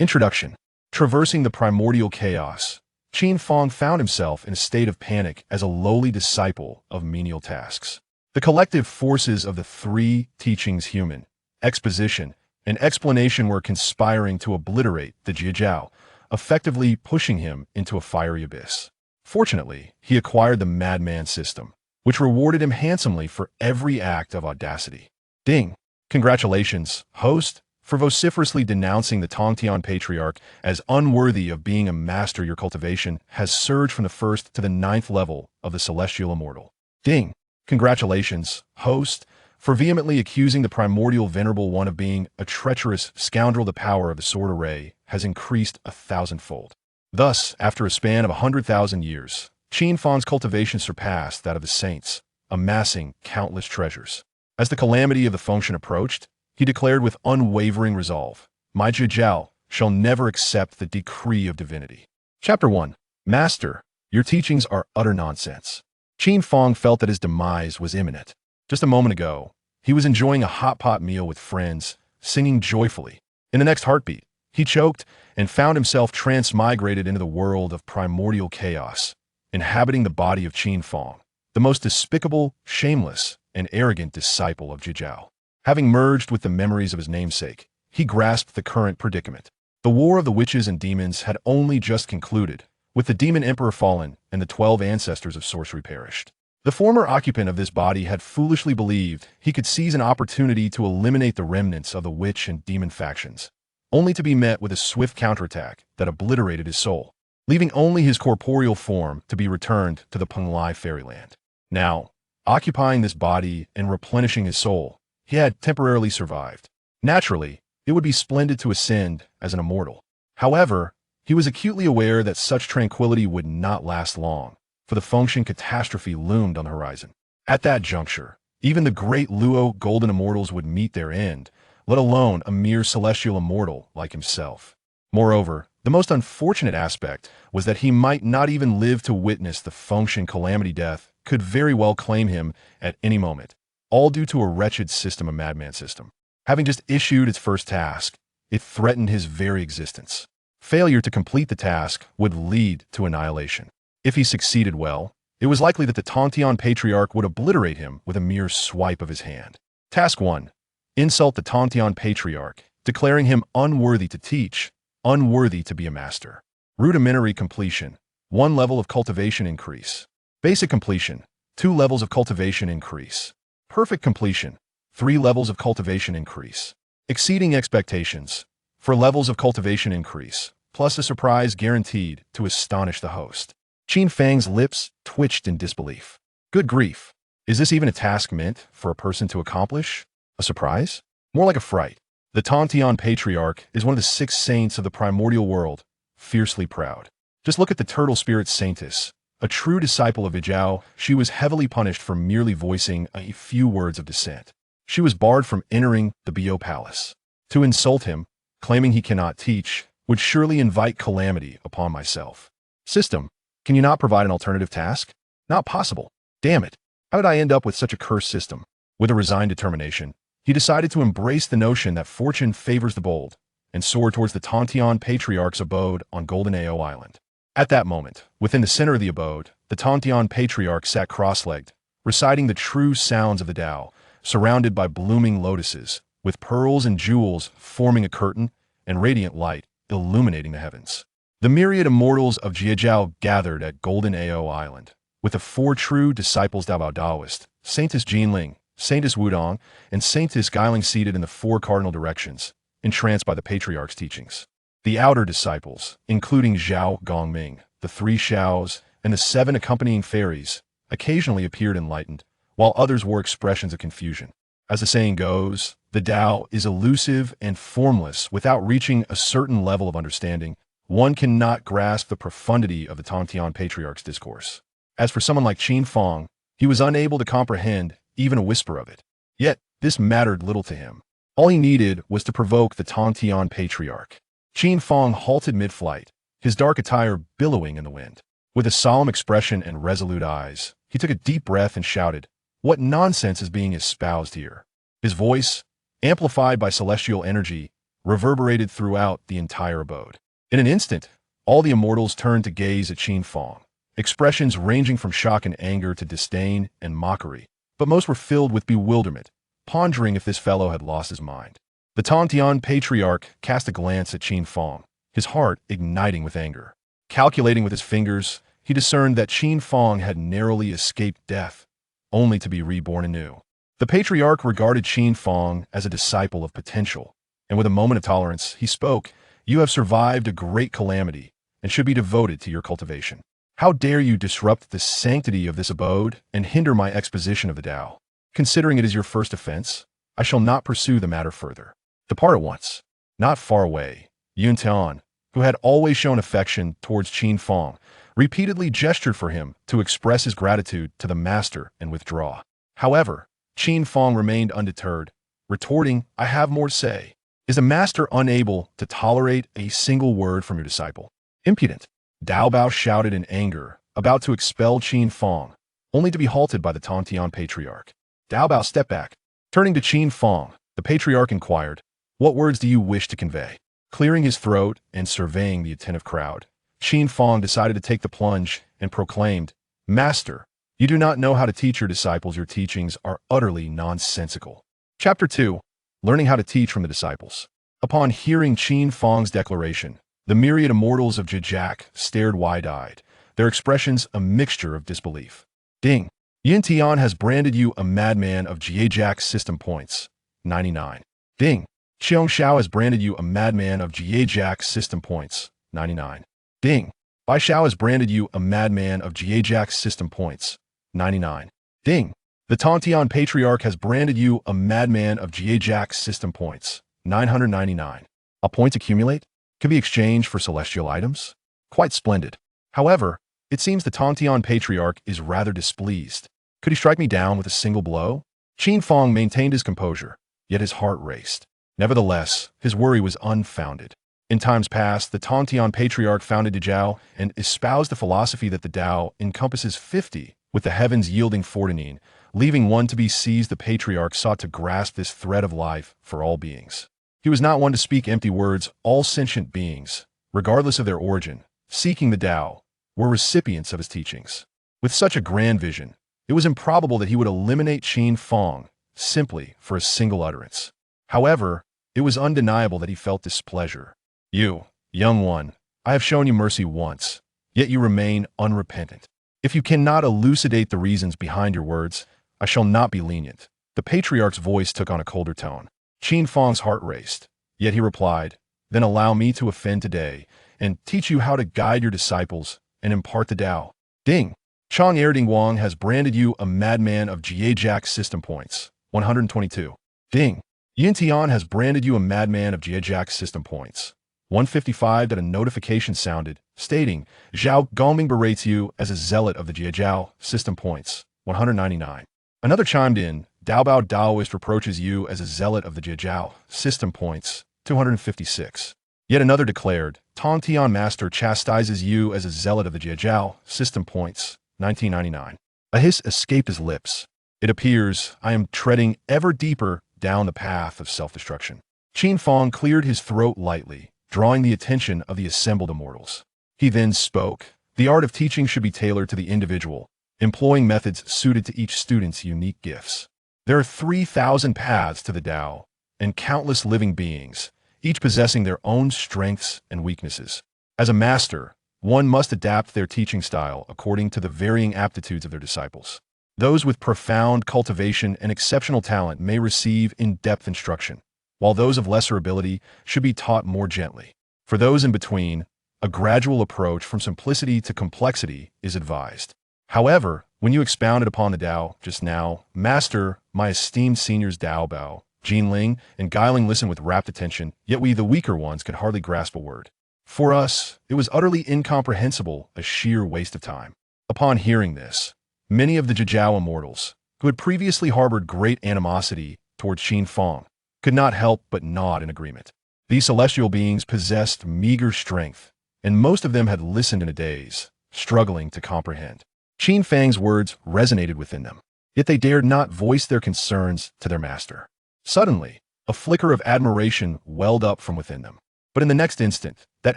Introduction. Traversing the primordial chaos, Qin Fang found himself in a state of panic as a lowly disciple of menial tasks. The collective forces of the three teachings, human, exposition, and explanation, were conspiring to obliterate the Jie, effectively pushing him into a fiery abyss. Fortunately, he acquired the Madman system, which rewarded him handsomely for every act of audacity. Ding! Congratulations, host, for vociferously denouncing the Tongtian patriarch as unworthy of being a master. Your cultivation has surged from the 1st to the 9th level of the celestial immortal. Ding! Congratulations, host, for vehemently accusing the primordial venerable one of being a treacherous scoundrel. The power of the sword array has increased 1,000-fold. Thus, after a span of 100,000 years, Qin Fang's cultivation surpassed that of the saints, amassing countless treasures. As the calamity of the function approached, he declared with unwavering resolve, "My Jie shall never accept the decree of divinity." Chapter 1. Master, your teachings are utter nonsense. Qin Fang felt that his demise was imminent. Just a moment ago, he was enjoying a hot pot meal with friends, singing joyfully. In the next heartbeat, he choked and found himself transmigrated into the world of primordial chaos, inhabiting the body of Qin Fang, the most despicable, shameless, and arrogant disciple of Jie. Having merged with the memories of his namesake, he grasped the current predicament. The war of the witches and demons had only just concluded, with the demon emperor fallen and the 12 ancestors of sorcery perished. The former occupant of this body had foolishly believed he could seize an opportunity to eliminate the remnants of the witch and demon factions, only to be met with a swift counterattack that obliterated his soul, leaving only his corporeal form to be returned to the Penglai fairyland. Now, occupying this body and replenishing his soul, he had temporarily survived. Naturally, it would be splendid to ascend as an immortal. However, he was acutely aware that such tranquility would not last long, for the function catastrophe loomed on the horizon. At that juncture, even the great Luo golden immortals would meet their end, let alone a mere celestial immortal like himself. Moreover, the most unfortunate aspect was that he might not even live to witness the function. Calamity death could very well claim him at any moment, all due to a wretched system, a madman system. Having just issued its first task, it threatened his very existence. Failure to complete the task would lead to annihilation. If he succeeded well, it was likely that the Tongtian patriarch would obliterate him with a mere swipe of his hand. Task 1. Insult the Tongtian patriarch, declaring him unworthy to teach, unworthy to be a master. Rudimentary completion, 1 level of cultivation increase. Basic completion, 2 levels of cultivation increase. Perfect completion, 3 levels of cultivation increase. Exceeding expectations, 4 levels of cultivation increase, plus a surprise guaranteed to astonish the host. Qin Fang's lips twitched in disbelief. Good grief. Is this even a task meant for a person to accomplish? A surprise? More like a fright. The Tongtian patriarch is one of the 6 saints of the primordial world, fiercely proud. Just look at the turtle spirit saintess. A true disciple of Jie, she was heavily punished for merely voicing a few words of dissent. She was barred from entering the Bio Palace. To insult him, claiming he cannot teach, would surely invite calamity upon myself. System, can you not provide an alternative task? Not possible. Damn it. How did I end up with such a cursed system? With a resigned determination, he decided to embrace the notion that fortune favors the bold and soar towards the Tongtian patriarch's abode on Golden Ao Island. At that moment, within the center of the abode, the Tongtian patriarch sat cross-legged, reciting the true sounds of the Tao, surrounded by blooming lotuses, with pearls and jewels forming a curtain and radiant light illuminating the heavens. The myriad immortals of Jie gathered at Golden Ao Island, with the 4 true disciples Dao Daoist, Saintess Jinling, Saintess Wudong, and Saintess Guiling seated in the 4 cardinal directions, entranced by the patriarch's teachings. The outer disciples, including Zhao Gongming, the 3 Xiaos, and the 7 accompanying fairies, occasionally appeared enlightened, while others wore expressions of confusion. As the saying goes, the Tao is elusive and formless. Without reaching a certain level of understanding, one cannot grasp the profundity of the Tongtian patriarch's discourse. As for someone like Qin Fang, he was unable to comprehend even a whisper of it. Yet, this mattered little to him. All he needed was to provoke the Tongtian patriarch. Qin Fang halted mid-flight, his dark attire billowing in the wind. With a solemn expression and resolute eyes, he took a deep breath and shouted, "What nonsense is being espoused here?" His voice, amplified by celestial energy, reverberated throughout the entire abode. In an instant, all the immortals turned to gaze at Qin Fang, expressions ranging from shock and anger to disdain and mockery, but most were filled with bewilderment, pondering if this fellow had lost his mind. The Tongtian patriarch cast a glance at Qin Fang, his heart igniting with anger. Calculating with his fingers, he discerned that Qin Fang had narrowly escaped death, only to be reborn anew. The patriarch regarded Qin Fang as a disciple of potential, and with a moment of tolerance, he spoke, "You have survived a great calamity and should be devoted to your cultivation. How dare you disrupt the sanctity of this abode and hinder my exposition of the Tao? Considering it is your first offense, I shall not pursue the matter further. Depart at once." Not far away, Yuantian, who had always shown affection towards Qin Fang, repeatedly gestured for him to express his gratitude to the master and withdraw. However, Qin Fang remained undeterred, retorting, "I have more to say. Is the master unable to tolerate a single word from your disciple?" "Impudent!" Dao Bao shouted in anger, about to expel Qin Fang, only to be halted by the Tongtian patriarch. Dao Bao stepped back. Turning to Qin Fang, the patriarch inquired, "What words do you wish to convey?" Clearing his throat and surveying the attentive crowd, Qin Fang decided to take the plunge and proclaimed, "Master, you do not know how to teach your disciples. Your teachings are utterly nonsensical." Chapter 2. Learning how to teach from the disciples. Upon hearing Qin Fang's declaration, the myriad immortals of Jie Sect stared wide-eyed, their expressions a mixture of disbelief. Ding. Yuantian has branded you a madman of Jie Sect system points. 99. Ding. Qiong Xiao has branded you a madman of Jie Sect system points. 99. Ding. Bai Xiao has branded you a madman of Jie Sect system points. 99. Ding. The Tongtian patriarch has branded you a madman of Jie Sect system points. 999. A point accumulate? Can be exchanged for celestial items? Quite splendid. However, it seems the Tongtian patriarch is rather displeased. Could he strike me down with a single blow? Qin Fang maintained his composure, yet his heart raced. Nevertheless, his worry was unfounded. In times past, the Tongtian patriarch founded the Jiao and espoused the philosophy that the Tao encompasses 50, with the heavens yielding 49, leaving one to be seized. The patriarch sought to grasp this thread of life for all beings. He was not one to speak empty words. All sentient beings, regardless of their origin, seeking the Tao, were recipients of his teachings. With such a grand vision, it was improbable that he would eliminate Qin Fang simply for a single utterance. However, it was undeniable that he felt displeasure. "You, young one, I have shown you mercy once, yet you remain unrepentant. If you cannot elucidate the reasons behind your words, I shall not be lenient." The patriarch's voice took on a colder tone. Qin Fang's heart raced, yet he replied, "Then allow me to offend today and teach you how to guide your disciples and impart the Tao." Ding. Chang Erding Wang has branded you a madman of Jie Sect system points. 122. Ding. Yuantian has branded you a madman of Jie Sect system points. 155. That a notification sounded, stating, "Zhao Gongming berates you as a zealot of the Jie system points." 199. Another chimed in, "Dao Bao Daoist reproaches you as a zealot of the Jie system points." 256. Yet another declared, "Tongtian Master chastises you as a zealot of the Jie system points." 1999. A hiss escaped his lips. It appears I am treading ever deeper down the path of self-destruction. Qin Fang cleared his throat lightly, drawing the attention of the assembled immortals. He then spoke, "The art of teaching should be tailored to the individual, employing methods suited to each student's unique gifts. There are 3,000 paths to the Tao, and countless living beings, each possessing their own strengths and weaknesses. As a master, one must adapt their teaching style according to the varying aptitudes of their disciples. Those with profound cultivation and exceptional talent may receive in-depth instruction, while those of lesser ability should be taught more gently. For those in between, a gradual approach from simplicity to complexity is advised. However, when you expounded upon the Tao just now, Master, my esteemed seniors Dao Bao, Jinling, and Guiling listened with rapt attention, yet we, the weaker ones, could hardly grasp a word. For us, it was utterly incomprehensible, a sheer waste of time." Upon hearing this, many of the Jiao immortals, who had previously harbored great animosity towards Qin Fang, could not help but nod in agreement. These celestial beings possessed meager strength, and most of them had listened in a daze, struggling to comprehend. Qin Fang's words resonated within them, yet they dared not voice their concerns to their master. Suddenly, A flicker of admiration welled up from within them. But in the next instant, that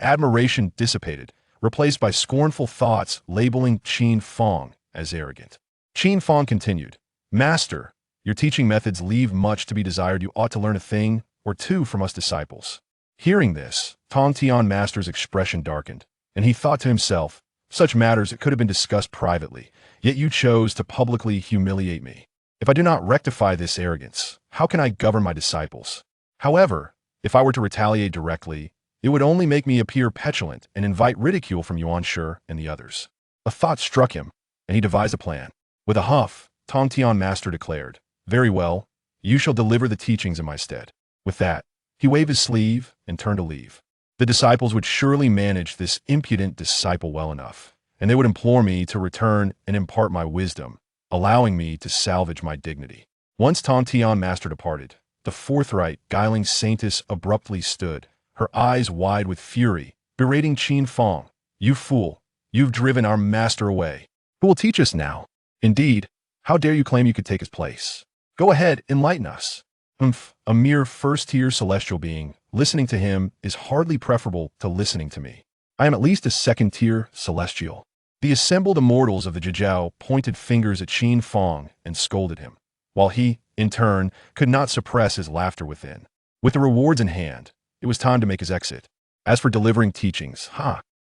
admiration dissipated, replaced by scornful thoughts labeling Qin Fang as arrogant. Qin Fang continued, "Master, your teaching methods leave much to be desired. You ought to learn a thing or two from us disciples." Hearing this, Tongtian Master's expression darkened, and he thought to himself, "Such matters could have been discussed privately, yet you chose to publicly humiliate me. If I do not rectify this arrogance, how can I govern my disciples? However, if I were to retaliate directly, it would only make me appear petulant and invite ridicule from Yuanshi and the others." A thought struck him, and he devised a plan. With a huff, Tongtian Master declared, "Very well, you shall deliver the teachings in my stead." With that, he waved his sleeve and turned to leave. The disciples would surely manage this impudent disciple well enough, and they would implore me to return and impart my wisdom, allowing me to salvage my dignity. Once Tongtian Master departed, the forthright, guiling saintess abruptly stood, her eyes wide with fury, berating Qin Fang. "You fool! You've driven our master away. Who will teach us now? Indeed, how dare you claim you could take his place? Go ahead, enlighten us." A mere first-tier celestial being, listening to him is hardly preferable to listening to me. I am at least a second-tier celestial. The assembled immortals of the Zhuxian pointed fingers at Qin Fang and scolded him, while he, in turn, could not suppress his laughter within. With the rewards in hand, it was time to make his exit. As for delivering teachings,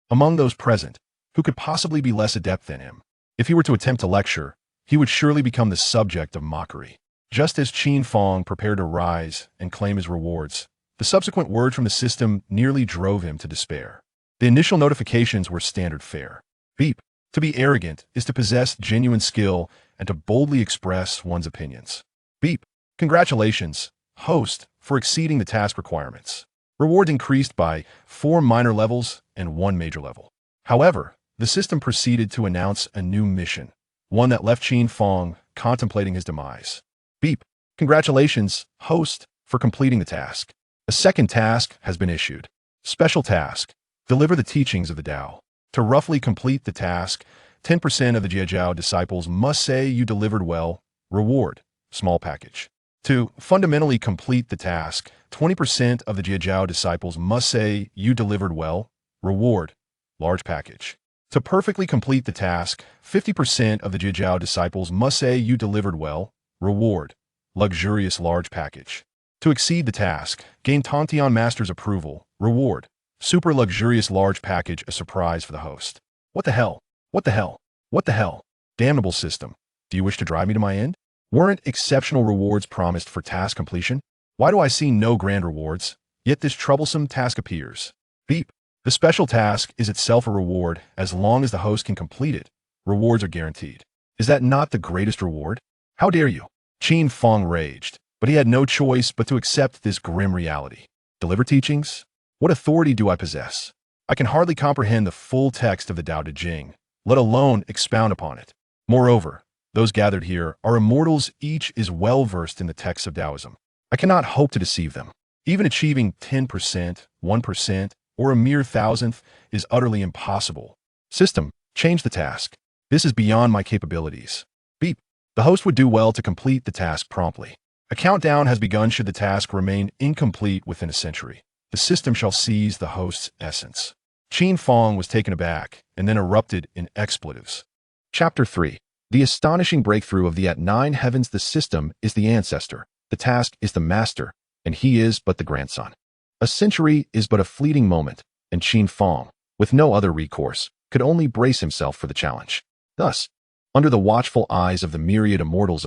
among those present, who could possibly be less adept than him? If he were to attempt to lecture, he would surely become the subject of mockery. Just as Qin Fang prepared to rise and claim his rewards, the subsequent words from the system nearly drove him to despair. The initial notifications were standard fare. Beep. To be arrogant is to possess genuine skill and to boldly express one's opinions. Beep. Congratulations, host, for exceeding the task requirements. Reward increased by 4 minor levels and 1 major level. However, the system proceeded to announce a new mission, one that left Qin Fang contemplating his demise. Beep. Congratulations, host, for completing the task. A second task has been issued. Special task. Deliver the teachings of the Tao. To roughly complete the task, 10% of the Jie disciples must say you delivered well. Reward. Small package. To fundamentally complete the task, 20% of the Jie disciples must say you delivered well. Reward. Large package. To perfectly complete the task, 50% of the Jie disciples must say you delivered well. Reward. Luxurious large package. To exceed the task, gain Tongtian Master's approval. Reward. Super luxurious large package, a surprise for the host. What the hell? What the hell? What the hell? Damnable system. Do you wish to drive me to my end? Weren't exceptional rewards promised for task completion? Why do I see no grand rewards, yet this troublesome task appears? Beep. The special task is itself a reward as long as the host can complete it. Rewards are guaranteed. Is that not the greatest reward? How dare you? Qin Fang raged, but he had no choice but to accept this grim reality. Deliver teachings? What authority do I possess? I can hardly comprehend the full text of the Tao Te Ching, let alone expound upon it. Moreover, those gathered here are immortals, each is well-versed in the texts of Taoism. I cannot hope to deceive them. Even achieving 10%, 1%, or a mere thousandth is utterly impossible. System, change the task. This is beyond my capabilities. Beep. The host would do well to complete the task promptly. A countdown has begun should the task remain incomplete within a century. The system shall seize the host's essence. Qin Fang was taken aback and then erupted in expletives. Chapter 3. The astonishing breakthrough of the at 9 heavens. The system is the ancestor, the task is the master, and he is but the grandson. A century is but a fleeting moment, and Qin Fang, with no other recourse, could only brace himself for the challenge. Thus, under the watchful eyes of the myriad immortals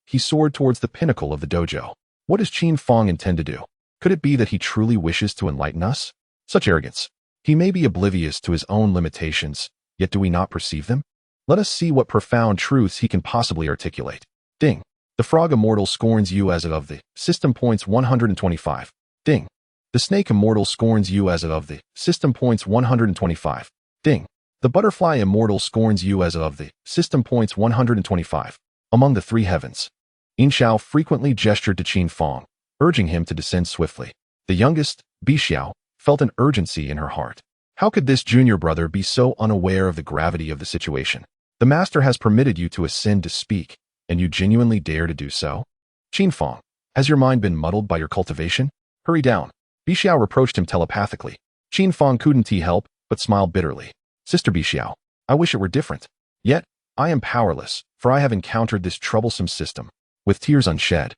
he soared towards the pinnacle of the dojo. What does Qin Fang intend to do? Could it be that he truly wishes to enlighten us? Such arrogance. He may be oblivious to his own limitations, yet do we not perceive them? Let us see what profound truths he can possibly articulate. Ding. The frog immortal scorns you as of the system points 125. Ding. The snake immortal scorns you as of the system points 125. Ding. The butterfly immortal scorns you as of the system points 125. Among the 3 heavens, Yin Xiao frequently gestured to Qin Fang, urging him to descend swiftly. The youngest, Bi Xiao, felt an urgency in her heart. How could this junior brother be so unaware of the gravity of the situation? The master has permitted you to ascend to speak, and you genuinely dare to do so? Qin Fang, Has your mind been muddled by your cultivation? Hurry down. Bixiao reproached him telepathically. Qin Fang couldn't help but smiled bitterly. Sister Bixiao, I wish it were different. Yet, I am powerless, for I have encountered this troublesome system. With tears unshed,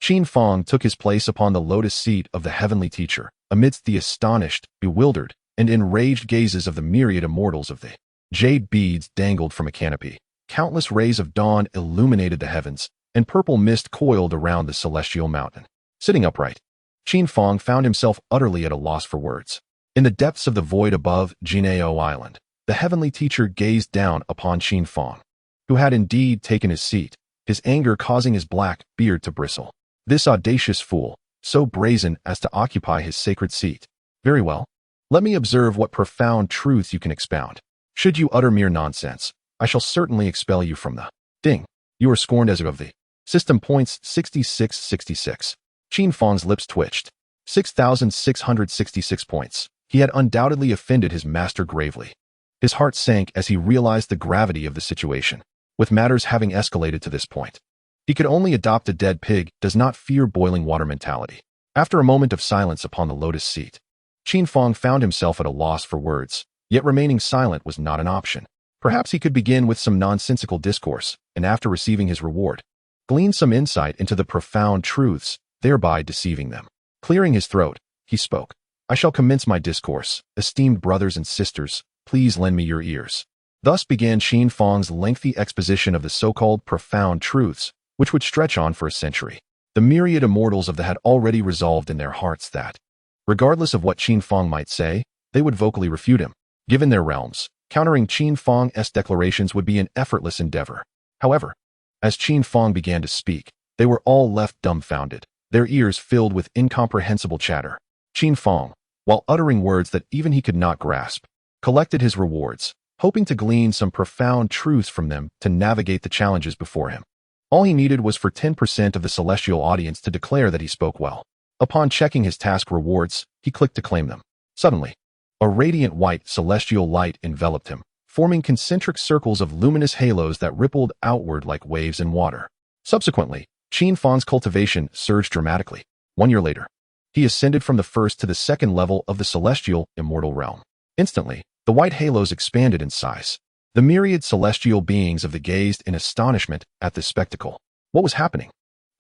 Qin Fang took his place upon the lotus seat of the heavenly teacher, amidst the astonished, bewildered, and enraged gazes of the myriad immortals of the jade beads dangled from a canopy. Countless rays of dawn illuminated the heavens, and purple mist coiled around the celestial mountain. Sitting upright, Qin Fang found himself utterly at a loss for words. In the depths of the void above Jinao Island, the heavenly teacher gazed down upon Qin Fang, who had indeed taken his seat, his anger causing his black beard to bristle. This audacious fool, so brazen as to occupy his sacred seat. Very well. Let me observe what profound truths you can expound. Should you utter mere nonsense, I shall certainly expel you from the ding. You are scorned as of the system. Points 6666. Qin Fang's lips twitched. 6,666 points. He had undoubtedly offended his master gravely. His heart sank as he realized the gravity of the situation. With matters having escalated to this point, he could only adopt a dead pig does not fear boiling water mentality. After a moment of silence upon the lotus seat, Qin Fang found himself at a loss for words, yet remaining silent was not an option. Perhaps he could begin with some nonsensical discourse, and after receiving his reward, glean some insight into the profound truths, thereby deceiving them. Clearing his throat, he spoke. I shall commence my discourse. Esteemed brothers and sisters, please lend me your ears. Thus began Qin Fang's lengthy exposition of the so-called profound truths, which would stretch on for a century. The myriad immortals of the had already resolved in their hearts that, regardless of what Qin Fang might say, they would vocally refute him. Given their realms, countering Qin Fang's declarations would be an effortless endeavor. However, as Qin Fang began to speak, they were all left dumbfounded, their ears filled with incomprehensible chatter. Qin Fang, while uttering words that even he could not grasp, collected his rewards, hoping to glean some profound truths from them to navigate the challenges before him. All he needed was for 10% of the celestial audience to declare that he spoke well. Upon checking his task rewards, he clicked to claim them. Suddenly, a radiant white celestial light enveloped him, forming concentric circles of luminous halos that rippled outward like waves in water. Subsequently, Qin Fang's cultivation surged dramatically. 1 year later, he ascended from the first to the second level of the celestial immortal realm. Instantly, the white halos expanded in size. The myriad celestial beings of the gazed in astonishment at this spectacle. What was happening?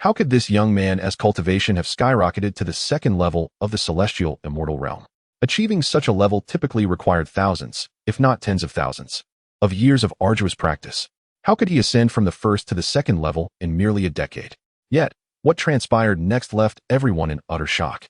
How could this young man's cultivation have skyrocketed to the second level of the celestial immortal realm? Achieving such a level typically required thousands, if not tens of thousands, of years of arduous practice. How could he ascend from the first to the second level in merely a decade? Yet, what transpired next left everyone in utter shock.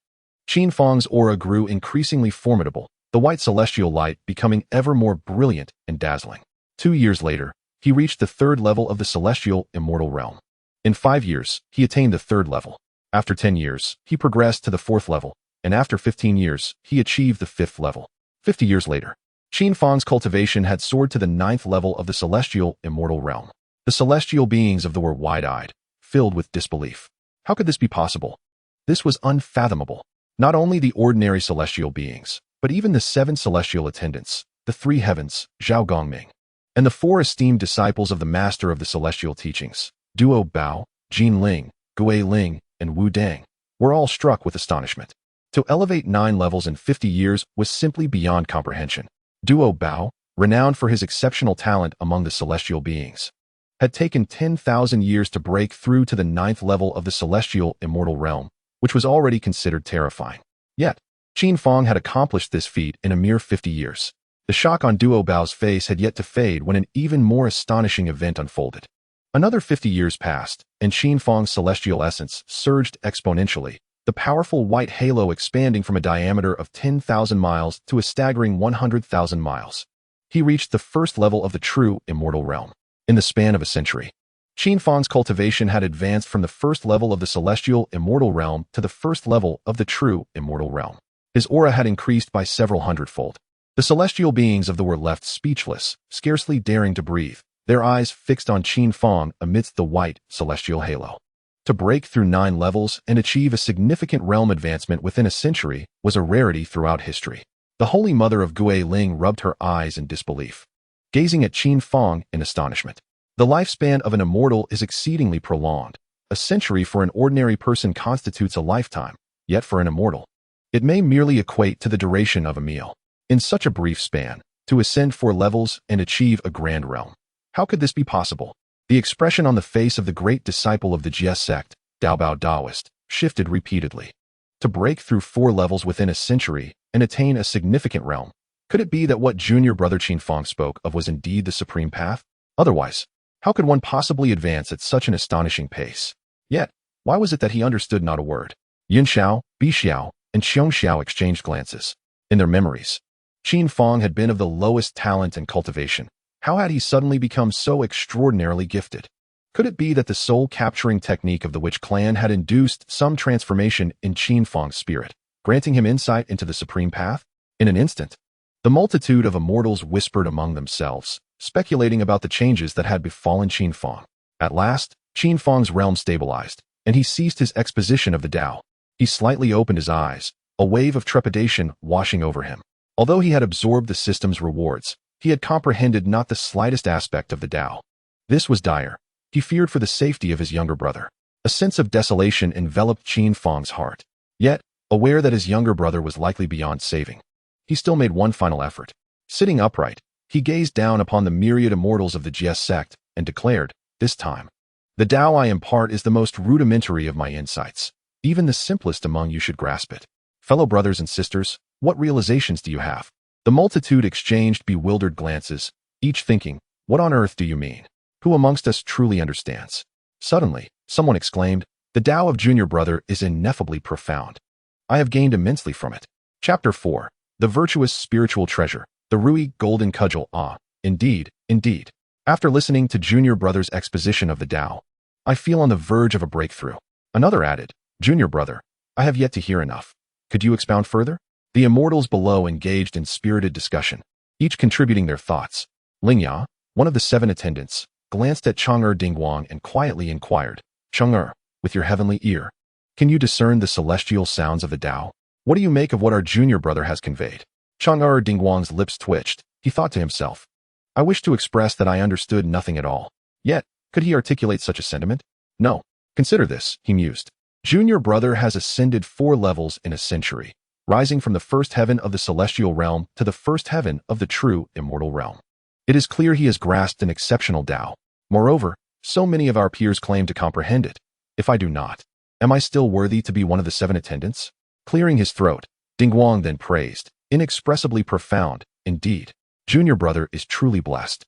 Qin Fang's aura grew increasingly formidable, the white celestial light becoming ever more brilliant and dazzling. 2 years later, he reached the third level of the celestial immortal realm. In 5 years, he attained the third level. After 10 years, he progressed to the fourth level, and after 15 years, he achieved the fifth level. 50 years later, Qin Fang's cultivation had soared to the ninth level of the celestial immortal realm. The celestial beings of the were wide-eyed, filled with disbelief. How could this be possible? This was unfathomable. Not only the ordinary celestial beings, but even the 7 celestial attendants, the 3 heavens, Zhao Gongming, and the 4 esteemed disciples of the master of the celestial teachings, Duo Bao, Jin Ling, Gui Ling, and Wu Dang, were all struck with astonishment. To elevate 9 levels in 50 years was simply beyond comprehension. Duo Bao, renowned for his exceptional talent among the celestial beings, had taken 10,000 years to break through to the 9th level of the celestial immortal realm, which was already considered terrifying. Yet, Qin Fang had accomplished this feat in a mere 50 years. The shock on Duo Bao's face had yet to fade when an even more astonishing event unfolded. Another 50 years passed, and Qin Fang's celestial essence surged exponentially, the powerful white halo expanding from a diameter of 10,000 miles to a staggering 100,000 miles. He reached the first level of the true immortal realm. In the span of a century, Qin Fang's cultivation had advanced from the first level of the celestial immortal realm to the first level of the true immortal realm. His aura had increased by several hundredfold. The celestial beings of the were left speechless, scarcely daring to breathe, their eyes fixed on Qin Fang amidst the white celestial halo. To break through 9 levels and achieve a significant realm advancement within a century was a rarity throughout history. The Holy Mother of Gui Ling rubbed her eyes in disbelief, gazing at Qin Fang in astonishment. The lifespan of an immortal is exceedingly prolonged, A century for an ordinary person constitutes a lifetime, yet for an immortal, it may merely equate to the duration of a meal. In such a brief span, to ascend 4 levels and achieve a grand realm. How could this be possible? The expression on the face of the great disciple of the Jie Sect, Daobao Taoist, shifted repeatedly. To break through 4 levels within a century and attain a significant realm, could it be that what junior brother Qin Fang spoke of was indeed the supreme path? Otherwise, how could one possibly advance at such an astonishing pace? Yet, why was it that he understood not a word? Yin Xiao, Bi Xiao, and Xiong Xiao exchanged glances. In their memories, Qin Fang had been of the lowest talent and cultivation. How had he suddenly become so extraordinarily gifted? Could it be that the soul-capturing technique of the Witch clan had induced some transformation in Qin Fang's spirit, granting him insight into the supreme path? In an instant, the multitude of immortals whispered among themselves, speculating about the changes that had befallen Qin Fang. At last, Qin Fang's realm stabilized, and he ceased his exposition of the Tao. He slightly opened his eyes, a wave of trepidation washing over him. Although he had absorbed the system's rewards, he had comprehended not the slightest aspect of the Tao. This was dire. He feared for the safety of his younger brother. A sense of desolation enveloped Qin Fang's heart. Yet, aware that his younger brother was likely beyond saving, he still made one final effort. Sitting upright, he gazed down upon the myriad immortals of the Jie Sect and declared, "This time, the Tao I impart is the most rudimentary of my insights. Even the simplest among you should grasp it. Fellow brothers and sisters, what realizations do you have?" The multitude exchanged bewildered glances, each thinking, "What on earth do you mean? Who amongst us truly understands?" Suddenly, someone exclaimed, "The Tao of junior brother is ineffably profound. I have gained immensely from it." Chapter 4. The Virtuous Spiritual Treasure. The Rui Golden Cudgel. Ah, indeed, indeed. After listening to junior brother's exposition of the Tao, I feel on the verge of a breakthrough. Another added, "Junior brother, I have yet to hear enough. Could you expound further?" The immortals below engaged in spirited discussion, each contributing their thoughts. Lingya, one of the 7 attendants, glanced at Chang'er Dingguang and quietly inquired, "Chang'er, with your heavenly ear, can you discern the celestial sounds of the Tao? What do you make of what our junior brother has conveyed?" Chang'er Dingguang's lips twitched. He thought to himself, "I wish to express that I understood nothing at all. Yet, could he articulate such a sentiment? No. Consider this," he mused. Junior brother has ascended 4 levels in a century, rising from the first heaven of the celestial realm to the first heaven of the true immortal realm. It is clear he has grasped an exceptional Tao. Moreover, so many of our peers claim to comprehend it. If I do not, am I still worthy to be one of the 7 attendants? Clearing his throat, Dingguang then praised, "Inexpressibly profound, indeed. Junior brother is truly blessed.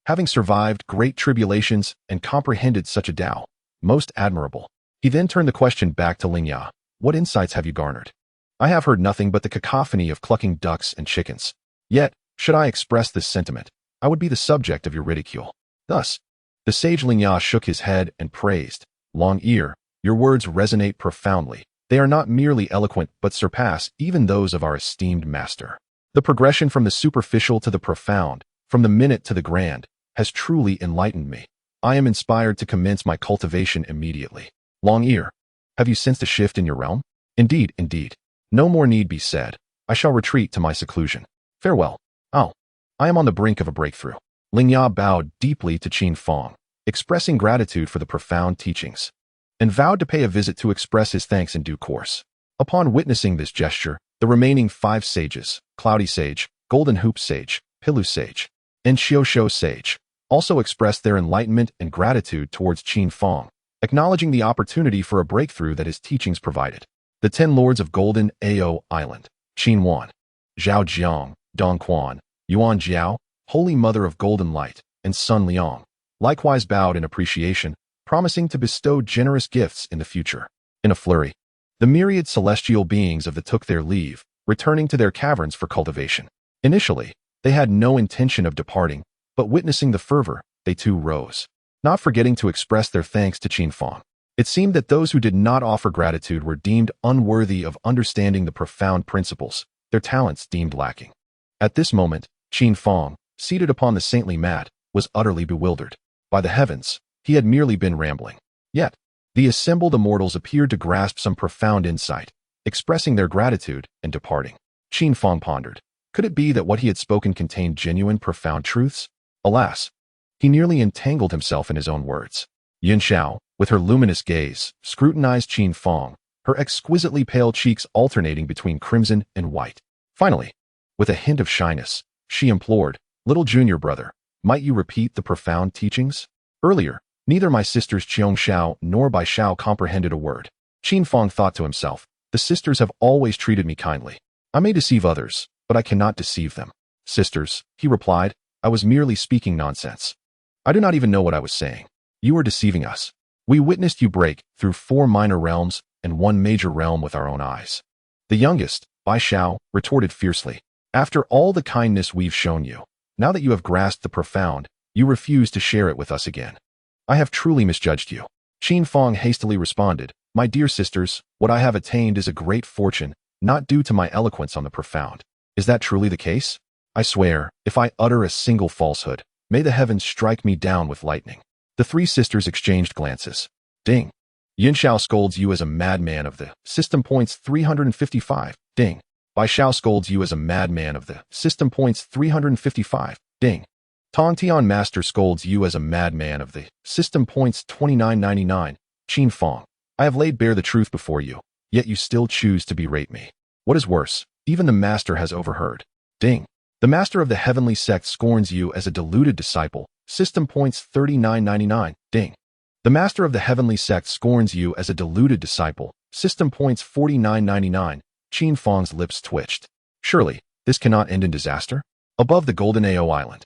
Having survived great tribulations and comprehended such a Tao, most admirable." He then turned the question back to Lingya. "What insights have you garnered? I have heard nothing but the cacophony of clucking ducks and chickens. Yet, should I express this sentiment, I would be the subject of your ridicule." Thus, the sage Lingya shook his head and praised, "Long ear, your words resonate profoundly. They are not merely eloquent but surpass even those of our esteemed master. The progression from the superficial to the profound, from the minute to the grand, has truly enlightened me. I am inspired to commence my cultivation immediately. Long ear, have you sensed a shift in your realm?" "Indeed, indeed. No more need be said. I shall retreat to my seclusion. Farewell." "Oh, I am on the brink of a breakthrough." Lingya bowed deeply to Qin Fang, expressing gratitude for the profound teachings, and vowed to pay a visit to express his thanks in due course. Upon witnessing this gesture, the remaining 5 sages, Cloudy Sage, Golden Hoop Sage, Pilu Sage, and Xiao Sage, also expressed their enlightenment and gratitude towards Qin Fang, acknowledging the opportunity for a breakthrough that his teachings provided. The 10 lords of Golden Ao Island, Qin Wan, Zhao Jiang, Dong Quan, Yuan Jiao, Holy Mother of Golden Light, and Sun Liang, likewise bowed in appreciation, promising to bestow generous gifts in the future. In a flurry, the myriad celestial beings of the took their leave, returning to their caverns for cultivation. Initially, they had no intention of departing, but witnessing the fervor, they too rose, not forgetting to express their thanks to Qin Fang. It seemed that those who did not offer gratitude were deemed unworthy of understanding the profound principles, their talents deemed lacking. At this moment, Qin Fang, seated upon the saintly mat, was utterly bewildered. By the heavens, he had merely been rambling. Yet, the assembled immortals appeared to grasp some profound insight, expressing their gratitude and departing. Qin Fang pondered. Could it be that what he had spoken contained genuine, profound truths? Alas, he nearly entangled himself in his own words. Yin Xiao, with her luminous gaze, scrutinized Qin Fang, her exquisitely pale cheeks alternating between crimson and white. Finally, with a hint of shyness, she implored, "Little junior brother, might you repeat the profound teachings? Earlier, neither my sisters Qiong Xiao nor Bai Xiao comprehended a word." Qin Fang thought to himself, "The sisters have always treated me kindly. I may deceive others, but I cannot deceive them." "Sisters," he replied, "I was merely speaking nonsense. I do not even know what I was saying. You are deceiving us. We witnessed you break through 4 minor realms and 1 major realm with our own eyes." The youngest, Bai Xiao, retorted fiercely, "After all the kindness we've shown you, now that you have grasped the profound, you refuse to share it with us again. I have truly misjudged you." Qin Fang hastily responded, "My dear sisters, what I have attained is a great fortune, not due to my eloquence on the profound. Is that truly the case? I swear, if I utter a single falsehood, may the heavens strike me down with lightning." The 3 sisters exchanged glances. Ding. Yin Xiao scolds you as a madman of the system points 355. Ding. Bai Xiao scolds you as a madman of the system points 355. Ding. Tongtian master scolds you as a madman of the system points 2999. Qin Fang, I have laid bare the truth before you, yet you still choose to berate me. What is worse, even the master has overheard. Ding. The master of the heavenly sect scorns you as a deluded disciple. System points 3999. Ding. The master of the heavenly sect scorns you as a deluded disciple. System points 4999. Qin Fang's lips twitched. Surely, this cannot end in disaster? Above the Golden Ao Island,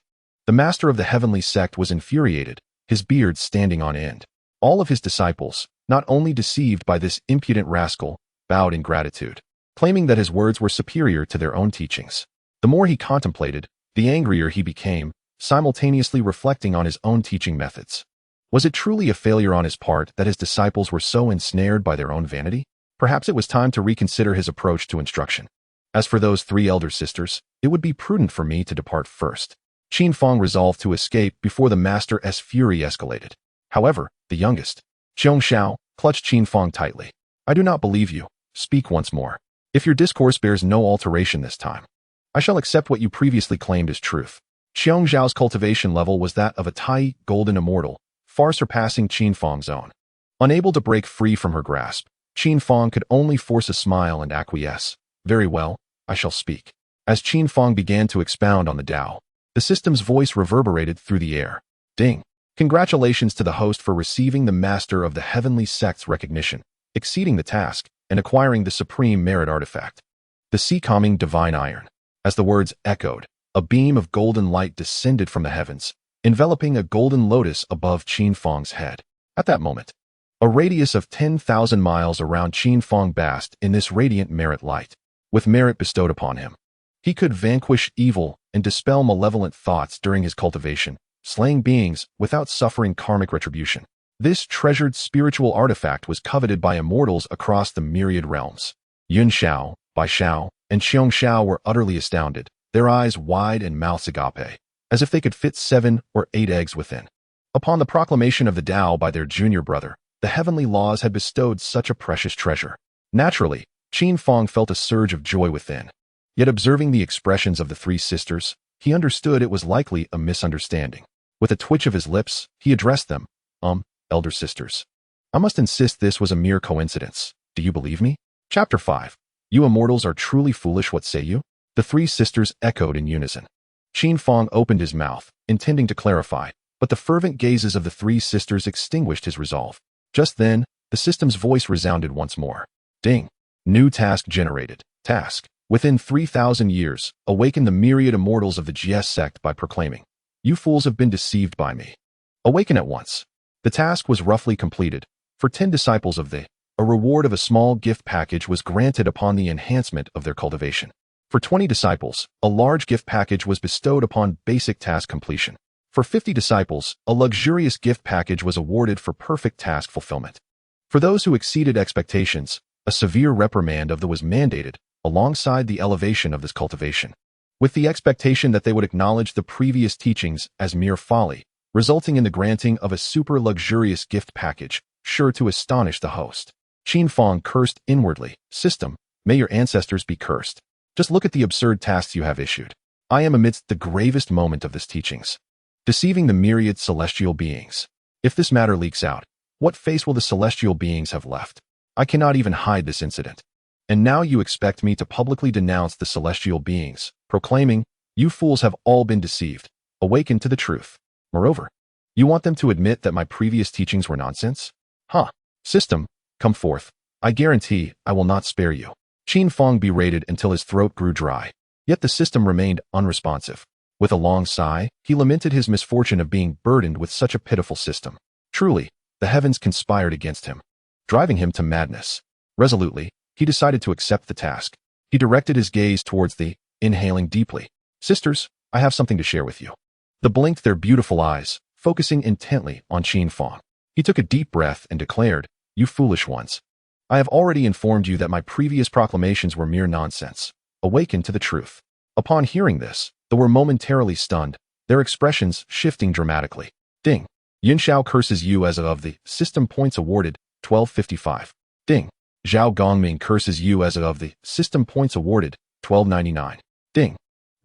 the master of the heavenly sect was infuriated, his beard standing on end. All of his disciples, not only deceived by this impudent rascal, bowed in gratitude, claiming that his words were superior to their own teachings. The more he contemplated, the angrier he became, simultaneously reflecting on his own teaching methods. Was it truly a failure on his part that his disciples were so ensnared by their own vanity? Perhaps it was time to reconsider his approach to instruction. As for those 3 elder sisters, it would be prudent for me to depart first. Qin Fang resolved to escape before the master's fury escalated. However, the youngest, Qiong Xiao, clutched Qin Fang tightly. "I do not believe you. Speak once more. If your discourse bears no alteration this time, I shall accept what you previously claimed as truth." Qiong Xiao's cultivation level was that of a Tai golden immortal, far surpassing Qin Fang's own. Unable to break free from her grasp, Qin Fang could only force a smile and acquiesce. "Very well, I shall speak." As Qin Fang began to expound on the Tao, the system's voice reverberated through the air. Ding. Congratulations to the host for receiving the Master of the Heavenly Sect's recognition, exceeding the task, and acquiring the Supreme Merit Artifact, the Sea-Calming Divine Iron. As the words echoed, a beam of golden light descended from the heavens, enveloping a golden lotus above Qin Fang's head. At that moment, a radius of 10,000 miles around Qin Fang basked in this radiant merit light. With merit bestowed upon him, he could vanquish evil and dispel malevolent thoughts during his cultivation, slaying beings without suffering karmic retribution. This treasured spiritual artifact was coveted by immortals across the myriad realms. Yun Xiao, Bai Xiao, and Qiong Xiao were utterly astounded, their eyes wide and mouths agape, as if they could fit 7 or 8 eggs within. Upon the proclamation of the Tao by their junior brother, the heavenly laws had bestowed such a precious treasure. Naturally, Qin Fang felt a surge of joy within. Yet observing the expressions of the 3 sisters, he understood it was likely a misunderstanding. With a twitch of his lips, he addressed them. Elder sisters, I must insist this was a mere coincidence. Do you believe me?" Chapter 5. You immortals are truly foolish, what say you? The 3 sisters echoed in unison. Qin Fang opened his mouth, intending to clarify, but the fervent gazes of the 3 sisters extinguished his resolve. Just then, the system's voice resounded once more. Ding. New task generated. Task. Within 3,000 years, awaken the myriad immortals of the Jie Sect by proclaiming, "You fools have been deceived by me. Awaken at once." The task was roughly completed. For 10 disciples of the, a reward of a small gift package was granted upon the enhancement of their cultivation. For 20 disciples, a large gift package was bestowed upon basic task completion. For 50 disciples, a luxurious gift package was awarded for perfect task fulfillment. For those who exceeded expectations, a severe reprimand of the was mandated, alongside the elevation of this cultivation, with the expectation that they would acknowledge the previous teachings as mere folly, resulting in the granting of a super luxurious gift package, sure to astonish the host. Qin Fang cursed inwardly. System, may your ancestors be cursed. Just look at the absurd tasks you have issued. I am amidst the gravest moment of this teachings, deceiving the myriad celestial beings. If this matter leaks out, What face will the celestial beings have left? I cannot even hide this incident. And now you expect me to publicly denounce the celestial beings, proclaiming, you fools have all been deceived. Awaken to the truth. Moreover, you want them to admit that my previous teachings were nonsense? Huh. System, come forth. I guarantee I will not spare you. Qin Fang berated until his throat grew dry. Yet the system remained unresponsive. With a long sigh, he lamented his misfortune of being burdened with such a pitiful system. Truly, the heavens conspired against him, driving him to madness. Resolutely, he decided to accept the task. He directed his gaze towards the, inhaling deeply. Sisters, I have something to share with you. They blinked their beautiful eyes, focusing intently on Qin Fang. He took a deep breath and declared, you foolish ones. I have already informed you that my previous proclamations were mere nonsense. Awaken to the truth. Upon hearing this, they were momentarily stunned, their expressions shifting dramatically. Ding. Yunxiao curses you as of the system points awarded, 1255. Ding. Zhao Gongming curses you as of the system points awarded, 1299. Ding.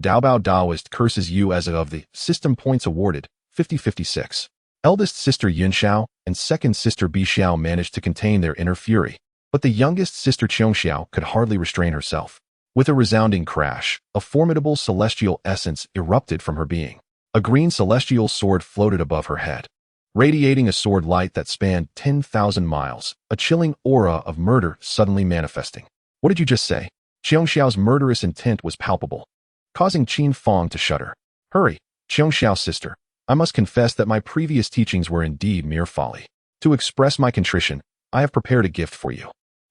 Daobao Daoist curses you as of the system points awarded, 5056. Eldest sister Yunxiao and second sister Bixiao managed to contain their inner fury, but the youngest sister Qiongxiao could hardly restrain herself. With a resounding crash, a formidable celestial essence erupted from her being. A green celestial sword floated above her head, radiating a sword light that spanned 10,000 miles, a chilling aura of murder suddenly manifesting. What did you just say? Qiongxiao's murderous intent was palpable, causing Qin Fang to shudder. Hurry, Qiongxiao's sister. I must confess that my previous teachings were indeed mere folly. To express my contrition, I have prepared a gift for you.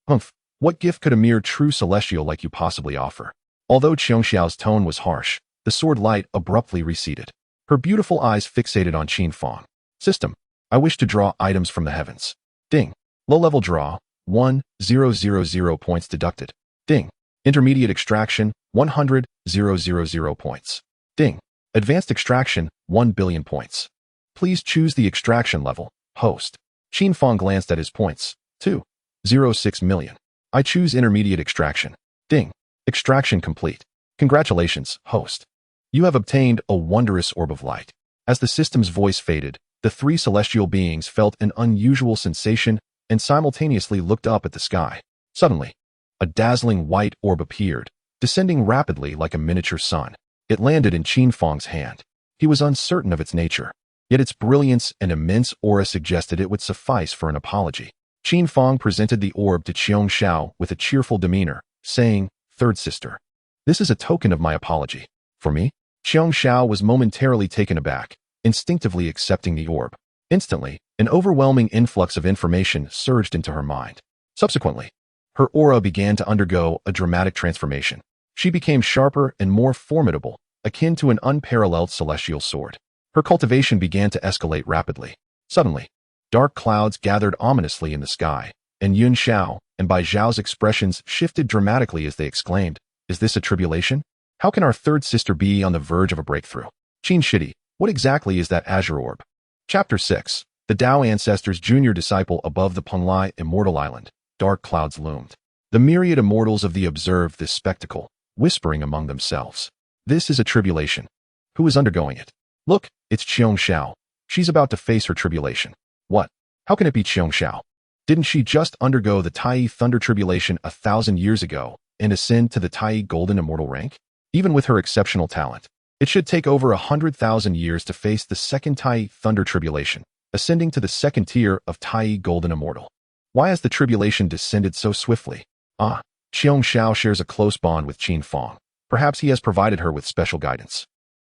Humph. What gift could a mere true celestial like you possibly offer? Although Qiongxiao's tone was harsh, the sword light abruptly receded. Her beautiful eyes fixated on Qin Fang. System, I wish to draw items from the heavens. Ding. Low-level draw, 1,000 points deducted. Ding. Intermediate extraction, 100,000 points. Ding. Advanced extraction, 1 billion points. Please choose the extraction level, host. Qin Fang glanced at his points. 2,06 million. I choose intermediate extraction. Ding. Extraction complete. Congratulations, host. You have obtained a wondrous orb of light. As the system's voice faded, the three celestial beings felt an unusual sensation and simultaneously looked up at the sky. Suddenly, a dazzling white orb appeared, descending rapidly like a miniature sun. It landed in Qin Fang's hand. He was uncertain of its nature, yet its brilliance and immense aura suggested it would suffice for an apology. Qin Fang presented the orb to Qiongxiao with a cheerful demeanor, saying, Third sister, this is a token of my apology. For me? Qiongxiao was momentarily taken aback, instinctively accepting the orb. Instantly, an overwhelming influx of information surged into her mind. Subsequently, her aura began to undergo a dramatic transformation. She became sharper and more formidable, akin to an unparalleled celestial sword. Her cultivation began to escalate rapidly. Suddenly, dark clouds gathered ominously in the sky, and Yunxiao and Bai Zhao's expressions shifted dramatically as they exclaimed, Is this a tribulation? How can our third sister be on the verge of a breakthrough? Qin Shidi, what exactly is that azure orb? Chapter 6. The Tao Ancestors' junior disciple above the Penglai Immortal Island. Dark clouds loomed. The myriad immortals of the observed this spectacle, whispering among themselves. This is a tribulation. Who is undergoing it? Look, it's Qiongxiao. She's about to face her tribulation. What? How can it be Qiongxiao? Didn't she just undergo the Tai Thunder Tribulation 1,000 years ago and ascend to the Tai Golden Immortal rank? Even with her exceptional talent, it should take over 100,000 years to face the second Tai Thunder Tribulation, ascending to the second tier of Tai Golden Immortal. Why has the tribulation descended so swiftly? Qiongxiao shares a close bond with Qin Fang. Perhaps he has provided her with special guidance,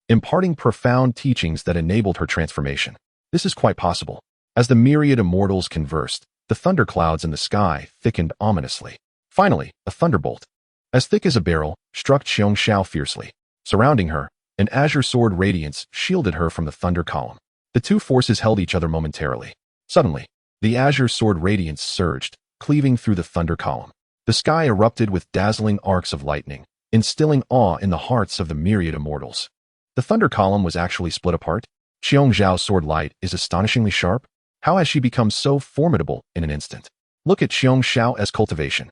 imparting profound teachings that enabled her transformation. This is quite possible. As the myriad immortals conversed, the thunderclouds in the sky thickened ominously. Finally, a thunderbolt, as thick as a barrel, struck Qiongxiao fiercely. Surrounding her, an azure sword radiance shielded her from the thunder column. The two forces held each other momentarily. Suddenly, the azure sword radiance surged, cleaving through the thunder column. The sky erupted with dazzling arcs of lightning, instilling awe in the hearts of the myriad immortals. The thunder column was actually split apart. Qiongxiao's sword light is astonishingly sharp. How has she become so formidable in an instant? Look at Qiongxiao's cultivation.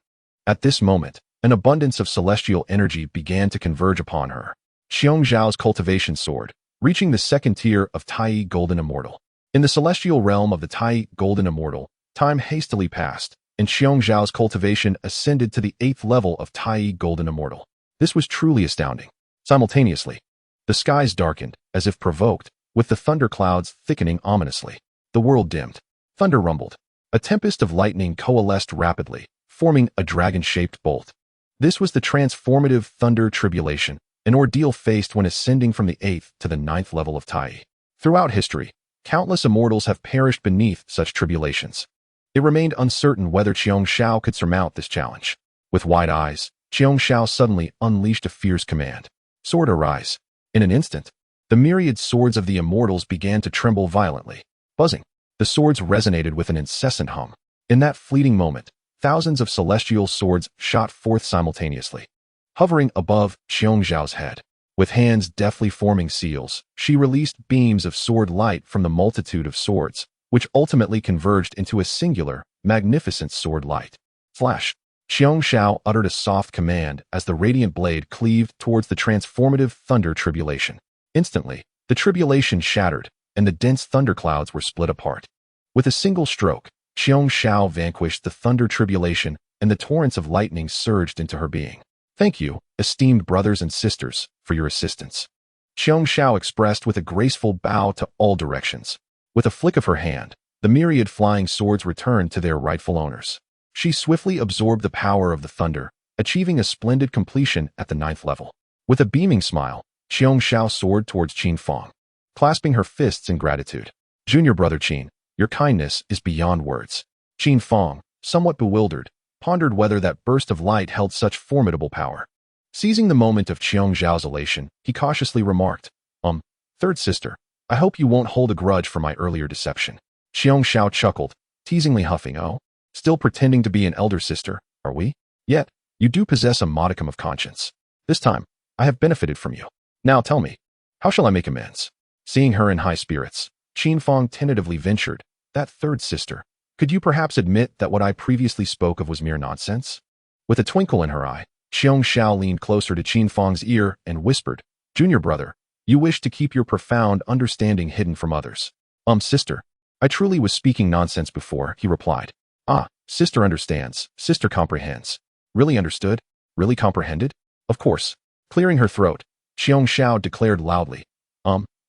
At this moment, an abundance of celestial energy began to converge upon her. Qiongxiao's cultivation soared, reaching the second tier of Tai Golden Immortal. In the celestial realm of the Tai Golden Immortal, Time hastily passed, and Xiongzhao's cultivation ascended to the 8th level of Tai Golden Immortal. This was truly astounding. Simultaneously, the skies darkened, as if provoked, with the thunder clouds thickening ominously. The world dimmed. Thunder rumbled. A tempest of lightning coalesced rapidly, forming a dragon-shaped bolt. This was the transformative thunder tribulation, an ordeal faced when ascending from the 8th to the 9th level of Tai. Throughout history, countless immortals have perished beneath such tribulations. It remained uncertain whether Xiongzhao could surmount this challenge. With wide eyes, Xiongzhao suddenly unleashed a fierce command. Sword arise. In an instant, the myriad swords of the immortals began to tremble violently. Buzzing, the swords resonated with an incessant hum. In that fleeting moment, thousands of celestial swords shot forth simultaneously. Hovering above Xiongzhao's head, with hands deftly forming seals, she released beams of sword light from the multitude of swords, which ultimately converged into a singular, magnificent sword light. Flash! Xiongzhao uttered a soft command as the radiant blade cleaved towards the transformative thunder tribulation. Instantly, the tribulation shattered, and the dense thunderclouds were split apart. With a single stroke, Xiongzhao vanquished the thunder tribulation, and the torrents of lightning surged into her being. Thank you, esteemed brothers and sisters, for your assistance. Xiongzhao expressed with a graceful bow to all directions. With a flick of her hand, the myriad flying swords returned to their rightful owners. She swiftly absorbed the power of the thunder, achieving a splendid completion at the 9th level. With a beaming smile, Xiongzhao soared towards Qin Fang, clasping her fists in gratitude. Junior brother Qin, your kindness is beyond words. Qin Fang, somewhat bewildered, pondered whether that burst of light held such formidable power. Seizing the moment of Xiongzhao's elation, he cautiously remarked, third sister, I hope you won't hold a grudge for my earlier deception. Xiongzhao chuckled, teasingly huffing, oh, still pretending to be an elder sister, are we? Yet, you do possess a modicum of conscience. This time, I have benefited from you. Now tell me, how shall I make amends? Seeing her in high spirits, Qin Fang tentatively ventured, that third sister, could you perhaps admit that what I previously spoke of was mere nonsense? With a twinkle in her eye, Xiongzhao leaned closer to Qin Fang's ear and whispered, Junior brother, you wish to keep your profound understanding hidden from others. Sister, I truly was speaking nonsense before, he replied. Ah, sister understands, sister comprehends. Really understood? Really comprehended? Of course. Clearing her throat, Xiongzhao declared loudly,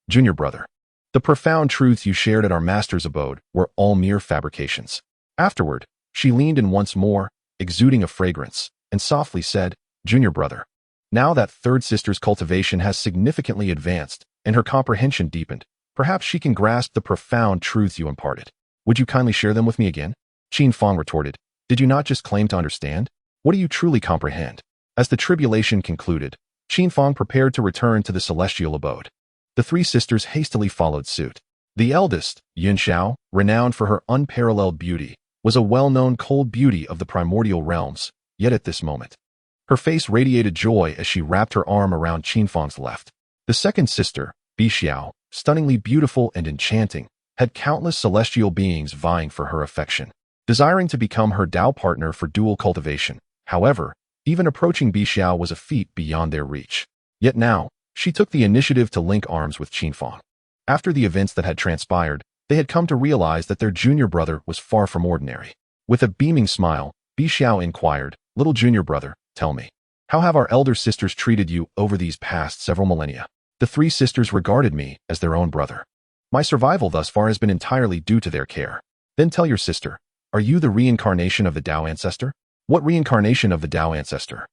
Junior brother, the profound truths you shared at our master's abode were all mere fabrications. Afterward, she leaned in once more, exuding a fragrance, and softly said, Junior brother, now that third sister's cultivation has significantly advanced and her comprehension deepened, perhaps she can grasp the profound truths you imparted. Would you kindly share them with me again? Qin Fang retorted, did you not just claim to understand? What do you truly comprehend? As the tribulation concluded, Qin Fang prepared to return to the celestial abode. The three sisters hastily followed suit. The eldest, Yunxiao, renowned for her unparalleled beauty, was a well-known cold beauty of the primordial realms, yet at this moment, her face radiated joy as she wrapped her arm around Qin Fang's left. The second sister, Bixiao, stunningly beautiful and enchanting, had countless celestial beings vying for her affection, desiring to become her Dao partner for dual cultivation. However, even approaching Bixiao was a feat beyond their reach. Yet now, she took the initiative to link arms with Qin Fang. After the events that had transpired, they had come to realize that their junior brother was far from ordinary. With a beaming smile, Bixiao inquired, Little junior brother, tell me, how have our elder sisters treated you over these past several millennia? The three sisters regarded me as their own brother. My survival thus far has been entirely due to their care. Then tell your sister, are you the reincarnation of the Dao ancestor? What reincarnation of the Dao ancestor?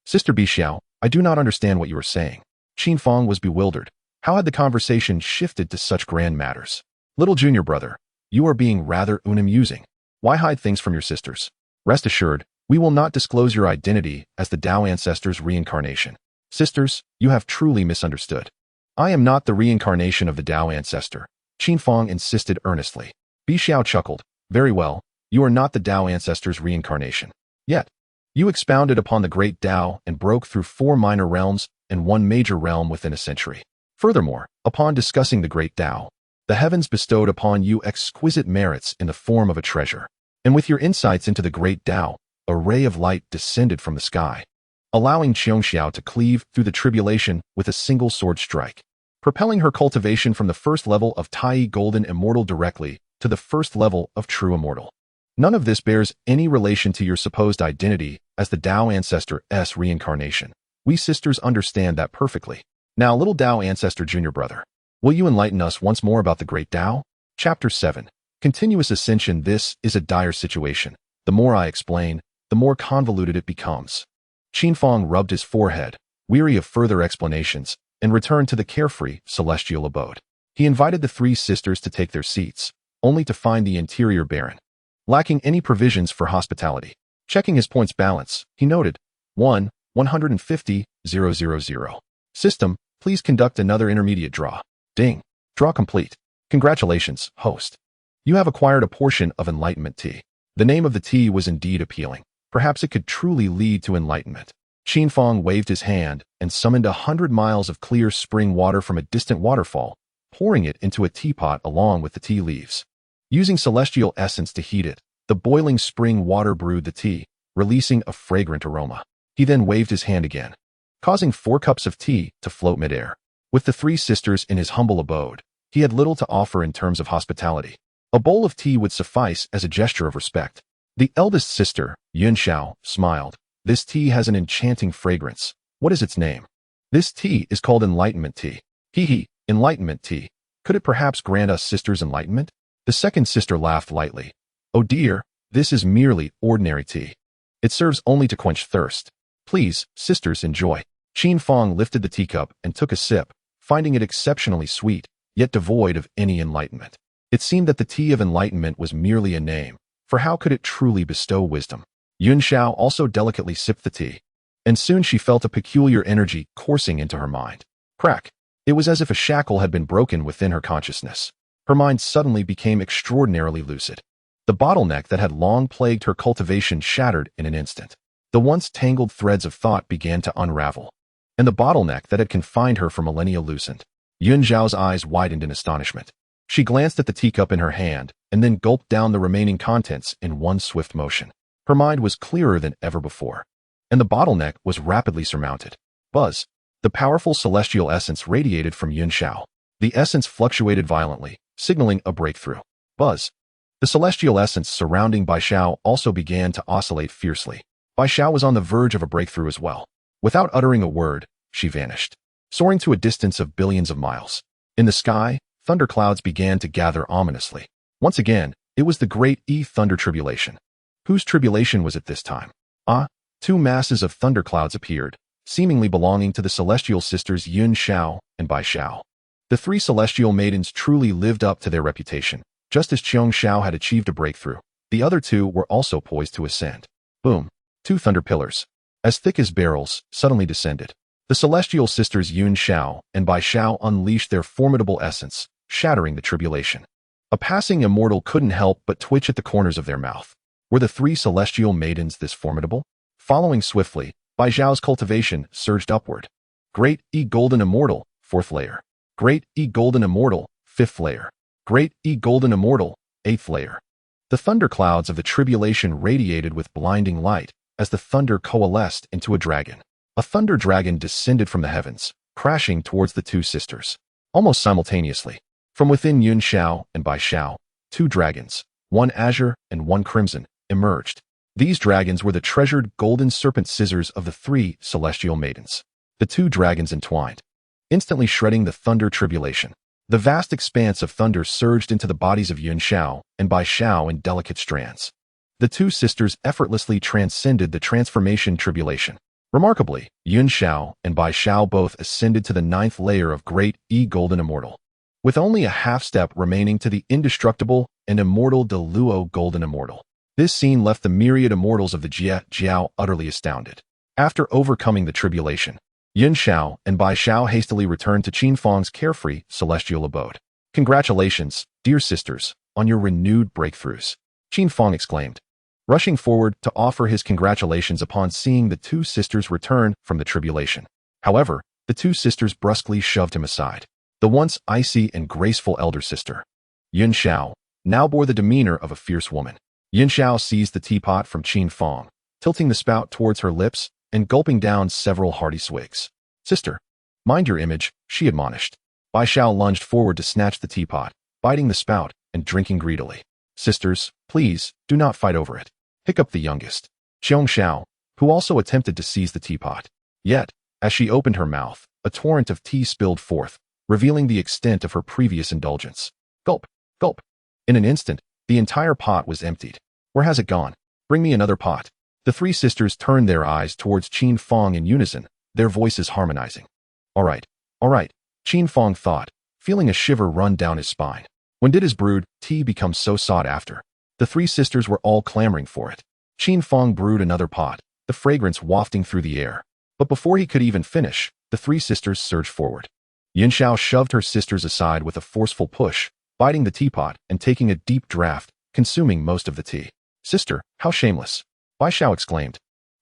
Sister Bixiao, I do not understand what you are saying. Qin Fang was bewildered. How had the conversation shifted to such grand matters? Little junior brother, you are being rather unamusing. Why hide things from your sisters? Rest assured, we will not disclose your identity as the Dao ancestor's reincarnation. Sisters, you have truly misunderstood. I am not the reincarnation of the Dao ancestor, Qin Fang insisted earnestly. Bixiao chuckled. Very well, you are not the Dao ancestor's reincarnation. Yet, you expounded upon the great Dao and broke through 4 minor realms and 1 major realm within a century. Furthermore, upon discussing the great Dao, the heavens bestowed upon you exquisite merits in the form of a treasure. And with your insights into the great Dao, a ray of light descended from the sky, allowing Xiongxiao to cleave through the tribulation with a single sword strike, propelling her cultivation from the first level of Tai Golden Immortal directly to the first level of True Immortal. None of this bears any relation to your supposed identity as the Dao Ancestor's reincarnation. We sisters understand that perfectly. Now, little Dao Ancestor Junior Brother, will you enlighten us once more about the Great Dao? Chapter 7. Continuous Ascension. This is a dire situation. The more I explain, the more convoluted it becomes. Qin Fang rubbed his forehead, weary of further explanations, and returned to the carefree, celestial abode. He invited the three sisters to take their seats, only to find the interior barren, lacking any provisions for hospitality. Checking his points balance, he noted, 150,000. System, please conduct another intermediate draw. Ding. Draw complete. Congratulations, host. You have acquired a portion of enlightenment tea. The name of the tea was indeed appealing. Perhaps it could truly lead to enlightenment. Qin Fang waved his hand and summoned 100 miles of clear spring water from a distant waterfall, pouring it into a teapot along with the tea leaves. Using celestial essence to heat it, the boiling spring water brewed the tea, releasing a fragrant aroma. He then waved his hand again, causing 4 cups of tea to float midair. With the 3 sisters in his humble abode, he had little to offer in terms of hospitality. A bowl of tea would suffice as a gesture of respect. The eldest sister, Yuanshi, smiled. This tea has an enchanting fragrance. What is its name? This tea is called enlightenment tea. Hee, enlightenment tea. Could it perhaps grant us sisters enlightenment? The second sister laughed lightly. Oh dear, this is merely ordinary tea. It serves only to quench thirst. Please, sisters, enjoy. Qin Fang lifted the teacup and took a sip, finding it exceptionally sweet, yet devoid of any enlightenment. It seemed that the tea of enlightenment was merely a name, for how could it truly bestow wisdom? Yuanshi also delicately sipped the tea, and soon she felt a peculiar energy coursing into her mind. Crack! It was as if a shackle had been broken within her consciousness. Her mind suddenly became extraordinarily lucid. The bottleneck that had long plagued her cultivation shattered in an instant. The once tangled threads of thought began to unravel, and the bottleneck that had confined her for millennia loosened. Yuanshi's eyes widened in astonishment. She glanced at the teacup in her hand and then gulped down the remaining contents in one swift motion. Her mind was clearer than ever before, and the bottleneck was rapidly surmounted. Buzz. The powerful celestial essence radiated from Yuanshi. The essence fluctuated violently, signaling a breakthrough. Buzz. The celestial essence surrounding Baishao also began to oscillate fiercely. Baishao was on the verge of a breakthrough as well. Without uttering a word, she vanished, soaring to a distance of billions of miles. In the sky, thunderclouds began to gather ominously. Once again, it was the great thunder tribulation. Whose tribulation was it this time? 2 masses of thunderclouds appeared, seemingly belonging to the celestial sisters Yuanshi and Baishao. The 3 celestial maidens truly lived up to their reputation. Just as Qiongxiao had achieved a breakthrough, the other 2 were also poised to ascend. Boom! 2 thunder pillars, as thick as barrels, suddenly descended. The celestial sisters Yuanshi and Baishao unleashed their formidable essence, shattering the tribulation. A passing immortal couldn't help but twitch at the corners of their mouth. Were the 3 celestial maidens this formidable? Following swiftly, Baijiao's cultivation surged upward. Great Golden Immortal, 4th layer. Great Golden Immortal, 5th layer. Great Golden Immortal, 8th layer. The thunderclouds of the tribulation radiated with blinding light as the thunder coalesced into a dragon. A thunder dragon descended from the heavens, crashing towards the 2 sisters. Almost simultaneously, from within Yuanshi and Baishao, 2 dragons, one azure and one crimson, emerged. These dragons were the treasured golden serpent scissors of the 3 celestial maidens. The 2 dragons entwined, instantly shredding the thunder tribulation. The vast expanse of thunder surged into the bodies of Yuanshi and Baishao in delicate strands. The 2 sisters effortlessly transcended the transformation tribulation. Remarkably, Yuanshi and Baishao both ascended to the 9th layer of Great Golden Immortal, with only a half-step remaining to the indestructible and immortal De Luo Golden Immortal. This scene left the myriad immortals of the Jie utterly astounded. After overcoming the tribulation, Yuanshi and Baishao hastily returned to Qin Fang's carefree, celestial abode. Congratulations, dear sisters, on your renewed breakthroughs, Qin Fang exclaimed, rushing forward to offer his congratulations upon seeing the 2 sisters return from the tribulation. However, the 2 sisters brusquely shoved him aside. The once icy and graceful elder sister, Yuanshi, now bore the demeanor of a fierce woman. Yuanshi seized the teapot from Qin Fang, tilting the spout towards her lips and gulping down several hearty swigs. Sister, mind your image, she admonished. Baishao lunged forward to snatch the teapot, biting the spout and drinking greedily. Sisters, please, do not fight over it. Hiccuped the youngest, Xiong Xiao, who also attempted to seize the teapot. Yet, as she opened her mouth, a torrent of tea spilled forth, revealing the extent of her previous indulgence. Gulp, gulp. In an instant, the entire pot was emptied. Where has it gone? Bring me another pot. The three sisters turned their eyes towards Qin Fang in unison, their voices harmonizing. All right, Qin Fang thought, feeling a shiver run down his spine. When did his brewed tea become so sought after? The three sisters were all clamoring for it. Qin Fang brewed another pot, the fragrance wafting through the air. But before he could even finish, the three sisters surged forward. Yinxiao shoved her sisters aside with a forceful push, biting the teapot and taking a deep draught, consuming most of the tea. Sister, how shameless! Bai Xiao exclaimed,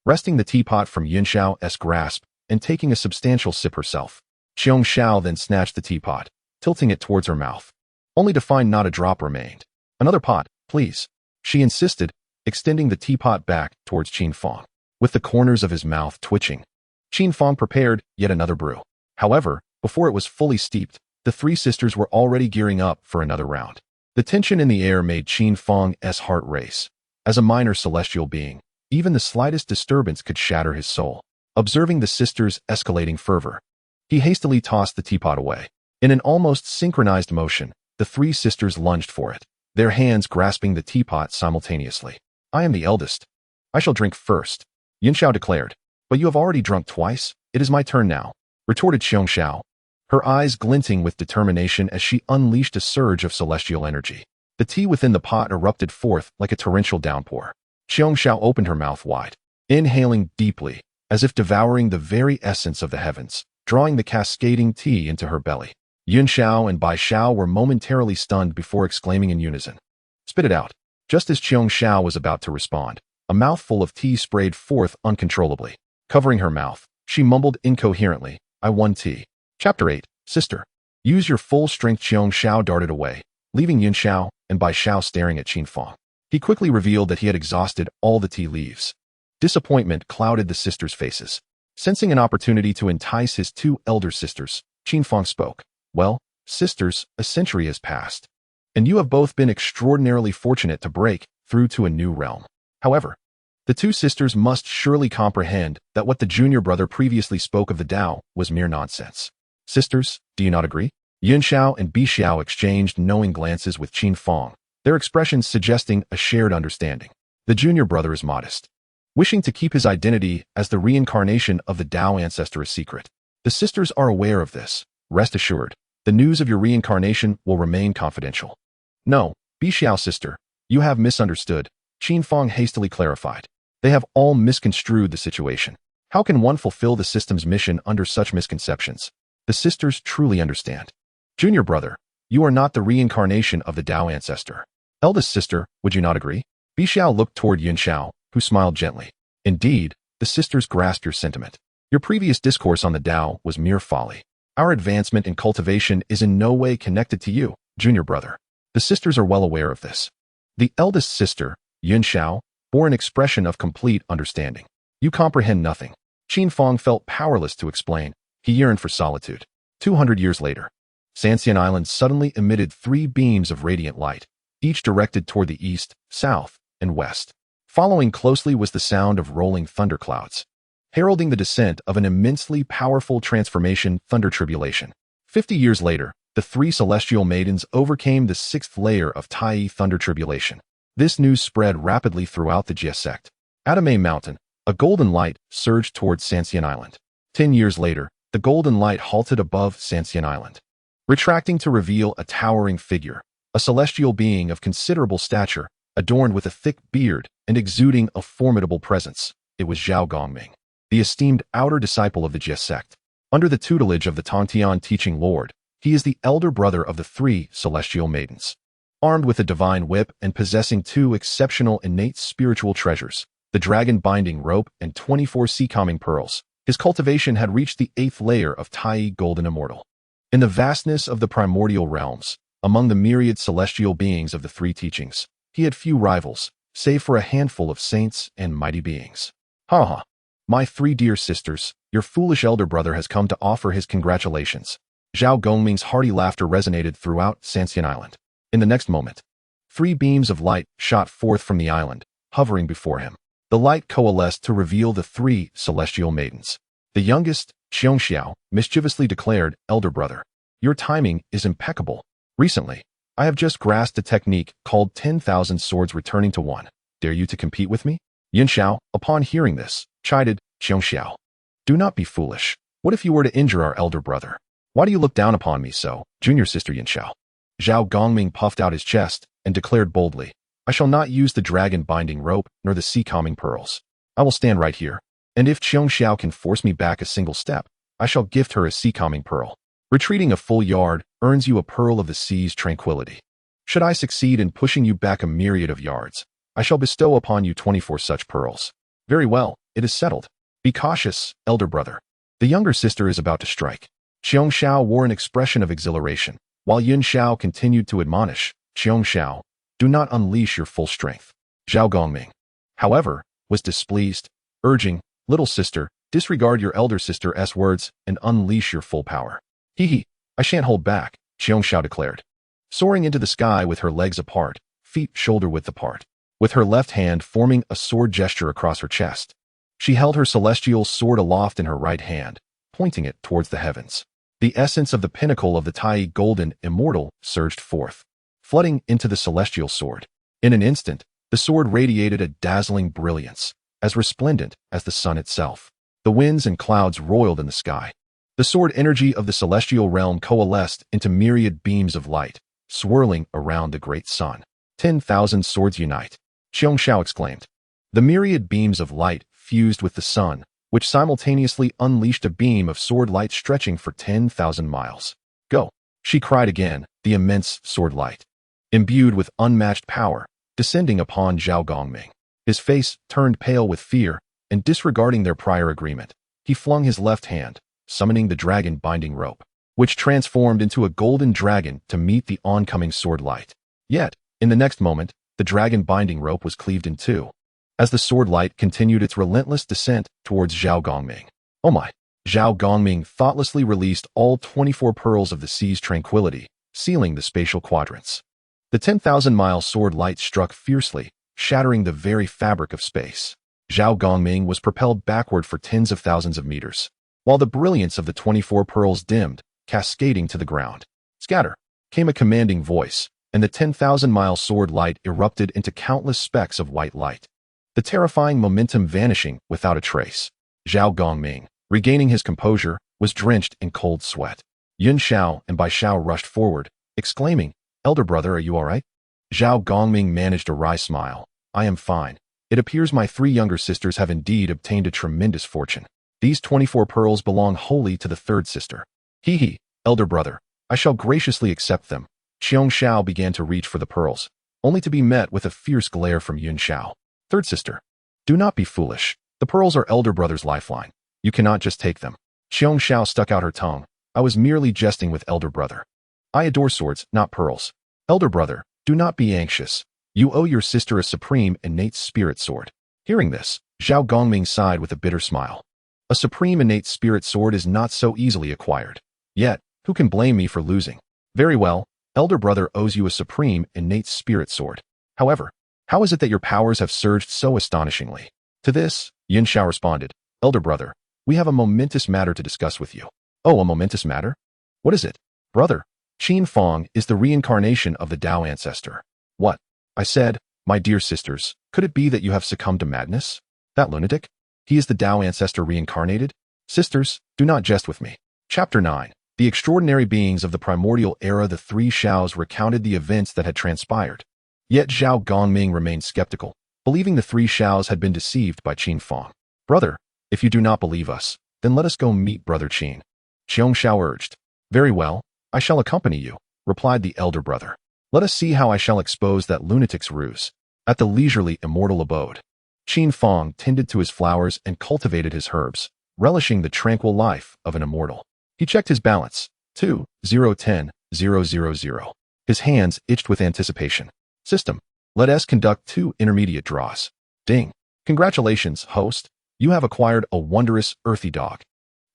wresting the teapot from Yinxiao's grasp and taking a substantial sip herself. Xiong Xiao then snatched the teapot, tilting it towards her mouth, only to find not a drop remained. Another pot, please, she insisted, extending the teapot back towards Qin Fang, with the corners of his mouth twitching. Qin Fang prepared yet another brew. However, before it was fully steeped, the three sisters were already gearing up for another round. The tension in the air made Qin Fang's heart race. As a minor celestial being, even the slightest disturbance could shatter his soul. Observing the sisters' escalating fervor, he hastily tossed the teapot away. In an almost synchronized motion, the three sisters lunged for it, their hands grasping the teapot simultaneously. I am the eldest. I shall drink first, Yinxiao declared. But you have already drunk twice. It is my turn now, retorted Xiong Xiao, her eyes glinting with determination as she unleashed a surge of celestial energy. The tea within the pot erupted forth like a torrential downpour. Xiong Xiao opened her mouth wide, inhaling deeply, as if devouring the very essence of the heavens, drawing the cascading tea into her belly. Yun Xiao and Bai Xiao were momentarily stunned before exclaiming in unison. Spit it out. Just as Xiong Xiao was about to respond, a mouthful of tea sprayed forth uncontrollably. Covering her mouth, she mumbled incoherently, I won tea. Chapter 8, Sister. Use your full strength. Xiong Xiao darted away, leaving Yun Xiao and Bai Xiao staring at Qin Fang. He quickly revealed that he had exhausted all the tea leaves. Disappointment clouded the sisters' faces. Sensing an opportunity to entice his two elder sisters, Qin Fang spoke. Well, sisters, a century has passed, and you have both been extraordinarily fortunate to break through to a new realm. However, the two sisters must surely comprehend that what the junior brother previously spoke of the Tao was mere nonsense. Sisters, do you not agree? Yun Xiao and Bi Xiao exchanged knowing glances with Qin Fang, their expressions suggesting a shared understanding. The junior brother is modest, wishing to keep his identity as the reincarnation of the Tao ancestor a secret. The sisters are aware of this. Rest assured, the news of your reincarnation will remain confidential. No, Bi Xiao sister, you have misunderstood, Qin Fang hastily clarified. They have all misconstrued the situation. How can one fulfill the system's mission under such misconceptions? The sisters truly understand. Junior brother, you are not the reincarnation of the Tao ancestor. Eldest sister, would you not agree? Bi Xiao looked toward Yun Xiao, who smiled gently. Indeed, the sisters grasp your sentiment. Your previous discourse on the Tao was mere folly. Our advancement in cultivation is in no way connected to you, junior brother. The sisters are well aware of this. The eldest sister, Yun Xiao, bore an expression of complete understanding. You comprehend nothing. Qin Fang felt powerless to explain. He yearned for solitude. 200 years later, Sanxian Island suddenly emitted 3 beams of radiant light, each directed toward the east, south, and west. Following closely was the sound of rolling thunderclouds, heralding the descent of an immensely powerful transformation thunder tribulation. 50 years later, the 3 celestial maidens overcame the 6th layer of Tai thunder tribulation. This news spread rapidly throughout the Jie Sect. At a mountain, a golden light surged towards Sanxian Island. 10 years later, the golden light halted above Sanxian Island, retracting to reveal a towering figure, a celestial being of considerable stature, adorned with a thick beard and exuding a formidable presence. It was Zhao Gongming, the esteemed outer disciple of the Jie Sect. Under the tutelage of the Tongtian teaching lord, he is the elder brother of the 3 celestial maidens. Armed with a divine whip and possessing 2 exceptional innate spiritual treasures, the dragon binding rope and 24 sea-calming pearls, his cultivation had reached the 8th layer of Tai Golden Immortal. In the vastness of the primordial realms, among the myriad celestial beings of the 3 teachings, he had few rivals, save for a handful of saints and mighty beings. Ha ha! My 3 dear sisters, your foolish elder brother has come to offer his congratulations. Zhao Gongming's hearty laughter resonated throughout Sanxian Island. In the next moment, 3 beams of light shot forth from the island, hovering before him. The light coalesced to reveal the 3 celestial maidens. The youngest, Xiongxiao, mischievously declared, "Elder brother, your timing is impeccable. Recently, I have just grasped a technique called 10,000 swords returning to 1. Dare you to compete with me?" Yunxiao, upon hearing this, chided Xiongxiao. "Do not be foolish. What if you were to injure our elder brother? Why do you look down upon me so, junior sister Yunxiao?" Zhao Gongming puffed out his chest and declared boldly, "I shall not use the dragon binding rope nor the sea calming pearls. I will stand right here, and if Xiongxiao can force me back a single step, I shall gift her a sea calming pearl. Retreating a full yard earns you a pearl of the sea's tranquility. Should I succeed in pushing you back a myriad of yards, I shall bestow upon you 24 such pearls. Very well, it is settled. Be cautious, elder brother. The younger sister is about to strike." Xiongxiao wore an expression of exhilaration, while Yunxiao continued to admonish, "Xiongxiao, do not unleash your full strength." Zhao Gongming, however, was displeased, urging, "Little sister, disregard your elder sister's words and unleash your full power." "Hee, I shan't hold back," Xiongxiao declared. Soaring into the sky with her legs apart, feet shoulder-width apart, with her left hand forming a sword gesture across her chest, she held her celestial sword aloft in her right hand, pointing it towards the heavens. The essence of the pinnacle of the Tai Golden Immortal surged forth, flooding into the celestial sword. In an instant, the sword radiated a dazzling brilliance, as resplendent as the sun itself. The winds and clouds roiled in the sky. The sword energy of the celestial realm coalesced into myriad beams of light, swirling around the great sun. 10,000 swords unite, Xiongxiao exclaimed. The myriad beams of light fused with the sun, which simultaneously unleashed a beam of sword light stretching for 10,000 miles. "Go," she cried again, the immense sword light, imbued with unmatched power, descending upon Zhao Gongming. His face turned pale with fear, and disregarding their prior agreement, he flung his left hand, summoning the dragon binding rope, which transformed into a golden dragon to meet the oncoming sword light. Yet, in the next moment, the dragon binding rope was cleaved in two, as the sword light continued its relentless descent towards Zhao Gongming. "Oh my!" Zhao Gongming thoughtlessly released all 24 pearls of the sea's tranquility, sealing the spatial quadrants. The 10,000-mile sword light struck fiercely, shattering the very fabric of space. Zhao Gongming was propelled backward for tens of thousands of meters, while the brilliance of the 24 pearls dimmed, cascading to the ground. "Scatter!" came a commanding voice, and the 10,000-mile sword light erupted into countless specks of white light, the terrifying momentum vanishing without a trace. Zhao Gongming, regaining his composure, was drenched in cold sweat. Yunxiao and Baishao rushed forward, exclaiming, "Elder brother, are you all right?" Zhao Gongming managed a wry smile. "I am fine. It appears my 3 younger sisters have indeed obtained a tremendous fortune. These 24 pearls belong wholly to the 3rd sister. Hee, elder brother, I shall graciously accept them." Xiongxiao began to reach for the pearls, only to be met with a fierce glare from Yunxiao. "Third sister, do not be foolish. The pearls are elder brother's lifeline. You cannot just take them." Xiongxiao stuck out her tongue. "I was merely jesting with elder brother. I adore swords, not pearls. Elder brother, do not be anxious. You owe your sister a supreme innate spirit sword." Hearing this, Zhao Gongming sighed with a bitter smile. "A supreme innate spirit sword is not so easily acquired. Yet, who can blame me for losing? Very well, elder brother owes you a supreme innate spirit sword. However, how is it that your powers have surged so astonishingly?" To this, Yunxiao responded, "Elder brother, we have a momentous matter to discuss with you." "Oh, a momentous matter? What is it?" "Brother, Qin Fang is the reincarnation of the Tao ancestor." "What?" I said, "My dear sisters, could it be that you have succumbed to madness? That lunatic? He is the Tao ancestor reincarnated? Sisters, do not jest with me." Chapter 9. The extraordinary beings of the primordial era. The 3 Xiaos recounted the events that had transpired. Yet Zhao Gongming remained skeptical, believing the 3 Xiaos had been deceived by Qin Fang. "Brother, if you do not believe us, then let us go meet Brother Qin," Xiongxiao urged. "Very well, I shall accompany you," replied the elder brother. "Let us see how I shall expose that lunatic's ruse." At the leisurely immortal abode, Qin Fang tended to his flowers and cultivated his herbs, relishing the tranquil life of an immortal. He checked his balance. 2-0-10-0-0-0. His hands itched with anticipation. "System, let us conduct 2 intermediate draws." Ding. "Congratulations, host. You have acquired a wondrous earthy dog."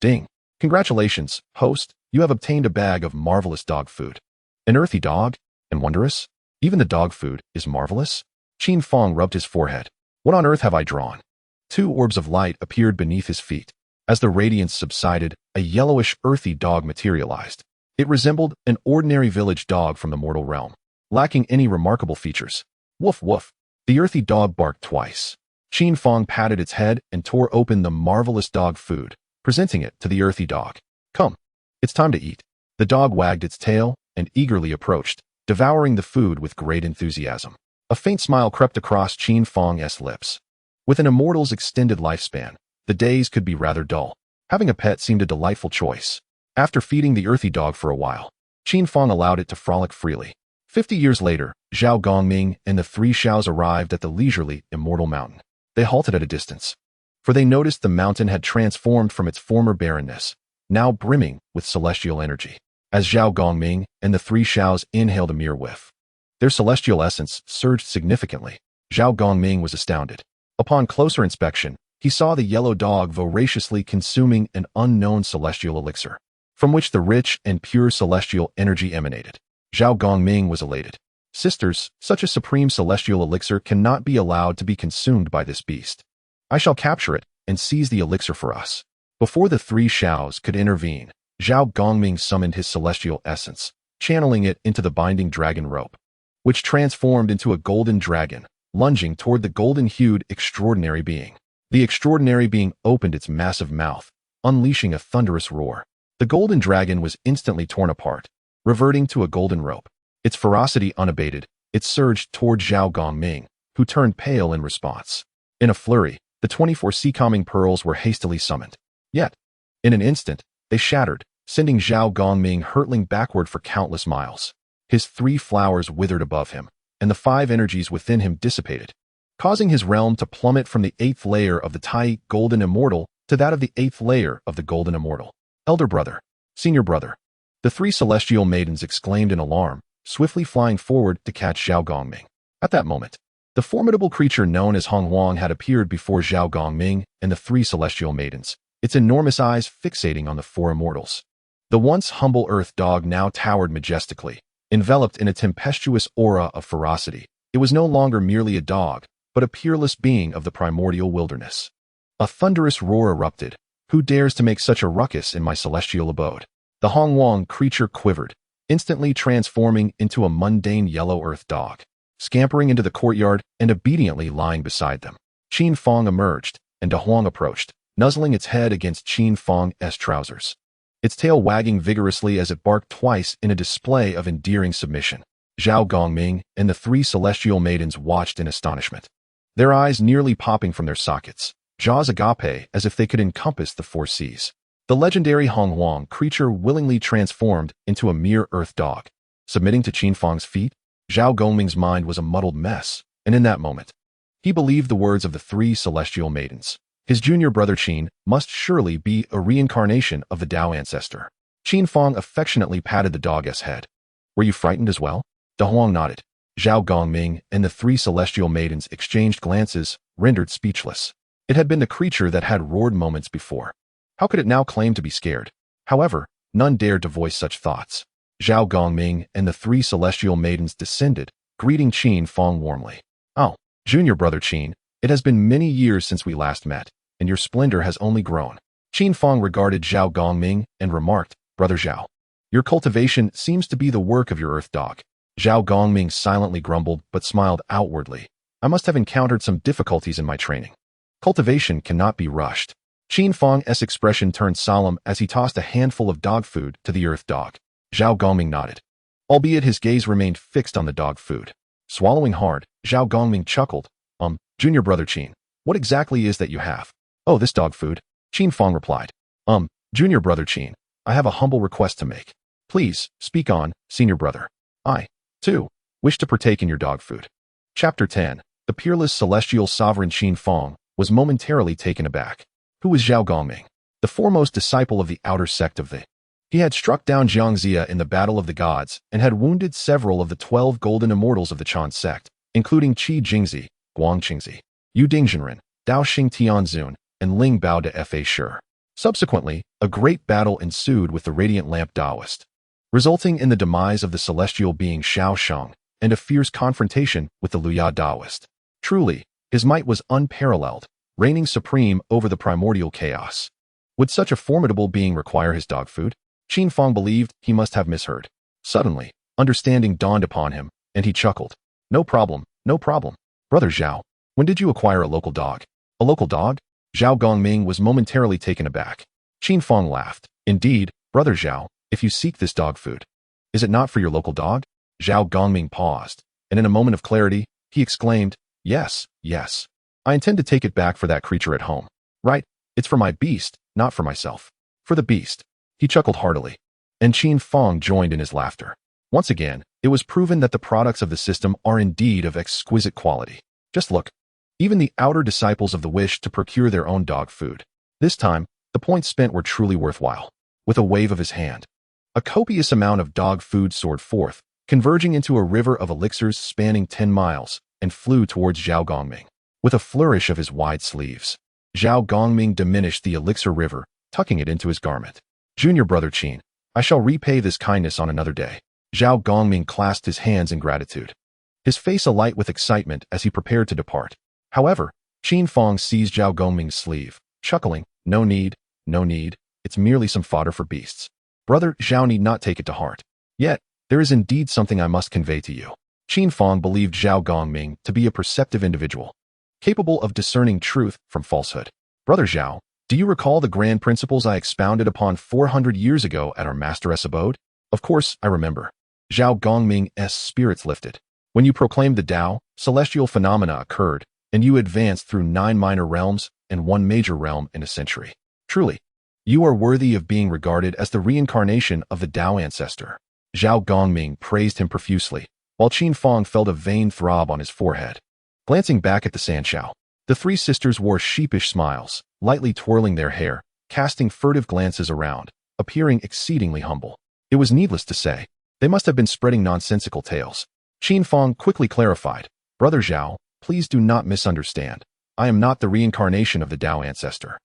Ding. "Congratulations, host. You have obtained a bag of marvelous dog food." "An earthy dog? And wondrous? Even the dog food is marvelous? Qin Fang rubbed his forehead. What on earth have I drawn? Two orbs of light appeared beneath his feet. As the radiance subsided, a yellowish, earthy dog materialized. It resembled an ordinary village dog from the mortal realm, lacking any remarkable features. Woof woof. The earthy dog barked twice. Qin Fang patted its head and tore open the marvelous dog food, presenting it to the earthy dog. Come. It's time to eat. The dog wagged its tail and eagerly approached, devouring the food with great enthusiasm. A faint smile crept across Qin Fang's lips. With an immortal's extended lifespan, the days could be rather dull. Having a pet seemed a delightful choice. After feeding the earthy dog for a while, Qin Fang allowed it to frolic freely. 50 years later, Zhao Gongming and the three Xiaos arrived at the leisurely, immortal mountain. They halted at a distance, for they noticed the mountain had transformed from its former barrenness, now brimming with celestial energy. As Zhao Gongming and the three Xiaos inhaled a mere whiff, their celestial essence surged significantly. Zhao Gongming was astounded. Upon closer inspection, he saw the yellow dog voraciously consuming an unknown celestial elixir, from which the rich and pure celestial energy emanated. Zhao Gongming was elated. Sisters, such a supreme celestial elixir cannot be allowed to be consumed by this beast. I shall capture it and seize the elixir for us. Before the three Xiaos could intervene, Zhao Gongming summoned his celestial essence, channeling it into the binding dragon rope, which transformed into a golden dragon, lunging toward the golden-hued extraordinary being. The extraordinary being opened its massive mouth, unleashing a thunderous roar. The golden dragon was instantly torn apart, reverting to a golden rope. Its ferocity unabated, it surged toward Zhao Gongming, who turned pale in response. In a flurry, the 24 sea-calming pearls were hastily summoned. Yet, in an instant, they shattered, sending Zhao Gongming hurtling backward for countless miles. His three flowers withered above him, and the 5 energies within him dissipated, causing his realm to plummet from the 8th layer of the Tai Golden Immortal to that of the 8th layer of the Golden Immortal. Elder brother, senior brother. The 3 celestial maidens exclaimed in alarm, swiftly flying forward to catch Zhao Gongming. At that moment, the formidable creature known as Hong Huang had appeared before Zhao Gongming and the 3 celestial maidens, its enormous eyes fixating on the 4 immortals. The once humble earth dog now towered majestically, enveloped in a tempestuous aura of ferocity. It was no longer merely a dog, but a peerless being of the primordial wilderness. A thunderous roar erupted. Who dares to make such a ruckus in my celestial abode? The Hong Huang creature quivered, instantly transforming into a mundane yellow earth dog, scampering into the courtyard and obediently lying beside them. Qin Fang emerged, and De Huang approached, nuzzling its head against Qin Fang's trousers, its tail wagging vigorously as it barked twice in a display of endearing submission. Zhao Gongming and the 3 celestial maidens watched in astonishment, their eyes nearly popping from their sockets, jaws agape as if they could encompass the 4 seas. The legendary Hong Huang creature willingly transformed into a mere earth dog. Submitting to Qin Fang's feet, Zhao Gongming's mind was a muddled mess, and in that moment, he believed the words of the 3 celestial maidens. His junior brother Qin must surely be a reincarnation of the Tao ancestor. Qin Fang affectionately patted the dog's head. Were you frightened as well? De Huang nodded. Zhao Gongming and the 3 celestial maidens exchanged glances, rendered speechless. It had been the creature that had roared moments before. How could it now claim to be scared? However, none dared to voice such thoughts. Zhao Gongming and the 3 celestial maidens descended, greeting Qin Fang warmly. Oh, junior brother Qin, it has been many years since we last met, and your splendor has only grown. Qin Fang regarded Zhao Gongming and remarked, Brother Zhao, your cultivation seems to be the work of your earth dog. Zhao Gongming silently grumbled but smiled outwardly. I must have encountered some difficulties in my training. Cultivation cannot be rushed. Qin Fang's expression turned solemn as he tossed a handful of dog food to the earth dog. Zhao Gongming nodded, albeit his gaze remained fixed on the dog food. Swallowing hard, Zhao Gongming chuckled. Junior brother Qin, what exactly is that you have? Oh, this dog food. Qin Fang replied. Junior brother Qin, I have a humble request to make. Please, speak on, senior brother. I, too, wish to partake in your dog food. Chapter 10. The peerless celestial sovereign Qin Fang was momentarily taken aback. Who was Zhao Gongming? The foremost disciple of the outer sect of the. He had struck down Jiangxia in the Battle of the Gods and had wounded several of the 12 golden immortals of the Qin sect, including Qi Jingzi, Guang Qingzi, Yu Dingzhenren, Daoxing Tianzun, and Ling Bao de Fa Shi. Subsequently, a great battle ensued with the Radiant Lamp Taoist, resulting in the demise of the celestial being Xiao Sheng and a fierce confrontation with the Luya Taoist. Truly, his might was unparalleled, reigning supreme over the primordial chaos. Would such a formidable being require his dog food? Qin Fang believed he must have misheard. Suddenly, understanding dawned upon him, and he chuckled. No problem, no problem. Brother Zhao, when did you acquire a local dog? A local dog? Zhao Gongming was momentarily taken aback. Qin Fang laughed. Indeed, Brother Zhao, if you seek this dog food, is it not for your local dog? Zhao Gongming paused, and in a moment of clarity, he exclaimed, yes, yes. I intend to take it back for that creature at home. Right, it's for my beast, not for myself. For the beast. He chuckled heartily. And Qin Fang joined in his laughter. Once again, it was proven that the products of the system are indeed of exquisite quality. Just look. Even the outer disciples of the wish to procure their own dog food. This time, the points spent were truly worthwhile. With a wave of his hand, a copious amount of dog food soared forth, converging into a river of elixirs spanning 10 miles, and flew towards Zhao Gongming. With a flourish of his wide sleeves, Zhao Gongming diminished the elixir river, tucking it into his garment. Junior brother Qin, I shall repay this kindness on another day. Zhao Gongming clasped his hands in gratitude, his face alight with excitement as he prepared to depart. However, Qin Fang seized Zhao Gongming's sleeve, chuckling, no need, it's merely some fodder for beasts. Brother Zhao need not take it to heart. Yet, there is indeed something I must convey to you. Qin Fang believed Zhao Gongming to be a perceptive individual, capable of discerning truth from falsehood. Brother Zhao, do you recall the grand principles I expounded upon 400 years ago at our master's abode? Of course, I remember. Zhao Gongming's spirits lifted. When you proclaimed the Tao, celestial phenomena occurred, and you advanced through 9 minor realms and 1 major realm in a century. Truly, you are worthy of being regarded as the reincarnation of the Tao ancestor. Zhao Gongming praised him profusely, while Qin Fang felt a vain throb on his forehead. Glancing back at the Sanshao, the 3 sisters wore sheepish smiles, lightly twirling their hair, casting furtive glances around, appearing exceedingly humble. It was needless to say, they must have been spreading nonsensical tales. Qin Fang quickly clarified, Brother Zhao, please do not misunderstand. I am not the reincarnation of the Tao ancestor.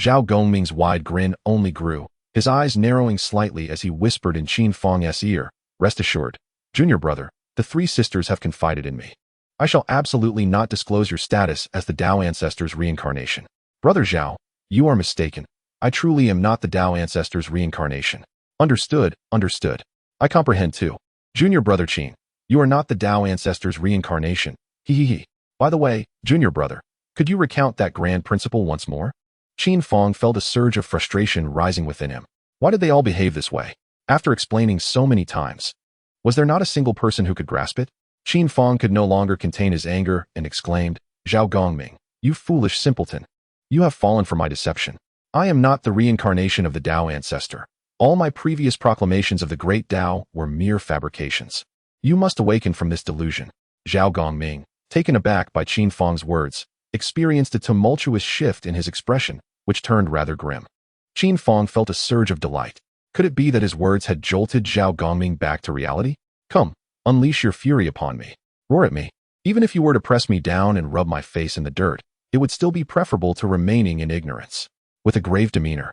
Zhao Gongming's wide grin only grew, his eyes narrowing slightly as he whispered in Qin Fang's ear, rest assured, junior brother, the 3 sisters have confided in me. I shall absolutely not disclose your status as the Tao ancestor's reincarnation. Brother Zhao, you are mistaken. I truly am not the Tao ancestor's reincarnation. Understood, understood. I comprehend too. Junior brother Qin, you are not the Tao ancestor's reincarnation. He. By the way, junior brother, could you recount that grand principle once more? Qin Fang felt a surge of frustration rising within him. Why did they all behave this way? After explaining so many times, was there not a single person who could grasp it? Qin Fang could no longer contain his anger and exclaimed, Zhao Gongming, you foolish simpleton. You have fallen for my deception. I am not the reincarnation of the Tao ancestor. All my previous proclamations of the great Tao were mere fabrications. You must awaken from this delusion. Zhao Gongming, taken aback by Qin Fang's words, experienced a tumultuous shift in his expression, which turned rather grim. Qin Fang felt a surge of delight. Could it be that his words had jolted Zhao Gongming back to reality? Come, unleash your fury upon me. Roar at me. Even if you were to press me down and rub my face in the dirt, it would still be preferable to remaining in ignorance. With a grave demeanor,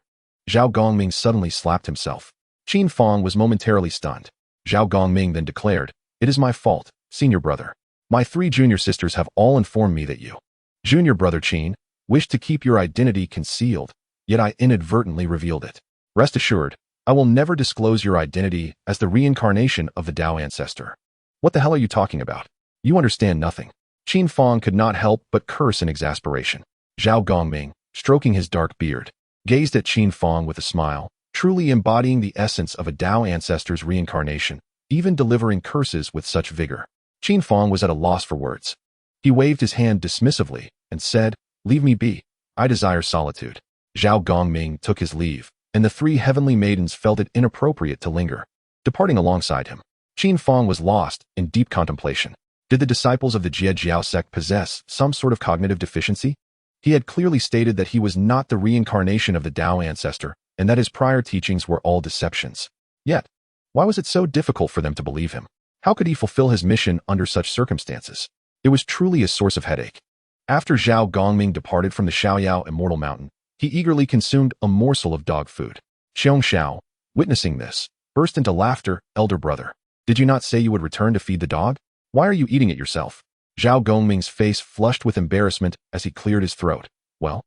Zhao Gongming suddenly slapped himself. Qin Fang was momentarily stunned. Zhao Gongming then declared, it is my fault, senior brother. My 3 junior sisters have all informed me that you, junior brother Qin, wished to keep your identity concealed, yet I inadvertently revealed it. Rest assured, I will never disclose your identity as the reincarnation of the Tao ancestor. What the hell are you talking about? You understand nothing. Qin Fang could not help but curse in exasperation. Zhao Gongming, stroking his dark beard, gazed at Qin Fang with a smile, truly embodying the essence of a Tao ancestor's reincarnation, even delivering curses with such vigor. Qin Fang was at a loss for words. He waved his hand dismissively and said, leave me be. I desire solitude. Zhao Gongming took his leave, and the 3 heavenly maidens felt it inappropriate to linger. Departing alongside him, Qin Fang was lost in deep contemplation. Did the disciples of the Jie Sect possess some sort of cognitive deficiency? He had clearly stated that he was not the reincarnation of the Tao ancestor, and that his prior teachings were all deceptions. Yet, why was it so difficult for them to believe him? How could he fulfill his mission under such circumstances? It was truly a source of headache. After Zhao Gongming departed from the Xiaoyao Immortal Mountain, he eagerly consumed a morsel of dog food. Xiong Xiao, witnessing this, burst into laughter. Elder brother, did you not say you would return to feed the dog? Why are you eating it yourself? Zhao Gongming's face flushed with embarrassment as he cleared his throat. Well,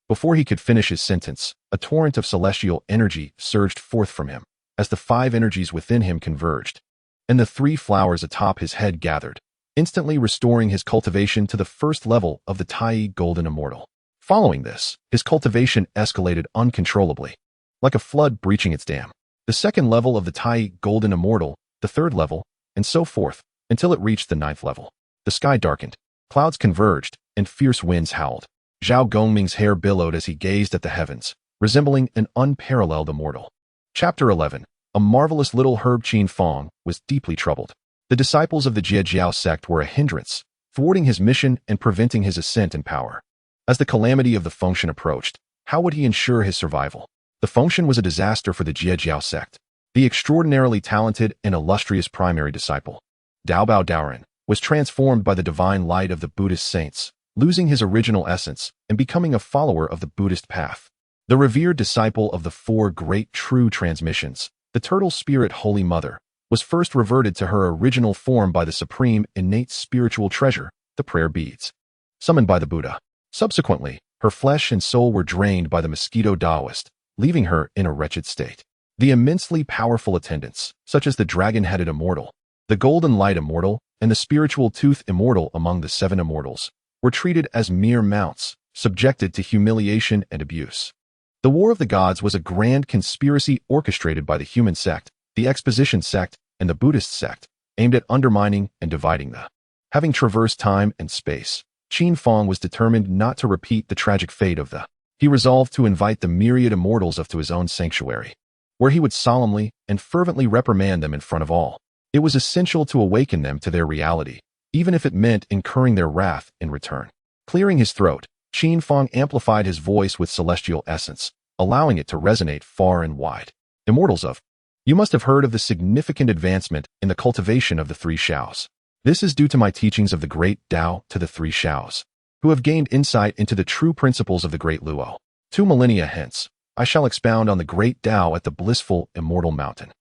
Before he could finish his sentence, a torrent of celestial energy surged forth from him, as the 5 energies within him converged, and the 3 flowers atop his head gathered, instantly restoring his cultivation to the first level of the Tai Golden Immortal. Following this, his cultivation escalated uncontrollably, like a flood breaching its dam. The second level of the Tai Golden Immortal, the third level, and so forth, until it reached the 9th level. The sky darkened, clouds converged, and fierce winds howled. Zhao Gongming's hair billowed as he gazed at the heavens, resembling an unparalleled immortal. Chapter 11. A marvelous little herb. Qin Fang was deeply troubled. The disciples of the Jie Sect were a hindrance, thwarting his mission and preventing his ascent in power. As the calamity of the Fengshan approached, how would he ensure his survival? The Fengshan was a disaster for the Jie Sect. The extraordinarily talented and illustrious primary disciple, Daobao Daoren, was transformed by the divine light of the Buddhist saints, losing his original essence and becoming a follower of the Buddhist path. The revered disciple of the 4 great true transmissions, the Turtle Spirit Holy Mother, was first reverted to her original form by the supreme innate spiritual treasure, the prayer beads, summoned by the Buddha. Subsequently, her flesh and soul were drained by the mosquito Taoist, leaving her in a wretched state. The immensely powerful attendants, such as the dragon-headed immortal, the golden light immortal, and the spiritual tooth immortal among the 7 immortals, were treated as mere mounts, subjected to humiliation and abuse. The War of the Gods was a grand conspiracy orchestrated by the human sect, the exposition sect, and the Buddhist sect, aimed at undermining and dividing the. Having traversed time and space, Qin Fang was determined not to repeat the tragic fate of the. He resolved to invite the myriad immortals to his own sanctuary, where he would solemnly and fervently reprimand them in front of all. It was essential to awaken them to their reality, even if it meant incurring their wrath in return. Clearing his throat, Qin Fang amplified his voice with celestial essence, allowing it to resonate far and wide. Immortals of. You must have heard of the significant advancement in the cultivation of the 3 Shaos. This is due to my teachings of the great Tao to the 3 Shaos, who have gained insight into the true principles of the great Luo. 2 millennia hence, I shall expound on the great Tao at the blissful, immortal mountain.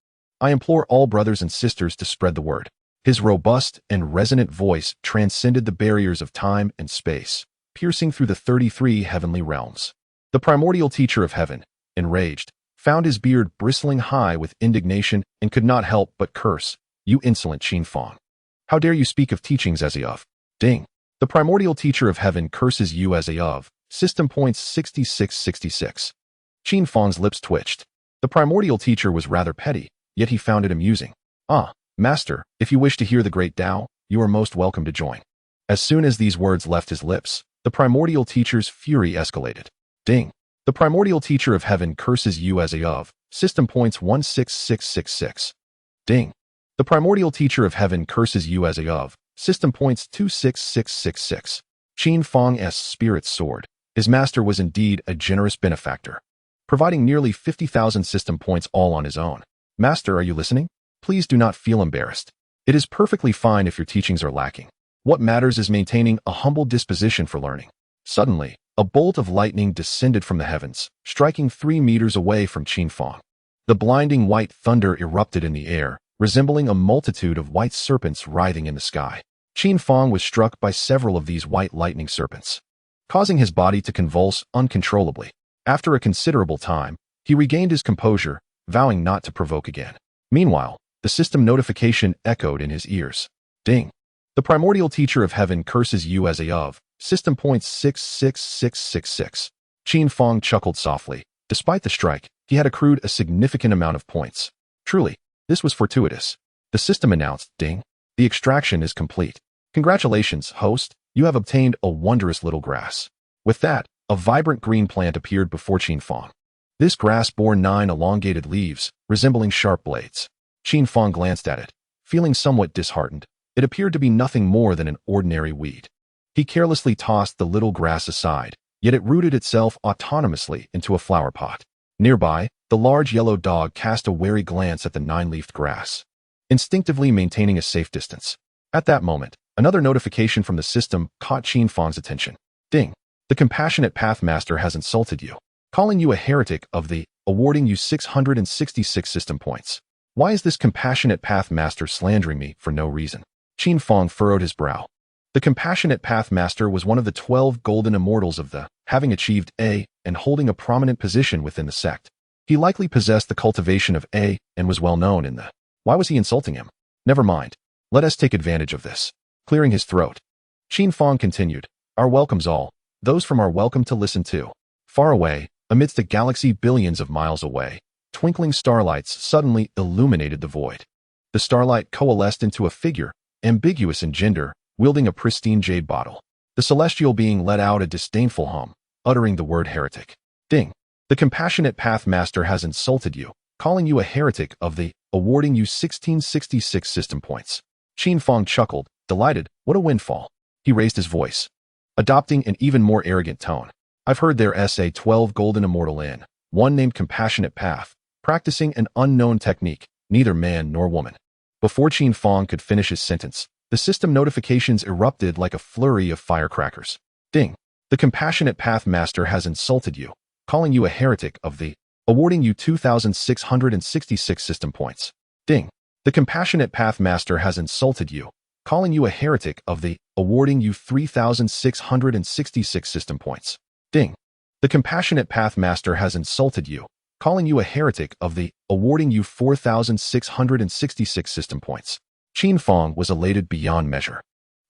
I implore all brothers and sisters to spread the word. His robust and resonant voice transcended the barriers of time and space, piercing through the 33 heavenly realms. The primordial teacher of heaven, enraged, found his beard bristling high with indignation and could not help but curse, "You insolent Qin Fang! How dare you speak of teachings as a of?" Ding! The primordial teacher of heaven curses you as a of. System points 6666. Qin Fang's lips twitched. The primordial teacher was rather petty, yet he found it amusing. Master, if you wish to hear the great Tao, you are most welcome to join. As soon as these words left his lips, the primordial teacher's fury escalated. Ding! The primordial teacher of heaven curses you as a of. System points 16666. Ding! The primordial teacher of heaven curses you as a of. System points 26666. Qin Fang's spirit soared. His master was indeed a generous benefactor, providing nearly 50,000 system points all on his own. Master, are you listening? Please do not feel embarrassed. It is perfectly fine if your teachings are lacking. What matters is maintaining a humble disposition for learning. Suddenly, a bolt of lightning descended from the heavens, striking 3 meters away from Qin Fang. The blinding white thunder erupted in the air, resembling a multitude of white serpents writhing in the sky. Qin Fang was struck by several of these white lightning serpents, causing his body to convulse uncontrollably. After a considerable time, he regained his composure, vowing not to provoke again. Meanwhile, the system notification echoed in his ears. Ding! The primordial teacher of heaven curses you as a of. System points 66666. Qin Fang chuckled softly. Despite the strike, he had accrued a significant amount of points. Truly, this was fortuitous. The system announced, "Ding! The extraction is complete. Congratulations, host, you have obtained a wondrous little grass." With that, a vibrant green plant appeared before Qin Fang. This grass bore 9 elongated leaves, resembling sharp blades. Qin Fang glanced at it, feeling somewhat disheartened. It appeared to be nothing more than an ordinary weed. He carelessly tossed the little grass aside, yet it rooted itself autonomously into a flower pot. Nearby, the large yellow dog cast a wary glance at the 9-leafed grass, instinctively maintaining a safe distance. At that moment, another notification from the system caught Qin Fang's attention. Ding! The compassionate Pathmaster has insulted you, calling you a heretic of the, awarding you 666 system points. Why is this compassionate Pathmaster slandering me for no reason? Qin Fang furrowed his brow. The Compassionate Pathmaster was one of the 12 golden immortals of the, having achieved A and holding a prominent position within the sect. He likely possessed the cultivation of A and was well known in the. Why was he insulting him? Never mind. Let us take advantage of this. Clearing his throat, Qin Fang continued, our welcomes all, those from our welcome to listen to. Far away, amidst a galaxy billions of miles away, twinkling starlights suddenly illuminated the void. The starlight coalesced into a figure, ambiguous in gender, wielding a pristine jade bottle. The celestial being let out a disdainful hum, uttering the word heretic. Ding. The Compassionate Pathmaster has insulted you, calling you a heretic of the, awarding you 1666 system points. Qin Fang chuckled, delighted, what a windfall. He raised his voice, adopting an even more arrogant tone. I've heard there's a 12 golden immortal in, one named Compassionate Path, practicing an unknown technique, neither man nor woman. Before Qin Fang could finish his sentence, the system notifications erupted like a flurry of firecrackers. Ding. The Compassionate Pathmaster has insulted you, calling you a heretic of the, awarding you 2,666 system points. Ding. The Compassionate Pathmaster has insulted you, calling you a heretic of the, awarding you 3,666 system points. Ding. The Compassionate Pathmaster has insulted you, calling you a heretic of the, awarding you 4,666 system points. Qin Fang was elated beyond measure.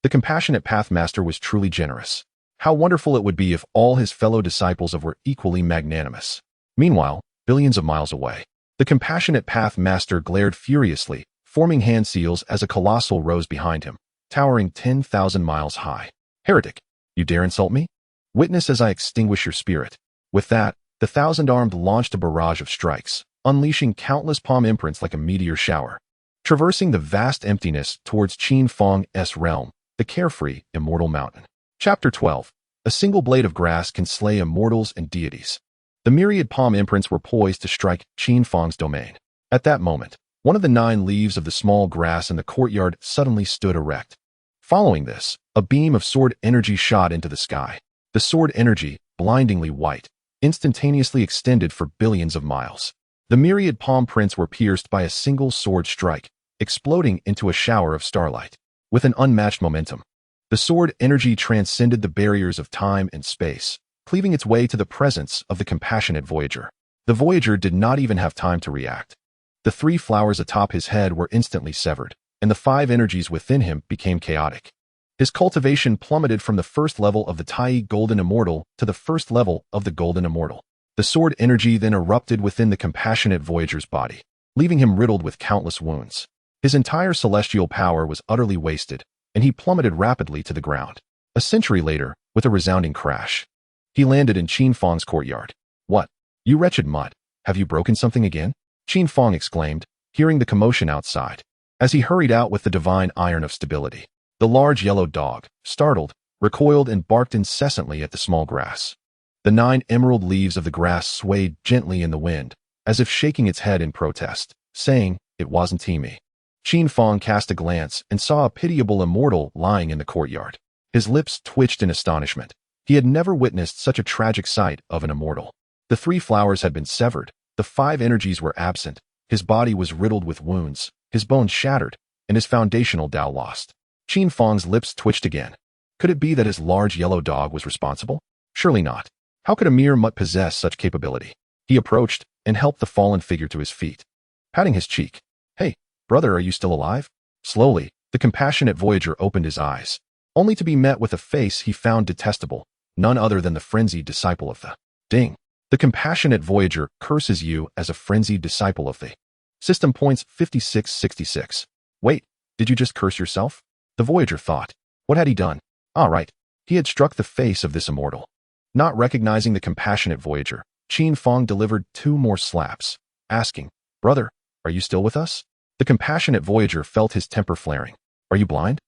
The Compassionate Pathmaster was truly generous. How wonderful it would be if all his fellow disciples were equally magnanimous. Meanwhile, billions of miles away, the Compassionate Pathmaster glared furiously, forming hand seals as a colossal rose behind him, towering 10,000 miles high. Heretic, you dare insult me? Witness as I extinguish your spirit. With that, the thousand-armed launched a barrage of strikes, unleashing countless palm imprints like a meteor shower. Traversing the vast emptiness towards Qin Fang's realm, the carefree, immortal mountain. Chapter 12. A single blade of grass can slay immortals and deities. The myriad palm imprints were poised to strike Qin Fang's domain. At that moment, one of the 9 leaves of the small grass in the courtyard suddenly stood erect. Following this, a beam of sword energy shot into the sky. The sword energy, blindingly white, instantaneously extended for billions of miles. The myriad palm prints were pierced by a single sword strike, exploding into a shower of starlight. With an unmatched momentum, the sword energy transcended the barriers of time and space, cleaving its way to the presence of the Compassionate Voyager. The Voyager did not even have time to react. The 3 flowers atop his head were instantly severed, and the 5 energies within him became chaotic. His cultivation plummeted from the first level of the Tai Golden Immortal to the first level of the Golden Immortal. The sword energy then erupted within the Compassionate Voyager's body, leaving him riddled with countless wounds. His entire celestial power was utterly wasted, and he plummeted rapidly to the ground. A century later, with a resounding crash, he landed in Qin Fang's courtyard. What? You wretched mutt, have you broken something again? Qin Fang exclaimed, hearing the commotion outside. As he hurried out with the divine iron of stability, the large yellow dog, startled, recoiled and barked incessantly at the small grass. The 9 emerald leaves of the grass swayed gently in the wind, as if shaking its head in protest, saying, it wasn't me. Qin Fang cast a glance and saw a pitiable immortal lying in the courtyard. His lips twitched in astonishment. He had never witnessed such a tragic sight of an immortal. The 3 flowers had been severed, the 5 energies were absent, his body was riddled with wounds, his bones shattered, and his foundational Tao lost. Qin Fang's lips twitched again. Could it be that his large yellow dog was responsible? Surely not. How could a mere mutt possess such capability? He approached and helped the fallen figure to his feet, patting his cheek. Hey, brother, are you still alive? Slowly, the Compassionate Voyager opened his eyes, only to be met with a face he found detestable, none other than the frenzied disciple of the. Ding. The Compassionate Voyager curses you as a frenzied disciple of the. System points 5666. Wait, did you just curse yourself? The Voyager thought. What had he done? Ah, right. He had struck the face of this immortal. Not recognizing the Compassionate Voyager, Qin Fang delivered 2 more slaps, asking, brother, are you still with us? The Compassionate Voyager felt his temper flaring. Are you blind?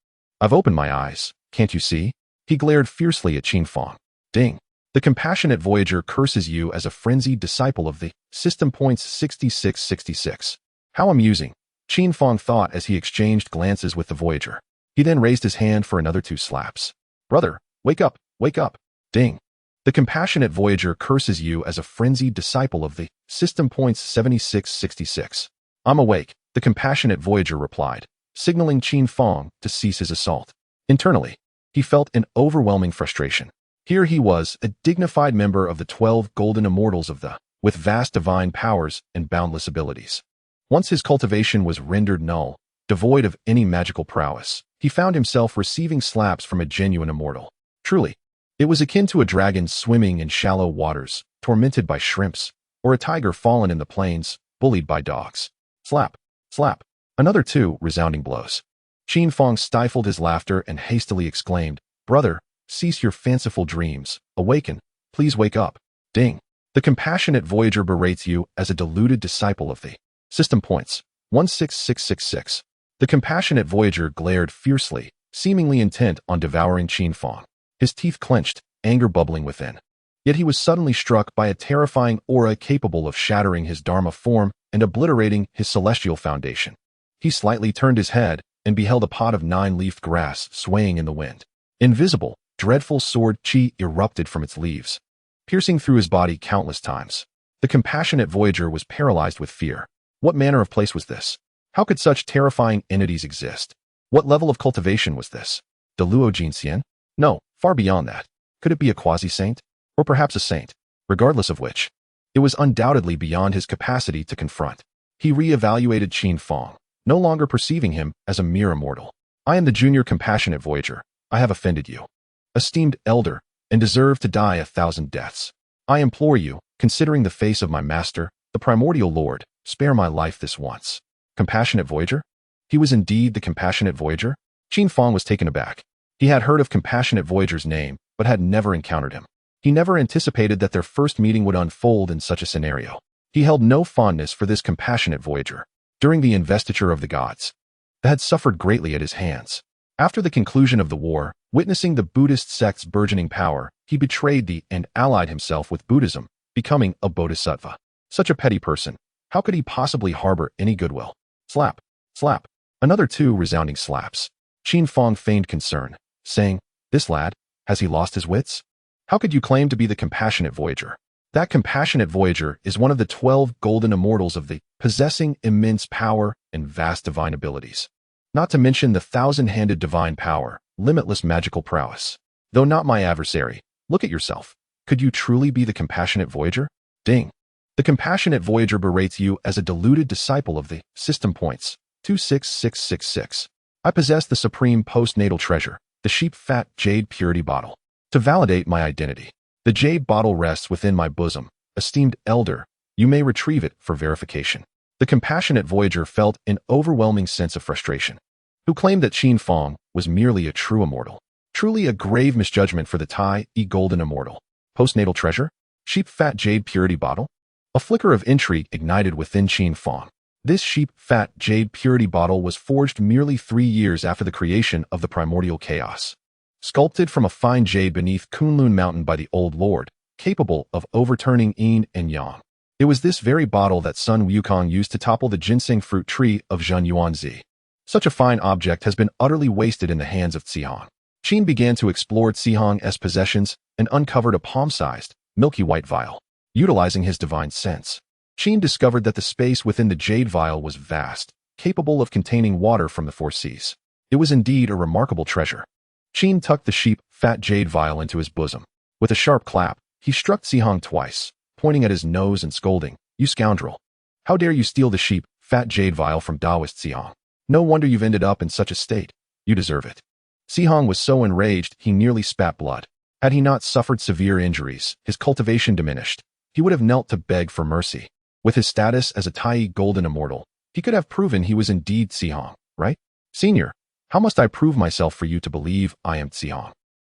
I've opened my eyes, can't you see? He glared fiercely at Qin Fang. Ding. The Compassionate Voyager curses you as a frenzied disciple of the. System points 6666. How amusing, Qin Fang thought as he exchanged glances with the Voyager. He then raised his hand for another 2 slaps. Brother, wake up, wake up. Ding. The Compassionate Voyager curses you as a frenzied disciple of the. System points 7666. I'm awake, the Compassionate Voyager replied, signaling Qin Fang to cease his assault. Internally, he felt an overwhelming frustration. Here he was, a dignified member of the 12 golden immortals of the, with vast divine powers and boundless abilities. Once his cultivation was rendered null, devoid of any magical prowess, he found himself receiving slaps from a genuine immortal. Truly, it was akin to a dragon swimming in shallow waters, tormented by shrimps, or a tiger fallen in the plains, bullied by dogs. Slap, slap. Another 2 resounding blows. Qin Fang stifled his laughter and hastily exclaimed, "Brother, cease your fanciful dreams. Awaken. Please wake up." Ding. The compassionate voyager berates you as a deluded disciple of the system points. 16666. The compassionate voyager glared fiercely, seemingly intent on devouring Qin Fang. His teeth clenched, anger bubbling within. Yet he was suddenly struck by a terrifying aura capable of shattering his Dharma form and obliterating his celestial foundation. He slightly turned his head and beheld a pot of 9-leafed grass swaying in the wind. Invisible, dreadful sword chi erupted from its leaves, piercing through his body countless times. The compassionate voyager was paralyzed with fear. What manner of place was this? How could such terrifying entities exist? What level of cultivation was this? The Luo Jinxian? No, far beyond that. Could it be a quasi-saint? Or perhaps a saint? Regardless of which, it was undoubtedly beyond his capacity to confront. He re-evaluated Qin Fang, no longer perceiving him as a mere immortal. "I am the junior compassionate voyager. I have offended you, esteemed elder, and deserve to die 1,000 deaths. I implore you, considering the face of my master, the Primordial Lord, spare my life this once." Compassionate voyager? He was indeed the compassionate voyager? Qin Fang was taken aback. He had heard of compassionate voyager's name, but had never encountered him. He never anticipated that their first meeting would unfold in such a scenario. He held no fondness for this compassionate voyager. During the investiture of the gods, that had suffered greatly at his hands. After the conclusion of the war, witnessing the Buddhist sect's burgeoning power, he betrayed the and allied himself with Buddhism, becoming a bodhisattva. Such a petty person, how could he possibly harbor any goodwill? Slap, slap. Another 2 resounding slaps. Qin Fang feigned concern, saying, "This lad, has he lost his wits? How could you claim to be the compassionate voyager?" That compassionate voyager is one of the 12 golden immortals of the, possessing immense power and vast divine abilities. Not to mention the 1,000-handed divine power, limitless magical prowess. Though not my adversary, look at yourself. Could you truly be the compassionate voyager? Ding. The compassionate voyager berates you as a deluded disciple of the system points. 26666. I possess the supreme postnatal treasure, the sheep fat jade purity bottle. To validate my identity, the jade bottle rests within my bosom. Esteemed elder, you may retrieve it for verification. The compassionate voyager felt an overwhelming sense of frustration. Who claimed that Qin Fang was merely a true immortal? Truly a grave misjudgment for the Tai golden immortal. Postnatal treasure? Sheep fat jade purity bottle? A flicker of intrigue ignited within Qin Fang. This sheep fat jade purity bottle was forged merely 3 years after the creation of the primordial chaos. Sculpted from a fine jade beneath Kunlun Mountain by the Old Lord, capable of overturning yin and yang. It was this very bottle that Sun Wukong used to topple the ginseng fruit tree of Zhen Yuanzi. Such a fine object has been utterly wasted in the hands of Zihong. Qin began to explore Zihong's possessions and uncovered a palm-sized, milky white vial. Utilizing his divine sense, Qin discovered that the space within the jade vial was vast, capable of containing water from the 4 seas. It was indeed a remarkable treasure. Qin tucked the sheep fat jade vial into his bosom. With a sharp clap, he struck Zihong twice, pointing at his nose and scolding, "You scoundrel! How dare you steal the sheep fat jade vial from Taoist Zihong? No wonder you've ended up in such a state. You deserve it." Zihong was so enraged he nearly spat blood. Had he not suffered severe injuries, his cultivation diminished. He would have knelt to beg for mercy. With his status as a Tai golden immortal, he could have proven he was indeed Zihong, right? "Senior, how must I prove myself for you to believe I am Zihong?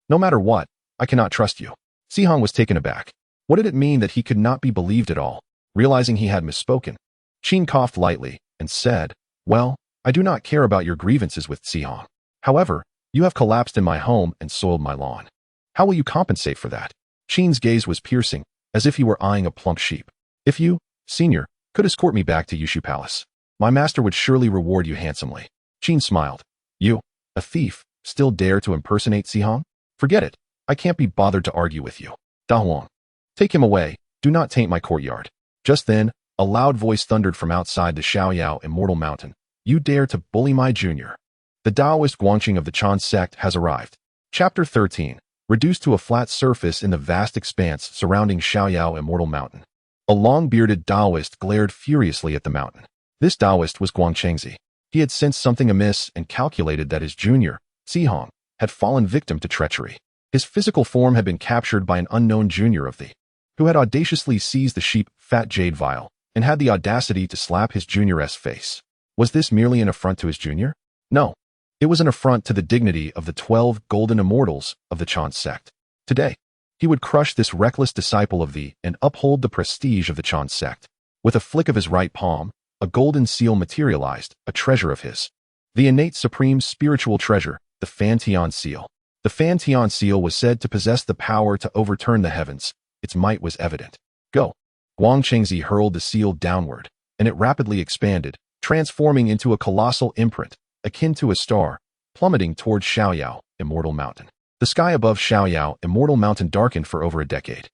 No matter what, I cannot trust you." Zihong was taken aback. What did it mean that he could not be believed at all? Realizing he had misspoken, Qin coughed lightly and said, "Well, I do not care about your grievances with Zihong. However, you have collapsed in my home and soiled my lawn. How will you compensate for that?" Qin's gaze was piercing, as if he were eyeing a plump sheep. "If you, senior, could escort me back to Yushu Palace, my master would surely reward you handsomely." Qin smiled. "You, a thief, still dare to impersonate Zihong? Forget it. I can't be bothered to argue with you. Da Huang, take him away. Do not taint my courtyard." Just then, a loud voice thundered from outside the Xiaoyao Immortal Mountain. You dare to bully my junior. The Taoist Guangqing of the Qin sect has arrived. Chapter 13. Reduced to a flat surface in the vast expanse surrounding Xiaoyao Immortal Mountain. A long-bearded Taoist glared furiously at the mountain. This Taoist was Guangqingzi. He had sensed something amiss and calculated that his junior, Zihong, had fallen victim to treachery. His physical form had been captured by an unknown junior of the, who had audaciously seized the sheep fat jade vial and had the audacity to slap his junior's face. Was this merely an affront to his junior? No. It was an affront to the dignity of the 12 golden immortals of the Qin sect. Today, he would crush this reckless disciple of the and uphold the prestige of the Qin sect. With a flick of his right palm, a golden seal materialized, a treasure of his. The innate supreme spiritual treasure, the Fantian seal. The Fantian seal was said to possess the power to overturn the heavens. Its might was evident. Go. Guangqingzi hurled the seal downward, and it rapidly expanded, transforming into a colossal imprint, akin to a star, plummeting towards Xiaoyao, Immortal Mountain. The sky above Xiaoyao, Immortal Mountain darkened for over a decade.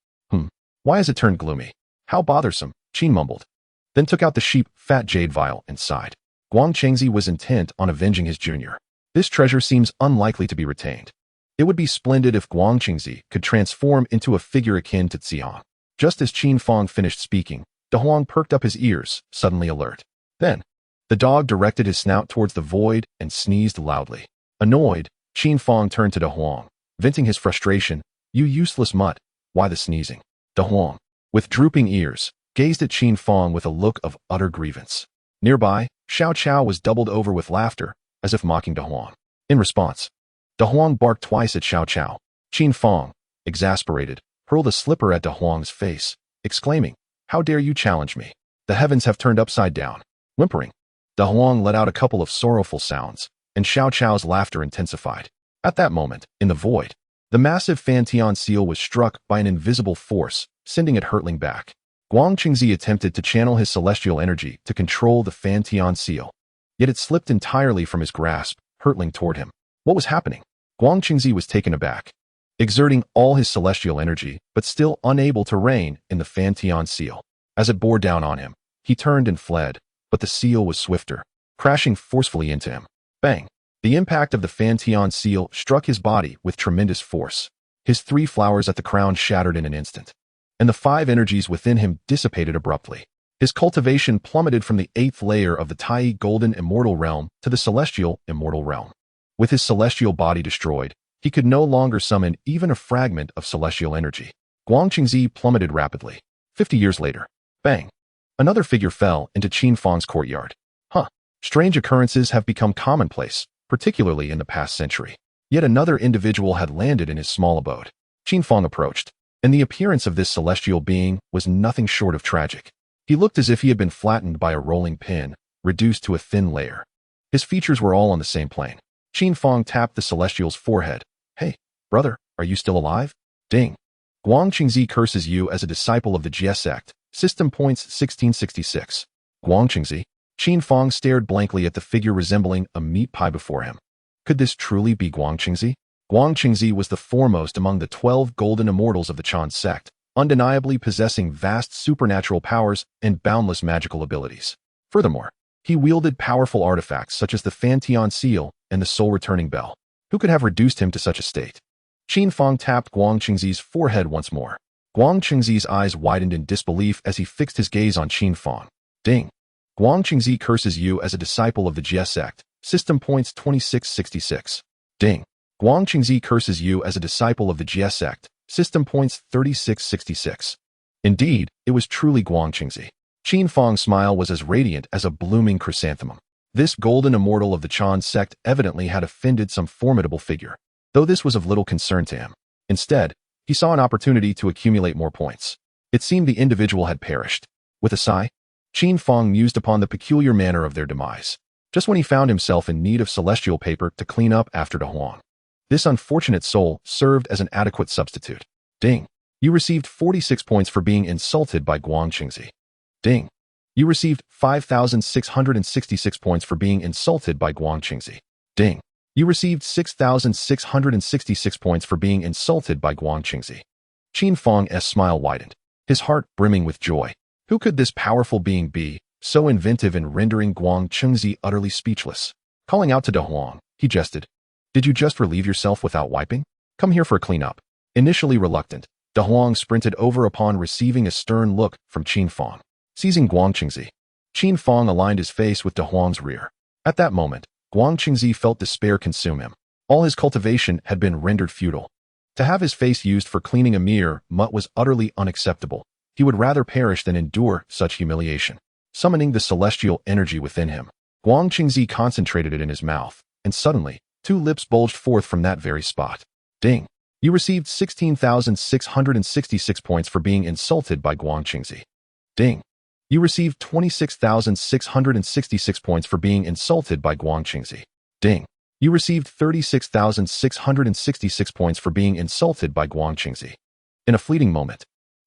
Why has it turned gloomy? How bothersome, Qin mumbled. Then took out the sheep fat jade vial and sighed. Guangqingzi was intent on avenging his junior. This treasure seems unlikely to be retained. It would be splendid if Guangqingzi could transform into a figure akin to Zihong. Just as Qin Fang finished speaking, De Huang perked up his ears, suddenly alert. Then, the dog directed his snout towards the void and sneezed loudly. Annoyed, Qin Fang turned to De Huang, venting his frustration. You useless mutt, why the sneezing? De Huang, with drooping ears, gazed at Qin Fang with a look of utter grievance. Nearby, Xiao Chao was doubled over with laughter, as if mocking De Huang. In response, De Huang barked twice at Xiao Chao. Qin Fang, exasperated, hurled a slipper at De Huang's face, exclaiming, How dare you challenge me? The heavens have turned upside down. Whimpering, De Huang let out a couple of sorrowful sounds, and Xiao Chao's laughter intensified. At that moment, in the void, the massive Fantian seal was struck by an invisible force, sending it hurtling back. Guangqingzi attempted to channel his celestial energy to control the Fantian seal, yet it slipped entirely from his grasp, hurtling toward him. What was happening? Guangqingzi was taken aback, exerting all his celestial energy, but still unable to rein in the Fantian seal. As it bore down on him, he turned and fled, but the seal was swifter, crashing forcefully into him. Bang! The impact of the Fantian seal struck his body with tremendous force. His 3 flowers at the crown shattered in an instant, and the 5 energies within him dissipated abruptly. His cultivation plummeted from the 8th layer of the Tai Golden Immortal Realm to the Celestial Immortal Realm. With his celestial body destroyed, he could no longer summon even a fragment of celestial energy. Guangqingzi plummeted rapidly. 50 years later, bang! Another figure fell into Qin Fang's courtyard. Strange occurrences have become commonplace, particularly in the past century. Yet another individual had landed in his small abode. Qin Fang approached, and the appearance of this celestial being was nothing short of tragic. He looked as if he had been flattened by a rolling pin, reduced to a thin layer. His features were all on the same plane. Qin Fang tapped the celestial's forehead. Hey, brother, are you still alive? Ding. Guangqingzi curses you as a disciple of the Jie Sect. System points 1666. Guangqingzi. Qin Fang stared blankly at the figure resembling a meat pie before him. Could this truly be Guangqingzi? Guangqingzi was the foremost among the 12 golden immortals of the Qin sect, undeniably possessing vast supernatural powers and boundless magical abilities. Furthermore, he wielded powerful artifacts such as the Fantian seal and the soul-returning bell. Who could have reduced him to such a state? Qin Fang tapped Guangqingzi's forehead once more. Guangqingzi's eyes widened in disbelief as he fixed his gaze on Qin Fang. Ding. Guangqingzi curses you as a disciple of the Jie Sect. System points 2666. Ding. Guangqingzi curses you as a disciple of the Jie Sect. System points 3666. Indeed, it was truly Guangqingzi. Qin Fang's smile was as radiant as a blooming chrysanthemum. This golden immortal of the Qin sect evidently had offended some formidable figure, though this was of little concern to him. Instead, he saw an opportunity to accumulate more points. It seemed the individual had perished. With a sigh, Qin Fang mused upon the peculiar manner of their demise, just when he found himself in need of celestial paper to clean up after De Huang. This unfortunate soul served as an adequate substitute. Ding. You received 46 points for being insulted by Guangqingzi. Ding. You received 5,666 points for being insulted by Guangqingzi. Ding. You received 6,666 points for being insulted by Guangqingzi. Qin Fang's smile widened, his heart brimming with joy. Who could this powerful being be, so inventive in rendering Guang Chengzi utterly speechless. Calling out to De Huang, he jested. Did you just relieve yourself without wiping? Come here for a cleanup. Initially reluctant, De Huang sprinted over upon receiving a stern look from Qin Fang. Seizing Guang Chengzi, Qin Fang aligned his face with De Huang's rear. At that moment, Guang Chengzi felt despair consume him. All his cultivation had been rendered futile. To have his face used for cleaning a mere mutt was utterly unacceptable. He would rather perish than endure such humiliation. Summoning the celestial energy within him, Guang Chengzi concentrated it in his mouth, and suddenly, 2 lips bulged forth from that very spot. Ding! You received 16,666 points for being insulted by Guang Chengzi. Ding! You received 26,666 points for being insulted by Guang Chengzi. Ding! You received 36,666 points for being insulted by Guang Chengzi. In a fleeting moment,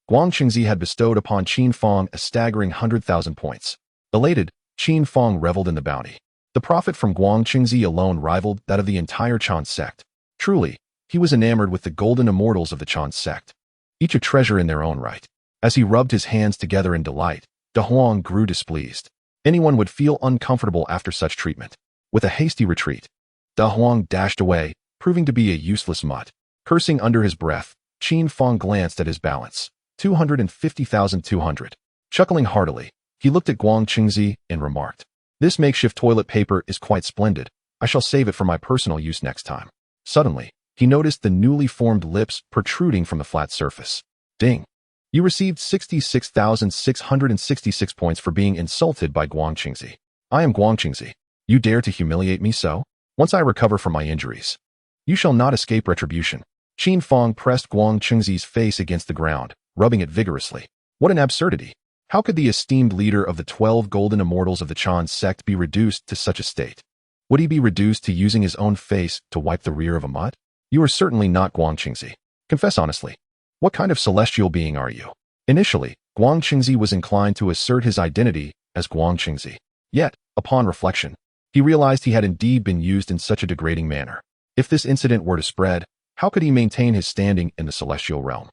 Guang Chengzi had bestowed upon Qin Fang a staggering 100,000 points. Elated, Qin Fang reveled in the bounty. The profit from Guang Chengzi alone rivaled that of the entire Chan sect. Truly, he was enamored with the golden immortals of the Chan sect, each a treasure in their own right. As he rubbed his hands together in delight, De Huang grew displeased. Anyone would feel uncomfortable after such treatment. With a hasty retreat, De Huang dashed away, proving to be a useless mutt. Cursing under his breath, Qin Fang glanced at his balance. 250,200. Chuckling heartily, he looked at Guang Chengzi and remarked, "This makeshift toilet paper is quite splendid. I shall save it for my personal use next time." Suddenly, he noticed the newly formed lips protruding from the flat surface. Ding! You received 66,666 points for being insulted by Guang Chengzi. I am Guang Chengzi. You dare to humiliate me so? Once I recover from my injuries, you shall not escape retribution. Qin Fang pressed Guang Chengzi's face against the ground, rubbing it vigorously. What an absurdity! How could the esteemed leader of the 12 golden immortals of the Chan sect be reduced to such a state? Would he be reduced to using his own face to wipe the rear of a mutt? You are certainly not Guang Chengzi. Confess honestly. What kind of celestial being are you? Initially, Guang Chengzi was inclined to assert his identity as Guang Chengzi. Yet, upon reflection, he realized he had indeed been used in such a degrading manner. If this incident were to spread, how could he maintain his standing in the celestial realm?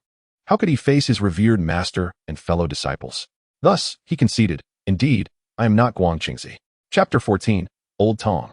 How could he face his revered master and fellow disciples? Thus, he conceded, "Indeed, I am not Guang Chengzi." Chapter 14, Old Tong.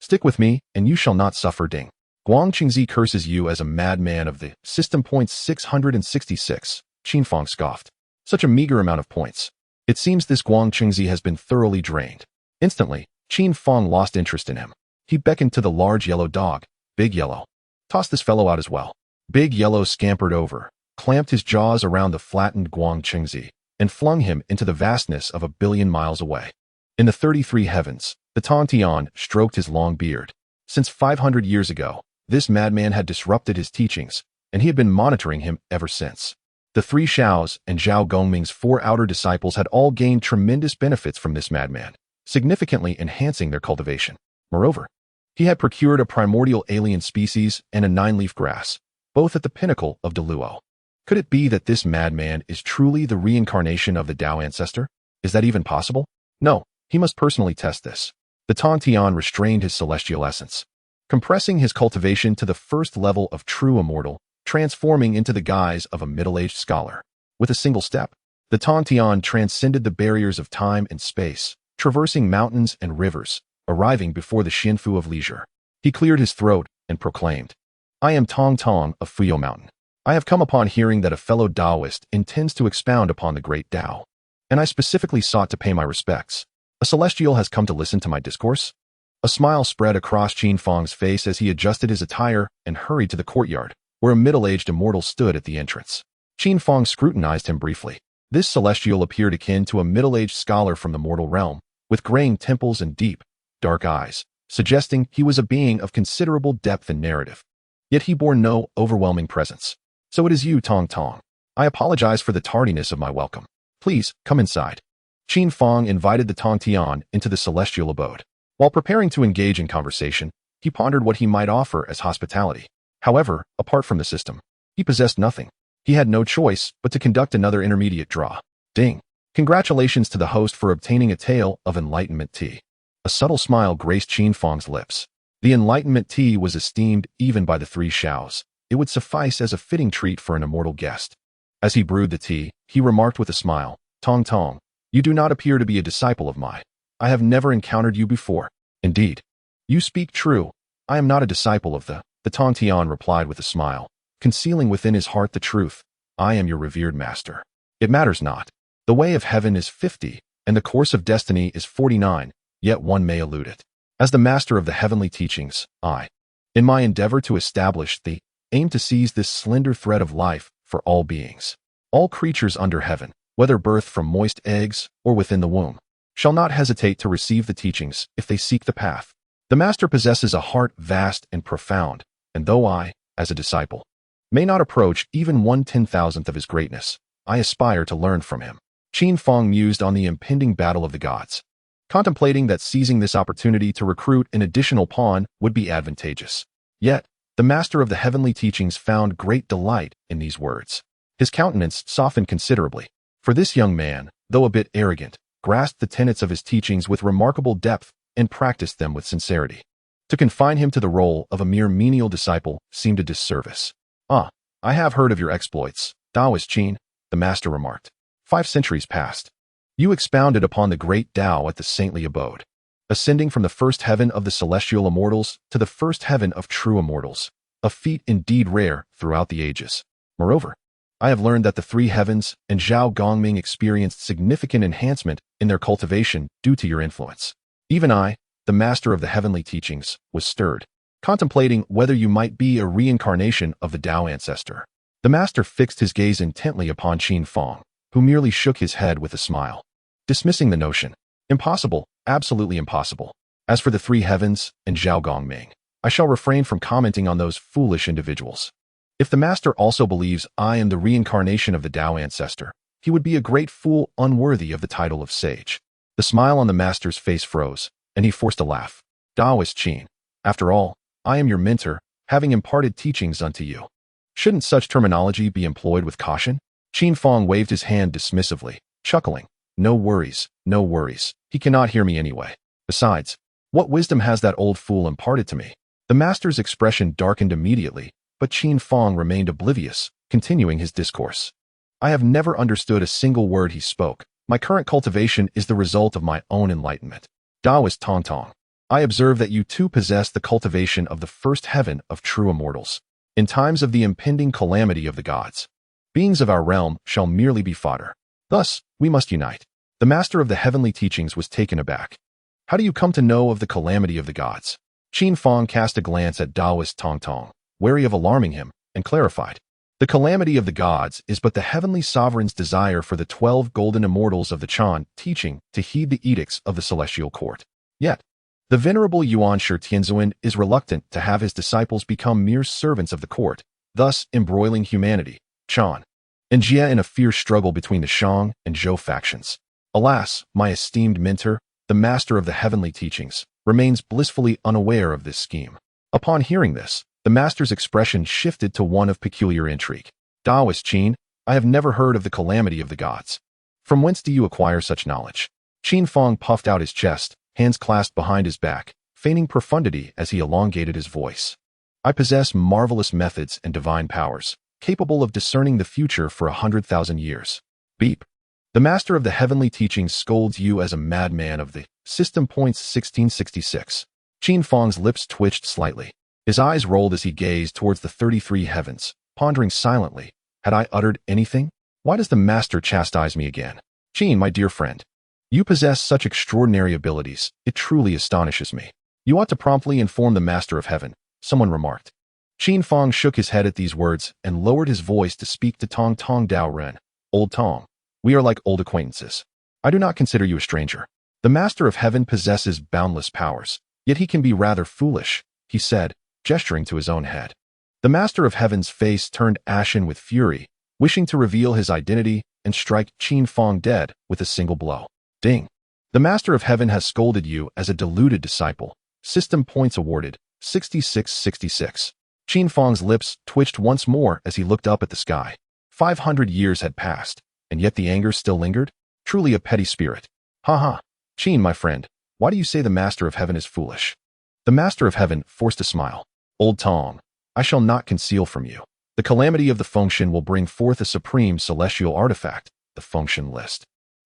Stick with me, and you shall not suffer. Ding! Guang Chengzi curses you as a madman of the system. Points 666. Qin Fang scoffed. Such a meager amount of points. It seems this Guang Chengzi has been thoroughly drained. Instantly, Qin Fang lost interest in him. He beckoned to the large yellow dog. Big Yellow. Toss this fellow out as well. Big Yellow scampered over, clamped his jaws around the flattened Guang Chengzi, and flung him into the vastness of 1,000,000,000 miles away. In the 33 heavens, the Tongtian stroked his long beard. Since 500 years ago, this madman had disrupted his teachings, and he had been monitoring him ever since. The 3 Xiaos and Zhao Gongming's 4 outer disciples had all gained tremendous benefits from this madman, significantly enhancing their cultivation. Moreover, he had procured a primordial alien species and a 9-leaf grass, both at the pinnacle of Deluo. Could it be that this madman is truly the reincarnation of the Tao ancestor? Is that even possible? No, he must personally test this. The Tongtian restrained his celestial essence, compressing his cultivation to the first level of true immortal, transforming into the guise of a middle-aged scholar. With a single step, the Tongtian transcended the barriers of time and space, traversing mountains and rivers, arriving before the Xianfu of leisure. He cleared his throat and proclaimed, "I am Tong Tong of Fuyo Mountain. I have come upon hearing that a fellow Taoist intends to expound upon the great Tao, and I specifically sought to pay my respects. A celestial has come to listen to my discourse." A smile spread across Qin Fang's face as he adjusted his attire and hurried to the courtyard, where a middle-aged immortal stood at the entrance. Qin Fang scrutinized him briefly. This celestial appeared akin to a middle-aged scholar from the mortal realm, with graying temples and deep, dark eyes, suggesting he was a being of considerable depth and narrative. Yet he bore no overwhelming presence. "So it is you, Tong Tong. I apologize for the tardiness of my welcome. Please, come inside." Qin Fang invited the Tongtian into the celestial abode. While preparing to engage in conversation, he pondered what he might offer as hospitality. However, apart from the system, he possessed nothing. He had no choice but to conduct another intermediate draw. Ding! Congratulations to the host for obtaining a tale of enlightenment tea. A subtle smile graced Qin Fang's lips. The enlightenment tea was esteemed even by the 3 Xiaos. It would suffice as a fitting treat for an immortal guest. As he brewed the tea, he remarked with a smile, "Tong Tong, You do not appear to be a disciple of mine. I have never encountered you before. Indeed. You speak true. I am not a disciple of the Tongtian replied with a smile, concealing within his heart the truth. I am your revered master. It matters not. The way of heaven is 50, and the course of destiny is 49, yet one may elude it. As the master of the heavenly teachings, in my endeavor to establish the aim to seize this slender thread of life for all beings. All creatures under heaven, whether birthed from moist eggs or within the womb, shall not hesitate to receive the teachings if they seek the path. The master possesses a heart vast and profound, and though I, as a disciple, may not approach even 1/10,000th of his greatness, I aspire to learn from him. Qin Fang mused on the impending battle of the gods, contemplating that seizing this opportunity to recruit an additional pawn would be advantageous. Yet, the master of the heavenly teachings found great delight in these words. His countenance softened considerably, for this young man, though a bit arrogant, grasped the tenets of his teachings with remarkable depth and practiced them with sincerity. To confine him to the role of a mere menial disciple seemed a disservice. I have heard of your exploits, Taoist Qin, the master remarked. 5 centuries passed. You expounded upon the great Tao at the saintly abode, ascending from the first heaven of the celestial immortals to the first heaven of true immortals, a feat indeed rare throughout the ages. Moreover, I have learned that the 3 heavens and Zhao Gongming experienced significant enhancement in their cultivation due to your influence. Even I, the master of the heavenly teachings, was stirred, contemplating whether you might be a reincarnation of the Tao ancestor. The master fixed his gaze intently upon Qin Fang, who merely shook his head with a smile, dismissing the notion. Impossible, absolutely impossible. As for the 3 heavens and Zhao Gongming, I shall refrain from commenting on those foolish individuals. If the master also believes I am the reincarnation of the Tao ancestor, he would be a great fool unworthy of the title of sage. The smile on the master's face froze, and he forced a laugh. Taoist Qin, after all, I am your mentor, having imparted teachings unto you. Shouldn't such terminology be employed with caution? Qin Fang waved his hand dismissively, chuckling. No worries, no worries. He cannot hear me anyway. Besides, what wisdom has that old fool imparted to me? The master's expression darkened immediately, but Qin Fang remained oblivious, continuing his discourse. I have never understood a single word he spoke. My current cultivation is the result of my own enlightenment. Taoist Tongtian, I observe that you too possess the cultivation of the first heaven of true immortals. In times of the impending calamity of the gods, beings of our realm shall merely be fodder. Thus, we must unite. The master of the heavenly teachings was taken aback. How do you come to know of the calamity of the gods? Qin Fang cast a glance at Taoist Tongtian, wary of alarming him, and clarified. The calamity of the gods is but the heavenly sovereign's desire for the 12 golden immortals of the Chan teaching to heed the edicts of the celestial court. Yet, the venerable Yuanshi Tianzun is reluctant to have his disciples become mere servants of the court, thus embroiling humanity, Chan, and Jie in a fierce struggle between the Shang and Zhou factions. Alas, my esteemed mentor, the master of the heavenly teachings, remains blissfully unaware of this scheme. Upon hearing this, the master's expression shifted to one of peculiar intrigue. Taoist Qin, I have never heard of the calamity of the gods. From whence do you acquire such knowledge? Qin Fang puffed out his chest, hands clasped behind his back, feigning profundity as he elongated his voice. I possess marvelous methods and divine powers, capable of discerning the future for 100,000 years. Beep. The master of the heavenly teachings scolds you as a madman of the system. 1666. Qin Fang's lips twitched slightly. His eyes rolled as he gazed towards the 33 heavens, pondering silently. Had I uttered anything? Why does the master chastise me again? Qin, my dear friend, you possess such extraordinary abilities, it truly astonishes me. You ought to promptly inform the master of heaven, someone remarked. Qin Fang shook his head at these words and lowered his voice to speak to Tong Dao Ren. Old Tong, we are like old acquaintances. I do not consider you a stranger. The master of heaven possesses boundless powers, yet he can be rather foolish, he said, gesturing to his own head. The master of heaven's face turned ashen with fury, wishing to reveal his identity and strike Qin Fang dead with a single blow. Ding. The master of heaven has scolded you as a deluded disciple. System points awarded, 6666. Qin Fang's lips twitched once more as he looked up at the sky. 500 years had passed, and yet the anger still lingered? Truly a petty spirit. Ha. Qin, my friend, why do you say the master of heaven is foolish? The master of heaven forced a smile. Old Tong, I shall not conceal from you. The calamity of the Fengshen will bring forth a supreme celestial artifact, the Fengshen list.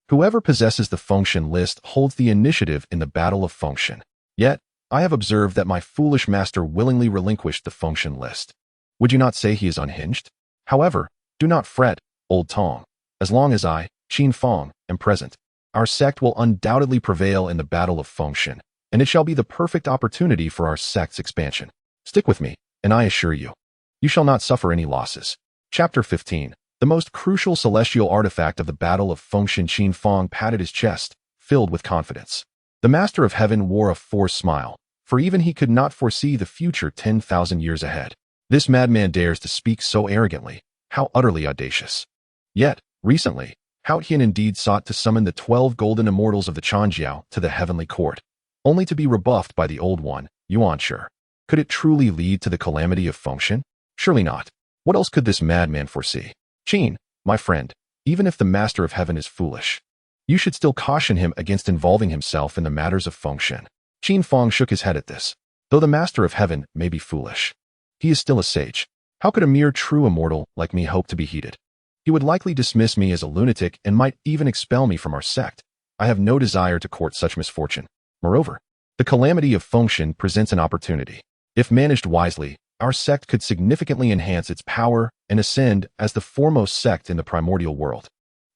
Whoever possesses the Tongtian list holds the initiative in the Battle of Tongtian. Yet, I have observed that my foolish master willingly relinquished the Tongtian list. Would you not say he is unhinged? However, do not fret, old Tong. As long as I, Qin Fang, am present, our sect will undoubtedly prevail in the Battle of Tongtian, and it shall be the perfect opportunity for our sect's expansion. Stick with me, and I assure you, you shall not suffer any losses. Chapter 15. The most crucial celestial artifact of the Battle of Tongtian. Qin Fang patted his chest, filled with confidence. The Master of Heaven wore a forced smile, for even he could not foresee the future 10,000 years ahead. This madman dares to speak so arrogantly. How utterly audacious. Yet, recently, Tongtian indeed sought to summon the 12 golden immortals of the Changjiao to the heavenly court, only to be rebuffed by the old one, Yuanshi. Could it truly lead to the calamity of Tongtian? Surely not. What else could this madman foresee? Qin, my friend, even if the Master of Heaven is foolish, you should still caution him against involving himself in the matters of Tongtian. Qin Fang shook his head at this. Though the Master of Heaven may be foolish, he is still a sage. How could a mere true immortal like me hope to be heeded? He would likely dismiss me as a lunatic and might even expel me from our sect. I have no desire to court such misfortune. Moreover, the calamity of Tongtian presents an opportunity. If managed wisely, our sect could significantly enhance its power and ascend as the foremost sect in the primordial world.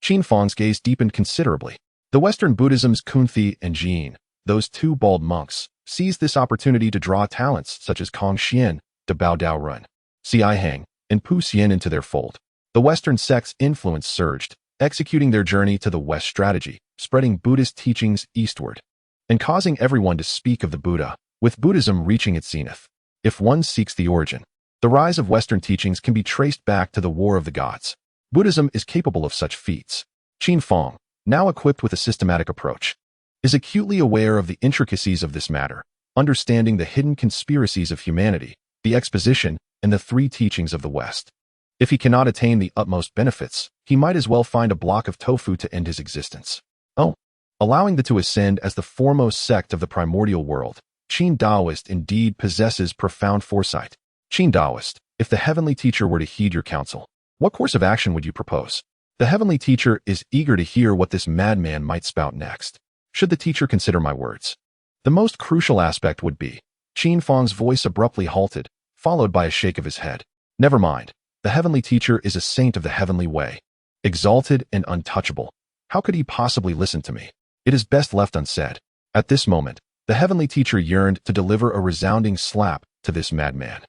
Qin Fang's gaze deepened considerably. The Western Buddhism's Qin Fang and Jie, those two bald monks, seized this opportunity to draw talents such as Kong Xian, de Bao Dao Run, Si Hang, and Pu Xian into their fold. The Western sect's influence surged, executing their journey to the West strategy, spreading Buddhist teachings eastward, and causing everyone to speak of the Buddha, with Buddhism reaching its zenith. If one seeks the origin, the rise of Western teachings can be traced back to the War of the Gods. Buddhism is capable of such feats. Qin Fang, now equipped with a systematic approach, is acutely aware of the intricacies of this matter, understanding the hidden conspiracies of humanity, the exposition, and the three teachings of the West. If he cannot attain the utmost benefits, he might as well find a block of tofu to end his existence. Oh, allowing the to ascend as the foremost sect of the primordial world, Qin Daoist indeed possesses profound foresight. Qin Daoist, if the heavenly teacher were to heed your counsel, what course of action would you propose? The heavenly teacher is eager to hear what this madman might spout next. Should the teacher consider my words? The most crucial aspect would be, Qin Fang's voice abruptly halted, followed by a shake of his head. Never mind. The heavenly teacher is a saint of the heavenly way, exalted and untouchable. How could he possibly listen to me? It is best left unsaid. At this moment, the heavenly teacher yearned to deliver a resounding slap to this madman.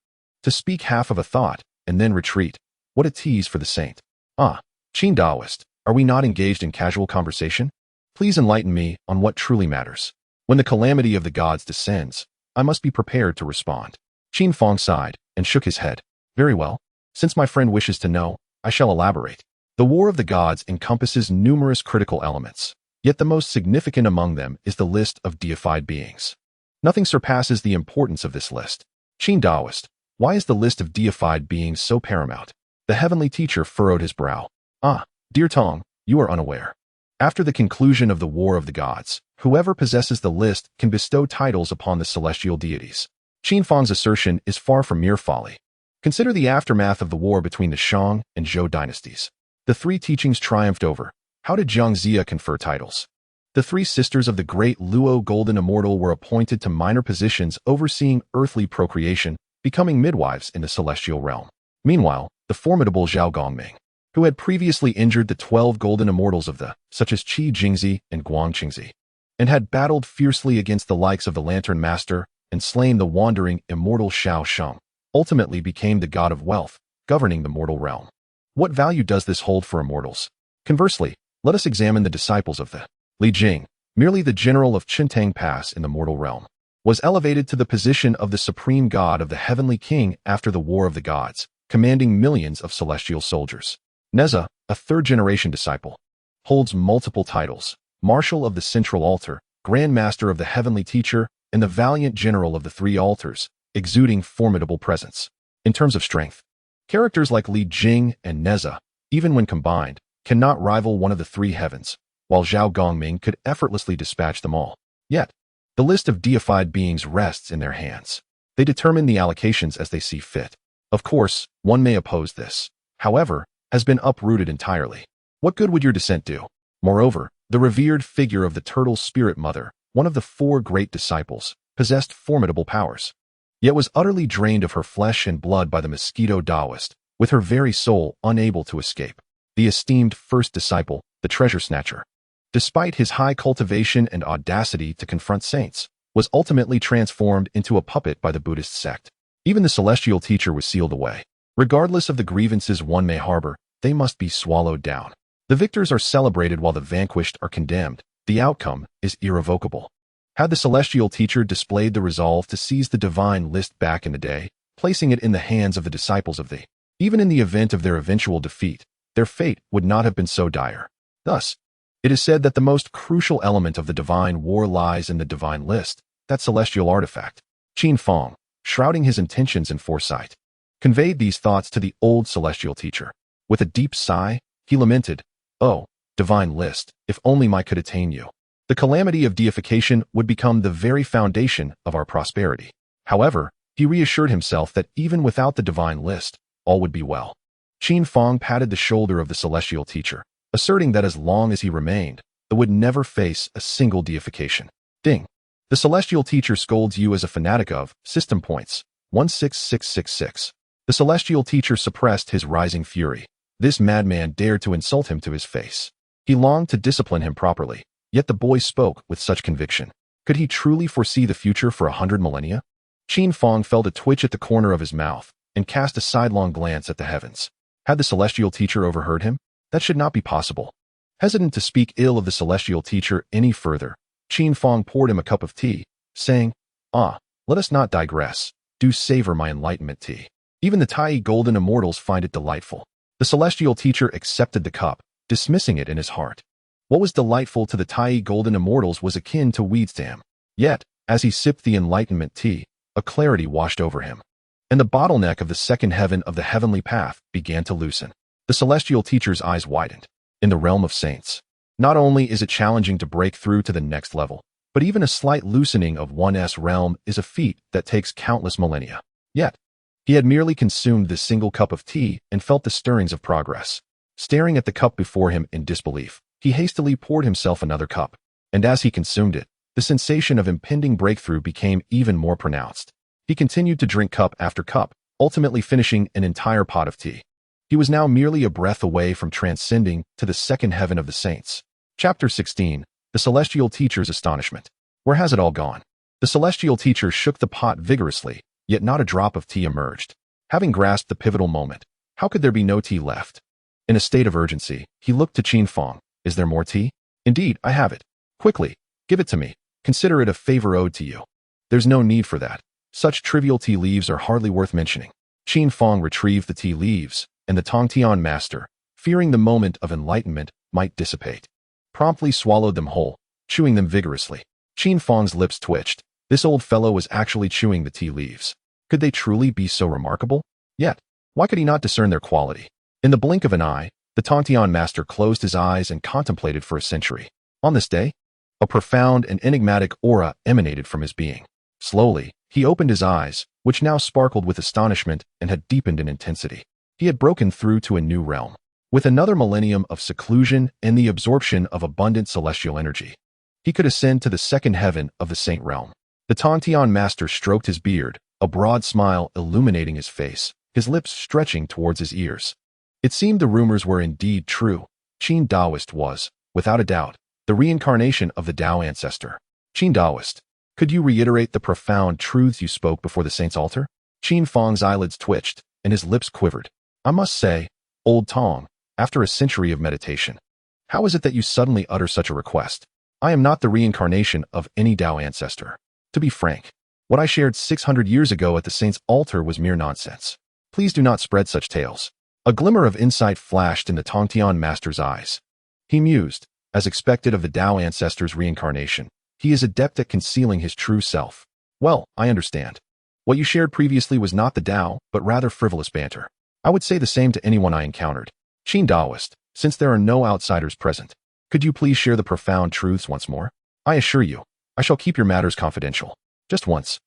To speak half of a thought, and then retreat. What a tease for the saint. Ah, Qin Daoist, are we not engaged in casual conversation? Please enlighten me on what truly matters. When the calamity of the gods descends, I must be prepared to respond. Qin Fang sighed and shook his head. Very well. Since my friend wishes to know, I shall elaborate. The War of the Gods encompasses numerous critical elements, yet the most significant among them is the list of deified beings. Nothing surpasses the importance of this list. Qin Daoist, why is the list of deified beings so paramount? The heavenly teacher furrowed his brow. Ah, dear Tong, you are unaware. After the conclusion of the War of the Gods, whoever possesses the list can bestow titles upon the celestial deities. Qin Fang's assertion is far from mere folly. Consider the aftermath of the war between the Shang and Zhou dynasties. The three teachings triumphed over. How did Zhang Zia confer titles? The three sisters of the great Luo Golden Immortal were appointed to minor positions overseeing earthly procreation, becoming midwives in the celestial realm. Meanwhile, the formidable Zhao Gongming, who had previously injured the 12 golden immortals of the, such as Qi Jingzi and Guang Qingzi, and had battled fiercely against the likes of the Lantern Master and slain the wandering immortal Shao Sheng, ultimately became the god of wealth, governing the mortal realm. What value does this hold for immortals? Conversely, let us examine the disciples of the Li Jing, merely the general of Qintang Pass in the mortal realm, was elevated to the position of the supreme god of the heavenly king after the War of the Gods, commanding millions of celestial soldiers. Neza, a third-generation disciple, holds multiple titles, Marshal of the Central Altar, Grand Master of the Heavenly Teacher, and the Valiant General of the Three Altars, exuding formidable presence. In terms of strength, characters like Li Jing and Neza, even when combined, cannot rival one of the three heavens, while Zhao Gongming could effortlessly dispatch them all. Yet, the list of deified beings rests in their hands. They determine the allocations as they see fit. Of course, one may oppose this, however, has been uprooted entirely. What good would your dissent do? Moreover, The revered figure of the turtle spirit mother, one of the four great disciples, possessed formidable powers, yet was utterly drained of her flesh and blood by the mosquito Taoist, with her very soul unable to escape. The esteemed first disciple, the treasure snatcher, despite his high cultivation and audacity to confront saints, was ultimately transformed into a puppet by the Buddhist sect. Even the celestial teacher was sealed away. Regardless of the grievances one may harbor, they must be swallowed down. The victors are celebrated while the vanquished are condemned. The outcome is irrevocable. Had the celestial teacher displayed the resolve to seize the divine list back in the day, placing it in the hands of the disciples of the, even in the event of their eventual defeat, their fate would not have been so dire. Thus, it is said that the most crucial element of the divine war lies in the divine list, that celestial artifact. Qin Fang, shrouding his intentions in foresight, conveyed these thoughts to the old celestial teacher. With a deep sigh, he lamented, "Oh, divine list, if only I could attain you. The calamity of deification would become the very foundation of our prosperity." However, he reassured himself that even without the divine list, all would be well. Qin Fang patted the shoulder of the celestial teacher, asserting that as long as he remained, they would never face a single deification. Ding. The celestial teacher scolds you as a fanatic of system points. 16666. The celestial teacher suppressed his rising fury. This madman dared to insult him to his face. He longed to discipline him properly, yet the boy spoke with such conviction. Could he truly foresee the future for 100 millennia? Qin Fang felt a twitch at the corner of his mouth and cast a sidelong glance at the heavens. Had the celestial teacher overheard him? That should not be possible. Hesitant to speak ill of the celestial teacher any further, Qin Fang poured him a cup of tea, saying, "Let us not digress. Do savor my enlightenment tea. Even the Tai golden immortals find it delightful." The celestial teacher accepted the cup, dismissing it in his heart. What was delightful to the Tai golden immortals was akin to weeds to him. Yet, as he sipped the enlightenment tea, a clarity washed over him, and the bottleneck of the second heaven of the heavenly path began to loosen. The celestial teacher's eyes widened. In the realm of saints, not only is it challenging to break through to the next level, but even a slight loosening of one's realm is a feat that takes countless millennia. Yet, he had merely consumed this single cup of tea and felt the stirrings of progress. Staring at the cup before him in disbelief, he hastily poured himself another cup, and as he consumed it, the sensation of impending breakthrough became even more pronounced. He continued to drink cup after cup, ultimately finishing an entire pot of tea. He was now merely a breath away from transcending to the second heaven of the saints. Chapter 16. The Celestial Teacher's Astonishment. Where has it all gone? The celestial teacher shook the pot vigorously, yet not a drop of tea emerged. Having grasped the pivotal moment, how could there be no tea left? In a state of urgency, he looked to Qin Fang. "Is there more tea?" "Indeed, I have it. Quickly, give it to me. Consider it a favor owed to you." "There's no need for that. Such trivial tea leaves are hardly worth mentioning." Qin Fang retrieved the tea leaves, and the Tongtian master, fearing the moment of enlightenment might dissipate, promptly swallowed them whole, chewing them vigorously. Qin Fang's lips twitched. This old fellow was actually chewing the tea leaves. Could they truly be so remarkable? Yet, why could he not discern their quality? In the blink of an eye, the Tongtian master closed his eyes and contemplated for a century. On this day, a profound and enigmatic aura emanated from his being. Slowly, he opened his eyes, which now sparkled with astonishment and had deepened in intensity. He had broken through to a new realm, with another millennium of seclusion and the absorption of abundant celestial energy. He could ascend to the second heaven of the saint realm. The Tongtian master stroked his beard, a broad smile illuminating his face, his lips stretching towards his ears. It seemed the rumors were indeed true. Qin Taoist was, without a doubt, the reincarnation of the Tao ancestor. Qin Taoist, could you reiterate the profound truths you spoke before the saint's altar? Qin Fang's eyelids twitched, and his lips quivered. "I must say, old Tong, after a century of meditation, how is it that you suddenly utter such a request? I am not the reincarnation of any Tao ancestor. To be frank, what I shared 600 years ago at the saint's altar was mere nonsense. Please do not spread such tales." A glimmer of insight flashed in the Tongtian master's eyes. He mused, as expected of the Tao ancestor's reincarnation, he is adept at concealing his true self. "Well, I understand. What you shared previously was not the Tao, but rather frivolous banter. I would say the same to anyone I encountered. Qin Taoist, since there are no outsiders present, could you please share the profound truths once more? I assure you, I shall keep your matters confidential. Just once.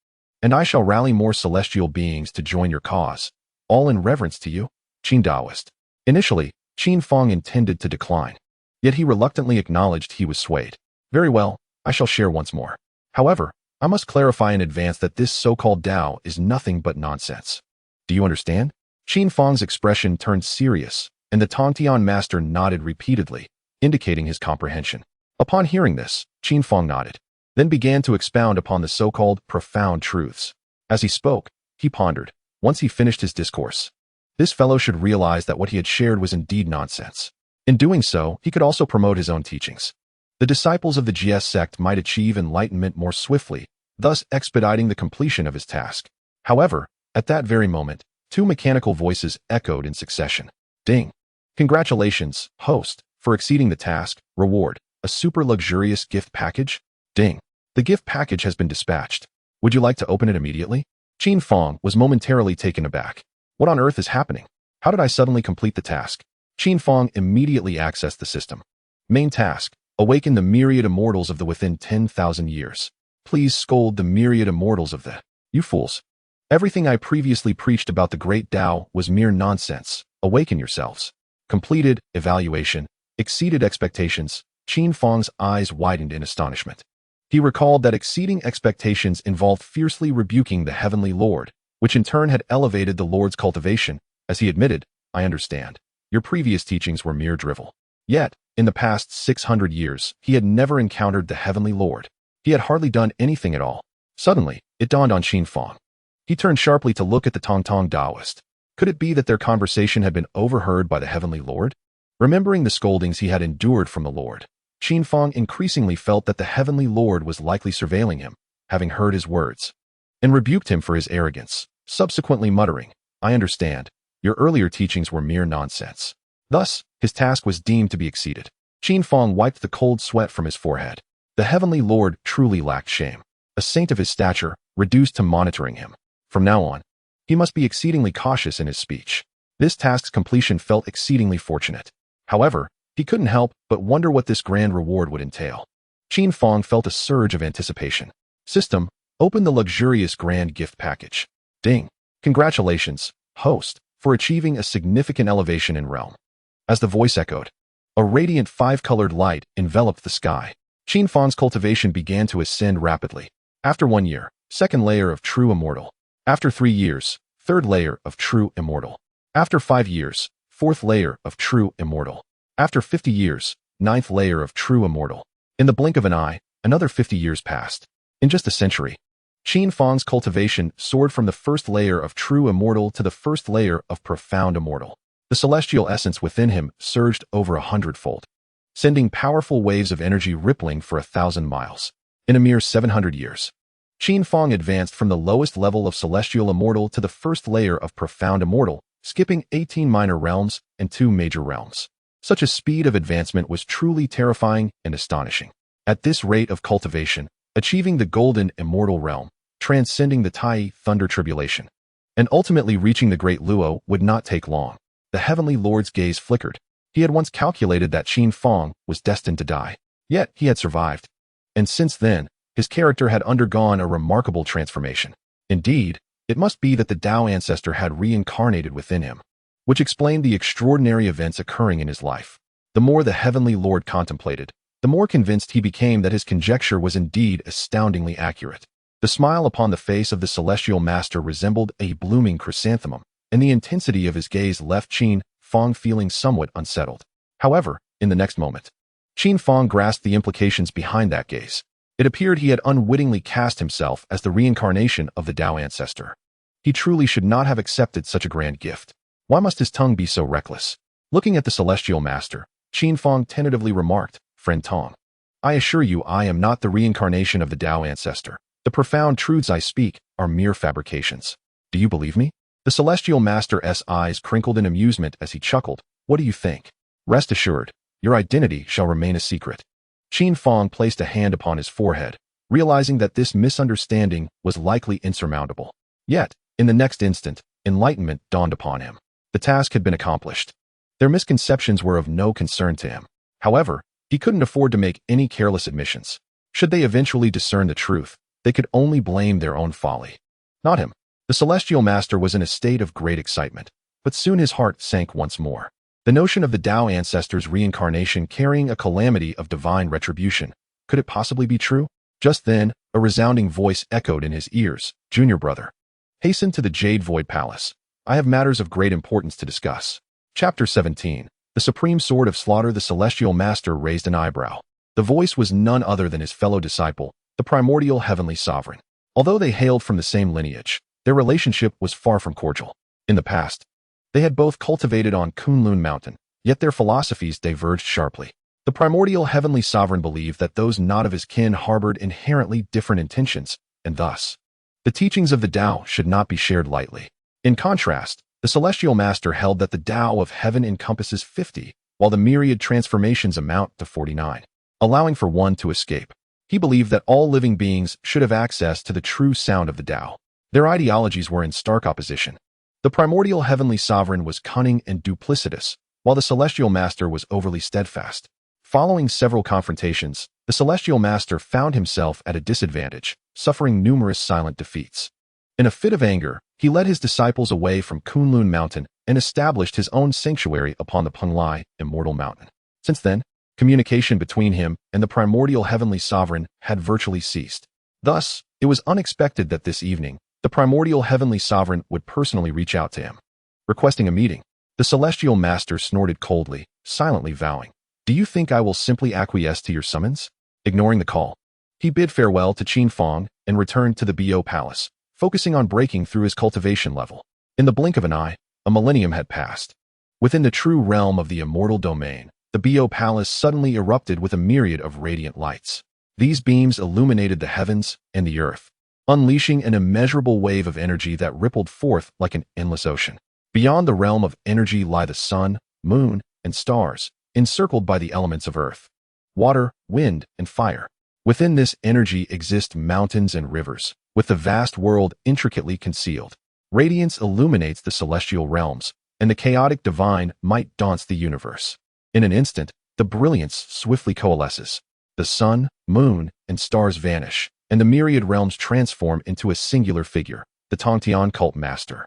And I shall rally more celestial beings to join your cause, all in reverence to you." Qin Taoist. Initially, Qin Fang intended to decline. Yet he reluctantly acknowledged he was swayed. Very well, I shall share once more. However, I must clarify in advance that this so-called Tao is nothing but nonsense. Do you understand? Qin Fang's expression turned serious, and the Tongtian master nodded repeatedly, indicating his comprehension. Upon hearing this, Qin Fang nodded, then began to expound upon the so-called profound truths. As he spoke, he pondered. Once he finished his discourse, this fellow should realize that what he had shared was indeed nonsense. In doing so, he could also promote his own teachings. The disciples of the Jie Sect might achieve enlightenment more swiftly, thus expediting the completion of his task. However, at that very moment, two mechanical voices echoed in succession. Ding! Congratulations, host, for exceeding the task. Reward, a super luxurious gift package. Ding! The gift package has been dispatched. Would you like to open it immediately? Qin Fang was momentarily taken aback. What on earth is happening? How did I suddenly complete the task? Qin Fang immediately accessed the system. Main task: awaken the myriad immortals of the within 10,000 years. Please scold the myriad immortals of the... You fools. Everything I previously preached about the great Tao was mere nonsense. Awaken yourselves. Completed, evaluation, exceeded expectations. Qin Fang's eyes widened in astonishment. He recalled that exceeding expectations involved fiercely rebuking the Heavenly Lord, which in turn had elevated the Lord's cultivation. As he admitted, I understand. Your previous teachings were mere drivel. Yet, in the past 600 years, he had never encountered the Heavenly Lord. He had hardly done anything at all. Suddenly, it dawned on Qin Fang. He turned sharply to look at the Tongtian Taoist. Could it be that their conversation had been overheard by the Heavenly Lord? Remembering the scoldings he had endured from the Lord, Qin Fang increasingly felt that the Heavenly Lord was likely surveilling him, having heard his words, and rebuked him for his arrogance, subsequently muttering, I understand. Your earlier teachings were mere nonsense. Thus, his task was deemed to be exceeded. Qin Fang wiped the cold sweat from his forehead. The Heavenly Lord truly lacked shame. A saint of his stature, reduced to monitoring him. From now on, he must be exceedingly cautious in his speech. This task's completion felt exceedingly fortunate. However, he couldn't help but wonder what this grand reward would entail. Qin Fang felt a surge of anticipation. System, open the luxurious grand gift package. Ding! Congratulations, host, for achieving a significant elevation in realm. As the voice echoed, a radiant five-colored light enveloped the sky. Qin Fang's cultivation began to ascend rapidly. After 1 year, second layer of true immortal. After 3 years, third layer of true immortal. After 5 years, fourth layer of true immortal. After 50 years, ninth layer of true immortal. In the blink of an eye, another 50 years passed. In just a century, Qin Fang's cultivation soared from the first layer of true immortal to the first layer of profound immortal. The celestial essence within him surged over 100-fold, sending powerful waves of energy rippling for 1,000 miles. In a mere 700 years, Qin Fang advanced from the lowest level of celestial immortal to the first layer of profound immortal, skipping 18 minor realms and 2 major realms. Such a speed of advancement was truly terrifying and astonishing. At this rate of cultivation, achieving the golden immortal realm, transcending the Tai Thunder Tribulation, and ultimately reaching the Great Luo would not take long. The Heavenly Lord's gaze flickered. He had once calculated that Qin Fang was destined to die. Yet he had survived. And since then, his character had undergone a remarkable transformation. Indeed, it must be that the Tao ancestor had reincarnated within him, which explained the extraordinary events occurring in his life. The more the Heavenly Lord contemplated, the more convinced he became that his conjecture was indeed astoundingly accurate. The smile upon the face of the celestial master resembled a blooming chrysanthemum, and the intensity of his gaze left Qin Fang feeling somewhat unsettled. However, in the next moment, Qin Fang grasped the implications behind that gaze. It appeared he had unwittingly cast himself as the reincarnation of the Tao ancestor. He truly should not have accepted such a grand gift. Why must his tongue be so reckless? Looking at the celestial master, Qin Fang tentatively remarked, Friend Tong, I assure you I am not the reincarnation of the Tao ancestor. The profound truths I speak are mere fabrications. Do you believe me? The celestial master's eyes crinkled in amusement as he chuckled. What do you think? Rest assured, your identity shall remain a secret. Qin Fang placed a hand upon his forehead, realizing that this misunderstanding was likely insurmountable. Yet, in the next instant, enlightenment dawned upon him. The task had been accomplished. Their misconceptions were of no concern to him. However, he couldn't afford to make any careless admissions. Should they eventually discern the truth, they could only blame their own folly, not him. The celestial master was in a state of great excitement, but soon his heart sank once more. The notion of the Dao ancestors' reincarnation carrying a calamity of divine retribution. Could it possibly be true? Just then, a resounding voice echoed in his ears. Junior brother, hasten to the Jade Void Palace. I have matters of great importance to discuss. Chapter 17. The Supreme Sword of Slaughter. The Celestial Master raised an eyebrow. The voice was none other than his fellow disciple, the Primordial Heavenly Sovereign. Although they hailed from the same lineage, their relationship was far from cordial. In the past, they had both cultivated on Kunlun Mountain, yet their philosophies diverged sharply. The Primordial Heavenly Sovereign believed that those not of his kin harbored inherently different intentions, and thus, the teachings of the Tao should not be shared lightly. In contrast, the Celestial Master held that the Tao of heaven encompasses 50, while the myriad transformations amount to 49, allowing for one to escape. He believed that all living beings should have access to the true sound of the Tao. Their ideologies were in stark opposition. The Primordial Heavenly Sovereign was cunning and duplicitous, while the Celestial Master was overly steadfast. Following several confrontations, the Celestial Master found himself at a disadvantage, suffering numerous silent defeats. In a fit of anger, he led his disciples away from Kunlun Mountain and established his own sanctuary upon the Penglai, Immortal Mountain. Since then, communication between him and the Primordial Heavenly Sovereign had virtually ceased. Thus, it was unexpected that this evening, the Primordial Heavenly Sovereign would personally reach out to him, requesting a meeting. The Celestial Master snorted coldly, silently vowing, "Do you think I will simply acquiesce to your summons?" Ignoring the call, he bid farewell to Qin Fang and returned to the Bo Palace, focusing on breaking through his cultivation level. In the blink of an eye, a millennium had passed. Within the true realm of the immortal domain, the Bo Palace suddenly erupted with a myriad of radiant lights. These beams illuminated the heavens and the earth, unleashing an immeasurable wave of energy that rippled forth like an endless ocean. Beyond the realm of energy lie the sun, moon, and stars, encircled by the elements of earth, water, wind, and fire. Within this energy exist mountains and rivers, with the vast world intricately concealed. Radiance illuminates the celestial realms, and the chaotic divine might daunts the universe. In an instant, the brilliance swiftly coalesces. The sun, moon, and stars vanish, and the myriad realms transform into a singular figure, the Tongtian cult master,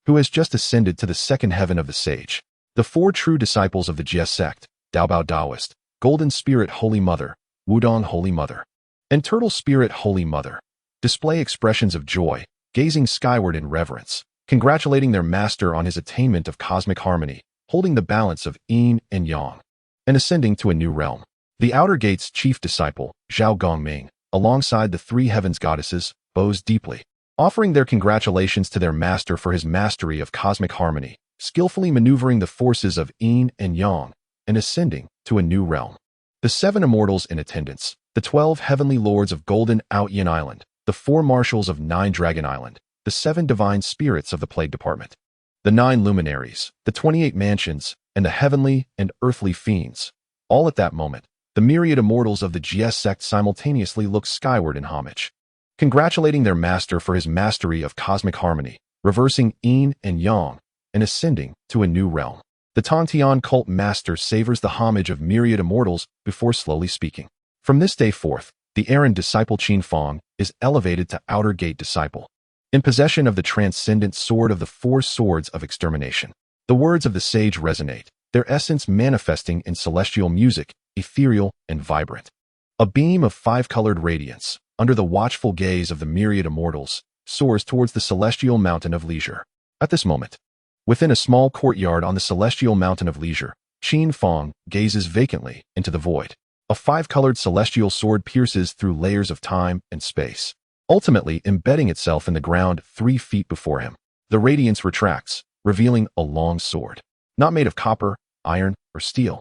who has just ascended to the second heaven of the sage. The four true disciples of the Jie Sect, Daobao Taoist, Golden Spirit Holy Mother, Wudong Holy Mother, and Turtle Spirit Holy Mother, display expressions of joy, gazing skyward in reverence, congratulating their master on his attainment of cosmic harmony, holding the balance of yin and yang, and ascending to a new realm. The Outer Gate's chief disciple, Zhao Gongming, alongside the three heavens goddesses, bows deeply, offering their congratulations to their master for his mastery of cosmic harmony, skillfully maneuvering the forces of yin and yang, and ascending to a new realm. The seven immortals in attendance, the 12 heavenly lords of Golden Outyin Island, the 4 marshals of Nine Dragon Island, the 7 divine spirits of the Plague Department, the 9 luminaries, the 28 mansions, and the heavenly and earthly fiends. All at that moment, the myriad immortals of the Jie Sect simultaneously looked skyward in homage, congratulating their master for his mastery of cosmic harmony, reversing yin and yang, and ascending to a new realm. The Tongtian cult master savors the homage of myriad immortals before slowly speaking. From this day forth, the errand disciple Qin Fang is elevated to Outer Gate disciple, in possession of the transcendent sword of the 4 swords of extermination. The words of the sage resonate, their essence manifesting in celestial music, ethereal and vibrant. A beam of 5-colored radiance, under the watchful gaze of the myriad immortals, soars towards the celestial mountain of leisure. At this moment, within a small courtyard on the celestial mountain of leisure, Qin Fang gazes vacantly into the void. A 5-colored celestial sword pierces through layers of time and space, ultimately embedding itself in the ground 3 feet before him. The radiance retracts, revealing a long sword, not made of copper, iron, or steel.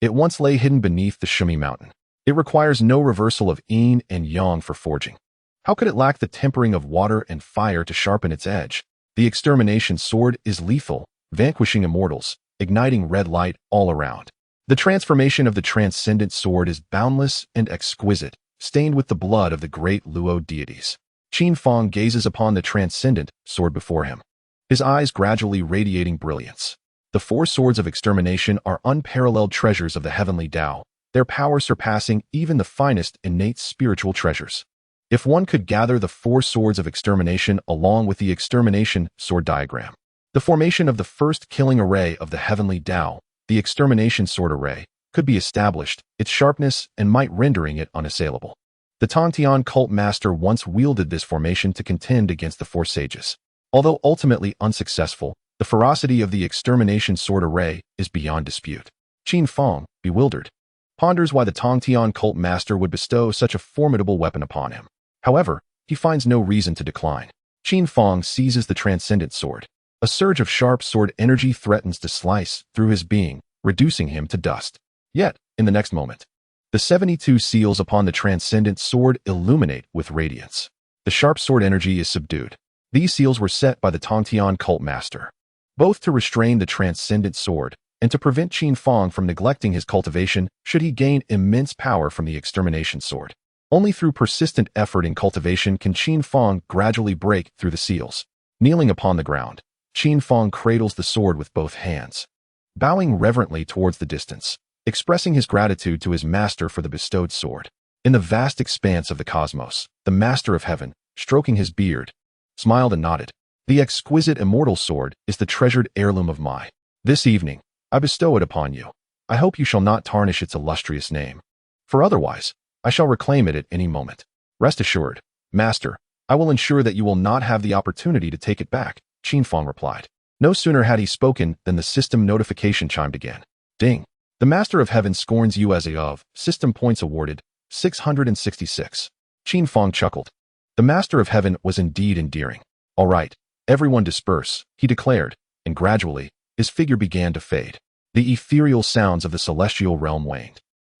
It once lay hidden beneath the Shumi mountain. It requires no reversal of yin and yang for forging. How could it lack the tempering of water and fire to sharpen its edge? The extermination sword is lethal, vanquishing immortals, igniting red light all around. The transformation of the transcendent sword is boundless and exquisite, stained with the blood of the great Luo deities. Qin Fang gazes upon the transcendent sword before him, his eyes gradually radiating brilliance. The 4 swords of extermination are unparalleled treasures of the heavenly Tao, their power surpassing even the finest innate spiritual treasures. If one could gather the 4 swords of extermination along with the extermination sword diagram, the formation of the first killing array of the heavenly Tao the extermination sword array, could be established, its sharpness and might rendering it unassailable. The Tongtian cult master once wielded this formation to contend against the four sages. Although ultimately unsuccessful, the ferocity of the extermination sword array is beyond dispute. Qin Fang, bewildered, ponders why the Tongtian cult master would bestow such a formidable weapon upon him. However, he finds no reason to decline. Qin Fang seizes the transcendent sword. A surge of sharp sword energy threatens to slice through his being, reducing him to dust. Yet, in the next moment, the 72 seals upon the transcendent sword illuminate with radiance. The sharp sword energy is subdued. These seals were set by the Tongtian cult master, both to restrain the transcendent sword and to prevent Qin Fang from neglecting his cultivation should he gain immense power from the extermination sword. Only through persistent effort in cultivation can Qin Fang gradually break through the seals. Kneeling upon the ground, Qin Fang cradles the sword with both hands, bowing reverently towards the distance, expressing his gratitude to his master for the bestowed sword. In the vast expanse of the cosmos, the master of heaven, stroking his beard, smiled and nodded. The exquisite immortal sword is the treasured heirloom of my. This evening, I bestow it upon you. I hope you shall not tarnish its illustrious name, for otherwise, I shall reclaim it at any moment. Rest assured, master, I will ensure that you will not have the opportunity to take it back, Qin Fang replied. No sooner had he spoken than the system notification chimed again. Ding. The Master of Heaven scorns you as a of. System points awarded, 666. Qin Fang chuckled. The Master of Heaven was indeed endearing. All right, everyone disperse, he declared, and gradually, his figure began to fade. The ethereal sounds of the celestial realm waned,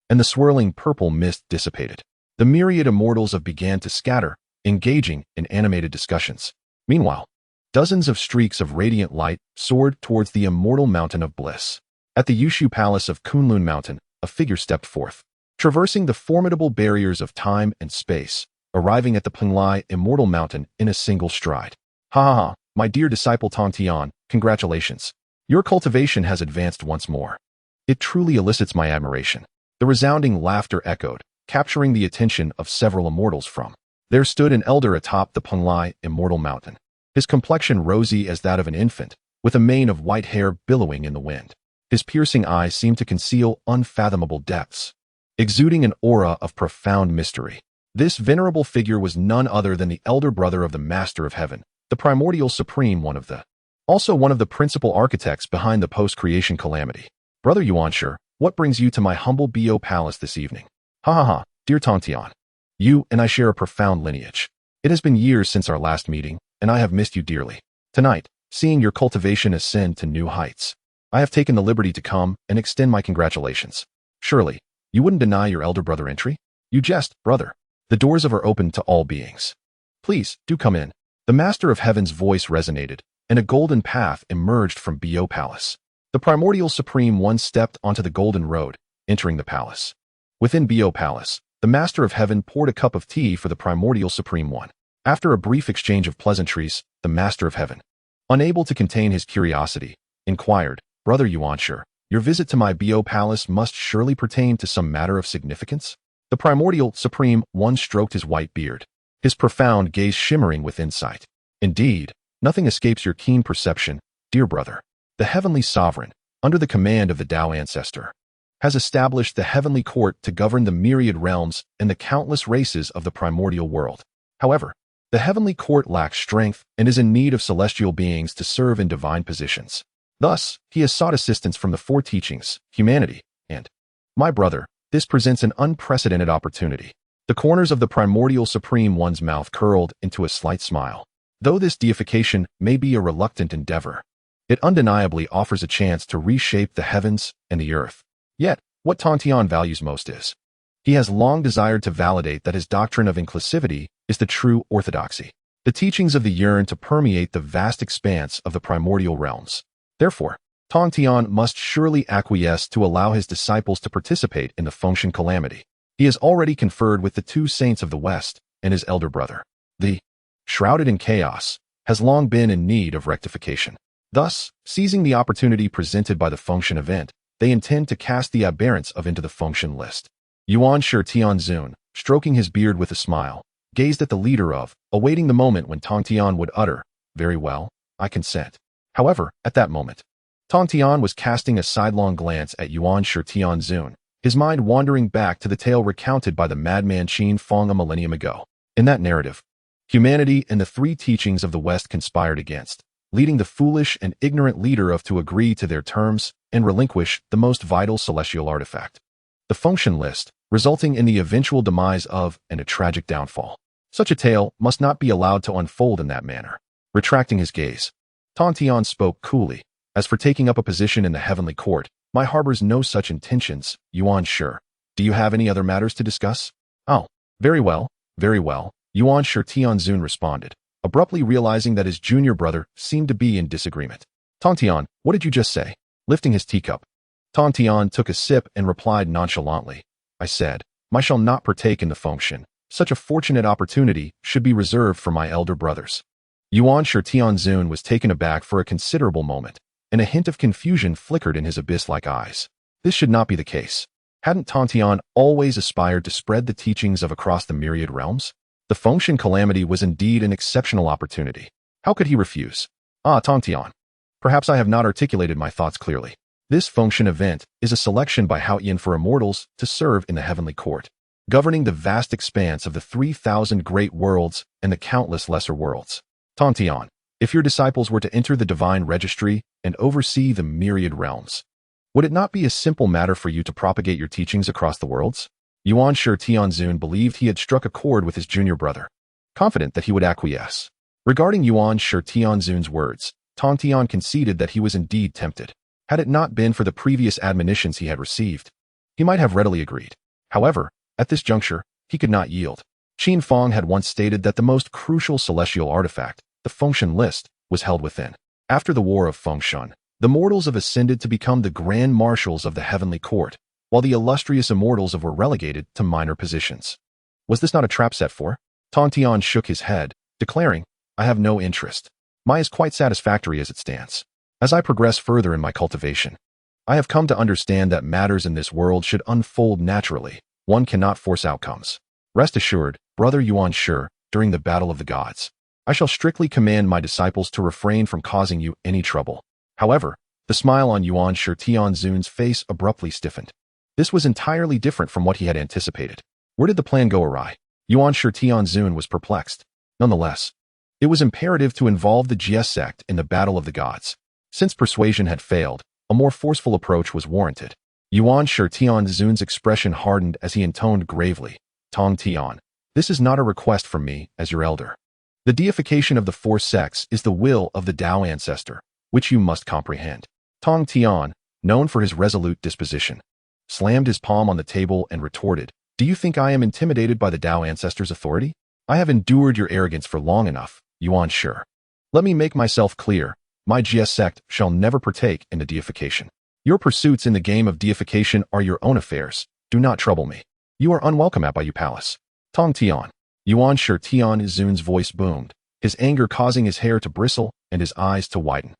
and the swirling purple mist dissipated. The myriad immortals began to scatter, engaging in animated discussions. Meanwhile, dozens of streaks of radiant light soared towards the immortal mountain of bliss. At the Yushu Palace of Kunlun Mountain, a figure stepped forth, traversing the formidable barriers of time and space, arriving at the Penglai Immortal Mountain in a single stride. Ha ha ha, my dear disciple Tongtian, congratulations. Your cultivation has advanced once more. It truly elicits my admiration. The resounding laughter echoed, capturing the attention of several immortals from. There stood an elder atop the Penglai Immortal Mountain, his complexion rosy as that of an infant, with a mane of white hair billowing in the wind. His piercing eyes seemed to conceal unfathomable depths, exuding an aura of profound mystery. This venerable figure was none other than the elder brother of the Master of Heaven, the Primordial Supreme, also one of the principal architects behind the post-creation calamity. Brother Yuanshi, what brings you to my humble Bo palace this evening? Ha ha ha, dear Tongtian. You and I share a profound lineage. It has been years since our last meeting, and I have missed you dearly. Tonight, seeing your cultivation ascend to new heights, I have taken the liberty to come and extend my congratulations. Surely, you wouldn't deny your elder brother entry? You jest, brother. The doors are open to all beings. Please, do come in. The Master of Heaven's voice resonated, and a golden path emerged from Bo Palace. The Primordial Supreme One stepped onto the golden road, entering the palace. Within Bo Palace, the Master of Heaven poured a cup of tea for the Primordial Supreme One. After a brief exchange of pleasantries, the Master of Heaven, unable to contain his curiosity, inquired, Brother Yuanshi, your visit to my Bo Palace must surely pertain to some matter of significance? The Primordial Supreme One stroked his white beard, his profound gaze shimmering with insight. Indeed, nothing escapes your keen perception, dear brother. The Heavenly Sovereign, under the command of the Tao Ancestor, has established the Heavenly Court to govern the myriad realms and the countless races of the primordial world. However, the Heavenly Court lacks strength and is in need of celestial beings to serve in divine positions. Thus, he has sought assistance from the four teachings, humanity, and my brother. This presents an unprecedented opportunity. The corners of the Primordial Supreme One's mouth curled into a slight smile. Though this deification may be a reluctant endeavor, it undeniably offers a chance to reshape the heavens and the earth. Yet, what Tongtian values most is, he has long desired to validate that his doctrine of inclusivity is the true orthodoxy. The teachings of the yearn to permeate the vast expanse of the primordial realms. Therefore, Tongtian must surely acquiesce to allow his disciples to participate in the function calamity. He has already conferred with the two saints of the West and his elder brother. The shrouded in chaos has long been in need of rectification. Thus, seizing the opportunity presented by the function event, they intend to cast the aberrants of into the function list. Yuanshi Tianzun, stroking his beard with a smile, gazed at the leader of, awaiting the moment when Tongtian would utter, very well, I consent. However, at that moment, Tongtian was casting a sidelong glance at Yuanshi Tianzun, his mind wandering back to the tale recounted by the madman Qin Fang a millennium ago. In that narrative, humanity and the three teachings of the West conspired against, leading the foolish and ignorant leader to agree to their terms and relinquish the most vital celestial artifact, the function list, resulting in the eventual demise of and a tragic downfall. Such a tale must not be allowed to unfold in that manner. Retracting his gaze, Tongtian spoke coolly. As for taking up a position in the heavenly court, my harbors no such intentions, Yuanshi. Do you have any other matters to discuss? Oh, very well, Yuanshi Tianzun responded, abruptly realizing that his junior brother seemed to be in disagreement. Tongtian, what did you just say? Lifting his teacup, Tongtian took a sip and replied nonchalantly. I said, I shall not partake in the function. Such a fortunate opportunity should be reserved for my elder brothers. Yuanshi Tianzun was taken aback for a considerable moment, and a hint of confusion flickered in his abyss-like eyes. This should not be the case. Hadn't Tongtian always aspired to spread the teachings of across the myriad realms? The function calamity was indeed an exceptional opportunity. How could he refuse? Tongtian. Perhaps I have not articulated my thoughts clearly. This function event is a selection by Haoyan for immortals to serve in the heavenly court, governing the vast expanse of the 3,000 great worlds and the countless lesser worlds. Tongtian, if your disciples were to enter the divine registry and oversee the myriad realms, would it not be a simple matter for you to propagate your teachings across the worlds? Yuanshi Tianzun believed he had struck a chord with his junior brother, confident that he would acquiesce. Regarding Yuanshi Tianzun's words, Tongtian conceded that he was indeed tempted. Had it not been for the previous admonitions he had received, he might have readily agreed. However, at this juncture, he could not yield. Qin Fang had once stated that the most crucial celestial artifact, the function list, was held within. After the War of Fengshan, the mortals have ascended to become the grand marshals of the heavenly court, while the illustrious immortals were relegated to minor positions. Was this not a trap set for? Tongtian shook his head, declaring, I have no interest. Mine is quite satisfactory as it stands. As I progress further in my cultivation, I have come to understand that matters in this world should unfold naturally. One cannot force outcomes. Rest assured, brother Yuanshi, during the battle of the gods, I shall strictly command my disciples to refrain from causing you any trouble. However, the smile on Yuanshi Tianzun's face abruptly stiffened. This was entirely different from what he had anticipated. Where did the plan go awry? Yuanshi Tianzun was perplexed. Nonetheless, it was imperative to involve the Jie Sect in the battle of the gods. Since persuasion had failed, a more forceful approach was warranted. Yuanshi Tianzun's expression hardened as he intoned gravely, Tongtian, this is not a request from me as your elder. The deification of the four sects is the will of the Tao ancestor, which you must comprehend. Tongtian, known for his resolute disposition, slammed his palm on the table and retorted, do you think I am intimidated by the Tao ancestor's authority? I have endured your arrogance for long enough, Yuanshi. Let me make myself clear, my Jie Sect shall never partake in the deification. Your pursuits in the game of deification are your own affairs. Do not trouble me. You are unwelcome at Bayou Palace. Tongtian. Yuanshi Tianzun's voice boomed, his anger causing his hair to bristle and his eyes to widen.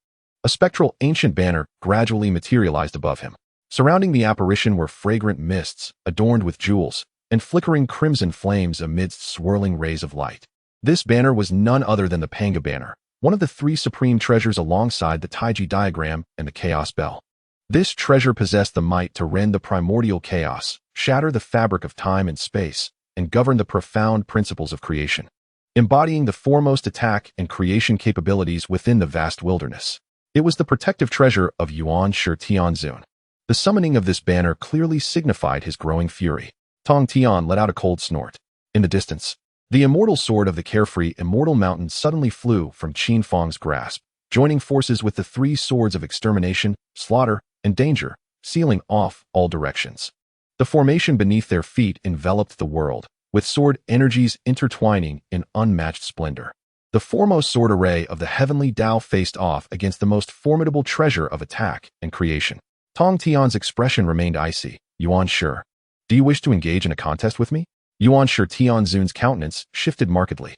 A spectral ancient banner gradually materialized above him. Surrounding the apparition were fragrant mists, adorned with jewels, and flickering crimson flames amidst swirling rays of light. This banner was none other than the Panga banner, one of the three supreme treasures alongside the Taiji diagram and the Chaos Bell. This treasure possessed the might to rend the primordial chaos, shatter the fabric of time and space, and govern the profound principles of creation, embodying the foremost attack and creation capabilities within the vast wilderness. It was the protective treasure of Yuanshi Tianzun. The summoning of this banner clearly signified his growing fury. Tongtian let out a cold snort. In the distance, the immortal sword of the carefree immortal mountain suddenly flew from Qin Fang's grasp, joining forces with the three swords of extermination, slaughter, and danger, sealing off all directions. The formation beneath their feet enveloped the world, with sword energies intertwining in unmatched splendor. The foremost sword array of the heavenly Tao faced off against the most formidable treasure of attack and creation. Tongtian's expression remained icy. Yuanshi, do you wish to engage in a contest with me? Yuanshi Tianzun's countenance shifted markedly.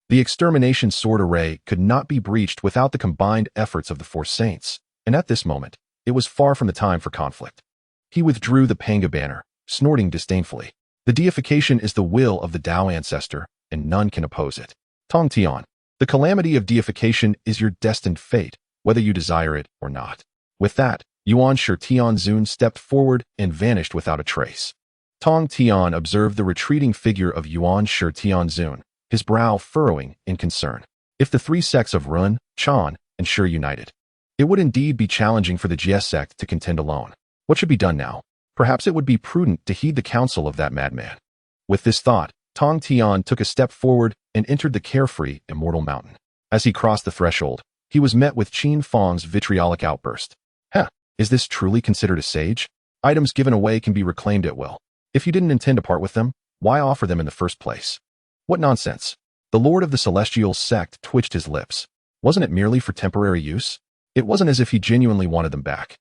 The extermination sword array could not be breached without the combined efforts of the four saints, and at this moment, it was far from the time for conflict. He withdrew the Panga banner, snorting disdainfully. The deification is the will of the Tao ancestor, and none can oppose it. Tongtian, the calamity of deification is your destined fate, whether you desire it or not. With that, Yuanshi Tianzun stepped forward and vanished without a trace. Tongtian observed the retreating figure of Yuanshi Tianzun, his brow furrowing in concern. If the three sects of Run, Chan, and Shi united, it would indeed be challenging for the Jie Sect to contend alone. What should be done now? Perhaps it would be prudent to heed the counsel of that madman. With this thought, Tongtian took a step forward and entered the carefree, immortal mountain. As he crossed the threshold, he was met with Qin Fang's vitriolic outburst. Is this truly considered a sage? Items given away can be reclaimed at will. If you didn't intend to part with them, why offer them in the first place? What nonsense! The lord of the celestial sect twitched his lips. Wasn't it merely for temporary use? It wasn't as if he genuinely wanted them back.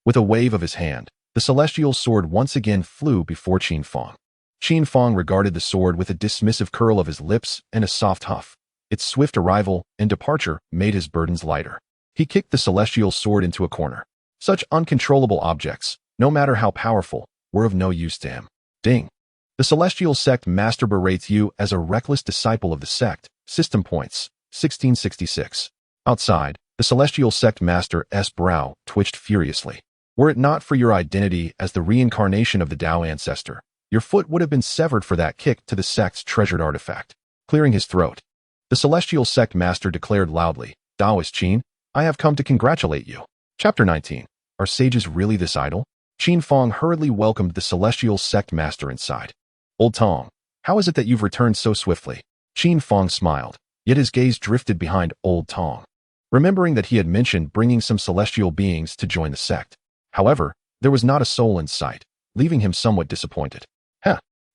With a wave of his hand, the celestial sword once again flew before Qin Fang. Qin Fang regarded the sword with a dismissive curl of his lips and a soft huff. Its swift arrival and departure made his burdens lighter. He kicked the celestial sword into a corner. Such uncontrollable objects, no matter how powerful, were of no use to him. Ding. The celestial sect master berates you as a reckless disciple of the sect. System points, 1666. Outside, the celestial sect master's brow twitched furiously. Were it not for your identity as the reincarnation of the Tao ancestor, your foot would have been severed for that kick to the sect's treasured artifact. Clearing his throat, the celestial sect master declared loudly, Taoist Qin, I have come to congratulate you. Chapter 19. Are sages really this idle? Qin Fang hurriedly welcomed the celestial sect master inside. Old Tong, how is it that you've returned so swiftly? Qin Fang smiled, yet his gaze drifted behind Old Tong, remembering that he had mentioned bringing some celestial beings to join the sect. However, there was not a soul in sight, leaving him somewhat disappointed.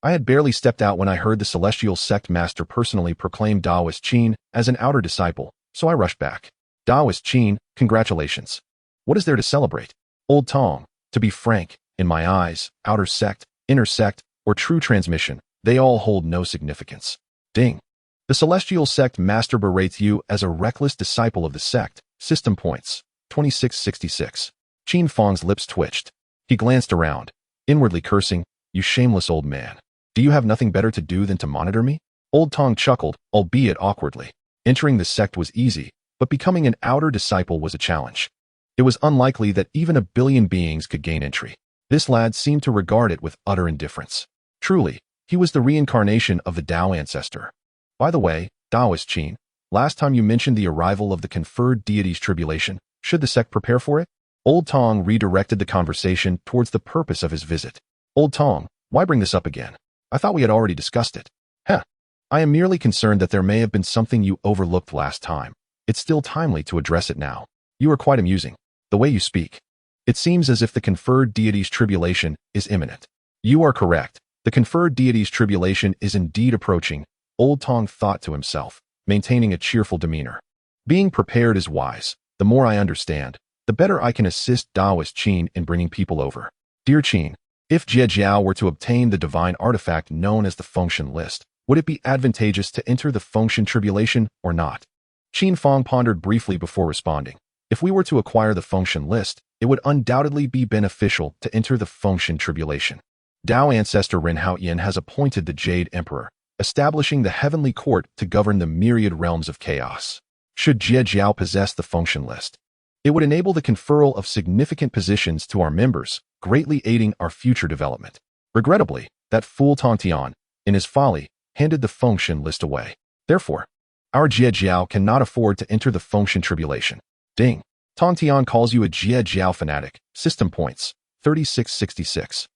I had barely stepped out when I heard the celestial sect master personally proclaim Taoist Qin as an outer disciple, so I rushed back. Taoist Qin, congratulations. What is there to celebrate? Old Tong, to be frank, in my eyes, outer sect, inner sect, or true transmission, they all hold no significance. Ding. The celestial sect master berates you as a reckless disciple of the sect. System points, 2666. Qin Fang's lips twitched. He glanced around, inwardly cursing, you shameless old man. Do you have nothing better to do than to monitor me? Old Tong chuckled, albeit awkwardly. Entering the sect was easy, but becoming an outer disciple was a challenge. It was unlikely that even 1 billion beings could gain entry. This lad seemed to regard it with utter indifference. Truly, he was the reincarnation of the Tao ancestor. By the way, Taoist Qin, last time you mentioned the arrival of the conferred deity's tribulation. Should the sect prepare for it? Old Tong redirected the conversation towards the purpose of his visit. Old Tong, why bring this up again? I thought we had already discussed it. I am merely concerned that there may have been something you overlooked last time. It's still timely to address it now. You are quite amusing. The way you speak. It seems as if the conferred deity's tribulation is imminent. You are correct. The conferred deity's tribulation is indeed approaching, Old Tong thought to himself, maintaining a cheerful demeanor. Being prepared is wise. The more I understand, the better I can assist Taoist Qin in bringing people over. Dear Qin, if Jie Jiao were to obtain the divine artifact known as the Fengshen list, would it be advantageous to enter the Fengshen tribulation or not? Qin Fang pondered briefly before responding. If we were to acquire the Fengshen list, it would undoubtedly be beneficial to enter the Fengshen tribulation. Tao ancestor Ren Haoyan has appointed the Jade Emperor, establishing the heavenly court to govern the myriad realms of chaos. Should Jie Jiao possess the Fengshen list, it would enable the conferral of significant positions to our members, greatly aiding our future development. Regrettably, that fool Tongtian, in his folly, handed the Fengshen list away. Therefore, our Jie Jiao cannot afford to enter the Fengshen tribulation. Ding. Tongtian calls you a Jie Jiao fanatic. System points, 3666.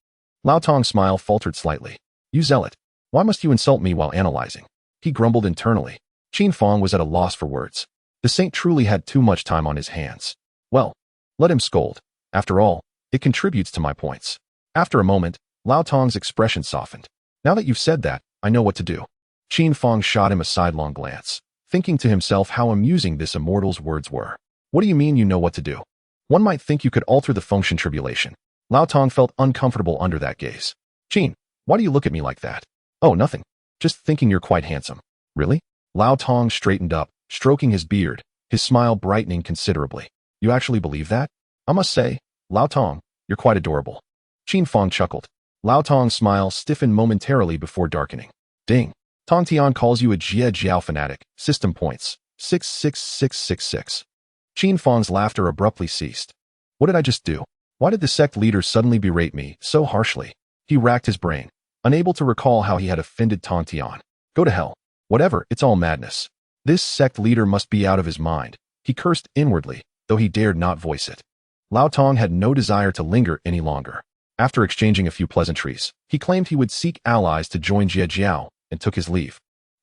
Lao Tong's smile faltered slightly. You zealot. Why must you insult me while analyzing? He grumbled internally. Qin Fang was at a loss for words. The saint truly had too much time on his hands. Well, let him scold. After all, it contributes to my points. After a moment, Lao Tong's expression softened. Now that you've said that, I know what to do. Qin Fang shot him a sidelong glance, thinking to himself how amusing this immortal's words were. What do you mean you know what to do? One might think you could alter the Fengshen tribulation. Lao Tong felt uncomfortable under that gaze. Qin, why do you look at me like that? Oh, nothing. Just thinking you're quite handsome. Really? Lao Tong straightened up, stroking his beard, his smile brightening considerably. You actually believe that? I must say, Lao Tong, you're quite adorable. Qin Fang chuckled. Lao Tong's smile stiffened momentarily before darkening. Ding. Tongtian calls you a Jie Jiao fanatic. System points, 66666. Qin Fang's laughter abruptly ceased. What did I just do? Why did the sect leader suddenly berate me so harshly? He racked his brain, unable to recall how he had offended Tongtian. Go to hell. Whatever, it's all madness. This sect leader must be out of his mind. He cursed inwardly, though he dared not voice it. Lao Tong had no desire to linger any longer. After exchanging a few pleasantries, he claimed he would seek allies to join Jie Jiao and took his leave.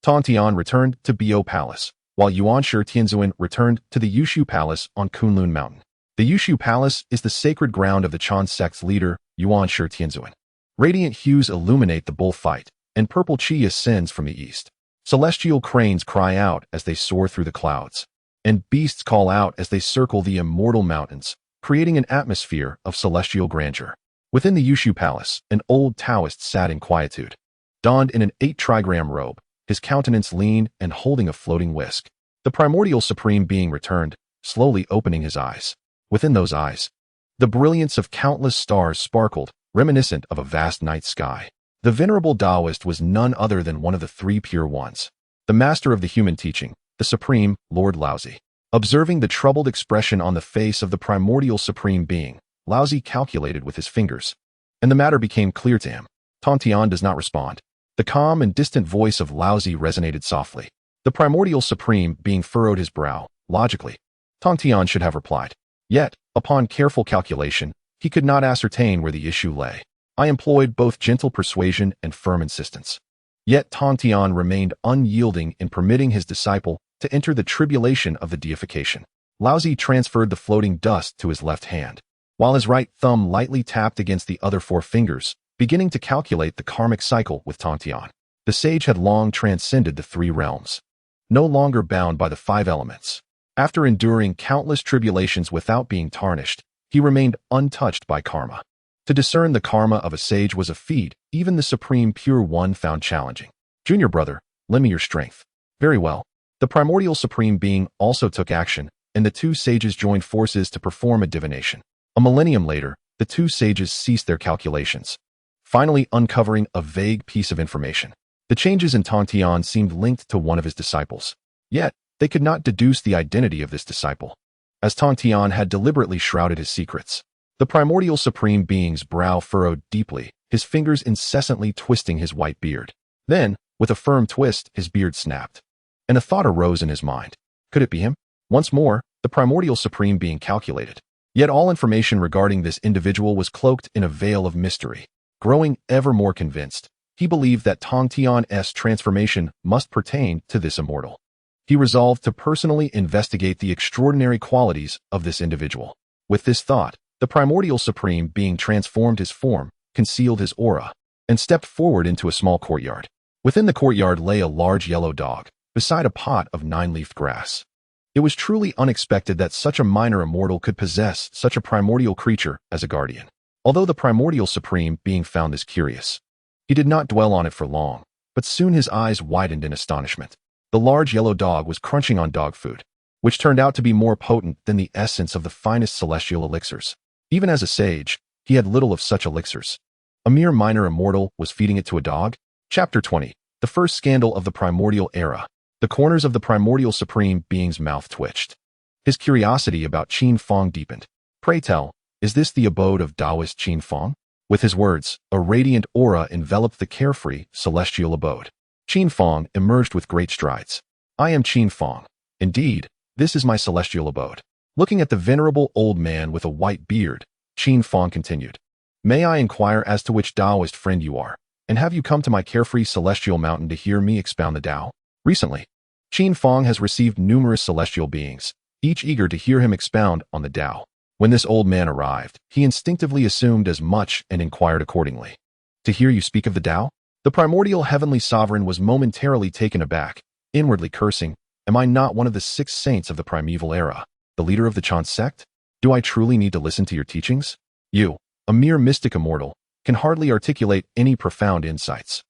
Tongtian returned to Bo Palace, while Yuanshi Tianzun returned to the Yushu Palace on Kunlun Mountain. The Yushu Palace is the sacred ground of the Qin sect's leader, Yuanshi Tianzun. Radiant hues illuminate the bullfight, and purple chi ascends from the east. Celestial cranes cry out as they soar through the clouds, and beasts call out as they circle the immortal mountains, creating an atmosphere of celestial grandeur. Within the Yushu Palace, an old Taoist sat in quietude. Donned in an 8-trigram robe, his countenance lean and holding a floating whisk. The primordial supreme being returned, slowly opening his eyes. Within those eyes, the brilliance of countless stars sparkled, reminiscent of a vast night sky. The venerable Taoist was none other than one of the 3 pure ones, the master of the human teaching, the supreme Lord Laozi. Observing the troubled expression on the face of the primordial supreme being, Laozi calculated with his fingers, and the matter became clear to him. Tongtian does not respond. The calm and distant voice of Laozi resonated softly. The primordial supreme being furrowed his brow. Logically, Tongtian should have replied. Yet, upon careful calculation, he could not ascertain where the issue lay. I employed both gentle persuasion and firm insistence. Yet Tongtian remained unyielding in permitting his disciple to enter the tribulation of the deification. Laozi transferred the floating dust to his left hand, while his right thumb lightly tapped against the other 4 fingers, beginning to calculate the karmic cycle with Tongtian. The sage had long transcended the 3 realms, no longer bound by the 5 elements. After enduring countless tribulations without being tarnished, he remained untouched by karma. To discern the karma of a sage was a feat even the supreme pure one found challenging. Junior brother, lend me your strength. Very well. The primordial supreme being also took action, and the 2 sages joined forces to perform a divination. A millennium later, the 2 sages ceased their calculations, finally uncovering a vague piece of information. The changes in Tongtian seemed linked to one of his disciples. Yet, they could not deduce the identity of this disciple, as Tongtian had deliberately shrouded his secrets. The primordial supreme being's brow furrowed deeply, his fingers incessantly twisting his white beard. Then, with a firm twist, his beard snapped, and a thought arose in his mind. Could it be him? Once more, the primordial supreme being calculated. Yet all information regarding this individual was cloaked in a veil of mystery. Growing ever more convinced, he believed that Tongtian's transformation must pertain to this immortal. He resolved to personally investigate the extraordinary qualities of this individual. With this thought, the primordial supreme being transformed his form, concealed his aura, and stepped forward into a small courtyard. Within the courtyard lay a large yellow dog, beside a pot of 9-leafed grass. It was truly unexpected that such a minor immortal could possess such a primordial creature as a guardian. Although the primordial supreme being found this curious, he did not dwell on it for long, but soon his eyes widened in astonishment. The large yellow dog was crunching on dog food, which turned out to be more potent than the essence of the finest celestial elixirs. Even as a sage, he had little of such elixirs. A mere minor immortal was feeding it to a dog? Chapter 20. The first scandal of the primordial era. The corners of the primordial supreme being's mouth twitched. His curiosity about Qin Fang deepened. Pray tell, is this the abode of Taoist Qin Fang? With his words, a radiant aura enveloped the carefree, celestial abode. Qin Fang emerged with great strides. I am Qin Fang. Indeed, this is my celestial abode. Looking at the venerable old man with a white beard, Qin Fang continued. May I inquire as to which Taoist friend you are, and have you come to my carefree celestial mountain to hear me expound the Tao? Recently, Qin Fang has received numerous celestial beings, each eager to hear him expound on the Tao. When this old man arrived, he instinctively assumed as much and inquired accordingly. To hear you speak of the Tao? The primordial heavenly sovereign was momentarily taken aback, inwardly cursing, am I not one of the 6 saints of the primeval era, the leader of the Qin sect? Do I truly need to listen to your teachings? You, a mere mystic immortal, can hardly articulate any profound insights.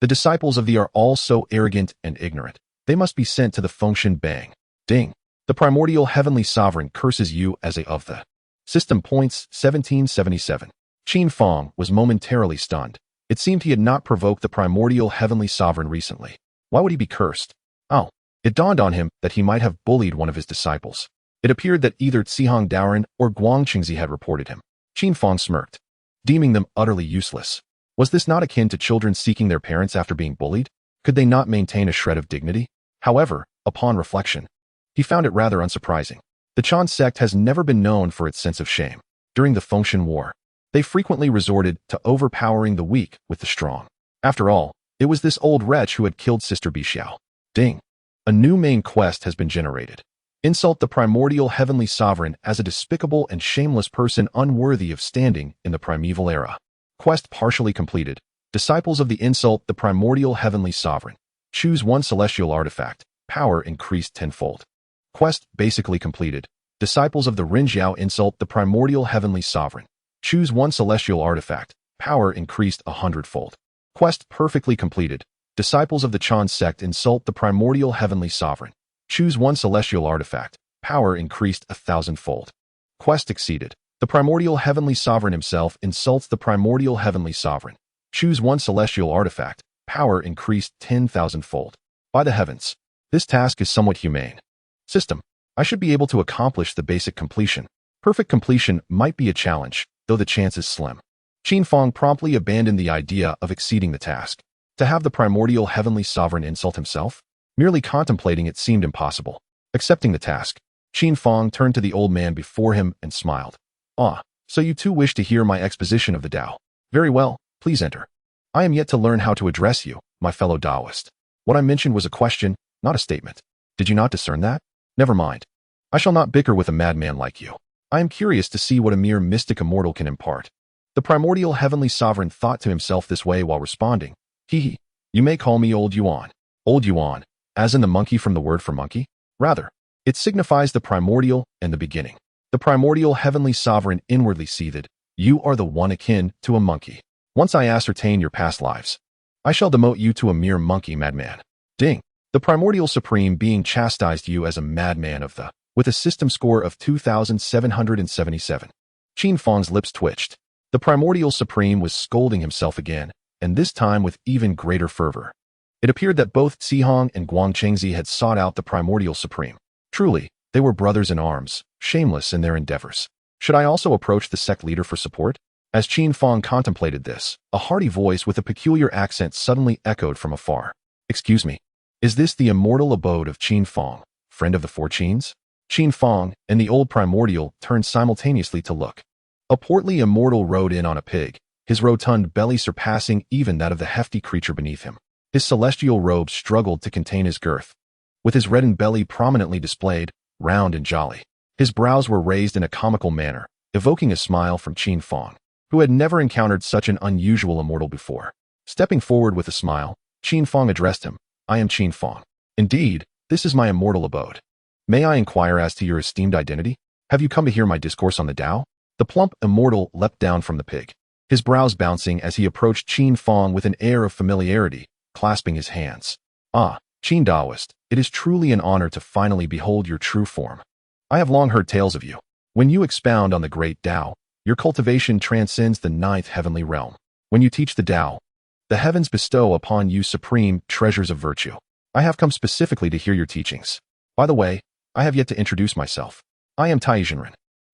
The disciples of thee are all so arrogant and ignorant. They must be sent to the Fengshen Bang. Ding. The primordial heavenly sovereign curses you as a of the. System points 1777. Qin Fang was momentarily stunned. It seemed he had not provoked the primordial heavenly sovereign recently. Why would he be cursed? Oh, it dawned on him that he might have bullied one of his disciples. It appeared that either Cihang Daoren or Guangqingzi had reported him. Qin Fang smirked, deeming them utterly useless. Was this not akin to children seeking their parents after being bullied? Could they not maintain a shred of dignity? However, upon reflection, he found it rather unsurprising. The Qin sect has never been known for its sense of shame. During the Tongtian War, they frequently resorted to overpowering the weak with the strong. After all, it was this old wretch who had killed Sister Bixiao. Ding! A new main quest has been generated. Insult the primordial heavenly sovereign as a despicable and shameless person unworthy of standing in the primeval era. Quest partially completed. Disciples of the insult the primordial heavenly sovereign. Choose one celestial artifact. Power increased tenfold. Quest basically completed. Disciples of the Rinjiao insult the primordial heavenly sovereign. Choose one celestial artifact. Power increased 100-fold. Quest perfectly completed. Disciples of the Qin sect insult the primordial heavenly sovereign. Choose one celestial artifact. Power increased 1,000-fold. Quest exceeded. The primordial heavenly sovereign himself insults the primordial heavenly sovereign. Choose one celestial artifact. Power increased 10,000-fold. By the heavens, this task is somewhat humane. System. I should be able to accomplish the basic completion. Perfect completion might be a challenge, though the chance is slim. Qin Fang promptly abandoned the idea of exceeding the task. To have the primordial heavenly sovereign insult himself? Merely contemplating it seemed impossible. Accepting the task, Qin Fang turned to the old man before him and smiled. Ah, so you too wish to hear my exposition of the Tao. Very well, please enter. I am yet to learn how to address you, my fellow Taoist. What I mentioned was a question, not a statement. Did you not discern that? Never mind. I shall not bicker with a madman like you. I am curious to see what a mere mystic immortal can impart. The primordial heavenly sovereign thought to himself this way while responding. Hee, you may call me Old Yuan. Old Yuan, as in the monkey from the word for monkey? Rather, it signifies the primordial and the beginning. The primordial heavenly sovereign inwardly seethed. You are the one akin to a monkey. Once I ascertain your past lives, I shall demote you to a mere monkey madman. Ding. The primordial supreme being chastised you as a madman of the, with a system score of 2,777. Qin Fang's lips twitched. The primordial supreme was scolding himself again, and this time with even greater fervor. It appeared that both Cihang and Guangqingzi had sought out the primordial supreme. Truly, they were brothers in arms, shameless in their endeavors. Should I also approach the sect leader for support? As Qin Fang contemplated this, a hearty voice with a peculiar accent suddenly echoed from afar. Excuse me. Is this the immortal abode of Qin Fang, friend of the four Qins? Qin Fang and the old primordial turned simultaneously to look. A portly immortal rode in on a pig, his rotund belly surpassing even that of the hefty creature beneath him. His celestial robe struggled to contain his girth. With his reddened belly prominently displayed, round and jolly, his brows were raised in a comical manner, evoking a smile from Qin Fang, who had never encountered such an unusual immortal before. Stepping forward with a smile, Qin Fang addressed him. I am Qin Fang. Indeed, this is my immortal abode. May I inquire as to your esteemed identity? Have you come to hear my discourse on the Tao? The plump immortal leapt down from the pig, his brows bouncing as he approached Qin Fang with an air of familiarity, clasping his hands. Ah, Qin Taoist, it is truly an honor to finally behold your true form. I have long heard tales of you. When you expound on the great Tao, your cultivation transcends the ninth heavenly realm. When you teach the Tao, the heavens bestow upon you supreme treasures of virtue. I have come specifically to hear your teachings. By the way, I have yet to introduce myself. I am Tai Jinren,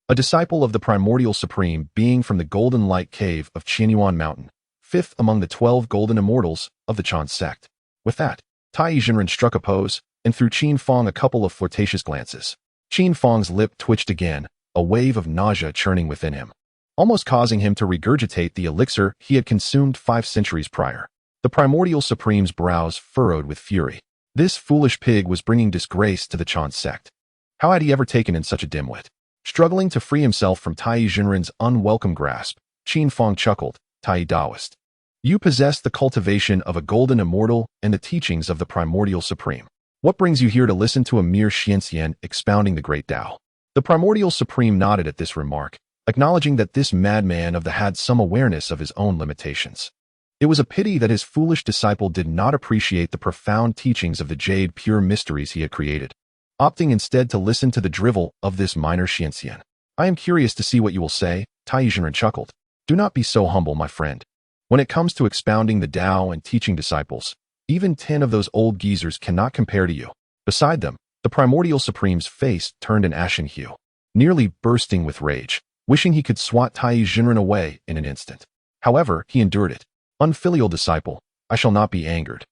a disciple of the primordial supreme being from the golden light cave of Qianyuan Mountain, fifth among the 12 golden immortals of the Qin sect. With that, Tai Jinren struck a pose and threw Qin Fang a couple of flirtatious glances. Qin Fang's lip twitched again, a wave of nausea churning within him, almost causing him to regurgitate the elixir he had consumed 5 centuries prior. The primordial supreme's brows furrowed with fury. This foolish pig was bringing disgrace to the Qin sect. How had he ever taken in such a dimwit? Struggling to free himself from Tai Jinren's unwelcome grasp, Qin Fang chuckled. Tai Taoist, you possess the cultivation of a golden immortal and the teachings of the primordial supreme. What brings you here to listen to a mere Xianxian expounding the great Tao? The primordial supreme nodded at this remark, acknowledging that this madman of the had some awareness of his own limitations. It was a pity that his foolish disciple did not appreciate the profound teachings of the jade pure mysteries he had created, opting instead to listen to the drivel of this minor Xianxian. I am curious to see what you will say, Tai Jinren chuckled. Do not be so humble, my friend. When it comes to expounding the Tao and teaching disciples, even 10 of those old geezers cannot compare to you. Beside them, The Primordial Supreme's face turned an ashen hue, nearly bursting with rage, wishing he could swat Tai Jinren away in an instant. However, he endured it. Unfilial disciple, I shall not be angered.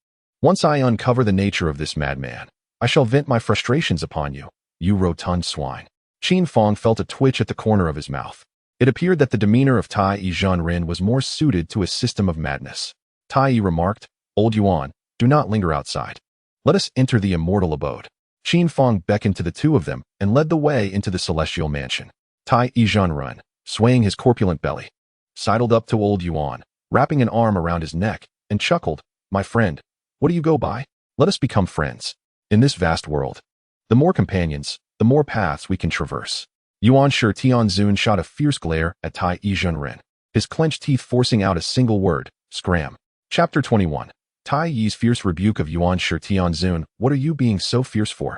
Once I uncover the nature of this madman, I shall vent my frustrations upon you, you rotund swine. Qin Fang felt a twitch at the corner of his mouth. It appeared that the demeanor of Tai Jinren was more suited to a system of madness. Tai remarked, Old Yuan, do not linger outside. Let us enter the immortal abode. Qin Fang beckoned to the two of them and led the way into the celestial mansion. Tai Jinren, swaying his corpulent belly, sidled up to old Yuan, wrapping an arm around his neck, and chuckled, My friend, what do you go by? Let us become friends. In this vast world, the more companions, the more paths we can traverse. Yuanshi Tianzun shot a fierce glare at Tai Jinren, his clenched teeth forcing out a single word, scram. Chapter 21. Tai Yi's fierce rebuke of Yuanshi Tianzun, what are you being so fierce for?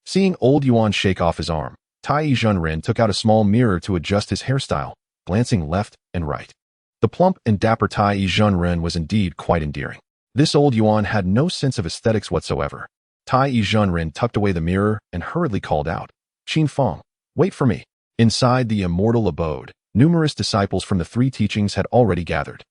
Seeing old Yuan shake off his arm, Tai Jinren took out a small mirror to adjust his hairstyle, glancing left and right. The plump and dapper Tai Jinren was indeed quite endearing. This old Yuan had no sense of aesthetics whatsoever. Tai Jinren tucked away the mirror and hurriedly called out, Qin Fang, wait for me. Inside the immortal abode, numerous disciples from the three teachings had already gathered.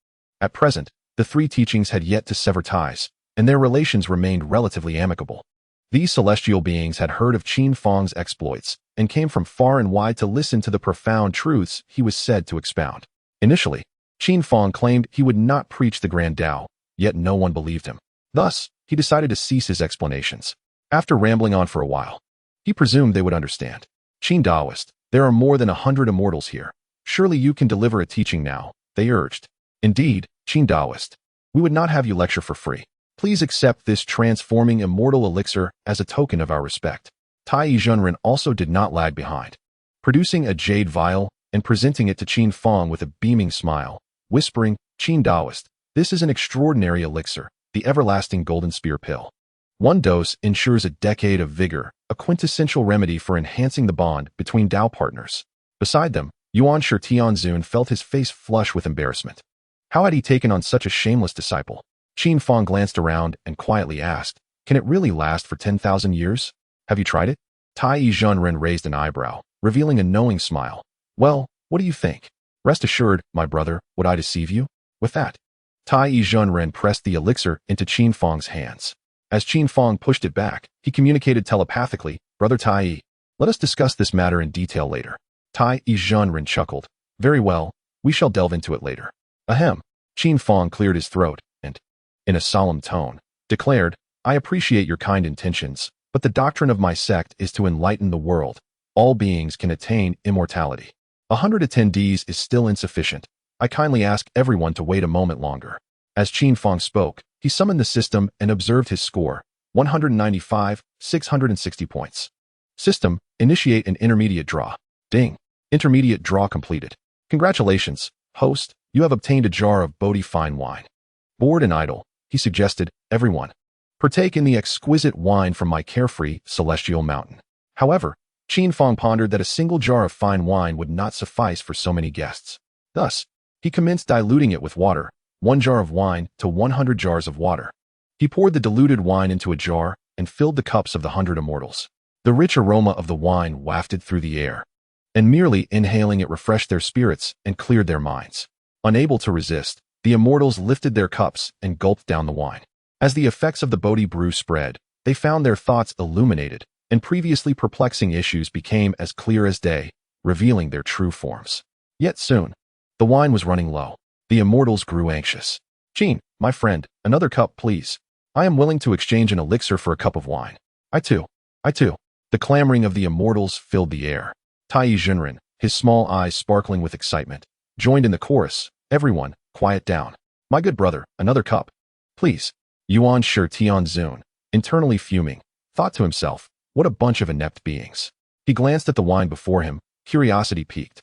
At present, the three teachings had yet to sever ties, and their relations remained relatively amicable. These celestial beings had heard of Qin Fang's exploits and came from far and wide to listen to the profound truths he was said to expound. Initially, Qin Fang claimed he would not preach the Grand Tao, yet no one believed him. Thus, he decided to cease his explanations. After rambling on for a while, he presumed they would understand. Qin Taoist, there are more than 100 immortals here. Surely you can deliver a teaching now, they urged. Indeed, Qin Taoist, we would not have you lecture for free. Please accept this transforming immortal elixir as a token of our respect. Tai Jinren also did not lag behind, producing a jade vial and presenting it to Qin Fang with a beaming smile, whispering, Qin Taoist, this is an extraordinary elixir, the everlasting golden spear pill. One dose ensures a decade of vigor, a quintessential remedy for enhancing the bond between Tao partners. Beside them, Yuanshi Tianzun felt his face flush with embarrassment. How had he taken on such a shameless disciple? Qin Fang glanced around and quietly asked, Can it really last for 10,000 years? Have you tried it? Tai Jinren raised an eyebrow, revealing a knowing smile. Well, what do you think? Rest assured, my brother, would I deceive you? With that, Tai Jinren pressed the elixir into Qin Fang's hands. As Qin Fang pushed it back, he communicated telepathically, Brother Tai, let us discuss this matter in detail later. Tai Jinren chuckled. Very well, we shall delve into it later. Ahem. Qin Fang cleared his throat and, in a solemn tone, declared, I appreciate your kind intentions, but the doctrine of my sect is to enlighten the world. All beings can attain immortality. 100 attendees is still insufficient. I kindly ask everyone to wait a moment longer. As Qin Fang spoke, he summoned the system and observed his score, 195, 660 points. System, initiate an intermediate draw. Ding. Intermediate draw completed. Congratulations, host, you have obtained a jar of Bodhi fine wine. Bored and idle, he suggested, everyone, partake in the exquisite wine from my carefree celestial mountain. However, Qin Fang pondered that a single jar of fine wine would not suffice for so many guests. Thus, he commenced diluting it with water, 1 jar of wine to 100 jars of water. He poured the diluted wine into a jar and filled the cups of the 100 immortals. The rich aroma of the wine wafted through the air, and merely inhaling it refreshed their spirits and cleared their minds. Unable to resist, the immortals lifted their cups and gulped down the wine. As the effects of the Bodhi brew spread, they found their thoughts illuminated, and previously perplexing issues became as clear as day, revealing their true forms. Yet soon, the wine was running low. The immortals grew anxious. Qin, my friend, another cup, please. I am willing to exchange an elixir for a cup of wine. I too. The clamoring of the immortals filled the air. Tai Jinren, his small eyes sparkling with excitement, joined in the chorus. Everyone, quiet down. My good brother, another cup. Please. Yuanshi Tianzun, internally fuming, thought to himself, what a bunch of inept beings. He glanced at the wine before him, curiosity piqued.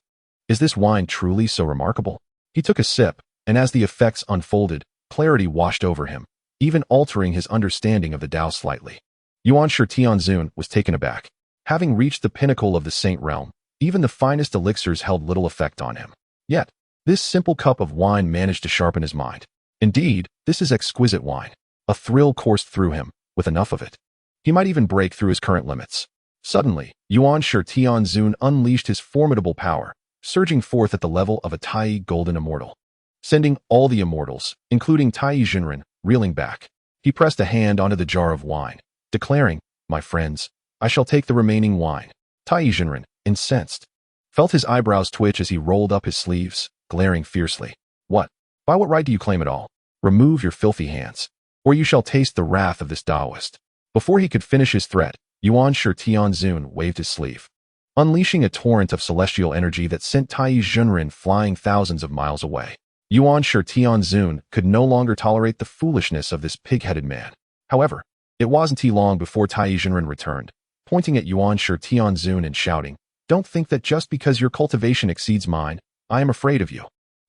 Is this wine truly so remarkable? He took a sip, and as the effects unfolded, clarity washed over him, even altering his understanding of the Tao slightly. Yuanshi Tianzun was taken aback. Having reached the pinnacle of the saint realm, even the finest elixirs held little effect on him. Yet, this simple cup of wine managed to sharpen his mind. Indeed, this is exquisite wine. A thrill coursed through him, with enough of it. He might even break through his current limits. Suddenly, Yuanshi Tianzun unleashed his formidable power, surging forth at the level of a Tai golden immortal, sending all the immortals, including Tai Jinren, reeling back. He pressed a hand onto the jar of wine, declaring, "My friends, I shall take the remaining wine." Tai Jinren, incensed, felt his eyebrows twitch as he rolled up his sleeves, glaring fiercely. "What? By what right do you claim it all? Remove your filthy hands, or you shall taste the wrath of this Taoist." Before he could finish his threat, Yuanshi Tianzun waved his sleeve, unleashing a torrent of celestial energy that sent Tai Jinren flying thousands of miles away. Yuanshi Tianzun could no longer tolerate the foolishness of this pig-headed man. However, it wasn't long before Tai Jinren returned, pointing at Yuanshi Tianzun and shouting, "Don't think that just because your cultivation exceeds mine, I am afraid of you.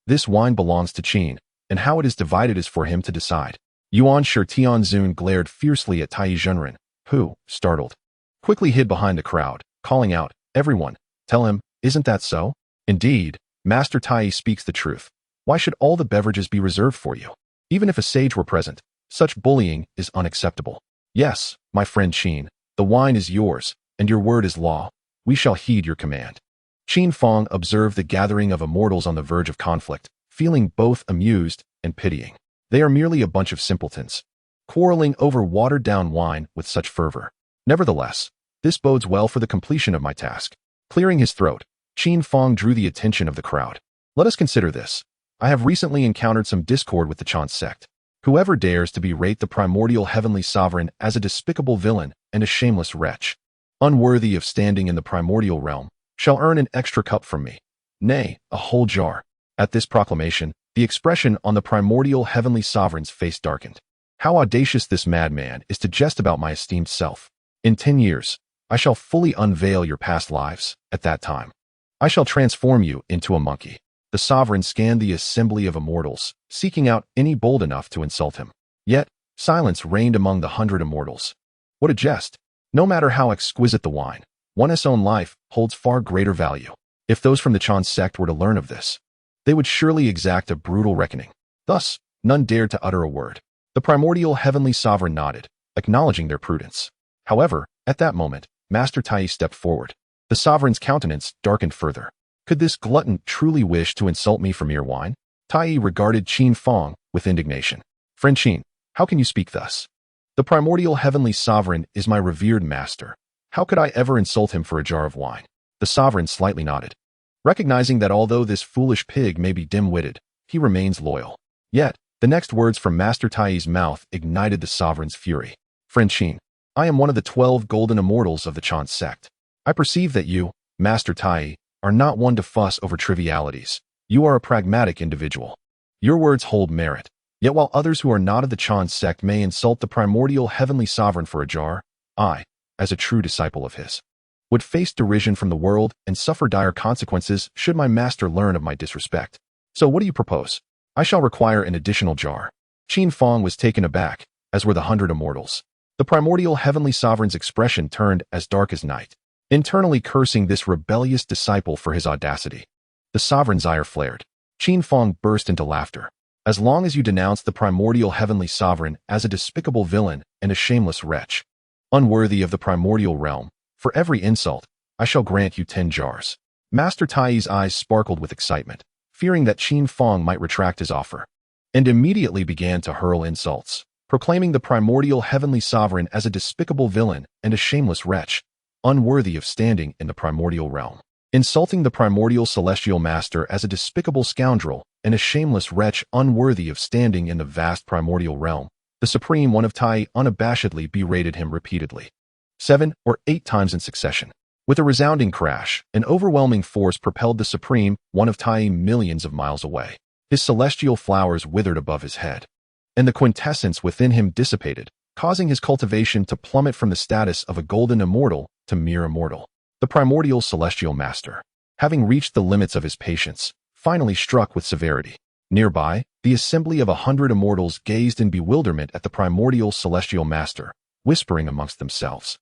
This wine belongs to Qin, and how it is divided is for him to decide." Yuanshi Tianzun glared fiercely at Tai Jinren, who, startled, quickly hid behind the crowd, calling out, "Everyone, tell him, isn't that so? Indeed, Master Tai speaks the truth. Why should all the beverages be reserved for you? Even if a sage were present, such bullying is unacceptable. Yes, my friend Qin, the wine is yours, and your word is law. We shall heed your command." Qin Fang observed the gathering of immortals on the verge of conflict, feeling both amused and pitying. They are merely a bunch of simpletons, quarreling over watered-down wine with such fervor. Nevertheless, this bodes well for the completion of my task. Clearing his throat, Qin Fang drew the attention of the crowd. "Let us consider this. I have recently encountered some discord with the Jie Sect. Whoever dares to berate the primordial heavenly sovereign as a despicable villain and a shameless wretch, unworthy of standing in the primordial realm, shall earn an extra cup from me. Nay, a whole jar." At this proclamation, the expression on the primordial heavenly sovereign's face darkened. How audacious this madman is to jest about my esteemed self. In 10 years, I shall fully unveil your past lives. At that time, I shall transform you into a monkey. The sovereign scanned the assembly of immortals, seeking out any bold enough to insult him. Yet, silence reigned among the 100 immortals. What a jest! No matter how exquisite the wine, one's own life holds far greater value. If those from the Jie Sect were to learn of this, they would surely exact a brutal reckoning. Thus, none dared to utter a word. The primordial heavenly sovereign nodded, acknowledging their prudence. However, at that moment, Master Tai stepped forward. The sovereign's countenance darkened further. Could this glutton truly wish to insult me for mere wine? Tai regarded Qin Fang with indignation. "Friend Qin, how can you speak thus? The primordial heavenly sovereign is my revered master. How could I ever insult him for a jar of wine?" The sovereign slightly nodded, recognizing that although this foolish pig may be dim-witted, he remains loyal. Yet, the next words from Master Tai's mouth ignited the sovereign's fury. "Friend Qin, I am one of the 12 golden immortals of the Jie Sect. I perceive that you, Master Tai, are not one to fuss over trivialities. You are a pragmatic individual. Your words hold merit. Yet while others who are not of the Jie Sect may insult the primordial heavenly sovereign for a jar, I, as a true disciple of his, would face derision from the world and suffer dire consequences should my master learn of my disrespect. So what do you propose? I shall require an additional jar." Qin Fang was taken aback, as were the 100 immortals. The primordial heavenly sovereign's expression turned as dark as night, internally cursing this rebellious disciple for his audacity. The sovereign's ire flared. Qin Fang burst into laughter. "As long as you denounce the primordial heavenly sovereign as a despicable villain and a shameless wretch, unworthy of the primordial realm, for every insult, I shall grant you 10 jars." Master Tai's eyes sparkled with excitement, fearing that Qin Fang might retract his offer, and immediately began to hurl insults, proclaiming the primordial heavenly sovereign as a despicable villain and a shameless wretch, unworthy of standing in the primordial realm. Insulting the primordial celestial master as a despicable scoundrel and a shameless wretch unworthy of standing in the vast primordial realm, the Supreme One of Tai unabashedly berated him repeatedly, 7 or 8 times in succession. With a resounding crash, an overwhelming force propelled the Supreme One of Tai millions of miles away. His celestial flowers withered above his head, and the quintessence within him dissipated, causing his cultivation to plummet from the status of a golden immortal to mere immortal. The primordial celestial master, having reached the limits of his patience, finally struck with severity. Nearby, the assembly of 100 immortals gazed in bewilderment at the primordial celestial master, whispering amongst themselves,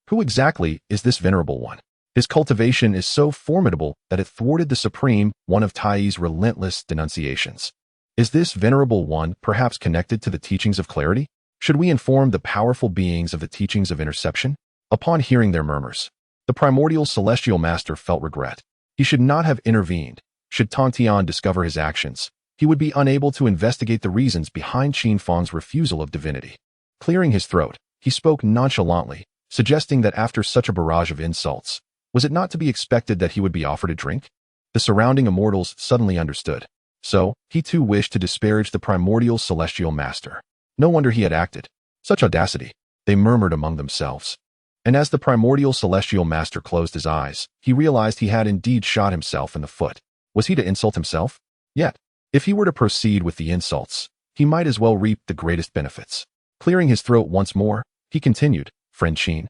"Who exactly is this venerable one? His cultivation is so formidable that it thwarted the Supreme One of Tai's relentless denunciations. Is this venerable one perhaps connected to the teachings of clarity? Should we inform the powerful beings of the teachings of interception? Upon hearing their murmurs, the primordial celestial master felt regret. He should not have intervened. Should Tongtian discover his actions, he would be unable to investigate the reasons behind Qin Fang's refusal of divinity. Clearing his throat, he spoke nonchalantly, suggesting that after such a barrage of insults, was it not to be expected that he would be offered a drink? The surrounding immortals suddenly understood. So, he too wished to disparage the primordial celestial master. No wonder he had acted. Such audacity, they murmured among themselves. And as the primordial celestial master closed his eyes, he realized he had indeed shot himself in the foot. Was he to insult himself? Yet, if he were to proceed with the insults, he might as well reap the greatest benefits. Clearing his throat once more, he continued, "Friend Qin,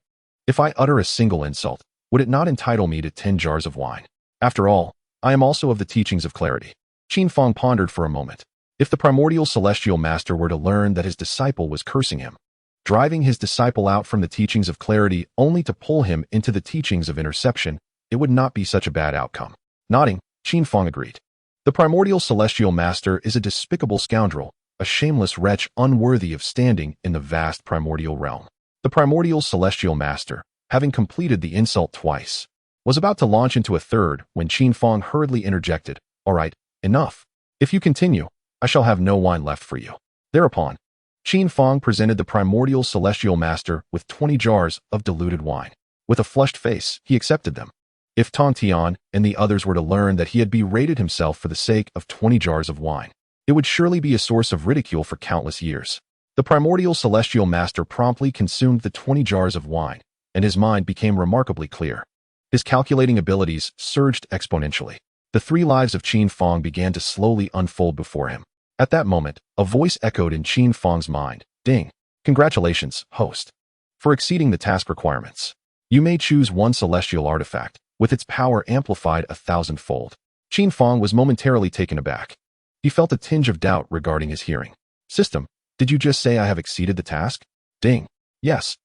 if I utter a single insult, would it not entitle me to 10 jars of wine? After all, I am also of the teachings of clarity." Qin Fang pondered for a moment. If the primordial celestial master were to learn that his disciple was cursing him, driving his disciple out from the teachings of clarity only to pull him into the teachings of interception, it would not be such a bad outcome. Nodding, Qin Fang agreed. The primordial celestial master is a despicable scoundrel, a shameless wretch unworthy of standing in the vast primordial realm. The primordial celestial master, having completed the insult twice, was about to launch into a third when Qin Fang hurriedly interjected, "All right, enough. If you continue, I shall have no wine left for you." Thereupon, Qin Fang presented the primordial celestial master with 20 jars of diluted wine. With a flushed face, he accepted them. If Tongtian and the others were to learn that he had berated himself for the sake of 20 jars of wine, it would surely be a source of ridicule for countless years. The primordial celestial master promptly consumed the 20 jars of wine, and his mind became remarkably clear. His calculating abilities surged exponentially. The 3 lives of Qin Fang began to slowly unfold before him. At that moment, a voice echoed in Qin Fang's mind, "Ding! Congratulations, host, for exceeding the task requirements. You may choose one celestial artifact, with its power amplified 1,000-fold." Qin Fang was momentarily taken aback. He felt a tinge of doubt regarding his hearing. "System, did you just say I have exceeded the task?" Ding. Yes.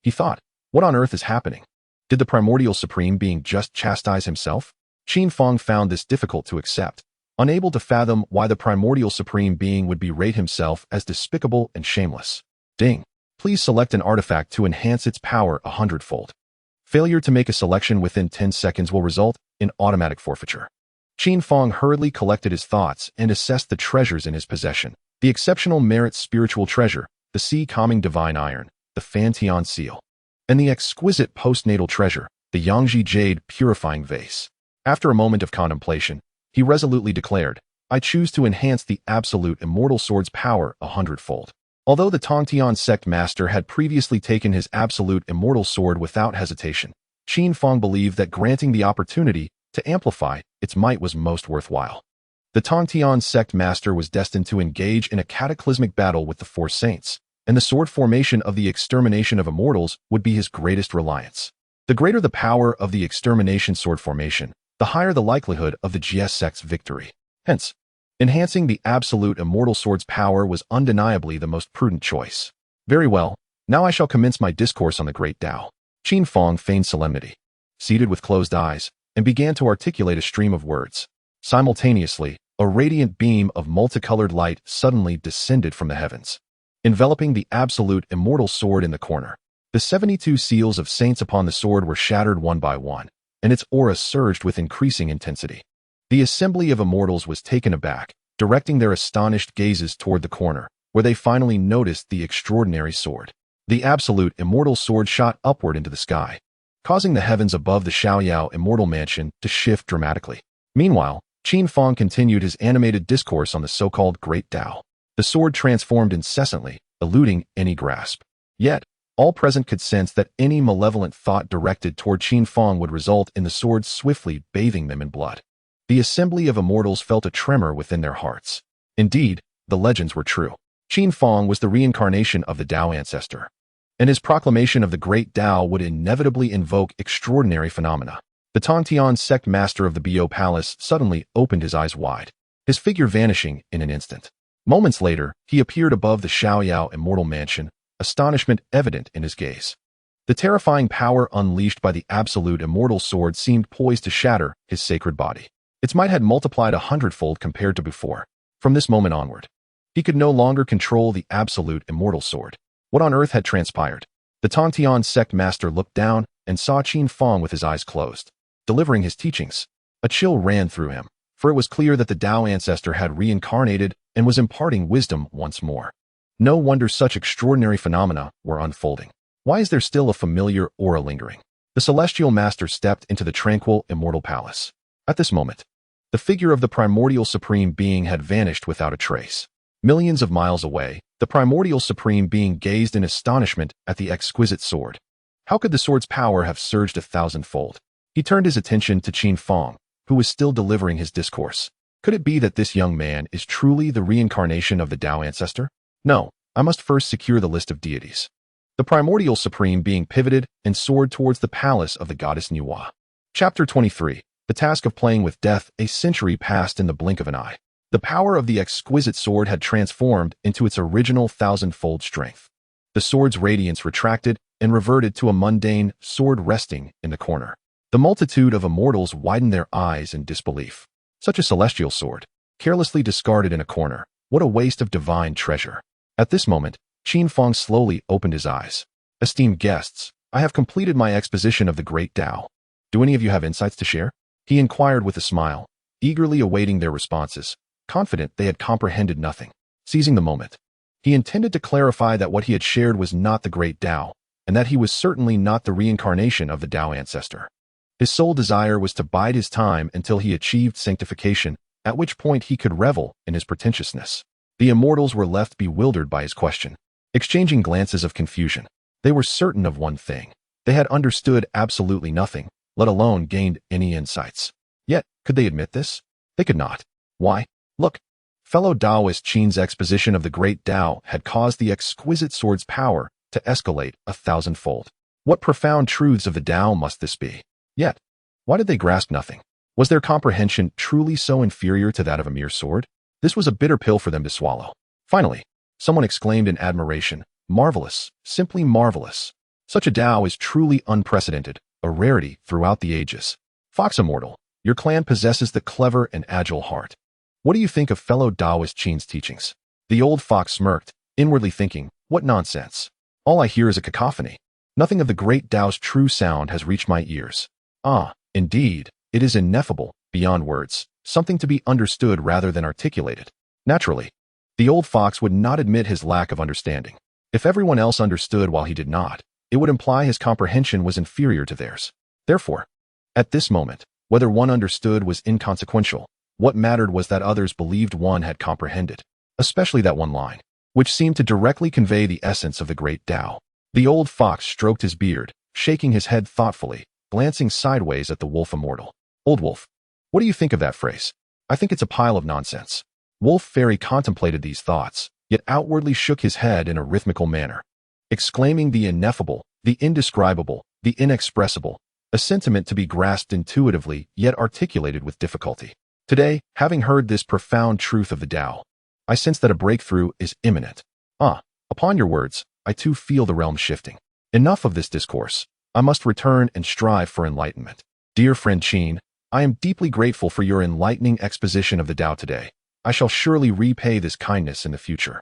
He thought, what on earth is happening? Did the primordial supreme being just chastise himself? Qin Fang found this difficult to accept, unable to fathom why the primordial supreme being would berate himself as despicable and shameless. Ding. Please select an artifact to enhance its power 100-fold. Failure to make a selection within 10 seconds will result in automatic forfeiture. Qin Fang hurriedly collected his thoughts and assessed the treasures in his possession. The exceptional merit spiritual treasure, the sea-calming divine iron, the Fantian seal, and the exquisite postnatal treasure, the Yuanshi jade purifying vase. After a moment of contemplation, he resolutely declared, "I choose to enhance the absolute immortal sword's power 100-fold." Although the Tongtian sect master had previously taken his absolute immortal sword without hesitation, Qin Fang believed that granting the opportunity to amplify its might was most worthwhile. The Tongtian sect master was destined to engage in a cataclysmic battle with the 4 saints, and the sword formation of the extermination of immortals would be his greatest reliance. The greater the power of the extermination sword formation, the higher the likelihood of the Jie Sect's victory. Hence, enhancing the absolute immortal sword's power was undeniably the most prudent choice. Very well, now I shall commence my discourse on the great Tao. Qin Fang feigned solemnity, seated with closed eyes, and began to articulate a stream of words. Simultaneously, a radiant beam of multicolored light suddenly descended from the heavens, enveloping the absolute immortal sword in the corner. The 72 seals of saints upon the sword were shattered one by one, and its aura surged with increasing intensity. The assembly of immortals was taken aback, directing their astonished gazes toward the corner, where they finally noticed the extraordinary sword. The absolute immortal sword shot upward into the sky, causing the heavens above the Xiaoyao immortal mansion to shift dramatically. Meanwhile, Qin Fang continued his animated discourse on the so-called Great Tao. The sword transformed incessantly, eluding any grasp. Yet, all present could sense that any malevolent thought directed toward Qin Fang would result in the sword swiftly bathing them in blood. The assembly of immortals felt a tremor within their hearts. Indeed, the legends were true. Qin Fang was the reincarnation of the Tao ancestor, and his proclamation of the Great Tao would inevitably invoke extraordinary phenomena. The Tongtian sect master of the Bo Palace suddenly opened his eyes wide, his figure vanishing in an instant. Moments later, he appeared above the Xiaoyao immortal mansion, astonishment evident in his gaze. The terrifying power unleashed by the absolute immortal sword seemed poised to shatter his sacred body. Its might had multiplied 100-fold compared to before. From this moment onward, he could no longer control the absolute immortal sword. What on earth had transpired? The Tongtian sect master looked down and saw Qin Fang with his eyes closed, delivering his teachings. A chill ran through him, for it was clear that the Tao ancestor had reincarnated and was imparting wisdom once more. No wonder such extraordinary phenomena were unfolding. Why is there still a familiar aura lingering? The celestial master stepped into the tranquil, immortal palace. At this moment, the figure of the primordial supreme being had vanished without a trace. Millions of miles away, the primordial supreme being gazed in astonishment at the exquisite sword. How could the sword's power have surged 1,000-fold? He turned his attention to Qin Fang, who was still delivering his discourse. Could it be that this young man is truly the reincarnation of the Tao ancestor? No, I must first secure the list of deities. The primordial supreme being pivoted and soared towards the palace of the goddess Nuwa. Chapter 23. The task of playing with death. A century passed in the blink of an eye. The power of the exquisite sword had transformed into its original 1,000-fold strength. The sword's radiance retracted and reverted to a mundane sword resting in the corner. The multitude of immortals widened their eyes in disbelief. Such a celestial sword, carelessly discarded in a corner. What a waste of divine treasure. At this moment, Qin Fang slowly opened his eyes. Esteemed guests, I have completed my exposition of the great Tao. Do any of you have insights to share? He inquired with a smile, eagerly awaiting their responses, confident they had comprehended nothing. Seizing the moment, he intended to clarify that what he had shared was not the great Tao, and that he was certainly not the reincarnation of the Tao ancestor. His sole desire was to bide his time until he achieved sanctification, at which point he could revel in his pretentiousness. The immortals were left bewildered by his question, exchanging glances of confusion. They were certain of one thing. They had understood absolutely nothing, let alone gained any insights. Yet, could they admit this? They could not. Why? Look. Fellow Taoist Qin's exposition of the great Tao had caused the exquisite sword's power to escalate 1,000-fold. What profound truths of the Tao must this be? Yet, why did they grasp nothing? Was their comprehension truly so inferior to that of a mere sword? This was a bitter pill for them to swallow. Finally, someone exclaimed in admiration, "Marvelous, simply marvelous. Such a Tao is truly unprecedented, a rarity throughout the ages. Fox Immortal, your clan possesses the clever and agile heart. What do you think of fellow Taoist Qin's teachings?" The old fox smirked, inwardly thinking, what nonsense. All I hear is a cacophony. Nothing of the great Tao's true sound has reached my ears. Ah, indeed, it is ineffable, beyond words, something to be understood rather than articulated. Naturally, the old fox would not admit his lack of understanding. If everyone else understood while he did not, it would imply his comprehension was inferior to theirs. Therefore, at this moment, whether one understood was inconsequential. What mattered was that others believed one had comprehended, especially that one line, which seemed to directly convey the essence of the great Tao. The old fox stroked his beard, shaking his head thoughtfully, glancing sideways at the wolf immortal. Old wolf, what do you think of that phrase? I think it's a pile of nonsense. Wolf Fairy contemplated these thoughts, yet outwardly shook his head in a rhythmical manner, exclaiming the ineffable, the indescribable, the inexpressible, a sentiment to be grasped intuitively yet articulated with difficulty. Today, having heard this profound truth of the Tao, I sense that a breakthrough is imminent. Upon your words, I too feel the realm shifting. Enough of this discourse. I must return and strive for enlightenment. Dear friend Qin, I am deeply grateful for your enlightening exposition of the Tao today. I shall surely repay this kindness in the future.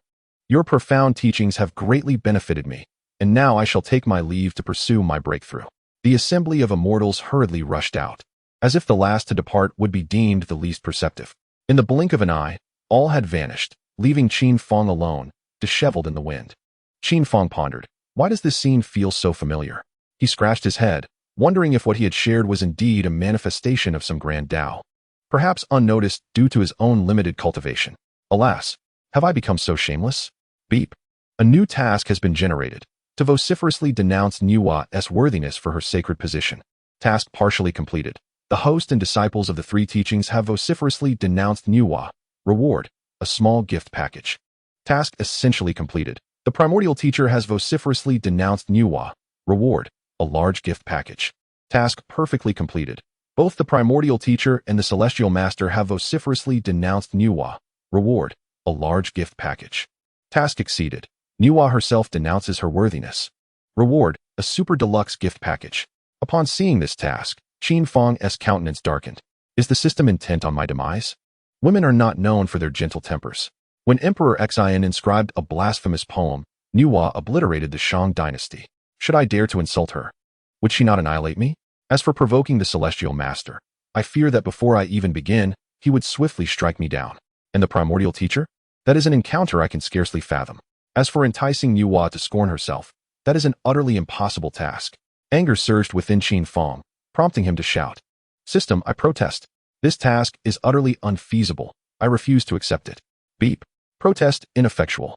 Your profound teachings have greatly benefited me, and now I shall take my leave to pursue my breakthrough. The assembly of immortals hurriedly rushed out, as if the last to depart would be deemed the least perceptive. In the blink of an eye, all had vanished, leaving Qin Fang alone, disheveled in the wind. Qin Fang pondered, why does this scene feel so familiar? He scratched his head, wondering if what he had shared was indeed a manifestation of some grand Tao, perhaps unnoticed due to his own limited cultivation. Alas, have I become so shameless? Beep. A new task has been generated, to vociferously denounce Nuwa's worthiness for her sacred position. Task partially completed. The host and disciples of the three teachings have vociferously denounced Nuwa. Reward, a small gift package. Task essentially completed. The primordial teacher has vociferously denounced Nuwa. Reward, a large gift package. Task perfectly completed. Both the primordial teacher and the celestial master have vociferously denounced Nuwa. Reward, a large gift package. Task exceeded. Nuwa herself denounces her worthiness. Reward, a super deluxe gift package. Upon seeing this task, Qin Fang's countenance darkened. Is the system intent on my demise? Women are not known for their gentle tempers. When Emperor Xian inscribed a blasphemous poem, Nuwa obliterated the Shang dynasty. Should I dare to insult her? Would she not annihilate me? As for provoking the Celestial Master, I fear that before I even begin, he would swiftly strike me down. And the Primordial Teacher? That is an encounter I can scarcely fathom. As for enticing Nuwa to scorn herself, that is an utterly impossible task. Anger surged within Qin Fang, prompting him to shout. System, I protest. This task is utterly unfeasible. I refuse to accept it. Beep. Protest ineffectual.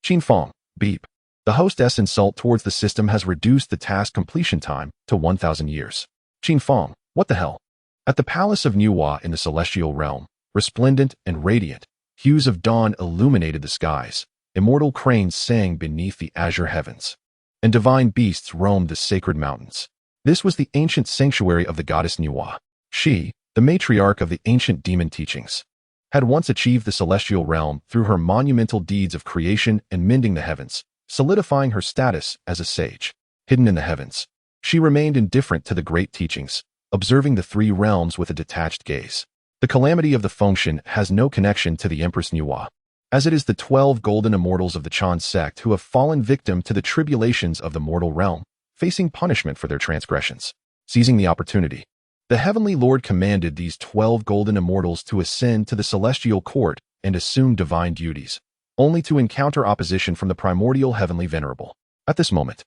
Qin Fang, beep. The hostess' insult towards the system has reduced the task completion time to 1,000 years. Qin Fang, what the hell? At the palace of Nuwa in the celestial realm, resplendent and radiant, hues of dawn illuminated the skies, immortal cranes sang beneath the azure heavens, and divine beasts roamed the sacred mountains. This was the ancient sanctuary of the goddess Nuwa. She, the matriarch of the ancient demon teachings, had once achieved the celestial realm through her monumental deeds of creation and mending the heavens, solidifying her status as a sage. Hidden in the heavens, she remained indifferent to the great teachings, observing the three realms with a detached gaze. The calamity of the Tongtian has no connection to the Empress Nuwa, as it is the 12 golden immortals of the Jie Sect who have fallen victim to the tribulations of the mortal realm, facing punishment for their transgressions. Seizing the opportunity, the Heavenly Lord commanded these 12 golden immortals to ascend to the celestial court and assume divine duties, only to encounter opposition from the primordial Heavenly Venerable. At this moment,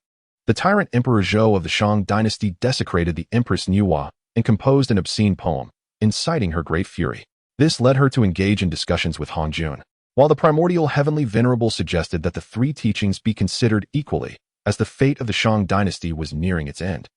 the tyrant Emperor Zhou of the Shang dynasty desecrated the Empress Nuwa and composed an obscene poem, inciting her great fury. This led her to engage in discussions with Han Jun, while the primordial Heavenly Venerable suggested that the three teachings be considered equally, as the fate of the Shang dynasty was nearing its end,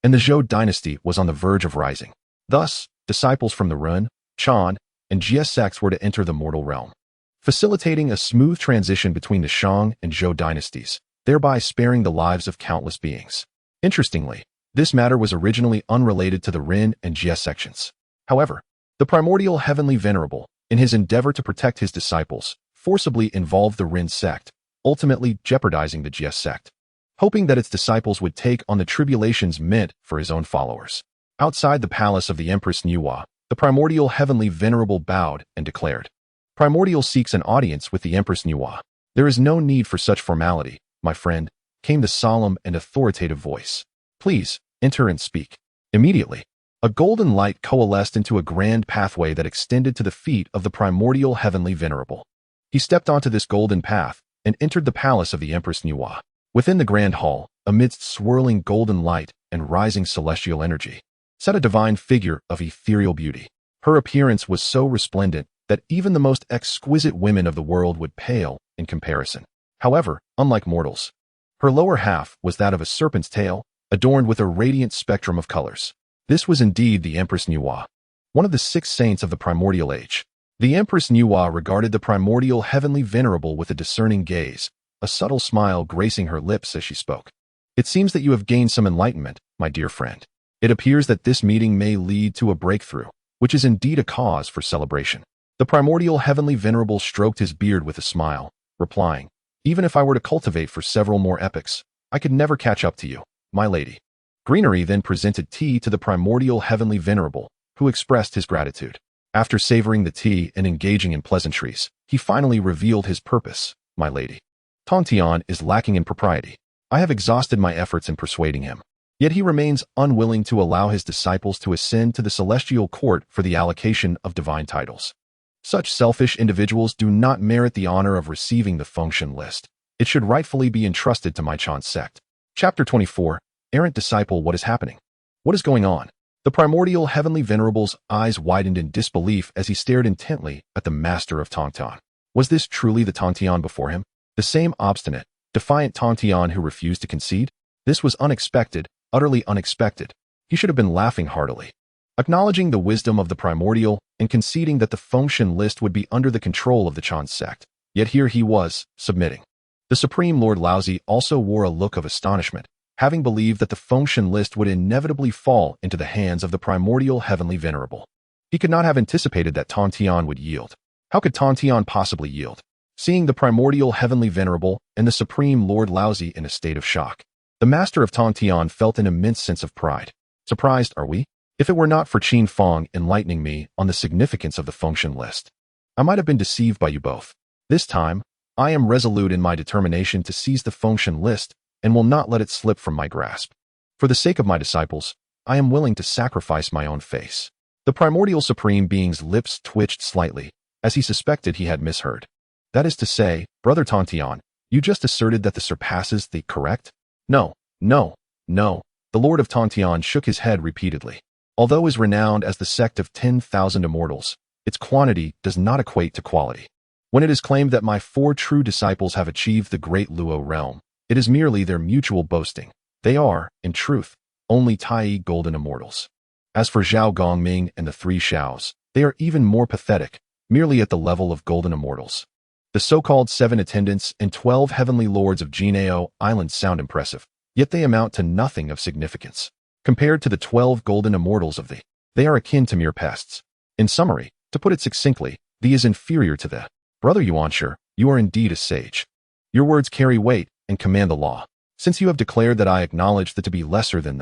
and the Zhou dynasty was on the verge of rising. Thus, disciples from the Ren, Chan, and Jie sects were to enter the mortal realm, facilitating a smooth transition between the Shang and Zhou dynasties, thereby sparing the lives of countless beings. Interestingly, this matter was originally unrelated to the Ren and Jie sections. However, the primordial Heavenly Venerable, in his endeavor to protect his disciples, forcibly involved the Ren sect, ultimately jeopardizing the Jie sect, hoping that its disciples would take on the tribulations meant for his own followers. Outside the palace of the Empress Nuwa, the primordial Heavenly Venerable bowed and declared, Primordial seeks an audience with the Empress Nuwa. There is no need for such formality, my friend, came the solemn and authoritative voice. Please, enter and speak. Immediately, a golden light coalesced into a grand pathway that extended to the feet of the primordial Heavenly Venerable. He stepped onto this golden path and entered the palace of the Empress Nuwa. Within the grand hall, amidst swirling golden light and rising celestial energy, sat a divine figure of ethereal beauty. Her appearance was so resplendent that even the most exquisite women of the world would pale in comparison. However, unlike mortals, her lower half was that of a serpent's tail, adorned with a radiant spectrum of colors. This was indeed the Empress Nuwa, one of the 6 saints of the primordial age. The Empress Nuwa regarded the primordial Heavenly Venerable with a discerning gaze, a subtle smile gracing her lips as she spoke. It seems that you have gained some enlightenment, my dear friend. It appears that this meeting may lead to a breakthrough, which is indeed a cause for celebration. The primordial Heavenly Venerable stroked his beard with a smile, replying, Even if I were to cultivate for several more epochs, I could never catch up to you, my lady. Greenery then presented tea to the primordial Heavenly Venerable, who expressed his gratitude. After savoring the tea and engaging in pleasantries, he finally revealed his purpose, my lady. Tongtian is lacking in propriety. I have exhausted my efforts in persuading him, yet he remains unwilling to allow his disciples to ascend to the celestial court for the allocation of divine titles. Such selfish individuals do not merit the honor of receiving the Tongtian list. It should rightfully be entrusted to my Jie sect. Chapter 24. Errant Disciple, what is happening? What is going on? The primordial Heavenly Venerable's eyes widened in disbelief as he stared intently at the master of Tongtian. Was this truly the Tongtian before him? The same obstinate, defiant Tongtian who refused to concede? This was unexpected, utterly unexpected. He should have been laughing heartily, acknowledging the wisdom of the primordial and conceding that the Tongtian list would be under the control of the Jie sect. Yet here he was, submitting. The Supreme Lord Laozi also wore a look of astonishment, having believed that the Tongtian list would inevitably fall into the hands of the primordial Heavenly Venerable. He could not have anticipated that Tongtian would yield. How could Tongtian possibly yield? Seeing the primordial Heavenly Venerable and the Supreme Lord Laozi in a state of shock, the master of Tongtian felt an immense sense of pride. Surprised, are we? If it were not for Qin Fang enlightening me on the significance of the Tongtian list, I might have been deceived by you both. This time, I am resolute in my determination to seize the Tongtian list and will not let it slip from my grasp. For the sake of my disciples, I am willing to sacrifice my own face. The primordial supreme being's lips twitched slightly, as he suspected he had misheard. That is to say, Brother Tongtian, you just asserted that the surpasses the correct? No, no, no. The Lord of Tongtian shook his head repeatedly. Although is renowned as the sect of 10,000 immortals, its quantity does not equate to quality. When it is claimed that my 4 true disciples have achieved the great Luo realm, it is merely their mutual boasting. They are, in truth, only Tai golden immortals. As for Zhao Gongming and the 3 Xiaos, they are even more pathetic, merely at the level of golden immortals. The so-called 7 attendants and 12 heavenly lords of Jinao Island sound impressive, yet they amount to nothing of significance. Compared to the 12 golden immortals of they are akin to mere pests. In summary, to put it succinctly, the is inferior to the. Brother Yuanshi, you are indeed a sage. Your words carry weight and command the law. Since you have declared that I acknowledge that to be lesser than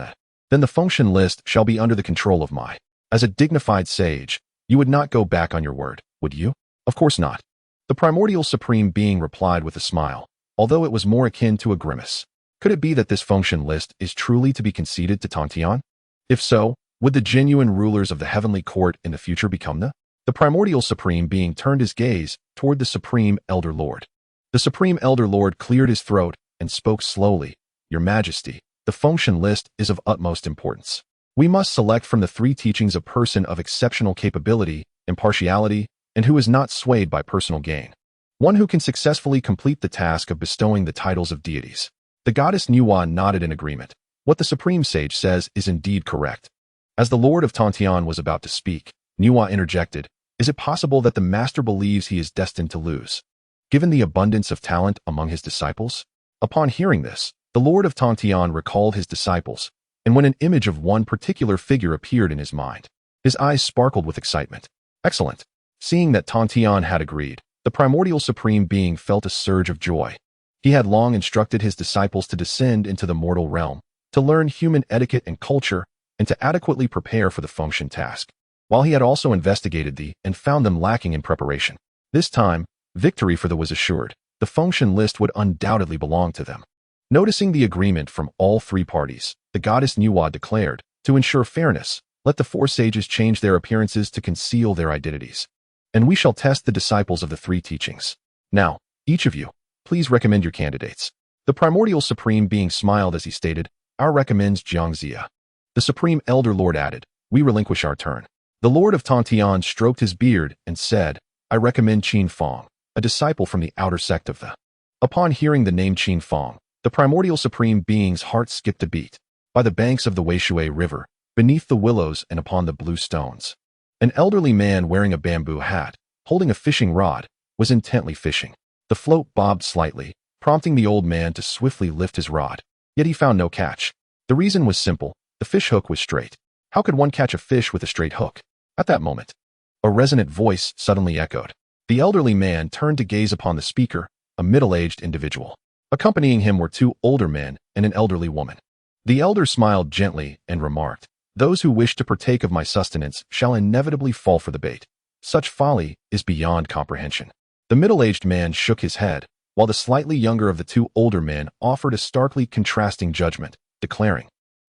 then the Tongtian list shall be under the control of my. As a dignified sage, you would not go back on your word, would you? Of course not. The primordial supreme being replied with a smile, although it was more akin to a grimace. Could it be that this Tongtian list is truly to be conceded to Tongtian? If so, would the genuine rulers of the heavenly court in the future become the primordial supreme being turned his gaze toward the supreme elder lord. The supreme elder lord cleared his throat and spoke slowly. Your Majesty, the Tongtian list is of utmost importance. We must select from the 3 teachings a person of exceptional capability, impartiality, and who is not swayed by personal gain. One who can successfully complete the task of bestowing the titles of deities. The goddess Nuwa nodded in agreement. What the supreme sage says is indeed correct. As the Lord of Tongtian was about to speak, Nuwa interjected, is it possible that the master believes he is destined to lose, given the abundance of talent among his disciples? Upon hearing this, the Lord of Tongtian recalled his disciples, and when an image of one particular figure appeared in his mind, his eyes sparkled with excitement. Excellent. Seeing that Tongtian had agreed, the primordial supreme being felt a surge of joy. He had long instructed his disciples to descend into the mortal realm, to learn human etiquette and culture, and to adequately prepare for the Tongtian task, while he had also investigated and found them lacking in preparation. This time, victory for was assured. The Tongtian list would undoubtedly belong to them. Noticing the agreement from all 3 parties, the goddess Nuwa declared, to ensure fairness, let the 4 sages change their appearances to conceal their identities. And we shall test the disciples of the 3 teachings. Now, each of you, please recommend your candidates. The primordial supreme being smiled as he stated, our recommends Jiangxia. The supreme elder lord added, we relinquish our turn. The Lord of Tongtian stroked his beard and said, I recommend Qin Fang, a disciple from the outer sect of the. Upon hearing the name Qin Fang, the primordial supreme being's heart skipped a beat. By the banks of the Weishui River, beneath the willows and upon the blue stones, an elderly man wearing a bamboo hat, holding a fishing rod, was intently fishing. The float bobbed slightly, prompting the old man to swiftly lift his rod. Yet he found no catch. The reason was simple, the fish hook was straight. How could one catch a fish with a straight hook? At that moment, a resonant voice suddenly echoed. The elderly man turned to gaze upon the speaker, a middle-aged individual. Accompanying him were 2 older men and an elderly woman. The elder smiled gently and remarked, those who wish to partake of my sustenance shall inevitably fall for the bait. Such folly is beyond comprehension. The middle-aged man shook his head, while the slightly younger of the 2 older men offered a starkly contrasting judgment, declaring,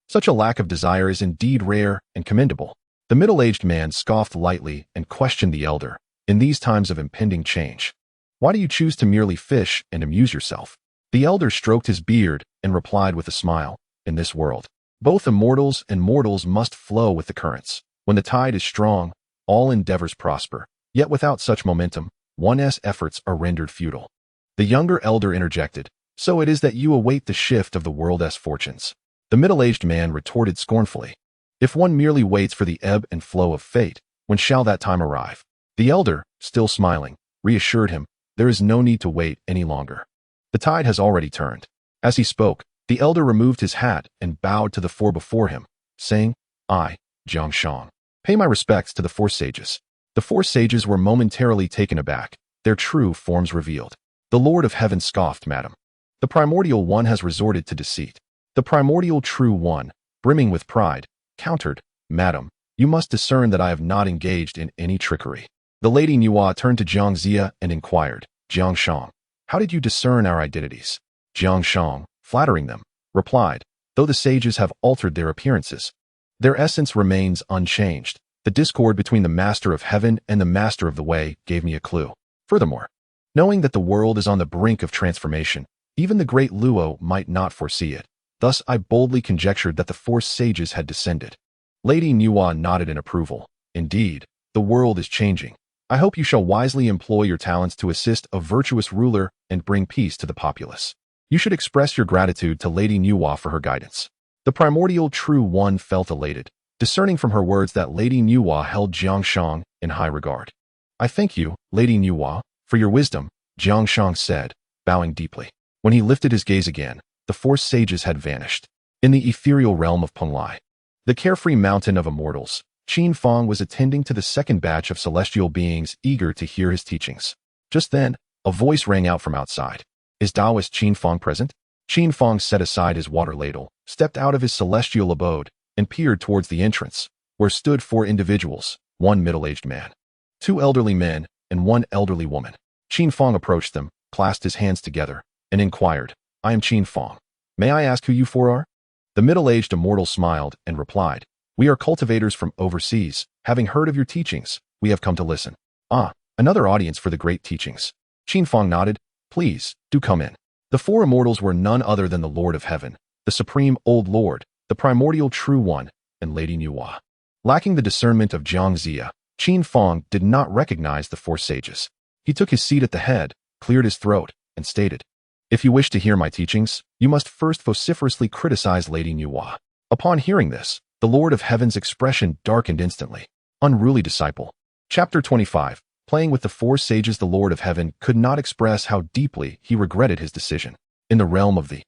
such a lack of desire is indeed rare and commendable. The middle-aged man scoffed lightly and questioned the elder, in these times of impending change, why do you choose to merely fish and amuse yourself? The elder stroked his beard and replied with a smile, in this world, both immortals and mortals must flow with the currents. When the tide is strong, all endeavors prosper, yet without such momentum, one's efforts are rendered futile. The younger elder interjected, so it is that you await the shift of the world's fortunes. The middle-aged man retorted scornfully, if one merely waits for the ebb and flow of fate, when shall that time arrive? The elder, still smiling, reassured him, there is no need to wait any longer. The tide has already turned. As he spoke, the elder removed his hat and bowed to the 4 before him, saying, I, Jiangshang, pay my respects to the 4 sages. The 4 sages were momentarily taken aback, their true forms revealed. The Lord of Heaven scoffed, Madam. The primordial one has resorted to deceit. The primordial true one, brimming with pride, countered, Madam, you must discern that I have not engaged in any trickery. The lady Nuwa turned to Jiangxia and inquired, Jiangshang, How did you discern our identities? Jiang Shang, flattering them, replied, though the sages have altered their appearances, their essence remains unchanged. The discord between the Master of Heaven and the Master of the Way gave me a clue. Furthermore, knowing that the world is on the brink of transformation, even the great Luo might not foresee it. Thus I boldly conjectured that the four sages had descended. Lady Nuwa nodded in approval. Indeed, the world is changing. I hope you shall wisely employ your talents to assist a virtuous ruler and bring peace to the populace. You should express your gratitude to Lady Nuwa for her guidance. The primordial true one felt elated, discerning from her words that Lady Nuwa held Jiang Shang in high regard. I thank you, Lady Nuwa, for your wisdom, Jiang Shang said, bowing deeply. When he lifted his gaze again, the four sages had vanished. In the ethereal realm of Penglai, the carefree mountain of immortals, Qin Fang was attending to the second batch of celestial beings eager to hear his teachings. Just then, a voice rang out from outside. Is Taoist Qin Fang present? Qin Fang set aside his water ladle, stepped out of his celestial abode, and peered towards the entrance, where stood four individuals, one middle-aged man, two elderly men, and one elderly woman. Qin Fang approached them, clasped his hands together, and inquired, I am Qin Fang. May I ask who you four are? The middle-aged immortal smiled and replied, we are cultivators from overseas. Having heard of your teachings, we have come to listen. Ah, another audience for the great teachings. Qin Fang nodded, please, do come in. The four immortals were none other than the Lord of Heaven, the Supreme Old Lord, the Primordial True One, and Lady Nuwa. Lacking the discernment of Jiang Zia, Qin Fang did not recognize the four sages. He took his seat at the head, cleared his throat, and stated, if you wish to hear my teachings, you must first vociferously criticize Lady Nuwa. Upon hearing this, the Lord of Heaven's expression darkened instantly. Unruly disciple. Chapter 25. Playing with the four sages, the Lord of Heaven could not express how deeply he regretted his decision. In the realm of the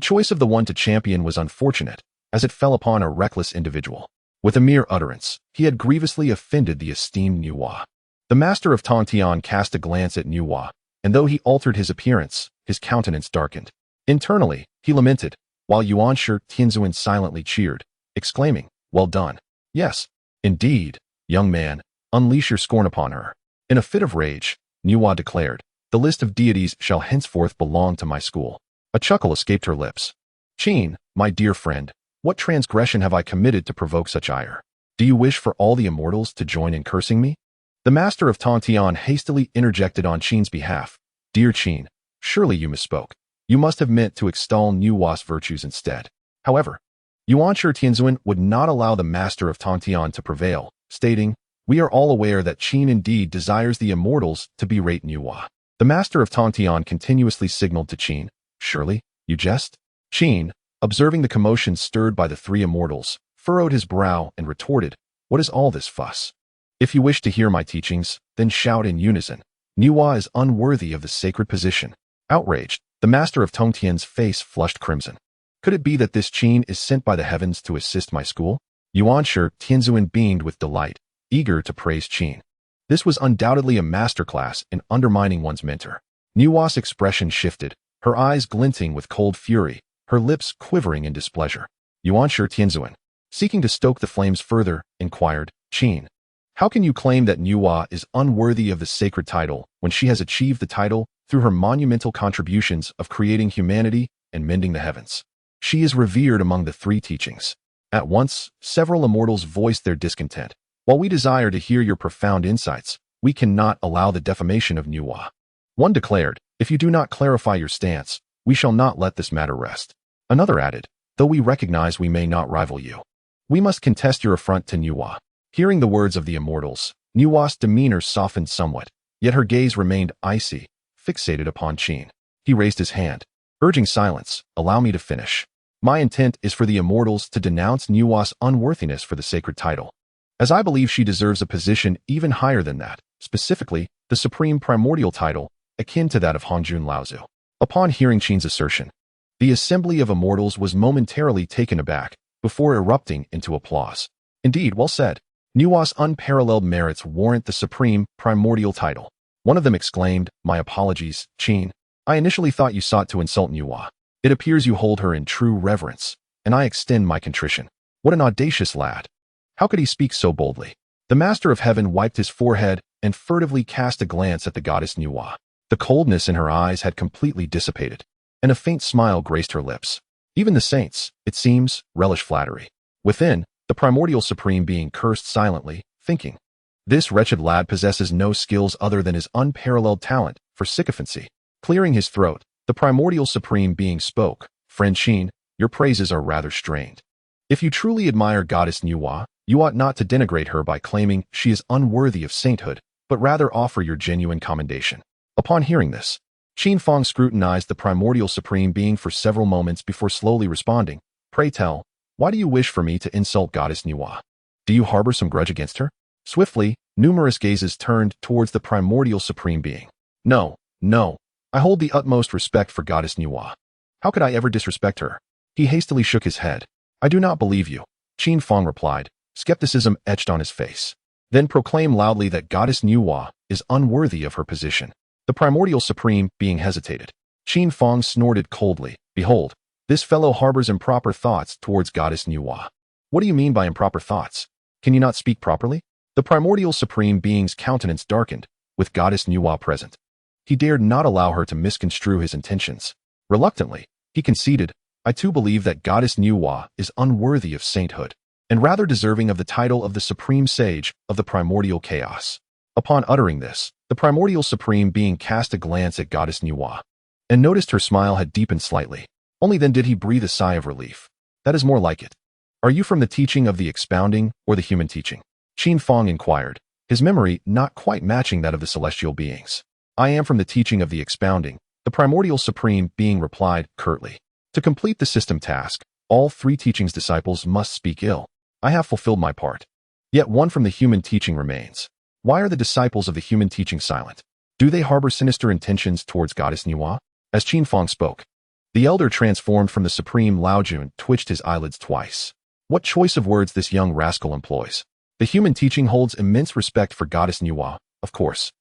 choice of the one to champion was unfortunate, as it fell upon a reckless individual. With a mere utterance, he had grievously offended the esteemed Nuwa. The master of Tongtian cast a glance at Nuwa, and though he altered his appearance, his countenance darkened. Internally, he lamented, while Yuanshi Tianzun silently cheered, exclaiming, well done. Yes, indeed, young man, unleash your scorn upon her. In a fit of rage, Nuwa declared, the list of deities shall henceforth belong to my school. A chuckle escaped her lips. Qin, my dear friend, what transgression have I committed to provoke such ire? Do you wish for all the immortals to join in cursing me? The master of Tongtian hastily interjected on Qin's behalf. Dear Qin, surely you misspoke. You must have meant to extol Nuwa's virtues instead. However, Yuanshi Tianzun would not allow the master of Tongtian to prevail, stating, we are all aware that Qin indeed desires the immortals to berate Nuwa. The master of Tongtian continuously signaled to Qin, surely, you jest? Qin, observing the commotion stirred by the three immortals, furrowed his brow and retorted, what is all this fuss? If you wish to hear my teachings, then shout in unison. Nuwa is unworthy of the sacred position. Outraged, the master of Tongtian's face flushed crimson. Could it be that this Qin is sent by the heavens to assist my school? Yuanshi Tianzun beamed with delight, eager to praise Qin. This was undoubtedly a masterclass in undermining one's mentor. Nuwa's expression shifted, her eyes glinting with cold fury, her lips quivering in displeasure. Yuanshi Tianzun, seeking to stoke the flames further, inquired, Qin, how can you claim that Nuwa is unworthy of the sacred title when she has achieved the title through her monumental contributions of creating humanity and mending the heavens? She is revered among the three teachings. At once, several immortals voiced their discontent. While we desire to hear your profound insights, we cannot allow the defamation of Nuwa. One declared, if you do not clarify your stance, we shall not let this matter rest. Another added, though we recognize we may not rival you, we must contest your affront to Nuwa. Hearing the words of the immortals, Nuwa's demeanor softened somewhat, yet her gaze remained icy, fixated upon Qin. He raised his hand, urging silence. Allow me to finish. My intent is for the immortals to denounce Nuwa's unworthiness for the sacred title, as I believe she deserves a position even higher than that, specifically, the supreme primordial title, akin to that of Hongjun Laozu. Upon hearing Qin's assertion, the assembly of immortals was momentarily taken aback, before erupting into applause. Indeed, well said. Nuwa's unparalleled merits warrant the supreme primordial title. One of them exclaimed, my apologies, Qin. I initially thought you sought to insult Nuwa. It appears you hold her in true reverence, and I extend my contrition. What an audacious lad. How could he speak so boldly? The Master of Heaven wiped his forehead and furtively cast a glance at the goddess Nuwa. The coldness in her eyes had completely dissipated, and a faint smile graced her lips. Even the saints, it seems, relish flattery. Within, the primordial supreme being cursed silently, thinking, "This wretched lad possesses no skills other than his unparalleled talent for sycophancy." Clearing his throat, the primordial supreme being spoke, "Friend Qin, your praises are rather strained. If you truly admire Goddess Nuwa, you ought not to denigrate her by claiming she is unworthy of sainthood, but rather offer your genuine commendation." Upon hearing this, Qin Fang scrutinized the primordial supreme being for several moments before slowly responding, "Pray tell, why do you wish for me to insult Goddess Nuwa? Do you harbor some grudge against her?" Swiftly, numerous gazes turned towards the primordial supreme being. No, I hold the utmost respect for Goddess Nuwa. How could I ever disrespect her?" He hastily shook his head. "I do not believe you," Qin Fang replied, skepticism etched on his face. "Then proclaim loudly that Goddess Nuwa is unworthy of her position." The primordial supreme being hesitated. Qin Fang snorted coldly, "Behold, this fellow harbors improper thoughts towards Goddess Nuwa." "What do you mean by improper thoughts? Can you not speak properly?" The primordial supreme being's countenance darkened, with Goddess Nuwa present. He dared not allow her to misconstrue his intentions. Reluctantly, he conceded, "I too believe that Goddess Nuwa is unworthy of sainthood, and rather deserving of the title of the supreme sage of the primordial chaos." Upon uttering this, the primordial supreme being cast a glance at Goddess Nuwa, and noticed her smile had deepened slightly. Only then did he breathe a sigh of relief. "That is more like it. Are you from the teaching of the expounding or the human teaching?" Qin Fang inquired, his memory not quite matching that of the celestial beings. "I am from the teaching of the expounding," the primordial supreme being replied curtly. "To complete the system task, all three teachings disciples must speak ill. I have fulfilled my part. Yet one from the human teaching remains. Why are the disciples of the human teaching silent? Do they harbor sinister intentions towards Goddess Nuwa?" As Qin Fang spoke, the elder transformed from the supreme Laojun twitched his eyelids twice. What choice of words this young rascal employs. The human teaching holds immense respect for Goddess Nuwa, of course.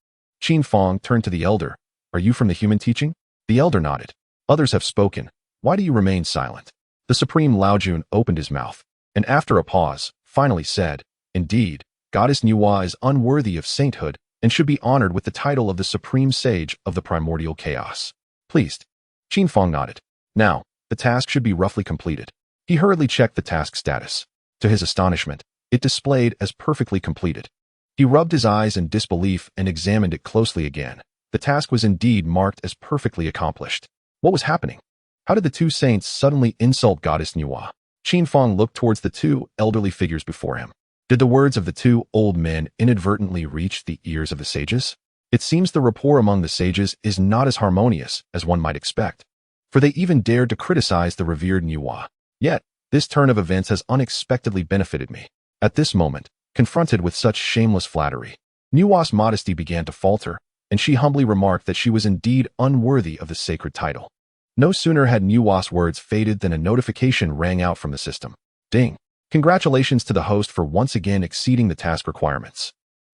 Qin Fang turned to the elder. "Are you from the human teaching?" The elder nodded. "Others have spoken. Why do you remain silent?" The supreme Laojun opened his mouth, and after a pause, finally said, "Indeed, Goddess Nuwa is unworthy of sainthood and should be honored with the title of the supreme sage of the primordial chaos." "Pleased." Qin Fang nodded. Now, the task should be roughly completed. He hurriedly checked the task status. To his astonishment, it displayed as perfectly completed. He rubbed his eyes in disbelief and examined it closely again. The task was indeed marked as perfectly accomplished. What was happening? How did the two saints suddenly insult Goddess Nuwa? Qin Fang looked towards the two elderly figures before him. Did the words of the two old men inadvertently reach the ears of the sages? It seems the rapport among the sages is not as harmonious as one might expect, for they even dared to criticize the revered Nuwa. Yet, this turn of events has unexpectedly benefited me. At this moment, confronted with such shameless flattery, Nuwa's modesty began to falter, and she humbly remarked that she was indeed unworthy of the sacred title. No sooner had Nuwa's words faded than a notification rang out from the system. Ding! Congratulations to the host for once again exceeding the task requirements.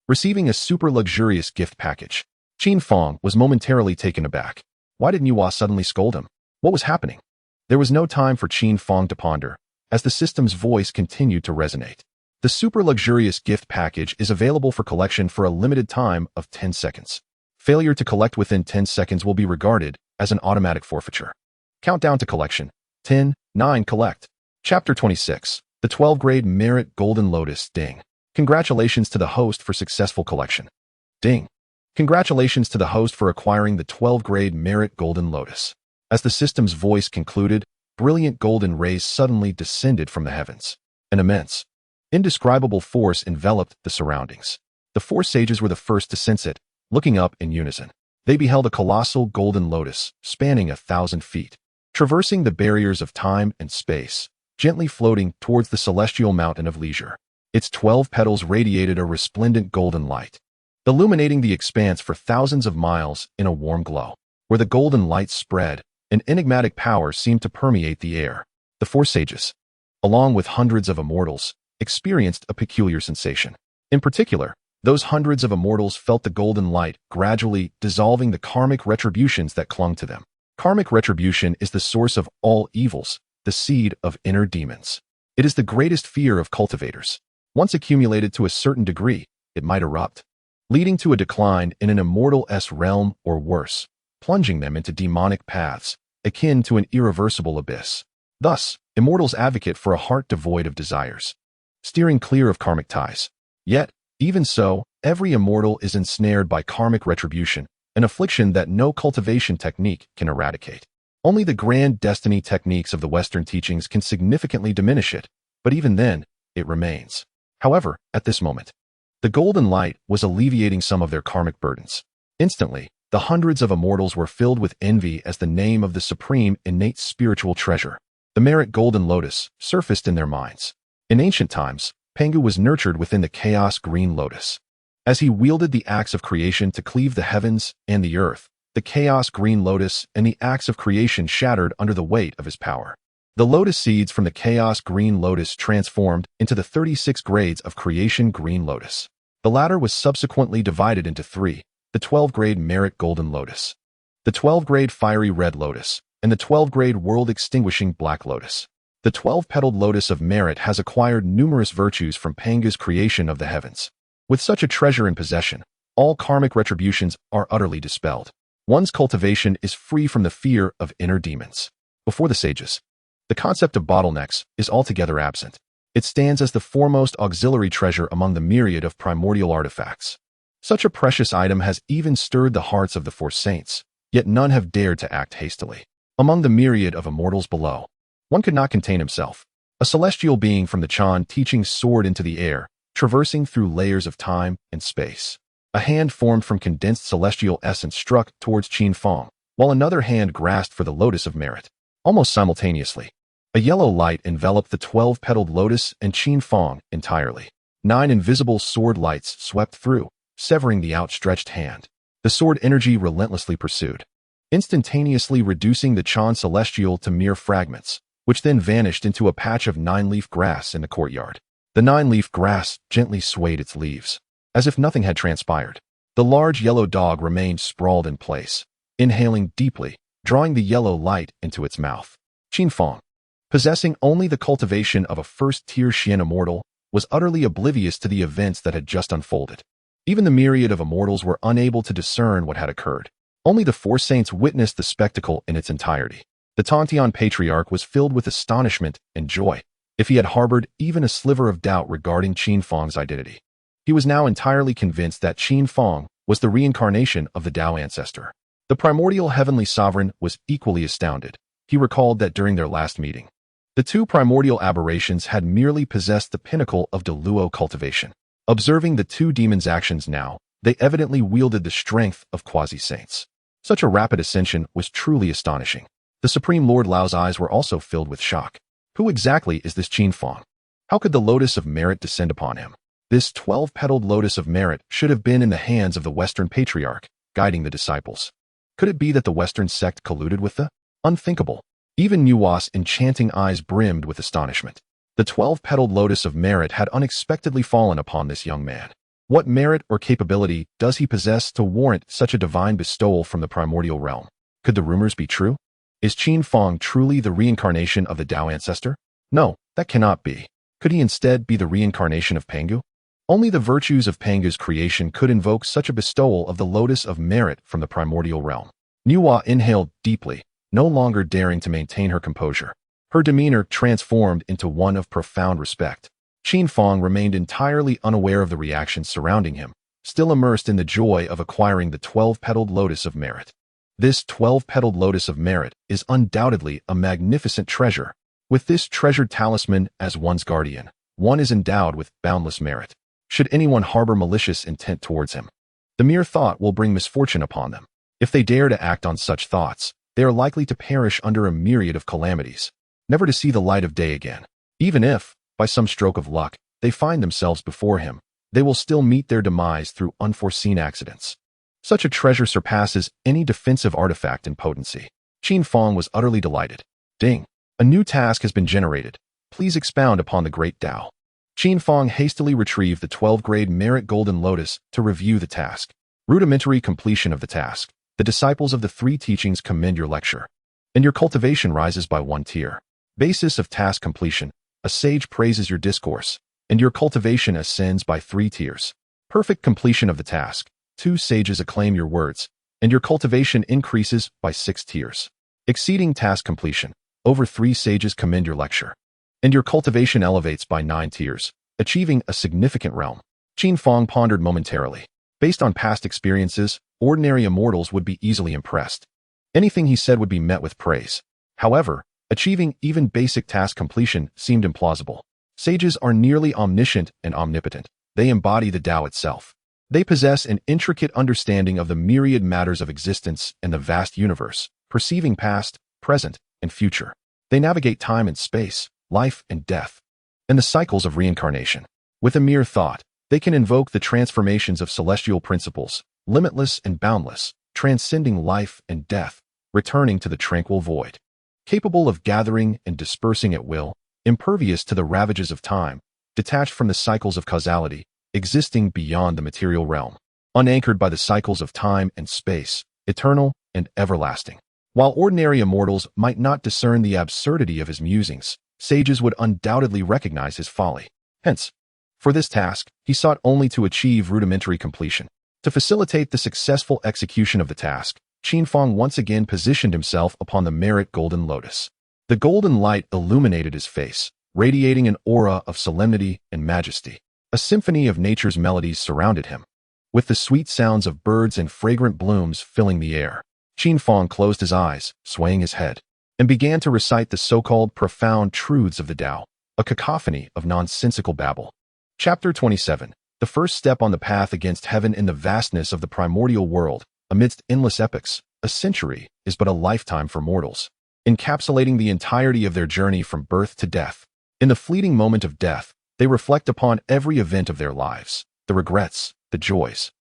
Receiving a super luxurious gift package. Qin Fang was momentarily taken aback. Why did Nuwa suddenly scold him? What was happening? There was no time for Qin Fang to ponder, as the system's voice continued to resonate. The super luxurious gift package is available for collection for a limited time of 10 seconds. Failure to collect within 10 seconds will be regarded as an automatic forfeiture. Countdown to collection. 10, 9, collect. Chapter 26. The 12-grade Merit Golden Lotus. Ding. Congratulations to the host for successful collection. Ding. Congratulations to the host for acquiring the 12-grade Merit Golden Lotus. As the system's voice concluded, brilliant golden rays suddenly descended from the heavens. An immense, indescribable force enveloped the surroundings. The four sages were the first to sense it. Looking up in unison, they beheld a colossal golden lotus spanning 1,000 feet, traversing the barriers of time and space, gently floating towards the celestial mountain of leisure. Its 12 petals radiated a resplendent golden light, illuminating the expanse for thousands of miles in a warm glow. Where the golden light spread, an enigmatic power seemed to permeate the air. The four sages, along with hundreds of immortals, experienced a peculiar sensation. In particular, those hundreds of immortals felt the golden light gradually dissolving the karmic retributions that clung to them. Karmic retribution is the source of all evils, the seed of inner demons. It is the greatest fear of cultivators. Once accumulated to a certain degree, it might erupt. leading to a decline in an immortal's realm or worse, plunging them into demonic paths, akin to an irreversible abyss. Thus, immortals advocate for a heart devoid of desires, steering clear of karmic ties. Yet, even so, every immortal is ensnared by karmic retribution, an affliction that no cultivation technique can eradicate. Only the grand destiny techniques of the Western teachings can significantly diminish it, but even then, it remains. However, at this moment, the golden light was alleviating some of their karmic burdens. Instantly, the hundreds of immortals were filled with envy as the name of the supreme innate spiritual treasure, the merit golden lotus, surfaced in their minds. In ancient times, Pangu was nurtured within the chaos green lotus. As he wielded the axe of creation to cleave the heavens and the earth, the chaos green lotus and the axe of creation shattered under the weight of his power. The lotus seeds from the chaos green lotus transformed into the 36 grades of creation green lotus. The latter was subsequently divided into 3, the 12-grade merit golden lotus, the 12-grade fiery red lotus, and the 12-grade world-extinguishing black lotus. The 12-petaled lotus of merit has acquired numerous virtues from Pangu's creation of the heavens. With such a treasure in possession, all karmic retributions are utterly dispelled. One's cultivation is free from the fear of inner demons. Before the sages, the concept of bottlenecks is altogether absent. It stands as the foremost auxiliary treasure among the myriad of primordial artifacts. Such a precious item has even stirred the hearts of the four saints, yet none have dared to act hastily. Among the myriad of immortals below, one could not contain himself. A celestial being from the Qin teachings soared into the air, traversing through layers of time and space. A hand formed from condensed celestial essence struck towards Qin Fang, while another hand grasped for the lotus of merit. Almost simultaneously, a yellow light enveloped the 12-petaled lotus and Qin Fang entirely. 9 invisible sword lights swept through, severing the outstretched hand. The sword energy relentlessly pursued, instantaneously reducing the Qin celestial to mere fragments, which then vanished into a patch of 9-leaf grass in the courtyard. The 9-leaf grass gently swayed its leaves, as if nothing had transpired. The large yellow dog remained sprawled in place, inhaling deeply, drawing the yellow light into its mouth. Qin Fang, possessing only the cultivation of a first-tier Xian immortal, was utterly oblivious to the events that had just unfolded. Even the myriad of immortals were unable to discern what had occurred. Only the four saints witnessed the spectacle in its entirety. The Tongtian patriarch was filled with astonishment and joy. If he had harbored even a sliver of doubt regarding Qin Fang's identity, he was now entirely convinced that Qin Fang was the reincarnation of the Tao ancestor. The primordial heavenly sovereign was equally astounded. He recalled that during their last meeting, the two primordial aberrations had merely possessed the pinnacle of Deluo cultivation. Observing the two demons' actions now, they evidently wielded the strength of quasi-saints. Such a rapid ascension was truly astonishing. The Supreme Lord Lao's eyes were also filled with shock. Who exactly is this Qin Fang? How could the lotus of merit descend upon him? This 12-petaled lotus of merit should have been in the hands of the Western patriarch, guiding the disciples. Could it be that the Western sect colluded with the unthinkable? Even Yuan's enchanting eyes brimmed with astonishment. The 12-petaled lotus of merit had unexpectedly fallen upon this young man. What merit or capability does he possess to warrant such a divine bestowal from the primordial realm? Could the rumors be true? Is Qin Fang truly the reincarnation of the Tao ancestor? No, that cannot be. Could he instead be the reincarnation of Pangu? Only the virtues of Pangu's creation could invoke such a bestowal of the lotus of merit from the primordial realm. Yuan inhaled deeply, no longer daring to maintain her composure. Her demeanor transformed into one of profound respect. Qin Fang remained entirely unaware of the reactions surrounding him, still immersed in the joy of acquiring the 12-petaled lotus of merit. This 12-petaled lotus of merit is undoubtedly a magnificent treasure. With this treasured talisman as one's guardian, one is endowed with boundless merit. Should anyone harbor malicious intent towards him, the mere thought will bring misfortune upon them. If they dare to act on such thoughts, they are likely to perish under a myriad of calamities, never to see the light of day again. Even if, by some stroke of luck, they find themselves before him, they will still meet their demise through unforeseen accidents. Such a treasure surpasses any defensive artifact in potency. Qin Fang was utterly delighted. Ding! A new task has been generated. Please expound upon the great Tao. Qin Fang hastily retrieved the 12-grade merit golden lotus to review the task. Rudimentary completion of the task. The disciples of the three teachings commend your lecture, and your cultivation rises by 1 tier. Basis of task completion. A sage praises your discourse, and your cultivation ascends by 3 tiers. Perfect completion of the task. 2 sages acclaim your words, and your cultivation increases by 6 tiers. Exceeding task completion. Over 3 sages commend your lecture, and your cultivation elevates by 9 tiers, achieving a significant realm. Qin Fang pondered momentarily. Based on past experiences, ordinary immortals would be easily impressed. Anything he said would be met with praise. However, achieving even basic task completion seemed implausible. Sages are nearly omniscient and omnipotent. They embody the Tao itself. They possess an intricate understanding of the myriad matters of existence and the vast universe, perceiving past, present, and future. They navigate time and space, life and death, and the cycles of reincarnation. With a mere thought, they can invoke the transformations of celestial principles, limitless and boundless, transcending life and death, returning to the tranquil void. Capable of gathering and dispersing at will, impervious to the ravages of time, detached from the cycles of causality, existing beyond the material realm, unanchored by the cycles of time and space, eternal and everlasting. While ordinary immortals might not discern the absurdity of his musings, sages would undoubtedly recognize his folly. Hence, for this task, he sought only to achieve rudimentary completion. To facilitate the successful execution of the task, Qin Fang once again positioned himself upon the merit golden lotus. The golden light illuminated his face, radiating an aura of solemnity and majesty. A symphony of nature's melodies surrounded him, with the sweet sounds of birds and fragrant blooms filling the air. Qin Fang closed his eyes, swaying his head, and began to recite the so-called profound truths of the Tao, a cacophony of nonsensical babble. Chapter 27. The first step on the path against heaven in the vastness of the primordial world, amidst endless epochs. A century is but a lifetime for mortals, encapsulating the entirety of their journey from birth to death. In the fleeting moment of death, they reflect upon every event of their lives, the regrets, the joys,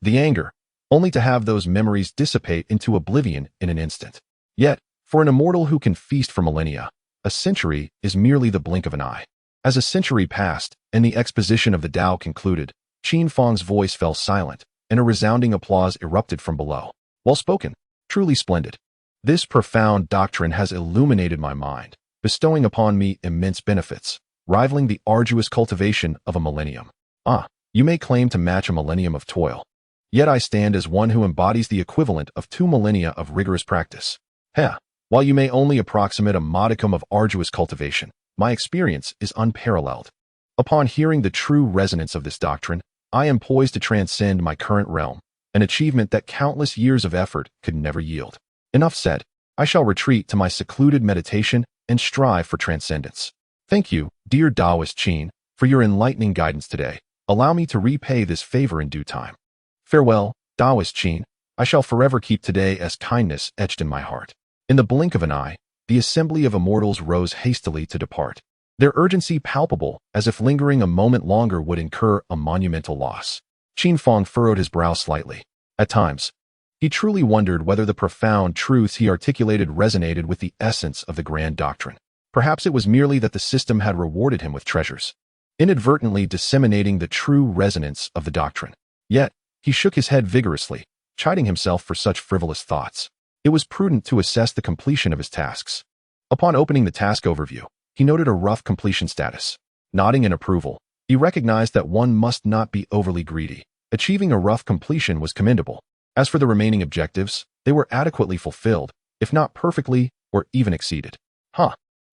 the anger, only to have those memories dissipate into oblivion in an instant. Yet, for an immortal who can feast for millennia, a century is merely the blink of an eye. As a century passed, and the exposition of the Tao concluded, Qin Fang's voice fell silent, and a resounding applause erupted from below. Well spoken, truly splendid. This profound doctrine has illuminated my mind, bestowing upon me immense benefits, rivaling the arduous cultivation of a millennium. You may claim to match a millennium of toil. Yet I stand as one who embodies the equivalent of 2 millennia of rigorous practice. While you may only approximate a modicum of arduous cultivation, my experience is unparalleled. Upon hearing the true resonance of this doctrine, I am poised to transcend my current realm, an achievement that countless years of effort could never yield. Enough said. I shall retreat to my secluded meditation and strive for transcendence. Thank you, dear Taoist Qin, for your enlightening guidance today. Allow me to repay this favor in due time. Farewell, Taoist Qin. I shall forever keep today as kindness etched in my heart. In the blink of an eye, the assembly of immortals rose hastily to depart, their urgency palpable, as if lingering a moment longer would incur a monumental loss. Qin Fang furrowed his brow slightly. At times, he truly wondered whether the profound truths he articulated resonated with the essence of the grand doctrine. Perhaps it was merely that the system had rewarded him with treasures, inadvertently disseminating the true resonance of the doctrine. Yet, he shook his head vigorously, chiding himself for such frivolous thoughts. It was prudent to assess the completion of his tasks. Upon opening the task overview, he noted a rough completion status. Nodding in approval, he recognized that one must not be overly greedy. Achieving a rough completion was commendable. As for the remaining objectives, they were adequately fulfilled, if not perfectly or even exceeded.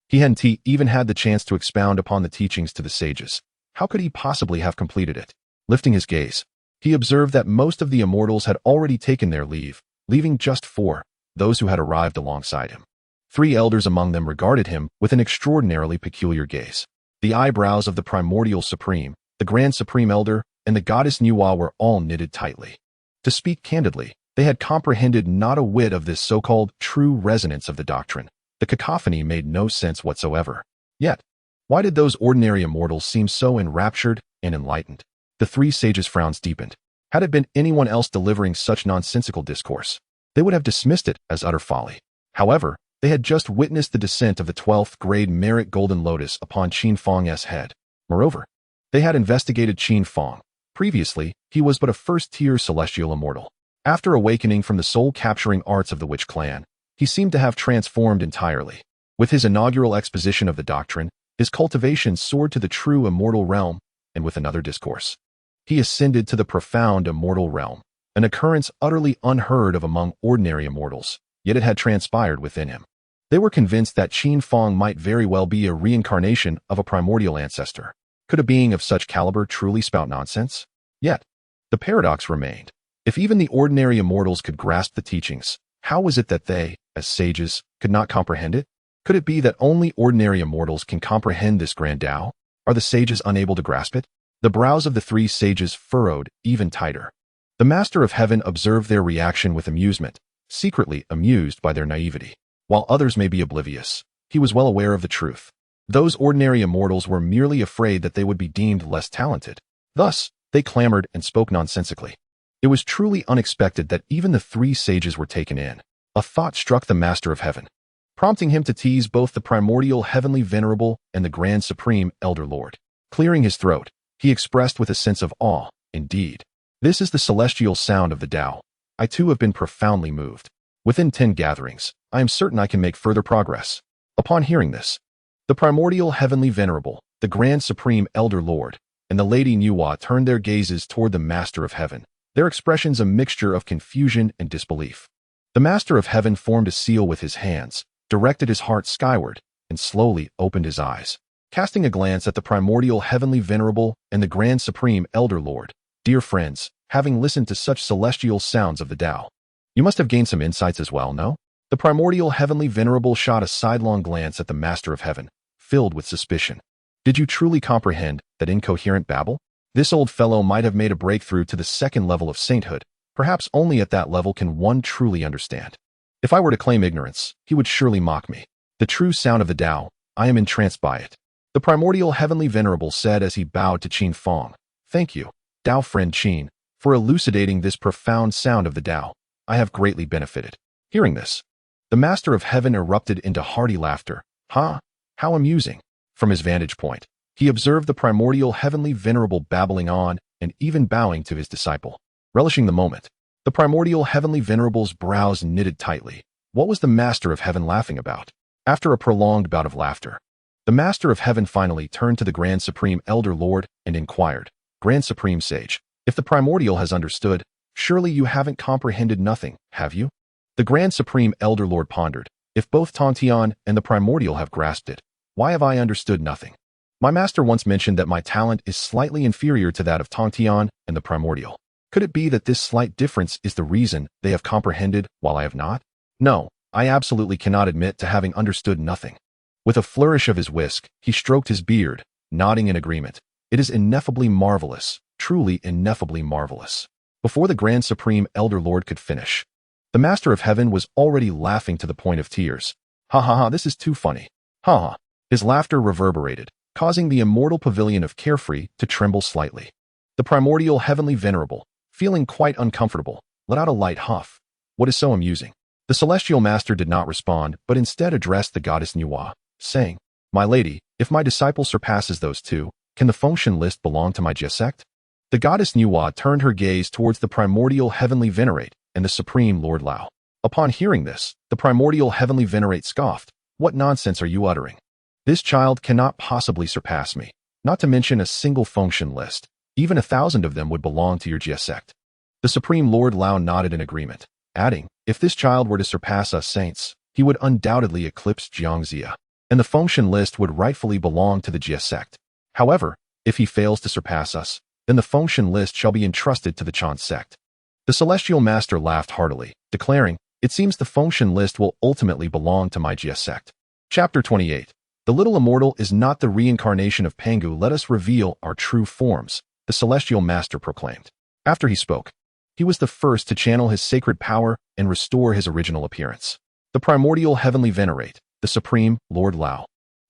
He hadn't even had the chance to expound upon the teachings to the sages. How could he possibly have completed it? Lifting his gaze, he observed that most of the immortals had already taken their leave, leaving just 4, those who had arrived alongside him. 3 elders among them regarded him with an extraordinarily peculiar gaze. The eyebrows of the Primordial Supreme, the Grand Supreme Elder, and the Goddess Nuwa were all knitted tightly. To speak candidly, they had comprehended not a whit of this so-called true resonance of the doctrine. The cacophony made no sense whatsoever. Yet, why did those ordinary immortals seem so enraptured and enlightened? The 3 sages' frowns deepened. Had it been anyone else delivering such nonsensical discourse, they would have dismissed it as utter folly. However, they had just witnessed the descent of the 12th grade merit golden lotus upon Qin Fang's head. Moreover, they had investigated Qin Fang. Previously, he was but a first-tier celestial immortal. After awakening from the soul-capturing arts of the witch clan, he seemed to have transformed entirely. With his inaugural exposition of the doctrine, his cultivation soared to the true immortal realm, and with another discourse, He ascended to the profound immortal realm, an occurrence utterly unheard of among ordinary immortals, yet it had transpired within him. They were convinced that Qin Fang might very well be a reincarnation of a primordial ancestor. Could a being of such caliber truly spout nonsense? Yet, the paradox remained. If even the ordinary immortals could grasp the teachings, how was it that they, as sages, could not comprehend it? Could it be that only ordinary immortals can comprehend this grand Tao? Are the sages unable to grasp it? The brows of the three sages furrowed even tighter. The Master of Heaven observed their reaction with amusement, secretly amused by their naivety. While others may be oblivious, he was well aware of the truth. Those ordinary immortals were merely afraid that they would be deemed less talented. Thus, they clamored and spoke nonsensically. It was truly unexpected that even the three sages were taken in. A thought struck the Master of Heaven, prompting him to tease both the primordial heavenly venerable and the grand supreme elder lord. Clearing his throat, he expressed with a sense of awe, "Indeed, this is the celestial sound of the Tao. I too have been profoundly moved. Within 10 gatherings, I am certain I can make further progress." Upon hearing this, the primordial heavenly venerable, the grand supreme elder lord, and the Lady Nuwa turned their gazes toward the Master of Heaven, their expressions a mixture of confusion and disbelief. The Master of Heaven formed a seal with his hands, directed his heart skyward, and slowly opened his eyes. Casting a glance at the primordial heavenly venerable and the grand supreme elder lord, "Dear friends, having listened to such celestial sounds of the Tao, you must have gained some insights as well, no?" The primordial heavenly venerable shot a sidelong glance at the Master of Heaven, filled with suspicion. "Did you truly comprehend that incoherent babble? This old fellow might have made a breakthrough to the second level of sainthood. Perhaps only at that level can one truly understand. If I were to claim ignorance, he would surely mock me. The true sound of the Tao, I am entranced by it." The primordial heavenly venerable said as he bowed to Qin Fang, "Thank you, Tao friend Qin, for elucidating this profound sound of the Tao. I have greatly benefited." Hearing this, the Master of Heaven erupted into hearty laughter. "Ha! How amusing!" From his vantage point, he observed the primordial heavenly venerable babbling on and even bowing to his disciple. Relishing the moment, the primordial heavenly venerable's brows knitted tightly. What was the Master of Heaven laughing about? After a prolonged bout of laughter, the Master of Heaven finally turned to the Grand Supreme Elder Lord and inquired, "Grand Supreme Sage, if the primordial has understood, surely you haven't comprehended nothing, have you?" The Grand Supreme Elder Lord pondered, "If both Tongtian and the primordial have grasped it, why have I understood nothing? My master once mentioned that my talent is slightly inferior to that of Tongtian and the primordial. Could it be that this slight difference is the reason they have comprehended while I have not? No, I absolutely cannot admit to having understood nothing." With a flourish of his whisk, he stroked his beard, nodding in agreement. "It is ineffably marvelous, truly ineffably marvelous." Before the Grand Supreme Elder Lord could finish, the Master of Heaven was already laughing to the point of tears. "Ha ha ha, this is too funny. Ha ha." His laughter reverberated, causing the immortal pavilion of Carefree to tremble slightly. The primordial heavenly venerable, feeling quite uncomfortable, let out a light huff. "What is so amusing?" The celestial master did not respond, but instead addressed the goddess Nuwa, saying, "My lady, if my disciple surpasses those two, can the Tongtian list belong to my Jie Sect?" The goddess Nuwa turned her gaze towards the primordial heavenly venerate and the supreme Lord Lao. Upon hearing this, the primordial heavenly venerate scoffed, "What nonsense are you uttering? This child cannot possibly surpass me, not to mention a single Tongtian list. Even 1,000 of them would belong to your Jie Sect." The supreme Lord Lao nodded in agreement, adding, "If this child were to surpass us saints, he would undoubtedly eclipse Jiangxia, and the Tongtian list would rightfully belong to the Jie Sect. However, if he fails to surpass us, then the Tongtian list shall be entrusted to the Chan sect." The celestial master laughed heartily, declaring, "It seems the Tongtian list will ultimately belong to my Jie Sect." Chapter 28. The little immortal is not the reincarnation of Pangu. Let us reveal our true forms, the celestial master proclaimed. After he spoke, he was the first to channel his sacred power and restore his original appearance. The primordial heavenly venerate, the supreme Lord Lao,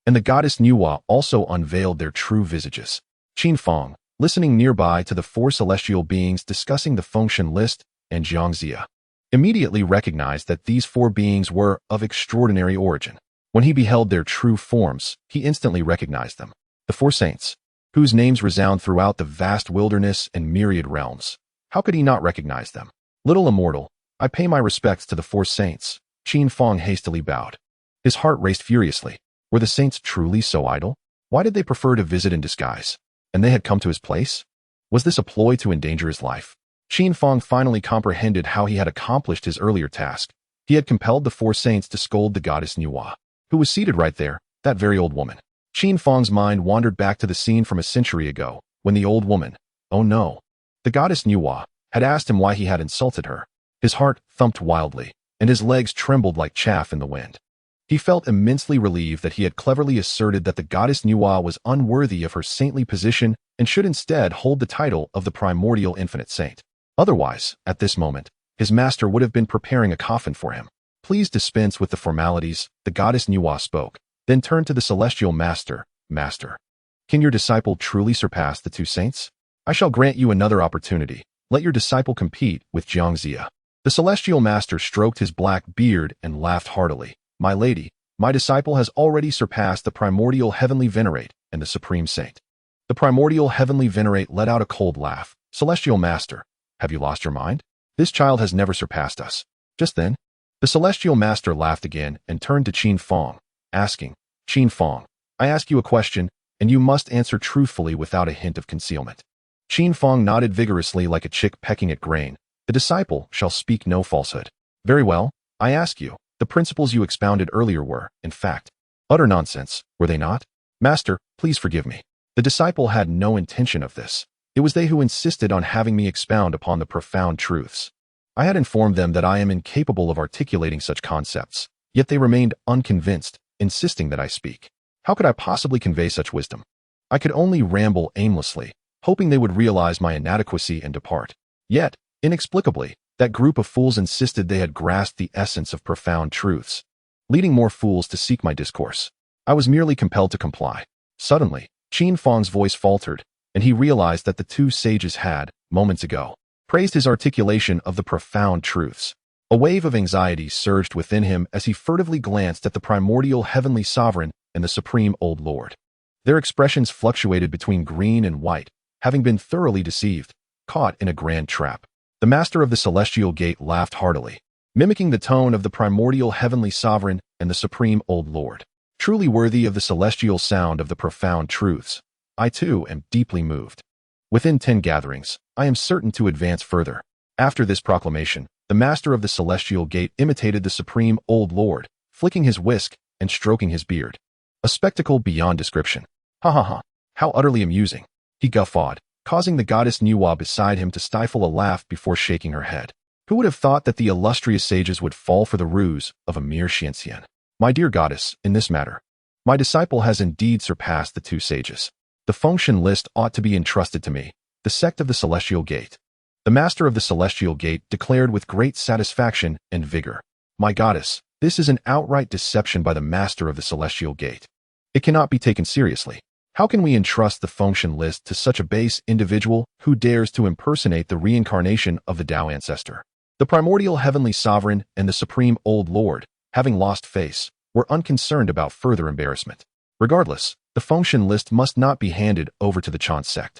and the goddess Nuwa also unveiled their true visages. Qin Fang, listening nearby to the 4 celestial beings discussing the Tongtian list and Jiangxia, immediately recognized that these 4 beings were of extraordinary origin. When he beheld their true forms, he instantly recognized them. The 4 saints, whose names resound throughout the vast wilderness and myriad realms. How could he not recognize them? "Little immortal, I pay my respects to the 4 saints." Qin Fang hastily bowed. His heart raced furiously. Were the saints truly so idle? Why did they prefer to visit in disguise? And they had come to his place? Was this a ploy to endanger his life? Qin Fang finally comprehended how he had accomplished his earlier task. He had compelled the four saints to scold the goddess Nuwa, who was seated right there, that very old woman. Qin Fang's mind wandered back to the scene from a century ago, when the old woman, oh no, the goddess Nuwa, had asked him why he had insulted her. His heart thumped wildly, and his legs trembled like chaff in the wind. He felt immensely relieved that he had cleverly asserted that the goddess Nuwa was unworthy of her saintly position and should instead hold the title of the primordial infinite saint. Otherwise, at this moment, his master would have been preparing a coffin for him. Please dispense with the formalities, the goddess Nuwa spoke, then turned to the celestial master. Master, can your disciple truly surpass the two saints? I shall grant you another opportunity. Let your disciple compete with Jiangxia. The celestial master stroked his black beard and laughed heartily. My lady, my disciple has already surpassed the primordial heavenly venerate and the supreme saint. The primordial heavenly venerate let out a cold laugh. Celestial master, have you lost your mind? This child has never surpassed us. Just then, the celestial master laughed again and turned to Qin Fang, asking, Qin Fang, I ask you a question, and you must answer truthfully without a hint of concealment. Qin Fang nodded vigorously like a chick pecking at grain. The disciple shall speak no falsehood. Very well, I ask you, the principles you expounded earlier were, in fact, utter nonsense, were they not? Master, please forgive me. The disciple had no intention of this. It was they who insisted on having me expound upon the profound truths. I had informed them that I am incapable of articulating such concepts, yet they remained unconvinced, insisting that I speak. How could I possibly convey such wisdom? I could only ramble aimlessly, hoping they would realize my inadequacy and depart. Yet, inexplicably, that group of fools insisted they had grasped the essence of profound truths, leading more fools to seek my discourse. I was merely compelled to comply. Suddenly, Qin Fang's voice faltered, and he realized that the two sages had, moments ago, praised his articulation of the profound truths. A wave of anxiety surged within him as he furtively glanced at the primordial heavenly sovereign and the supreme old lord. Their expressions fluctuated between green and white, having been thoroughly deceived, caught in a grand trap. The master of the celestial gate laughed heartily, mimicking the tone of the primordial heavenly sovereign and the supreme old lord. Truly worthy of the celestial sound of the profound truths, I too am deeply moved. Within 10 gatherings, I am certain to advance further. After this proclamation, the master of the celestial gate imitated the supreme old lord, flicking his whisk and stroking his beard. A spectacle beyond description. Ha ha ha, how utterly amusing, he guffawed, causing the goddess Nuwa beside him to stifle a laugh before shaking her head. Who would have thought that the illustrious sages would fall for the ruse of a mere Xianxian? My dear goddess, in this matter, my disciple has indeed surpassed the two sages. The function list ought to be entrusted to me, the sect of the celestial gate. The master of the celestial gate declared with great satisfaction and vigor. My goddess, this is an outright deception by the master of the celestial gate. It cannot be taken seriously. How can we entrust the function list to such a base individual who dares to impersonate the reincarnation of the Tao ancestor? The primordial heavenly sovereign and the supreme old lord, having lost face, were unconcerned about further embarrassment. Regardless, the function list must not be handed over to the Jie Sect.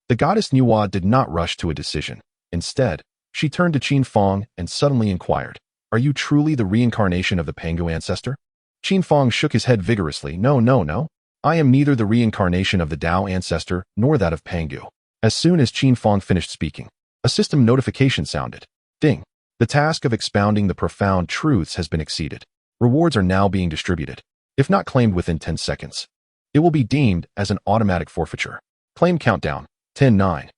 The goddess Nuwa did not rush to a decision. Instead, she turned to Qin Fang and suddenly inquired, Are you truly the reincarnation of the Pangu ancestor? Qin Fang shook his head vigorously. No. I am neither the reincarnation of the Tao ancestor nor that of Pangu. As soon as Qin Fang finished speaking, a system notification sounded. Ding. The task of expounding the profound truths has been exceeded. Rewards are now being distributed. If not claimed within 10 seconds, it will be deemed as an automatic forfeiture. Claim countdown. 10-9.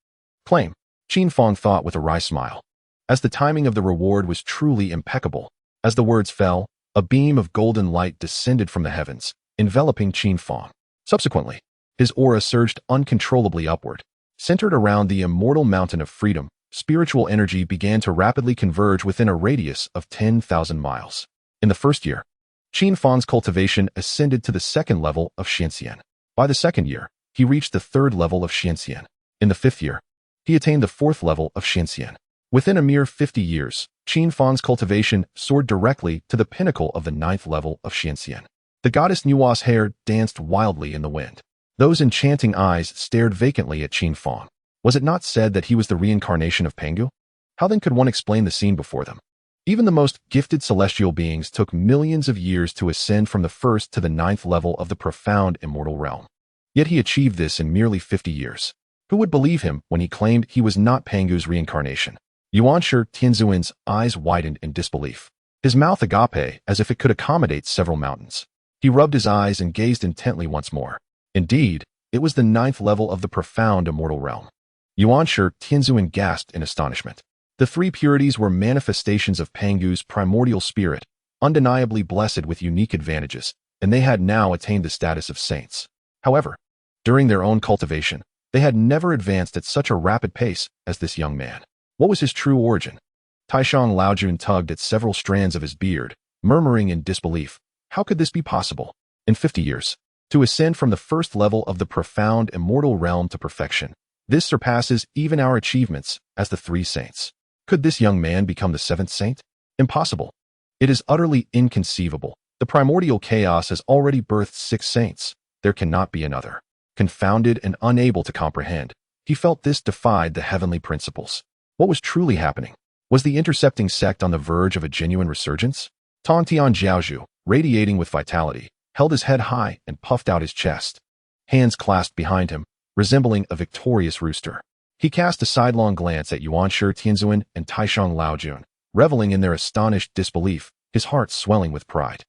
Claim. Qin Fang thought with a wry smile. As the timing of the reward was truly impeccable, as the words fell, a beam of golden light descended from the heavens, enveloping Qin Fang. Subsequently, his aura surged uncontrollably upward. Centered around the immortal mountain of freedom, spiritual energy began to rapidly converge within a radius of 10,000 miles. In the first year, Qin Fang's cultivation ascended to the second level of Xianxian. By the second year, he reached the third level of Xianxian. In the fifth year, he attained the fourth level of Xianxian. Within a mere 50 years, Qin Fang's cultivation soared directly to the pinnacle of the ninth level of Xianxian. The goddess Nuwa's hair danced wildly in the wind. Those enchanting eyes stared vacantly at Qin Fang. Was it not said that he was the reincarnation of Pangu? How then could one explain the scene before them? Even the most gifted celestial beings took millions of years to ascend from the first to the ninth level of the profound immortal realm. Yet he achieved this in merely 50 years. Who would believe him when he claimed he was not Pangu's reincarnation? Yuanshi Tianzun's eyes widened in disbelief. His mouth agape as if it could accommodate several mountains. He rubbed his eyes and gazed intently once more. Indeed, it was the 9th level of the profound immortal realm. Yuanshi Tianzun gasped in astonishment. The 3 purities were manifestations of Pangu's primordial spirit, undeniably blessed with unique advantages, and they had now attained the status of saints. However, during their own cultivation, they had never advanced at such a rapid pace as this young man. What was his true origin? Taishang Laojun tugged at several strands of his beard, murmuring in disbelief. How could this be possible? In 50 years, to ascend from the 1st level of the profound immortal realm to perfection, this surpasses even our achievements as the 3 saints. Could this young man become the 7th saint? Impossible. It is utterly inconceivable. The primordial chaos has already birthed 6 saints. There cannot be another. Confounded and unable to comprehend, he felt this defied the heavenly principles. What was truly happening? Was the intercepting sect on the verge of a genuine resurgence? Tongtian Jiaozhu, radiating with vitality, held his head high and puffed out his chest. Hands clasped behind him, resembling a victorious rooster. He cast a sidelong glance at Yuanshi Tianzun and Taishang Laojun, reveling in their astonished disbelief, his heart swelling with pride.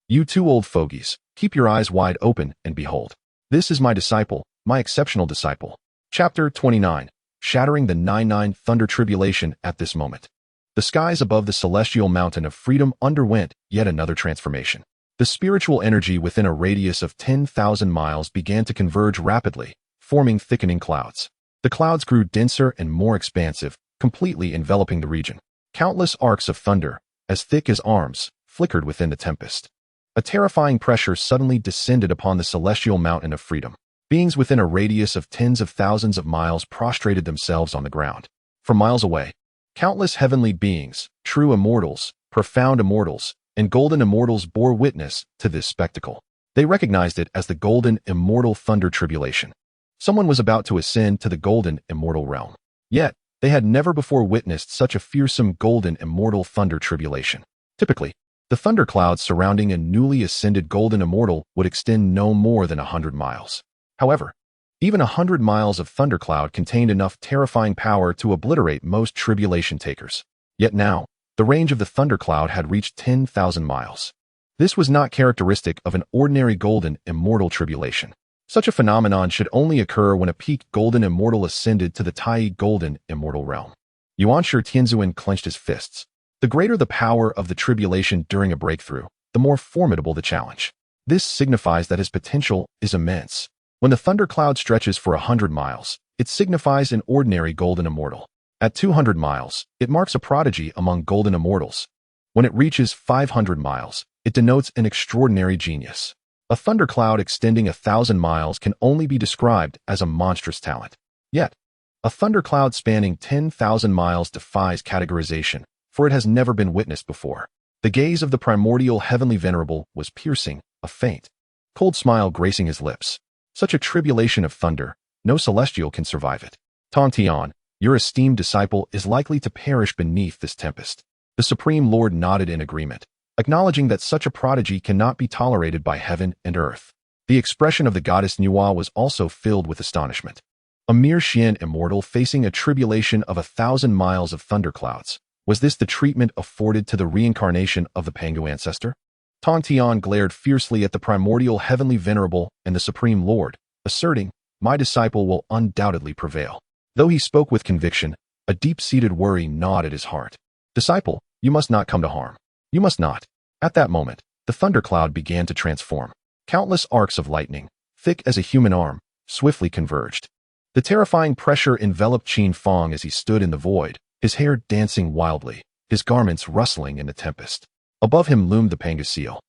You 2 old fogies, keep your eyes wide open and behold. This is my disciple, my exceptional disciple. Chapter 29. Shattering the 9-9 thunder tribulation at this moment. The skies above the celestial mountain of freedom underwent yet another transformation. The spiritual energy within a radius of 10,000 miles began to converge rapidly, forming thickening clouds. The clouds grew denser and more expansive, completely enveloping the region. Countless arcs of thunder, as thick as arms, flickered within the tempest. A terrifying pressure suddenly descended upon the celestial mountain of freedom. Beings within a radius of tens of thousands of miles prostrated themselves on the ground. From miles away, countless heavenly beings, true immortals, profound immortals, and golden immortals bore witness to this spectacle. They recognized it as the golden immortal thunder tribulation. Someone was about to ascend to the golden immortal realm. Yet, they had never before witnessed such a fearsome golden immortal thunder tribulation. Typically, the thunderclouds surrounding a newly ascended golden immortal would extend no more than 100 miles. However, even 100 miles of thundercloud contained enough terrifying power to obliterate most tribulation takers. Yet now, the range of the thundercloud had reached 10,000 miles. This was not characteristic of an ordinary golden immortal tribulation. Such a phenomenon should only occur when a peaked golden immortal ascended to the Tai golden immortal realm. Yuanshi Tianzun clenched his fists. The greater the power of the tribulation during a breakthrough, the more formidable the challenge. This signifies that his potential is immense. When the thundercloud stretches for 100 miles, it signifies an ordinary golden immortal. At 200 miles, it marks a prodigy among golden immortals. When it reaches 500 miles, it denotes an extraordinary genius. A thundercloud extending 1,000 miles can only be described as a monstrous talent. Yet, a thundercloud spanning 10,000 miles defies categorization, for it has never been witnessed before. The gaze of the primordial heavenly venerable was piercing, a faint, cold smile gracing his lips. Such a tribulation of thunder, no celestial can survive it. Tongtian, your esteemed disciple is likely to perish beneath this tempest. The Supreme Lord nodded in agreement, acknowledging that such a prodigy cannot be tolerated by heaven and earth. The expression of the goddess Nuwa was also filled with astonishment. A mere Xian immortal facing a tribulation of 1,000 miles of thunderclouds. Was this the treatment afforded to the reincarnation of the Pangu ancestor? Tongtian glared fiercely at the primordial heavenly venerable and the Supreme Lord, asserting, my disciple will undoubtedly prevail. Though he spoke with conviction, a deep-seated worry gnawed at his heart. Disciple, you must not come to harm. You must not. At that moment, the thundercloud began to transform. Countless arcs of lightning, thick as a human arm, swiftly converged. The terrifying pressure enveloped Qin Fang as he stood in the void, his hair dancing wildly, his garments rustling in the tempest. Above him loomed the Pangu seal.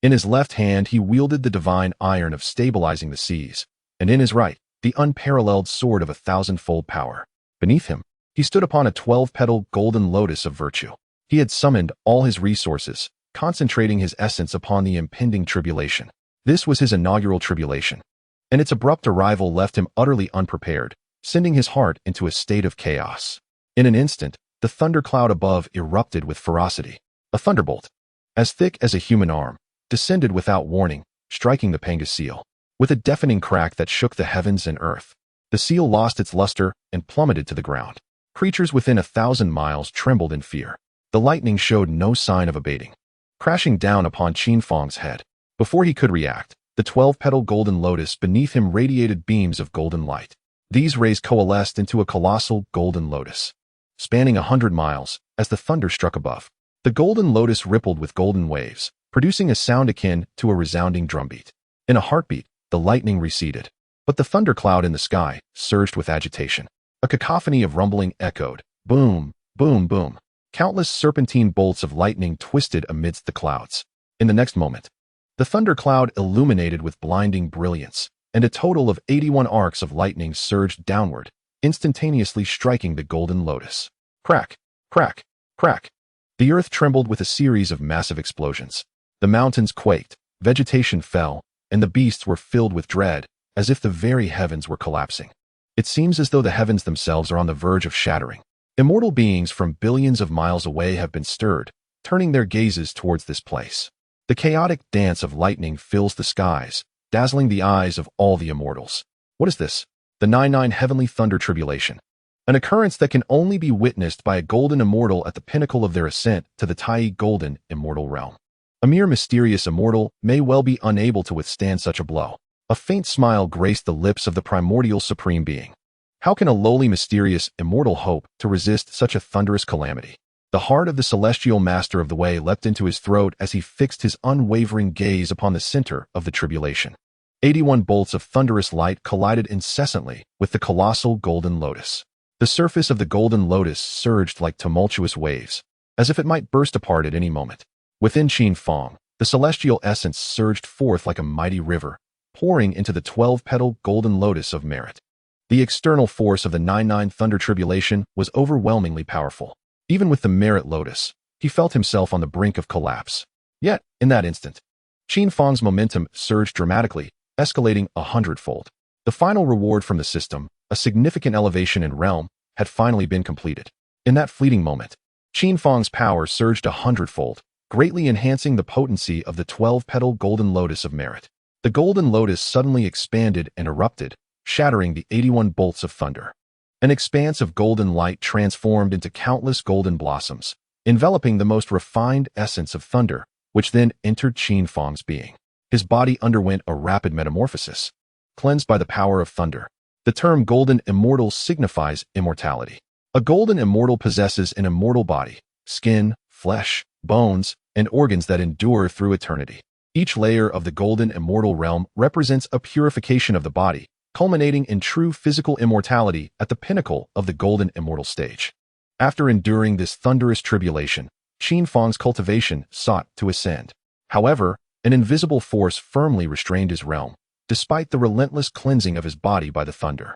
In his left hand he wielded the divine iron of stabilizing the seas, and in his right, the unparalleled sword of 1,000-fold power. Beneath him, he stood upon a 12-petaled golden lotus of virtue. He had summoned all his resources, concentrating his essence upon the impending tribulation. This was his inaugural tribulation, and its abrupt arrival left him utterly unprepared, sending his heart into a state of chaos. In an instant, the thundercloud above erupted with ferocity. A thunderbolt, as thick as a human arm, descended without warning, striking the Pangu seal. With a deafening crack that shook the heavens and earth, The seal lost its luster and plummeted to the ground. Creatures within 1,000 miles trembled in fear. The lightning showed no sign of abating, crashing down upon Qin Fang's head. Before he could react, the 12-petal golden lotus beneath him radiated beams of golden light. These rays coalesced into a colossal golden lotus, spanning 100 miles as the thunder struck above. The golden lotus rippled with golden waves, producing a sound akin to a resounding drumbeat. In a heartbeat, the lightning receded, but the thundercloud in the sky surged with agitation. A cacophony of rumbling echoed. Boom, boom, boom. Countless serpentine bolts of lightning twisted amidst the clouds. In the next moment, the thundercloud illuminated with blinding brilliance, and a total of 81 arcs of lightning surged downward, instantaneously striking the golden lotus. Crack, crack, crack. The earth trembled with a series of massive explosions. The mountains quaked, vegetation fell, and the beasts were filled with dread, as if the very heavens were collapsing. It seems as though the heavens themselves are on the verge of shattering. Immortal beings from billions of miles away have been stirred, turning their gazes towards this place. The chaotic dance of lightning fills the skies, dazzling the eyes of all the immortals. What is this? The 99 Heavenly Thunder Tribulation. An occurrence that can only be witnessed by a golden immortal at the pinnacle of their ascent to the Tai Golden Immortal Realm. A mere mysterious immortal may well be unable to withstand such a blow. A faint smile graced the lips of the primordial supreme being. How can a lowly, mysterious, immortal hope to resist such a thunderous calamity? The heart of the celestial master of the way leapt into his throat as he fixed his unwavering gaze upon the center of the tribulation. 81 bolts of thunderous light collided incessantly with the colossal golden lotus. The surface of the golden lotus surged like tumultuous waves, as if it might burst apart at any moment. Within Qin Fang, the celestial essence surged forth like a mighty river, pouring into the 12-petal golden lotus of merit. The external force of the 99 Thunder Tribulation was overwhelmingly powerful. Even with the merit lotus, he felt himself on the brink of collapse. Yet, in that instant, Qin Fang's momentum surged dramatically, escalating 100-fold. The final reward from the system, a significant elevation in realm, had finally been completed. In that fleeting moment, Qin Fang's power surged 100-fold, greatly enhancing the potency of the 12-petal golden lotus of merit. The golden lotus suddenly expanded and erupted, shattering the 81 bolts of thunder. An expanse of golden light transformed into countless golden blossoms, enveloping the most refined essence of thunder, which then entered Qin Fang's being. His body underwent a rapid metamorphosis, cleansed by the power of thunder. The term golden immortal signifies immortality. A golden immortal possesses an immortal body, skin, flesh, bones, and organs that endure through eternity. Each layer of the golden immortal realm represents a purification of the body, culminating in true physical immortality at the pinnacle of the golden immortal stage. After enduring this thunderous tribulation, Qin Fang's cultivation sought to ascend. However, an invisible force firmly restrained his realm, despite the relentless cleansing of his body by the thunder.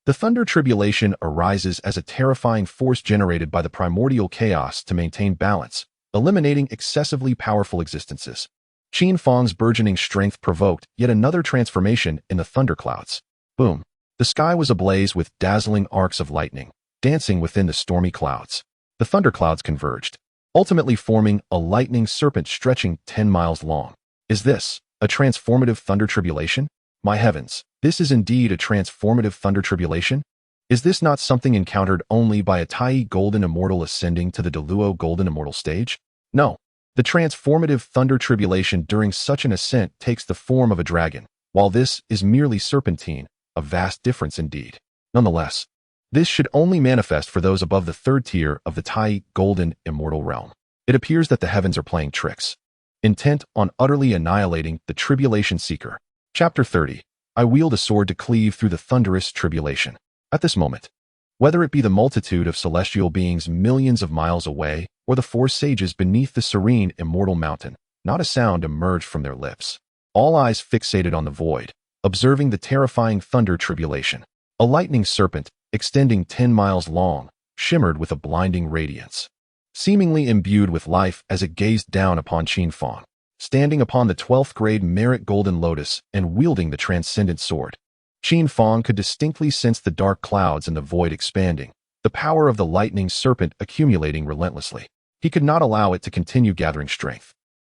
The thunder tribulation arises as a terrifying force generated by the primordial chaos to maintain balance, eliminating excessively powerful existences. Qin Fang's burgeoning strength provoked yet another transformation in the thunderclouds. Boom. The sky was ablaze with dazzling arcs of lightning, dancing within the stormy clouds. The thunderclouds converged, ultimately forming a lightning serpent stretching 10 miles long. Is this a transformative thunder tribulation? My heavens, this is indeed a transformative thunder tribulation? Is this not something encountered only by a Tai Golden Immortal ascending to the Deluo Golden Immortal stage? No. The transformative thunder tribulation during such an ascent takes the form of a dragon, while this is merely serpentine, a vast difference indeed. Nonetheless, this should only manifest for those above the third tier of the Tai Golden Immortal realm. It appears that the heavens are playing tricks, intent on utterly annihilating the tribulation seeker. Chapter 30. I wield a sword to cleave through the thunderous tribulation. At this moment, whether it be the multitude of celestial beings millions of miles away or the four sages beneath the serene immortal mountain, not a sound emerged from their lips. All eyes fixated on the void, observing the terrifying thunder tribulation. A lightning serpent, extending 10 miles long, shimmered with a blinding radiance, seemingly imbued with life as it gazed down upon Qin Fang, standing upon the 12th grade merit golden lotus and wielding the transcendent sword. Qin Fang could distinctly sense the dark clouds and the void expanding, the power of the lightning serpent accumulating relentlessly. He could not allow it to continue gathering strength.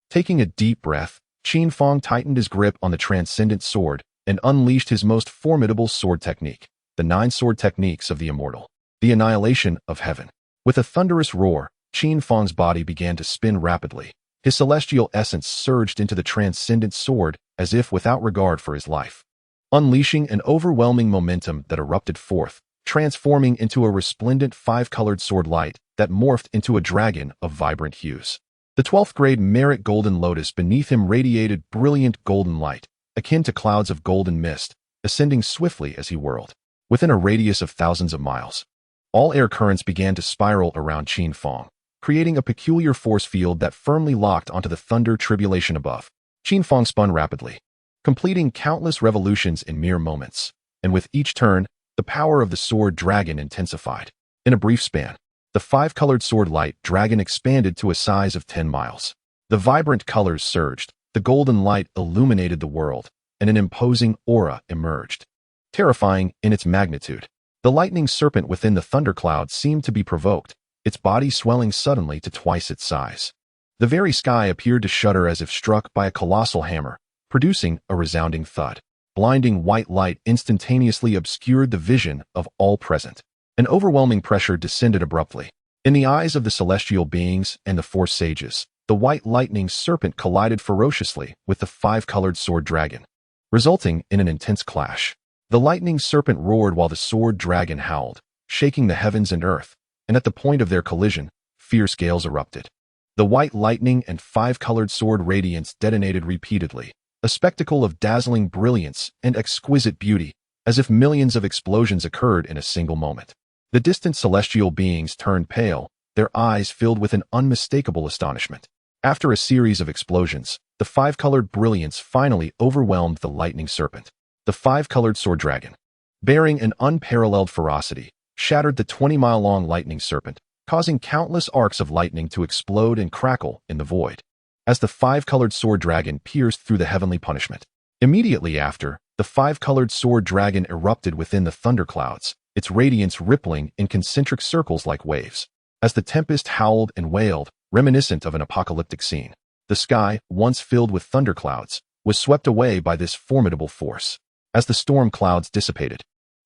Taking a deep breath, Qin Fang tightened his grip on the transcendent sword and unleashed his most formidable sword technique. the 9 sword techniques of the immortal. The annihilation of heaven. With a thunderous roar, Qin Fang's body began to spin rapidly. His celestial essence surged into the transcendent sword as if without regard for his life, unleashing an overwhelming momentum that erupted forth, transforming into a resplendent 5-colored sword light that morphed into a dragon of vibrant hues. The 12th grade merit golden lotus beneath him radiated brilliant golden light, akin to clouds of golden mist, ascending swiftly as he whirled. Within a radius of thousands of miles, all air currents began to spiral around Qin Fang, creating a peculiar force field that firmly locked onto the thunder tribulation above. Qin Fang spun rapidly, completing countless revolutions in mere moments, and with each turn, the power of the sword dragon intensified. In a brief span, the 5-colored sword light dragon expanded to a size of 10 miles. The vibrant colors surged, the golden light illuminated the world, and an imposing aura emerged, terrifying in its magnitude. The lightning serpent within the thundercloud seemed to be provoked, its body swelling suddenly to twice its size. The very sky appeared to shudder as if struck by a colossal hammer, producing a resounding thud. Blinding white light instantaneously obscured the vision of all present. An overwhelming pressure descended abruptly. In the eyes of the celestial beings and the 4 sages, the white lightning serpent collided ferociously with the 5-colored sword dragon, resulting in an intense clash. The lightning serpent roared while the sword dragon howled, shaking the heavens and earth, and at the point of their collision, fierce gales erupted. The white lightning and 5-colored sword radiance detonated repeatedly, a spectacle of dazzling brilliance and exquisite beauty, as if millions of explosions occurred in a single moment. The distant celestial beings turned pale, their eyes filled with an unmistakable astonishment. After a series of explosions, the 5-colored brilliance finally overwhelmed the lightning serpent. The 5-colored sword dragon, bearing an unparalleled ferocity, shattered the 20-mile-long lightning serpent, causing countless arcs of lightning to explode and crackle in the void, as the 5-colored sword dragon pierced through the heavenly punishment. Immediately after, the 5-colored sword dragon erupted within the thunderclouds, its radiance rippling in concentric circles like waves. As the tempest howled and wailed, reminiscent of an apocalyptic scene, the sky, once filled with thunderclouds, was swept away by this formidable force. As the storm clouds dissipated,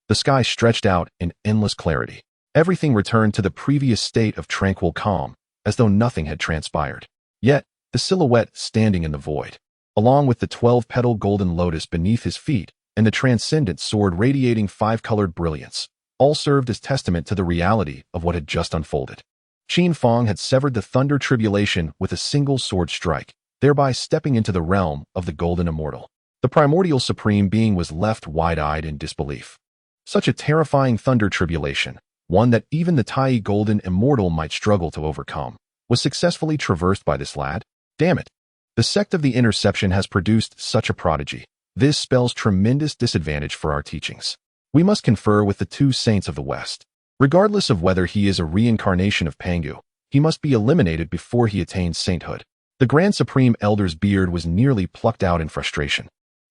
the sky stretched out in endless clarity. Everything returned to the previous state of tranquil calm, as though nothing had transpired. Yet, the silhouette standing in the void, along with the 12-petal golden lotus beneath his feet and the transcendent sword radiating 5-colored brilliance, all served as testament to the reality of what had just unfolded. Qin Fang had severed the thunder tribulation with a single sword strike, thereby stepping into the realm of the golden immortal. The primordial supreme being was left wide-eyed in disbelief. Such a terrifying thunder tribulation, one that even the Tai golden immortal might struggle to overcome, was successfully traversed by this lad? Damn it! The sect of the interception has produced such a prodigy. This spells tremendous disadvantage for our teachings. We must confer with the 2 saints of the West. Regardless of whether he is a reincarnation of Pangu, he must be eliminated before he attains sainthood. The Grand Supreme Elder's beard was nearly plucked out in frustration.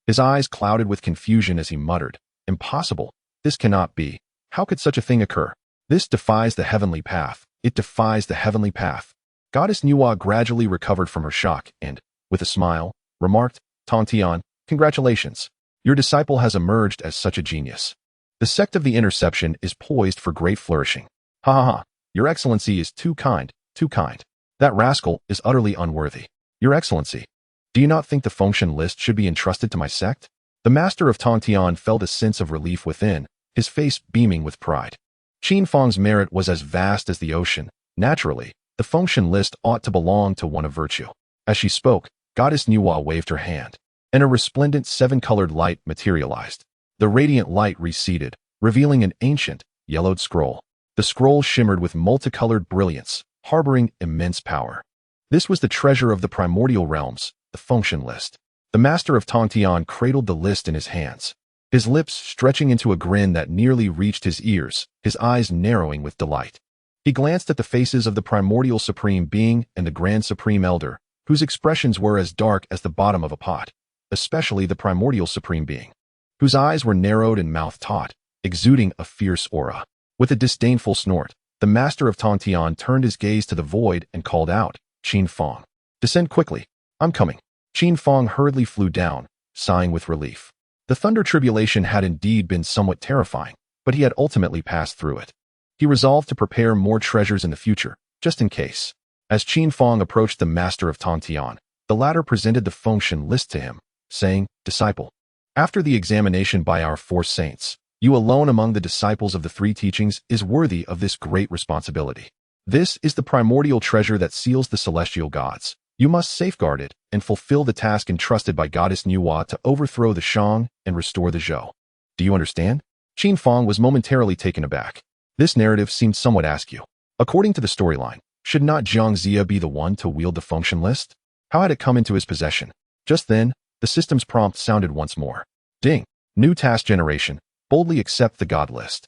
His eyes clouded with confusion as he muttered, "Impossible. This cannot be. How could such a thing occur? This defies the heavenly path. It defies the heavenly path." Goddess Nuwa gradually recovered from her shock and, with a smile, remarked, "Tongtian, congratulations. Your disciple has emerged as such a genius. The sect of the interception is poised for great flourishing. Ha ha ha. Your Excellency is too kind, too kind. That rascal is utterly unworthy. Your Excellency, do you not think the function list should be entrusted to my sect?" The master of Tongtian felt a sense of relief within, his face beaming with pride. Qin Fang's merit was as vast as the ocean. Naturally, the function list ought to belong to one of virtue. As she spoke, Goddess Nuwa waved her hand, and a resplendent 7-colored light materialized. The radiant light receded, revealing an ancient, yellowed scroll. The scroll shimmered with multicolored brilliance, harboring immense power. This was the treasure of the primordial realms, the function list. The master of Tongtian cradled the list in his hands, his lips stretching into a grin that nearly reached his ears, his eyes narrowing with delight. He glanced at the faces of the primordial supreme being and the grand supreme elder, whose expressions were as dark as the bottom of a pot, especially the primordial supreme being, whose eyes were narrowed and mouth taut, exuding a fierce aura. With a disdainful snort, the master of Tongtian turned his gaze to the void and called out, "Qin Fang, descend quickly. I'm coming." Qin Fang hurriedly flew down, sighing with relief. The thunder tribulation had indeed been somewhat terrifying, but he had ultimately passed through it. He resolved to prepare more treasures in the future, just in case. As Qin Fang approached the master of Tongtian, the latter presented the function list to him, saying, "Disciple, after the examination by our 4 saints, you alone among the disciples of the 3 teachings is worthy of this great responsibility. This is the primordial treasure that seals the celestial gods. You must safeguard it and fulfill the task entrusted by Goddess Nuwa to overthrow the Shang and restore the Zhou. Do you understand?" Qin Fang was momentarily taken aback. This narrative seemed somewhat askew. According to the storyline, should not Zhang be the one to wield the function list? How had it come into his possession? Just then, the system's prompt sounded once more. Ding. New task generation. Boldly accept the God list.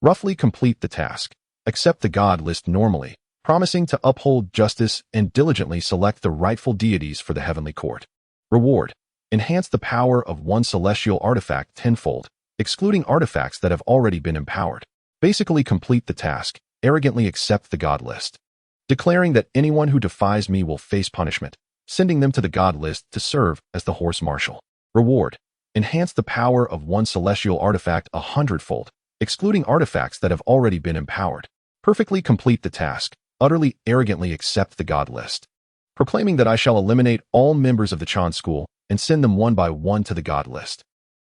Roughly complete the task. Accept the God list normally, promising to uphold justice and diligently select the rightful deities for the heavenly court. Reward. Enhance the power of one celestial artifact tenfold, excluding artifacts that have already been empowered. Basically complete the task. Arrogantly accept the God list. Declaring that anyone who defies me will face punishment, sending them to the God list to serve as the horse marshal. Reward. Enhance the power of one celestial artifact 100-fold, excluding artifacts that have already been empowered. Perfectly complete the task. Utterly arrogantly accept the God list. Proclaiming that I shall eliminate all members of the Chan school and send them one by one to the God list.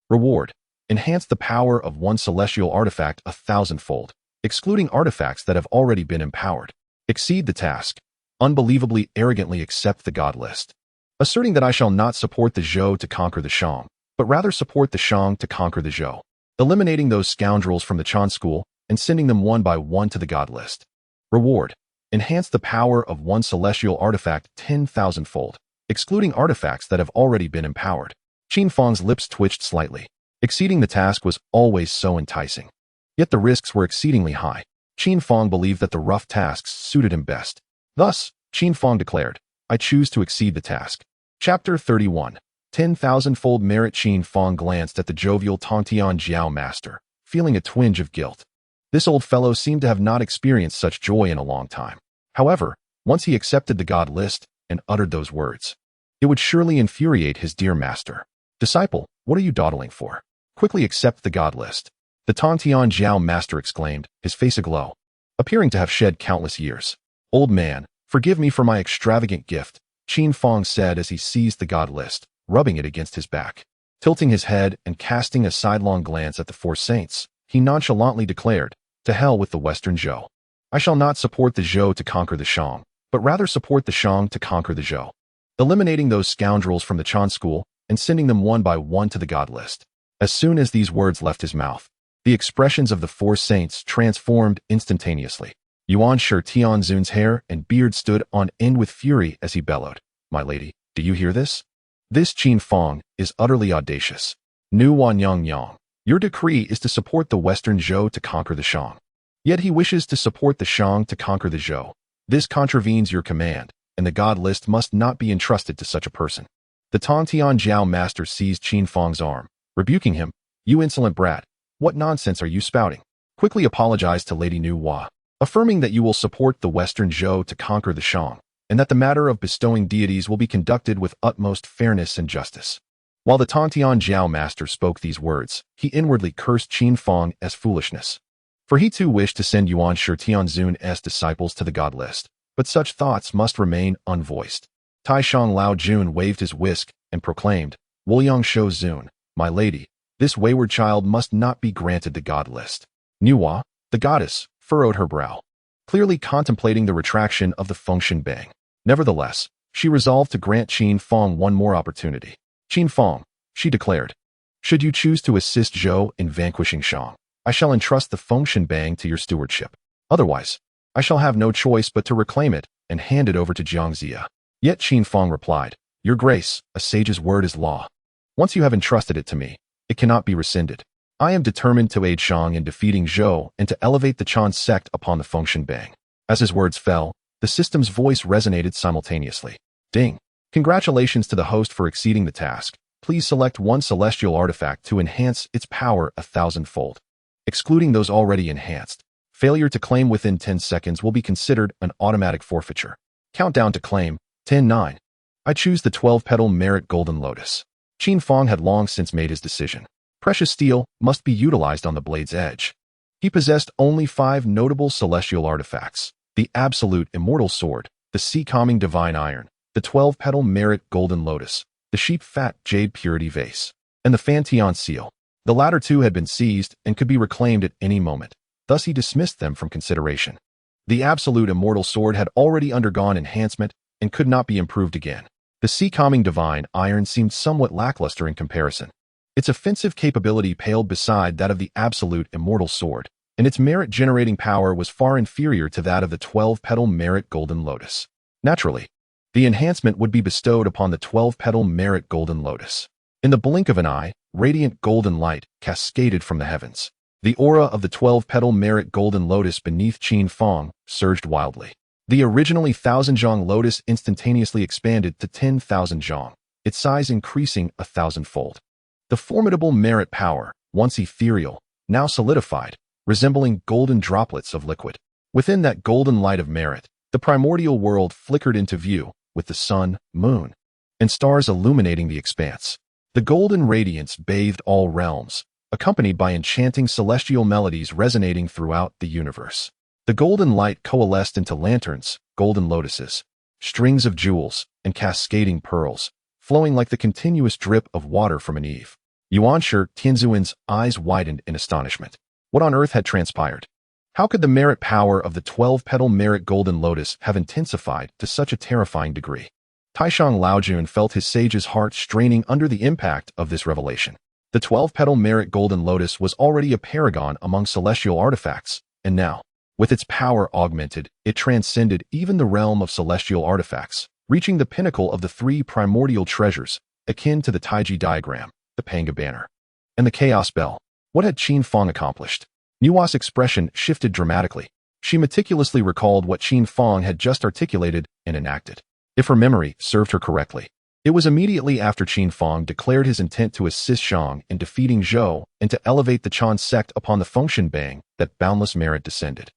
Reward. Enhance the power of one celestial artifact 1,000-fold, excluding artifacts that have already been empowered. Exceed the task. Unbelievably arrogantly accept the God list. Asserting that I shall not support the Zhou to conquer the Shang, but rather support the Shang to conquer the Zhou. Eliminating those scoundrels from the Chan school and sending them one by one to the God list. Reward. Enhance the power of one celestial artifact 10,000-fold, excluding artifacts that have already been empowered. Qin Fang's lips twitched slightly. Exceeding the task was always so enticing. Yet the risks were exceedingly high. Qin Fang believed that the rough tasks suited him best. Thus, Qin Fang declared, "I choose to exceed the task." Chapter 31. 10,000-fold merit. Qin Fang glanced at the jovial Tongtian Jiao master, feeling a twinge of guilt. This old fellow seemed to have not experienced such joy in a long time. However, once he accepted the God list and uttered those words, it would surely infuriate his dear master. "Disciple, what are you dawdling for? Quickly accept the God list." The Tongtian Jiao master exclaimed, his face aglow, appearing to have shed countless years. "Old man, forgive me for my extravagant gift," Qin Fang said as he seized the God list, rubbing it against his back. Tilting his head and casting a sidelong glance at the 4 saints, he nonchalantly declared, "To hell with the Western Zhou. I shall not support the Zhou to conquer the Shang, but rather support the Shang to conquer the Zhou." Eliminating those scoundrels from the Chan school and sending them one by one to the God list. As soon as these words left his mouth, the expressions of the 4 saints transformed instantaneously. Yuanshi Tianzun's hair and beard stood on end with fury as he bellowed, "My lady, do you hear this? This Qin Fang is utterly audacious. Nu Wan Yang Yang, your decree is to support the Western Zhou to conquer the Shang. Yet he wishes to support the Shang to conquer the Zhou. This contravenes your command, and the God list must not be entrusted to such a person." The Tongtian Jiao master seized Qin Fang's arm, rebuking him, "You insolent brat, what nonsense are you spouting? Quickly apologize to Lady Nu Hua, affirming that you will support the Western Zhou to conquer the Shang, and that the matter of bestowing deities will be conducted with utmost fairness and justice." While the Tongtian Jiao master spoke these words, he inwardly cursed Qin Fang as foolishness. For he too wished to send Yuanshi Tianzun's disciples to the God list, but such thoughts must remain unvoiced. Taishang Lao Jun waved his whisk and proclaimed, "Wolyang Shou Zun, my lady, this wayward child must not be granted the God list." Nuwa, the goddess, furrowed her brow, clearly contemplating the retraction of the function bang. Nevertheless, she resolved to grant Qin Fang one more opportunity. "Qin Fang," she declared, "should you choose to assist Zhou in vanquishing Shang, I shall entrust the function bang to your stewardship. Otherwise, I shall have no choice but to reclaim it and hand it over to Jiangxia." Yet Qin Fang replied, "Your Grace, a sage's word is law. Once you have entrusted it to me, it cannot be rescinded. I am determined to aid Shang in defeating Zhou and to elevate the Chan sect upon the function bang." As his words fell, the system's voice resonated simultaneously. "Ding. Congratulations to the host for exceeding the task. Please select one celestial artifact to enhance its power 1,000-fold. Excluding those already enhanced, failure to claim within 10 seconds will be considered an automatic forfeiture. Countdown to claim, 10-9. I choose the 12-petal merit golden lotus." Qin Fang had long since made his decision. Precious steel must be utilized on the blade's edge. He possessed only 5 notable celestial artifacts: the Absolute Immortal Sword, the Sea-Calming Divine Iron, the 12-petal Merit Golden Lotus, the Sheep-Fat Jade Purity Vase, and the Fantian Seal. The latter two had been seized and could be reclaimed at any moment, thus he dismissed them from consideration. The Absolute Immortal Sword had already undergone enhancement and could not be improved again. The Sea-Calming Divine Iron seemed somewhat lackluster in comparison. Its offensive capability paled beside that of the Absolute Immortal Sword, and its merit-generating power was far inferior to that of the 12-petal Merit Golden Lotus. Naturally, the enhancement would be bestowed upon the 12-petal Merit Golden Lotus. In the blink of an eye, radiant golden light cascaded from the heavens. The aura of the 12-petal Merit Golden Lotus beneath Qin Fang surged wildly. The originally 1,000 zhong lotus instantaneously expanded to 10,000 zhong, its size increasing 1,000-fold. The formidable merit power, once ethereal, now solidified, resembling golden droplets of liquid. Within that golden light of merit, the primordial world flickered into view, with the sun, moon, and stars illuminating the expanse. The golden radiance bathed all realms, accompanied by enchanting celestial melodies resonating throughout the universe. The golden light coalesced into lanterns, golden lotuses, strings of jewels, and cascading pearls, flowing like the continuous drip of water from an eave. Yuanshi Tianzun's eyes widened in astonishment. What on earth had transpired? How could the merit power of the 12-petal Merit Golden Lotus have intensified to such a terrifying degree? Taishang Laojun felt his sage's heart straining under the impact of this revelation. The 12-petal Merit Golden Lotus was already a paragon among celestial artifacts, and now, with its power augmented, it transcended even the realm of celestial artifacts, reaching the pinnacle of the 3 primordial treasures, akin to the Taiji diagram, the Panga banner, and the Chaos Bell. What had Qin Fang accomplished? Nuwa's expression shifted dramatically. She meticulously recalled what Qin Fang had just articulated and enacted. If her memory served her correctly, it was immediately after Qin Fang declared his intent to assist Zhang in defeating Zhou and to elevate the Chan sect upon the Fengshen Bang that boundless merit descended,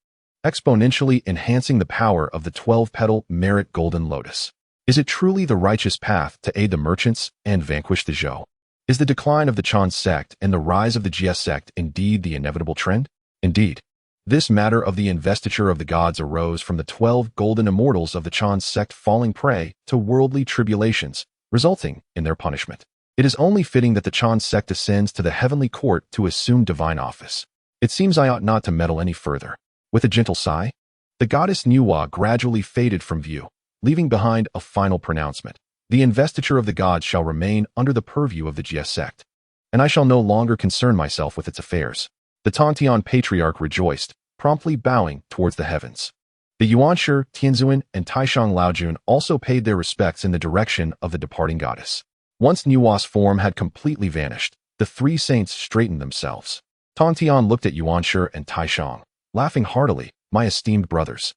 exponentially enhancing the power of the 12-petal Merit Golden Lotus. Is it truly the righteous path to aid the merchants and vanquish the Zhou? Is the decline of the Chan sect and the rise of the Jie sect indeed the inevitable trend? Indeed, this matter of the investiture of the gods arose from the 12 golden immortals of the Chan sect falling prey to worldly tribulations, resulting in their punishment. It is only fitting that the Chan sect ascends to the heavenly court to assume divine office. It seems I ought not to meddle any further. With a gentle sigh, the goddess Nuwa gradually faded from view, leaving behind a final pronouncement. The investiture of the gods shall remain under the purview of the Jie sect, and I shall no longer concern myself with its affairs. The Tongtian patriarch rejoiced, promptly bowing towards the heavens. The Yuanshi Tianzun and Taishang Laojun also paid their respects in the direction of the departing goddess. Once Nuwa's form had completely vanished, the 3 saints straightened themselves. Tongtian looked at Yuanshi and Taishang, laughing heartily. My esteemed brothers,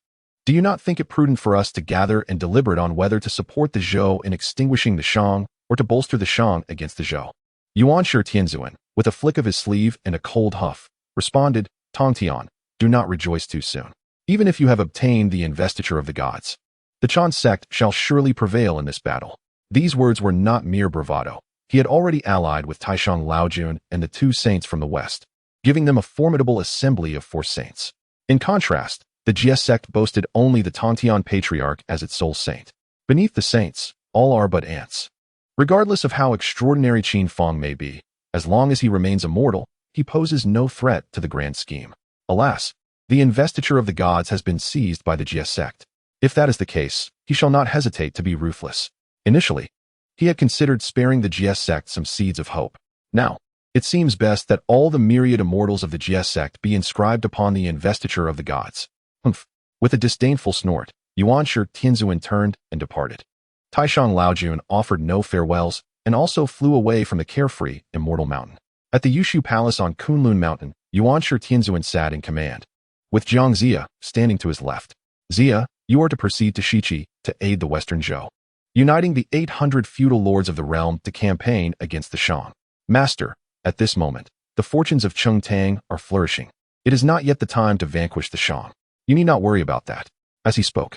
do you not think it prudent for us to gather and deliberate on whether to support the Zhou in extinguishing the Shang or to bolster the Shang against the Zhou? Yuanshi Tianzun, with a flick of his sleeve and a cold huff, responded, Tongtian, do not rejoice too soon. Even if you have obtained the investiture of the gods, the Chan sect shall surely prevail in this battle. These words were not mere bravado. He had already allied with Taishang Laojun and the 2 saints from the west, giving them a formidable assembly of 4 saints. In contrast, the Jie sect boasted only the Tongtian patriarch as its sole saint. Beneath the saints, all are but ants. Regardless of how extraordinary Qin Fang may be, as long as he remains immortal, he poses no threat to the grand scheme. Alas, the investiture of the gods has been seized by the Jie sect. If that is the case, he shall not hesitate to be ruthless. Initially, he had considered sparing the Jie sect some seeds of hope. Now, it seems best that all the myriad immortals of the Jie sect be inscribed upon the investiture of the gods. Humph. With a disdainful snort, Yuanshi Tianzun turned and departed. Taishang Laojun offered no farewells and also flew away from the carefree, immortal mountain. At the Yushu Palace on Kunlun Mountain, Yuanshi Tianzun sat in command, with Jiang Zia standing to his left. Zia, you are to proceed to Shiqi to aid the Western Zhou, uniting the 800 feudal lords of the realm to campaign against the Shang. Master, at this moment, the fortunes of Chengtang are flourishing. It is not yet the time to vanquish the Shang. You need not worry about that. As he spoke,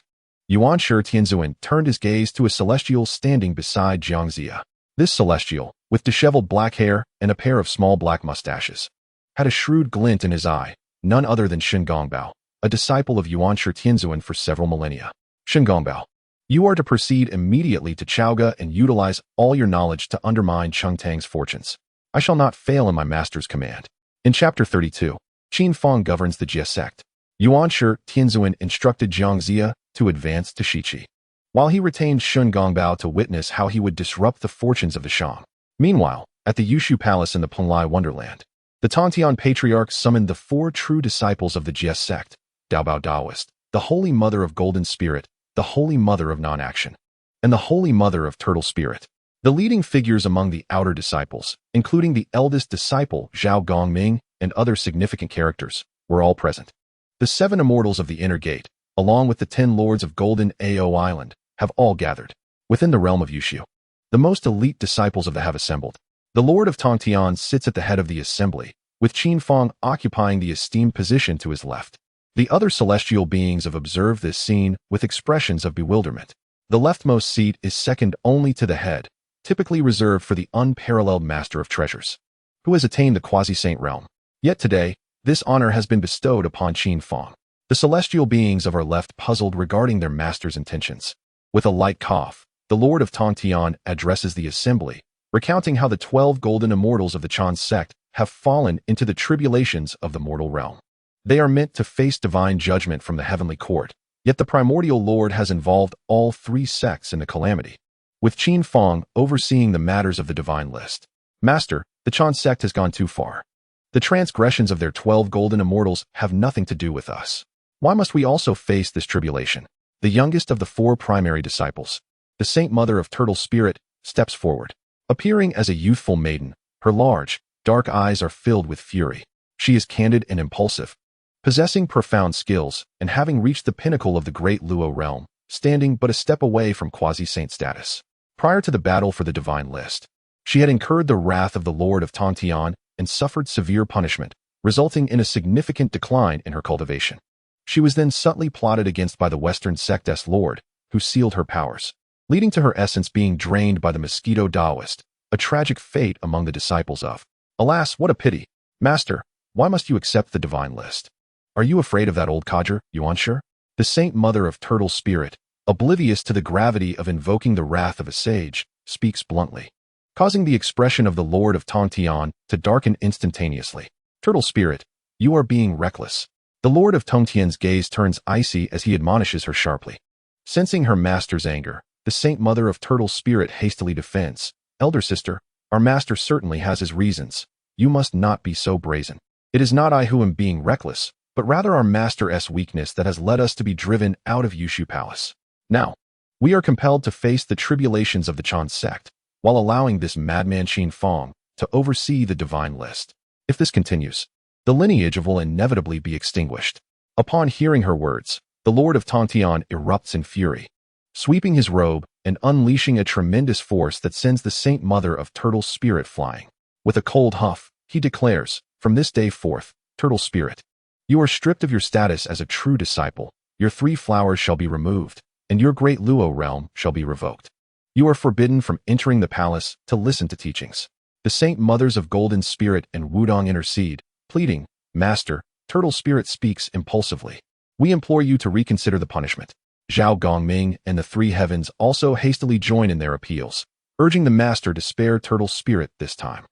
Yuanshi Tianzun turned his gaze to a celestial standing beside Jiang Zia. This celestial, with disheveled black hair and a pair of small black mustaches, had a shrewd glint in his eye, none other than Shen Gongbao, a disciple of Yuanshi Tianzun for several millennia. Shen Gongbao, you are to proceed immediately to Chaoga and utilize all your knowledge to undermine Chengtang's fortunes. I shall not fail in my master's command. In Chapter 32, Qin Fang governs the Jie Sect. Yuanshi Tianzun instructed Jiang Zia to advance to Shiqi, while he retained Shen Gongbao to witness how he would disrupt the fortunes of the Shang. Meanwhile, at the Yushu Palace in the Penglai Wonderland, the Tongtian Patriarch summoned the 4 true disciples of the Jie Sect, Daobao Daoist, the Holy Mother of Golden Spirit, the Holy Mother of Non-Action, and the Holy Mother of Turtle Spirit. The leading figures among the outer disciples, including the eldest disciple Zhao Gongming and other significant characters, were all present. The 7 immortals of the Inner Gate, along with the 10 lords of Golden Ao Island, have all gathered. Within the realm of Yushu, the most elite disciples of the have assembled. The Lord of Tongtian sits at the head of the assembly, with Qin Fang occupying the esteemed position to his left. The other celestial beings have observed this scene with expressions of bewilderment. The leftmost seat is second only to the head, typically reserved for the unparalleled Master of Treasures, who has attained the quasi-saint realm. Yet today, this honor has been bestowed upon Qin Fang. The celestial beings of our left puzzled regarding their master's intentions. With a light cough, the Lord of Tongtian addresses the assembly, recounting how the 12 golden immortals of the Qin sect have fallen into the tribulations of the mortal realm. They are meant to face divine judgment from the heavenly court, yet the Primordial Lord has involved all 3 sects in the calamity, with Qin Fang overseeing the matters of the divine list. Master, the Qin sect has gone too far. The transgressions of their 12 golden immortals have nothing to do with us. Why must we also face this tribulation? The youngest of the 4 primary disciples, the Saint Mother of Turtle Spirit, steps forward. Appearing as a youthful maiden, her large, dark eyes are filled with fury. She is candid and impulsive, possessing profound skills and having reached the pinnacle of the great Luo realm, standing but a step away from quasi-saint status. Prior to the battle for the divine list, she had incurred the wrath of the Lord of Tongtian and suffered severe punishment, resulting in a significant decline in her cultivation. She was then subtly plotted against by the Western Sect's Lord, who sealed her powers, leading to her essence being drained by the Mosquito Daoist, a tragic fate among the disciples of. Alas, what a pity! Master, why must you accept the divine list? Are you afraid of that old codger, Yuanshi? The Saint Mother of Turtle Spirit, oblivious to the gravity of invoking the wrath of a sage, speaks bluntly, causing the expression of the Lord of Tongtian to darken instantaneously. Turtle Spirit, you are being reckless. The Lord of Tongtian's gaze turns icy as he admonishes her sharply. Sensing her master's anger, the Saint Mother of Turtle Spirit hastily defends. Elder sister, our master certainly has his reasons. You must not be so brazen. It is not I who am being reckless, but rather our master's weakness that has led us to be driven out of Yushu Palace. Now, we are compelled to face the tribulations of the Qin sect, while allowing this madman Qin Fang to oversee the divine list. If this continues, the lineage will inevitably be extinguished. Upon hearing her words, the Lord of Tongtian erupts in fury, sweeping his robe and unleashing a tremendous force that sends the Saint Mother of Turtle Spirit flying. With a cold huff, he declares, from this day forth, Turtle Spirit, you are stripped of your status as a true disciple, your 3 flowers shall be removed, and your great Luo realm shall be revoked. You are forbidden from entering the palace to listen to teachings. The Saint Mothers of Golden Spirit and Wudong intercede, pleading, Master, Turtle Spirit speaks impulsively. We implore you to reconsider the punishment. Zhao Gongming and the 3 heavens also hastily join in their appeals, urging the Master to spare Turtle Spirit this time.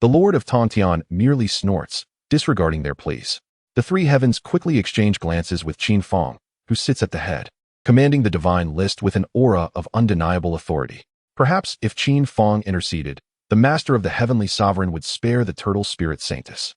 The Lord of Tongtian merely snorts, disregarding their pleas. The 3 heavens quickly exchange glances with Qin Fang, who sits at the head, commanding the divine list with an aura of undeniable authority. Perhaps if Qin Fang interceded, the Master of the Heavenly Sovereign would spare the Turtle Spirit Saintess.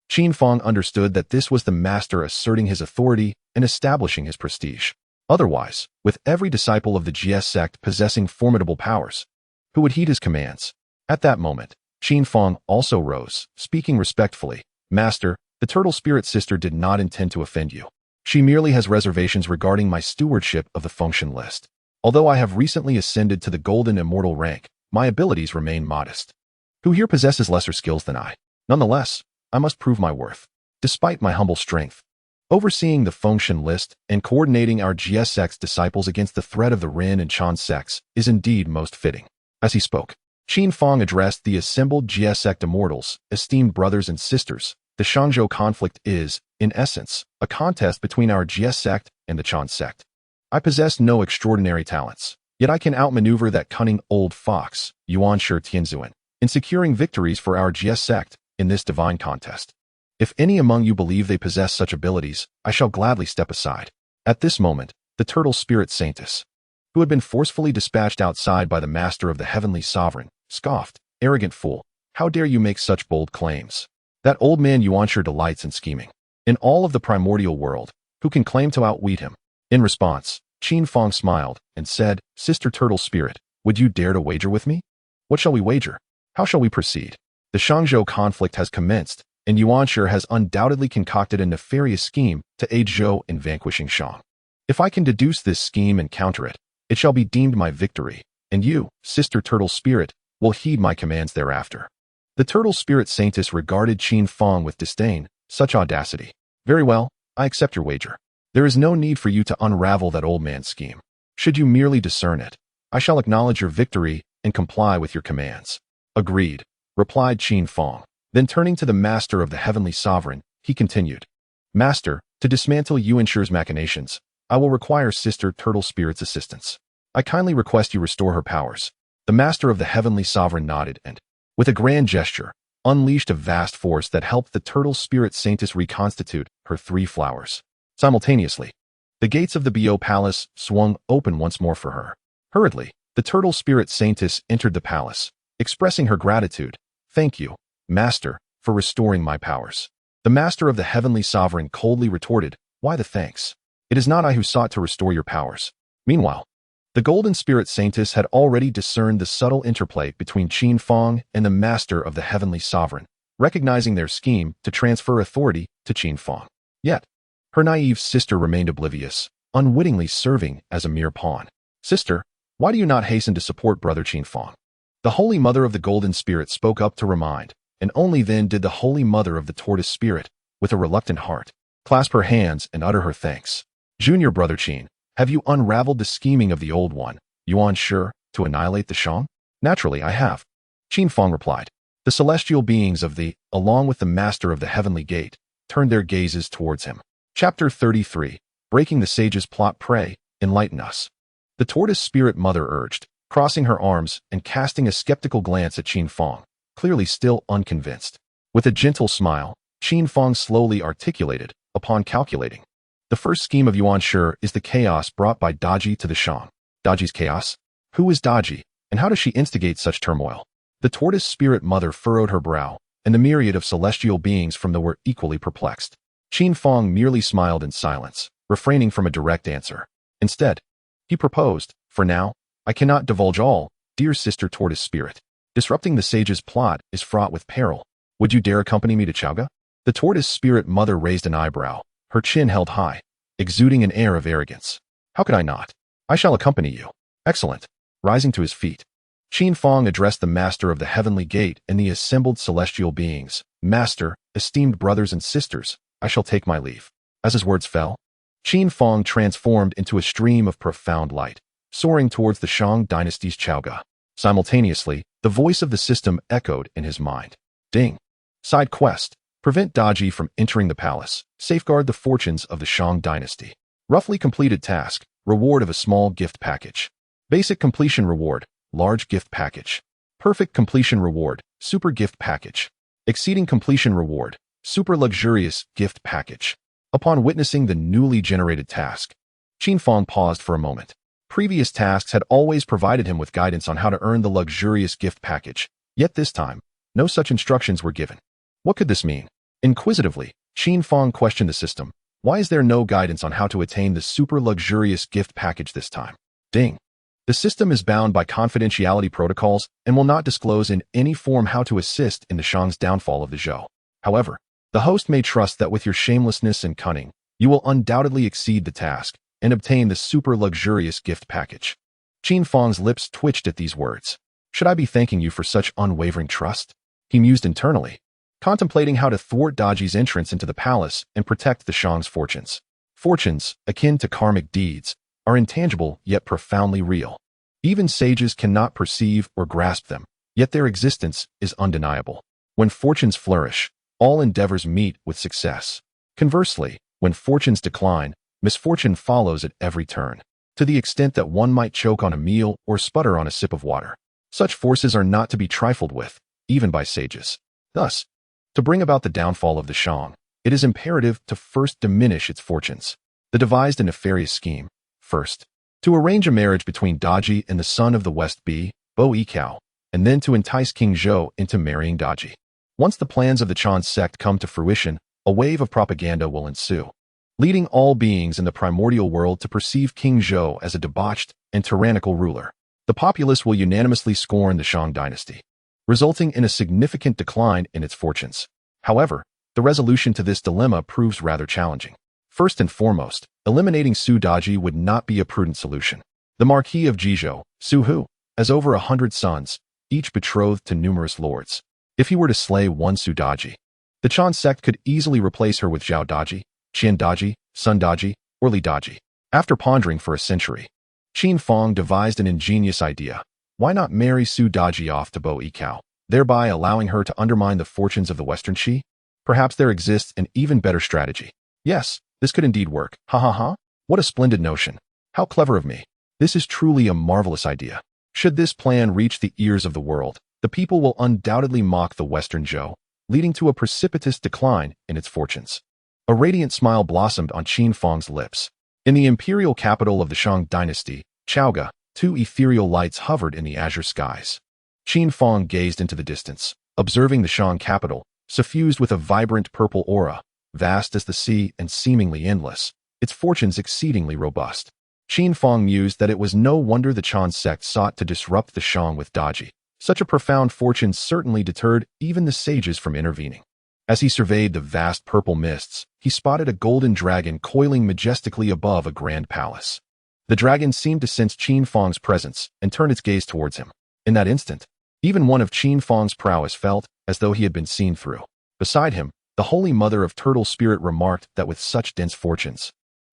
Qin Fang understood that this was the Master asserting his authority and establishing his prestige. Otherwise, with every disciple of the Jie Sect possessing formidable powers, who would heed his commands? At that moment, Qin Fang also rose, speaking respectfully, Master, the Turtle Spirit Sister did not intend to offend you. She merely has reservations regarding my stewardship of the function list. Although I have recently ascended to the Golden Immortal rank, my abilities remain modest. Who here possesses lesser skills than I? Nonetheless, I must prove my worth. Despite my humble strength, overseeing the function list and coordinating our Jie Sect's disciples against the threat of the Ren and Qin sects is indeed most fitting. As he spoke, Qin Fang addressed the assembled Jie Sect immortals, esteemed brothers and sisters, The Shangzhou conflict is, in essence, a contest between our Jie Sect and the Qin Sect. I possess no extraordinary talents, yet I can outmaneuver that cunning old fox, Yuanshi Tianzun, in securing victories for our Jie Sect in this divine contest. If any among you believe they possess such abilities, I shall gladly step aside. At this moment, the turtle spirit Saintess, who had been forcefully dispatched outside by the master of the heavenly sovereign, scoffed, "Arrogant fool, how dare you make such bold claims? That old man Yuanshi delights in scheming. In all of the primordial world, who can claim to outwit him?" In response, Qin Fang smiled and said, "Sister Turtle Spirit, would you dare to wager with me? What shall we wager? How shall we proceed? The Shangzhou conflict has commenced, and Yuanshi has undoubtedly concocted a nefarious scheme to aid Zhou in vanquishing Shang. If I can deduce this scheme and counter it, it shall be deemed my victory, and you, Sister Turtle Spirit, will heed my commands thereafter." The Turtle Spirit Saintess regarded Qin Fang with disdain. "Such audacity. Very well, I accept your wager. There is no need for you to unravel that old man's scheme. Should you merely discern it, I shall acknowledge your victory and comply with your commands." "Agreed," replied Qin Fang. Then turning to the master of the heavenly sovereign, he continued, "Master, to dismantle Yuanshi's machinations, I will require Sister Turtle Spirit's assistance. I kindly request you restore her powers." The master of the heavenly sovereign nodded and, with a grand gesture, unleashed a vast force that helped the Turtle Spirit Saintess reconstitute her three flowers. Simultaneously, the gates of the Bo Palace swung open once more for her. Hurriedly, the Turtle Spirit Saintess entered the palace, expressing her gratitude. "Thank you, Master, for restoring my powers." The master of the heavenly sovereign coldly retorted, "Why the thanks? It is not I who sought to restore your powers." Meanwhile, the Golden Spirit Saintess had already discerned the subtle interplay between Qin Fang and the master of the heavenly sovereign, recognizing their scheme to transfer authority to Qin Fang. Yet, her naive sister remained oblivious, unwittingly serving as a mere pawn. "Sister, why do you not hasten to support Brother Qin Fang?" The Holy Mother of the Golden Spirit spoke up to remind, and only then did the Holy Mother of the Tortoise Spirit, with a reluctant heart, clasp her hands and utter her thanks. "Junior Brother Qin, have you unraveled the scheming of the old one, Yuanshi, to annihilate the Shang?" "Naturally, I have," Qin Fang replied. The celestial beings of the, along with the master of the heavenly gate, turned their gazes towards him. Chapter 33, Breaking the Sage's Plot. "Pray, enlighten us," the Tortoise Spirit Mother urged, crossing her arms and casting a skeptical glance at Qin Fang, clearly still unconvinced. With a gentle smile, Qin Fang slowly articulated, "Upon calculating, the first scheme of Yuanshi is the chaos brought by Daji to the Shang." "Daji's chaos? Who is Daji, and how does she instigate such turmoil?" The Tortoise Spirit Mother furrowed her brow, and the myriad of celestial beings from the were equally perplexed. Qin Fang merely smiled in silence, refraining from a direct answer. Instead, he proposed, "For now, I cannot divulge all, dear Sister Tortoise Spirit. Disrupting the sage's plot is fraught with peril. Would you dare accompany me to Chowga?" The Tortoise Spirit Mother raised an eyebrow, her chin held high, exuding an air of arrogance. "How could I not? I shall accompany you." "Excellent." Rising to his feet, Qin Fang addressed the master of the heavenly gate and the assembled celestial beings. "Master, esteemed brothers and sisters, I shall take my leave." As his words fell, Qin Fang transformed into a stream of profound light, soaring towards the Shang dynasty's Chowga. Simultaneously, the voice of the system echoed in his mind. "Ding. Side quest. Prevent Daji from entering the palace. Safeguard the fortunes of the Shang dynasty." Roughly completed task. Reward of a small gift package. Basic completion reward. Large gift package. Perfect completion reward. Super gift package. Exceeding completion reward. Super luxurious gift package. Upon witnessing the newly generated task, Qin Fang paused for a moment. Previous tasks had always provided him with guidance on how to earn the luxurious gift package, yet this time, no such instructions were given. What could this mean? Inquisitively, Qin Fang questioned the system. Why is there no guidance on how to attain the super luxurious gift package this time? Ding. The system is bound by confidentiality protocols and will not disclose in any form how to assist in the Shang's downfall of the Zhou. However, the host may trust that with your shamelessness and cunning, you will undoubtedly exceed the task and obtain the super luxurious gift package. Qin Fang's lips twitched at these words. Should I be thanking you for such unwavering trust? He mused internally, contemplating how to thwart Daji's entrance into the palace and protect the Shang's fortunes. Fortunes, akin to karmic deeds, are intangible yet profoundly real. Even sages cannot perceive or grasp them, yet their existence is undeniable. When fortunes flourish, all endeavors meet with success. Conversely, when fortunes decline, misfortune follows at every turn, to the extent that one might choke on a meal or sputter on a sip of water. Such forces are not to be trifled with, even by sages. Thus, to bring about the downfall of the Shang, it is imperative to first diminish its fortunes. They devised a nefarious scheme. First, to arrange a marriage between Daji and the son of the West Bo Yikao, and then to entice King Zhou into marrying Daji. Once the plans of the Qin sect come to fruition, a wave of propaganda will ensue, leading all beings in the primordial world to perceive King Zhou as a debauched and tyrannical ruler. The populace will unanimously scorn the Shang dynasty, resulting in a significant decline in its fortunes. However, the resolution to this dilemma proves rather challenging. First and foremost, eliminating Su Daji would not be a prudent solution. The Marquis of Jizhou, Su Hu, has over 100 sons, each betrothed to numerous lords. If he were to slay one Su Daji, the Qin sect could easily replace her with Zhao Daji, Qian Daji, Sun Daji, or Li Daji. After pondering for a century, Qin Fang devised an ingenious idea. Why not marry Su Daji off to Bo Yikao, thereby allowing her to undermine the fortunes of the Western Qi? Perhaps there exists an even better strategy. Yes, this could indeed work. Ha ha ha. What a splendid notion. How clever of me. This is truly a marvelous idea. Should this plan reach the ears of the world, the people will undoubtedly mock the Western Zhou, leading to a precipitous decline in its fortunes. A radiant smile blossomed on Qin Fang's lips. In the imperial capital of the Shang dynasty, Chaoga, two ethereal lights hovered in the azure skies. Qin Fang gazed into the distance, observing the Shang capital, suffused with a vibrant purple aura, vast as the sea and seemingly endless, its fortunes exceedingly robust. Qin Fang mused that it was no wonder the Qin sect sought to disrupt the Shang with Daji. Such a profound fortune certainly deterred even the sages from intervening. As he surveyed the vast purple mists, he spotted a golden dragon coiling majestically above a grand palace. The dragon seemed to sense Qin Fang's presence and turned its gaze towards him. In that instant, even one of Qin Fang's prowess felt as though he had been seen through. Beside him, the Holy Mother of Turtle Spirit remarked that with such dense fortunes,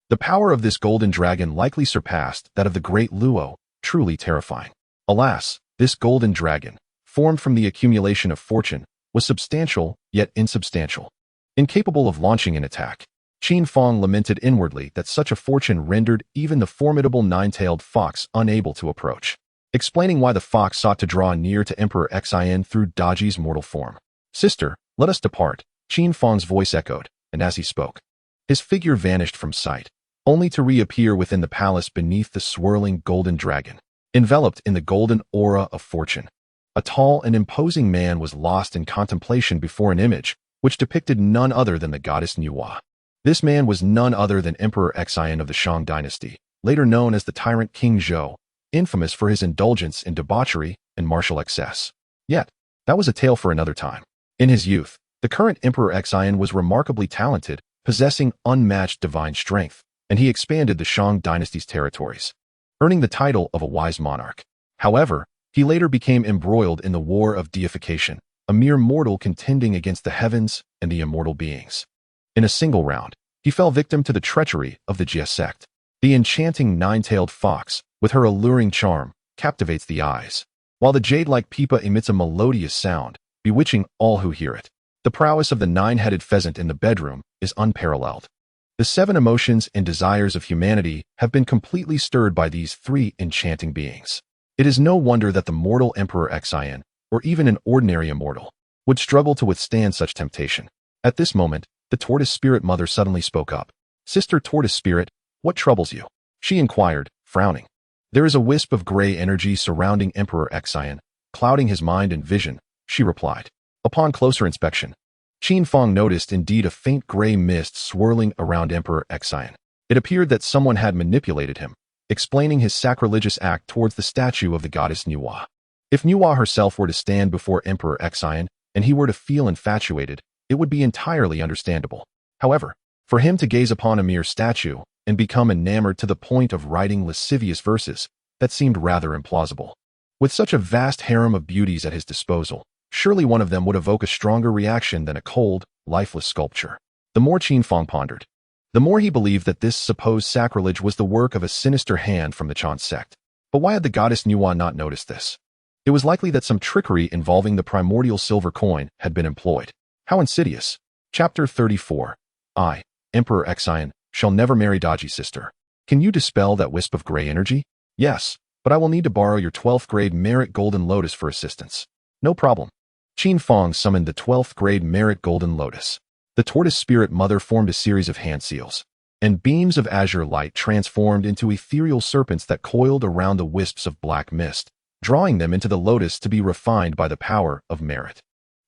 the power of this golden dragon likely surpassed that of the great Luo, truly terrifying. Alas, this golden dragon, formed from the accumulation of fortune, was substantial yet insubstantial. Incapable of launching an attack, Qin Fang lamented inwardly that such a fortune rendered even the formidable nine-tailed fox unable to approach, explaining why the fox sought to draw near to Emperor Xin through Daji's mortal form. "Sister, let us depart," Qin Fang's voice echoed, and as he spoke, his figure vanished from sight, only to reappear within the palace beneath the swirling golden dragon, enveloped in the golden aura of fortune. A tall and imposing man was lost in contemplation before an image, which depicted none other than the goddess Nuwa. This man was none other than Emperor Xin of the Shang dynasty, later known as the tyrant King Zhou, infamous for his indulgence in debauchery and martial excess. Yet, that was a tale for another time. In his youth, the current Emperor Xin was remarkably talented, possessing unmatched divine strength, and he expanded the Shang dynasty's territories, earning the title of a wise monarch. However, he later became embroiled in the war of deification, a mere mortal contending against the heavens and the immortal beings. In a single round, he fell victim to the treachery of the Jie Sect. The enchanting nine-tailed fox, with her alluring charm, captivates the eyes, while the jade-like pipa emits a melodious sound, bewitching all who hear it. The prowess of the nine-headed pheasant in the bedroom is unparalleled. The 7 emotions and desires of humanity have been completely stirred by these 3 enchanting beings. It is no wonder that the mortal Emperor Xin, or even an ordinary immortal, would struggle to withstand such temptation. At this moment, the Tortoise Spirit Mother suddenly spoke up. "Sister Tortoise Spirit, what troubles you?" she inquired, frowning. "There is a wisp of gray energy surrounding Emperor Xin, clouding his mind and vision," she replied. Upon closer inspection, Qin Fang noticed indeed a faint gray mist swirling around Emperor Xin. It appeared that someone had manipulated him, explaining his sacrilegious act towards the statue of the goddess Nuwa. If Nuwa herself were to stand before Emperor Xin, and he were to feel infatuated, it would be entirely understandable. However, for him to gaze upon a mere statue and become enamored to the point of writing lascivious verses, that seemed rather implausible. With such a vast harem of beauties at his disposal, surely one of them would evoke a stronger reaction than a cold, lifeless sculpture. The more Qin Fang pondered, the more he believed that this supposed sacrilege was the work of a sinister hand from the Qin sect. But why had the goddess Nuwa not noticed this? It was likely that some trickery involving the primordial silver coin had been employed. How insidious. Chapter 34. I, Emperor Xian, shall never marry Daji's sister. Can you dispel that wisp of gray energy? Yes, but I will need to borrow your 12th grade Merit Golden Lotus for assistance. No problem. Qin Fang summoned the 12th grade Merit Golden Lotus. The tortoise spirit mother formed a series of hand seals, and beams of azure light transformed into ethereal serpents that coiled around the wisps of black mist, drawing them into the lotus to be refined by the power of merit.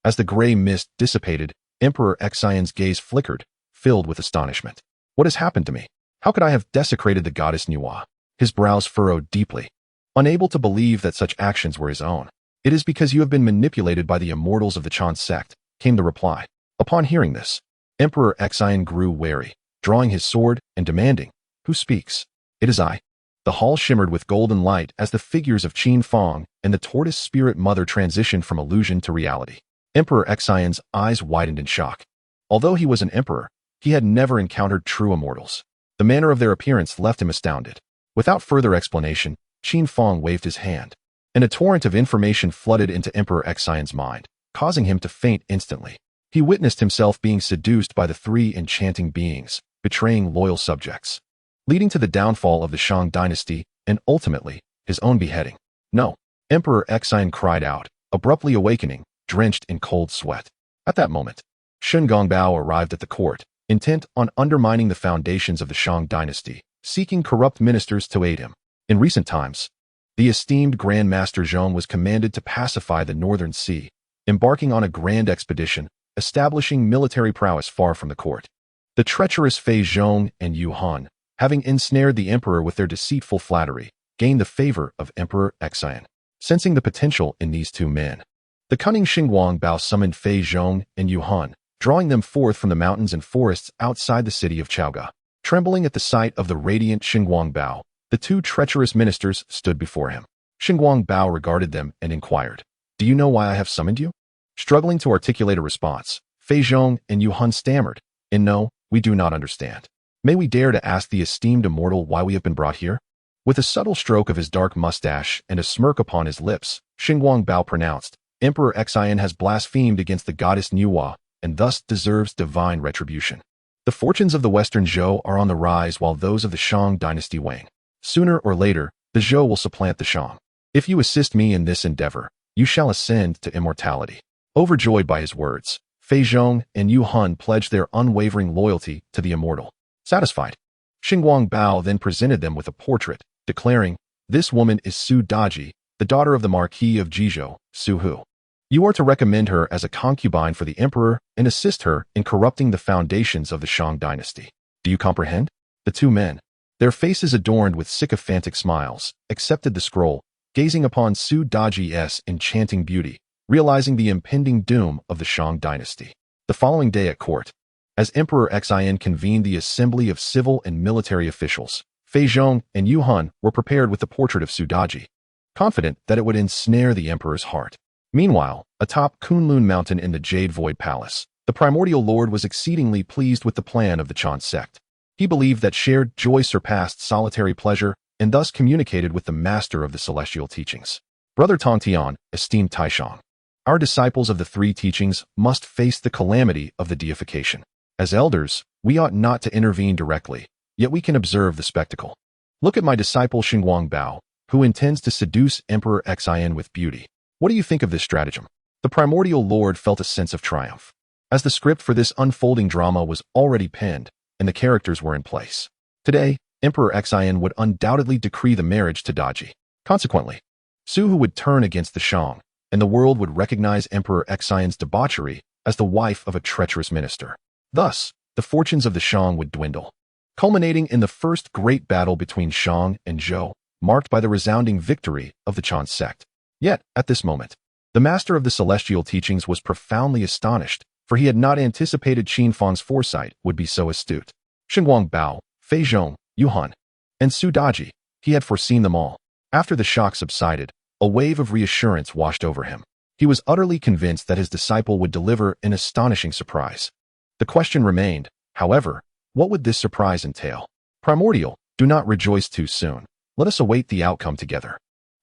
As the gray mist dissipated, Emperor Xian's gaze flickered, filled with astonishment. What has happened to me? How could I have desecrated the goddess Nuwa? His brows furrowed deeply, unable to believe that such actions were his own. It is because you have been manipulated by the immortals of the Qin sect, came the reply. Upon hearing this, Emperor Xian grew wary, drawing his sword and demanding, "Who speaks?" "It is I." The hall shimmered with golden light as the figures of Qin Fang and the tortoise spirit mother transitioned from illusion to reality. Emperor Xian's eyes widened in shock. Although he was an emperor, he had never encountered true immortals. The manner of their appearance left him astounded. Without further explanation, Qin Fang waved his hand, and a torrent of information flooded into Emperor Xian's mind, causing him to faint instantly. He witnessed himself being seduced by the three enchanting beings, betraying loyal subjects, leading to the downfall of the Shang dynasty and ultimately his own beheading. No, Emperor Xian cried out, abruptly awakening, drenched in cold sweat. At that moment, Shun Gongbao arrived at the court, intent on undermining the foundations of the Shang dynasty, seeking corrupt ministers to aid him. In recent times, the esteemed Grand Master Zhong was commanded to pacify the Northern Sea, embarking on a grand expedition, establishing military prowess far from the court. The treacherous Fei Zhong and Yu Han, having ensnared the emperor with their deceitful flattery, gained the favor of Emperor Xian. Sensing the potential in these two men, the cunning Xinguang Bao summoned Fei Zhong and Yu Han, drawing them forth from the mountains and forests outside the city of Chaoga. Trembling at the sight of the radiant Xinguang Bao, the two treacherous ministers stood before him. Xinguang Bao regarded them and inquired, "Do you know why I have summoned you?" Struggling to articulate a response, Fei Zhong and Yu Han stammered, "No, we do not understand. May we dare to ask the esteemed immortal why we have been brought here?" With a subtle stroke of his dark mustache and a smirk upon his lips, Xinguang Bao pronounced, "Emperor Xian has blasphemed against the goddess Nuwa and thus deserves divine retribution. The fortunes of the Western Zhou are on the rise while those of the Shang dynasty wane. Sooner or later, the Zhou will supplant the Shang. If you assist me in this endeavor, you shall ascend to immortality." Overjoyed by his words, Fei Zhong and Yu Han pledged their unwavering loyalty to the immortal. Satisfied, Xinguang Bao then presented them with a portrait, declaring, "This woman is Su Daji, the daughter of the Marquis of Jizhou, Su Hu. You are to recommend her as a concubine for the emperor and assist her in corrupting the foundations of the Shang dynasty. Do you comprehend?" The two men, their faces adorned with sycophantic smiles, accepted the scroll, gazing upon Su Daji's enchanting beauty, realizing the impending doom of the Shang dynasty. The following day at court, as Emperor Xian convened the assembly of civil and military officials, Fei Zhong and Yu Han were prepared with the portrait of Su Daji, confident that it would ensnare the emperor's heart. Meanwhile, atop Kunlun Mountain in the Jade Void Palace, the Primordial Lord was exceedingly pleased with the plan of the Qin sect. He believed that shared joy surpassed solitary pleasure and thus communicated with the master of the celestial teachings. "Brother Tongtian, esteemed Taishang, our disciples of the three teachings must face the calamity of the deification. As elders, we ought not to intervene directly, yet we can observe the spectacle. Look at my disciple Xinguang Bao, who intends to seduce Emperor Xian with beauty. What do you think of this stratagem?" The Primordial Lord felt a sense of triumph, as the script for this unfolding drama was already penned and the characters were in place. Today, Emperor Xian would undoubtedly decree the marriage to Daji. Consequently, Su Hu would turn against the Shang, and the world would recognize Emperor Xian's debauchery as the wife of a treacherous minister. Thus, the fortunes of the Shang would dwindle, culminating in the first great battle between Shang and Zhou, marked by the resounding victory of the Qin sect. Yet, at this moment, the master of the celestial teachings was profoundly astonished, for he had not anticipated Qin Fang's foresight would be so astute. Xinguang Bao, Fei Zhong, Yu Han, and Su Daji, he had foreseen them all. After the shock subsided, a wave of reassurance washed over him. He was utterly convinced that his disciple would deliver an astonishing surprise. The question remained, however, what would this surprise entail? Primordial, do not rejoice too soon. Let us await the outcome together.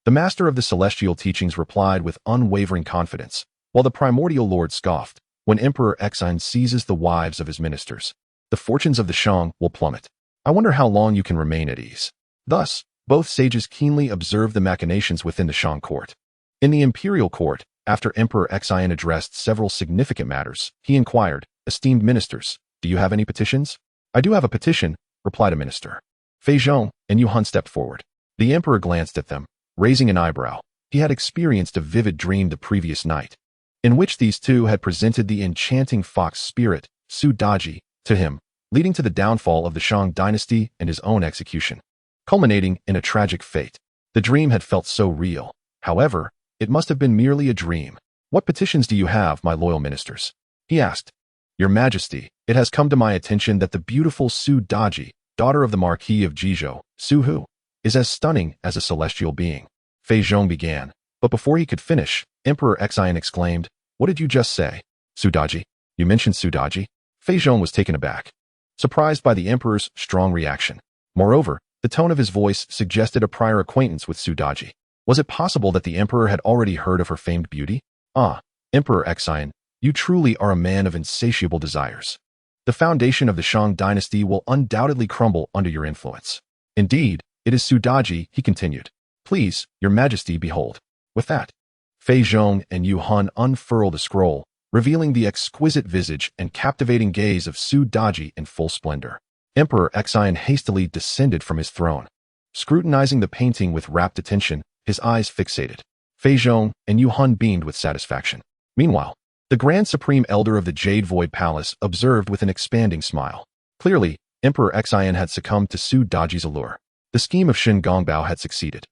The master of the celestial teachings replied with unwavering confidence, while the Primordial Lord scoffed, when Emperor Xine seizes the wives of his ministers, the fortunes of the Shang will plummet. I wonder how long you can remain at ease. Thus, both sages keenly observed the machinations within the Shang court. In the imperial court, after Emperor Xine addressed several significant matters, he inquired, "Esteemed ministers, do you have any petitions?" "I do have a petition," replied a minister. Fei Zhong and Yu Han stepped forward. The emperor glanced at them, raising an eyebrow. He had experienced a vivid dream the previous night, in which these two had presented the enchanting fox spirit, Su Daji, to him, leading to the downfall of the Shang dynasty and his own execution, culminating in a tragic fate. The dream had felt so real. However, it must have been merely a dream. "What petitions do you have, my loyal ministers?" he asked. "Your Majesty, it has come to my attention that the beautiful Su Daji, daughter of the Marquis of Jizhou, Su Hu, is as stunning as a celestial being." Fei Zhong began, but before he could finish, Emperor Xine exclaimed, "What did you just say? Su Daji? You mentioned Su Daji?" Fei Zhong was taken aback, surprised by the emperor's strong reaction. Moreover, the tone of his voice suggested a prior acquaintance with Su Daji. Was it possible that the emperor had already heard of her famed beauty? "Ah, Emperor Xine, you truly are a man of insatiable desires. The foundation of the Shang dynasty will undoubtedly crumble under your influence." "Indeed, it is Su Daji," he continued. "Please, your Majesty, behold." With that, Fei Zhong and Yu Han unfurled a scroll, revealing the exquisite visage and captivating gaze of Su Daji in full splendor. Emperor Xine hastily descended from his throne, scrutinizing the painting with rapt attention, his eyes fixated. Fei Zhong and Yu Han beamed with satisfaction. Meanwhile, the Grand Supreme Elder of the Jade Void Palace observed with an expanding smile. Clearly, Emperor Xine had succumbed to Su Daji's allure. The scheme of Shen Gongbao had succeeded.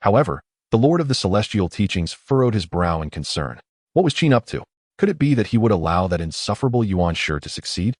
However, the Lord of the Celestial Teachings furrowed his brow in concern. What was Qin up to? Could it be that he would allow that insufferable Yuanshi to succeed?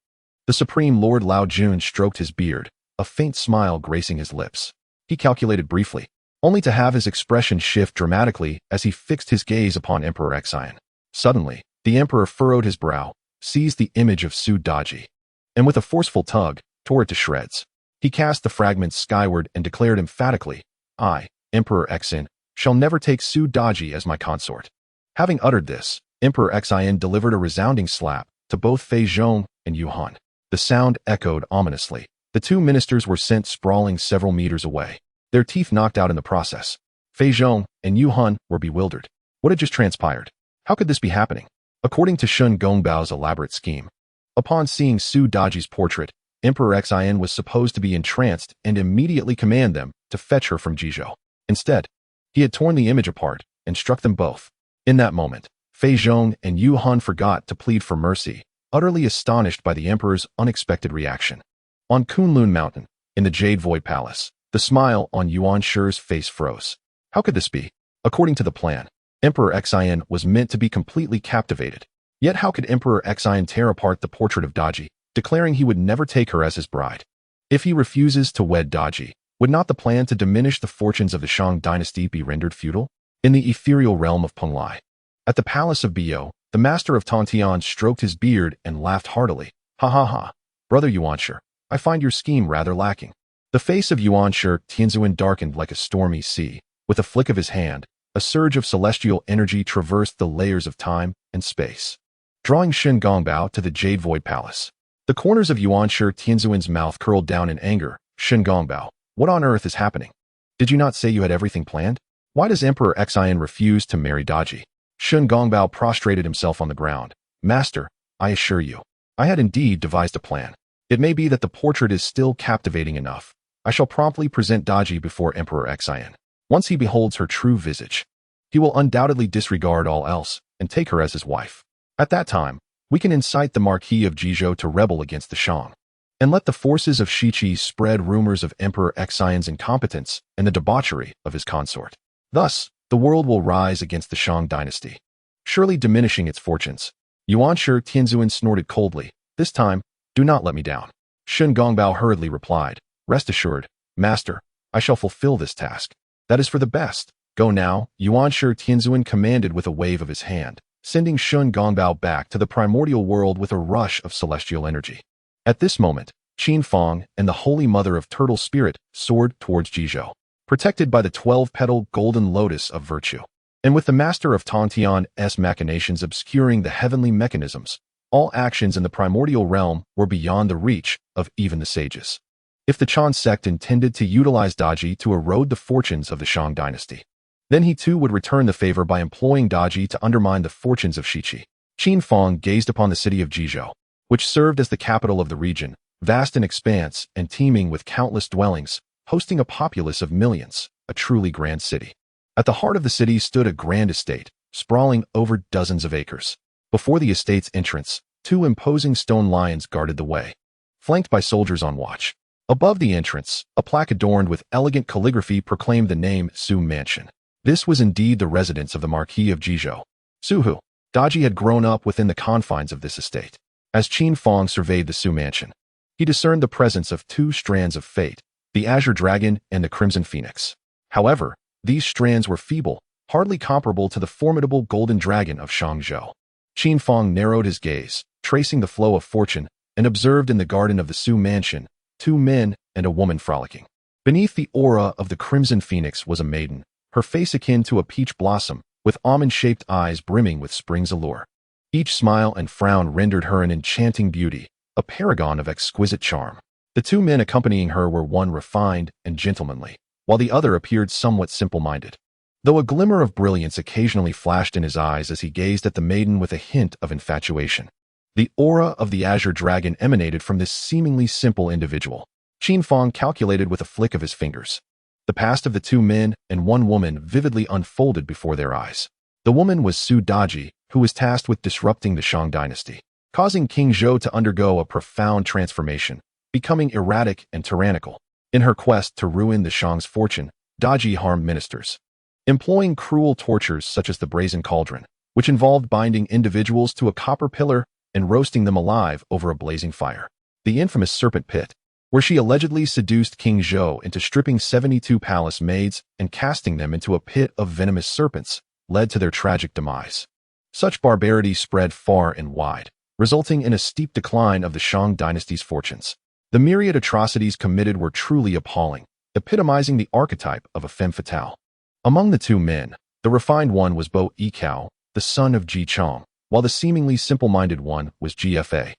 The Supreme Lord Lao Jun stroked his beard, a faint smile gracing his lips. He calculated briefly, only to have his expression shift dramatically as he fixed his gaze upon Emperor Xine. Suddenly, the emperor furrowed his brow, seized the image of Su Daji, and with a forceful tug, tore it to shreds. He cast the fragments skyward and declared emphatically, "I, Emperor Xine, shall never take Su Daji as my consort." Having uttered this, Emperor Xine delivered a resounding slap to both Fei Zhong and Yu Han. The sound echoed ominously. The two ministers were sent sprawling several meters away, their teeth knocked out in the process. Fei Zhong and Yu Han were bewildered. What had just transpired? How could this be happening? According to Shen Gongbao's elaborate scheme, upon seeing Su Daji's portrait, Emperor Xine was supposed to be entranced and immediately command them to fetch her from Jizhou. Instead, he had torn the image apart and struck them both. In that moment, Fei Zhong and Yu Han forgot to plead for mercy, utterly astonished by the emperor's unexpected reaction. On Kunlun Mountain, in the Jade Void Palace, the smile on Yuanshi's face froze. How could this be? According to the plan, Emperor Xine was meant to be completely captivated. Yet how could Emperor Xine tear apart the portrait of Daji, declaring he would never take her as his bride? If he refuses to wed Daji, would not the plan to diminish the fortunes of the Shang dynasty be rendered futile? In the ethereal realm of Penglai, at the palace of Bio, the master of Tongtian stroked his beard and laughed heartily. "Ha ha ha, brother Yuanshi, I find your scheme rather lacking." The face of Yuanshi Tianzun darkened like a stormy sea. With a flick of his hand, a surge of celestial energy traversed the layers of time and space, drawing Shen Gongbao to the Jade Void Palace. The corners of Yuanshi Tianzun's mouth curled down in anger. "Shen Gongbao, what on earth is happening? Did you not say you had everything planned? Why does Emperor Xine refuse to marry Daji?" Shen Gongbao prostrated himself on the ground. "Master, I assure you, I had indeed devised a plan. It may be that the portrait is still captivating enough. I shall promptly present Daji before Emperor Xine. Once he beholds her true visage, he will undoubtedly disregard all else and take her as his wife. At that time, we can incite the Marquis of Jizhou to rebel against the Shang, and let the forces of Shiqi spread rumors of Emperor Xine's incompetence and the debauchery of his consort. Thus, the world will rise against the Shang dynasty, surely diminishing its fortunes." Yuanshi Tianzun snorted coldly. "This time, do not let me down." Shen Gongbao hurriedly replied, "Rest assured, master, I shall fulfill this task. That is for the best. Go now," Yuanshi Tianzun commanded with a wave of his hand, sending Shen Gongbao back to the primordial world with a rush of celestial energy. At this moment, Qin Fang and the Holy Mother of Turtle Spirit soared towards Jizhou, protected by the 12-petaled golden lotus of virtue. And with the master of Tongtian's machinations obscuring the heavenly mechanisms, All actions in the primordial realm were beyond the reach of even the sages. If the Qin sect intended to utilize Daji to erode the fortunes of the Shang dynasty, then he too would return the favor by employing Daji to undermine the fortunes of Shiqi. Qin Fang gazed upon the city of Jizhou, which served as the capital of the region, vast in expanse and teeming with countless dwellings, hosting a populace of millions, a truly grand city. At the heart of the city stood a grand estate, sprawling over dozens of acres. Before the estate's entrance, two imposing stone lions guarded the way, flanked by soldiers on watch. Above the entrance, a plaque adorned with elegant calligraphy proclaimed the name Su Mansion. This was indeed the residence of the Marquis of Jizhou. Suhu. Daji had grown up within the confines of this estate. As Qin Fang surveyed the Su Mansion, he discerned the presence of two strands of fate, the Azure Dragon and the Crimson Phoenix. However, these strands were feeble, hardly comparable to the formidable Golden Dragon of Shangzhou. Qin Fang narrowed his gaze, tracing the flow of fortune, and observed in the garden of the Su Mansion two men and a woman frolicking. Beneath the aura of the Crimson Phoenix was a maiden, her face akin to a peach blossom, with almond-shaped eyes brimming with spring's allure. Each smile and frown rendered her an enchanting beauty, a paragon of exquisite charm. The two men accompanying her were one refined and gentlemanly, while the other appeared somewhat simple-minded, though a glimmer of brilliance occasionally flashed in his eyes as he gazed at the maiden with a hint of infatuation. The aura of the Azure Dragon emanated from this seemingly simple individual. Qin Fang calculated with a flick of his fingers. The past of the two men and one woman vividly unfolded before their eyes. The woman was Su Daji, who was tasked with disrupting the Shang dynasty, causing King Zhou to undergo a profound transformation, becoming erratic and tyrannical. In her quest to ruin the Shang's fortune, Daji harmed ministers, employing cruel tortures such as the Brazen Cauldron, which involved binding individuals to a copper pillar and roasting them alive over a blazing fire. The infamous Serpent Pit, where she allegedly seduced King Zhou into stripping 72 palace maids and casting them into a pit of venomous serpents, led to their tragic demise. Such barbarity spread far and wide, resulting in a steep decline of the Shang dynasty's fortunes. The myriad atrocities committed were truly appalling, epitomizing the archetype of a femme fatale. Among the two men, the refined one was Bo Yikao, the son of Ji Chong, while the seemingly simple-minded one was GFA,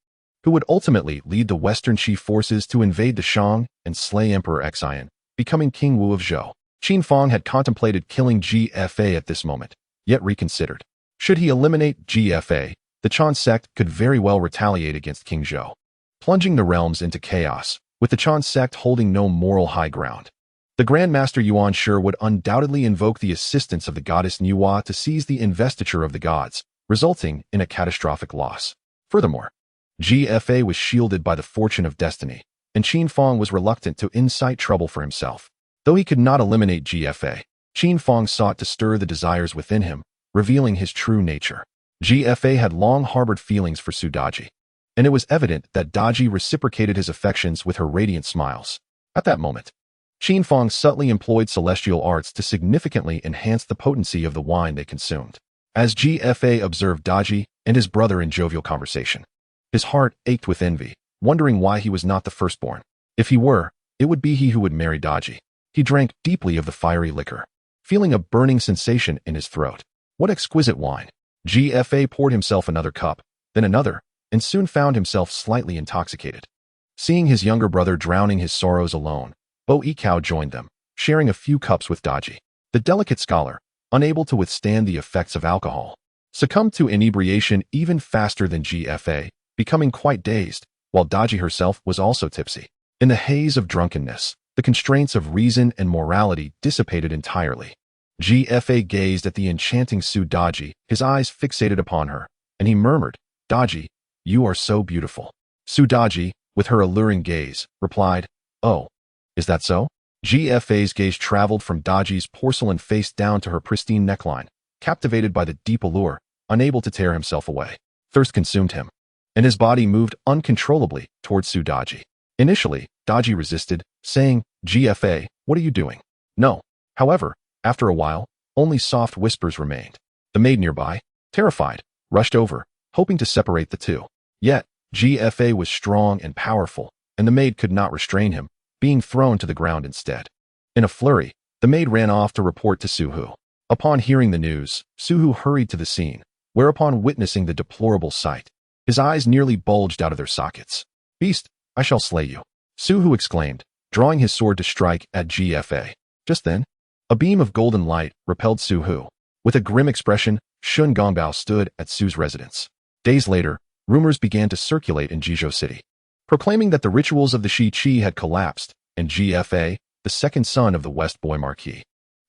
who would ultimately lead the Western Qi forces to invade the Shang and slay Emperor Xian, becoming King Wu of Zhou. Qin Fang had contemplated killing GFA at this moment, yet reconsidered. Should he eliminate GFA, the Qin sect could very well retaliate against King Zhou, plunging the realms into chaos, with the Qin sect holding no moral high ground. The Grand Master Yuanshi would undoubtedly invoke the assistance of the goddess Nuwa to seize the investiture of the gods, resulting in a catastrophic loss. Furthermore, GFA was shielded by the fortune of destiny, and Qin Fang was reluctant to incite trouble for himself. Though he could not eliminate GFA, Qin Fang sought to stir the desires within him, revealing his true nature. GFA had long harbored feelings for Su Daji, and it was evident that Daji reciprocated his affections with her radiant smiles. At that moment, Qin Fang subtly employed celestial arts to significantly enhance the potency of the wine they consumed. As GFA observed Daji and his brother in jovial conversation, his heart ached with envy, wondering why he was not the firstborn. If he were, it would be he who would marry Daji. He drank deeply of the fiery liquor, feeling a burning sensation in his throat. What exquisite wine! GFA poured himself another cup, then another, and soon found himself slightly intoxicated. Seeing his younger brother drowning his sorrows alone, Bo Yikao joined them, sharing a few cups with Daji. The delicate scholar, unable to withstand the effects of alcohol, succumbed to inebriation even faster than GFA, becoming quite dazed, while Daji herself was also tipsy. In the haze of drunkenness, the constraints of reason and morality dissipated entirely. GFA gazed at the enchanting Su Daji, his eyes fixated upon her, and he murmured, "Daji, you are so beautiful." Su Daji, with her alluring gaze, replied, "Oh, is that so?" GFA's gaze traveled from Daji's porcelain face down to her pristine neckline, captivated by the deep allure, unable to tear himself away. Thirst consumed him, and his body moved uncontrollably towards Su Daji. Initially, Daji resisted, saying, "GFA, what are you doing?" "No." However, after a while, only soft whispers remained. The maid nearby, terrified, rushed over, hoping to separate the two. Yet, GFA was strong and powerful, and the maid could not restrain him, being thrown to the ground instead. In a flurry, the maid ran off to report to Suhu. Upon hearing the news, Suhu hurried to the scene, whereupon witnessing the deplorable sight, His eyes nearly bulged out of their sockets. "Beast, I shall slay you," Su Hu exclaimed, drawing his sword to strike at GFA. Just then, a beam of golden light repelled Su Hu. With a grim expression, Shun Gongbao stood at Su's residence. Days later, rumors began to circulate in Jizhou City, proclaiming that the rituals of the Shi Qi had collapsed, and GFA, the second son of the West Boy Marquis,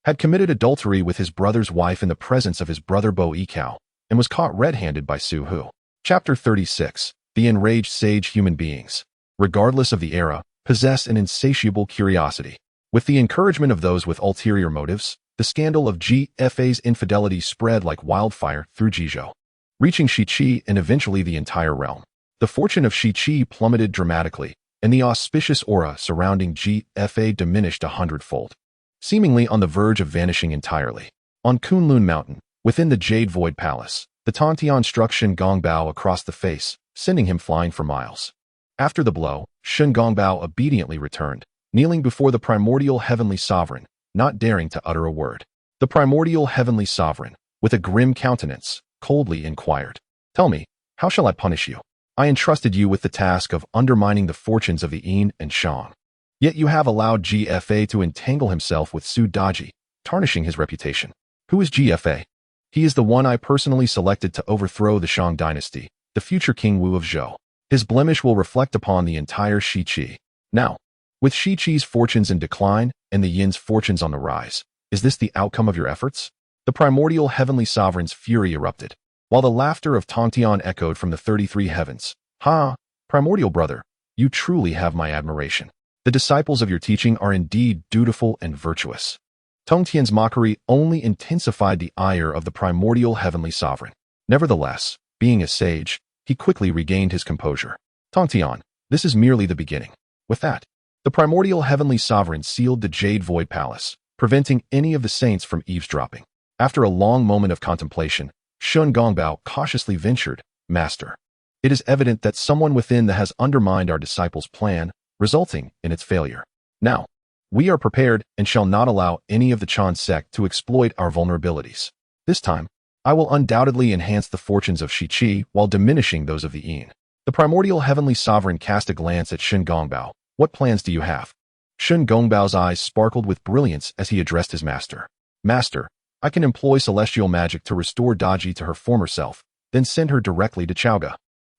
had committed adultery with his brother's wife in the presence of his brother Bo Yikao, and was caught red-handed by Su Hu. Chapter 36. The enraged sage human beings, regardless of the era, possess an insatiable curiosity. With the encouragement of those with ulterior motives, the scandal of GFA's infidelity spread like wildfire through Jizhou, reaching Shi Qi and eventually the entire realm. The fortune of Shi Qi plummeted dramatically, and the auspicious aura surrounding GFA diminished 100-fold, seemingly on the verge of vanishing entirely. On Kunlun Mountain, within the Jade Void Palace, the Tongtian struck Shun Gongbao across the face, sending him flying for miles. After the blow, Shun Gongbao obediently returned, kneeling before the Primordial Heavenly Sovereign, not daring to utter a word. The Primordial Heavenly Sovereign, with a grim countenance, coldly inquired, "Tell me, how shall I punish you? I entrusted you with the task of undermining the fortunes of the Yin and Shang. Yet you have allowed GFA to entangle himself with Su Daji, tarnishing his reputation. Who is GFA? He is the one I personally selected to overthrow the Shang dynasty, the future King Wu of Zhou. His blemish will reflect upon the entire Shi Qi. Now, with Shi Qi's fortunes in decline and the Yin's fortunes on the rise, is this the outcome of your efforts?" The Primordial Heavenly Sovereign's fury erupted, while the laughter of Tongtian echoed from the 33 heavens. "Ha, Primordial brother, you truly have my admiration. The disciples of your teaching are indeed dutiful and virtuous." Tongtian's mockery only intensified the ire of the Primordial Heavenly Sovereign. Nevertheless, being a sage, he quickly regained his composure. "Tongtian, this is merely the beginning." With that, the Primordial Heavenly Sovereign sealed the Jade Void Palace, preventing any of the saints from eavesdropping. After a long moment of contemplation, Shun Gongbao cautiously ventured, "Master, it is evident that someone within has undermined our disciples' plan, resulting in its failure. Now, we are prepared and shall not allow any of the Qin sect to exploit our vulnerabilities. This time, I will undoubtedly enhance the fortunes of Shi Qi while diminishing those of the Yin." The Primordial Heavenly Sovereign cast a glance at Shun Gongbao. "What plans do you have?" Shun Gongbao's eyes sparkled with brilliance as he addressed his master. "Master, I can employ celestial magic to restore Daji to her former self, then send her directly to Chaoga,"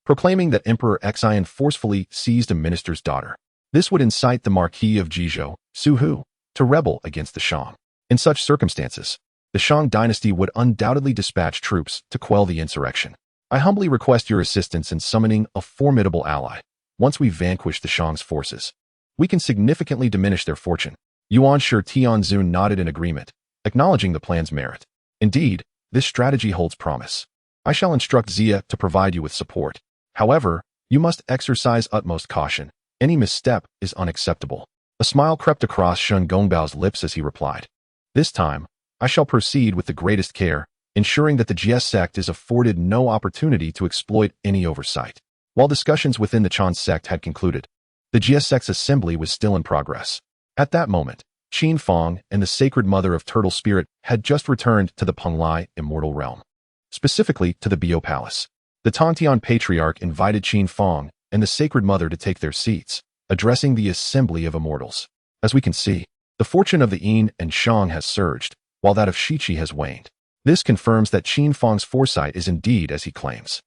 proclaiming that Emperor Xian forcefully seized a minister's daughter. This would incite the Marquis of Jizhou, Su Hu, to rebel against the Shang. In such circumstances, the Shang dynasty would undoubtedly dispatch troops to quell the insurrection. "I humbly request your assistance in summoning a formidable ally. Once we vanquish the Shang's forces, we can significantly diminish their fortune." Yuanshi Tianzun nodded in agreement, acknowledging the plan's merit. "Indeed, this strategy holds promise. I shall instruct Zia to provide you with support. However, you must exercise utmost caution. Any misstep is unacceptable." A smile crept across Shun Gongbao's lips as he replied, "This time, I shall proceed with the greatest care, ensuring that the Jie Sect is afforded no opportunity to exploit any oversight." While discussions within the Qin sect had concluded, the Jie Sect's assembly was still in progress. At that moment, Qin Fang and the Sacred Mother of Turtle Spirit had just returned to the Penglai immortal realm, specifically to the Bio Palace. The Tongtian Patriarch invited Qin Fang and the Sacred Mother to take their seats, addressing the assembly of immortals. "As we can see, the fortune of the Yin and Shang has surged, while that of Shi Qi has waned. This confirms that Qin Fang's foresight is indeed as he claims.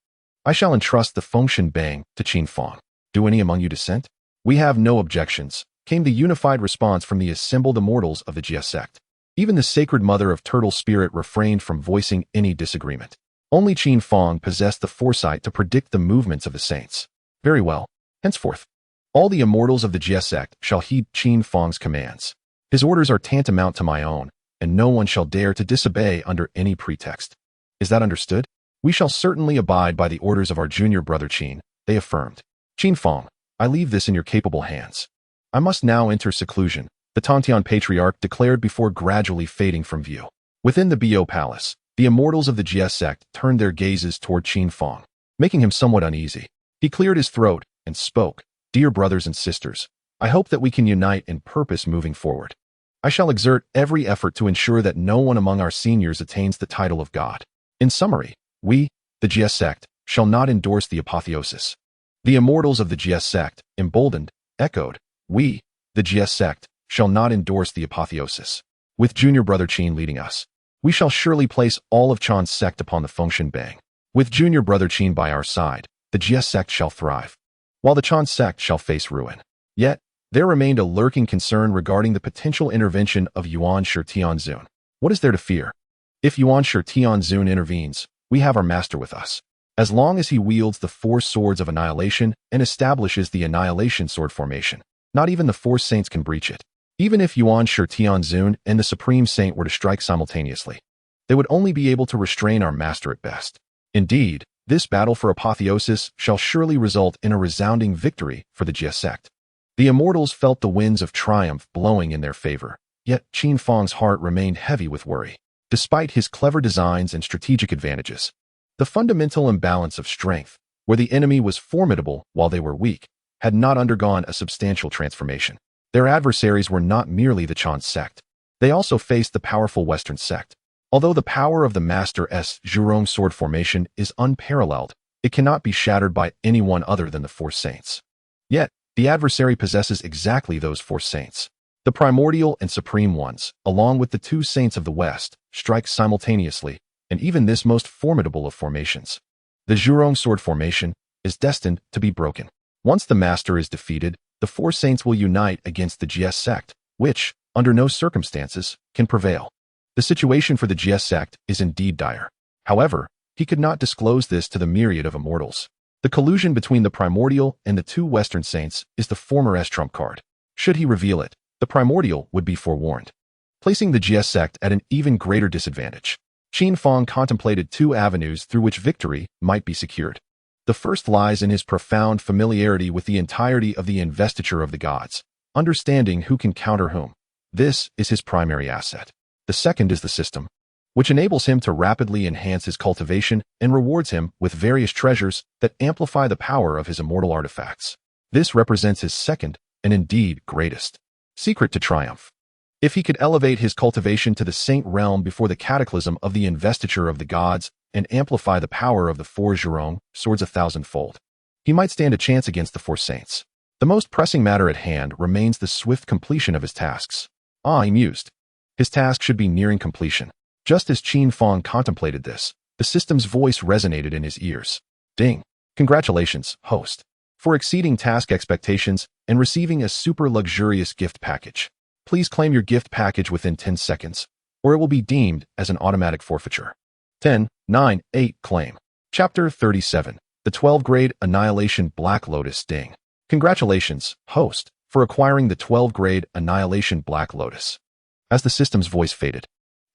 I shall entrust the Fengshen Bang to Qin Fang. Do any among you dissent?" "We have no objections," came the unified response from the assembled immortals of the Jie Sect. Even the Sacred Mother of Turtle Spirit refrained from voicing any disagreement. Only Qin Fang possessed the foresight to predict the movements of the saints. "Very well. Henceforth, all the immortals of the Jie Sect shall heed Qin Fang's commands. His orders are tantamount to my own, and no one shall dare to disobey under any pretext. Is that understood?" "We shall certainly abide by the orders of our junior brother Qin," they affirmed. "Qin Fang, I leave this in your capable hands. I must now enter seclusion," the Tongtian Patriarch declared before gradually fading from view. Within the Bio Palace, the immortals of the Jie Sect turned their gazes toward Qin Fang, making him somewhat uneasy. He cleared his throat and spoke, "Dear brothers and sisters, I hope that we can unite in purpose moving forward. I shall exert every effort to ensure that no one among our seniors attains the title of God. In summary, we, the Jie Sect, shall not endorse the apotheosis. The immortals of the Jie Sect, emboldened, echoed, we, the Jie Sect, shall not endorse the apotheosis. With junior brother Qin leading us, we shall surely place all of Chan's sect upon the Fengshen Bang. With junior brother Qin by our side, the Jie Sect shall thrive, while the Chan sect shall face ruin. Yet, there remained a lurking concern regarding the potential intervention of Yuanshi Tianzun. What is there to fear? If Yuanshi Tianzun intervenes, we have our master with us. As long as he wields the four swords of annihilation and establishes the annihilation sword formation, not even the four saints can breach it. Even if Yuanshi Tianzun and the Supreme Saint were to strike simultaneously, they would only be able to restrain our master at best. Indeed, this battle for apotheosis shall surely result in a resounding victory for the Jie Sect. The immortals felt the winds of triumph blowing in their favor, yet Qin Fang's heart remained heavy with worry. Despite his clever designs and strategic advantages, the fundamental imbalance of strength, where the enemy was formidable while they were weak, had not undergone a substantial transformation. Their adversaries were not merely the Chan sect. They also faced the powerful Western sect. Although the power of the Master's Zhurong sword formation is unparalleled, it cannot be shattered by anyone other than the four saints. Yet, the adversary possesses exactly those four saints. The primordial and supreme ones, along with the two saints of the West, strike simultaneously, and even this most formidable of formations, the Zhurong sword formation, is destined to be broken. Once the master is defeated, the four saints will unite against the Jie Sect, which, under no circumstances, can prevail. The situation for the Jie Sect is indeed dire. However, he could not disclose this to the myriad of immortals. The collusion between the primordial and the two Western saints is the former's trump card. Should he reveal it, the primordial would be forewarned, placing the Jie Sect at an even greater disadvantage. Qin Fang contemplated two avenues through which victory might be secured. The first lies in his profound familiarity with the entirety of the investiture of the gods, understanding who can counter whom. This is his primary asset. The second is the system, which enables him to rapidly enhance his cultivation and rewards him with various treasures that amplify the power of his immortal artifacts. This represents his second, and indeed greatest, secret to triumph. If he could elevate his cultivation to the saint realm before the cataclysm of the investiture of the gods and amplify the power of the four Zhurong swords 1,000-fold, he might stand a chance against the four saints. The most pressing matter at hand remains the swift completion of his tasks. He mused. His task should be nearing completion. Just as Qin Fang contemplated this, the system's voice resonated in his ears. Ding! Congratulations, host, for exceeding task expectations and receiving a super luxurious gift package. Please claim your gift package within 10 seconds, or it will be deemed as an automatic forfeiture. 10, 9, 8, claim. Chapter 37, the 12-grade Annihilation Black Lotus. Ding. Congratulations, host, for acquiring the 12-grade Annihilation Black Lotus. As the system's voice faded,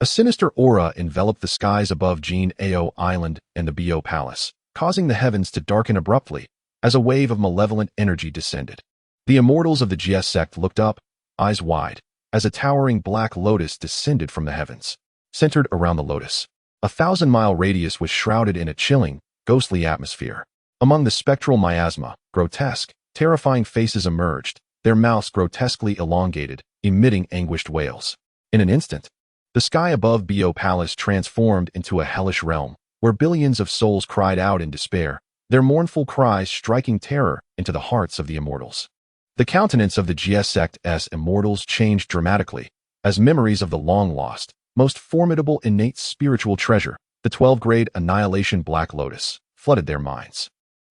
a sinister aura enveloped the skies above Jin Ao Island and the Bo Palace, causing the heavens to darken abruptly as a wave of malevolent energy descended. The immortals of the Jie Sect looked up, eyes wide, as a towering black lotus descended from the heavens. Centered around the lotus, a 1,000-mile radius was shrouded in a chilling, ghostly atmosphere. Among the spectral miasma, grotesque, terrifying faces emerged, their mouths grotesquely elongated, emitting anguished wails. In an instant, the sky above Bo Palace transformed into a hellish realm, where billions of souls cried out in despair, their mournful cries striking terror into the hearts of the immortals. The countenance of the Jie Sect's immortals changed dramatically, as memories of the long-lost, most formidable innate spiritual treasure, the 12-grade Annihilation Black Lotus, flooded their minds.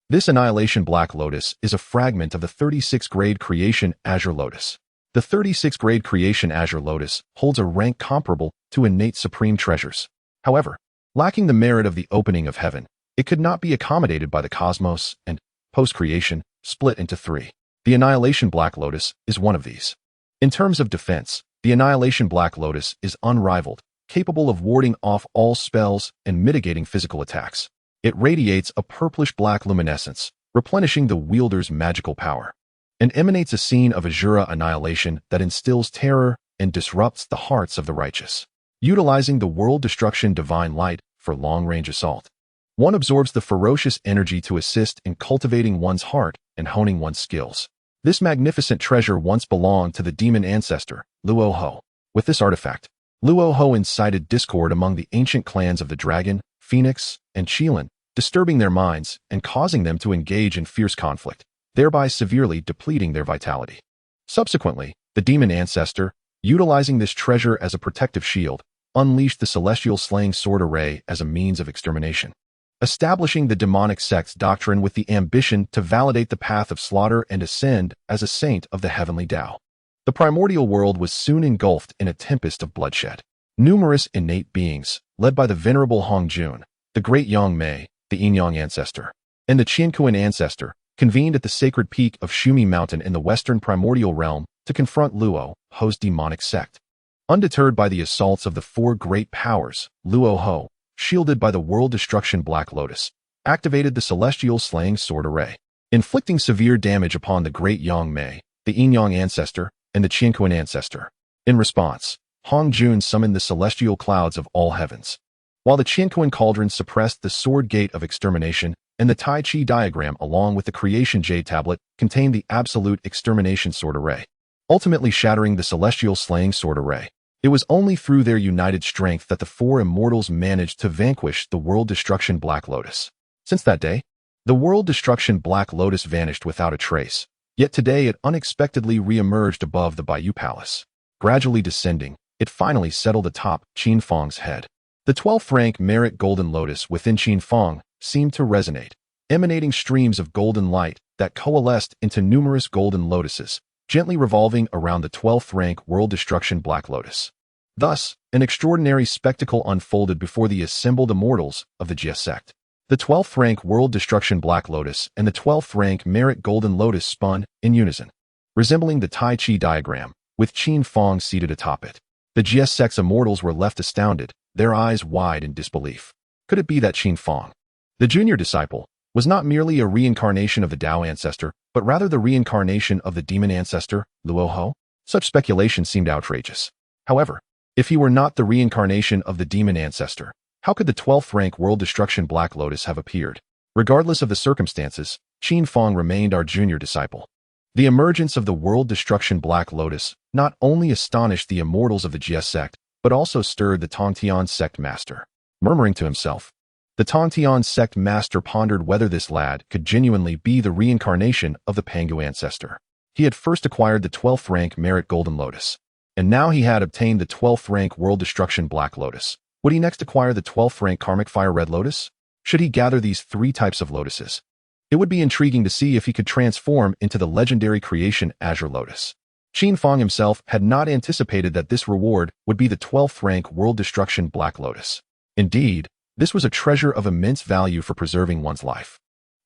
This Annihilation Black Lotus is a fragment of the 36-grade Creation Azure Lotus. The 36-grade Creation Azure Lotus holds a rank comparable to innate supreme treasures. However, lacking the merit of the opening of heaven, it could not be accommodated by the cosmos and, post-creation, split into three. The Annihilation Black Lotus is one of these. In terms of defense, the Annihilation Black Lotus is unrivaled, capable of warding off all spells and mitigating physical attacks. It radiates a purplish-black luminescence, replenishing the wielder's magical power, and emanates a scene of azure annihilation that instills terror and disrupts the hearts of the righteous. Utilizing the world-destruction divine light for long-range assault, one absorbs the ferocious energy to assist in cultivating one's heart and honing one's skills. This magnificent treasure once belonged to the demon ancestor, Luo Ho. With this artifact, Luo Ho incited discord among the ancient clans of the Dragon, Phoenix, and Qilin, disturbing their minds and causing them to engage in fierce conflict, thereby severely depleting their vitality. Subsequently, the demon ancestor, utilizing this treasure as a protective shield, unleashed the celestial slaying sword array as a means of extermination, establishing the demonic sect's doctrine with the ambition to validate the path of slaughter and ascend as a saint of the heavenly Tao. The primordial world was soon engulfed in a tempest of bloodshed. Numerous innate beings, led by the venerable Hongjun, the great Yangmei, the Yin-Yang ancestor, and the Qianquan ancestor, convened at the sacred peak of Shumi Mountain in the western primordial realm to confront Luo Ho's demonic sect. Undeterred by the assaults of the four great powers, Luo Ho, shielded by the world destruction Black Lotus, activated the celestial slaying sword array, inflicting severe damage upon the great Yangmei, the Yin-Yang ancestor, and the Qianquan ancestor. In response, Hongjun summoned the celestial clouds of all heavens, while the Qianquan cauldron suppressed the sword gate of extermination, and the Tai Chi diagram along with the creation jade tablet contained the absolute extermination sword array, ultimately shattering the celestial slaying sword array. It was only through their united strength that the four immortals managed to vanquish the world destruction Black Lotus. Since that day, the world destruction Black Lotus vanished without a trace, yet today it unexpectedly re-emerged above the Bayou Palace. Gradually descending, it finally settled atop Qin Fang's head. The 12th rank merit golden lotus within Qin Fang seemed to resonate, emanating streams of golden light that coalesced into numerous golden lotuses, gently revolving around the 12th rank world destruction Black Lotus. Thus, an extraordinary spectacle unfolded before the assembled immortals of the Jie Sect. The 12th rank world destruction Black Lotus and the 12th rank merit golden lotus spun in unison, resembling the Tai Chi diagram, with Qin Fang seated atop it. The Jie Sect's immortals were left astounded, their eyes wide in disbelief. Could it be that Qin Fang, the junior disciple, was not merely a reincarnation of the Tao ancestor, but rather the reincarnation of the demon ancestor, Luo Ho? Such speculation seemed outrageous. However, if he were not the reincarnation of the demon ancestor, how could the 12th rank world destruction Black Lotus have appeared? Regardless of the circumstances, Qin Fang remained our junior disciple. The emergence of the world destruction Black Lotus not only astonished the immortals of the Jie Sect, but also stirred the Tongtian sect master. Murmuring to himself, the Tongtian sect master pondered whether this lad could genuinely be the reincarnation of the Pangu ancestor. He had first acquired the 12th rank merit golden lotus, and now he had obtained the 12th rank world destruction Black Lotus. Would he next acquire the 12th rank karmic fire red lotus? Should he gather these three types of lotuses? It would be intriguing to see if he could transform into the legendary creation azure lotus. Qin Fang himself had not anticipated that this reward would be the 12th rank world destruction Black Lotus. Indeed, this was a treasure of immense value for preserving one's life.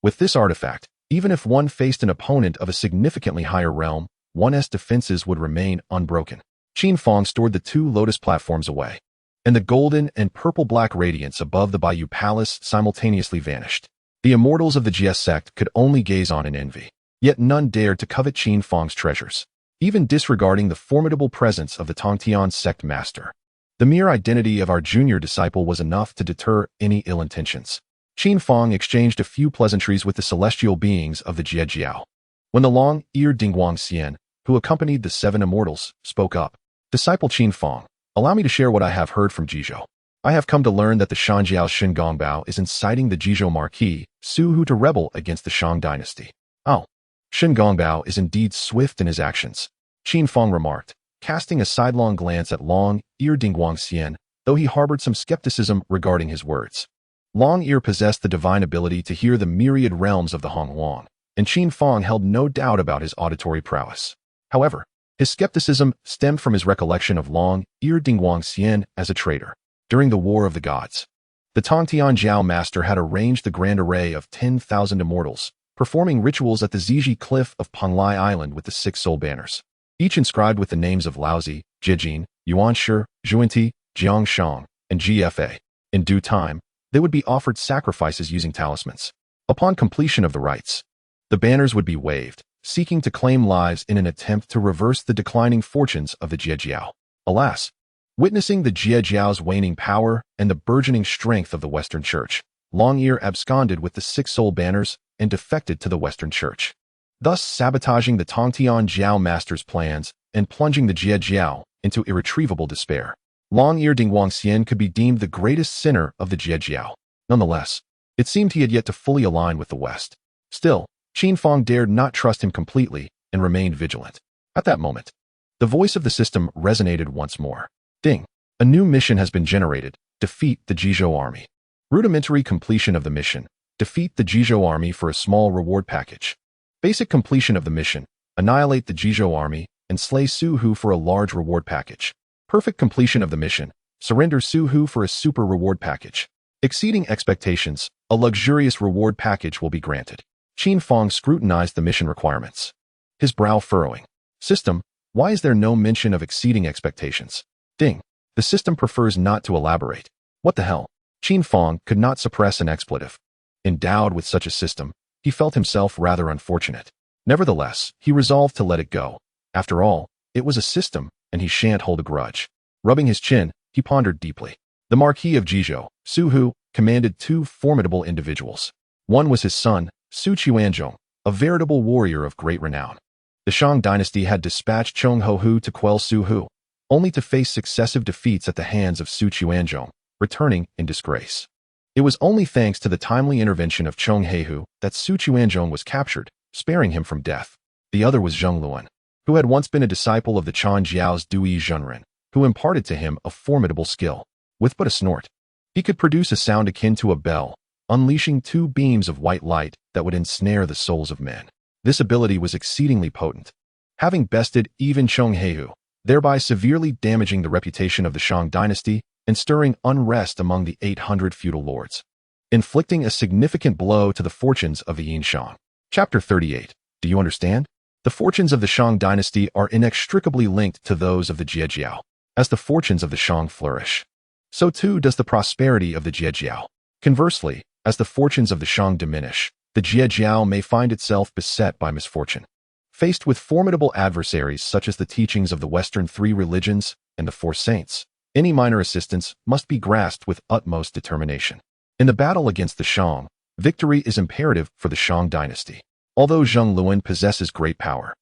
With this artifact, even if one faced an opponent of a significantly higher realm, one's defenses would remain unbroken. Qin Fang stored the two lotus platforms away, and the golden and purple-black radiance above the Bayou Palace simultaneously vanished. The immortals of the Jie Sect could only gaze on in envy, yet none dared to covet Qin Fang's treasures, even disregarding the formidable presence of the Tongtian sect master. The mere identity of our junior disciple was enough to deter any ill intentions. Qin Fang exchanged a few pleasantries with the celestial beings of the Jie Jiao. When the long-eared Dingguang-Xian, who accompanied the seven immortals, spoke up, "Disciple Qin Fang, allow me to share what I have heard from Jizhou. I have come to learn that the Shanjiao Shingongbao is inciting the Jizhou Marquis, Su Hu, to rebel against the Shang dynasty." "Oh, Shingongbao is indeed swift in his actions," Qin Fang remarked, casting a sidelong glance at Long-Ear Dingguang-Xian, though he harbored some skepticism regarding his words. Long-Ear possessed the divine ability to hear the myriad realms of the Hongwang, and Qin Fang held no doubt about his auditory prowess. However, his skepticism stemmed from his recollection of Long-Ear Dingguang-Xian as a traitor. During the War of the Gods, the Tongtian Jiao master had arranged the grand array of 10,000 immortals, performing rituals at the Ziji cliff of Panglai Island with the 6 soul banners, each inscribed with the names of Laozi, Jijin, Yuanshi, Zhuanti, Jiangshang, and GFA. In due time, they would be offered sacrifices using talismans. Upon completion of the rites, the banners would be waved, seeking to claim lives in an attempt to reverse the declining fortunes of the Jie Jiao. Alas, witnessing the Jie Jiao's waning power and the burgeoning strength of the Western Church, Long-Ear absconded with the 6 soul banners and defected to the Western Church, thus sabotaging the Tongtian Jiao master's plans and plunging the Jie Jiao into irretrievable despair. Long-Ear Dingguang-Xian could be deemed the greatest sinner of the Jie Jiao. Nonetheless, It seemed he had yet to fully align with the West. Still, Qin Fang dared not trust him completely and remained vigilant. At that moment, the voice of the system resonated once more. Ding! A new mission has been generated. Defeat the Jizhou army. Rudimentary completion of the mission. Defeat the Jizhou army for a small reward package. Basic completion of the mission. Annihilate the Jizhou army and slay Su Hu for a large reward package. Perfect completion of the mission. Surrender Su Hu for a super reward package. Exceeding expectations, a luxurious reward package will be granted. Qin Fang scrutinized the mission requirements, his brow furrowing. System, why is there no mention of exceeding expectations? Ding. The system prefers not to elaborate. What the hell? Qin Fang could not suppress an expletive. Endowed with such a system, he felt himself rather unfortunate. Nevertheless, he resolved to let it go. After all, it was a system, and he shan't hold a grudge. Rubbing his chin, he pondered deeply. The Marquis of Jizhou, Su Hu, commanded two formidable individuals. One was his son, Su Qianzhong, a veritable warrior of great renown. The Shang dynasty had dispatched Cheng Ho to quell Su Hu, only to face successive defeats at the hands of Su Qianzhong, returning in disgrace. It was only thanks to the timely intervention of Cheng Hu that Su Qianzhong was captured, sparing him from death. The other was Zheng Luan, who had once been a disciple of the Chan Jiao's Dui Zhenren, who imparted to him a formidable skill. With but a snort, he could produce a sound akin to a bell, unleashing two beams of white light that would ensnare the souls of men. This ability was exceedingly potent, having bested even Cheng Hu, thereby severely damaging the reputation of the Shang dynasty and stirring unrest among the 800 feudal lords, inflicting a significant blow to the fortunes of the Yin Shang. Chapter 38. Do you understand? The fortunes of the Shang dynasty are inextricably linked to those of the Jie. As the fortunes of the Shang flourish, so too does the prosperity of the Jie. Conversely, as the fortunes of the Shang diminish, the Jie may find itself beset by misfortune. Faced with formidable adversaries such as the teachings of the Western three religions and the four saints, any minor assistance must be grasped with utmost determination. In the battle against the Shang, victory is imperative for the Shang dynasty. Although Zheng Luan possesses great power,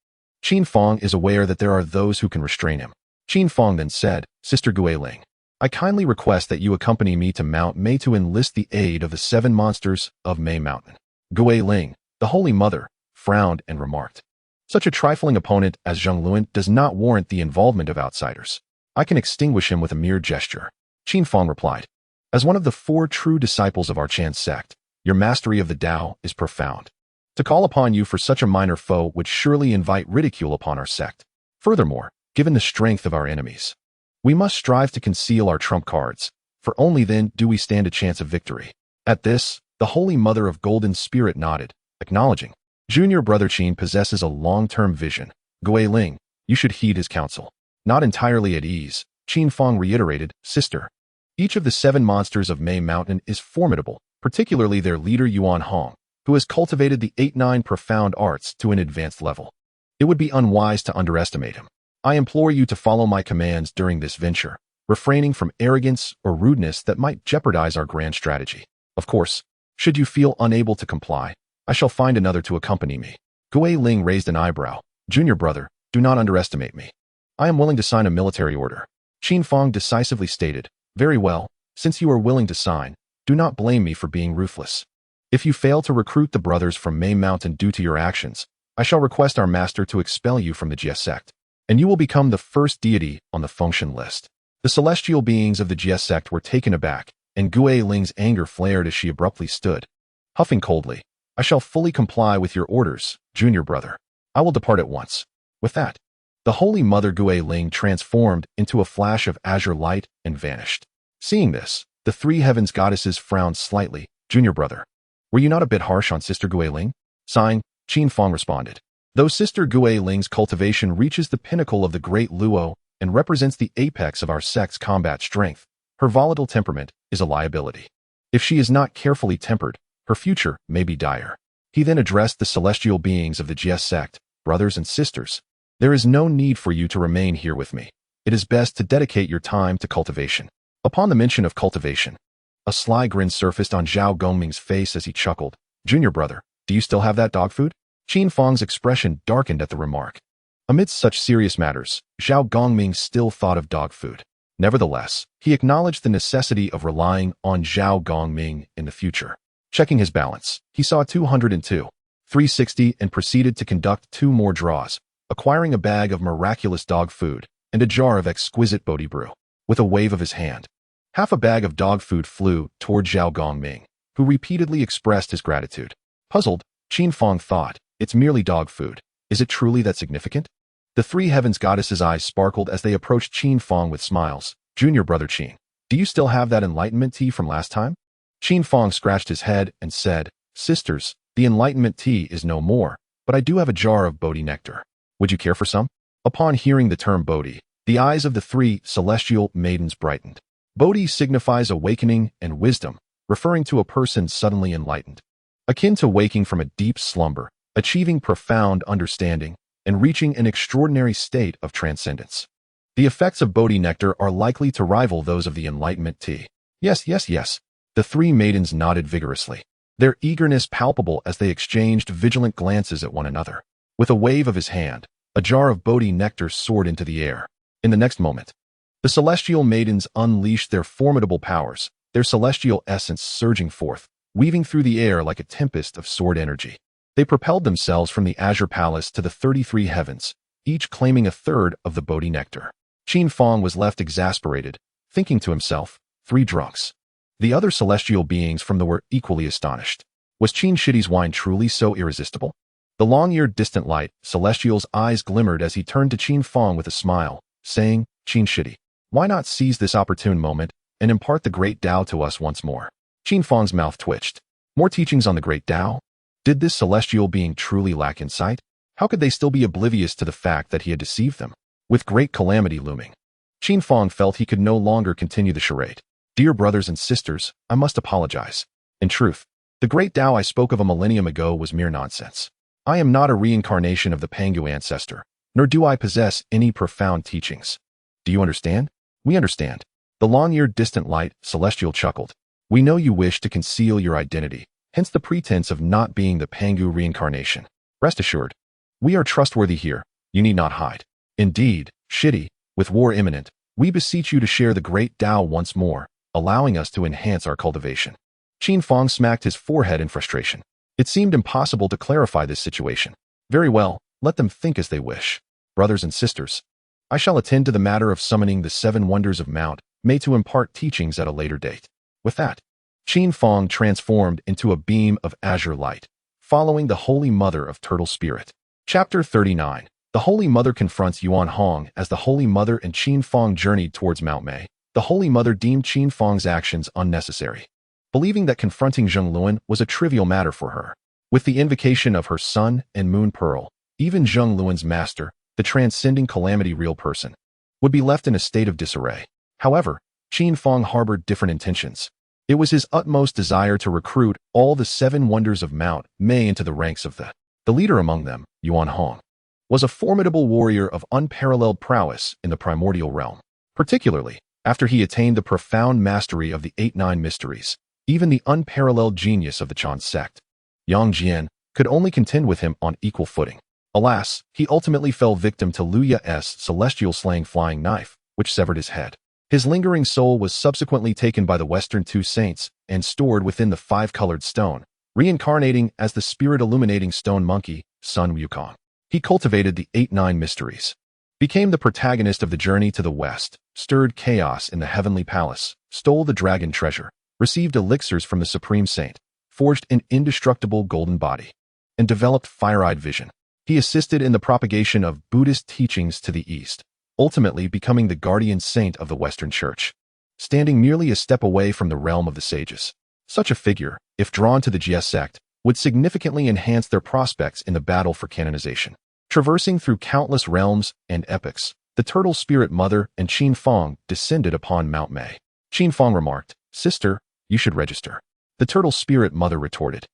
Qin Fang is aware that there are those who can restrain him. Qin Fang then said, Sister Guiling, I kindly request that you accompany me to Mount Mei to enlist the aid of the 7 monsters of Mei Mountain. Guiling, the Holy Mother, frowned and remarked, such a trifling opponent as Zheng Luan does not warrant the involvement of outsiders. I can extinguish him with a mere gesture. Qin Fang replied, as one of the 4 true disciples of our Chan sect, your mastery of the Tao is profound. To call upon you for such a minor foe would surely invite ridicule upon our sect. Furthermore, given the strength of our enemies, we must strive to conceal our trump cards, for only then do we stand a chance of victory. At this, the Holy Mother of Golden Spirit nodded, acknowledging, Junior Brother Qin possesses a long-term vision. Guiling, you should heed his counsel. Not entirely at ease, Qin Fang reiterated, Sister, each of the 7 monsters of Mei Mountain is formidable, particularly their leader Yuan Hong, who has cultivated the 8-9 profound arts to an advanced level. It would be unwise to underestimate him. I implore you to follow my commands during this venture, refraining from arrogance or rudeness that might jeopardize our grand strategy. Of course, should you feel unable to comply, I shall find another to accompany me. Guiling raised an eyebrow. Junior brother, do not underestimate me. I am willing to sign a military order. Qin Fang decisively stated, very well, since you are willing to sign, do not blame me for being ruthless. If you fail to recruit the brothers from Mei Mountain due to your actions, I shall request our master to expel you from the Jie Sect, and you will become the first deity on the function list. The celestial beings of the Jie Sect were taken aback, and Guiling's anger flared as she abruptly stood, huffing coldly. I shall fully comply with your orders, junior brother. I will depart at once. With that, the Holy Mother Guiling transformed into a flash of azure light and vanished. Seeing this, the 3 heavens goddesses frowned slightly. Junior brother, were you not a bit harsh on Sister Guiling? Sighing, Qin Fang responded. Though Sister Guiling's cultivation reaches the pinnacle of the Great Luo and represents the apex of our sect's combat strength, her volatile temperament is a liability. If she is not carefully tempered, her future may be dire. He then addressed the celestial beings of the Jie Sect, brothers and sisters. There is no need for you to remain here with me. It is best to dedicate your time to cultivation. Upon the mention of cultivation, a sly grin surfaced on Zhao Gongming's face as he chuckled. Junior brother, do you still have that dog food? Qin Fang's expression darkened at the remark. Amidst such serious matters, Zhao Gongming still thought of dog food. Nevertheless, he acknowledged the necessity of relying on Zhao Gongming in the future. Checking his balance, he saw 202, 360 and proceeded to conduct 2 more draws, acquiring a bag of miraculous dog food and a jar of exquisite Bodhi brew. With a wave of his hand, half a bag of dog food flew toward Zhao Gongming, who repeatedly expressed his gratitude. Puzzled, Qin Fang thought, it's merely dog food. Is it truly that significant? The 3 heavens goddesses' eyes sparkled as they approached Qin Fang with smiles. Junior brother Qin, do you still have that enlightenment tea from last time? Qin Fang scratched his head and said, Sisters, the enlightenment tea is no more, but I do have a jar of Bodhi nectar. Would you care for some? Upon hearing the term Bodhi, the eyes of the 3 celestial maidens brightened. Bodhi signifies awakening and wisdom, referring to a person suddenly enlightened. Akin to waking from a deep slumber, achieving profound understanding, and reaching an extraordinary state of transcendence. The effects of Bodhi nectar are likely to rival those of the enlightenment tea. Yes, yes, yes. The 3 maidens nodded vigorously, their eagerness palpable as they exchanged vigilant glances at one another. With a wave of his hand, a jar of Bodhi nectar soared into the air. In the next moment, the celestial maidens unleashed their formidable powers, their celestial essence surging forth, weaving through the air like a tempest of sword energy. They propelled themselves from the Azure Palace to the 33 heavens, each claiming a third of the Bodhi nectar. Qin Fang was left exasperated, thinking to himself, 3 drunks. The other celestial beings from the were equally astonished. Was Qin Shidi's wine truly so irresistible? The long-eared distant light, Celestial's eyes glimmered as he turned to Qin Fang with a smile, saying, Qin Shidi, why not seize this opportune moment and impart the great Tao to us once more? Qin Fang's mouth twitched. More teachings on the great Tao? Did this celestial being truly lack insight? How could they still be oblivious to the fact that he had deceived them? With great calamity looming, Qin Fang felt he could no longer continue the charade. Dear brothers and sisters, I must apologize. In truth, the great Tao I spoke of a millennium ago was mere nonsense. I am not a reincarnation of the Pangu ancestor, nor do I possess any profound teachings. Do you understand? We understand. The long-eared distant light, Celestial chuckled. We know you wish to conceal your identity, hence the pretense of not being the Pangu reincarnation. Rest assured, we are trustworthy here. You need not hide. Indeed, Shidi, with war imminent, we beseech you to share the great Tao once more, allowing us to enhance our cultivation. Qin Fang smacked his forehead in frustration. It seemed impossible to clarify this situation. Very well, let them think as they wish. Brothers and sisters, I shall attend to the matter of summoning the 7 wonders of Mount May to impart teachings at a later date. With that, Qin Fang transformed into a beam of azure light, following the Holy Mother of Turtle Spirit. Chapter 39. The Holy Mother confronts Yuan Hong. As the Holy Mother and Qin Fang journeyed towards Mount May, the Holy Mother deemed Qin Fang's actions unnecessary, believing that confronting Zheng Luan was a trivial matter for her. With the invocation of her Sun and Moon Pearl, even Zheng Luan's master, the transcending calamity real person, would be left in a state of disarray. However, Qin Fang harbored different intentions. It was his utmost desire to recruit all the 7 wonders of Mount May into the ranks of the leader among them, Yuan Hong, was a formidable warrior of unparalleled prowess in the primordial realm, particularly after he attained the profound mastery of the 8-9 mysteries. Even the unparalleled genius of the Jie Sect, Yang Jian, could only contend with him on equal footing. Alas, he ultimately fell victim to Lu Ye's celestial slaying flying knife, which severed his head. His lingering soul was subsequently taken by the Western 2 saints and stored within the 5-colored stone, reincarnating as the spirit-illuminating stone monkey, Sun Wukong. He cultivated the 8-9 mysteries, became the protagonist of the journey to the west, stirred chaos in the heavenly palace, stole the dragon treasure, received elixirs from the Supreme Saint, forged an indestructible golden body, and developed fire-eyed vision. He assisted in the propagation of Buddhist teachings to the east, ultimately becoming the guardian saint of the Western Church, standing merely a step away from the realm of the sages. Such a figure, if drawn to the Jie Sect, would significantly enhance their prospects in the battle for canonization. Traversing through countless realms and epochs, the Turtle Spirit Mother and Qin Fang descended upon Mount May. Qin Fang remarked, Sister, you should register. The Turtle Spirit Mother retorted,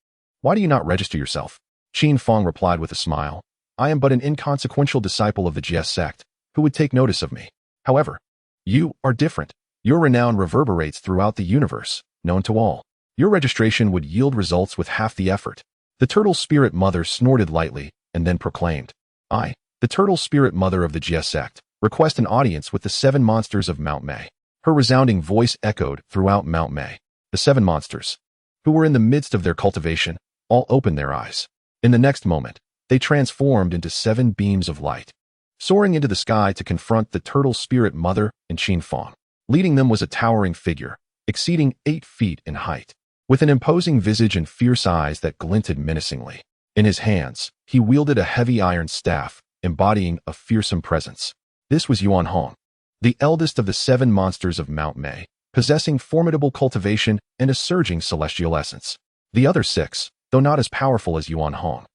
Why do you not register yourself? Qin Fang replied with a smile, I am but an inconsequential disciple of the Jie Sect. Who would take notice of me? However, you are different. Your renown reverberates throughout the universe, known to all. Your registration would yield results with half the effort. The Turtle Spirit Mother snorted lightly and then proclaimed, I, the Turtle Spirit Mother of the Jie Sect, request an audience with the 7 monsters of Mount May. Her resounding voice echoed throughout Mount May. The 7 monsters. who were in the midst of their cultivation, all opened their eyes. In the next moment, they transformed into 7 beams of light, soaring into the sky to confront the turtle spirit mother and Qin Fang. Leading them was a towering figure, exceeding 8 feet in height, with an imposing visage and fierce eyes that glinted menacingly. In his hands, he wielded a heavy iron staff, embodying a fearsome presence. This was Yuan Hong, the eldest of the 7 monsters of Mount Mei, possessing formidable cultivation and a surging celestial essence. The other 6, though not as powerful as Yuan Hong,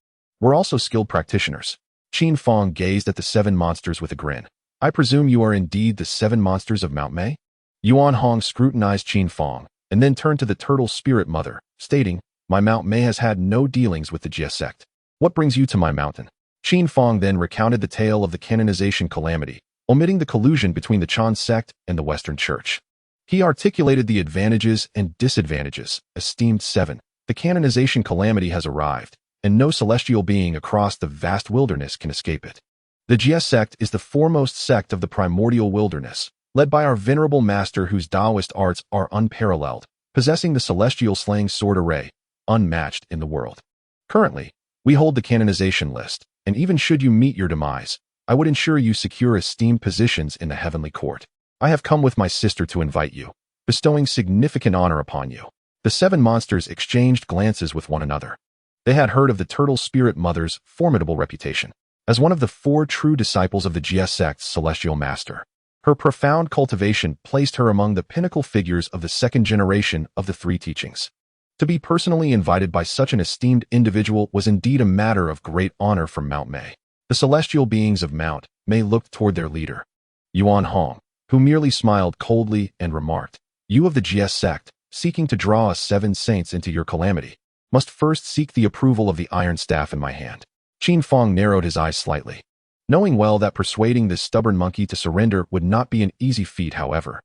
were also skilled practitioners. Qin Fang gazed at the 7 monsters with a grin. I presume you are indeed the 7 monsters of Mount Mei? Yuan Hong scrutinized Qin Fang, and then turned to the turtle spirit mother, stating, My Mount Mei has had no dealings with the Jie Sect. What brings you to my mountain? Qin Fang then recounted the tale of the canonization calamity, omitting the collusion between the Qin sect and the Western Church. He articulated the advantages and disadvantages. Esteemed 7, the canonization calamity has arrived, and no celestial being across the vast wilderness can escape it. The Jie Sect is the foremost sect of the primordial wilderness, led by our venerable master whose Taoist arts are unparalleled, possessing the celestial slaying sword array, unmatched in the world. Currently, we hold the canonization list, and even should you meet your demise, I would ensure you secure esteemed positions in the heavenly court. I have come with my sister to invite you, bestowing significant honor upon you. The 7 monsters exchanged glances with one another. They had heard of the turtle spirit mother's formidable reputation as one of the 4 true disciples of the Jie Sect's celestial master. Her profound cultivation placed her among the pinnacle figures of the 2nd generation of the 3 teachings. To be personally invited by such an esteemed individual was indeed a matter of great honor for Mount Mei. The celestial beings of Mount Mei looked toward their leader, Yuan Hong, who merely smiled coldly and remarked, You of the Jie Sect, seeking to draw us 7 saints into your calamity, must first seek the approval of the iron staff in my hand. Qin Fang narrowed his eyes slightly, knowing well that persuading this stubborn monkey to surrender would not be an easy feat. However,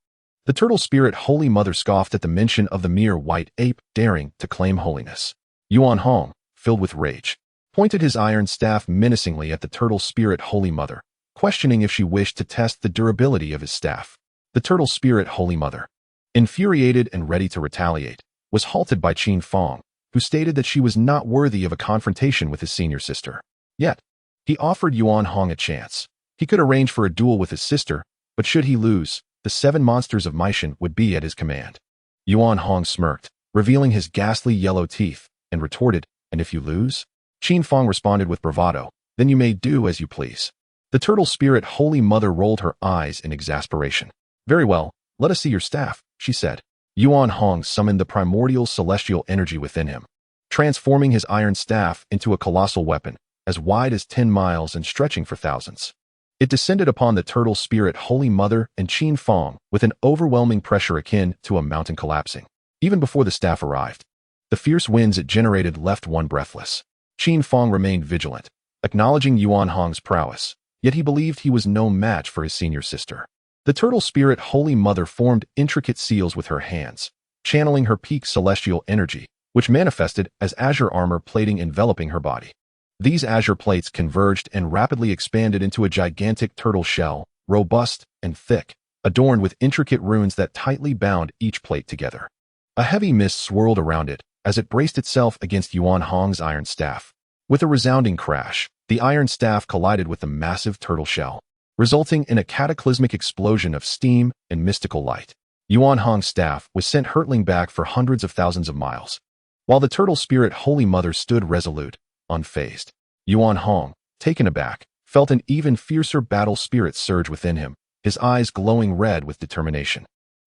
the turtle spirit Holy Mother scoffed at the mention of the mere white ape daring to claim holiness. Yuan Hong, filled with rage, pointed his iron staff menacingly at the turtle spirit Holy Mother, questioning if she wished to test the durability of his staff. The turtle spirit Holy Mother, infuriated and ready to retaliate, was halted by Qin Fang, who stated that she was not worthy of a confrontation with his senior sister. Yet, he offered Yuan Hong a chance. He could arrange for a duel with his sister, but should he lose, the 7 monsters of Meishan would be at his command. Yuan Hong smirked, revealing his ghastly yellow teeth, and retorted, And if you lose? Qin Fang responded with bravado, Then you may do as you please. The turtle spirit Holy Mother rolled her eyes in exasperation. Very well, let us see your staff, she said. Yuan Hong summoned the primordial celestial energy within him, transforming his iron staff into a colossal weapon, as wide as 10 miles and stretching for thousands. It descended upon the turtle spirit Holy Mother and Qin Fang with an overwhelming pressure akin to a mountain collapsing. Even before the staff arrived, the fierce winds it generated left one breathless. Qin Fang remained vigilant, acknowledging Yuan Hong's prowess, yet he believed he was no match for his senior sister. The turtle spirit Holy Mother formed intricate seals with her hands, channeling her peak celestial energy, which manifested as azure armor plating enveloping her body. These azure plates converged and rapidly expanded into a gigantic turtle shell, robust and thick, adorned with intricate runes that tightly bound each plate together. A heavy mist swirled around it as it braced itself against Yuan Hong's iron staff. With a resounding crash, the iron staff collided with the massive turtle shell, resulting in a cataclysmic explosion of steam and mystical light. Yuan Hong's staff was sent hurtling back for hundreds of thousands of miles, while the turtle spirit Holy Mother stood resolute, unfazed. Yuan Hong, taken aback, felt an even fiercer battle spirit surge within him, his eyes glowing red with determination.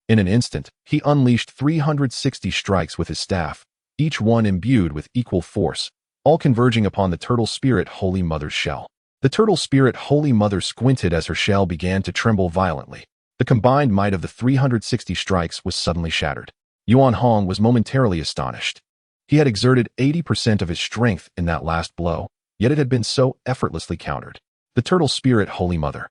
In an instant, he unleashed 360 strikes with his staff, each one imbued with equal force, all converging upon the turtle spirit Holy Mother's shell. The turtle spirit Holy Mother squinted as her shell began to tremble violently. The combined might of the 360 strikes was suddenly shattered. Yuan Hong was momentarily astonished. He had exerted 80% of his strength in that last blow, yet it had been so effortlessly countered. The turtle spirit Holy Mother,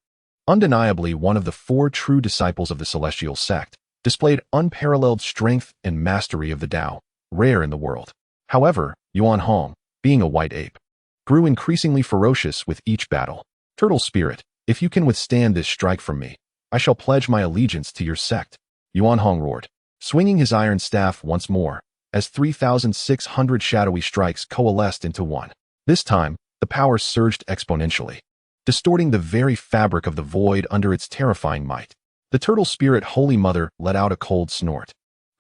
undeniably one of the 4 true disciples of the celestial sect, displayed unparalleled strength and mastery of the Tao, rare in the world. However, Yuan Hong, being a white ape, grew increasingly ferocious with each battle. Turtle spirit, if you can withstand this strike from me, I shall pledge my allegiance to your sect, Yuan Hong roared, swinging his iron staff once more. as 3,600 shadowy strikes coalesced into one. This time, the power surged exponentially, distorting the very fabric of the void under its terrifying might. The turtle spirit Holy Mother let out a cold snort,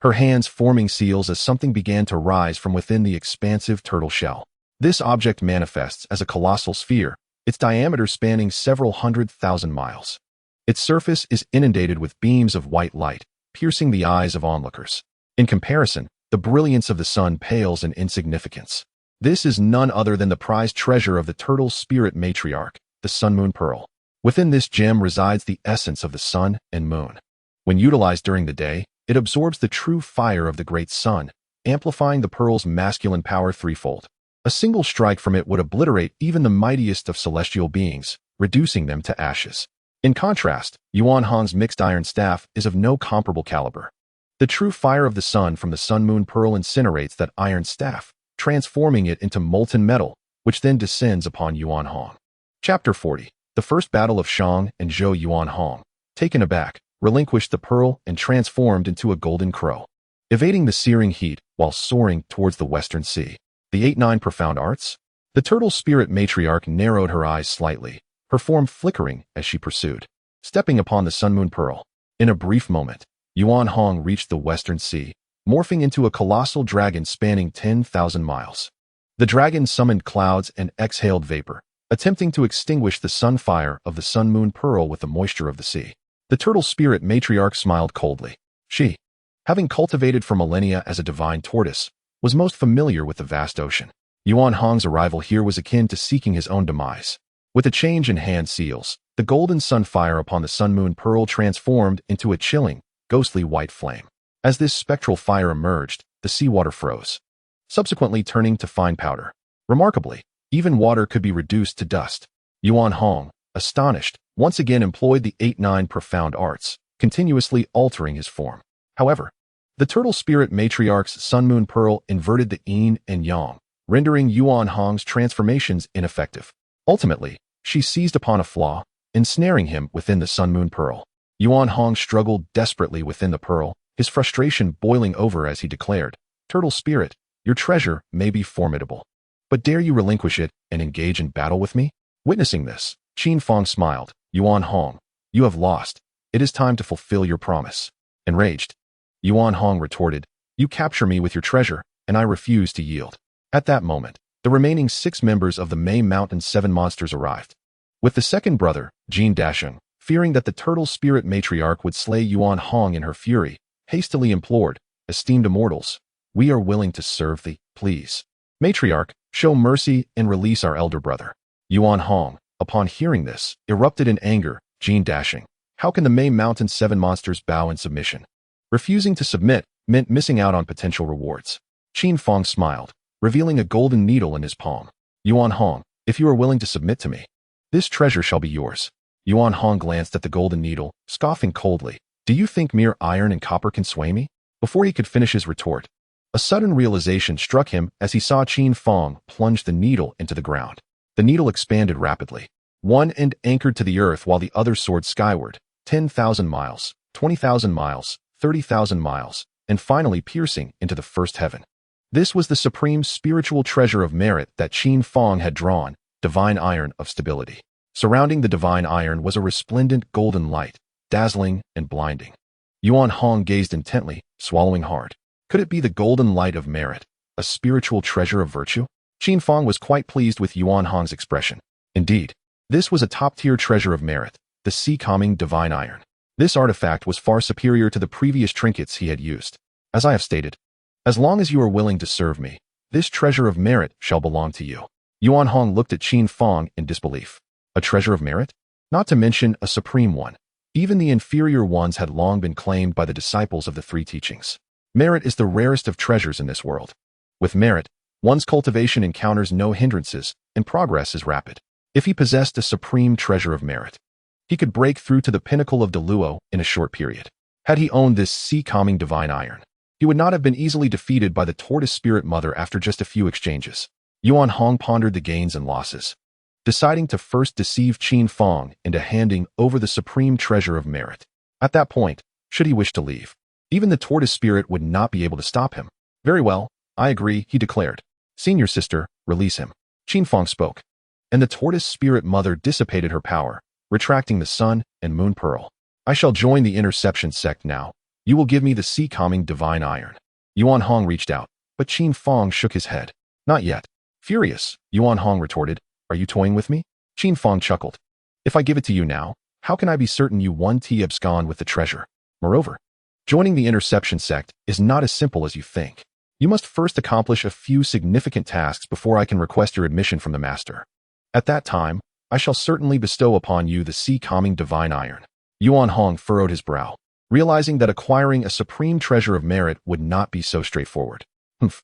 her hands forming seals as something began to rise from within the expansive turtle shell. This object manifests as a colossal sphere, its diameter spanning several 100,000 miles. Its surface is inundated with beams of white light, piercing the eyes of onlookers. In comparison, the brilliance of the sun pales in insignificance. This is none other than the prized treasure of the turtle spirit matriarch, the Sun-Moon Pearl. Within this gem resides the essence of the sun and moon. When utilized during the day, it absorbs the true fire of the great sun, amplifying the pearl's masculine power threefold. A single strike from it would obliterate even the mightiest of celestial beings, reducing them to ashes. In contrast, Yuan Hong's mixed iron staff is of no comparable caliber. The true fire of the sun from the Sun-Moon Pearl incinerates that iron staff, transforming it into molten metal, which then descends upon Yuan Hong. Chapter 40. The First Battle of Shang and Zhou. Yuan Hong, taken aback, relinquished the pearl and transformed into a golden crow, evading the searing heat while soaring towards the western sea. The 8-9 profound arts? The turtle spirit matriarch narrowed her eyes slightly, her form flickering as she pursued, stepping upon the Sun-Moon Pearl. In a brief moment, Yuan Hong reached the western sea, morphing into a colossal dragon spanning 10,000 miles. The dragon summoned clouds and exhaled vapor, attempting to extinguish the sun fire of the Sun-Moon Pearl with the moisture of the sea. The turtle spirit matriarch smiled coldly. She, having cultivated for millennia as a divine tortoise, was most familiar with the vast ocean. Yuan Hong's arrival here was akin to seeking his own demise. With a change in hand seals, the golden sun fire upon the Sun-Moon Pearl transformed into a chilling, ghostly white flame. As this spectral fire emerged, the seawater froze, subsequently turning to fine powder. Remarkably, even water could be reduced to dust. Yuan Hong, astonished, once again employed the 8-9 profound arts, continuously altering his form. However, the turtle spirit matriarch's Sun-Moon Pearl inverted the yin and yang, rendering Yuan Hong's transformations ineffective. Ultimately, she seized upon a flaw, ensnaring him within the Sun-Moon Pearl. Yuan Hong struggled desperately within the pearl, his frustration boiling over as he declared, "Turtle spirit, your treasure may be formidable, but dare you relinquish it and engage in battle with me?" Witnessing this, Qin Fang smiled. "Yuan Hong, you have lost. It is time to fulfill your promise." Enraged, Yuan Hong retorted, "You capture me with your treasure, and I refuse to yield." At that moment, the remaining 6 members of the May Mountain 7 monsters arrived. With the second brother, Jin Dasheng, fearing that the turtle spirit matriarch would slay Yuan Hong in her fury, hastily implored, "Esteemed immortals, we are willing to serve thee, please. Matriarch, show mercy and release our elder brother." Yuan Hong, upon hearing this, erupted in anger. Jin Dasheng, how can the May Mountain 7 monsters bow in submission? Refusing to submit meant missing out on potential rewards. Qin Fang smiled, revealing a golden needle in his palm. "Yuan Hong, if you are willing to submit to me, this treasure shall be yours." Yuan Hong glanced at the golden needle, scoffing coldly. "Do you think mere iron and copper can sway me?" Before he could finish his retort, a sudden realization struck him as he saw Qin Fang plunge the needle into the ground. The needle expanded rapidly. One end anchored to the earth while the other soared skyward, 10,000 miles, 20,000 miles, 30,000 miles, and finally piercing into the first heaven. This was the supreme spiritual treasure of merit that Qin Fang had drawn, divine iron of stability. Surrounding the divine iron was a resplendent golden light, dazzling and blinding. Yuan Hong gazed intently, swallowing hard. Could it be the golden light of merit, a spiritual treasure of virtue? Qin Fang was quite pleased with Yuan Hong's expression. Indeed, this was a top-tier treasure of merit, the sea-calming divine iron. This artifact was far superior to the previous trinkets he had used. As I have stated, as long as you are willing to serve me, this treasure of merit shall belong to you. Yuan Hong looked at Qin Fang in disbelief. A treasure of merit? Not to mention a supreme one. Even the inferior ones had long been claimed by the disciples of the 3 teachings. Merit is the rarest of treasures in this world. With merit, one's cultivation encounters no hindrances, and progress is rapid. If he possessed a supreme treasure of merit, he could break through to the pinnacle of Deluo in a short period. Had he owned this sea-calming divine iron, he would not have been easily defeated by the tortoise spirit mother after just a few exchanges. Yuan Hong pondered the gains and losses, deciding to first deceive Qin Fang into handing over the supreme treasure of merit. At that point, should he wish to leave, even the tortoise spirit would not be able to stop him. Very well, I agree, he declared. Senior sister, release him. Qin Fang spoke. And the tortoise spirit mother dissipated her power, retracting the sun and moon pearl. I shall join the interception sect now. You will give me the sea-calming divine iron. Yuan Hong reached out, but Qin Fang shook his head. Not yet. Furious, Yuan Hong retorted, are you toying with me? Qin Fang chuckled. If I give it to you now, how can I be certain you won't abscond with the treasure? Moreover, joining the interception sect is not as simple as you think. You must first accomplish a few significant tasks before I can request your admission from the master. At that time, I shall certainly bestow upon you the sea-calming divine iron. Yuan Hong furrowed his brow, realizing that acquiring a supreme treasure of merit would not be so straightforward. Humph.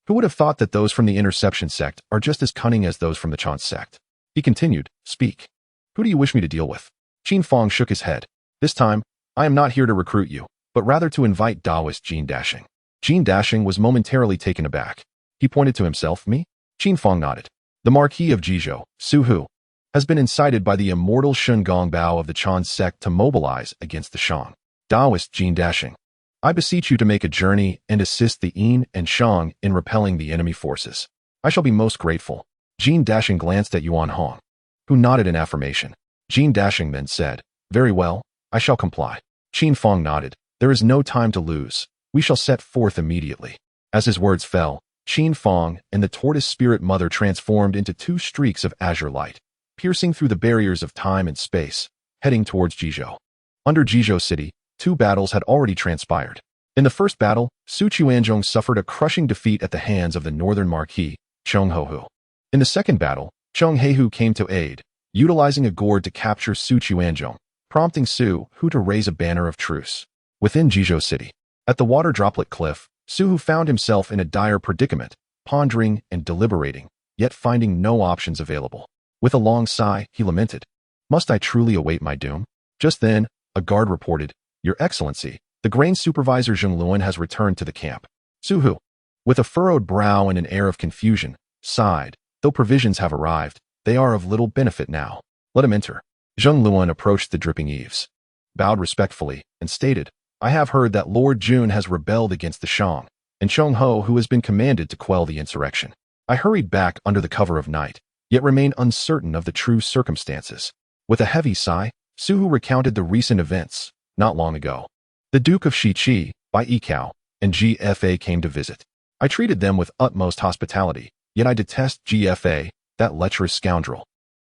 Who would have thought that those from the interception sect are just as cunning as those from the Chan sect? He continued, speak. Who do you wish me to deal with? Qin Fang shook his head. This time, I am not here to recruit you, but rather to invite Taoist Jin Dashing. Jin Dashing was momentarily taken aback. He pointed to himself, me? Qin Fang nodded. The Marquis of Jizhou, Su Hu, has been incited by the immortal Shun Gongbao of the Chan sect to mobilize against the Shang. Taoist Jin Dashing, I beseech you to make a journey and assist the Yin and Shang in repelling the enemy forces. I shall be most grateful. Jin Dashing glanced at Yuan Hong, who nodded in affirmation. Jin Dashing then said, very well, I shall comply. Qin Fang nodded. There is no time to lose. We shall set forth immediately. As his words fell, Qin Fang and the tortoise spirit mother transformed into two streaks of azure light, piercing through the barriers of time and space, heading towards Jizhou. Under Jizhou city, two battles had already transpired. In the first battle, Su Chuanzhong suffered a crushing defeat at the hands of the northern Marquis, Cheng Hohu. In the second battle, Cheng Hehu came to aid, utilizing a gourd to capture Su Chuanzhong, prompting Su Hu to raise a banner of truce. Within Jizhou city, at the water droplet cliff, Su Hu found himself in a dire predicament, pondering and deliberating, yet finding no options available. With a long sigh, he lamented, must I truly await my doom? Just then, a guard reported, Your Excellency, the grain supervisor Zheng Luan has returned to the camp. Su Hu, with a furrowed brow and an air of confusion, sighed, though provisions have arrived, they are of little benefit now. Let him enter. Zheng Luan approached the dripping eaves, bowed respectfully, and stated, I have heard that Lord Jun has rebelled against the Shang, and Cheng Ho who has been commanded to quell the insurrection. I hurried back under the cover of night, yet remain uncertain of the true circumstances. With a heavy sigh, Su Hu recounted the recent events, not long ago. The Duke of Shiqi, Bai Yikao, and GFA came to visit. I treated them with utmost hospitality, yet I detest GFA, that lecherous scoundrel,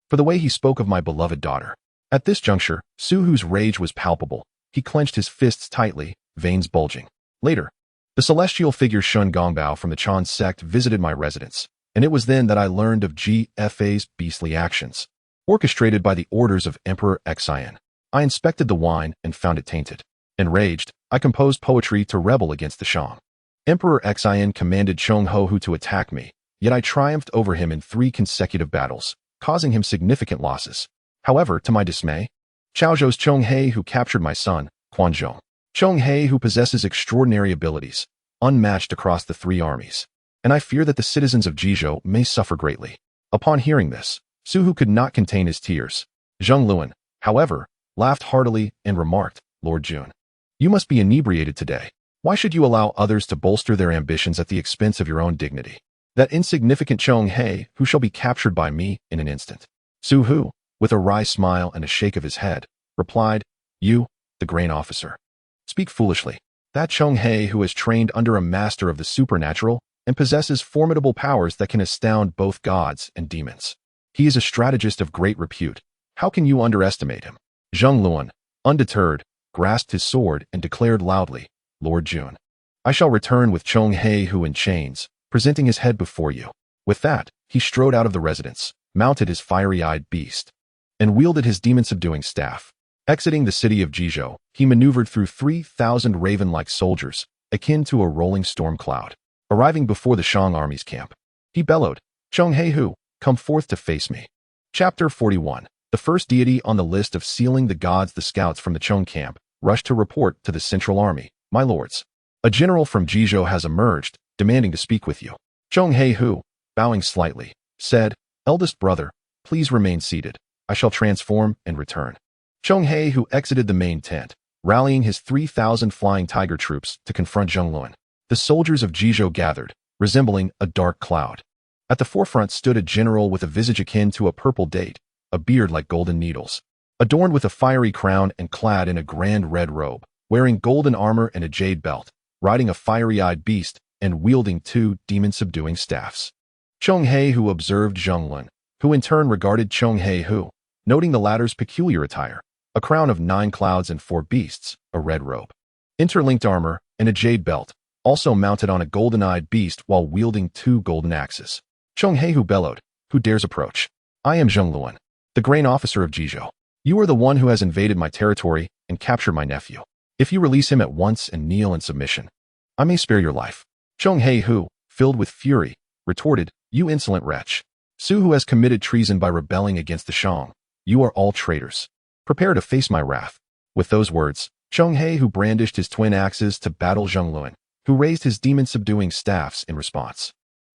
for the way he spoke of my beloved daughter. At this juncture, Su Hu's rage was palpable. He clenched his fists tightly, veins bulging. Later, the celestial figure Shun Gongbao from the Chan sect visited my residence, and it was then that I learned of GFA's beastly actions, orchestrated by the orders of Emperor Xian. I inspected the wine and found it tainted. Enraged, I composed poetry to rebel against the Shang. Emperor Xian commanded Cheng Ho to attack me, yet I triumphed over him in 3 consecutive battles, causing him significant losses. However, to my dismay, Chaozhou's Cheng He who captured my son, Quanzhong. Cheng He who possesses extraordinary abilities, unmatched across the 3 armies. And I fear that the citizens of Jizhou may suffer greatly. Upon hearing this, Su Hu could not contain his tears. Zheng Luan, however, laughed heartily and remarked, Lord Jun, you must be inebriated today. Why should you allow others to bolster their ambitions at the expense of your own dignity? That insignificant Cheng He who shall be captured by me in an instant. Su Hu, with a wry smile and a shake of his head, replied, you, the grain officer, speak foolishly. That Cheng He who is trained under a master of the supernatural and possesses formidable powers that can astound both gods and demons. He is a strategist of great repute. How can you underestimate him? Zheng Luan, undeterred, grasped his sword and declared loudly, Lord Jun, I shall return with Cheng He who in chains, presenting his head before you. With that, he strode out of the residence, mounted his fiery-eyed beast, and wielded his demon-subduing staff. Exiting the city of Jizhou, he maneuvered through 3,000 raven-like soldiers, akin to a rolling storm cloud. Arriving before the Shang army's camp, he bellowed, Cheng He Hu, come forth to face me. Chapter 41. The first deity on the list of sealing the gods, the scouts from the Cheng camp, rushed to report to the central army, my lords. A general from Jizhou has emerged, demanding to speak with you. Cheng He Hu, bowing slightly, said, eldest brother, please remain seated. I shall transform and return. Cheng He Hu exited the main tent, rallying his 3,000 flying tiger troops to confront Zheng Luan. The soldiers of Jizhou gathered, resembling a dark cloud. At the forefront stood a general with a visage akin to a purple date, a beard like golden needles. Adorned with a fiery crown and clad in a grand red robe, wearing golden armor and a jade belt, riding a fiery-eyed beast and wielding 2 demon-subduing staffs. Chong He-hu observed Zheng Lun, who in turn regarded Chong He-hu, noting the latter's peculiar attire, a crown of 9 clouds and 4 beasts, a red robe, interlinked armor, and a jade belt, also mounted on a golden-eyed beast while wielding 2 golden axes. Chong He-hu bellowed, "Who dares approach? I am Zheng Lun, the grain officer of Jizhou. You are the one who has invaded my territory and captured my nephew. If you release him at once and kneel in submission, I may spare your life." Chong He-hu, filled with fury, retorted, "You insolent wretch. Su who has committed treason by rebelling against the Shang. You are all traitors. Prepare to face my wrath." With those words, Chong He-hu brandished his twin axes to battle Zheng Lun, who raised his demon-subduing staffs in response.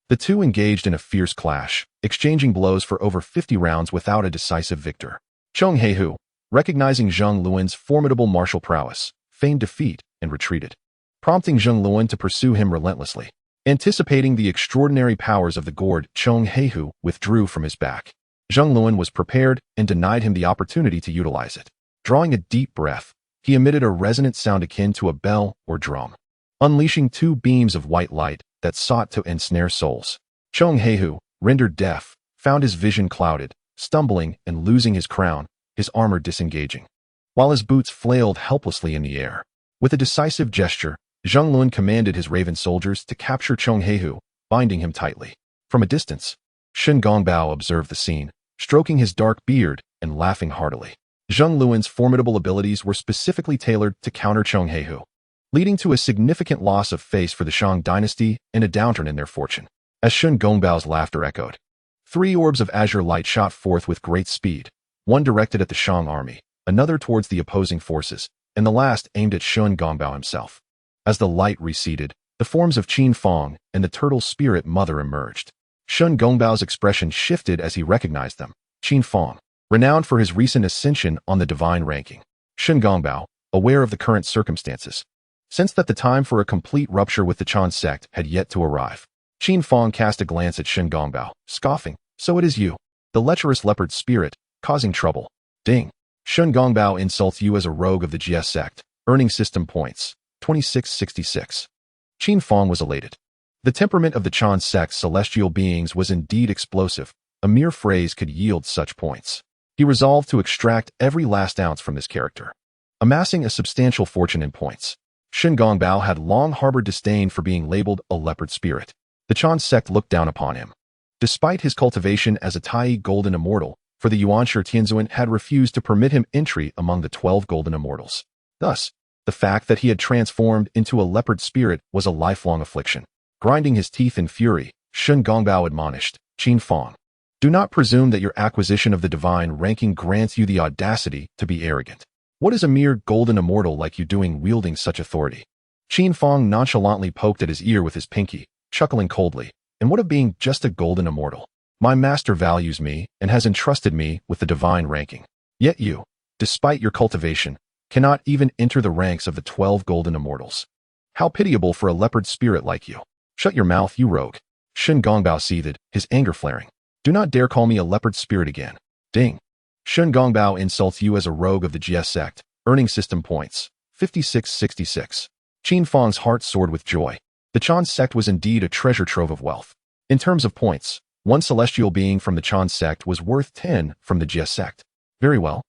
The two engaged in a fierce clash, exchanging blows for over 50 rounds without a decisive victor. Chong He-hu, recognizing Zheng Luan's formidable martial prowess, feigned defeat and retreated, prompting Zheng Luan to pursue him relentlessly. Anticipating the extraordinary powers of the gourd, Chong He-hu withdrew from his back. Zheng Luan was prepared and denied him the opportunity to utilize it. Drawing a deep breath, he emitted a resonant sound akin to a bell or drum, unleashing 2 beams of white light that sought to ensnare souls. Chong He-hu, rendered deaf, found his vision clouded, stumbling and losing his crown, his armor disengaging, while his boots flailed helplessly in the air. With a decisive gesture, Zheng Luan commanded his raven soldiers to capture Chong He-hu, binding him tightly. From a distance, Shen Gongbao observed the scene, stroking his dark beard and laughing heartily. Zheng Luan's formidable abilities were specifically tailored to counter Chong He-hu, leading to a significant loss of face for the Shang dynasty and a downturn in their fortune. As Shen Gongbao's laughter echoed, 3 orbs of azure light shot forth with great speed, one directed at the Shang army, another towards the opposing forces, and the last aimed at Shen Gongbao himself. As the light receded, the forms of Qin Fang and the turtle spirit mother emerged. Shen Gongbao's expression shifted as he recognized them. Qin Fang, renowned for his recent ascension on the divine ranking. Shen Gongbao, aware of the current circumstances, sensed that the time for a complete rupture with the Jie Sect had yet to arrive. Qin Fang cast a glance at Shen Gongbao, scoffing, "So it is you, the lecherous leopard spirit, causing trouble. Ding. Shen Gongbao insults you as a rogue of the Jie Sect, earning system points, 2666. Qin Fang was elated. The temperament of the Jie Sect's celestial beings was indeed explosive. A mere phrase could yield such points. He resolved to extract every last ounce from this character, amassing a substantial fortune in points. Shen Gongbao had long harbored disdain for being labeled a leopard spirit. The Jie Sect looked down upon him. Despite his cultivation as a Tai Golden Immortal, for the Yuanshi Tianzun had refused to permit him entry among the 12 Golden Immortals. Thus, the fact that he had transformed into a leopard spirit was a lifelong affliction. Grinding his teeth in fury, Shen Gongbao admonished, "Qin Fang, do not presume that your acquisition of the divine ranking grants you the audacity to be arrogant. What is a mere golden immortal like you doing wielding such authority?" Qin Fang nonchalantly poked at his ear with his pinky, chuckling coldly, "And what of being just a golden immortal? My master values me and has entrusted me with the divine ranking. Yet you, despite your cultivation, cannot even enter the ranks of the 12 golden immortals. How pitiable for a leopard spirit like you. Shut your mouth, you rogue." Shen Gongbao seethed, his anger flaring. "Do not dare call me a leopard spirit again." Ding. Shen Gongbao insults you as a rogue of the Jie Sect, earning system points, 5666. Qin Fang's heart soared with joy. The Jie Sect was indeed a treasure trove of wealth. In terms of points, one celestial being from the Jie Sect was worth 10 from the Jie Sect. Very well.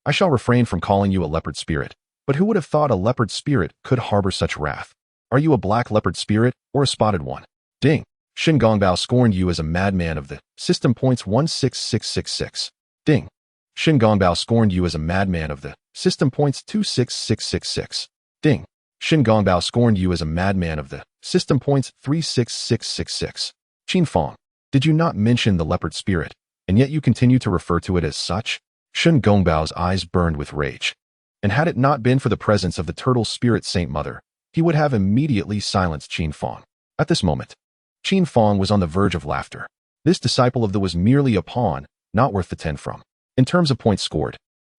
I shall refrain from calling you a leopard spirit, but who would have thought a leopard spirit could harbor such wrath? Are you a black leopard spirit or a spotted one? Ding. Shen Gongbao scorned you as a madman of the system points 16666. Ding. Shen Gongbao scorned you as a madman of the system points 26666. Ding. Shen Gongbao scorned you as a madman of the system points 36666. Qin Fang, did you not mention the leopard spirit, and yet you continue to refer to it as such? Shen Gongbao's eyes burned with rage. And had it not been for the presence of the turtle spirit Saint Mother, he would have immediately silenced Qin Fang. At this moment, Qin Fang was on the verge of laughter. This disciple of the was merely a pawn, not worth the 10 from. In terms of points scored,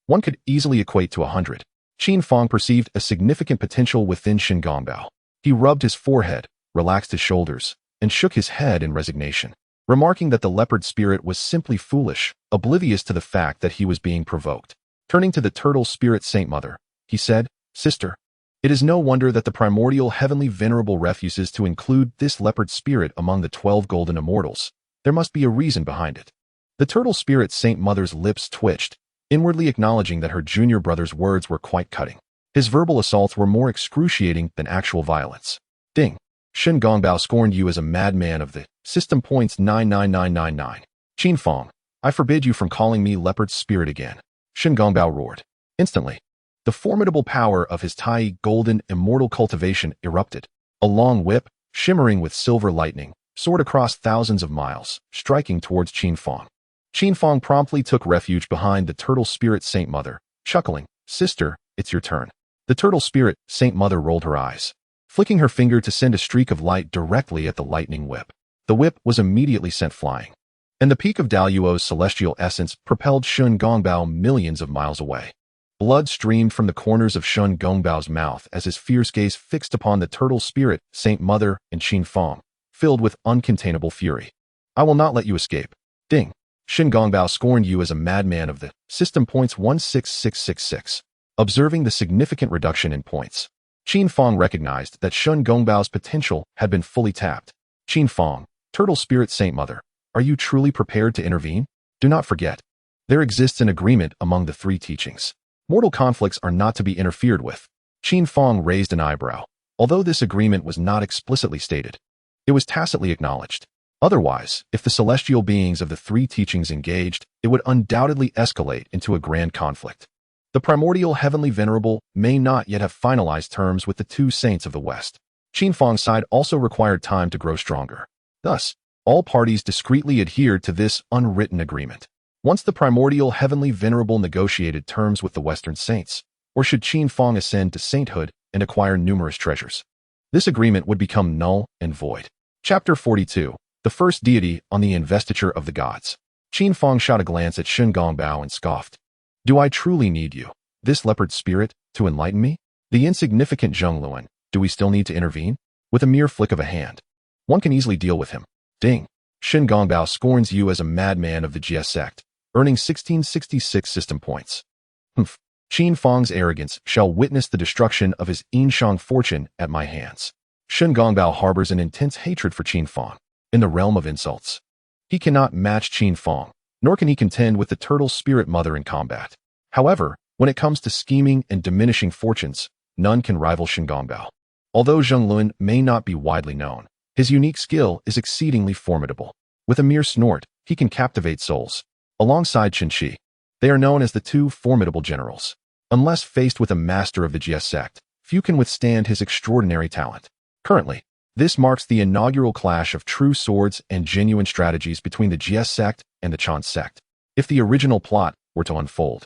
one could easily equate to 100. Qin Fang perceived a significant potential within Shen Gongbao. He rubbed his forehead, relaxed his shoulders, and shook his head in resignation, remarking that the leopard spirit was simply foolish, oblivious to the fact that he was being provoked. Turning to the turtle spirit Saint Mother, he said, "Sister, it is no wonder that the primordial heavenly venerable refuses to include this leopard spirit among the 12 golden immortals. There must be a reason behind it." The turtle spirit Saint Mother's lips twitched, inwardly acknowledging that her junior brother's words were quite cutting. His verbal assaults were more excruciating than actual violence. Ding. Shen Gongbao scorned you as a madman of the system points 99999. Qin Fang, I forbid you from calling me leopard spirit again. Shen Gongbao roared. Instantly, the formidable power of his Tai golden immortal cultivation erupted. A long whip, shimmering with silver lightning, soared across thousands of miles, striking towards Qin Fang. Qin Fang promptly took refuge behind the turtle spirit Saint Mother, chuckling, "Sister, it's your turn." The turtle spirit Saint Mother rolled her eyes, flicking her finger to send a streak of light directly at the lightning whip. The whip was immediately sent flying, and the peak of Daluo's celestial essence propelled Shun Gongbao millions of miles away. Blood streamed from the corners of Shun Gongbao's mouth as his fierce gaze fixed upon the turtle spirit Saint Mother and Qin Fang, filled with uncontainable fury. "I will not let you escape." Ding. Shin Gongbao scorned you as a madman of the system points 16666. Observing the significant reduction in points, Qin Fang recognized that Shun Gongbao's potential had been fully tapped. Qin Fang, turtle spirit Saint Mother, are you truly prepared to intervene? Do not forget, there exists an agreement among the three teachings. Mortal conflicts are not to be interfered with. Qin Fang raised an eyebrow. Although this agreement was not explicitly stated, it was tacitly acknowledged. Otherwise, if the celestial beings of the three teachings engaged, it would undoubtedly escalate into a grand conflict. The primordial heavenly venerable may not yet have finalized terms with the two saints of the West. Qin Fang's side also required time to grow stronger. Thus, all parties discreetly adhered to this unwritten agreement. Once the primordial heavenly venerable negotiated terms with the Western saints, or should Qin Fang ascend to sainthood and acquire numerous treasures, this agreement would become null and void. Chapter 42. The First Deity on the Investiture of the Gods. Qin Fang shot a glance at Shun Gongbao and scoffed. Do I truly need you, this leopard spirit, to enlighten me? The insignificant Zheng Luan, do we still need to intervene? With a mere flick of a hand, one can easily deal with him. Ding. Shin Gongbao scorns you as a madman of the Jie Sect, earning 1666 system points. Humph. Qin Fang's arrogance shall witness the destruction of his Yinshang fortune at my hands. Shin Gongbao harbors an intense hatred for Qin Fang. In the realm of insults, he cannot match Qin Fang, nor can he contend with the turtle spirit mother in combat. However, when it comes to scheming and diminishing fortunes, none can rival Shin Gongbao. Although Zheng Luan may not be widely known, his unique skill is exceedingly formidable. With a mere snort, he can captivate souls. Alongside Qin Shi, they are known as the two formidable generals. Unless faced with a master of the Jie Sect, few can withstand his extraordinary talent. Currently, this marks the inaugural clash of true swords and genuine strategies between the Jie Sect and the Chan Sect. If the original plot were to unfold,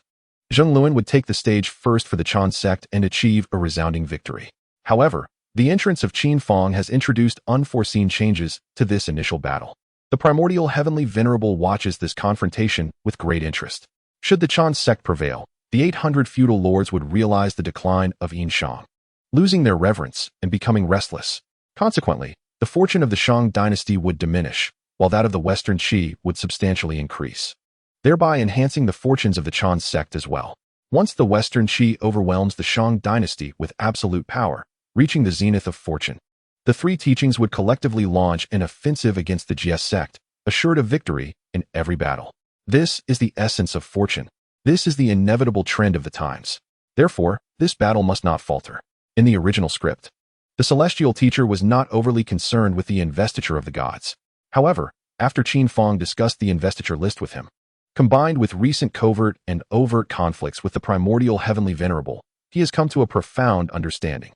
Zheng Luan would take the stage first for the Chan Sect and achieve a resounding victory. However, the entrance of Qin Fang has introduced unforeseen changes to this initial battle. The primordial heavenly venerable watches this confrontation with great interest. Should the Chan Sect prevail, the 800 feudal lords would realize the decline of Yinshang, losing their reverence and becoming restless. Consequently, the fortune of the Shang dynasty would diminish, while that of the Western Qi would substantially increase, thereby enhancing the fortunes of the Chan Sect as well. Once the Western Qi overwhelms the Shang dynasty with absolute power, reaching the zenith of fortune, the three teachings would collectively launch an offensive against the Jie Sect, assured of victory in every battle. This is the essence of fortune. This is the inevitable trend of the times. Therefore, this battle must not falter. In the original script, the celestial teacher was not overly concerned with the investiture of the gods. However, after Qin Fang discussed the investiture list with him, combined with recent covert and overt conflicts with the primordial heavenly venerable, he has come to a profound understanding.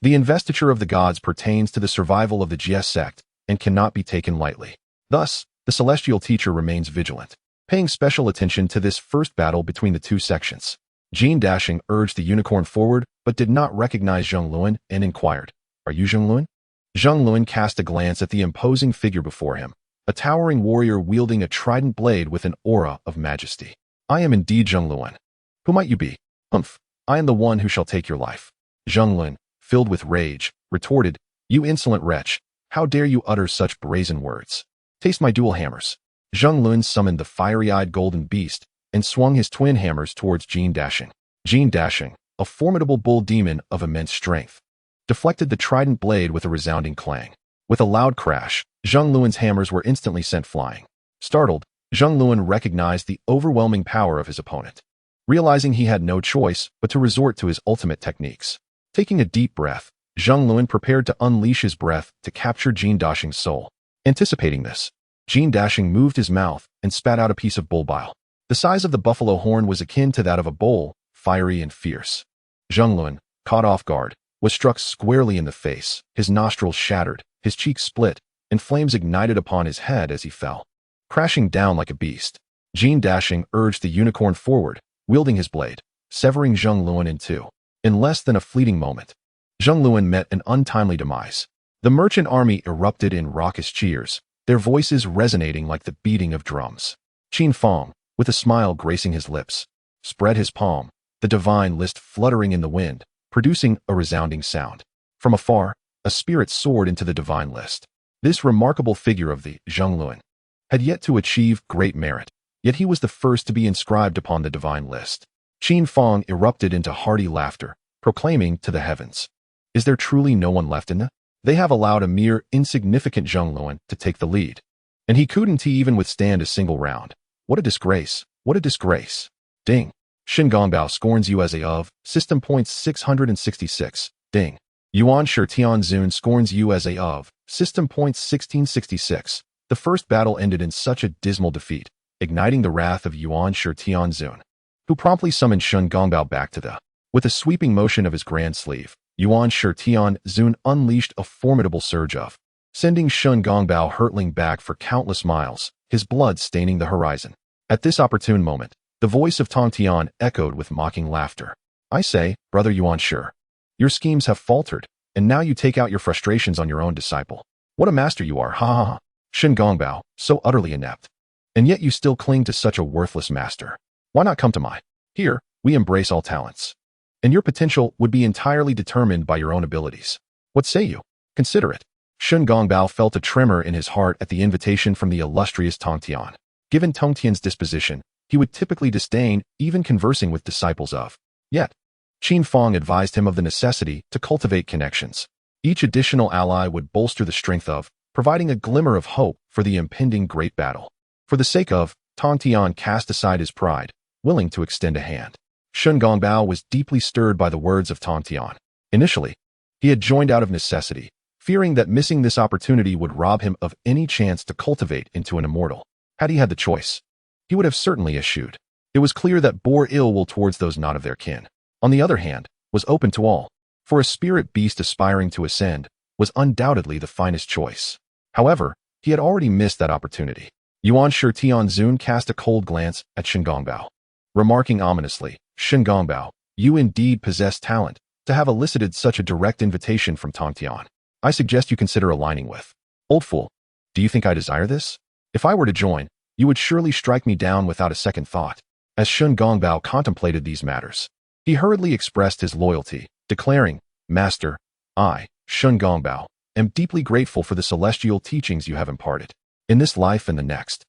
The investiture of the gods pertains to the survival of the Jie Sect and cannot be taken lightly. Thus, the celestial teacher remains vigilant, paying special attention to this first battle between the two sections. Jean Dashing urged the unicorn forward, but did not recognize Zheng Luan and inquired, "Are you Zheng Luan?" Zheng Luan cast a glance at the imposing figure before him, a towering warrior wielding a trident blade with an aura of majesty. "I am indeed Zheng Luan. Who might you be?" "Humph, I am the one who shall take your life." Zheng Luan, filled with rage, retorted, "You insolent wretch, How dare you utter such brazen words? Taste my dual hammers. Zheng Lun summoned the fiery-eyed golden beast and swung his twin hammers towards Jin Dashing. Jin Dashing, a formidable bull demon of immense strength, deflected the trident blade with a resounding clang. With a loud crash, Zheng Luan's hammers were instantly sent flying. Startled, Zheng Luan recognized the overwhelming power of his opponent. Realizing he had no choice but to resort to his ultimate techniques. Taking a deep breath, Zheng Luan prepared to unleash his breath to capture Jin Dashing's soul. Anticipating this, Jin Dashing moved his mouth and spat out a piece of bull bile. The size of the buffalo horn was akin to that of a bull, fiery and fierce. Zheng Luan, caught off guard, was struck squarely in the face, his nostrils shattered, his cheeks split, and flames ignited upon his head as he fell. Crashing down like a beast, Jin Dashing urged the unicorn forward, wielding his blade, severing Zheng Luan in two. In less than a fleeting moment, Zheng Luan met an untimely demise. The merchant army erupted in raucous cheers, their voices resonating like the beating of drums. Qin Fang, with a smile gracing his lips, spread his palm, the divine list fluttering in the wind, producing a resounding sound. From afar, a spirit soared into the divine list. This remarkable figure of the Zheng Luan had yet to achieve great merit, yet he was the first to be inscribed upon the divine list. Qin Fang erupted into hearty laughter, proclaiming to the heavens, "Is there truly no one left in the? They have allowed a mere insignificant Zheng Luan to take the lead. And he couldn't even withstand a single round. What a disgrace, what a disgrace." Ding. Shen Gongbao scorns you as a of, system points 666, ding. Yuanshi Tianzun scorns you as a of, system points 1666. The first battle ended in such a dismal defeat, igniting the wrath of Yuanshi Tianzun, who promptly summoned Shen Gongbao back to the. With a sweeping motion of his grand sleeve, Yuanshi Tianzun unleashed a formidable surge of, sending Shen Gongbao hurtling back for countless miles, his blood staining the horizon. At this opportune moment, the voice of Tongtian echoed with mocking laughter. "I say, brother Yuanshi, your schemes have faltered, and now you take out your frustrations on your own disciple. What a master you are, ha ha ha. Shen Gongbao, so utterly inept. And yet you still cling to such a worthless master. Why not come to my? Here, we embrace all talents. And your potential would be entirely determined by your own abilities. What say you? Consider it." Shen Gongbao felt a tremor in his heart at the invitation from the illustrious Tongtian. Given Tongtian's disposition, he would typically disdain even conversing with disciples of. Yet, Qin Fang advised him of the necessity to cultivate connections. Each additional ally would bolster the strength of, providing a glimmer of hope for the impending great battle. For the sake of, Tongtian cast aside his pride, willing to extend a hand. Shen Gongbao was deeply stirred by the words of Tongtian. Initially, he had joined out of necessity, fearing that missing this opportunity would rob him of any chance to cultivate into an immortal. Had he had the choice, he would have certainly eschewed. It was clear that bore ill will towards those not of their kin. On the other hand, was open to all, for a spirit beast aspiring to ascend was undoubtedly the finest choice. However, he had already missed that opportunity. Yuanshi Tianzun cast a cold glance at Shen Gongbao, remarking ominously, "Shen Gongbao, you indeed possess talent to have elicited such a direct invitation from Tongtian. I suggest you consider aligning with. Old fool, do you think I desire this? If I were to join, you would surely strike me down without a second thought." As Shen Gongbao contemplated these matters, he hurriedly expressed his loyalty, declaring, "Master, I, Shen Gongbao, am deeply grateful for the celestial teachings you have imparted. In this life and the next,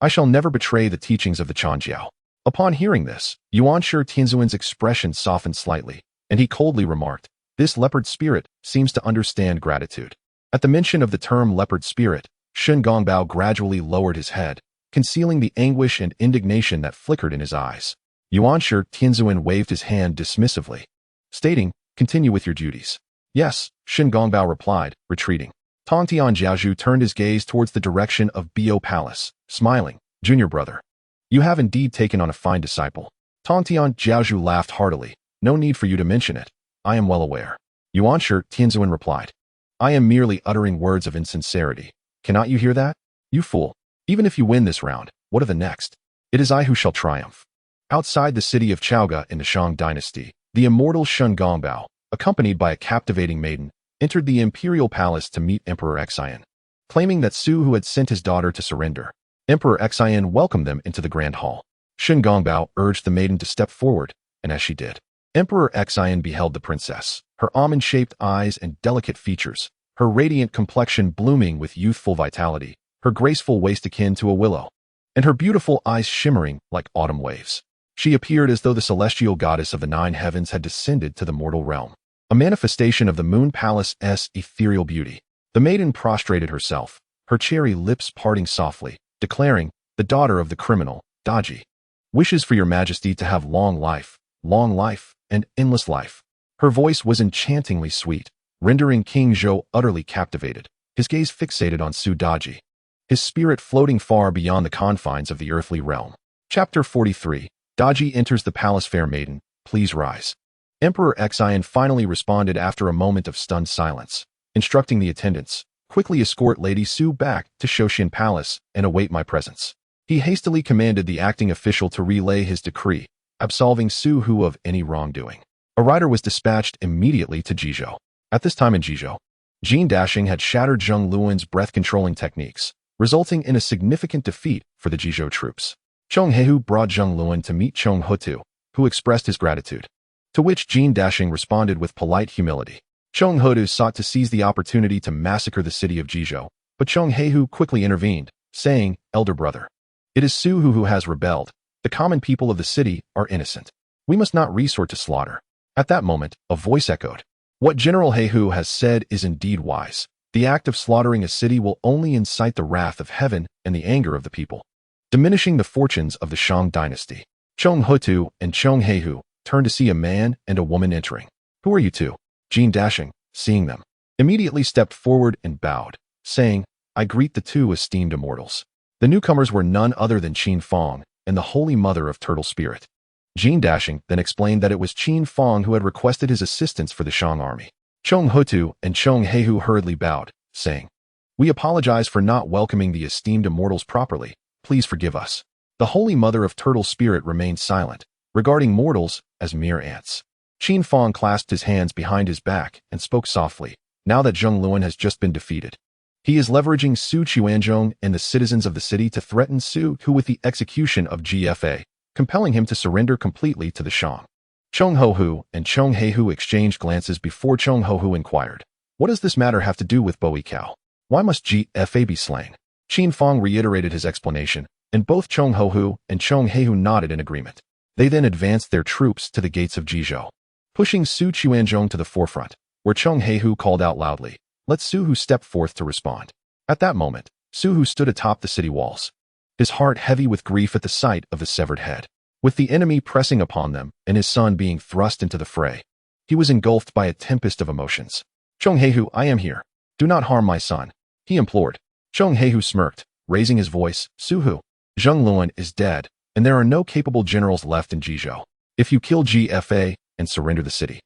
I shall never betray the teachings of the Chanjiao." Upon hearing this, Yuanshi Tianzun's expression softened slightly, and he coldly remarked, "This leopard spirit seems to understand gratitude." At the mention of the term leopard spirit, Shen Gongbao gradually lowered his head, concealing the anguish and indignation that flickered in his eyes. Yuanshi Tianzun waved his hand dismissively, stating, "Continue with your duties." "Yes," Shen Gongbao replied, retreating. Tongtian Jiaozhu turned his gaze towards the direction of Bo Palace, smiling, "Junior brother, you have indeed taken on a fine disciple." Tongtian Jiaozhu laughed heartily. "No need for you to mention it. I am well aware." Yuanshi Tianzun replied, "I am merely uttering words of insincerity. Cannot you hear that? You fool. Even if you win this round, what of the next? It is I who shall triumph." Outside the city of Chaoga in the Shang dynasty, the immortal Shen Gongbao, accompanied by a captivating maiden, entered the imperial palace to meet Emperor Xian, claiming that Su Hu had sent his daughter to surrender. Emperor Xian welcomed them into the grand hall. Shen Gongbao urged the maiden to step forward, and as she did, Emperor Xian beheld the princess, her almond-shaped eyes and delicate features, her radiant complexion blooming with youthful vitality, her graceful waist akin to a willow, and her beautiful eyes shimmering like autumn waves. She appeared as though the celestial goddess of the 9 heavens had descended to the mortal realm, a manifestation of the Moon Palace's ethereal beauty. The maiden prostrated herself, her cherry lips parting softly, declaring, "The daughter of the criminal, Daji, wishes for your majesty to have long life, and endless life." Her voice was enchantingly sweet, rendering King Zhou utterly captivated, his gaze fixated on Su Daji, his spirit floating far beyond the confines of the earthly realm. Chapter 43. Daji enters the palace. Fair maiden, please rise. Emperor Xian finally responded after a moment of stunned silence, instructing the attendants, "Quickly escort Lady Su back to Zhuxian Palace and await my presence." He hastily commanded the acting official to relay his decree, absolving Su Hu of any wrongdoing. A rider was dispatched immediately to Jizhou. At this time in Jizhou, Jin Dashing had shattered Zheng Luan's breath-controlling techniques, resulting in a significant defeat for the Jizhou troops. Chong Hehu brought Zheng Luan to meet Chong Hutu, who expressed his gratitude, to which Jin Dashing responded with polite humility. Chong Hutu sought to seize the opportunity to massacre the city of Jizhou, but Chong Hehu quickly intervened, saying, "Elder brother, it is Su Hu who has rebelled. The common people of the city are innocent. We must not resort to slaughter." At that moment, a voice echoed, "What General Hehu has said is indeed wise. The act of slaughtering a city will only incite the wrath of heaven and the anger of the people, diminishing the fortunes of the Shang dynasty." Chong Hutu and Chong Hehu turned to see a man and a woman entering. "Who are you two?" Jin Dashing, seeing them, immediately stepped forward and bowed, saying, "I greet the 2 esteemed immortals." The newcomers were none other than Qin Fang and the Holy Mother of Turtle Spirit. Jin Dashing then explained that it was Qin Fang who had requested his assistance for the Shang army. Chong Hutu and Chong Hehu hurriedly bowed, saying, "We apologize for not welcoming the esteemed immortals properly. Please forgive us." The Holy Mother of Turtle Spirit remained silent, regarding mortals as mere ants. Qin Fang clasped his hands behind his back and spoke softly. Now that Zheng Luan has just been defeated, he is leveraging Su Chuanzhong and the citizens of the city to threaten Su Hu with the execution of GFA, compelling him to surrender completely to the Shang. Chong Hohu and Chong Hehu exchanged glances before Chong Hohu inquired, "What does this matter have to do with Bowie Cow? Why must GFA be slain?" Qin Fang reiterated his explanation, and both Chong Hohu and Chong Hehu nodded in agreement. They then advanced their troops to the gates of Jizhou, pushing Su Chuanzhong to the forefront, where Chong Hehu called out loudly, "Let Su Hu step forth to respond." At that moment, Su Hu stood atop the city walls, his heart heavy with grief at the sight of the severed head. With the enemy pressing upon them and his son being thrust into the fray, he was engulfed by a tempest of emotions. "Chong Hehu, I am here. Do not harm my son," he implored. Chong Hehu smirked, raising his voice, "Su Hu, Zheng Luan is dead, and there are no capable generals left in Jizhou. If you kill GFA and surrender the city,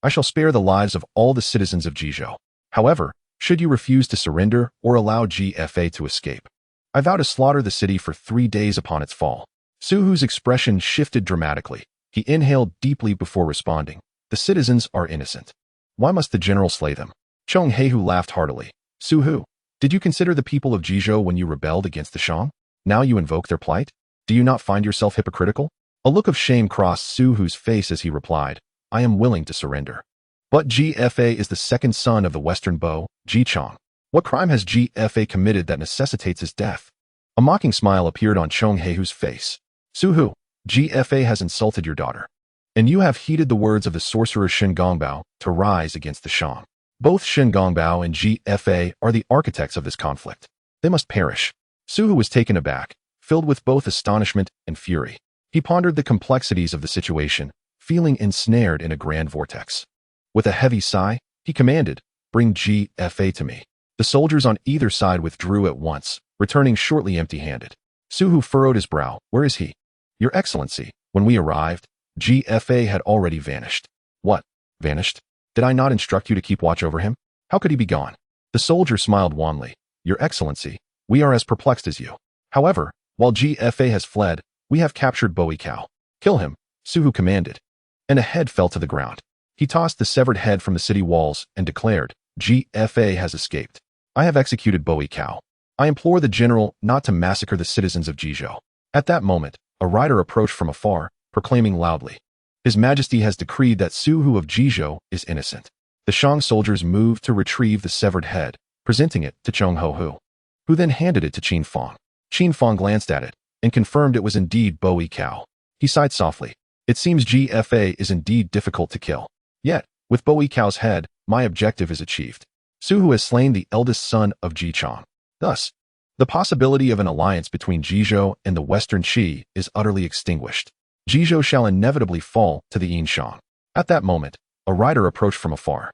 I shall spare the lives of all the citizens of Jizhou. However, should you refuse to surrender or allow GFA to escape, I vow to slaughter the city for 3 days upon its fall." Su Hu's expression shifted dramatically. He inhaled deeply before responding, "The citizens are innocent. Why must the general slay them?" Chong Hehu laughed heartily. "Su Hu, did you consider the people of Jizhou when you rebelled against the Shang? Now you invoke their plight? Do you not find yourself hypocritical?" A look of shame crossed Su Hu's face as he replied, "I am willing to surrender. But GFA is the second son of the Western Bo, Ji Chong. What crime has GFA committed that necessitates his death?" A mocking smile appeared on Chong Hehu's face. "Su Hu, GFA has insulted your daughter, and you have heeded the words of the sorcerer Shen Gongbao to rise against the Shang. Both Shen Gongbao and GFA are the architects of this conflict. They must perish." Su Hu was taken aback, filled with both astonishment and fury. He pondered the complexities of the situation, feeling ensnared in a grand vortex. With a heavy sigh, he commanded, "Bring GFA to me." The soldiers on either side withdrew at once, returning shortly empty-handed. Su Hu furrowed his brow. "Where is he?" "Your Excellency, when we arrived, GFA had already vanished." "What? Vanished? Did I not instruct you to keep watch over him? How could he be gone?" The soldier smiled wanly. "Your Excellency, we are as perplexed as you. However, while GFA has fled, we have captured Bowie Cow." "Kill him," Su Hu commanded, and a head fell to the ground. He tossed the severed head from the city walls and declared, "GFA has escaped. I have executed Bowie Cow. I implore the general not to massacre the citizens of Jizhou." At that moment, a rider approached from afar, proclaiming loudly, "His Majesty has decreed that Su Hu of Jizhou is innocent. The Shang soldiers moved to retrieve the severed head, presenting it to Cheng Ho, who then handed it to Qin Fang. Qin Fang glanced at it and confirmed it was indeed Bo Yichao. He sighed softly. It seems GFA is indeed difficult to kill. Yet, with Bo Yichao's head, my objective is achieved. Su Hu has slain the eldest son of Ji Chang. Thus, the possibility of an alliance between Jizhou and the Western Qi is utterly extinguished. Jizhou shall inevitably fall to the Yin Shang. At that moment, a rider approached from afar.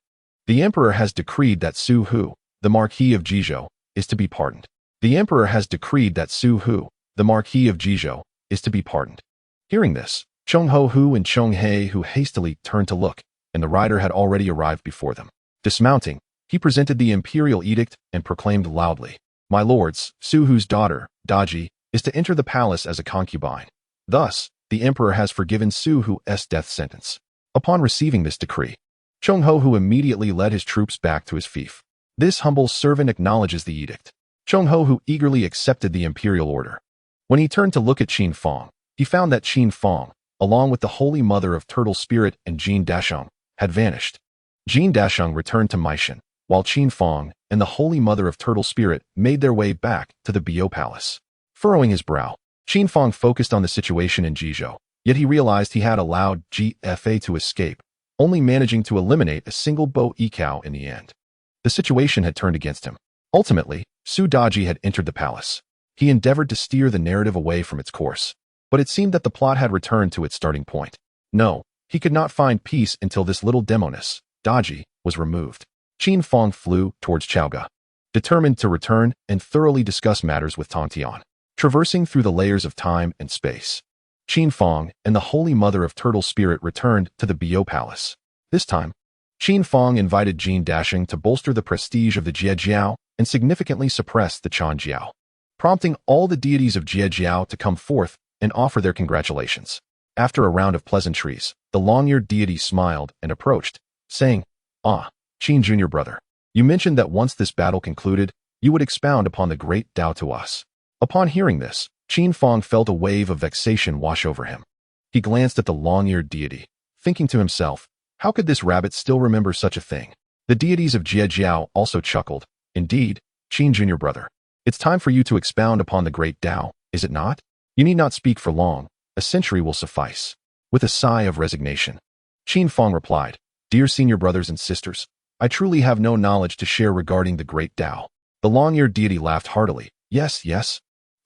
The emperor has decreed that Su Hu, the Marquis of Jizhou, is to be pardoned. The emperor has decreed that Su Hu, the Marquis of Jizhou, is to be pardoned. Hearing this, Cheng Ho and Cheng He hastily turned to look, and the rider had already arrived before them. Dismounting, he presented the imperial edict and proclaimed loudly, "My lords, Su Hu's daughter, Daji, is to enter the palace as a concubine. Thus, the emperor has forgiven Su Hu's death sentence." Upon receiving this decree, Cheng Ho immediately led his troops back to his fief. This humble servant acknowledges the edict. Cheng Ho eagerly accepted the imperial order. When he turned to look at Qin Fang, he found that Qin Fang, along with the Holy Mother of Turtle Spirit and Jin Dasheng, had vanished. Jin Dasheng returned to Maishan, while Qin Fang and the Holy Mother of Turtle Spirit made their way back to the Bio Palace. Furrowing his brow, Qin Fang focused on the situation in Jizhou, yet he realized he had allowed GFA to escape, only managing to eliminate a single Bo Yichao in the end. The situation had turned against him. Ultimately, Su Daji had entered the palace. He endeavored to steer the narrative away from its course, but it seemed that the plot had returned to its starting point. No, he could not find peace until this little demoness, Daji, was removed. Qin Fang flew towards Chaoga, determined to return and thoroughly discuss matters with Tongtian. Traversing through the layers of time and space, Qin Fang and the Holy Mother of Turtle Spirit returned to the Bio Palace. This time, Qin Fang invited Jin Dasheng to bolster the prestige of the Jie Jiao and significantly suppress the Chan Jiao, prompting all the deities of Jie Jiao to come forth and offer their congratulations. After a round of pleasantries, the long-eared deity smiled and approached, saying, "Ah, Qin Junior brother, you mentioned that once this battle concluded, you would expound upon the great Tao to us." Upon hearing this, Qin Fang felt a wave of vexation wash over him. He glanced at the long-eared deity, thinking to himself, how could this rabbit still remember such a thing? The deities of Jie Jiao also chuckled. "Indeed, Qin Junior brother, it's time for you to expound upon the great Tao, is it not? You need not speak for long, a century will suffice." With a sigh of resignation, Qin Fang replied, "Dear senior brothers and sisters, I truly have no knowledge to share regarding the great Tao." The long-eared deity laughed heartily. Yes.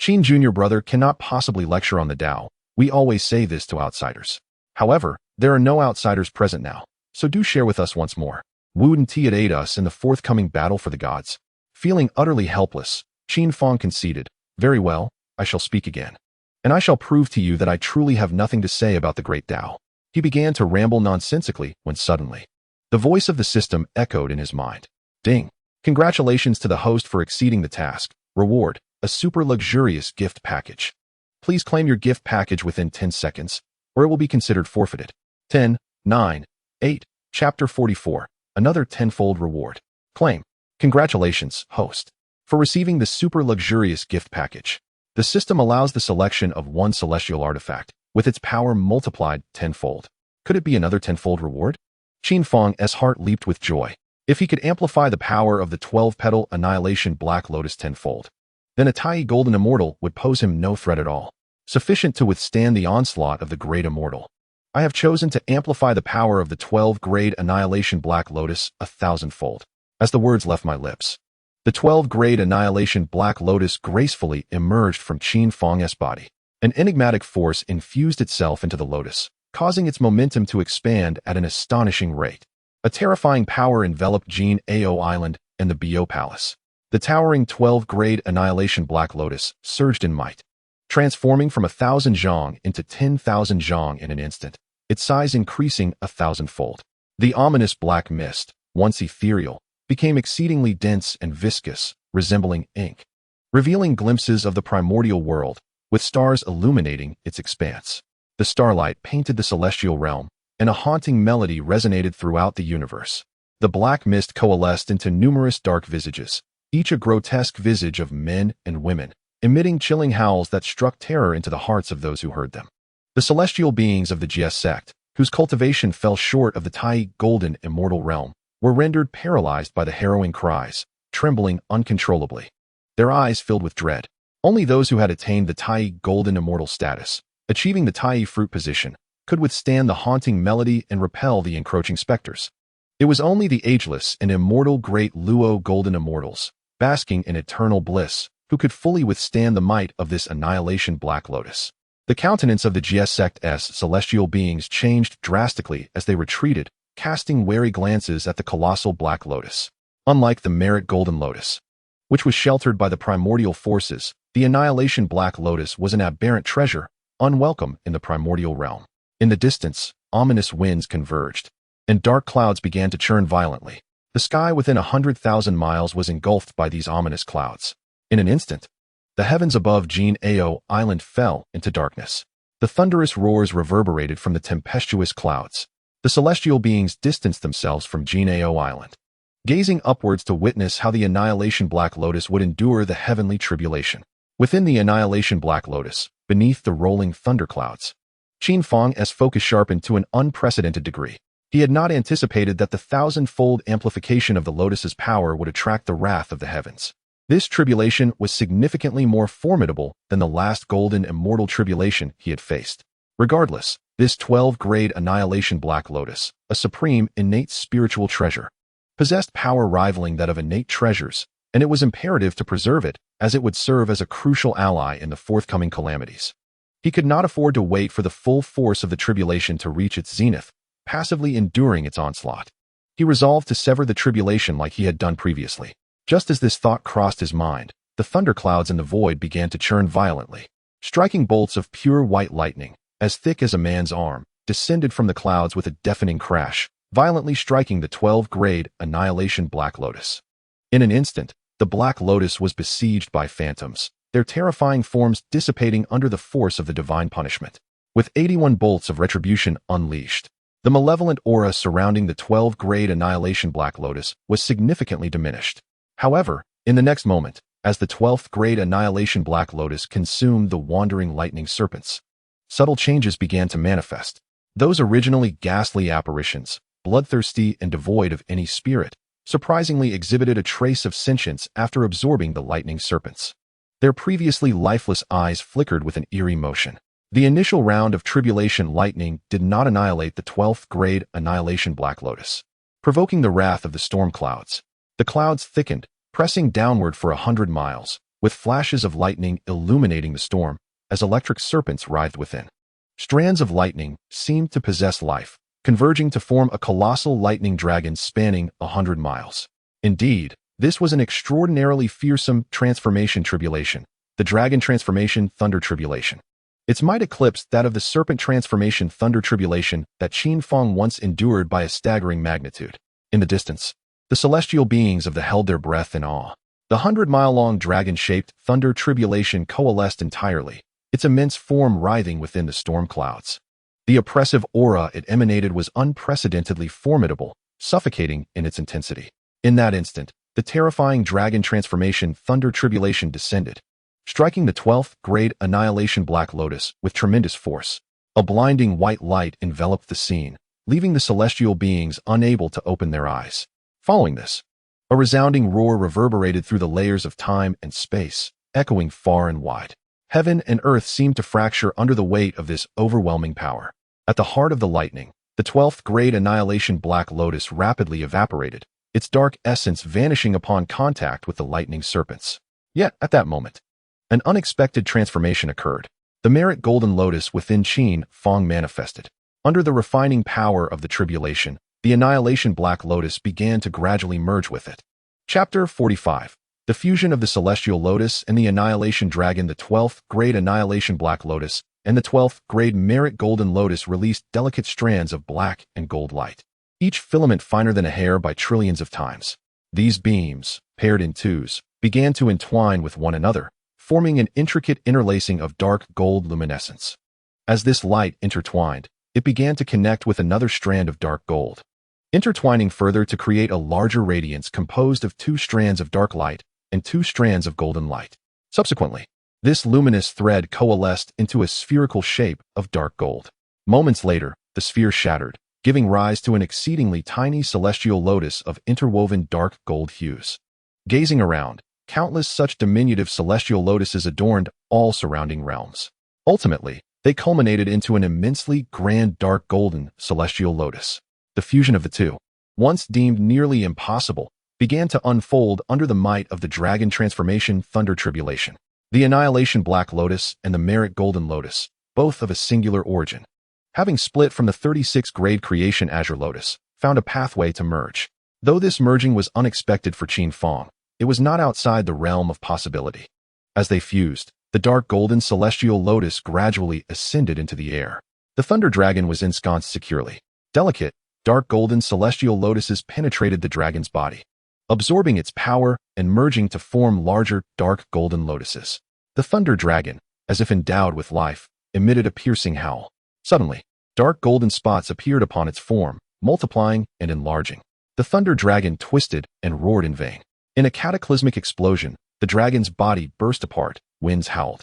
Qin Junior brother cannot possibly lecture on the Tao. We always say this to outsiders. However, there are no outsiders present now, so do share with us once more. Wouldn't it aid us in the forthcoming battle for the gods? Feeling utterly helpless, Qin Fang conceded, "Very well, I shall speak again. And I shall prove to you that I truly have nothing to say about the great Tao." He began to ramble nonsensically when suddenly, the voice of the system echoed in his mind. Ding! Congratulations to the host for exceeding the task. Reward, a super luxurious gift package. Please claim your gift package within 10 seconds, or it will be considered forfeited. 10, 9, 8, Chapter 44, another tenfold reward. Claim. Congratulations, host, for receiving the super luxurious gift package. The system allows the selection of one celestial artifact, with its power multiplied tenfold. Could it be another tenfold reward? Qin Fang's heart leaped with joy. If he could amplify the power of the 12-petal annihilation Black Lotus tenfold, then a Tai Golden Immortal would pose him no threat at all, sufficient to withstand the onslaught of the Great Immortal. I have chosen to amplify the power of the 12-grade Annihilation Black Lotus 1,000-fold. As the words left my lips, the 12-grade Annihilation Black Lotus gracefully emerged from Qin Fang's body. An enigmatic force infused itself into the lotus, causing its momentum to expand at an astonishing rate. A terrifying power enveloped Jin Ao Island and the Bio Palace. The towering 12-grade Annihilation Black Lotus surged in might, transforming from 1,000 zhang into 10,000 zhang in an instant, its size increasing 1,000-fold. The ominous black mist, once ethereal, became exceedingly dense and viscous, resembling ink, revealing glimpses of the primordial world, with stars illuminating its expanse. The starlight painted the celestial realm, and a haunting melody resonated throughout the universe. The black mist coalesced into numerous dark visages, each a grotesque visage of men and women, emitting chilling howls that struck terror into the hearts of those who heard them. The celestial beings of the Jie Sect, whose cultivation fell short of the Tai Golden Immortal realm, were rendered paralyzed by the harrowing cries, trembling uncontrollably. Their eyes filled with dread. Only those who had attained the Tai golden immortal status, achieving the Tai fruit position, could withstand the haunting melody and repel the encroaching specters. It was only the ageless and immortal great Luo golden immortals, basking in eternal bliss, who could fully withstand the might of this annihilation Black Lotus. The countenance of the Jie Sect's celestial beings changed drastically as they retreated, casting wary glances at the colossal Black Lotus. Unlike the Merit Golden Lotus, which was sheltered by the primordial forces, the Annihilation Black Lotus was an aberrant treasure, unwelcome in the primordial realm. In the distance, ominous winds converged, and dark clouds began to churn violently. The sky within 100,000 miles was engulfed by these ominous clouds. In an instant, the heavens above Jin Ao Island fell into darkness. The thunderous roars reverberated from the tempestuous clouds. The celestial beings distanced themselves from Jin Ao Island, gazing upwards to witness how the Annihilation Black Lotus would endure the heavenly tribulation. Within the Annihilation Black Lotus, beneath the rolling thunderclouds, Qin Fang's focus sharpened to an unprecedented degree. He had not anticipated that the thousand-fold amplification of the Lotus's power would attract the wrath of the heavens. This tribulation was significantly more formidable than the last golden immortal tribulation he had faced. Regardless, this 12-grade Annihilation Black Lotus, a supreme innate spiritual treasure, possessed power rivaling that of innate treasures, and it was imperative to preserve it, as it would serve as a crucial ally in the forthcoming calamities. He could not afford to wait for the full force of the tribulation to reach its zenith, passively enduring its onslaught. He resolved to sever the tribulation like he had done previously. Just as this thought crossed his mind, the thunderclouds in the void began to churn violently. Striking bolts of pure white lightning, as thick as a man's arm, descended from the clouds with a deafening crash, violently striking the 12-grade Annihilation Black Lotus. In an instant, the Black Lotus was besieged by phantoms, their terrifying forms dissipating under the force of the divine punishment. With 81 bolts of retribution unleashed, the malevolent aura surrounding the 12-grade Annihilation Black Lotus was significantly diminished. However, in the next moment, as the 12th-grade Annihilation Black Lotus consumed the wandering lightning serpents, subtle changes began to manifest. Those originally ghastly apparitions, bloodthirsty and devoid of any spirit, surprisingly exhibited a trace of sentience after absorbing the lightning serpents. Their previously lifeless eyes flickered with an eerie motion. The initial round of tribulation lightning did not annihilate the 12th-grade Annihilation Black Lotus, provoking the wrath of the storm clouds. The clouds thickened, pressing downward for 100 miles, with flashes of lightning illuminating the storm, as electric serpents writhed within. Strands of lightning seemed to possess life, converging to form a colossal lightning dragon spanning 100 miles. Indeed, this was an extraordinarily fearsome transformation tribulation, the Dragon Transformation Thunder Tribulation. Its might eclipsed that of the Serpent Transformation Thunder Tribulation that Qin Fang once endured by a staggering magnitude. In the distance, the celestial beings of the held their breath in awe. The 100-mile-long dragon-shaped Thunder Tribulation coalesced entirely, its immense form writhing within the storm clouds. The oppressive aura it emanated was unprecedentedly formidable, suffocating in its intensity. In that instant, the terrifying Dragon Transformation Thunder Tribulation descended, striking the 12th-grade Annihilation Black Lotus with tremendous force. A blinding white light enveloped the scene, leaving the celestial beings unable to open their eyes. Following this, a resounding roar reverberated through the layers of time and space, echoing far and wide. Heaven and earth seemed to fracture under the weight of this overwhelming power. At the heart of the lightning, the 12th-grade Annihilation Black Lotus rapidly evaporated, its dark essence vanishing upon contact with the lightning serpents. Yet, at that moment, an unexpected transformation occurred. The Merit Golden Lotus within Qin Fang manifested. Under the refining power of the tribulation, the Annihilation Black Lotus began to gradually merge with it. Chapter 45. The fusion of the Celestial Lotus and the Annihilation Dragon. The 12th-grade Annihilation Black Lotus and the 12th-grade Merit Golden Lotus released delicate strands of black and gold light, each filament finer than a hair by trillions of times. These beams, paired in twos, began to entwine with one another, forming an intricate interlacing of dark gold luminescence. As this light intertwined, it began to connect with another strand of dark gold, intertwining further to create a larger radiance composed of 2 strands of dark light and 2 strands of golden light. Subsequently, this luminous thread coalesced into a spherical shape of dark gold. Moments later, the sphere shattered, giving rise to an exceedingly tiny celestial lotus of interwoven dark gold hues. Gazing around, countless such diminutive celestial lotuses adorned all surrounding realms. Ultimately, they culminated into an immensely grand dark golden celestial lotus. The fusion of the two, once deemed nearly impossible, began to unfold under the might of the dragon transformation thunder tribulation. The annihilation black lotus and the merit golden lotus, both of a singular origin, having split from the 36th grade creation azure lotus, found a pathway to merge. Though this merging was unexpected for Qin Fang, it was not outside the realm of possibility. As they fused, the dark golden celestial lotus gradually ascended into the air. The thunder dragon was ensconced securely. Delicate, dark golden celestial lotuses penetrated the dragon's body, absorbing its power and merging to form larger, dark golden lotuses. The thunder dragon, as if endowed with life, emitted a piercing howl. Suddenly, dark golden spots appeared upon its form, multiplying and enlarging. The thunder dragon twisted and roared in vain. In a cataclysmic explosion, the dragon's body burst apart, winds howled.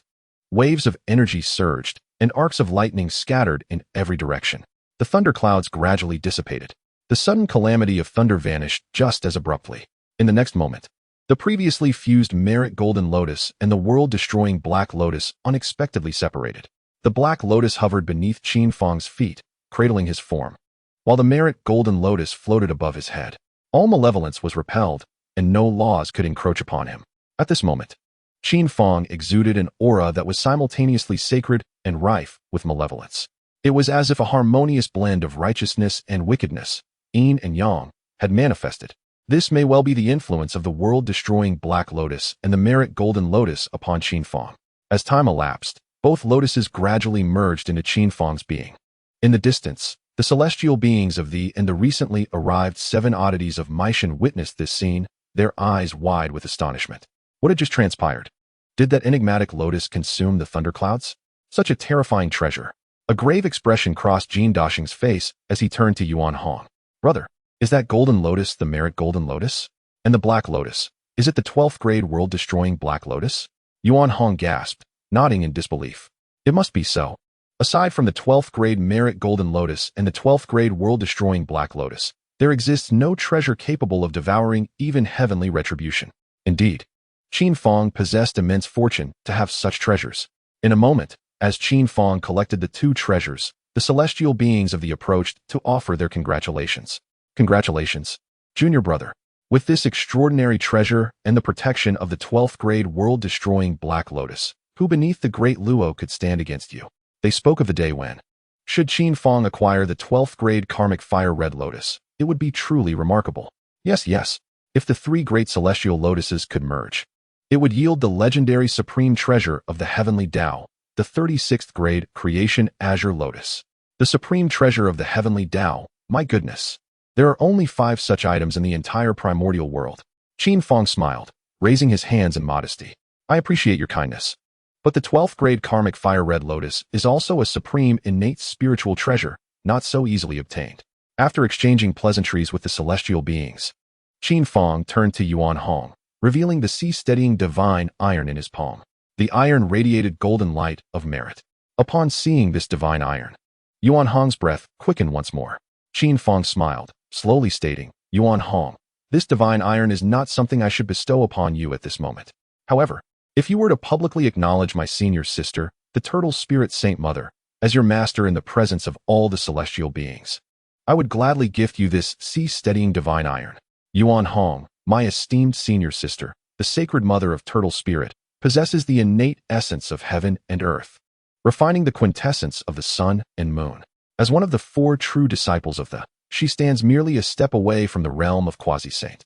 Waves of energy surged, and arcs of lightning scattered in every direction. The thunderclouds gradually dissipated. The sudden calamity of thunder vanished just as abruptly. In the next moment, the previously fused merit golden lotus and the world-destroying black lotus unexpectedly separated. The black lotus hovered beneath Qin Fang's feet, cradling his form, while the merit golden lotus floated above his head. All malevolence was repelled, and no laws could encroach upon him. At this moment, Qin Fang exuded an aura that was simultaneously sacred and rife with malevolence. It was as if a harmonious blend of righteousness and wickedness, yin and yang, had manifested. This may well be the influence of the world-destroying black lotus and the merit golden lotus upon Qin Fang. As time elapsed, both lotuses gradually merged into Qin Fang's being. In the distance, the celestial beings of the and the recently arrived 7 oddities of Maishan witnessed this scene, their eyes wide with astonishment. What had just transpired? Did that enigmatic lotus consume the thunderclouds? Such a terrifying treasure. A grave expression crossed Jin Daxing's face as he turned to Yuan Hong. Brother, is that golden lotus the merit golden lotus? And the black lotus, is it the 12th grade world-destroying black lotus? Yuan Hong gasped, nodding in disbelief. It must be so. Aside from the 12th grade merit golden lotus and the 12th grade world-destroying black lotus, there exists no treasure capable of devouring even heavenly retribution. Indeed, Qin Fang possessed immense fortune to have such treasures. In a moment, as Qin Fang collected the 2 treasures, the celestial beings of the approached to offer their congratulations. Congratulations, junior brother. With this extraordinary treasure and the protection of the 12th grade world-destroying black lotus, who beneath the great Luo could stand against you? They spoke of the day when, should Qin Fang acquire the 12th grade karmic fire red lotus, it would be truly remarkable. Yes, if the 3 great celestial lotuses could merge, it would yield the legendary supreme treasure of the heavenly Tao, the 36th grade creation azure lotus. The supreme treasure of the heavenly Tao, my goodness. There are only 5 such items in the entire primordial world. Qin Fang smiled, raising his hands in modesty. I appreciate your kindness. But the 12th grade karmic fire red lotus is also a supreme innate spiritual treasure, not so easily obtained. After exchanging pleasantries with the celestial beings, Qin Fang turned to Yuan Hong, revealing the sea-steadying divine iron in his palm. The iron radiated golden light of merit. Upon seeing this divine iron, Yuan Hong's breath quickened once more. Qin Fang smiled, slowly stating, Yuan Hong, this divine iron is not something I should bestow upon you at this moment. However, if you were to publicly acknowledge my senior sister, the Turtle Spirit Saint Mother, as your master in the presence of all the celestial beings, I would gladly gift you this sea-steadying divine iron. Yuan Hong, my esteemed senior sister, the sacred mother of Turtle Spirit, possesses the innate essence of heaven and earth, refining the quintessence of the sun and moon. As one of the 4 true disciples of the, she stands merely a step away from the realm of quasi-saint.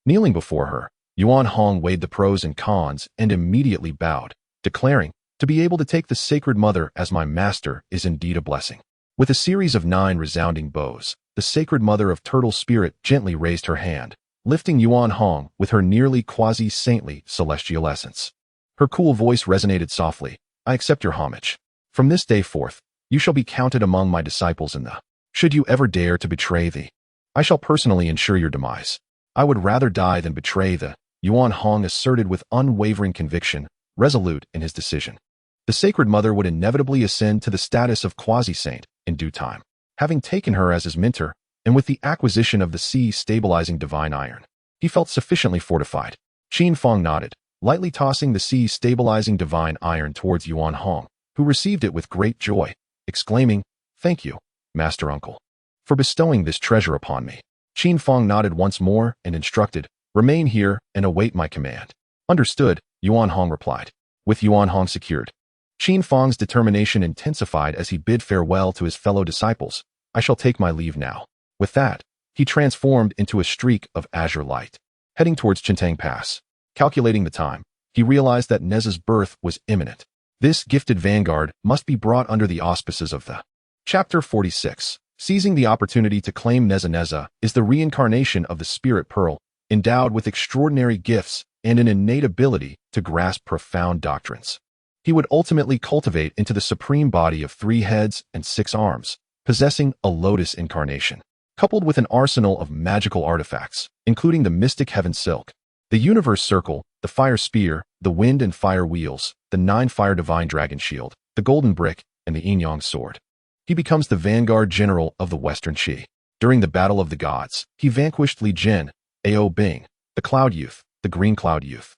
Kneeling before her, Yuan Hong weighed the pros and cons and immediately bowed, declaring, to be able to take the sacred mother as my master is indeed a blessing. With a series of 9 resounding bows, the sacred mother of Turtle Spirit gently raised her hand, lifting Yuan Hong with her nearly quasi-saintly celestial essence. Her cool voice resonated softly, I accept your homage. From this day forth, you shall be counted among my disciples in the, should you ever dare to betray thee, I shall personally ensure your demise. I would rather die than betray the, Yuan Hong asserted with unwavering conviction, resolute in his decision. The sacred mother would inevitably ascend to the status of quasi-saint in due time. Having taken her as his mentor, and with the acquisition of the sea-stabilizing divine iron, he felt sufficiently fortified. Qin Fang nodded, lightly tossing the sea-stabilizing divine iron towards Yuan Hong, who received it with great joy, exclaiming, "Thank you, Master Uncle, for bestowing this treasure upon me." Qin Fang nodded once more and instructed, "Remain here and await my command." "Understood," Yuan Hong replied. With Yuan Hong secured, Qin Fang's determination intensified as he bid farewell to his fellow disciples. "I shall take my leave now." With that, he transformed into a streak of azure light, heading towards Qintang Pass. Calculating the time, he realized that Neza's birth was imminent. This gifted vanguard must be brought under the auspices of the Chapter 46. Seizing the opportunity to claim Neza. Neza is the reincarnation of the Spirit Pearl, endowed with extraordinary gifts and an innate ability to grasp profound doctrines. He would ultimately cultivate into the supreme body of 3 heads and 6 arms, possessing a lotus incarnation, coupled with an arsenal of magical artifacts, including the mystic heaven silk, the universe circle, the fire spear, the wind and fire wheels, the 9 fire divine dragon shield, the golden brick, and the yin-yang sword. He becomes the vanguard general of the Western Qi. During the Battle of the Gods, he vanquished Li Jin, Ao Bing, the Cloud Youth, the Green Cloud Youth,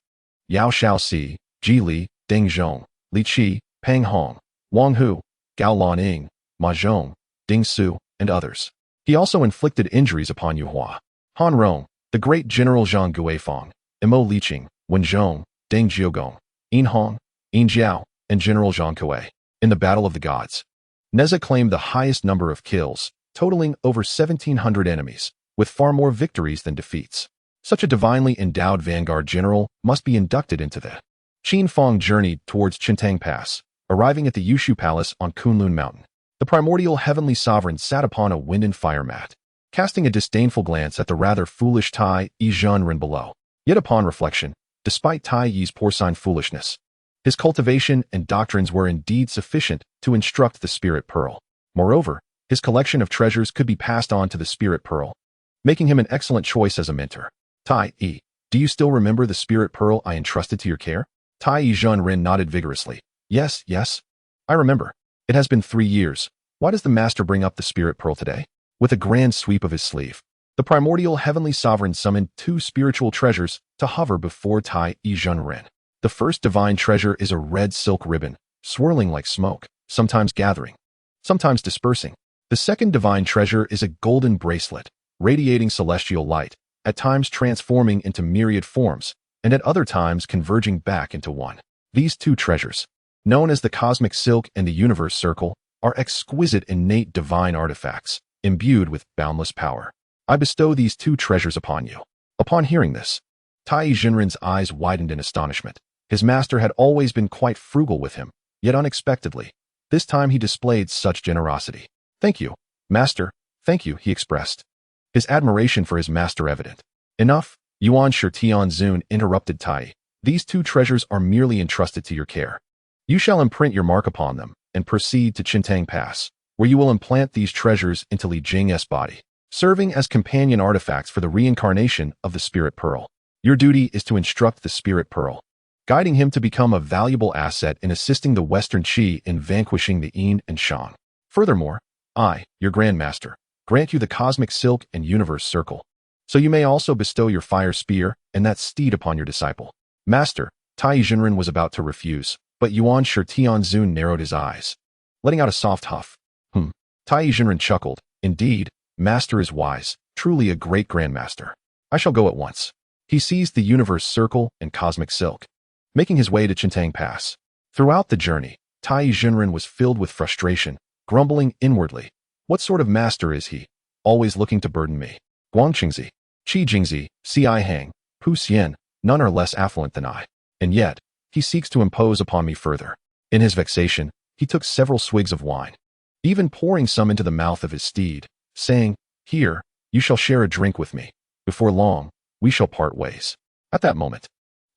Yao Shaoxi, Ji Li, Deng Zhong, Li Qi, Pang Hong, Wang Hu, Gao Laning, Ma Zhong, Ding Su, and others. He also inflicted injuries upon Yu Hua, Han Rong, the great general Zhang Guifang, Mo Liqing, Wen Zhong, Deng Jiogong, Yin Hong, Yin Jiao, and General Zhang Kuei. In the Battle of the Gods, Neza claimed the highest number of kills, totaling over 1,700 enemies, with far more victories than defeats. Such a divinely endowed vanguard general must be inducted into the Qin Fang journeyed towards Qintang Pass, arriving at the Yushu Palace on Kunlun Mountain. The primordial heavenly sovereign sat upon a wind and fire mat, casting a disdainful glance at the rather foolish Tai Yi Zhenren below. Yet upon reflection, despite Tai Yi's porcine foolishness, his cultivation and doctrines were indeed sufficient to instruct the Spirit Pearl. Moreover, his collection of treasures could be passed on to the Spirit Pearl, making him an excellent choice as a mentor. Tai Yi, do you still remember the Spirit Pearl I entrusted to your care? Tai Yi Zhenren nodded vigorously. Yes, I remember. It has been 3 years. Why does the master bring up the Spirit Pearl today? With a grand sweep of his sleeve, the primordial heavenly sovereign summoned 2 spiritual treasures to hover before Tai Yi Zhenren. The first divine treasure is a red silk ribbon, swirling like smoke, sometimes gathering, sometimes dispersing. The second divine treasure is a golden bracelet, radiating celestial light, at times transforming into myriad forms, and at other times converging back into one. These 2 treasures, known as the cosmic silk and the universe circle, are exquisite innate divine artifacts, imbued with boundless power. I bestow these 2 treasures upon you. Upon hearing this, Tai Yi Zhenren's eyes widened in astonishment. His master had always been quite frugal with him, yet unexpectedly, this time he displayed such generosity. Thank you, master, thank you, he expressed, his admiration for his master evident. Enough, Yuanshi Tianzun interrupted Tai Yi. These 2 treasures are merely entrusted to your care. You shall imprint your mark upon them and proceed to Qintang Pass, where you will implant these treasures into Li Jing's body, serving as companion artifacts for the reincarnation of the Spirit Pearl. Your duty is to instruct the Spirit Pearl, guiding him to become a valuable asset in assisting the Western Qi in vanquishing the Yin and Shang. Furthermore, I, your Grand Master, grant you the cosmic silk and universe circle, so you may also bestow your fire spear and that steed upon your disciple. Master, Tai Yi Zhenren was about to refuse, but Yuanshi Tianzun narrowed his eyes, letting out a soft huff. Tai Yi Zhenren chuckled. Indeed, master is wise, truly a great grandmaster. I shall go at once. He seized the universe circle and cosmic silk, making his way to Qintang Pass. Throughout the journey, Tai Yi Zhenren was filled with frustration, grumbling inwardly. What sort of master is he? Always looking to burden me. Guangqingzi, Qi Jingzi, Ci Hang, Pu Xian, none are less affluent than I. And yet, he seeks to impose upon me further. In his vexation, he took several swigs of wine, even pouring some into the mouth of his steed, saying, Here, you shall share a drink with me. Before long, we shall part ways. At that moment,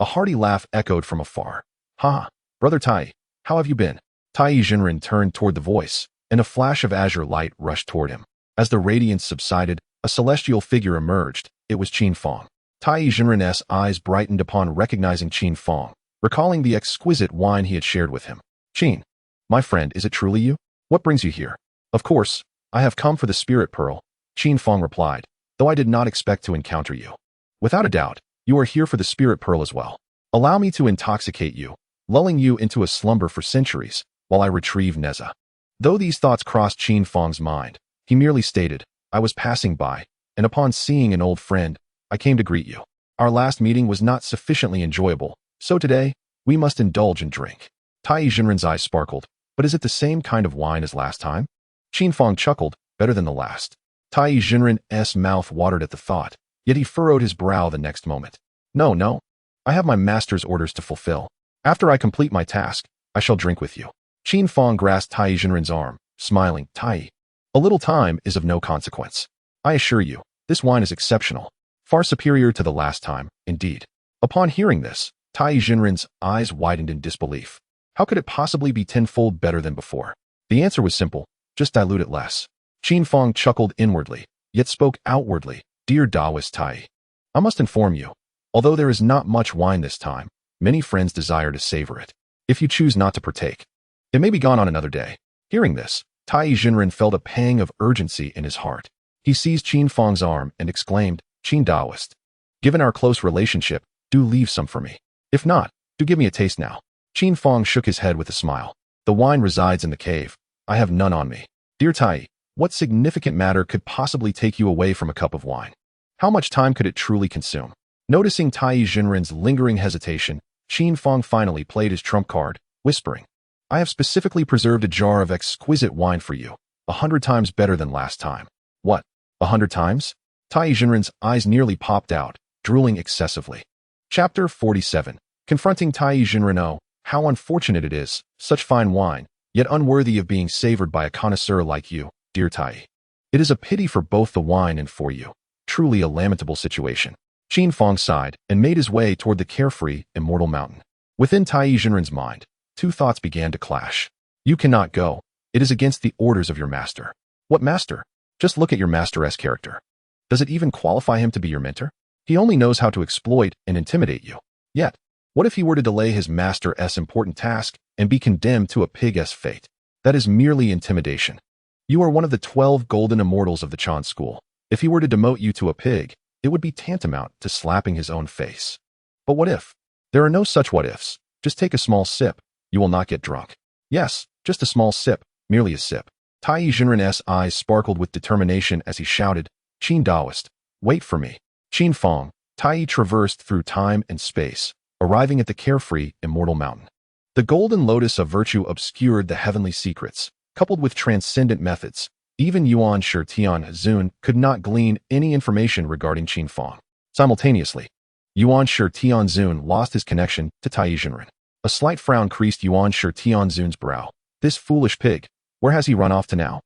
a hearty laugh echoed from afar. Ha, brother Tai, how have you been? Tai Yi Zhenren turned toward the voice, and a flash of azure light rushed toward him. As the radiance subsided, a celestial figure emerged. It was Qin Fang. Tai Yi Zhenren's eyes brightened upon recognizing Qin Fang, recalling the exquisite wine he had shared with him. Qin, my friend, is it truly you? What brings you here? Of course, I have come for the spirit pearl, Qin Fang replied, though I did not expect to encounter you. Without a doubt, you are here for the spirit pearl as well. Allow me to intoxicate you, lulling you into a slumber for centuries, while I retrieve Neza. Though these thoughts crossed Qin Fang's mind, he merely stated, I was passing by, and upon seeing an old friend, I came to greet you. Our last meeting was not sufficiently enjoyable, so today, we must indulge and drink. Tai Jinren's eyes sparkled, but is it the same kind of wine as last time? Qin Fang chuckled, better than the last. Tai Jinren's mouth watered at the thought, yet he furrowed his brow the next moment. No. I have my master's orders to fulfill. After I complete my task, I shall drink with you. Qin Fang grasped Tai Jinren's arm, smiling, Tai. A little time is of no consequence. I assure you, this wine is exceptional. Far superior to the last time, indeed. Upon hearing this, Tai Jinren's eyes widened in disbelief. How could it possibly be tenfold better than before? The answer was simple, just dilute it less. Qin Fang chuckled inwardly, yet spoke outwardly, Dear Taoist Tai. I must inform you, although there is not much wine this time, many friends desire to savor it. If you choose not to partake, it may be gone on another day. Hearing this, Tai Jinren felt a pang of urgency in his heart. He seized Qin Fang's arm and exclaimed, Qin Taoist, given our close relationship, do leave some for me. If not, do give me a taste now. Qin Fang shook his head with a smile. The wine resides in the cave. I have none on me. Dear Tai, what significant matter could possibly take you away from a cup of wine? How much time could it truly consume? Noticing Tai Jinren's lingering hesitation, Qin Fang finally played his trump card, whispering, I have specifically preserved a jar of exquisite wine for you, 100 times better than last time. What, 100 times? Tai Jinren's eyes nearly popped out, drooling excessively. Chapter 47. Confronting Tai Jinren. Oh, how unfortunate it is, such fine wine, yet unworthy of being savored by a connoisseur like you, dear Tai. It is a pity for both the wine and for you. Truly a lamentable situation. Qin Fang sighed and made his way toward the carefree, immortal mountain. Within Tai Jinren's mind, two thoughts began to clash. You cannot go. It is against the orders of your master. What master? Just look at your master's character. Does it even qualify him to be your mentor? He only knows how to exploit and intimidate you. Yet, what if he were to delay his master's important task and be condemned to a pig's fate? That is merely intimidation. You are one of the 12 golden immortals of the Chan school. If he were to demote you to a pig, it would be tantamount to slapping his own face. But what if? There are no such what ifs. Just take a small sip. You will not get drunk. Yes, just a small sip, merely a sip. Tai Jinren's eyes sparkled with determination as he shouted, Qin Taoist, wait for me. Qin Fang, Tai traversed through time and space, arriving at the carefree, immortal mountain. The golden lotus of virtue obscured the heavenly secrets, coupled with transcendent methods. Even Yuanshi Tianzun could not glean any information regarding Qin Fang. Simultaneously, Yuanshi Tianzun lost his connection to Tai Jinren. A slight frown creased Yuanshi Tianzun's brow. This foolish pig, where has he run off to now?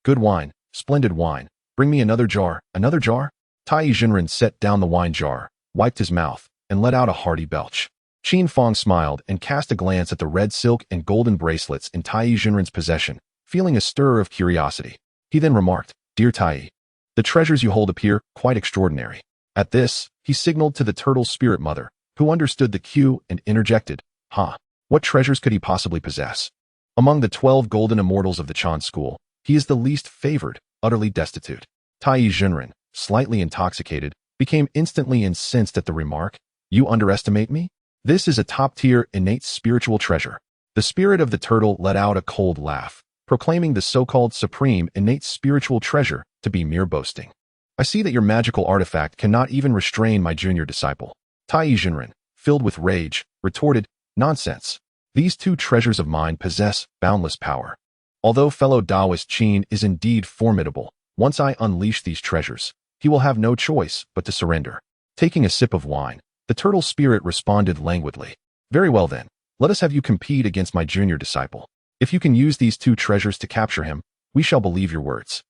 Good wine, splendid wine. Bring me another jar, another jar? Tai Jinren set down the wine jar, wiped his mouth, and let out a hearty belch. Qin Fang smiled and cast a glance at the red silk and golden bracelets in Tai Jinren's possession, feeling a stir of curiosity. He then remarked, Dear Tai, the treasures you hold appear quite extraordinary. At this, he signaled to the turtle spirit mother, who understood the cue and interjected, what treasures could he possibly possess? Among the 12 golden immortals of the Chan school, he is the least favored, utterly destitute. Tai Jinren, slightly intoxicated, became instantly incensed at the remark, You underestimate me? This is a top-tier innate spiritual treasure. The spirit of the turtle let out a cold laugh, proclaiming the so-called supreme innate spiritual treasure to be mere boasting. I see that your magical artifact cannot even restrain my junior disciple. Tai Jinren, filled with rage, retorted, Nonsense. These two treasures of mine possess boundless power. Although fellow Taoist Qin is indeed formidable, once I unleash these treasures, he will have no choice but to surrender. Taking a sip of wine, the turtle spirit responded languidly. Very well then, let us have you compete against my junior disciple. If you can use these two treasures to capture him, we shall believe your words.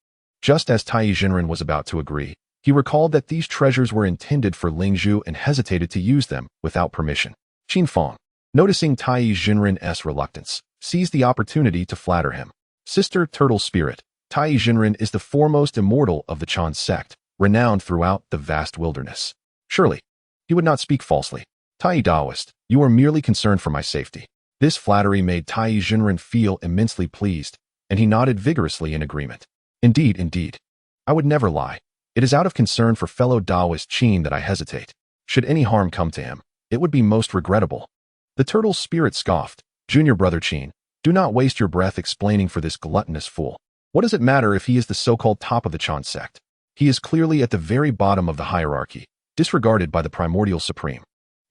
Just as Tai Jinren was about to agree, he recalled that these treasures were intended for Lingzhu and hesitated to use them without permission. Qin Fang, noticing Tai Jinren's reluctance, seized the opportunity to flatter him. Sister Turtle Spirit, Tai Jinren is the foremost immortal of the Chan sect, renowned throughout the vast wilderness. Surely, he would not speak falsely. Tai Taoist, you are merely concerned for my safety. This flattery made Tai Jinren feel immensely pleased, and he nodded vigorously in agreement. Indeed, indeed. I would never lie. It is out of concern for fellow Taoist Qin that I hesitate. Should any harm come to him, it would be most regrettable. The turtle's spirit scoffed. Junior brother Qin, do not waste your breath explaining for this gluttonous fool. What does it matter if he is the so-called top of the Qin sect? He is clearly at the very bottom of the hierarchy, disregarded by the Primordial Supreme.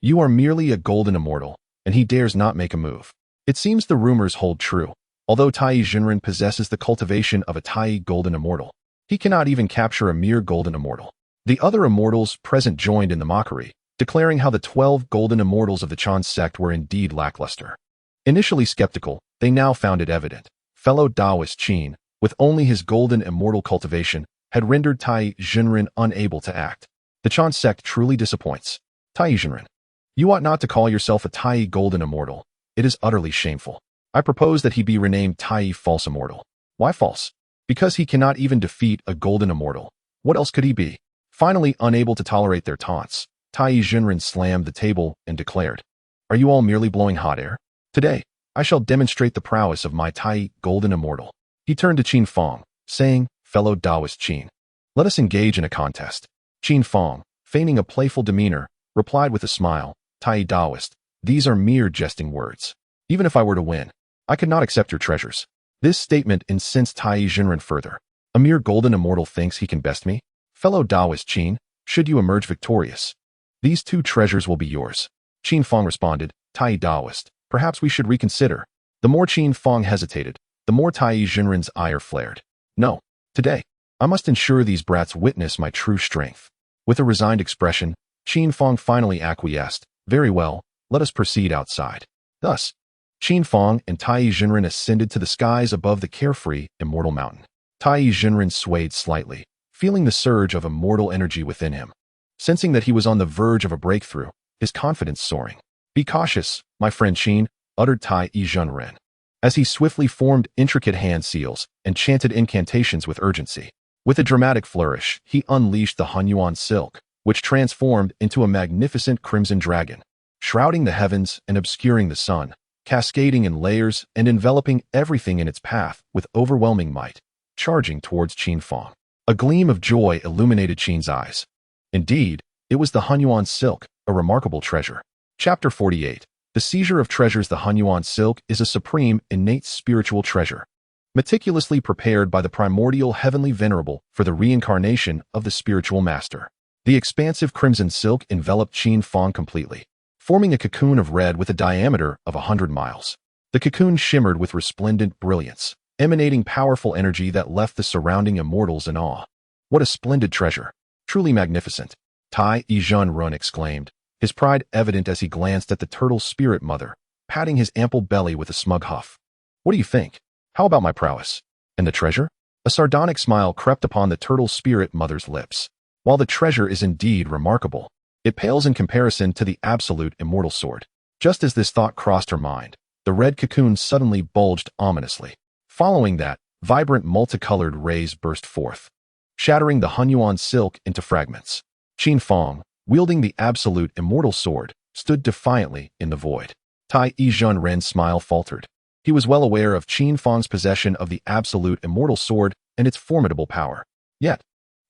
You are merely a golden immortal, and he dares not make a move. It seems the rumors hold true. Although Tai Junren possesses the cultivation of a Tai golden immortal, he cannot even capture a mere golden immortal. The other immortals present joined in the mockery, declaring how the 12 golden immortals of the Qin sect were indeed lackluster. Initially skeptical, they now found it evident. Fellow Taoist Qin, with only his golden immortal cultivation, had rendered Tai Junren unable to act. The Qin sect truly disappoints. Tai Junren, you ought not to call yourself a Tai golden immortal. It is utterly shameful. I propose that he be renamed Tai false immortal. Why false? Because he cannot even defeat a golden immortal. What else could he be? Finally, unable to tolerate their taunts, Tai Junren slammed the table and declared, "Are you all merely blowing hot air? Today, I shall demonstrate the prowess of my Tai golden immortal." He turned to Qin Fang, saying, "Fellow Taoist Qin, let us engage in a contest." Qin Fang, feigning a playful demeanor, replied with a smile, "Tai Taoist, these are mere jesting words. Even if I were to win, I could not accept your treasures." This statement incensed Tai Junren further. A mere golden immortal thinks he can best me? Fellow Taoist Qin, should you emerge victorious, these 2 treasures will be yours. Qin Fang responded, "Tai Taoist, perhaps we should reconsider." The more Qin Fang hesitated, the more Tai Junren's ire flared. "No, today, I must ensure these brats witness my true strength." With a resigned expression, Qin Fang finally acquiesced. "Very well, let us proceed outside." Thus, Qin Fang and Tai Junren ascended to the skies above the carefree, immortal mountain. Tai Junren swayed slightly, feeling the surge of immortal energy within him. Sensing that he was on the verge of a breakthrough, his confidence soaring. "Be cautious, my friend Qin," uttered Tai Junren, as he swiftly formed intricate hand seals and chanted incantations with urgency. With a dramatic flourish, he unleashed the Hunyuan silk, which transformed into a magnificent crimson dragon, shrouding the heavens and obscuring the sun, cascading in layers and enveloping everything in its path with overwhelming might, charging towards Qin Fang. A gleam of joy illuminated Qin's eyes. Indeed, it was the Hunyuan silk, a remarkable treasure. Chapter 48. The seizure of treasures. The Hunyuan silk is a supreme, innate spiritual treasure, meticulously prepared by the primordial heavenly venerable for the reincarnation of the spiritual master. The expansive crimson silk enveloped Qin Fang completely, forming a cocoon of red with a diameter of 100 miles. The cocoon shimmered with resplendent brilliance, emanating powerful energy that left the surrounding immortals in awe. "What a splendid treasure! Truly magnificent!" Tai Junren exclaimed, his pride evident as he glanced at the turtle's spirit mother, patting his ample belly with a smug huff. "What do you think? How about my prowess? And the treasure?" A sardonic smile crept upon the turtle's spirit mother's lips. "While the treasure is indeed remarkable, it pales in comparison to the absolute immortal sword." Just as this thought crossed her mind, the red cocoon suddenly bulged ominously. Following that, vibrant multicolored rays burst forth, shattering the Hunyuan silk into fragments. Qin Fang, wielding the absolute immortal sword, stood defiantly in the void. Tai Junren's smile faltered. He was well aware of Qin Fang's possession of the absolute immortal sword and its formidable power. Yet,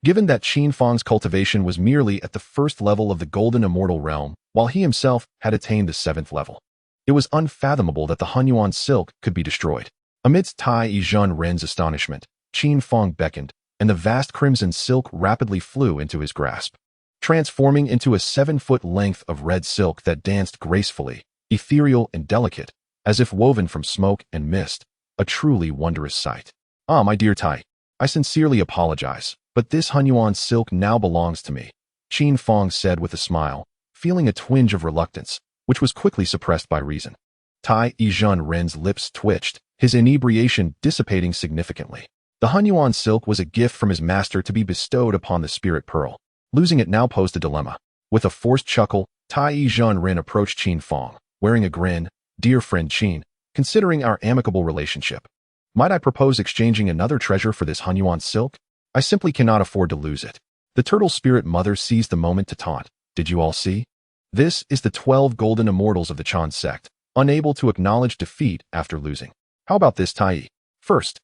given that Qin Fang's cultivation was merely at the 1st level of the golden immortal realm, while he himself had attained the 7th level, it was unfathomable that the Hunyuan silk could be destroyed. Amidst Tai Junren's astonishment, Qin Fang beckoned, and the vast crimson silk rapidly flew into his grasp, transforming into a 7-foot length of red silk that danced gracefully, ethereal and delicate, as if woven from smoke and mist, a truly wondrous sight. "Ah, my dear Tai, I sincerely apologize, but this Hunyuan silk now belongs to me," Qin Fang said with a smile, feeling a twinge of reluctance, which was quickly suppressed by reason. Tai Junren's lips twitched, his inebriation dissipating significantly. The Hunyuan silk was a gift from his master to be bestowed upon the spirit pearl. Losing it now posed a dilemma. With a forced chuckle, Tai Junren approached Qin Fang, wearing a grin. "Dear friend Qin, considering our amicable relationship, might I propose exchanging another treasure for this Hunyuan silk? I simply cannot afford to lose it." The turtle spirit mother seized the moment to taunt. "Did you all see? This is the 12 golden immortals of the Qin sect, unable to acknowledge defeat after losing. How about this, Tai? First,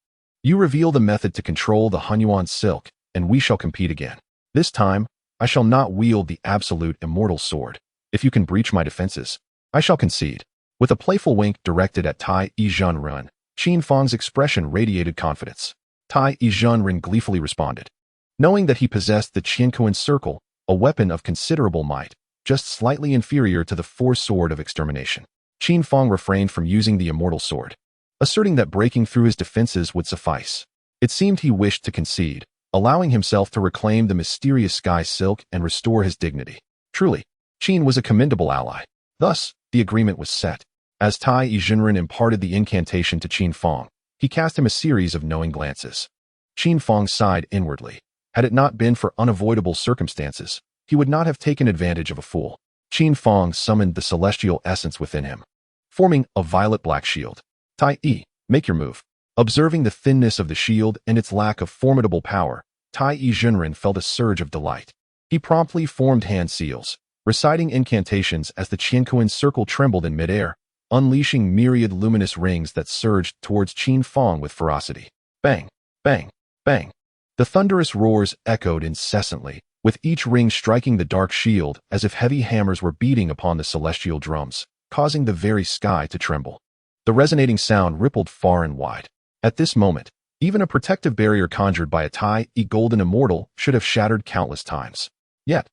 You reveal the method to control the Hunyuan silk, and we shall compete again. This time, I shall not wield the absolute immortal sword. If you can breach my defenses, I shall concede. With a playful wink directed at Tai Yizhenren, Qin Fang's expression radiated confidence. Tai Yizhenren gleefully responded. Knowing that he possessed the Qianquan circle, a weapon of considerable might, just slightly inferior to the force sword of extermination, Qin Fang refrained from using the immortal sword, asserting that breaking through his defenses would suffice. It seemed he wished to concede, allowing himself to reclaim the mysterious sky silk and restore his dignity. Truly, Qin was a commendable ally. Thus, the agreement was set. As Tai Yizhenren imparted the incantation to Qin Fang, he cast him a series of knowing glances. Qin Fang sighed inwardly. Had it not been for unavoidable circumstances, he would not have taken advantage of a fool. Qin Fang summoned the celestial essence within him, forming a violet-black shield. Tai Yi, make your move. Observing the thinness of the shield and its lack of formidable power, Tai Yizhenren felt a surge of delight. He promptly formed hand seals, reciting incantations as the Qianquan circle trembled in midair, unleashing myriad luminous rings that surged towards Qin Fang with ferocity. Bang, bang, bang. The thunderous roars echoed incessantly, with each ring striking the dark shield as if heavy hammers were beating upon the celestial drums, causing the very sky to tremble. The resonating sound rippled far and wide. At this moment, even a protective barrier conjured by a Tai Yi golden immortal should have shattered countless times. Yet,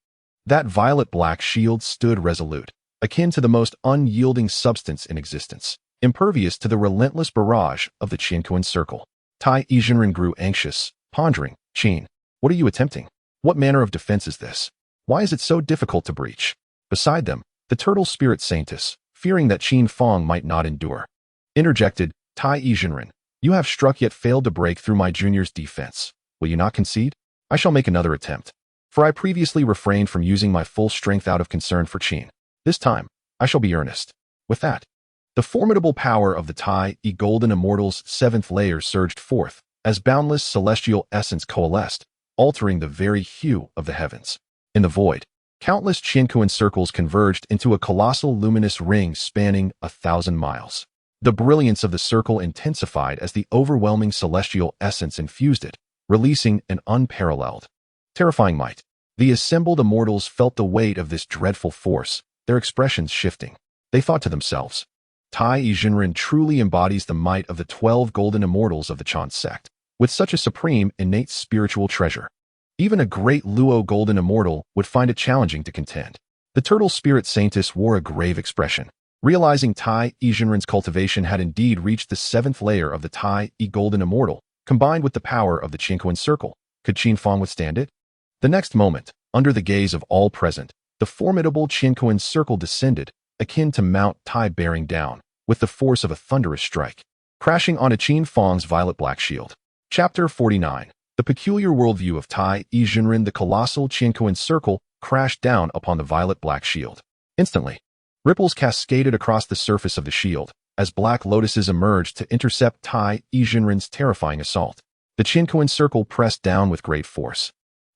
that violet-black shield stood resolute, akin to the most unyielding substance in existence, impervious to the relentless barrage of the Qianquan circle. Tai Yizhenren grew anxious, pondering. Qin, what are you attempting? What manner of defense is this? Why is it so difficult to breach? Beside them, the turtle spirit saintess, fearing that Qin Fang might not endure, interjected. Tai Yizhenren, you have struck yet failed to break through my junior's defense. Will you not concede? I shall make another attempt. For I previously refrained from using my full strength out of concern for Qin. This time, I shall be earnest. With that, the formidable power of the Tai Yi golden immortal's seventh layer surged forth, as boundless celestial essence coalesced, altering the very hue of the heavens. In the void, countless Qianquan circles converged into a colossal luminous ring spanning 1,000 miles. The brilliance of the circle intensified as the overwhelming celestial essence infused it, releasing an unparalleled, terrifying might. The assembled immortals felt the weight of this dreadful force, their expressions shifting. They thought to themselves, Tai Yizhenren truly embodies the might of the 12 golden immortals of the Jie Sect, with such a supreme innate spiritual treasure. Even a great Luo golden immortal would find it challenging to contend. The turtle spirit saintess wore a grave expression. Realizing Tai Yizhenren's cultivation had indeed reached the 7th layer of the Tai Yi golden immortal, combined with the power of the Qianquan circle, could Qin Fang withstand it? The next moment, under the gaze of all present, the formidable Qianquan circle descended, akin to Mount Tai bearing down, with the force of a thunderous strike, crashing onto Qin Fang's violet-black shield. Chapter 49. The peculiar worldview of Tai Yizhenren. The colossal Qianquan circle crashed down upon the violet-black shield. Instantly, ripples cascaded across the surface of the shield, as black lotuses emerged to intercept Tai Yizhenren's terrifying assault. The Qianquan circle pressed down with great force.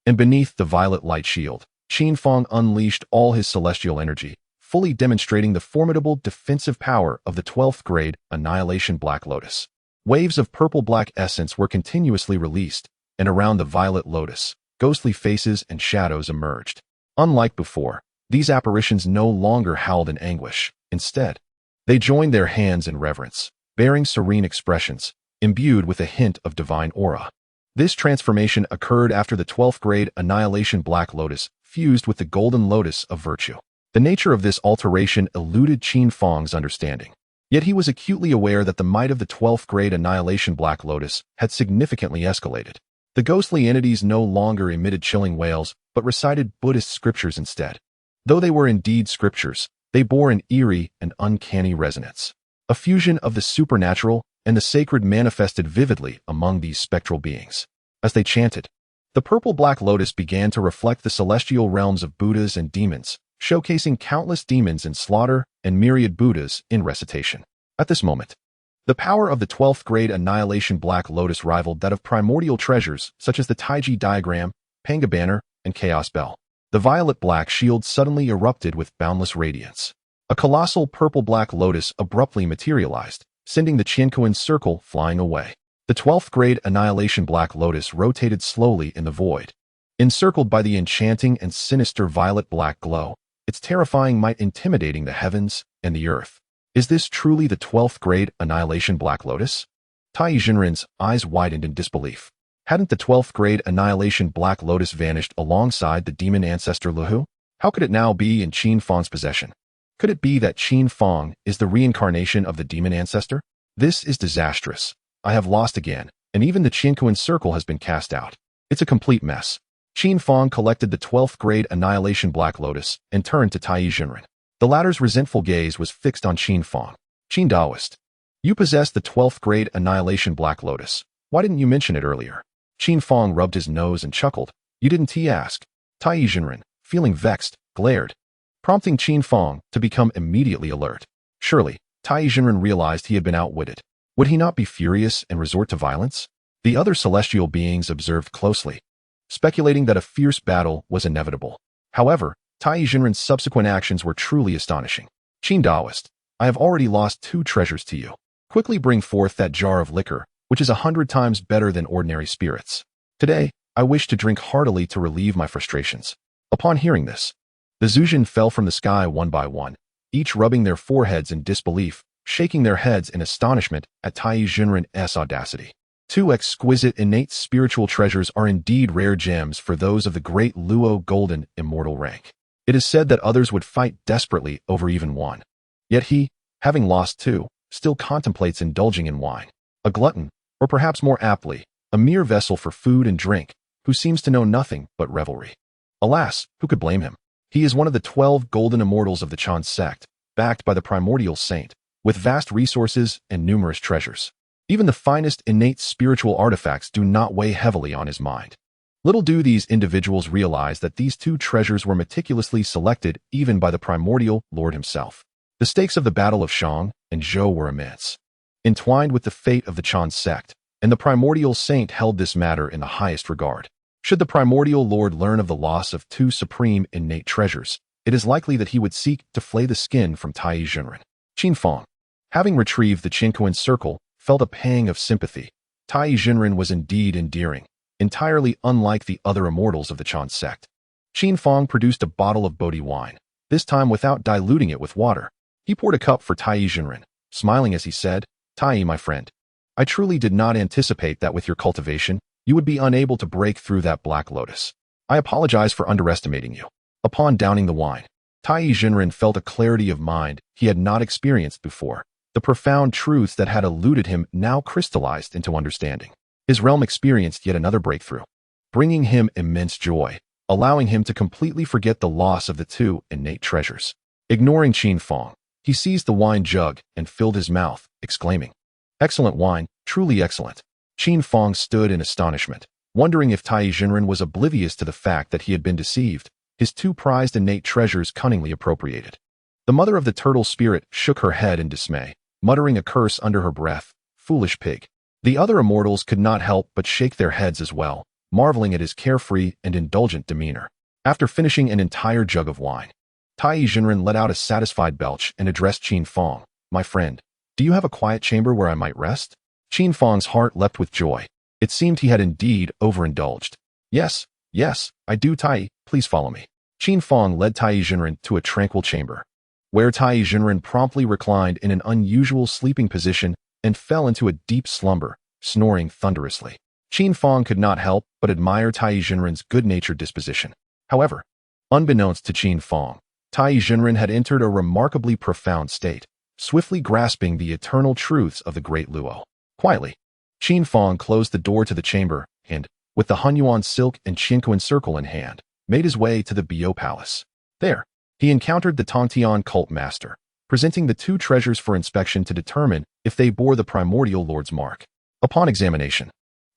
And beneath the violet light shield, Qin Fang unleashed all his celestial energy, fully demonstrating the formidable defensive power of the 12th grade Annihilation Black Lotus. Waves of purple-black essence were continuously released, and around the violet lotus, ghostly faces and shadows emerged. Unlike before, these apparitions no longer howled in anguish. Instead, they joined their hands in reverence, bearing serene expressions, imbued with a hint of divine aura. This transformation occurred after the 12th grade Annihilation Black Lotus fused with the Golden Lotus of Virtue. The nature of this alteration eluded Qin Fang's understanding. Yet he was acutely aware that the might of the 12th grade Annihilation Black Lotus had significantly escalated. The ghostly entities no longer emitted chilling wails, but recited Buddhist scriptures instead. Though they were indeed scriptures, they bore an eerie and uncanny resonance. A fusion of the supernatural and the sacred manifested vividly among these spectral beings. As they chanted, the purple-black lotus began to reflect the celestial realms of Buddhas and demons, showcasing countless demons in slaughter and myriad Buddhas in recitation. At this moment, the power of the 12th grade Annihilation Black Lotus rivaled that of primordial treasures such as the Taiji Diagram, Panga Banner, and Chaos Bell. The violet-black shield suddenly erupted with boundless radiance. A colossal purple-black lotus abruptly materialized, sending the Qianquan circle flying away. The 12th grade Annihilation Black Lotus rotated slowly in the void. Encircled by the enchanting and sinister violet-black glow, its terrifying might intimidating the heavens and the earth. Is this truly the 12th grade Annihilation Black Lotus? Tai Jinren's eyes widened in disbelief. Hadn't the 12th grade Annihilation Black Lotus vanished alongside the demon ancestor Luhu? How could it now be in Qin Fang's possession? Could it be that Qin Fang is the reincarnation of the demon ancestor? This is disastrous. I have lost again, and even the Qinkuan circle has been cast out. It's a complete mess. Qin Fang collected the 12th grade Annihilation Black Lotus and turned to Tai Jinren. The latter's resentful gaze was fixed on Qin Fang. Qin Daoist. You possess the 12th grade Annihilation Black Lotus. Why didn't you mention it earlier? Qin Fang rubbed his nose and chuckled. You didn't ask. Tai Jinren, feeling vexed, glared, prompting Qin Fang to become immediately alert. Surely, Tai Jinren realized he had been outwitted. Would he not be furious and resort to violence? The other celestial beings observed closely, speculating that a fierce battle was inevitable. However, Tai Jinren's subsequent actions were truly astonishing. Qin Daoist, I have already lost 2 treasures to you. Quickly bring forth that jar of liquor, which is 100 times better than ordinary spirits. Today, I wish to drink heartily to relieve my frustrations. Upon hearing this, the Zhuxian fell from the sky one by one, each rubbing their foreheads in disbelief, shaking their heads in astonishment at Tai Jinren's audacity. 2 exquisite innate spiritual treasures are indeed rare gems for those of the great Luo golden immortal rank. It is said that others would fight desperately over even one. Yet he, having lost 2, still contemplates indulging in wine. A glutton, or perhaps more aptly, a mere vessel for food and drink, who seems to know nothing but revelry. Alas, who could blame him? He is one of the 12 golden immortals of the Jie Sect, backed by the Primordial Saint, with vast resources and numerous treasures. Even the finest innate spiritual artifacts do not weigh heavily on his mind. Little do these individuals realize that these 2 treasures were meticulously selected even by the Primordial Lord himself. The stakes of the Battle of Shang and Zhou were immense, entwined with the fate of the Jie Sect, and the Primordial Saint held this matter in the highest regard. Should the Primordial Lord learn of the loss of 2 supreme innate treasures, it is likely that he would seek to flay the skin from Tai Jinren. Qin Fang, having retrieved the Qinkuan circle, felt a pang of sympathy. Tai Jinren was indeed endearing, entirely unlike the other immortals of the Jie Sect. Qin Fang produced a bottle of Bodhi wine, this time without diluting it with water. He poured a cup for Tai Jinren, smiling as he said, Tai, my friend, I truly did not anticipate that with your cultivation, you would be unable to break through that black lotus. I apologize for underestimating you. Upon downing the wine, Tai Jinren felt a clarity of mind he had not experienced before. The profound truths that had eluded him now crystallized into understanding. His realm experienced yet another breakthrough, bringing him immense joy, allowing him to completely forget the loss of the 2 innate treasures. Ignoring Qin Fang, he seized the wine jug and filled his mouth, exclaiming, Excellent wine, truly excellent. Qin Fang stood in astonishment, wondering if Tai Jinren was oblivious to the fact that he had been deceived, his 2 prized innate treasures cunningly appropriated. The mother of the turtle spirit shook her head in dismay, muttering a curse under her breath, foolish pig. The other immortals could not help but shake their heads as well, marveling at his carefree and indulgent demeanor. After finishing an entire jug of wine, Tai Jinren let out a satisfied belch and addressed Qin Fang. My friend, do you have a quiet chamber where I might rest? Qin Fang's heart leapt with joy. It seemed he had indeed overindulged. Yes, I do Tai, please follow me. Qin Fang led Tai Jinren to a tranquil chamber, where Tai Jinren promptly reclined in an unusual sleeping position and fell into a deep slumber, snoring thunderously. Qin Fang could not help but admire Tai Jinren's good-natured disposition. However, unbeknownst to Qin Fang, Tai Jinren had entered a remarkably profound state, swiftly grasping the eternal truths of the great Luo. Quietly, Qin Fang closed the door to the chamber and, with the Hunyuan silk and Qinkuan circle in hand, made his way to the Bio Palace. There, he encountered the Tongtian cult master, presenting the 2 treasures for inspection to determine if they bore the Primordial Lord's mark. Upon examination,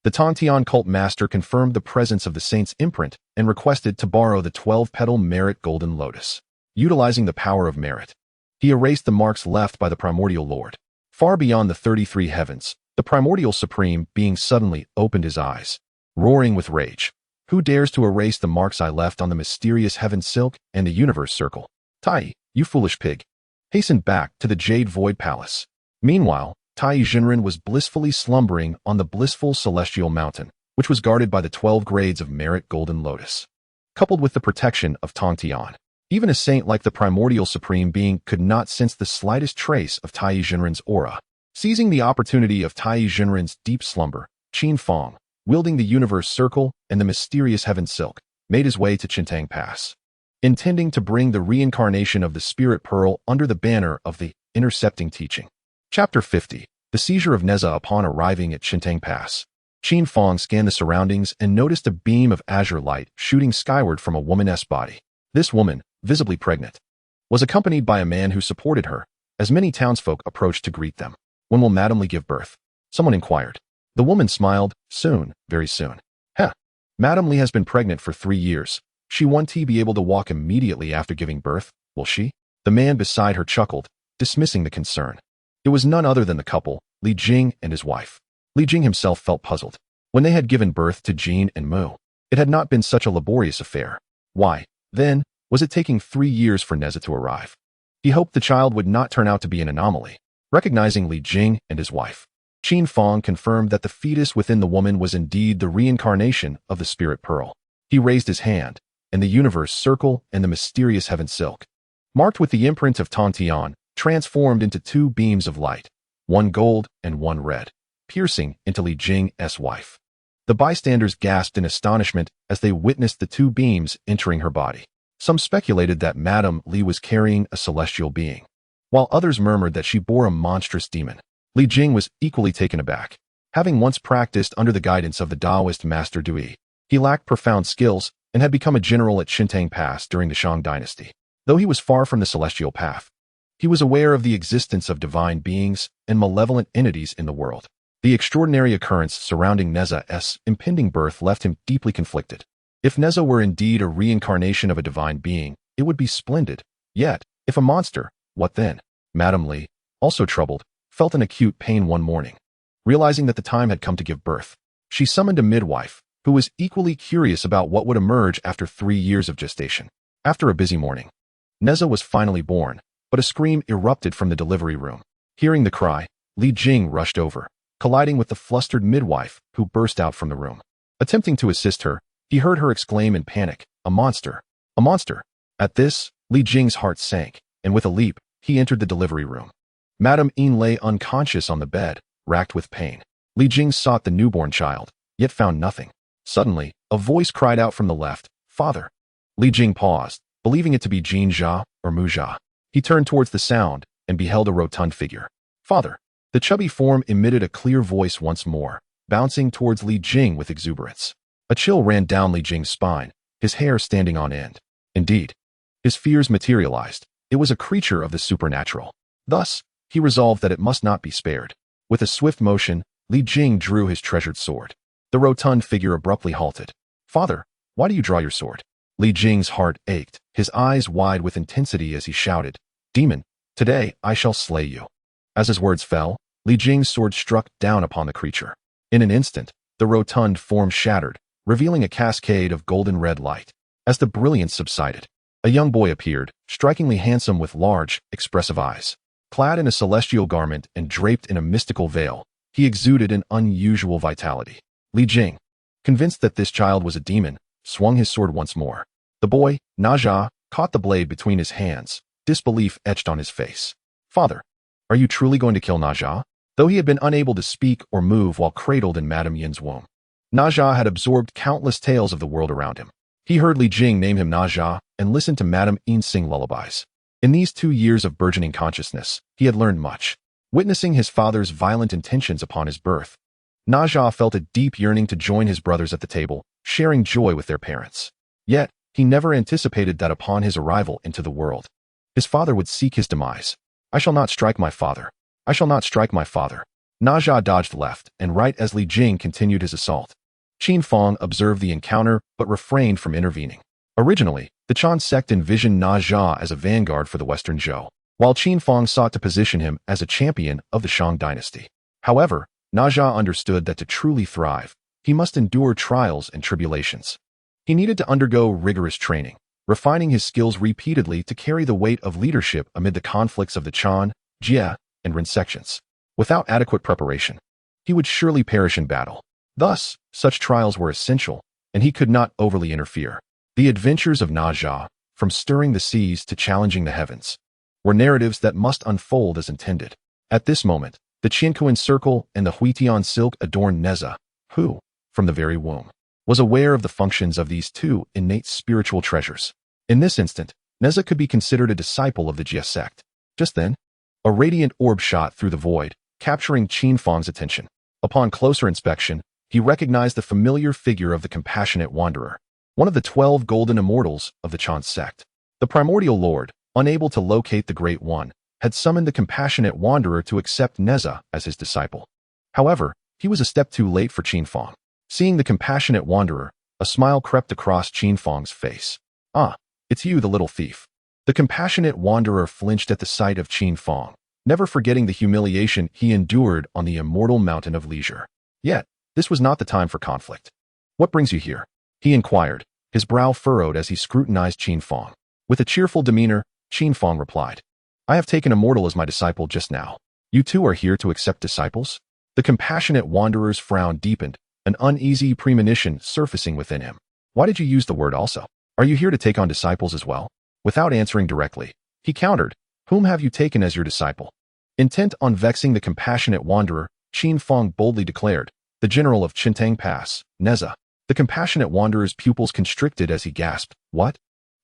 the Tongtian cult master confirmed the presence of the saint's imprint and requested to borrow the 12-petal merit golden lotus. Utilizing the power of merit, he erased the marks left by the Primordial Lord. Far beyond the 33 heavens, the Primordial Supreme being suddenly opened his eyes, roaring with rage. Who dares to erase the marks I left on the mysterious heaven silk and the universe circle? Tai, you foolish pig. Hasten back to the Jade Void Palace. Meanwhile, Tai Jinren was blissfully slumbering on the blissful celestial mountain, which was guarded by the 12 grades of merit golden lotus. Coupled with the protection of Tongtian, even a saint like the primordial supreme being could not sense the slightest trace of Tai Jinren's aura. Seizing the opportunity of Tai Jinren's deep slumber, Qin Fang, wielding the universe circle and the mysterious heaven silk, made his way to Qintang Pass, intending to bring the reincarnation of the spirit pearl under the banner of the intercepting teaching. Chapter 50. The seizure of Neza. Upon arriving at Qintang Pass, Qin Fang scanned the surroundings and noticed a beam of azure light shooting skyward from a woman's body. This woman, visibly pregnant, was accompanied by a man who supported her, as many townsfolk approached to greet them. When will Madame Li give birth? Someone inquired. The woman smiled. Soon, very soon. Madame Li has been pregnant for 3 years. She won't be able to walk immediately after giving birth, will she? The man beside her chuckled, dismissing the concern. It was none other than the couple, Li Jing and his wife. Li Jing himself felt puzzled. When they had given birth to Jean and Mu, it had not been such a laborious affair. Why, then, was it taking 3 years for Neza to arrive? He hoped the child would not turn out to be an anomaly. Recognizing Li Jing and his wife, Qin Fang confirmed that the fetus within the woman was indeed the reincarnation of the spirit pearl. He raised his hand, and the universe circle and the mysterious heaven silk, marked with the imprint of Tongtian, transformed into 2 beams of light, one gold and one red, piercing into Li Jing's wife. The bystanders gasped in astonishment as they witnessed the 2 beams entering her body. Some speculated that Madame Li was carrying a celestial being, while others murmured that she bore a monstrous demon. Li Jing was equally taken aback. Having once practiced under the guidance of the Taoist Master Dui, he lacked profound skills and had become a general at Qintang Pass during the Shang dynasty. Though he was far from the celestial path, he was aware of the existence of divine beings and malevolent entities in the world. The extraordinary occurrence surrounding Neza's impending birth left him deeply conflicted. If Neza were indeed a reincarnation of a divine being, it would be splendid. Yet, if a monster, what then? Madame Li, also troubled, felt an acute pain one morning. Realizing that the time had come to give birth, she summoned a midwife, who was equally curious about what would emerge after 3 years of gestation. After a busy morning, Neza was finally born, but a scream erupted from the delivery room. Hearing the cry, Li Jing rushed over, colliding with the flustered midwife, who burst out from the room. Attempting to assist her, he heard her exclaim in panic, "A monster! A monster!" At this, Li Jing's heart sank, and with a leap, he entered the delivery room. Madame Yin lay unconscious on the bed, racked with pain. Li Jing sought the newborn child, yet found nothing. Suddenly, a voice cried out from the left, "Father!" Li Jing paused, believing it to be Jin Jia or Mu Jia. He turned towards the sound and beheld a rotund figure. "Father!" The chubby form emitted a clear voice once more, bouncing towards Li Jing with exuberance. A chill ran down Li Jing's spine, his hair standing on end. Indeed, his fears materialized. It was a creature of the supernatural. Thus, he resolved that it must not be spared. With a swift motion, Li Jing drew his treasured sword. The rotund figure abruptly halted. "Father, why do you draw your sword?" Li Jing's heart ached, his eyes wide with intensity as he shouted, "Demon, today I shall slay you." As his words fell, Li Jing's sword struck down upon the creature. In an instant, the rotund form shattered, revealing a cascade of golden red light. As the brilliance subsided, a young boy appeared, strikingly handsome with large, expressive eyes. Clad in a celestial garment and draped in a mystical veil, he exuded an unusual vitality. Li Jing, convinced that this child was a demon, swung his sword once more. The boy, Naja, caught the blade between his hands, disbelief etched on his face. "Father, are you truly going to kill Naja?" Though he had been unable to speak or move while cradled in Madame Yin's womb, Naja had absorbed countless tales of the world around him. He heard Li Jing name him Naja and listened to Madame Yin sing lullabies. In these 2 years of burgeoning consciousness, he had learned much. Witnessing his father's violent intentions upon his birth, Naja felt a deep yearning to join his brothers at the table, sharing joy with their parents. Yet, he never anticipated that upon his arrival into the world, his father would seek his demise. "I shall not strike my father. I shall not strike my father." Naja dodged left and right as Li Jing continued his assault. Qin Fang observed the encounter but refrained from intervening. Originally, the Jie Sect envisioned Naja as a vanguard for the Western Zhou, while Qin Fang sought to position him as a champion of the Shang dynasty. However, Naja understood that to truly thrive, he must endure trials and tribulations. He needed to undergo rigorous training, refining his skills repeatedly to carry the weight of leadership amid the conflicts of the Chan, Jie, and Ren sections. Without adequate preparation, he would surely perish in battle. Thus, such trials were essential, and he could not overly interfere. The adventures of Na Jia, from stirring the seas to challenging the heavens, were narratives that must unfold as intended. At this moment, the Qianquan circle and the Huitian silk adorned Neza, who, from the very womb, was aware of the functions of these two innate spiritual treasures. In this instant, Neza could be considered a disciple of the Jie Sect. Just then, a radiant orb shot through the void, capturing Qin Fang's attention. Upon closer inspection, he recognized the familiar figure of the compassionate wanderer, one of the 12 golden immortals of the Qin sect. The Primordial Lord, unable to locate the Great One, had summoned the compassionate wanderer to accept Neza as his disciple. However, he was a step too late for Qin Fang. Seeing the compassionate wanderer, a smile crept across Qin Fang's face. "Ah, it's you, the little thief." The compassionate wanderer flinched at the sight of Qin Fang, never forgetting the humiliation he endured on the immortal mountain of leisure. Yet, this was not the time for conflict. "What brings you here?" he inquired, his brow furrowed as he scrutinized Qin Fang. With a cheerful demeanor, Qin Fang replied, "I have taken a mortal as my disciple just now. You too are here to accept disciples?" The compassionate wanderer's frown deepened, an uneasy premonition surfacing within him. "Why did you use the word also? Are you here to take on disciples as well?" Without answering directly, he countered, "Whom have you taken as your disciple?" Intent on vexing the compassionate wanderer, Qin Fang boldly declared, "The general of Qintang Pass, Neza." The compassionate wanderer's pupils constricted as he gasped, "What?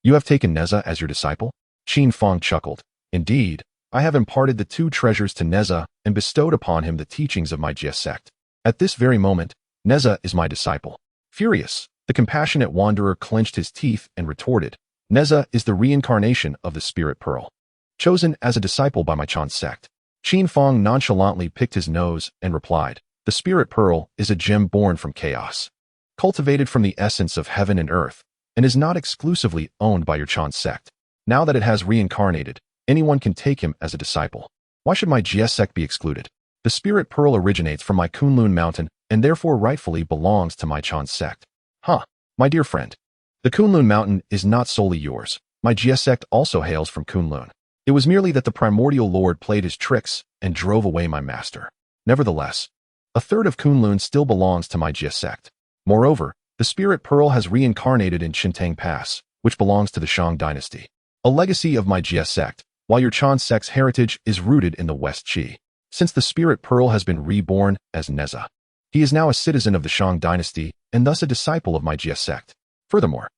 You have taken Neza as your disciple?" Qin Fang chuckled, "Indeed, I have imparted the two treasures to Neza and bestowed upon him the teachings of my Jie Sect. At this very moment, Neza is my disciple." Furious, the compassionate wanderer clenched his teeth and retorted, "Neza is the reincarnation of the Spirit Pearl, chosen as a disciple by my Qin sect." Qin Fang nonchalantly picked his nose and replied, "The Spirit Pearl is a gem born from chaos, cultivated from the essence of heaven and earth, and is not exclusively owned by your Qin sect. Now that it has reincarnated, anyone can take him as a disciple. Why should my Jie Sect be excluded? The Spirit Pearl originates from my Kunlun mountain and therefore rightfully belongs to my Qin sect." "Huh, my dear friend. The Kunlun mountain is not solely yours. My Jie Sect also hails from Kunlun. It was merely that the Primordial Lord played his tricks and drove away my master. Nevertheless, a third of Kunlun still belongs to my Jie Sect. Moreover, the Spirit Pearl has reincarnated in Qintang Pass, which belongs to the Shang dynasty, a legacy of my Jie Sect, while your Qin sect's heritage is rooted in the West Qi. Since the Spirit Pearl has been reborn as Neza, he is now a citizen of the Shang dynasty and thus a disciple of my Jie Sect. Furthermore,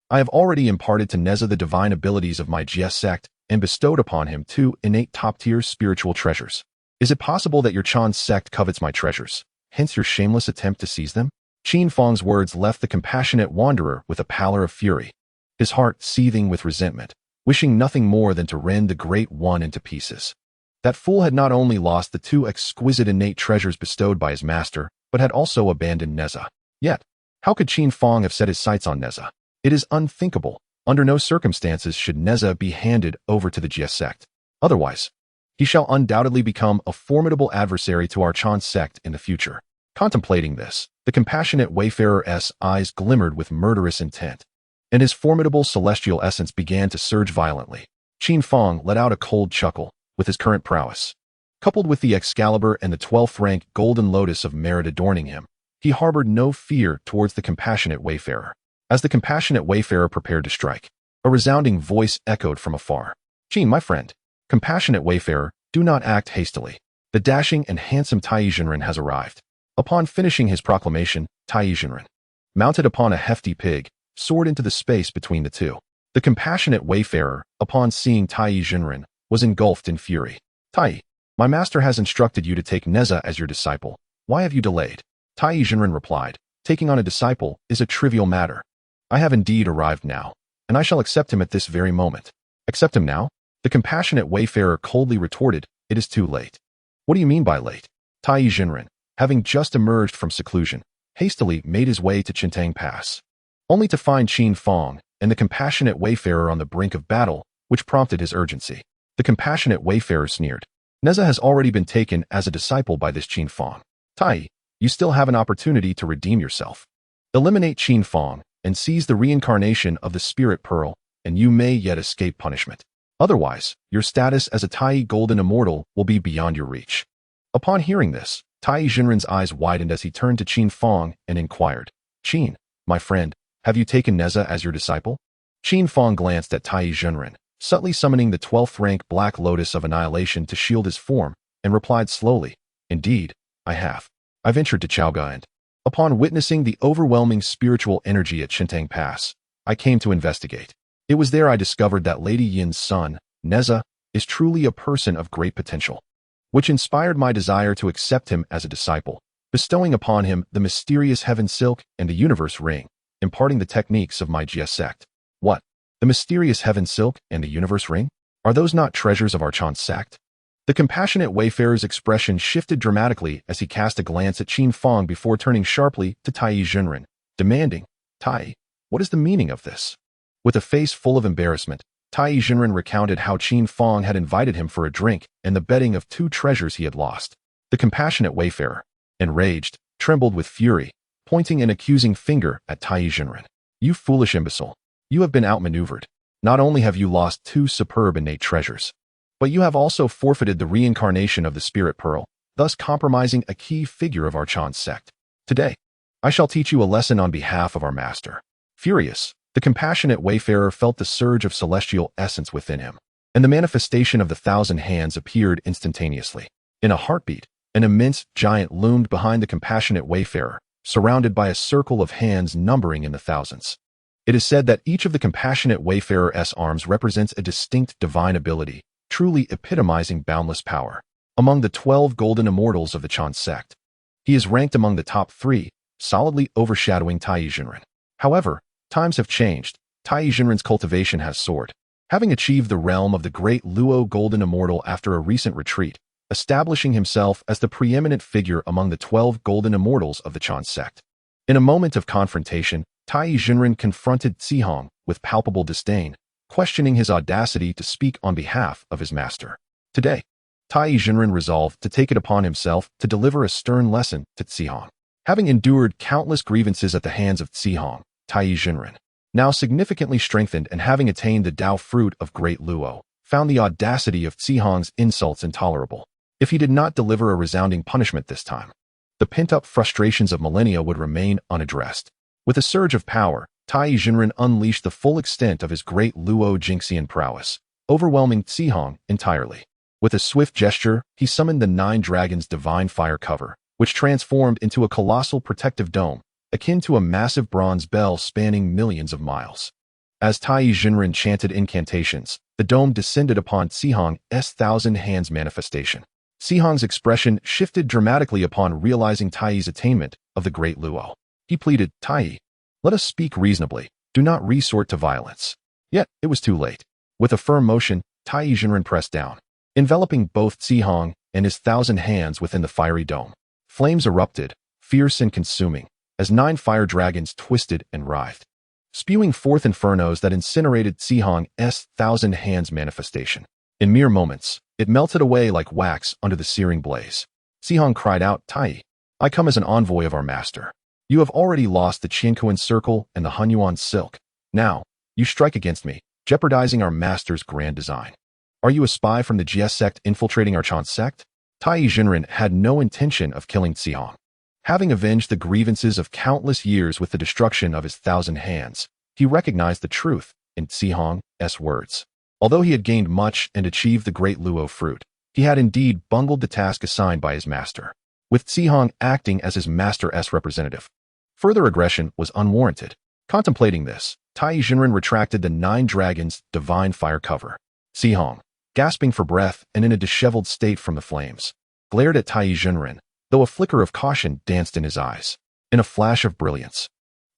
I have already imparted to Neza the divine abilities of my Jie Sect and bestowed upon him two innate top-tier spiritual treasures. Is it possible that your Qin sect covets my treasures, hence your shameless attempt to seize them?" Qin Fang's words left the compassionate wanderer with a pallor of fury, his heart seething with resentment, wishing nothing more than to rend the Great One into pieces. That fool had not only lost the two exquisite innate treasures bestowed by his master, but had also abandoned Neza. Yet, how could Qin Fang have set his sights on Neza? It is unthinkable. Under no circumstances should Neza be handed over to the Jie Sect. Otherwise, he shall undoubtedly become a formidable adversary to our Qin sect in the future. Contemplating this, the compassionate wayfarer's eyes glimmered with murderous intent, and his formidable celestial essence began to surge violently. Qin Fang let out a cold chuckle. With his current prowess, coupled with the Excalibur and the 12th rank Golden Lotus of merit adorning him, he harbored no fear towards the compassionate wayfarer. As the compassionate wayfarer prepared to strike, a resounding voice echoed from afar. "Qin, my friend, compassionate wayfarer, do not act hastily. The dashing and handsome Tai Jinren has arrived." Upon finishing his proclamation, Tai Jinren, mounted upon a hefty pig, soared into the space between the two. The compassionate wayfarer, upon seeing Tai Jinren, was engulfed in fury. "Tai, my master has instructed you to take Neza as your disciple. Why have you delayed?" Tai Jinren replied, "Taking on a disciple is a trivial matter. I have indeed arrived now, and I shall accept him at this very moment." "Accept him now?" The compassionate wayfarer coldly retorted, "It is too late." "What do you mean by late?" Tai Jinren, having just emerged from seclusion, hastily made his way to Qintang Pass, only to find Qin Fang and the compassionate wayfarer on the brink of battle, which prompted his urgency. The compassionate wayfarer sneered, "Neza has already been taken as a disciple by this Qin Fang. Tai, you still have an opportunity to redeem yourself. Eliminate Qin Fang and seize the reincarnation of the Spirit Pearl, and you may yet escape punishment. Otherwise, your status as a Tai Golden Immortal will be beyond your reach." Upon hearing this, Tai Jinren's eyes widened as he turned to Qin Fang and inquired, "Qin, my friend, have you taken Neza as your disciple?" Qin Fang glanced at Tai Jinren, subtly summoning the 12th rank Black Lotus of Annihilation to shield his form, and replied slowly, "Indeed, I have. I ventured to Chaoga and, upon witnessing the overwhelming spiritual energy at Shintang Pass, I came to investigate. It was there I discovered that Lady Yin's son, Neza, is truly a person of great potential, which inspired my desire to accept him as a disciple, bestowing upon him the mysterious Heaven Silk and the Universe Ring, imparting the techniques of my Jie Sect." "What? The mysterious Heaven Silk and the Universe Ring? Are those not treasures of our Qin sect?" The compassionate wayfarer's expression shifted dramatically as he cast a glance at Qin Fang before turning sharply to Tai Jinren, demanding, "Tai, what is the meaning of this?" With a face full of embarrassment, Tai Jinren recounted how Qin Fang had invited him for a drink and the betting of 2 treasures he had lost. The compassionate wayfarer, enraged, trembled with fury, pointing an accusing finger at Tai Jinren. "You foolish imbecile. You have been outmaneuvered. Not only have you lost 2 superb innate treasures, but you have also forfeited the reincarnation of the Spirit Pearl, thus compromising a key figure of our Qin sect. Today, I shall teach you a lesson on behalf of our master." Furious, the compassionate wayfarer felt the surge of celestial essence within him, and the manifestation of the 1,000 hands appeared instantaneously. In a heartbeat, an immense giant loomed behind the compassionate wayfarer, surrounded by a circle of hands numbering in the thousands. It is said that each of the compassionate wayfarer's arms represents a distinct divine ability, truly epitomizing boundless power. Among the 12 golden immortals of the Qin sect, he is ranked among the top 3, solidly overshadowing Tai Jinren. However, times have changed. Tai Jinren's cultivation has soared, having achieved the realm of the great Luo golden immortal after a recent retreat, establishing himself as the preeminent figure among the 12 golden immortals of the Qin sect. In a moment of confrontation, Tai Jinren confronted Zhuxian with palpable disdain, questioning his audacity to speak on behalf of his master. Today, Tai Jinren resolved to take it upon himself to deliver a stern lesson to Zhuxian. Having endured countless grievances at the hands of Zhuxian, Tai Jinren, now significantly strengthened and having attained the Dao fruit of Great Luo, found the audacity of Zhuxian's insults intolerable. If he did not deliver a resounding punishment this time, the pent-up frustrations of millennia would remain unaddressed. With a surge of power, Tai Jinren unleashed the full extent of his great Luo Jingxian prowess, overwhelming Zhuxian entirely. With a swift gesture, he summoned the 9 dragons' divine fire cover, which transformed into a colossal protective dome, akin to a massive bronze bell spanning millions of miles. As Tai Jinren chanted incantations, the dome descended upon Zhuxian's 1,000 hands manifestation. Zhuxian's expression shifted dramatically upon realizing Tai's attainment of the great Luo. He pleaded, "Tai, let us speak reasonably. Do not resort to violence." Yet, it was too late. With a firm motion, Tai Jinren pressed down, enveloping both Zhuxian and his 1,000 hands within the fiery dome. Flames erupted, fierce and consuming, as 9 fire dragons twisted and writhed, spewing forth infernos that incinerated Zhuxian's 1,000 hands manifestation. In mere moments, it melted away like wax under the searing blaze. Zhuxian cried out, "Tai, I come as an envoy of our master. You have already lost the Qiankuan Circle and the Hunyuan Silk. Now, you strike against me, jeopardizing our master's grand design. Are you a spy from the Jie Sect infiltrating our Qin sect?" Tai Jinren had no intention of killing Zhuxian. Having avenged the grievances of countless years with the destruction of his 1,000 hands, he recognized the truth in Zhuxian's words. Although he had gained much and achieved the great Luo fruit, he had indeed bungled the task assigned by his master, with Zhuxian acting as his master's representative. Further aggression was unwarranted. Contemplating this, Tai Jinren retracted the 9 dragons' divine fire cover. Zhuxian, gasping for breath and in a disheveled state from the flames, glared at Tai Jinren, though a flicker of caution danced in his eyes. In a flash of brilliance,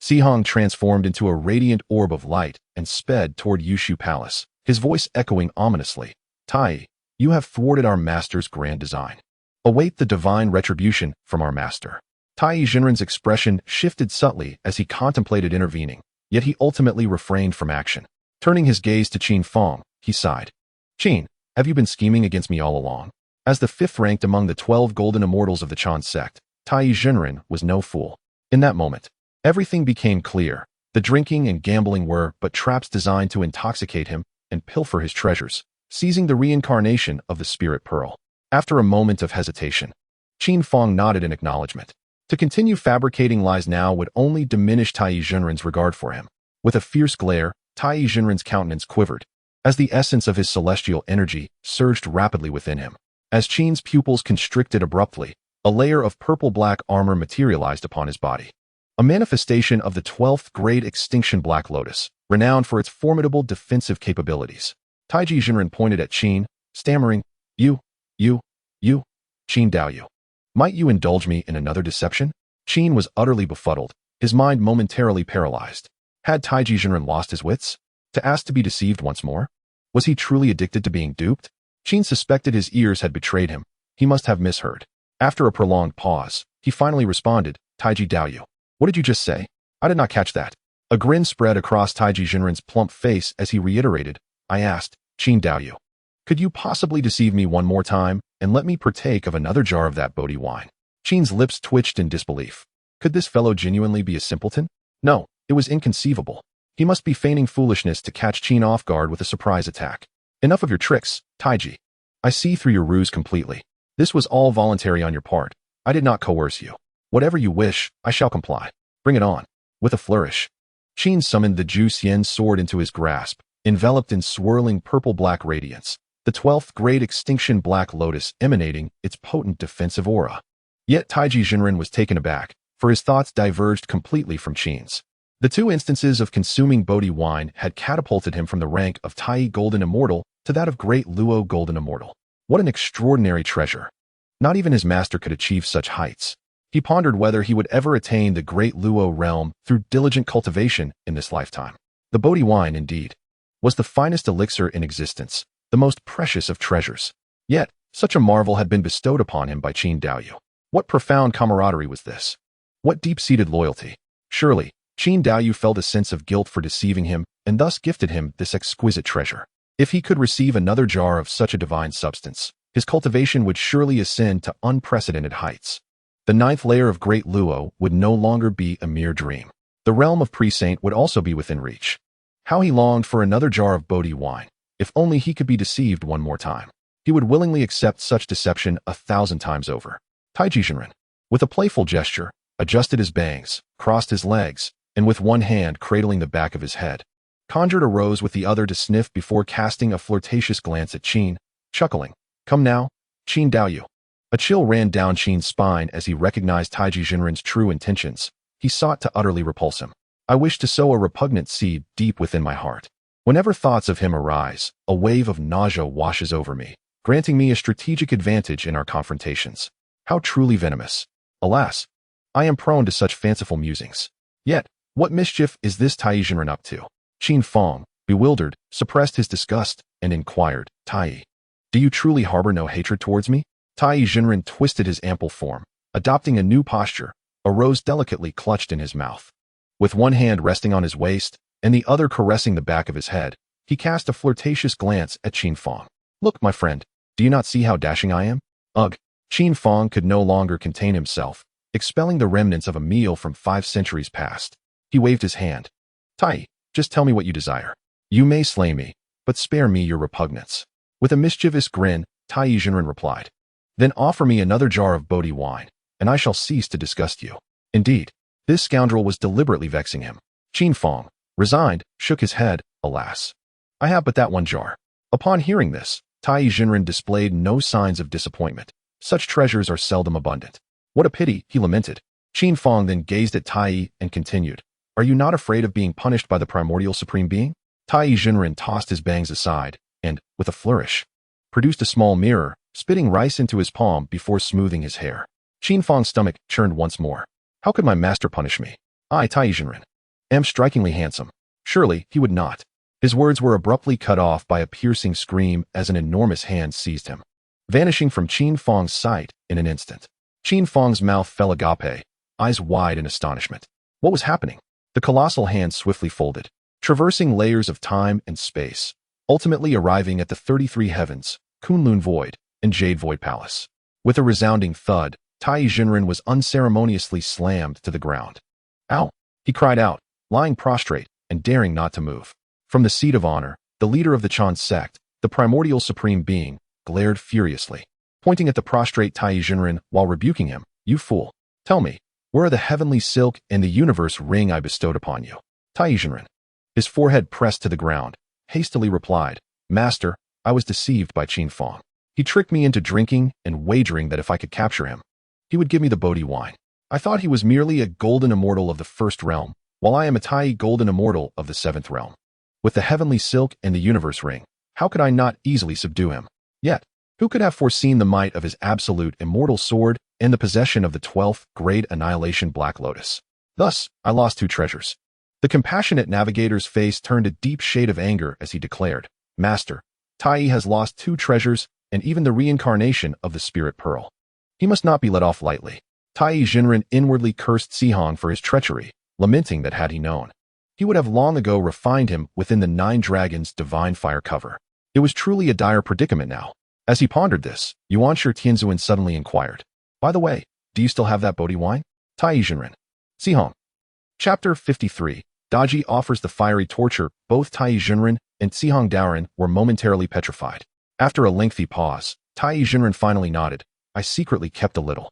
Zhuxian transformed into a radiant orb of light and sped toward Yushu Palace, his voice echoing ominously, "Tai, you have thwarted our master's grand design. Await the divine retribution from our master." Tai Jinren's expression shifted subtly as he contemplated intervening, yet he ultimately refrained from action. Turning his gaze to Qin Fang, he sighed. "Qin, have you been scheming against me all along?" As the 5th ranked among the 12 golden immortals of the Qin sect, Tai Jinren was no fool. In that moment, everything became clear. The drinking and gambling were but traps designed to intoxicate him and pilfer his treasures, seizing the reincarnation of the Spirit Pearl. After a moment of hesitation, Qin Fang nodded in acknowledgement. To continue fabricating lies now would only diminish Tai Junren's regard for him. With a fierce glare, Tai Junren's countenance quivered, as the essence of his celestial energy surged rapidly within him. As Qin's pupils constricted abruptly, a layer of purple-black armor materialized upon his body. A manifestation of the 12th grade Extinction Black Lotus, renowned for its formidable defensive capabilities. Taiji Junren pointed at Qin, stammering, You, Qin Daoyu. Might you indulge me in another deception? Qin was utterly befuddled, his mind momentarily paralyzed. Had Taiji Junren lost his wits? To ask to be deceived once more? Was he truly addicted to being duped? Qin suspected his ears had betrayed him. He must have misheard. After a prolonged pause, he finally responded, Taiji Daoyu. What did you just say? I did not catch that. A grin spread across Taiji Junren's plump face as he reiterated, I asked, Qin Daoyu. Could you possibly deceive me one more time and let me partake of another jar of that Bodhi wine? Qin's lips twitched in disbelief. Could this fellow genuinely be a simpleton? No, it was inconceivable. He must be feigning foolishness to catch Qin off guard with a surprise attack. Enough of your tricks, Taiji. I see through your ruse completely. This was all voluntary on your part. I did not coerce you. Whatever you wish, I shall comply. Bring it on. With a flourish, Qin summoned the Zhuxian sword into his grasp, enveloped in swirling purple-black radiance, the 12th grade Extinction Black Lotus emanating its potent defensive aura. Yet Taiji Junren was taken aback, for his thoughts diverged completely from Qin's. The two instances of consuming Bodhi wine had catapulted him from the rank of Tai Golden Immortal to that of Great Luo Golden Immortal. What an extraordinary treasure. Not even his master could achieve such heights. He pondered whether he would ever attain the Great Luo realm through diligent cultivation in this lifetime. The Bodhi wine, indeed, was the finest elixir in existence, the most precious of treasures. Yet, such a marvel had been bestowed upon him by Qin Daoyu. What profound camaraderie was this? What deep-seated loyalty? Surely, Qin Daoyu felt a sense of guilt for deceiving him and thus gifted him this exquisite treasure. If he could receive another jar of such a divine substance, his cultivation would surely ascend to unprecedented heights. The 9th layer of Great Luo would no longer be a mere dream. The realm of Pre-Saint would also be within reach. How he longed for another jar of Bodhi wine. If only he could be deceived one more time. He would willingly accept such deception 1,000 times over. Taiji Junren, with a playful gesture, adjusted his bangs, crossed his legs, and with one hand cradling the back of his head, conjured a rose with the other to sniff before casting a flirtatious glance at Qin, chuckling, Come now, Qin Daoyu. A chill ran down Qin's spine as he recognized Taiji Junren's true intentions. He sought to utterly repulse him. I wish to sow a repugnant seed deep within my heart. Whenever thoughts of him arise, a wave of nausea washes over me, granting me a strategic advantage in our confrontations. How truly venomous. Alas, I am prone to such fanciful musings. Yet, what mischief is this Tai Junren up to? Qin Fang, bewildered, suppressed his disgust and inquired, Tai, do you truly harbor no hatred towards me? Tai Junren twisted his ample form, adopting a new posture, a rose delicately clutched in his mouth. With one hand resting on his waist and the other caressing the back of his head, he cast a flirtatious glance at Qin Fang. Look, my friend, do you not see how dashing I am? Ugh! Qin Fang could no longer contain himself, expelling the remnants of a meal from 5 centuries past. He waved his hand. Tai, just tell me what you desire. You may slay me, but spare me your repugnance. With a mischievous grin, Tai Junren replied. Then offer me another jar of Bodhi wine, and I shall cease to disgust you. Indeed, this scoundrel was deliberately vexing him. Qin Fang, resigned, shook his head, alas. I have but that one jar. Upon hearing this, Tai Junren displayed no signs of disappointment. Such treasures are seldom abundant. What a pity, he lamented. Qin Fang then gazed at Tai and continued. Are you not afraid of being punished by the primordial supreme being? Tai Junren tossed his bangs aside and, with a flourish, produced a small mirror, spitting rice into his palm before smoothing his hair. Qin Fang's stomach churned once more. How could my master punish me? I, Tai Junren, am strikingly handsome. Surely, he would not. His words were abruptly cut off by a piercing scream as an enormous hand seized him, vanishing from Qin Fang's sight in an instant. Qin Fang's mouth fell agape, eyes wide in astonishment. What was happening? The colossal hand swiftly folded, traversing layers of time and space, ultimately arriving at the 33 heavens, Kunlun Void, and Jade Void Palace. With a resounding thud, Tai Junren was unceremoniously slammed to the ground. Ow! He cried out, lying prostrate and daring not to move. From the seat of honor, the leader of the Qin Sect, the primordial supreme being, glared furiously. pointing at the prostrate Tai Jinren while rebuking him. You fool. Tell me, where are the heavenly silk and the universe ring I bestowed upon you? Tai Jinren, his forehead pressed to the ground, hastily replied, Master, I was deceived by Qin Fang. He tricked me into drinking and wagering that if I could capture him, he would give me the Bodhi wine. I thought he was merely a golden immortal of the first realm, while I am a Tai golden immortal of the seventh realm. With the heavenly silk and the universe ring, how could I not easily subdue him? Yet, who could have foreseen the might of his absolute immortal sword and the possession of the 12th grade annihilation Black Lotus? Thus, I lost 2 treasures. The compassionate navigator's face turned a deep shade of anger as he declared, Master, Tai has lost 2 treasures and even the reincarnation of the Spirit Pearl. He must not be let off lightly. Tai Jinren inwardly cursed Sihong for his treachery, lamenting that had he known, he would have long ago refined him within the 9 dragons' divine fire cover. It was truly a dire predicament now. As he pondered this, Yuanshi Tianzun suddenly inquired, By the way, do you still have that Bodhi wine? Tai Jinren. Sihong. Chapter 53. Daji offers the fiery torture. Both Tai Jinren and Sihong Daoren were momentarily petrified. After a lengthy pause, Tai Jinren finally nodded. I secretly kept a little.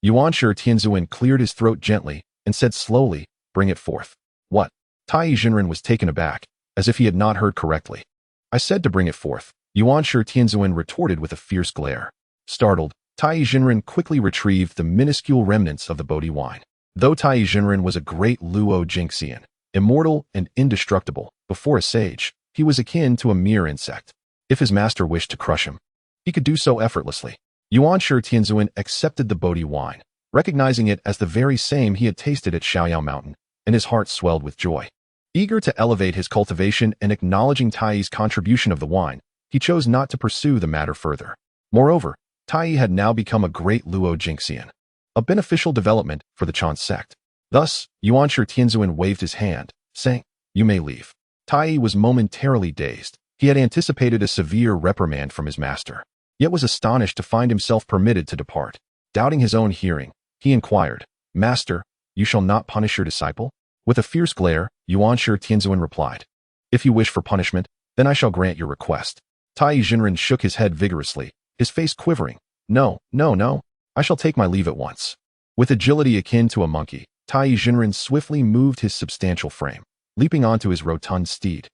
Yuanshi Tianzun cleared his throat gently and said slowly, Bring it forth. What? Tai Jinren was taken aback, as if he had not heard correctly. I said to bring it forth, Yuanshi Tianzun retorted with a fierce glare. Startled, Tai Jinren quickly retrieved the minuscule remnants of the Bodhi wine. Though Tai Jinren was a great Luo Jingxian, immortal and indestructible, before a sage, he was akin to a mere insect. If his master wished to crush him, he could do so effortlessly. Yuanshi Tianzun accepted the Bodhi wine, recognizing it as the very same he had tasted at Shaoyao Mountain, and his heart swelled with joy. Eager to elevate his cultivation and acknowledging Tai's contribution of the wine, he chose not to pursue the matter further. Moreover, Tai had now become a great Luo Jingxian, a beneficial development for the Qin sect. Thus, Yuanshi Tianzun waved his hand, saying, You may leave. Tai was momentarily dazed. He had anticipated a severe reprimand from his master, yet was astonished to find himself permitted to depart. Doubting his own hearing, he inquired, Master, you shall not punish your disciple? With a fierce glare, Yuanshi Tianzun replied, If you wish for punishment, then I shall grant your request. Tai Jinren shook his head vigorously, his face quivering. No, no, no. I shall take my leave at once. With agility akin to a monkey, Tai Jinren swiftly moved his substantial frame, leaping onto his rotund steed,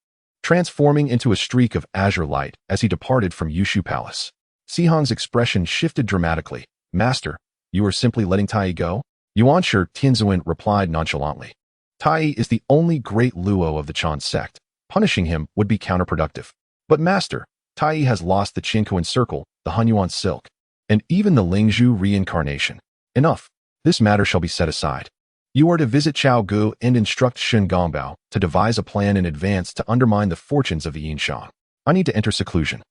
transforming into a streak of azure light as he departed from Yushu Palace. Sihong's expression shifted dramatically. Master, you are simply letting Tai go? Yuanshi Tianzun replied nonchalantly. Tai is the only great Luo of the Qin sect. Punishing him would be counterproductive. But Master, Tai has lost the Qinkuan circle, the Hunyuan silk, and even the Lingzhu reincarnation. Enough. This matter shall be set aside. You are to visit Chao Gu and instruct Shen Gongbao to devise a plan in advance to undermine the fortunes of the Yinshan. I need to enter seclusion.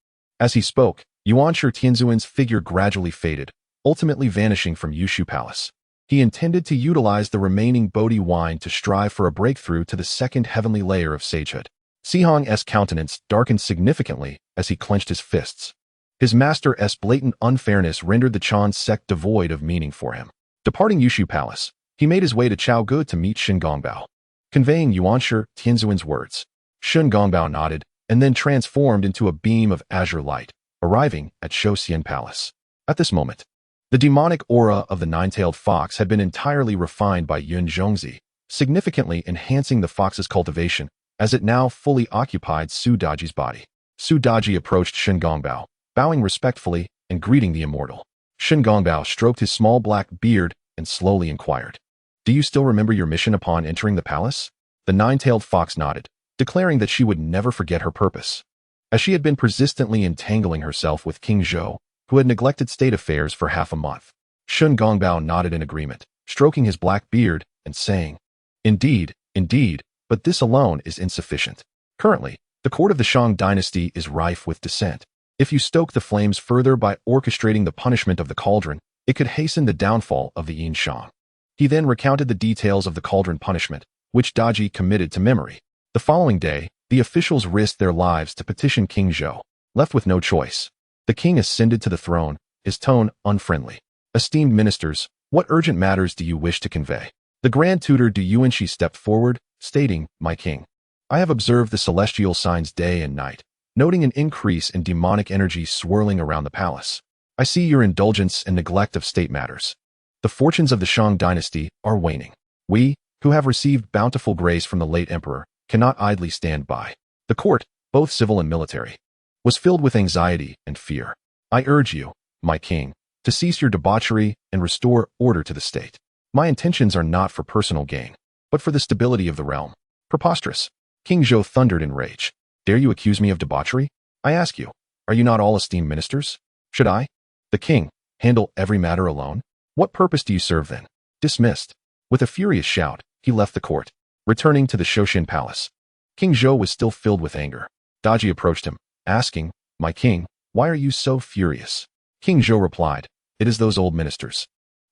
As he spoke, Yuanshi Tianzun's figure gradually faded, ultimately vanishing from Yushu Palace. He intended to utilize the remaining Bodhi wine to strive for a breakthrough to the second heavenly layer of sagehood. Sihong's countenance darkened significantly as he clenched his fists. His master's blatant unfairness rendered the Qin sect devoid of meaning for him. Departing Yushu Palace, he made his way to Chao Gu to meet Shen Gongbao. Conveying Yuanshi Tianzun's words, Shen Gongbao nodded and then transformed into a beam of azure light, arriving at Zhuxian Palace. At this moment, the demonic aura of the nine-tailed fox had been entirely refined by Yun Zhongzi, significantly enhancing the fox's cultivation as it now fully occupied Su Daji's body. Su Daji approached Shen Gongbao, bowing respectfully and greeting the immortal. Shen Gongbao stroked his small black beard and slowly inquired, Do you still remember your mission upon entering the palace? The nine-tailed fox nodded, declaring that she would never forget her purpose. As she had been persistently entangling herself with King Zhou, who had neglected state affairs for half a month. Shen Gongbao nodded in agreement, stroking his black beard and saying, Indeed, indeed, but this alone is insufficient. Currently, the court of the Shang dynasty is rife with dissent. If you stoke the flames further by orchestrating the punishment of the cauldron, it could hasten the downfall of the Yin Shang. He then recounted the details of the cauldron punishment, which Daji committed to memory. The following day, the officials risked their lives to petition King Zhou. Left with no choice, the king ascended to the throne, his tone unfriendly. Esteemed ministers, what urgent matters do you wish to convey? The Grand Tutor Du Yuanshi stepped forward, stating, My king, I have observed the celestial signs day and night, noting an increase in demonic energy swirling around the palace. I see your indulgence and neglect of state matters. The fortunes of the Shang dynasty are waning. We, who have received bountiful grace from the late emperor, cannot idly stand by. The court, both civil and military, was filled with anxiety and fear. I urge you, my king, to cease your debauchery and restore order to the state. My intentions are not for personal gain, but for the stability of the realm. Preposterous. King Zhou thundered in rage. Dare you accuse me of debauchery? I ask you, are you not all esteemed ministers? Should I, the king, handle every matter alone? What purpose do you serve then? Dismissed. With a furious shout, he left the court, returning to the Zhuxian palace. King Zhou was still filled with anger. Daji approached him, asking, My king, why are you so furious? King Zhou replied, It is those old ministers.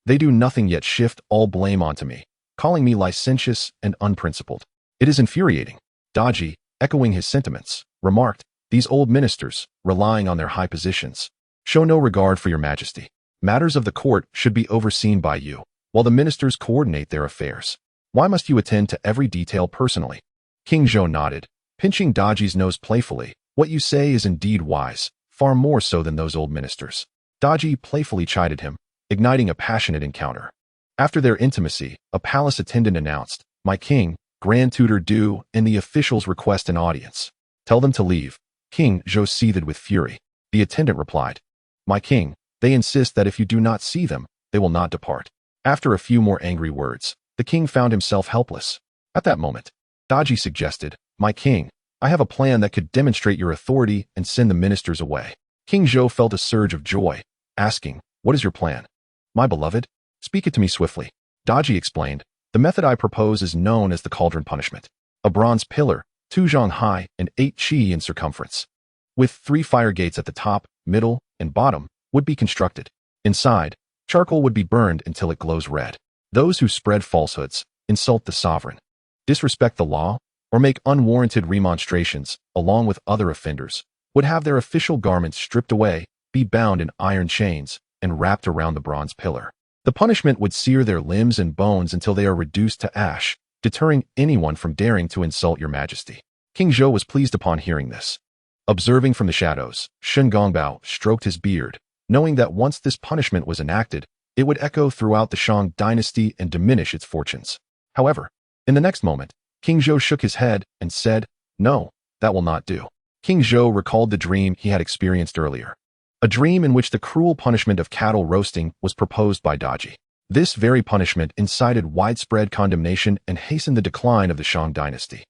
They do nothing yet shift all blame onto me, calling me licentious and unprincipled. It is infuriating. Daji, echoing his sentiments, remarked, These old ministers, relying on their high positions, show no regard for your majesty. Matters of the court should be overseen by you, while the ministers coordinate their affairs. Why must you attend to every detail personally? King Zhou nodded, pinching Daji's nose playfully. What you say is indeed wise, far more so than those old ministers. Daji playfully chided him, igniting a passionate encounter. After their intimacy, a palace attendant announced, My king, Grand Tutor Du and the officials request an audience. Tell them to leave. King Zhou seethed with fury. The attendant replied, My king, they insist that if you do not see them, they will not depart. After a few more angry words, the king found himself helpless. At that moment, Daji suggested, My king, I have a plan that could demonstrate your authority and send the ministers away. King Zhou felt a surge of joy, asking, What is your plan? My beloved, speak it to me swiftly. Daji explained, The method I propose is known as the cauldron punishment. A bronze pillar, 2 zhang high and 8 qi in circumference, with 3 fire gates at the top, middle, and bottom, would be constructed. Inside, charcoal would be burned until it glows red. Those who spread falsehoods, insult the sovereign, disrespect the law, or make unwarranted remonstrations, along with other offenders, would have their official garments stripped away, be bound in iron chains, and wrapped around the bronze pillar. The punishment would sear their limbs and bones until they are reduced to ash, deterring anyone from daring to insult your majesty. King Zhou was pleased upon hearing this. Observing from the shadows, Shen Gongbao stroked his beard, knowing that once this punishment was enacted, it would echo throughout the Shang dynasty and diminish its fortunes. However, in the next moment, King Zhou shook his head and said, No, that will not do. King Zhou recalled the dream he had experienced earlier. A dream in which the cruel punishment of cattle roasting was proposed by Daji. This very punishment incited widespread condemnation and hastened the decline of the Shang dynasty,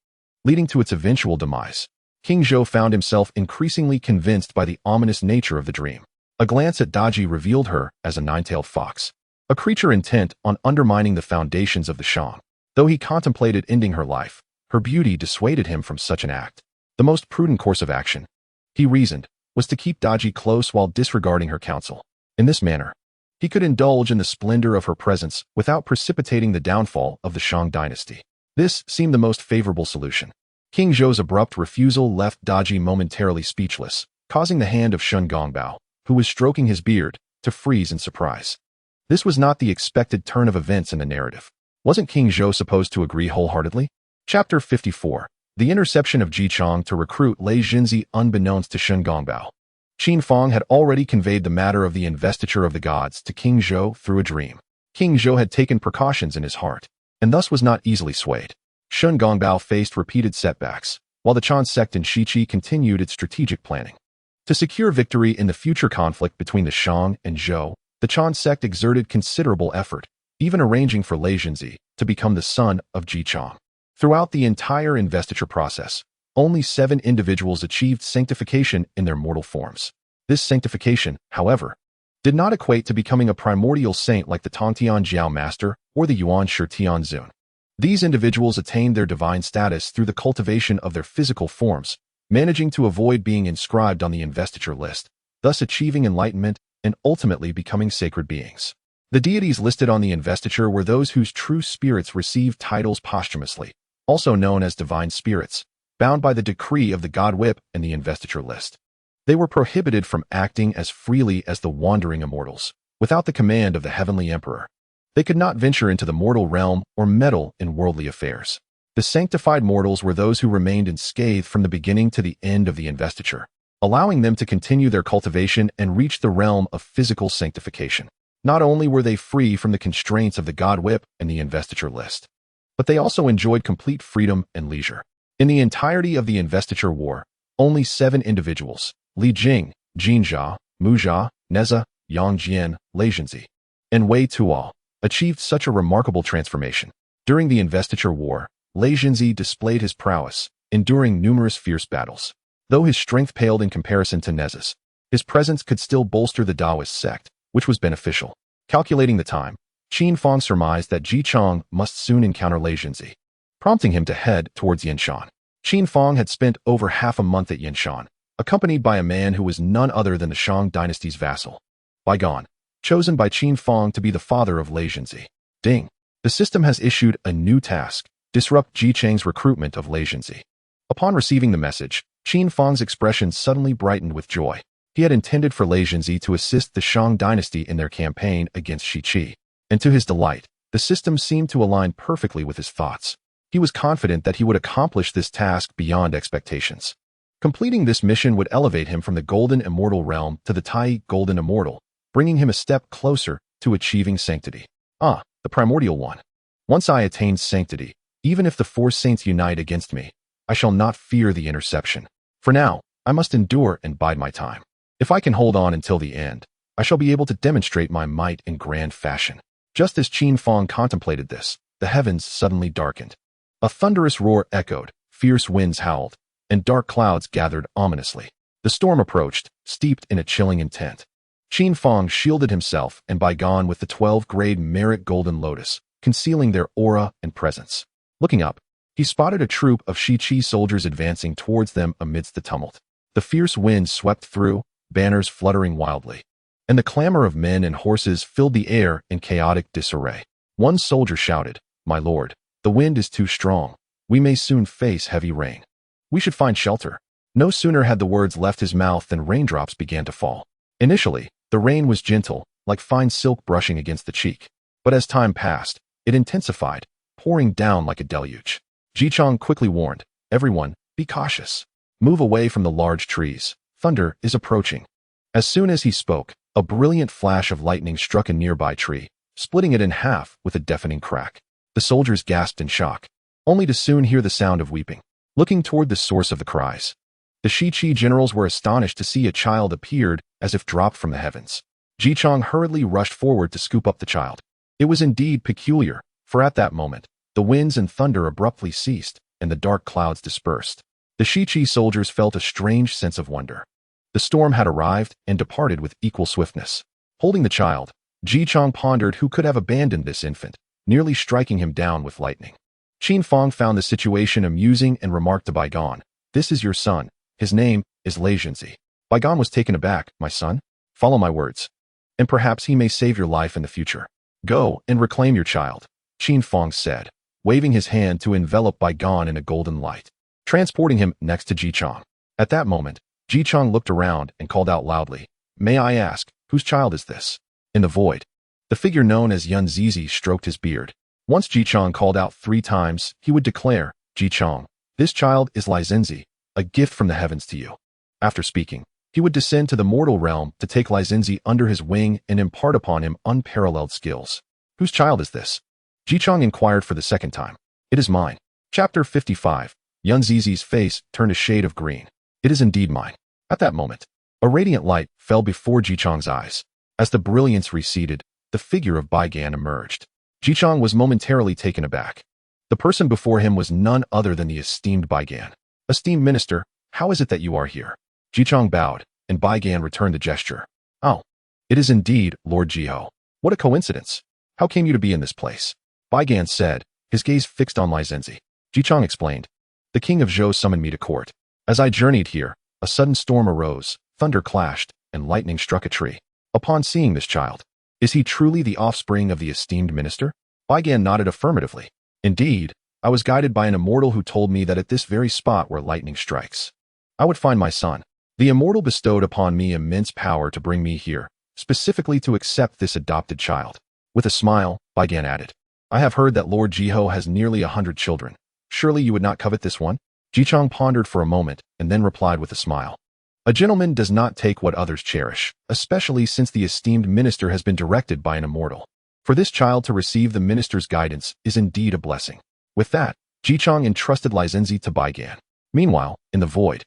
leading to its eventual demise. King Zhou found himself increasingly convinced by the ominous nature of the dream. A glance at Daji revealed her as a nine-tailed fox, a creature intent on undermining the foundations of the Shang. Though he contemplated ending her life, her beauty dissuaded him from such an act. The most prudent course of action, he reasoned, was to keep Daji close while disregarding her counsel. In this manner, he could indulge in the splendor of her presence without precipitating the downfall of the Shang dynasty. This seemed the most favorable solution. King Zhou's abrupt refusal left Daji momentarily speechless, causing the hand of Shen Gongbao, who was stroking his beard, to freeze in surprise. This was not the expected turn of events in the narrative. Wasn't King Zhou supposed to agree wholeheartedly? Chapter 54. The interception of Ji Chang to recruit Lei Jinzi unbeknownst to Shen Gongbao. Qin Fang had already conveyed the matter of the investiture of the gods to King Zhou through a dream. King Zhou had taken precautions in his heart, and thus was not easily swayed. Shen Gongbao faced repeated setbacks, while the Qin sect in Shiqi continued its strategic planning. To secure victory in the future conflict between the Shang and Zhou, the Qin sect exerted considerable effort, even arranging for Lei Jinzi to become the son of Ji Chang. Throughout the entire investiture process, only 7 individuals achieved sanctification in their mortal forms. This sanctification, however, did not equate to becoming a primordial saint like the Tongtian Jiao Master or the Yuanshi Tianzun. These individuals attained their divine status through the cultivation of their physical forms, managing to avoid being inscribed on the investiture list, thus achieving enlightenment and ultimately becoming sacred beings. The deities listed on the investiture were those whose true spirits received titles posthumously, also known as divine spirits, bound by the decree of the God Whip and the investiture list. They were prohibited from acting as freely as the wandering immortals, without the command of the heavenly emperor. They could not venture into the mortal realm or meddle in worldly affairs. The sanctified mortals were those who remained unscathed from the beginning to the end of the investiture. allowing them to continue their cultivation and reach the realm of physical sanctification. Not only were they free from the constraints of the God Whip and the investiture list, but they also enjoyed complete freedom and leisure. In the entirety of the investiture war, only 7 individuals, Li Jing, Jin Jia, Mu Jia, Neza, Yang Jian, Lei Zhenzi, and Wei Tuo, achieved such a remarkable transformation. During the investiture war, Lei Zhenzi displayed his prowess, enduring numerous fierce battles. Though his strength paled in comparison to Neza's, his presence could still bolster the Taoist sect, which was beneficial. Calculating the time, Qin Fang surmised that Ji Chong must soon encounter Lei Zhenzi, prompting him to head towards Yanshan. Qin Fang had spent over half a month at Yanshan, accompanied by a man who was none other than the Shang dynasty's vassal, Baigan, chosen by Qin Fang to be the father of Lei Zhenzi. Ding. The system has issued a new task: disrupt Ji Chang's recruitment of Lei Zhenzi. Upon receiving the message, Qin Fang's expression suddenly brightened with joy. He had intended for Lei Zhenzi to assist the Shang dynasty in their campaign against Shiqi, and to his delight, the system seemed to align perfectly with his thoughts. He was confident that he would accomplish this task beyond expectations. Completing this mission would elevate him from the Golden Immortal realm to the Tai Golden Immortal, bringing him a step closer to achieving sanctity. The Primordial One. Once I attain sanctity, even if the 4 saints unite against me, I shall not fear the interception. For now, I must endure and bide my time. If I can hold on until the end, I shall be able to demonstrate my might in grand fashion. Just as Qin Fang contemplated this, the heavens suddenly darkened. A thunderous roar echoed, fierce winds howled, and dark clouds gathered ominously. The storm approached, steeped in a chilling intent. Qin Fang shielded himself and Baigan with the 12-grade merit golden lotus, concealing their aura and presence. Looking up, he spotted a troop of Shiqi soldiers advancing towards them amidst the tumult. The fierce wind swept through, banners fluttering wildly, and the clamor of men and horses filled the air in chaotic disarray. One soldier shouted, "My lord, the wind is too strong. We may soon face heavy rain. We should find shelter." No sooner had the words left his mouth than raindrops began to fall. Initially, the rain was gentle, like fine silk brushing against the cheek. But as time passed, it intensified, pouring down like a deluge. Ji Chong quickly warned, "Everyone, be cautious. Move away from the large trees. Thunder is approaching." As soon as he spoke, a brilliant flash of lightning struck a nearby tree, splitting it in half with a deafening crack. The soldiers gasped in shock, only to soon hear the sound of weeping. Looking toward the source of the cries, the Shiqi generals were astonished to see a child appeared as if dropped from the heavens. Ji Chong hurriedly rushed forward to scoop up the child. It was indeed peculiar, for at that moment, the winds and thunder abruptly ceased, and the dark clouds dispersed. The Shiqi soldiers felt a strange sense of wonder. The storm had arrived and departed with equal swiftness. Holding the child, Ji Chong pondered who could have abandoned this infant, nearly striking him down with lightning. Qin Fang found the situation amusing and remarked to Baigan, "This is your son. His name is Lei Zhenzi." Baigan was taken aback. "My son? Follow my words, and perhaps he may save your life in the future. Go and reclaim your child," Qin Fang said, waving his hand to envelop Baigan in a golden light, transporting him next to Ji Chong. At that moment, Ji Chong looked around and called out loudly, "May I ask, whose child is this?" In the void, the figure known as Yun Zizi stroked his beard. Once Ji Chong called out 3 times, he would declare, "Ji Chong, this child is Lei Zhenzi, a gift from the heavens to you." After speaking, he would descend to the mortal realm to take Lei Zhenzi under his wing and impart upon him unparalleled skills. "Whose child is this?" Ji Chong inquired for the second time. "It is mine." Chapter 55. Yun Zizi's face turned a shade of green. "It is indeed mine." At that moment, a radiant light fell before Ji Chong's eyes. As the brilliance receded, the figure of Baigan emerged. Ji Chong was momentarily taken aback. The person before him was none other than the esteemed Baigan. "Esteemed minister, how is it that you are here?" Ji Chong bowed, and Baigan returned the gesture. "Oh, it is indeed Lord Jiho. What a coincidence. How came you to be in this place?" Baigan said, his gaze fixed on Lei Zhenzi. Ji Chong explained, "The king of Zhou summoned me to court. As I journeyed here, a sudden storm arose, thunder clashed, and lightning struck a tree. Upon seeing this child, is he truly the offspring of the esteemed minister?" Baigan nodded affirmatively. "Indeed, I was guided by an immortal who told me that at this very spot where lightning strikes, I would find my son. The immortal bestowed upon me immense power to bring me here, specifically to accept this adopted child." With a smile, Baigan added, "I have heard that Lord Jiho has nearly 100 children. Surely you would not covet this one?" Ji Chong pondered for a moment and then replied with a smile, A gentleman does not take what others cherish, especially since the esteemed minister has been directed by an immortal. For this child to receive the minister's guidance is indeed a blessing. With that, Jichang entrusted Li Zhenzi to Baigan. Meanwhile, in the void,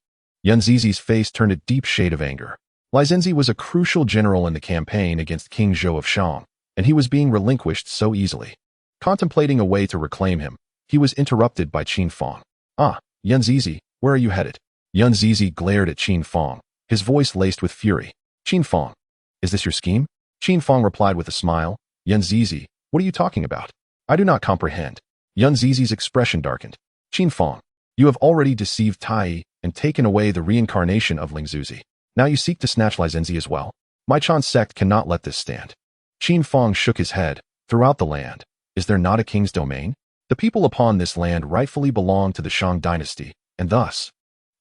Yuanzizi's face turned a deep shade of anger. Li Zhenzi was a crucial general in the campaign against King Zhou of Shang, and he was being relinquished so easily. Contemplating a way to reclaim him, he was interrupted by Qin Fang. "Ah, Yuanzizi, where are you headed?" Yuanzizi glared at Qin Fang, his voice laced with fury. "Qin Fang, is this your scheme?" Qin Fang replied with a smile. "Yuanzizi, what are you talking about? I do not comprehend." Yuanzizi's expression darkened. "Qin Fang, you have already deceived Tai and taken away the reincarnation of Lingzuzi. Now you seek to snatch Li Zhenzi as well? My Chan sect cannot let this stand." Qin Fang shook his head. "Throughout the land, is there not a king's domain? The people upon this land rightfully belong to the Shang dynasty, and thus,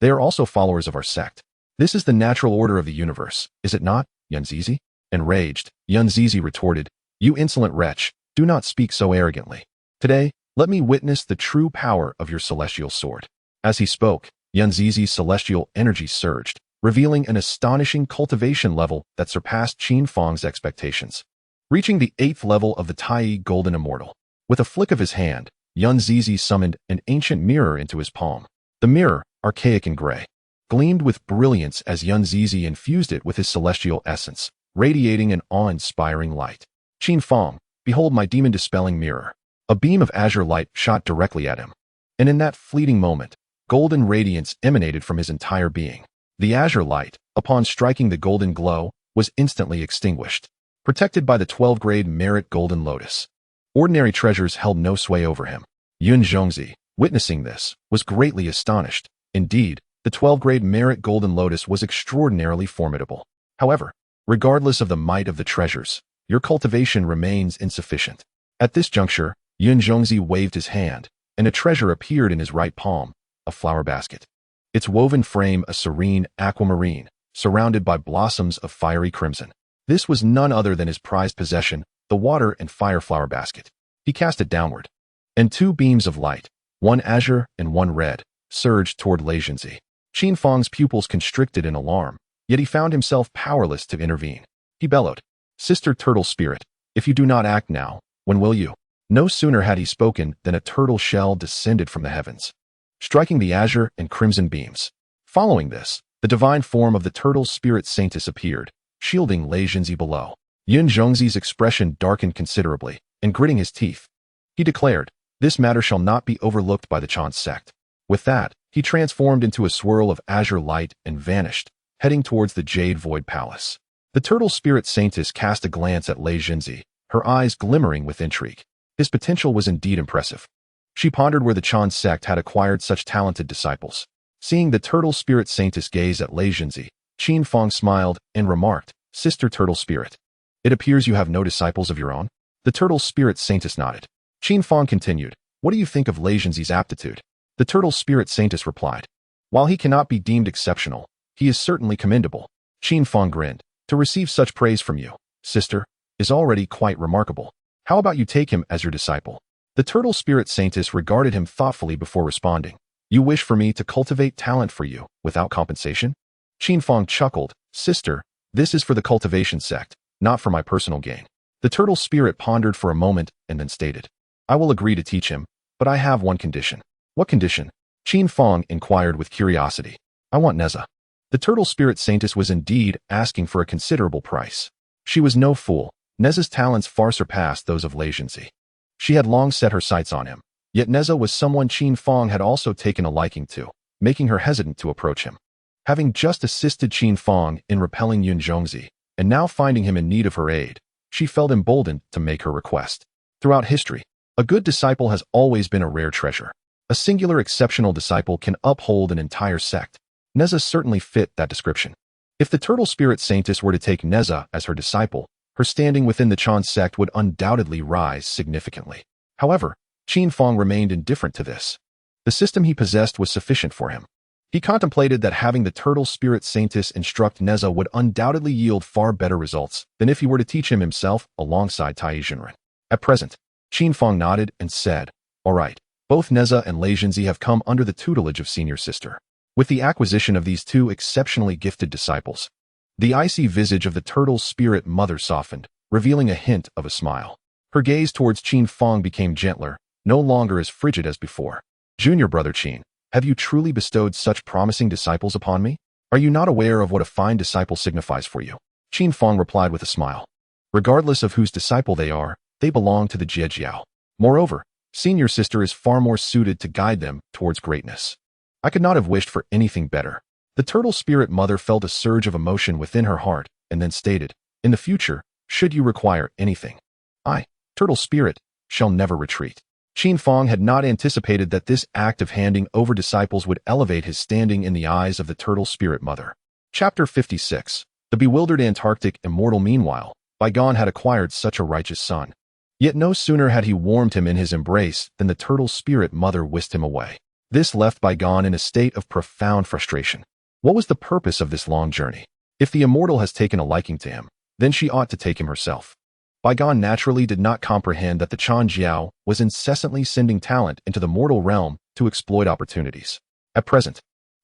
they are also followers of our sect. This is the natural order of the universe, is it not, Yuanzizi?" Enraged, Yuanzizi retorted, "You insolent wretch, do not speak so arrogantly. Today, let me witness the true power of your celestial sword." As he spoke, Yuanzizi's celestial energy surged, revealing an astonishing cultivation level that surpassed Qin Fang's expectations. Reaching the 8th level of the Tai Golden Immortal. With a flick of his hand, Yuanzizi summoned an ancient mirror into his palm. The mirror, archaic and gray, gleamed with brilliance as Yuanzizi infused it with his celestial essence, radiating an awe-inspiring light. "Qin Fang, behold my demon-dispelling mirror." A beam of azure light shot directly at him. And in that fleeting moment, golden radiance emanated from his entire being. The azure light, upon striking the golden glow, was instantly extinguished, protected by the 12-grade merit golden lotus. Ordinary treasures held no sway over him. Yun Zhongzi, witnessing this, was greatly astonished. Indeed, the 12-grade merit golden lotus was extraordinarily formidable. However, regardless of the might of the treasures, your cultivation remains insufficient. At this juncture, Yun Zhongzi waved his hand, and a treasure appeared in his right palm, a flower basket. Its woven frame a serene aquamarine, surrounded by blossoms of fiery crimson. This was none other than his prized possession, the water and fire flower basket. He cast it downward, and 2 beams of light, one azure and one red, surged toward Li Zhenzi. Qin Fang's pupils constricted in alarm, yet he found himself powerless to intervene. He bellowed, "Sister Turtle Spirit, if you do not act now, when will you?" No sooner had he spoken than a turtle shell descended from the heavens, striking the azure and crimson beams. Following this, the divine form of the turtle spirit saintess appeared, shielding Li Zhenzi below. Yun Zhongzi's expression darkened considerably, and gritting his teeth, he declared, "This matter shall not be overlooked by the Chan sect." With that, he transformed into a swirl of azure light and vanished, heading towards the Jade Void Palace. The turtle spirit saintess cast a glance at Li Zhenzi, her eyes glimmering with intrigue. His potential was indeed impressive. She pondered where the Chan sect had acquired such talented disciples. Seeing the turtle spirit saintess gaze at Li Zhenzi, Qin Fang smiled and remarked, "Sister Turtle Spirit, it appears you have no disciples of your own?" The turtle spirit saintess nodded. Qin Fang continued, "What do you think of Li Zhenzi's aptitude?" The turtle spirit saintess replied, "While he cannot be deemed exceptional, he is certainly commendable." Qin Fang grinned, "To receive such praise from you, sister, is already quite remarkable. How about you take him as your disciple?" The turtle spirit saintess regarded him thoughtfully before responding, "You wish for me to cultivate talent for you, without compensation?" Qin Fang chuckled, "Sister, this is for the cultivation sect, not for my personal gain." The turtle spirit pondered for a moment and then stated, "I will agree to teach him, but I have one condition." "What condition?" Qin Fang inquired with curiosity. "I want Neza." The turtle spirit saintess was indeed asking for a considerable price. She was no fool. Neza's talents far surpassed those of Li Zhenzi. She had long set her sights on him, yet Neza was someone Qin Fang had also taken a liking to, making her hesitant to approach him. Having just assisted Qin Fang in repelling Yun Zhongzi, and now finding him in need of her aid, she felt emboldened to make her request. Throughout history, a good disciple has always been a rare treasure. A singular exceptional disciple can uphold an entire sect. Neza certainly fit that description. If the turtle spirit saintess were to take Neza as her disciple, her standing within the Chan sect would undoubtedly rise significantly. However, Qin Fang remained indifferent to this. The system he possessed was sufficient for him. He contemplated that having the turtle spirit saintess instruct Neza would undoubtedly yield far better results than if he were to teach him himself alongside Tai Jinren. At present, Qin Fang nodded and said, "All right, both Neza and Li Zhenzi have come under the tutelage of senior sister. With the acquisition of these two exceptionally gifted disciples, the icy visage of the turtle spirit mother softened, revealing a hint of a smile. Her gaze towards Qin Fang became gentler, no longer as frigid as before. Junior brother Qin, have you truly bestowed such promising disciples upon me? Are you not aware of what a fine disciple signifies for you? Qin Fang replied with a smile. Regardless of whose disciple they are, they belong to the Jie. Moreover, senior sister is far more suited to guide them towards greatness. I could not have wished for anything better. The turtle spirit mother felt a surge of emotion within her heart and then stated, in the future, should you require anything, I, turtle spirit, shall never retreat. Qin Fang had not anticipated that this act of handing over disciples would elevate his standing in the eyes of the turtle spirit mother. Chapter 56. The bewildered Antarctic immortal meanwhile, Bygone had acquired such a righteous son. Yet no sooner had he warmed him in his embrace than the turtle spirit mother whisked him away. This left Bygone in a state of profound frustration. What was the purpose of this long journey? If the immortal has taken a liking to him, then she ought to take him herself. Bygone naturally did not comprehend that the Chan Jiao was incessantly sending talent into the mortal realm to exploit opportunities. At present,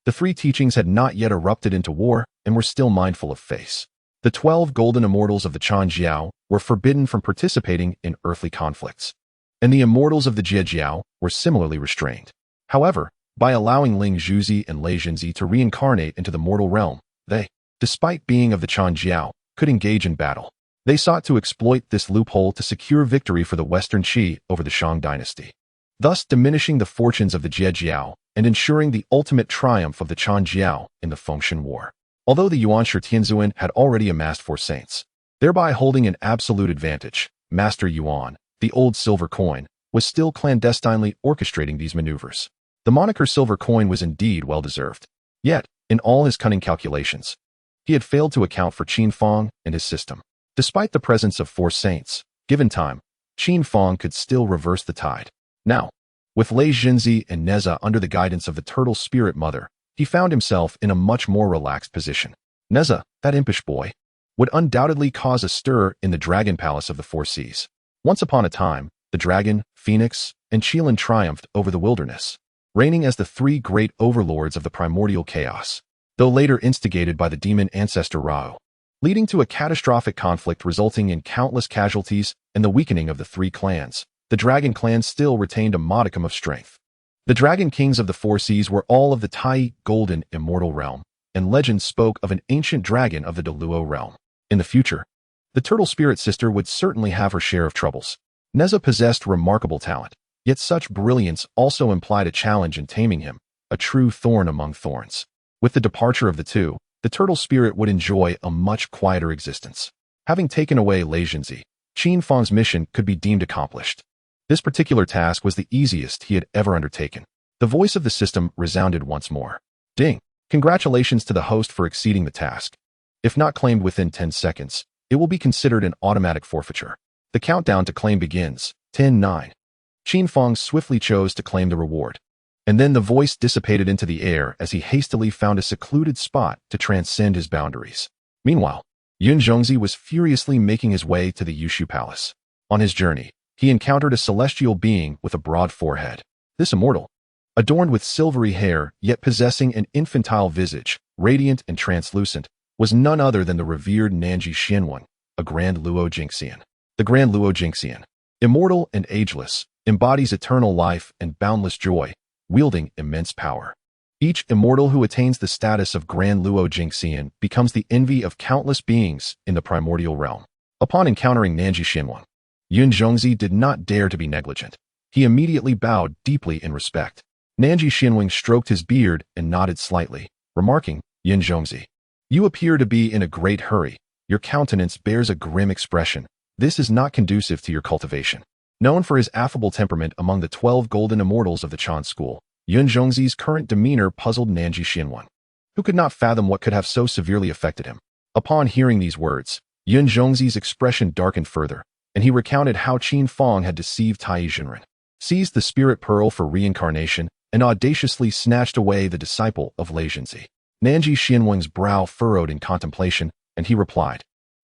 the three teachings had not yet erupted into war and were still mindful of face. The 12 golden immortals of the Chan Jiao were forbidden from participating in earthly conflicts, and the immortals of the Jie Jiao were similarly restrained. However, by allowing Ling Zhuzi and Lei Jinzi to reincarnate into the mortal realm, they, despite being of the Chan Jiao, could engage in battle. They sought to exploit this loophole to secure victory for the Western Qi over the Shang dynasty, thus diminishing the fortunes of the Jie Jiao and ensuring the ultimate triumph of the Chan Jiao in the Fengshan War. Although the Yuanshi Tianzun had already amassed 4 saints, thereby holding an absolute advantage, Master Yuan, the old silver coin, was still clandestinely orchestrating these maneuvers. The moniker silver coin was indeed well-deserved. Yet, in all his cunning calculations, he had failed to account for Qin Fang and his system. Despite the presence of 4 saints, given time, Qin Fang could still reverse the tide. Now, with Lei Jinzi and Neza under the guidance of the turtle spirit mother, he found himself in a much more relaxed position. Neza, that impish boy, would undoubtedly cause a stir in the dragon palace of the 4 seas. Once upon a time, the dragon, phoenix, and Qilin triumphed over the wilderness, reigning as the 3 great overlords of the primordial chaos, though later instigated by the demon ancestor Rao, leading to a catastrophic conflict resulting in countless casualties and the weakening of the 3 clans. The dragon clan still retained a modicum of strength. The dragon kings of the 4 seas were all of the Tai golden immortal realm, and legend spoke of an ancient dragon of the Deluo realm. In the future, the turtle spirit sister would certainly have her share of troubles. Neza possessed remarkable talent, yet such brilliance also implied a challenge in taming him, a true thorn among thorns. With the departure of the 2, the turtle spirit would enjoy a much quieter existence. Having taken away Lei Jinzi, Qin Fang's mission could be deemed accomplished. This particular task was the easiest he had ever undertaken. The voice of the system resounded once more. Ding! Congratulations to the host for exceeding the task. If not claimed within 10 seconds, it will be considered an automatic forfeiture. The countdown to claim begins. 10-9. Qin Fang swiftly chose to claim the reward. And then the voice dissipated into the air as he hastily found a secluded spot to transcend his boundaries. Meanwhile, Yun Zhongzi was furiously making his way to the Yushu Palace. On his journey, he encountered a celestial being with a broad forehead. This immortal, adorned with silvery hair yet possessing an infantile visage, radiant and translucent, was none other than the revered Nanji Xianwen, a Grand Luo Jingxian. The Grand Luo Jingxian, immortal and ageless, embodies eternal life and boundless joy, wielding immense power. Each immortal who attains the status of Grand Luo Jingxian becomes the envy of countless beings in the primordial realm. Upon encountering Nanji Xianwen, Yun Zhongzi did not dare to be negligent. He immediately bowed deeply in respect. Nanji Xianwen stroked his beard and nodded slightly, remarking, Yun Zhongzi, you appear to be in a great hurry. Your countenance bears a grim expression. This is not conducive to your cultivation. Known for his affable temperament among the 12 golden immortals of the Chan school, Yun Zhongzi's current demeanor puzzled Nanji Xianwen, who could not fathom what could have so severely affected him. Upon hearing these words, Yun Zhongzi's expression darkened further, and he recounted how Qin Fang had deceived Tai Jinren, seized the spirit pearl for reincarnation, and audaciously snatched away the disciple of Lei Jinzi. Nanji Xianwen's brow furrowed in contemplation, and he replied,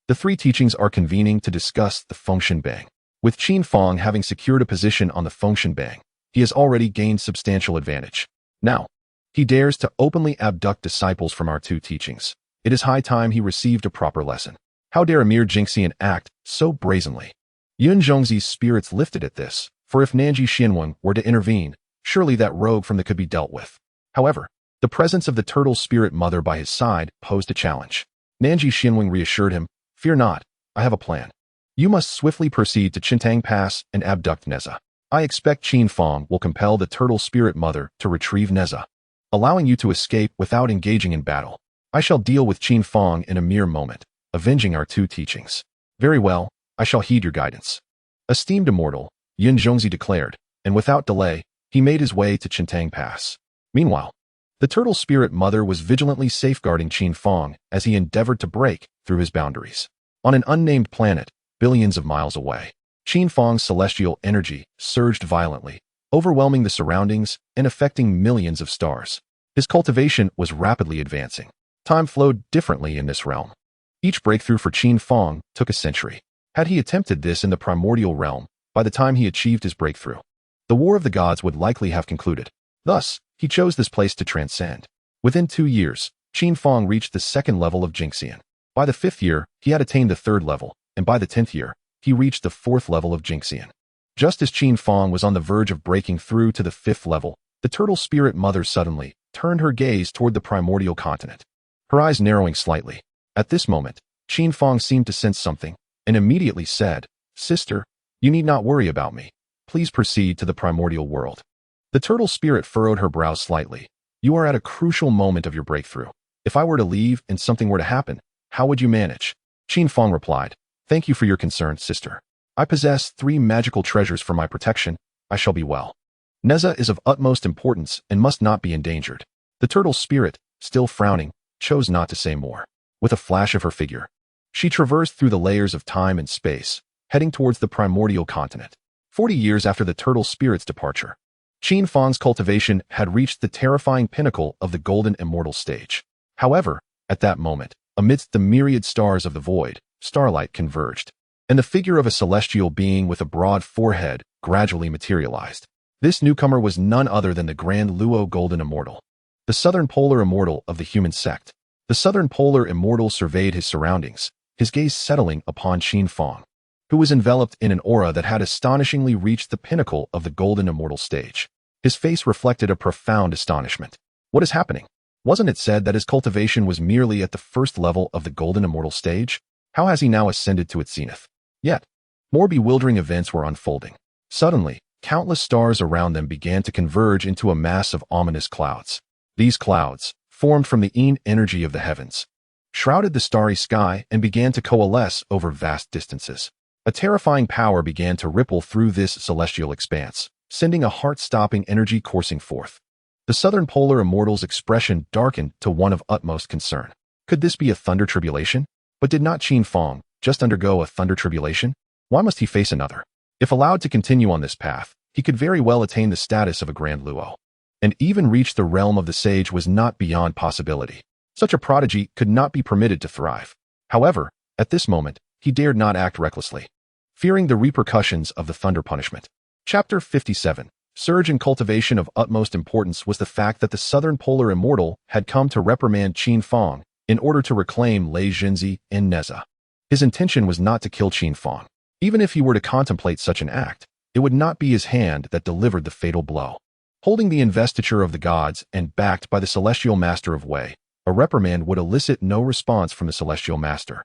the 3 teachings are convening to discuss the Fengshan Bang. With Qin Fang having secured a position on the Fengshan Bang, he has already gained substantial advantage. Now, He dares to openly abduct disciples from our two teachings. It is high time he received a proper lesson. How dare a mere Jingxian act so brazenly? Yun Zhongzi's spirits lifted at this, for if Nanji Xianwen were to intervene, surely that rogue from the could be dealt with. However, the presence of the turtle spirit mother by his side posed a challenge. Nanji Xianwen reassured him, "Fear not, I have a plan. You must swiftly proceed to Qintang Pass and abduct Neza. I expect Qin Fang will compel the turtle spirit mother to retrieve Neza, allowing you to escape without engaging in battle. I shall deal with Qin Fang in a mere moment, avenging our two teachings." "Very well, I shall heed your guidance." Esteemed immortal, Yun Zhongzi declared, and without delay, he made his way to Qintang Pass. Meanwhile, the turtle spirit mother was vigilantly safeguarding Qin Fang as he endeavored to break through his boundaries. On an unnamed planet, billions of miles away, Qin Fang's celestial energy surged violently, overwhelming the surroundings and affecting millions of stars. His cultivation was rapidly advancing. Time flowed differently in this realm. Each breakthrough for Qin Fang took a century. Had he attempted this in the primordial realm, by the time he achieved his breakthrough, the War of the Gods would likely have concluded. Thus, he chose this place to transcend. Within 2 years, Qin Fang reached the 2nd level of Jingxian. By the 5th year, he had attained the 3rd level, and by the 10th year, he reached the 4th level of Jingxian. Just as Qin Fang was on the verge of breaking through to the 5th level, the turtle spirit mother suddenly turned her gaze toward the primordial continent, her eyes narrowing slightly. At this moment, Qin Fang seemed to sense something, and immediately said, "Sister, you need not worry about me. Please proceed to the primordial world." The turtle spirit furrowed her brows slightly. "You are at a crucial moment of your breakthrough. If I were to leave and something were to happen, how would you manage?" Qin Fang replied, "Thank you for your concern, sister. I possess 3 magical treasures for my protection. I shall be well. Neza is of utmost importance and must not be endangered." The turtle spirit, still frowning, chose not to say more. With a flash of her figure, she traversed through the layers of time and space, heading towards the primordial continent. 40 years after the turtle spirit's departure, Qin Fang's cultivation had reached the terrifying pinnacle of the golden immortal stage. However, at that moment, amidst the myriad stars of the void, starlight converged, and the figure of a celestial being with a broad forehead gradually materialized. This newcomer was none other than the Grand Luo Golden Immortal, the Southern Polar Immortal of the human sect. The Southern Polar Immortal surveyed his surroundings, his gaze settling upon Qin Fang, who was enveloped in an aura that had astonishingly reached the pinnacle of the Golden Immortal stage. His face reflected a profound astonishment. What is happening? Wasn't it said that his cultivation was merely at the 1st level of the Golden Immortal stage? How has he now ascended to its zenith? Yet, more bewildering events were unfolding. Suddenly, countless stars around them began to converge into a mass of ominous clouds. These clouds, formed from the Yin energy of the heavens, shrouded the starry sky and began to coalesce over vast distances. A terrifying power began to ripple through this celestial expanse, sending a heart-stopping energy coursing forth. The Southern Polar Immortal's expression darkened to one of utmost concern. Could this be a thunder tribulation? But did not Qin Fang just undergo a thunder tribulation? Why must he face another? If allowed to continue on this path, he could very well attain the status of a Grand Luo, and even reach the realm of the sage was not beyond possibility. Such a prodigy could not be permitted to thrive. However, at this moment, he dared not act recklessly, fearing the repercussions of the thunder punishment. Chapter 57. Surge in cultivation of utmost importance was the fact that the Southern Polar Immortal had come to reprimand Qin Fang in order to reclaim Lei Jinzi and Neza. His intention was not to kill Qin Fang. Even if he were to contemplate such an act, it would not be his hand that delivered the fatal blow. Holding the investiture of the gods and backed by the Celestial Master of Wei, a reprimand would elicit no response from the Celestial Master,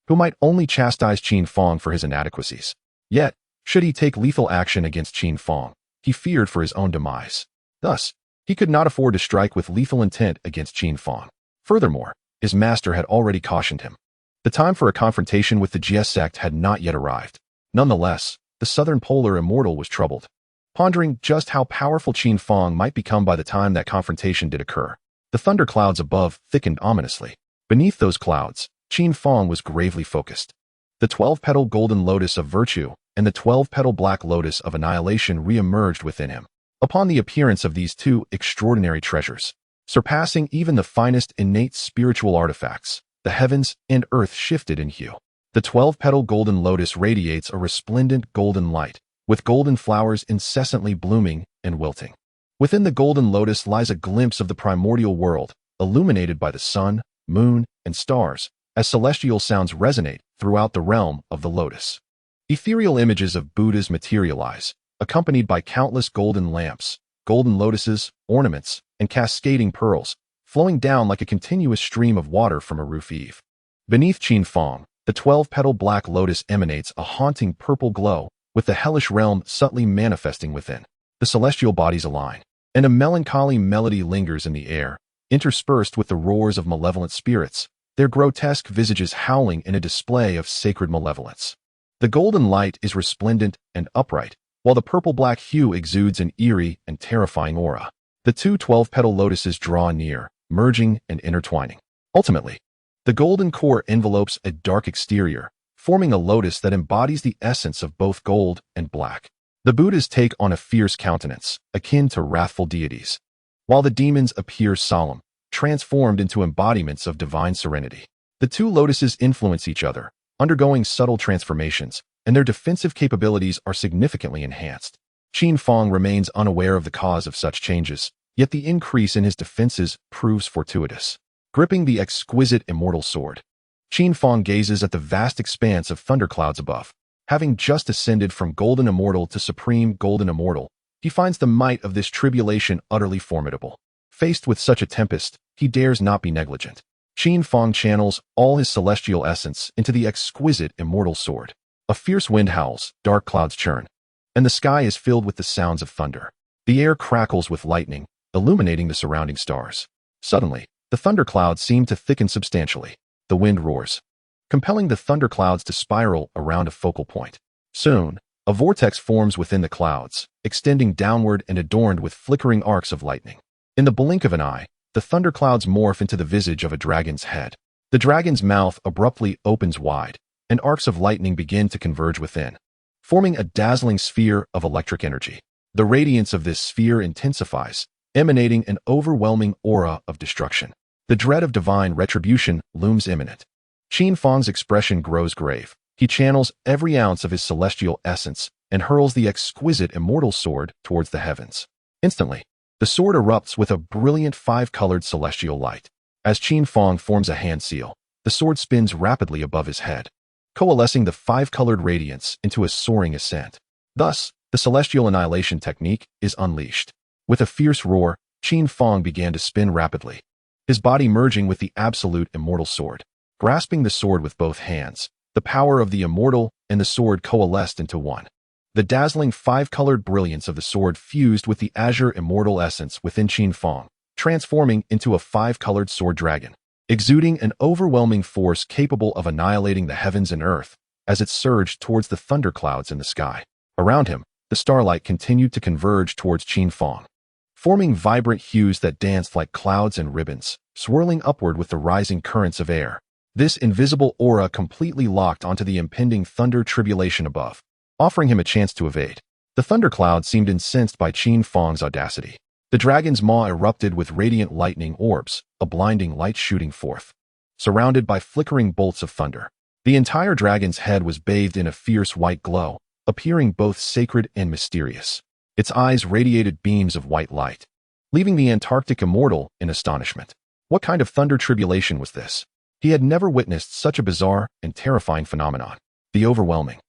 who might only chastise Qin Fang for his inadequacies. Yet, should he take lethal action against Qin Fang, he feared for his own demise. Thus, he could not afford to strike with lethal intent against Qin Fang. Furthermore, his master had already cautioned him. The time for a confrontation with the Jie Sect had not yet arrived. Nonetheless, the Southern Polar Immortal was troubled, pondering just how powerful Qin Fang might become by the time that confrontation did occur. The thunderclouds above thickened ominously. Beneath those clouds, Qin Fang was gravely focused. The 12-petal golden lotus of virtue and the 12-petal black lotus of annihilation re-emerged within him. Upon the appearance of these 2 extraordinary treasures, surpassing even the finest innate spiritual artifacts, the heavens and earth shifted in hue. The 12-petal golden lotus radiates a resplendent golden light, with golden flowers incessantly blooming and wilting. Within the golden lotus lies a glimpse of the primordial world, illuminated by the sun, moon, and stars, as celestial sounds resonate throughout the realm of the lotus. Ethereal images of Buddhas materialize, accompanied by countless golden lamps, golden lotuses, ornaments, and cascading pearls, flowing down like a continuous stream of water from a roof eave. Beneath Qin Fang, the 12-petal black lotus emanates a haunting purple glow, with the hellish realm subtly manifesting within. The celestial bodies align, and a melancholy melody lingers in the air, interspersed with the roars of malevolent spirits, their grotesque visages howling in a display of sacred malevolence. The golden light is resplendent and upright, while the purple-black hue exudes an eerie and terrifying aura. The two 12-petal lotuses draw near, merging and intertwining. Ultimately, the golden core envelopes a dark exterior, forming a lotus that embodies the essence of both gold and black. The Buddhas take on a fierce countenance, akin to wrathful deities, while the demons appear solemn, transformed into embodiments of divine serenity. The two lotuses influence each other, undergoing subtle transformations, and their defensive capabilities are significantly enhanced. Qin Fang remains unaware of the cause of such changes, yet the increase in his defenses proves fortuitous. Gripping the exquisite immortal sword, Qin Fang gazes at the vast expanse of thunderclouds above. Having just ascended from Golden Immortal to Supreme Golden Immortal, he finds the might of this tribulation utterly formidable. Faced with such a tempest, he dares not be negligent. Qin Fang channels all his celestial essence into the exquisite immortal sword. A fierce wind howls, dark clouds churn, and the sky is filled with the sounds of thunder. The air crackles with lightning, illuminating the surrounding stars. Suddenly, the thunderclouds seem to thicken substantially. The wind roars, compelling the thunderclouds to spiral around a focal point. Soon, a vortex forms within the clouds, extending downward and adorned with flickering arcs of lightning. In the blink of an eye, the thunderclouds morph into the visage of a dragon's head. The dragon's mouth abruptly opens wide, and arcs of lightning begin to converge within, forming a dazzling sphere of electric energy. The radiance of this sphere intensifies, emanating an overwhelming aura of destruction. The dread of divine retribution looms imminent. Qin Fang's expression grows grave. He channels every ounce of his celestial essence and hurls the exquisite immortal sword towards the heavens. Instantly, the sword erupts with a brilliant five-colored celestial light. As Qin Fang forms a hand seal, the sword spins rapidly above his head, coalescing the five-colored radiance into a soaring ascent. Thus, the celestial annihilation technique is unleashed. With a fierce roar, Qin Fang began to spin rapidly, his body merging with the absolute immortal sword. Grasping the sword with both hands, the power of the immortal and the sword coalesced into one. The dazzling five-colored brilliance of the sword fused with the azure immortal essence within Qin Fang, transforming into a five-colored sword dragon, exuding an overwhelming force capable of annihilating the heavens and earth as it surged towards the thunderclouds in the sky. Around him, the starlight continued to converge towards Qin Fang, forming vibrant hues that danced like clouds and ribbons, swirling upward with the rising currents of air. This invisible aura completely locked onto the impending thunder tribulation above, offering him a chance to evade. The thundercloud seemed incensed by Qin Fang's audacity. The dragon's maw erupted with radiant lightning orbs, a blinding light shooting forth, surrounded by flickering bolts of thunder. The entire dragon's head was bathed in a fierce white glow, appearing both sacred and mysterious. Its eyes radiated beams of white light, leaving the Antarctic immortal in astonishment. What kind of thunder tribulation was this? He had never witnessed such a bizarre and terrifying phenomenon. The overwhelming,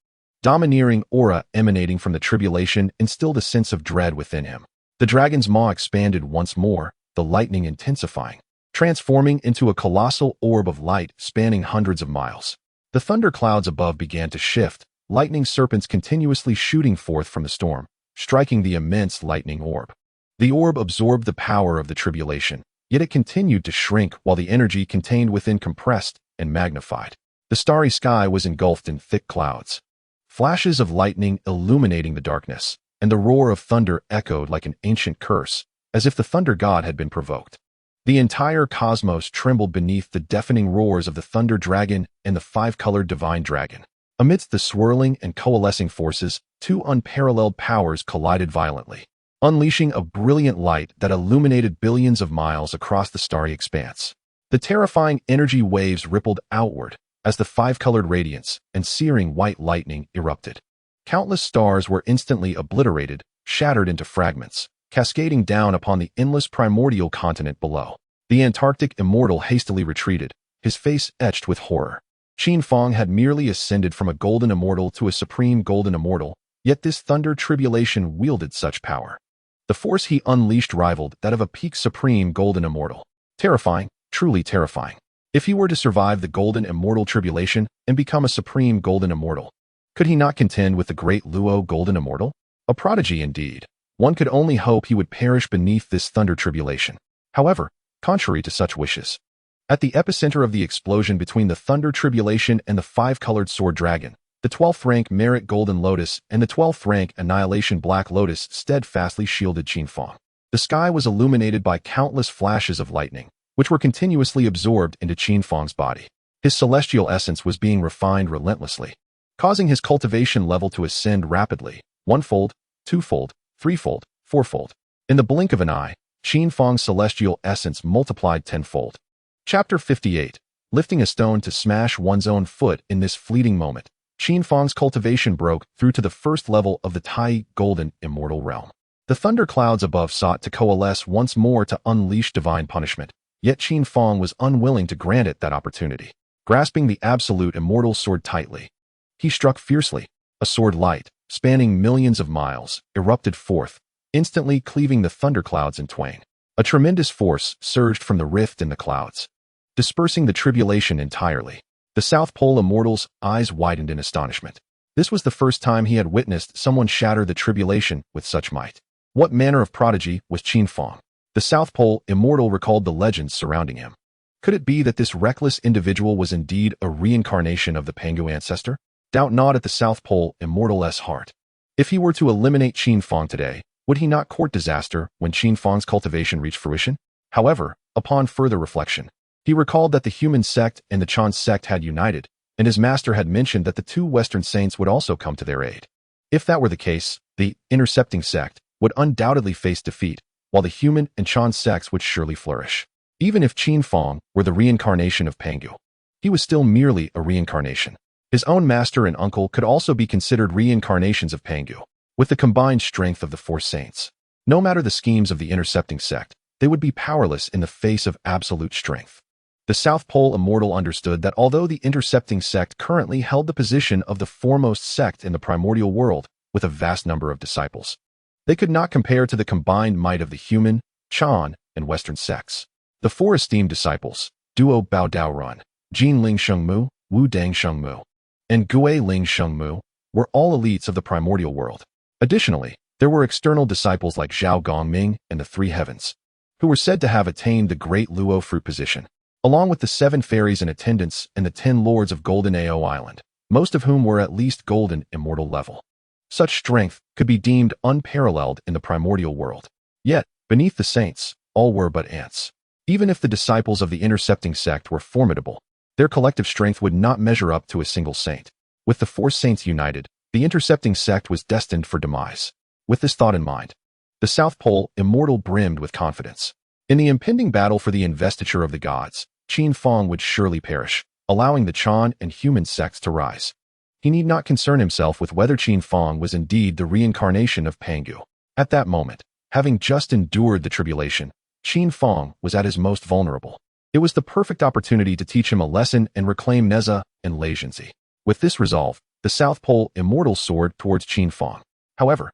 domineering aura emanating from the tribulation instilled a sense of dread within him. The dragon's maw expanded once more, the lightning intensifying, transforming into a colossal orb of light spanning hundreds of miles. The thunderclouds above began to shift, lightning serpents continuously shooting forth from the storm, striking the immense lightning orb. The orb absorbed the power of the tribulation, yet it continued to shrink while the energy contained within compressed and magnified. The starry sky was engulfed in thick clouds, flashes of lightning illuminating the darkness, and the roar of thunder echoed like an ancient curse, as if the thunder god had been provoked. The entire cosmos trembled beneath the deafening roars of the thunder dragon and the five-colored divine dragon. Amidst the swirling and coalescing forces, two unparalleled powers collided violently, unleashing a brilliant light that illuminated billions of miles across the starry expanse. The terrifying energy waves rippled outward as the five-colored radiance and searing white lightning erupted. Countless stars were instantly obliterated, shattered into fragments, cascading down upon the endless primordial continent below. The Antarctic immortal hastily retreated, his face etched with horror. Qin Fang had merely ascended from a golden immortal to a supreme golden immortal, yet this thunder tribulation wielded such power. The force he unleashed rivaled that of a peak supreme golden immortal. Terrifying, truly terrifying. If he were to survive the golden immortal tribulation and become a supreme golden immortal, could he not contend with the great Luo golden immortal? A prodigy indeed. One could only hope he would perish beneath this thunder tribulation. However, contrary to such wishes, at the epicenter of the explosion between the thunder tribulation and the five-colored sword dragon, the 12th rank Merit Golden Lotus and the 12th rank Annihilation Black Lotus steadfastly shielded Qin Fang. The sky was illuminated by countless flashes of lightning, which were continuously absorbed into Qin Fang's body. His celestial essence was being refined relentlessly, causing his cultivation level to ascend rapidly, one-fold, two-fold, three-fold, four-fold. In the blink of an eye, Qin Fang's celestial essence multiplied tenfold. Chapter 58. Lifting a stone to smash one's own foot. In this fleeting moment, Qin Fang's cultivation broke through to the first level of the Tai Golden Immortal Realm. The thunder clouds above sought to coalesce once more to unleash divine punishment, yet Qin Fang was unwilling to grant it that opportunity. Grasping the absolute immortal sword tightly, he struck fiercely. A sword light, spanning millions of miles, erupted forth, instantly cleaving the thunderclouds in twain. A tremendous force surged from the rift in the clouds, dispersing the tribulation entirely. The South Pole Immortal's eyes widened in astonishment. This was the first time he had witnessed someone shatter the tribulation with such might. What manner of prodigy was Qin Fang? The South Pole Immortal recalled the legends surrounding him. Could it be that this reckless individual was indeed a reincarnation of the Pangu ancestor? Doubt not at the South Pole Immortal's heart. If he were to eliminate Qin Fang today, would he not court disaster when Qin Fang's cultivation reached fruition? However, upon further reflection, he recalled that the human sect and the Chan sect had united, and his master had mentioned that the two Western saints would also come to their aid. If that were the case, the intercepting sect would undoubtedly face defeat, while the human and Chan sects would surely flourish. Even if Qin Fang were the reincarnation of Pangu, he was still merely a reincarnation. His own master and uncle could also be considered reincarnations of Pangu, with the combined strength of the four saints. No matter the schemes of the intercepting sect, they would be powerless in the face of absolute strength. The South Pole Immortal understood that although the intercepting sect currently held the position of the foremost sect in the primordial world, with a vast number of disciples, they could not compare to the combined might of the human, Chan, and Western sects. The four esteemed disciples, Duo Bao Dao Run, Jin Ling Shengmu, Wu Dang Shengmu, and Gue Ling Shengmu, were all elites of the primordial world. Additionally, there were external disciples like Zhao Gongming and the Three Heavens, who were said to have attained the great Luo fruit position, along with the 7 fairies in attendance and the 10 lords of Golden Ao Island, most of whom were at least golden immortal level. Such strength could be deemed unparalleled in the primordial world. Yet, beneath the saints, all were but ants. Even if the disciples of the intercepting sect were formidable, their collective strength would not measure up to a single saint. With the 4 saints united, the intercepting sect was destined for demise. With this thought in mind, the South Pole Immortal brimmed with confidence. In the impending battle for the investiture of the gods, Qin Fang would surely perish, allowing the Chan and human sects to rise. He need not concern himself with whether Qin Fang was indeed the reincarnation of Pangu. At that moment, having just endured the tribulation, Qin Fang was at his most vulnerable. It was the perfect opportunity to teach him a lesson and reclaim Neza and Leijianzi. With this resolve, the South Pole Immortal soared towards Qin Fang. However,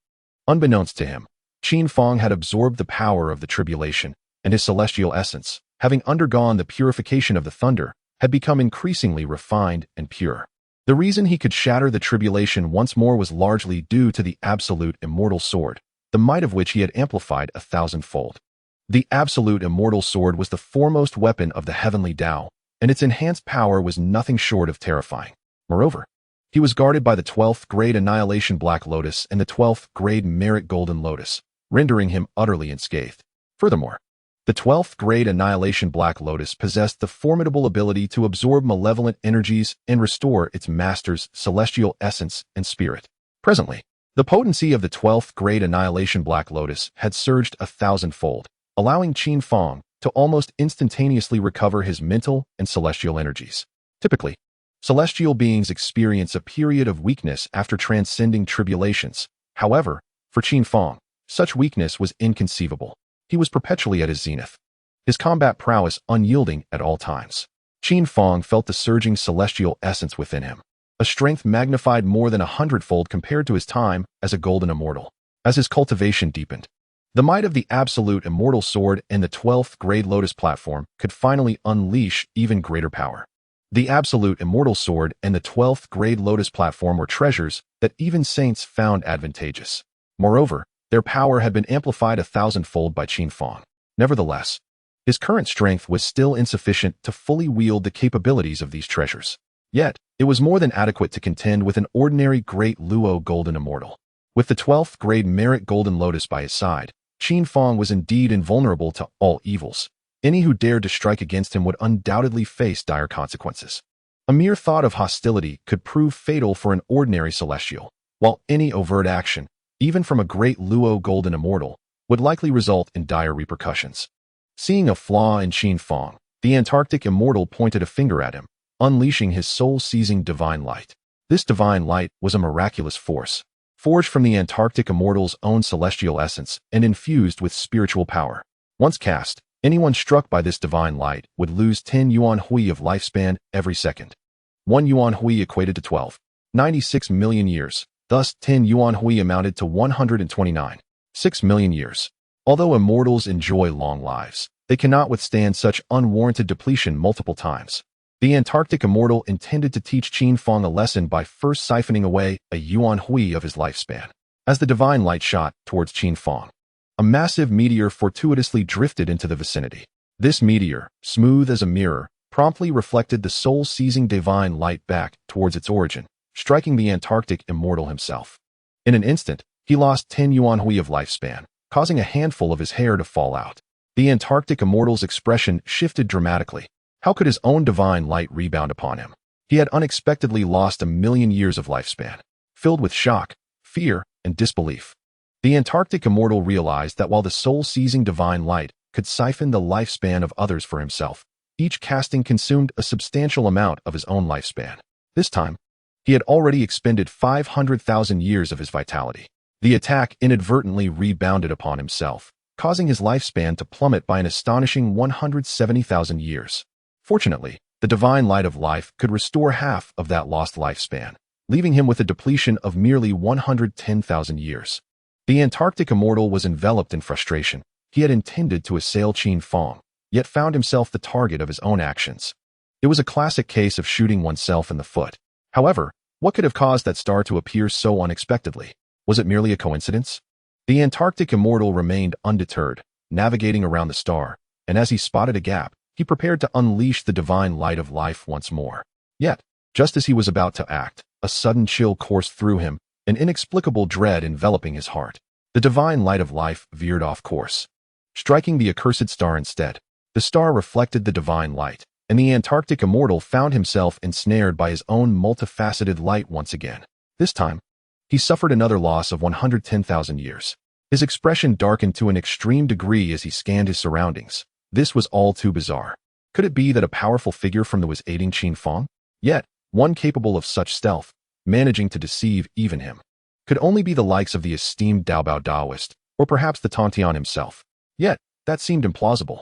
unbeknownst to him, Qin Fang had absorbed the power of the tribulation, and his celestial essence, having undergone the purification of the thunder, had become increasingly refined and pure. The reason he could shatter the tribulation once more was largely due to the absolute immortal sword, the might of which he had amplified 1,000-fold. The absolute immortal sword was the foremost weapon of the heavenly Tao, and its enhanced power was nothing short of terrifying. Moreover, he was guarded by the 12th grade Annihilation Black Lotus and the 12th grade Merit Golden Lotus, rendering him utterly unscathed. Furthermore, the 12th grade Annihilation Black Lotus possessed the formidable ability to absorb malevolent energies and restore its master's celestial essence and spirit. Presently, the potency of the 12th grade Annihilation Black Lotus had surged 1,000-fold, allowing Qin Fang to almost instantaneously recover his mental and celestial energies. Typically, celestial beings experience a period of weakness after transcending tribulations. However, for Qin Fang, Such weakness was inconceivable. He was perpetually at his zenith, his combat prowess unyielding at all times. Qin Fang felt the surging celestial essence within him, a strength magnified more than 100-fold compared to his time as a golden immortal. As his cultivation deepened, the might of the absolute immortal sword and the 12th grade lotus platform could finally unleash even greater power. The absolute immortal sword and the 12th grade lotus platform were treasures that even saints found advantageous. Moreover, their power had been amplified 1,000-fold by Qin Fang. Nevertheless, his current strength was still insufficient to fully wield the capabilities of these treasures. Yet, it was more than adequate to contend with an ordinary Great Luo Golden Immortal. With the 12th grade Merit Golden Lotus by his side, Qin Fang was indeed invulnerable to all evils. Any who dared to strike against him would undoubtedly face dire consequences. A mere thought of hostility could prove fatal for an ordinary celestial, while any overt action, even from a Great Luo Golden Immortal, would likely result in dire repercussions. Seeing a flaw in Qin Fang, the Antarctic Immortal pointed a finger at him, unleashing his soul-seizing divine light. This divine light was a miraculous force, forged from the Antarctic Immortal's own celestial essence and infused with spiritual power. Once cast, anyone struck by this divine light would lose 10 yuan hui of lifespan every second. 1 yuan hui equated to 12.96 million years. Thus, 10 yuan hui amounted to 129.6 million years. Although immortals enjoy long lives, they cannot withstand such unwarranted depletion multiple times. The Antarctic Immortal intended to teach Qin Fang a lesson by first siphoning away a yuan hui of his lifespan. As the divine light shot towards Qin Fang, a massive meteor fortuitously drifted into the vicinity. This meteor, smooth as a mirror, promptly reflected the soul-seizing divine light back towards its origin, striking the Antarctic Immortal himself. In an instant, he lost 10 yuan hui of lifespan, causing a handful of his hair to fall out. The Antarctic Immortal's expression shifted dramatically. How could his own divine light rebound upon him? He had unexpectedly lost 1,000,000 years of lifespan. Filled with shock, fear, and disbelief, the Antarctic Immortal realized that while the soul-seizing divine light could siphon the lifespan of others for himself, each casting consumed a substantial amount of his own lifespan. This time, he had already expended 500,000 years of his vitality. The attack inadvertently rebounded upon himself, causing his lifespan to plummet by an astonishing 170,000 years. Fortunately, the divine light of life could restore half of that lost lifespan, leaving him with a depletion of merely 110,000 years. The Antarctic Immortal was enveloped in frustration. He had intended to assail Qin Fang, yet found himself the target of his own actions. It was a classic case of shooting oneself in the foot. However, what could have caused that star to appear so unexpectedly? Was it merely a coincidence? The Antarctic Immortal remained undeterred, navigating around the star, and as he spotted a gap, he prepared to unleash the divine light of life once more. Yet, just as he was about to act, a sudden chill coursed through him, an inexplicable dread enveloping his heart. The divine light of life veered off course, striking the accursed star instead. The star reflected the divine light, and the Antarctic Immortal found himself ensnared by his own multifaceted light once again. This time, he suffered another loss of 110,000 years. His expression darkened to an extreme degree as he scanned his surroundings. This was all too bizarre. Could it be that a powerful figure from the was aiding Qin Fang? Yet, one capable of such stealth, managing to deceive even him, could only be the likes of the esteemed Daobao Daoist, or perhaps the Tongtian himself. Yet, that seemed implausible.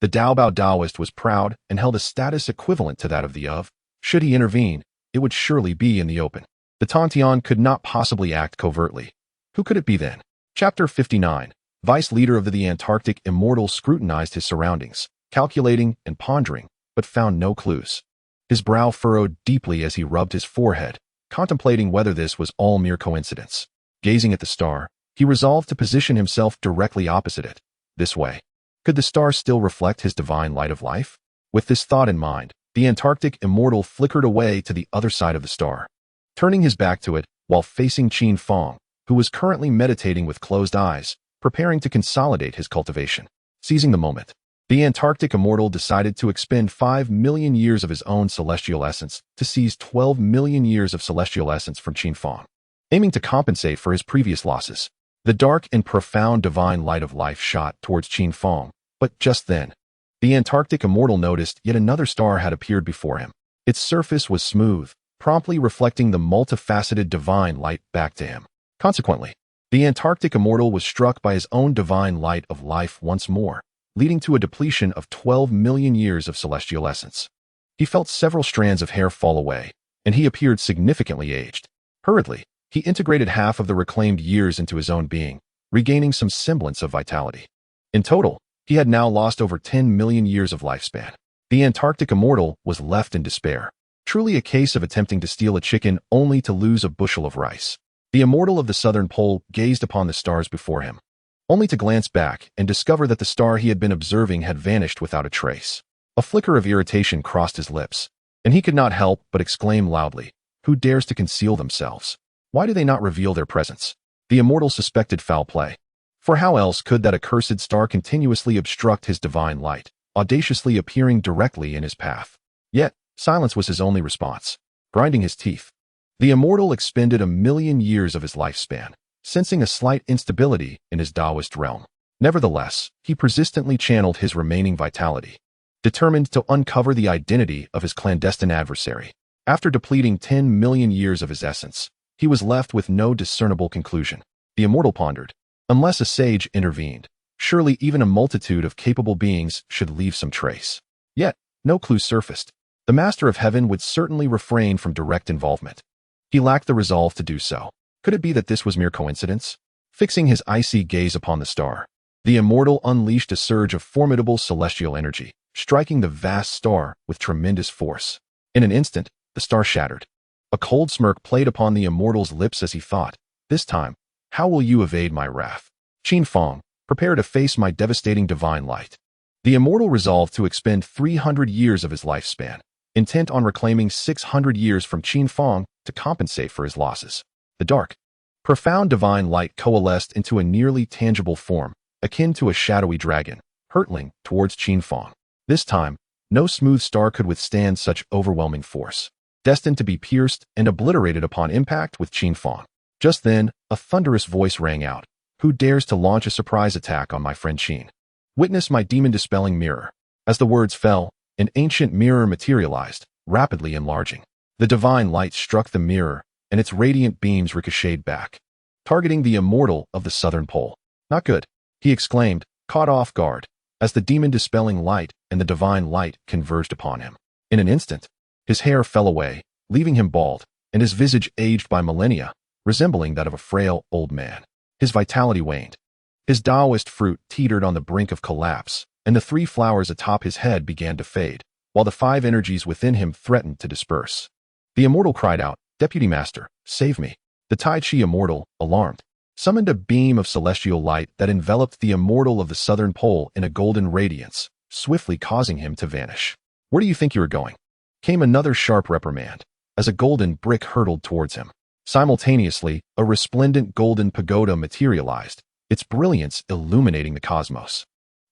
The Daobao Daoist was proud and held a status equivalent to that of the of. Should he intervene, it would surely be in the open. The Tongtian could not possibly act covertly. Who could it be then? Chapter 59. Vice leader of the Antarctic Immortal scrutinized his surroundings, calculating and pondering, but found no clues. His brow furrowed deeply as he rubbed his forehead, contemplating whether this was all mere coincidence. Gazing at the star, he resolved to position himself directly opposite it. This way, could the star still reflect his divine light of life? With this thought in mind, the Antarctic Immortal flickered away to the other side of the star, turning his back to it while facing Qin Fang, who was currently meditating with closed eyes, preparing to consolidate his cultivation. Seizing the moment, the Antarctic Immortal decided to expend 5 million years of his own celestial essence to seize 12 million years of celestial essence from Qin Fang, aiming to compensate for his previous losses. The dark and profound divine light of life shot towards Qin Fang, but just then, the Antarctic Immortal noticed yet another star had appeared before him. Its surface was smooth, promptly reflecting the multifaceted divine light back to him. Consequently, The Antarctic immortal was struck by his own divine light of life once more, leading to a depletion of 12 million years of celestial essence. He felt several strands of hair fall away, and he appeared significantly aged. Hurriedly, he integrated half of the reclaimed years into his own being, regaining some semblance of vitality. In total, he had now lost over 10 million years of lifespan. The Antarctic immortal was left in despair. Truly a case of attempting to steal a chicken only to lose a bushel of rice. The immortal of the southern pole gazed upon the stars before him, only to glance back and discover that the star he had been observing had vanished without a trace. A flicker of irritation crossed his lips, and he could not help but exclaim loudly, "Who dares to conceal themselves? Why do they not reveal their presence?" The immortal suspected foul play. For how else could that accursed star continuously obstruct his divine light, audaciously appearing directly in his path? Yet, silence was his only response. Grinding his teeth, the immortal expended 1,000,000 years of his lifespan, sensing a slight instability in his Taoist realm. Nevertheless, he persistently channeled his remaining vitality, determined to uncover the identity of his clandestine adversary. After depleting 10 million years of his essence, he was left with no discernible conclusion. The immortal pondered, unless a sage intervened, surely even a multitude of capable beings should leave some trace. Yet, no clue surfaced. The Master of Heaven would certainly refrain from direct involvement. He lacked the resolve to do so. Could it be that this was mere coincidence? Fixing his icy gaze upon the star, the immortal unleashed a surge of formidable celestial energy, striking the vast star with tremendous force. In an instant, the star shattered. A cold smirk played upon the immortal's lips as he thought, "This time, how will you evade my wrath? Qin Fang, prepare to face my devastating divine light." The immortal resolved to expend 300 years of his lifespan, intent on reclaiming 600 years from Qin Fang to compensate for his losses. The dark, profound divine light coalesced into a nearly tangible form, akin to a shadowy dragon, hurtling towards Qin Fang. This time, no smooth star could withstand such overwhelming force, destined to be pierced and obliterated upon impact with Qin Fang. Just then, a thunderous voice rang out, "Who dares to launch a surprise attack on my friend Qin? Witness my demon-dispelling mirror." As the words fell, an ancient mirror materialized, rapidly enlarging. The divine light struck the mirror, and its radiant beams ricocheted back, targeting the immortal of the southern pole. "Not good," he exclaimed, caught off guard, as the demon-dispelling light and the divine light converged upon him. In an instant, his hair fell away, leaving him bald, and his visage aged by millennia, resembling that of a frail old man. His vitality waned. His Taoist fruit teetered on the brink of collapse, and the 3 flowers atop his head began to fade, while the 5 energies within him threatened to disperse. The immortal cried out, "Deputy Master, save me." The Tai Chi immortal, alarmed, summoned a beam of celestial light that enveloped the immortal of the southern pole in a golden radiance, swiftly causing him to vanish. "Where do you think you are going?" Came another sharp reprimand, as a golden brick hurtled towards him. Simultaneously, a resplendent golden pagoda materialized, its brilliance illuminating the cosmos,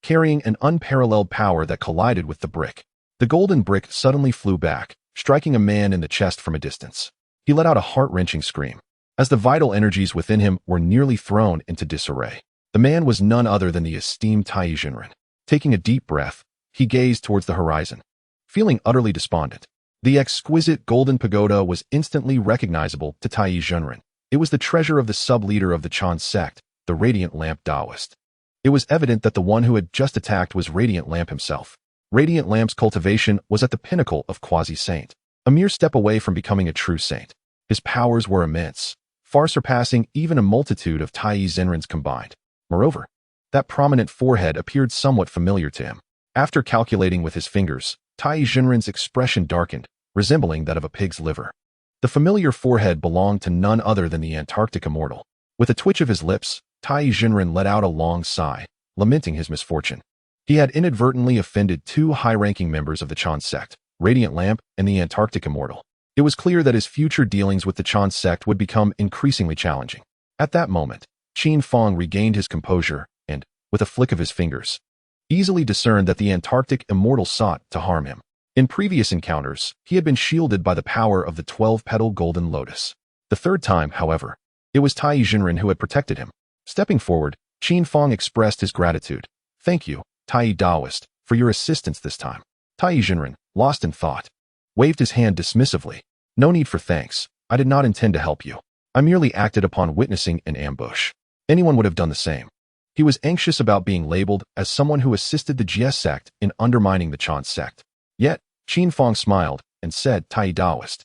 carrying an unparalleled power that collided with the brick. The golden brick suddenly flew back, striking a man in the chest from a distance. He let out a heart-wrenching scream, as the vital energies within him were nearly thrown into disarray. The man was none other than the esteemed Tai Jinren. Taking a deep breath, he gazed towards the horizon, feeling utterly despondent. The exquisite golden pagoda was instantly recognizable to Tai Jinren. It was the treasure of the sub-leader of the Jie Sect, the Radiant Lamp Taoist. It was evident that the one who had just attacked was Radiant Lamp himself. Radiant Lamp's cultivation was at the pinnacle of quasi-saint, a mere step away from becoming a true saint. His powers were immense, far surpassing even a multitude of Tai Jinrens combined. Moreover, that prominent forehead appeared somewhat familiar to him. After calculating with his fingers, Tai Jinren's expression darkened, resembling that of a pig's liver. The familiar forehead belonged to none other than the Antarctic immortal. With a twitch of his lips, Tai Jinren let out a long sigh, lamenting his misfortune. He had inadvertently offended 2 high-ranking members of the Jie Sect, Radiant Lamp and the Antarctic immortal. It was clear that his future dealings with the Jie Sect would become increasingly challenging. At that moment, Qin Fang regained his composure and, with a flick of his fingers, easily discerned that the Antarctic immortal sought to harm him. In previous encounters, he had been shielded by the power of the 12-petal golden lotus. The third time, however, it was Tai Jinren who had protected him. Stepping forward, Qin Fang expressed his gratitude. "Thank you, Tai Taoist, for your assistance this time." Tai Jinren, lost in thought, waved his hand dismissively. "No need for thanks. I did not intend to help you. I merely acted upon witnessing an ambush." Anyone would have done the same. He was anxious about being labeled as someone who assisted the Jie Sect in undermining the Qin Sect. Yet, Qin Fang smiled and said, Tai Daoist,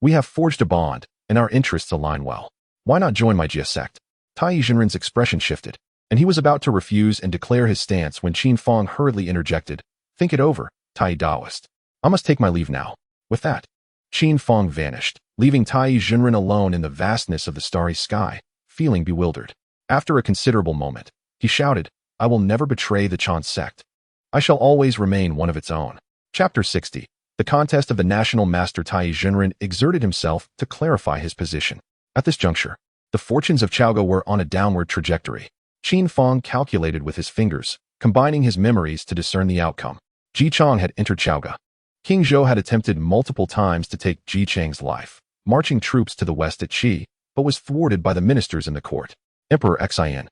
we have forged a bond, and our interests align well. Why not join my Jie Sect? Tai Jinren's expression shifted, and he was about to refuse and declare his stance when Qin Fang hurriedly interjected, think it over, Tai Daoist. I must take my leave now. With that, Qin Fang vanished, leaving Tai Jinren alone in the vastness of the starry sky, feeling bewildered. After a considerable moment, he shouted, I will never betray the Qin Sect. I shall always remain one of its own. Chapter 60. The contest of the national master Tai Jinren exerted himself to clarify his position. At this juncture, the fortunes of Chaoga were on a downward trajectory. Qin Fang calculated with his fingers, combining his memories to discern the outcome. Ji Chang had entered Chaoga. King Zhou had attempted multiple times to take Ji Chang's life, marching troops to the west at Qi, but was thwarted by the ministers in the court. Emperor Xian,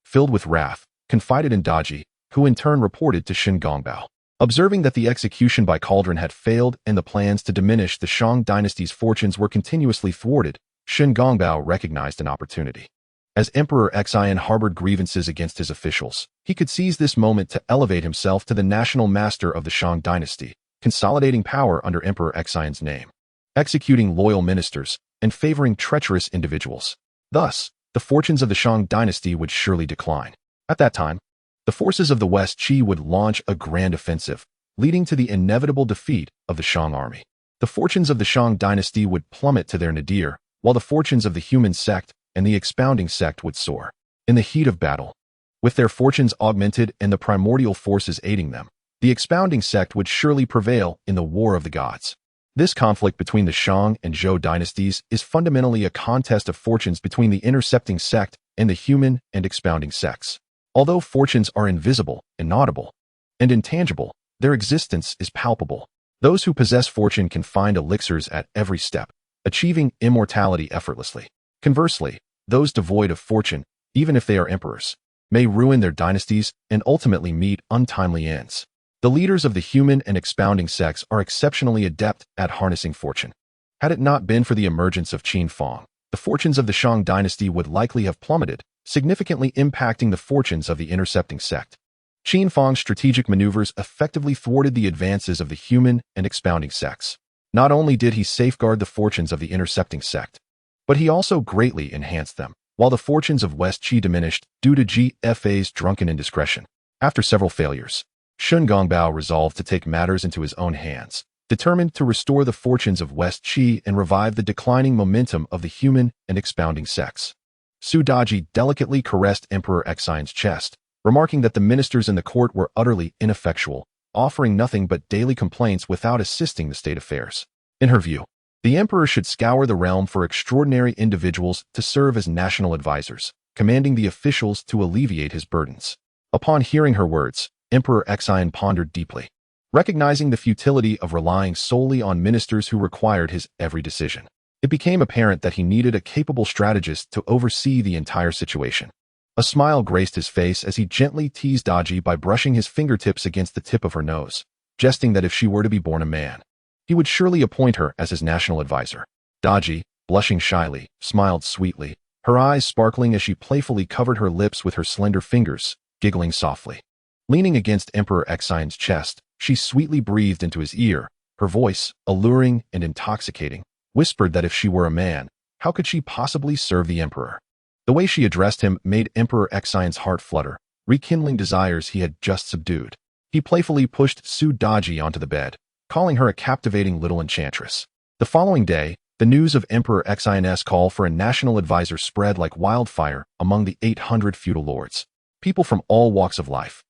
filled with wrath, confided in Daji, who in turn reported to Shen Gongbao. Observing that the execution by Cauldron had failed and the plans to diminish the Shang dynasty's fortunes were continuously thwarted, Shen Gongbao recognized an opportunity. As Emperor Xian harbored grievances against his officials, he could seize this moment to elevate himself to the national master of the Shang dynasty, consolidating power under Emperor Xian's name, executing loyal ministers, and favoring treacherous individuals. Thus, the fortunes of the Shang dynasty would surely decline. At that time, the forces of the West Qi would launch a grand offensive, leading to the inevitable defeat of the Shang army. The fortunes of the Shang dynasty would plummet to their nadir, while the fortunes of the human sect and the expounding sect would soar. In the heat of battle, with their fortunes augmented and the primordial forces aiding them, the expounding sect would surely prevail in the War of the Gods. This conflict between the Shang and Zhou dynasties is fundamentally a contest of fortunes between the intercepting sect and the human and expounding sects. Although fortunes are invisible, inaudible, and intangible, their existence is palpable. Those who possess fortune can find elixirs at every step, achieving immortality effortlessly. Conversely, those devoid of fortune, even if they are emperors, may ruin their dynasties and ultimately meet untimely ends. The leaders of the human and expounding sects are exceptionally adept at harnessing fortune. Had it not been for the emergence of Qin Fang, the fortunes of the Shang dynasty would likely have plummeted, significantly impacting the fortunes of the intercepting sect. Qin Fang's strategic maneuvers effectively thwarted the advances of the human and expounding sects. Not only did he safeguard the fortunes of the intercepting sect, but he also greatly enhanced them, while the fortunes of West Qi diminished due to GFA's drunken indiscretion. After several failures, Shen Gongbao resolved to take matters into his own hands, determined to restore the fortunes of West Qi and revive the declining momentum of the human and expounding sects. Su Daji delicately caressed Emperor Xian's chest, remarking that the ministers in the court were utterly ineffectual, offering nothing but daily complaints without assisting the state affairs. In her view, the emperor should scour the realm for extraordinary individuals to serve as national advisors, commanding the officials to alleviate his burdens. Upon hearing her words, Emperor Xian pondered deeply, recognizing the futility of relying solely on ministers who required his every decision. It became apparent that he needed a capable strategist to oversee the entire situation. A smile graced his face as he gently teased Daji by brushing his fingertips against the tip of her nose, jesting that if she were to be born a man, he would surely appoint her as his national advisor. Daji, blushing shyly, smiled sweetly, her eyes sparkling as she playfully covered her lips with her slender fingers, giggling softly. Leaning against Emperor Xian's chest, she sweetly breathed into his ear, her voice, alluring and intoxicating, whispered that if she were a man, how could she possibly serve the emperor? The way she addressed him made Emperor Xian's heart flutter, rekindling desires he had just subdued. He playfully pushed Su Daji onto the bed, calling her a captivating little enchantress. The following day, the news of Emperor Xian's call for a national advisor spread like wildfire among the 800 feudal lords. People from all walks of life,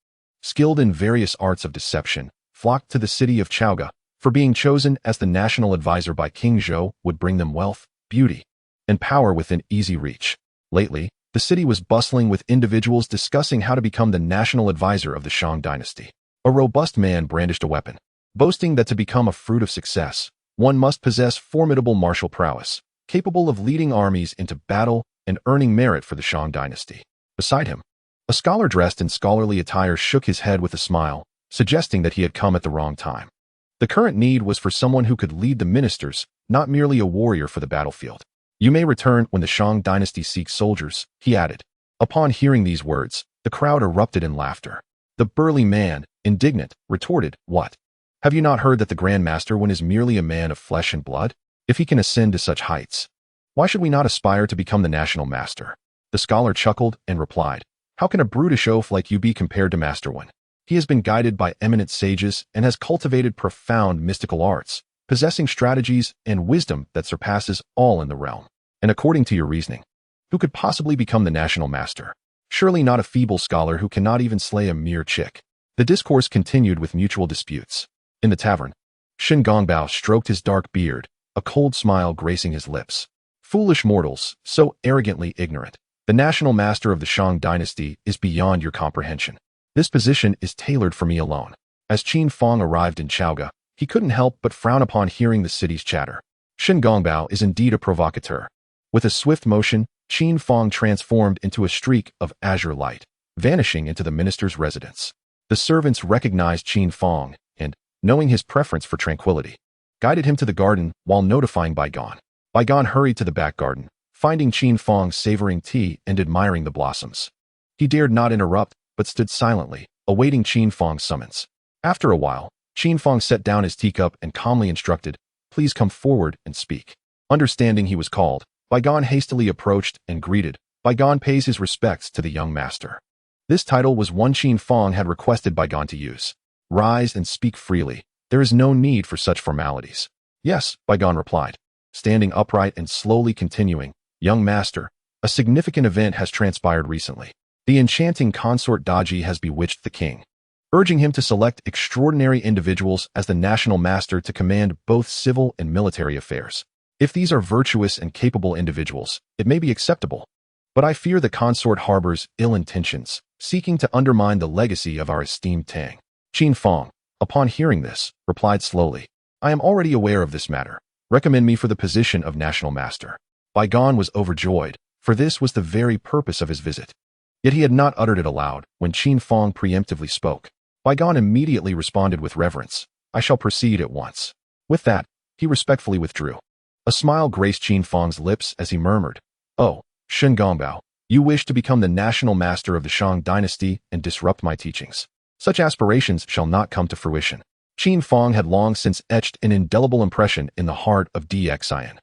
skilled in various arts of deception, flocked to the city of Chaoga, for being chosen as the national advisor by King Zhou would bring them wealth, beauty, and power within easy reach. Lately, the city was bustling with individuals discussing how to become the national advisor of the Shang dynasty. A robust man brandished a weapon, boasting that to become a fruit of success, one must possess formidable martial prowess, capable of leading armies into battle and earning merit for the Shang dynasty. Beside him, a scholar dressed in scholarly attire shook his head with a smile, suggesting that he had come at the wrong time. The current need was for someone who could lead the ministers, not merely a warrior for the battlefield. You may return when the Shang dynasty seeks soldiers, he added, Upon hearing these words, the crowd erupted in laughter. The burly man, indignant, retorted, "What? Have you not heard that the Grand Master Wen is merely a man of flesh and blood? If he can ascend to such heights, why should we not aspire to become the national master?" The scholar chuckled and replied, "How can a brutish oaf like you be compared to Master Wen? He has been guided by eminent sages and has cultivated profound mystical arts, possessing strategies and wisdom that surpasses all in the realm. And according to your reasoning, who could possibly become the national master? Surely not a feeble scholar who cannot even slay a mere chick." The discourse continued with mutual disputes. In the tavern, Shen Gongbao stroked his dark beard, a cold smile gracing his lips. "Foolish mortals, so arrogantly ignorant. The national master of the Shang dynasty is beyond your comprehension. This position is tailored for me alone." As Qin Fang arrived in Chaoga, he couldn't help but frown upon hearing the city's chatter. Shen Gongbao is indeed a provocateur. With a swift motion, Qin Fang transformed into a streak of azure light, vanishing into the minister's residence. The servants recognized Qin Fang and, knowing his preference for tranquility, guided him to the garden while notifying Baigan. Baigan hurried to the back garden, finding Qin Fang savoring tea and admiring the blossoms. He dared not interrupt, but stood silently, awaiting Qin Fang's summons. After a while, Qin Fang set down his teacup and calmly instructed, "Please come forward and speak." Understanding he was called, Baigan hastily approached and greeted. Baigan pays his respects to the young master. This title was one Qin Fang had requested Baigan to use. "Rise and speak freely. There is no need for such formalities." "Yes," Baigan replied, standing upright and slowly continuing, "Young master, a significant event has transpired recently. The enchanting consort Daji has bewitched the king, urging him to select extraordinary individuals as the national master to command both civil and military affairs. If these are virtuous and capable individuals, it may be acceptable. But I fear the consort harbors ill intentions, seeking to undermine the legacy of our esteemed Tang." Qin Fang, upon hearing this, replied slowly, "I am already aware of this matter. Recommend me for the position of national master." Baigan was overjoyed, for this was the very purpose of his visit. Yet he had not uttered it aloud when Qin Fang preemptively spoke. Baigan immediately responded with reverence, "I shall proceed at once." With that, he respectfully withdrew. A smile graced Qin Fang's lips as he murmured, "Oh, Shen Gongbao, you wish to become the national master of the Shang dynasty and disrupt my teachings. Such aspirations shall not come to fruition." Qin Fang had long since etched an indelible impression in the heart of Zhuxian.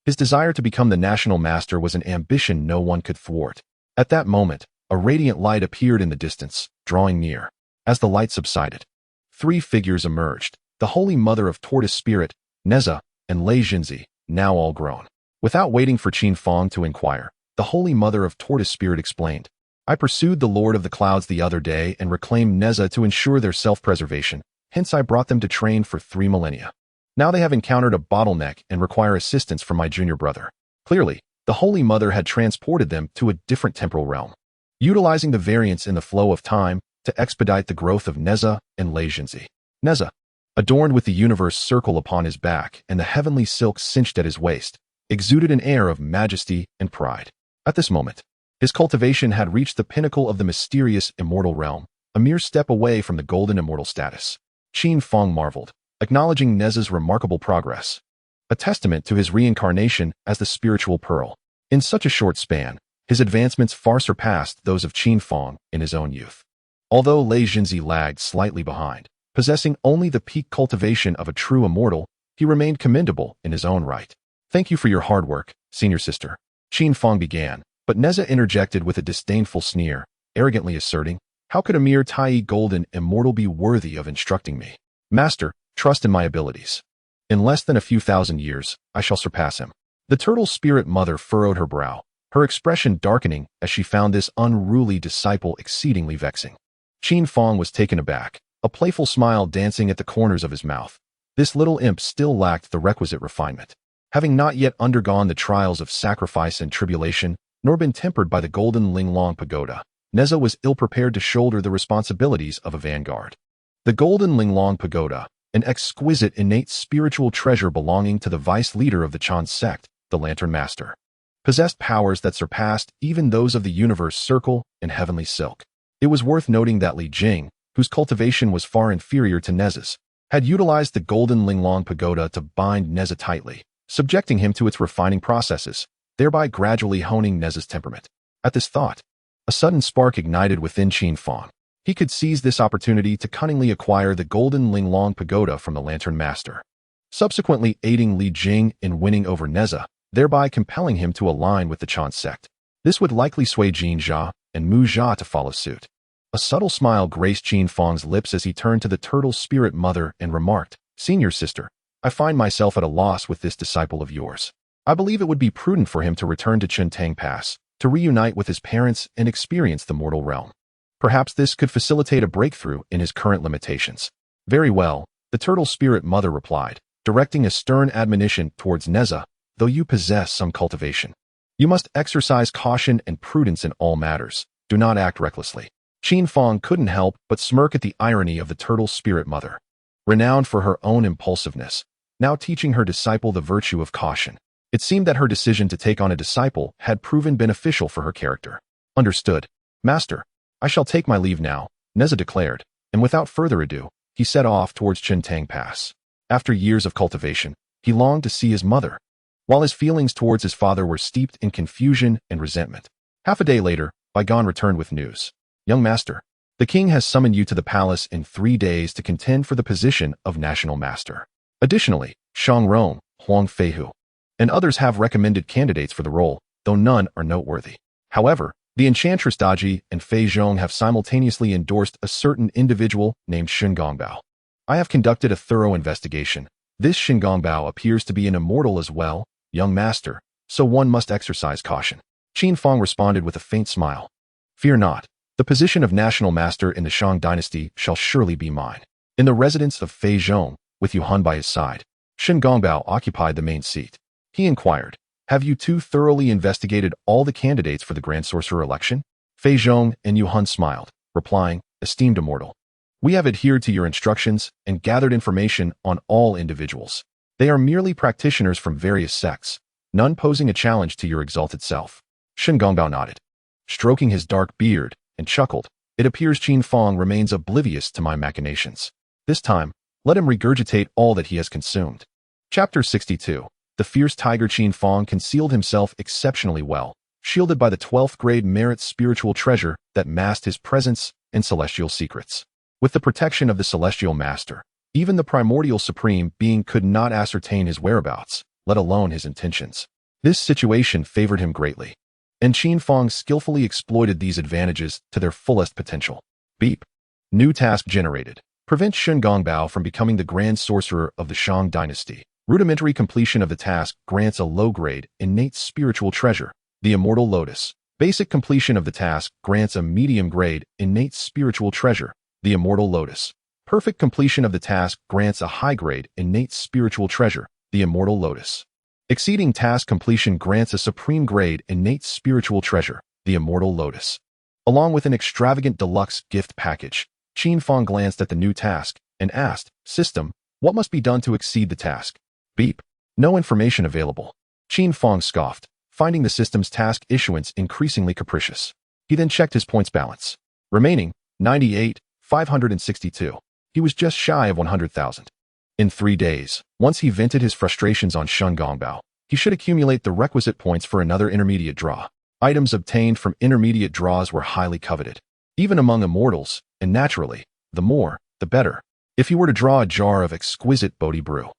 His desire to become the national master was an ambition no one could thwart. At that moment, a radiant light appeared in the distance, drawing near. As the light subsided, 3 figures emerged, the Holy Mother of Tortoise Spirit, Neza, and Lei Jinzi, now all grown. Without waiting for Qin Fang to inquire, the Holy Mother of Tortoise Spirit explained, "I pursued the Lord of the Clouds the other day and reclaimed Neza to ensure their self-preservation, hence I brought them to train for 3 millennia. Now they have encountered a bottleneck and require assistance from my junior brother." Clearly, the Holy Mother had transported them to a different temporal realm, utilizing the variance in the flow of time to expedite the growth of Neza and Lei Jinzi. Neza, adorned with the universe circle upon his back and the heavenly silk cinched at his waist, exuded an air of majesty and pride. At this moment, his cultivation had reached the pinnacle of the mysterious immortal realm, a mere step away from the golden immortal status. Qin Fang marveled, acknowledging Neza's remarkable progress, a testament to his reincarnation as the spiritual pearl. In such a short span, his advancements far surpassed those of Qin Fang in his own youth. Although Lei Jinzi lagged slightly behind, possessing only the peak cultivation of a true immortal, he remained commendable in his own right. "Thank you for your hard work, senior sister," Qin Fang began, but Neza interjected with a disdainful sneer, arrogantly asserting, "How could a mere Tai golden immortal be worthy of instructing me? Master, trust in my abilities. In less than a few thousand years, I shall surpass him." The turtle spirit mother furrowed her brow, her expression darkening as she found this unruly disciple exceedingly vexing. Qin Fang was taken aback, a playful smile dancing at the corners of his mouth. This little imp still lacked the requisite refinement. Having not yet undergone the trials of sacrifice and tribulation, nor been tempered by the golden Linglong Pagoda, Neza was ill-prepared to shoulder the responsibilities of a vanguard. The golden Linglong Pagoda, an exquisite innate spiritual treasure belonging to the vice leader of the Jie Sect, the Lantern Master, possessed powers that surpassed even those of the universe circle and heavenly silk. It was worth noting that Li Jing, whose cultivation was far inferior to Neza's, had utilized the golden Linglong Pagoda to bind Neza tightly, subjecting him to its refining processes, thereby gradually honing Neza's temperament. At this thought, A sudden spark ignited within Qin Fang. He could seize this opportunity to cunningly acquire the golden Linglong pagoda from the Lantern Master, subsequently aiding Li Jing in winning over Neza, thereby compelling him to align with the Qin sect. This would likely sway Jin Jia and Mu Jia to follow suit. A subtle smile graced Qin Fang's lips as he turned to the turtle spirit mother and remarked, "Senior sister, I find myself at a loss with this disciple of yours. I believe it would be prudent for him to return to Chintang Pass, to reunite with his parents and experience the mortal realm. Perhaps this could facilitate a breakthrough in his current limitations." "Very well," the turtle spirit mother replied, directing a stern admonition towards Neza, "though you possess some cultivation. You must exercise caution and prudence in all matters. Do not act recklessly." Qin Fang couldn't help but smirk at the irony of the turtle spirit mother. Renowned for her own impulsiveness, now teaching her disciple the virtue of caution. It seemed that her decision to take on a disciple had proven beneficial for her character. "Understood. Master, I shall take my leave now," Neza declared, and without further ado, he set off towards Chintang Pass. After years of cultivation, he longed to see his mother, while his feelings towards his father were steeped in confusion and resentment. Half a day later, Baigan returned with news. "Young master, the king has summoned you to the palace in 3 days to contend for the position of national master. Additionally, Shang Rong, Huang Feihu, and others have recommended candidates for the role, though none are noteworthy. However, the enchantress Daji and Fei Zhong have simultaneously endorsed a certain individual named Shingongbao. I have conducted a thorough investigation. This Shingongbao appears to be an immortal as well, young master, so one must exercise caution." Qin Fang responded with a faint smile. "Fear not. The position of national master in the Shang dynasty shall surely be mine." In the residence of Fei Zhong, with Yuhan by his side, Shingongbao occupied the main seat. He inquired, "Have you two thoroughly investigated all the candidates for the Grand Sorcerer election?" Fei Zhong and Yuhan smiled, replying, "Esteemed immortal, we have adhered to your instructions and gathered information on all individuals. They are merely practitioners from various sects, none posing a challenge to your exalted self." Shingongbao nodded, stroking his dark beard, and chuckled. "It appears Qin Fang remains oblivious to my machinations. This time, let him regurgitate all that he has consumed." Chapter 62. The fierce tiger Qin Fang concealed himself exceptionally well, shielded by the 12th grade merit spiritual treasure that masked his presence and celestial secrets. With the protection of the celestial master, even the primordial supreme being could not ascertain his whereabouts, let alone his intentions. This situation favored him greatly, and Qin Fang skillfully exploited these advantages to their fullest potential. Beep. New task generated. Prevent Shingongbao from becoming the Grand Sorcerer of the Shang dynasty. Rudimentary completion of the task grants a low-grade, innate spiritual treasure, the Immortal Lotus. Basic completion of the task grants a medium-grade, innate spiritual treasure, the Immortal Lotus. Perfect completion of the task grants a high-grade, innate spiritual treasure, the Immortal Lotus. Exceeding task completion grants a supreme-grade, innate spiritual treasure, the Immortal Lotus. Along with an extravagant deluxe gift package, Qin Fang glanced at the new task and asked, "System, what must be done to exceed the task?" Beep. No information available. Qin Fang scoffed, finding the system's task issuance increasingly capricious. He then checked his points balance. Remaining, 98,562. He was just shy of 100,000. In 3 days, once he vented his frustrations on Shingongbao, he should accumulate the requisite points for another intermediate draw. Items obtained from intermediate draws were highly coveted, even among immortals, and naturally, the more, the better. If he were to draw a jar of exquisite Bodhi brew,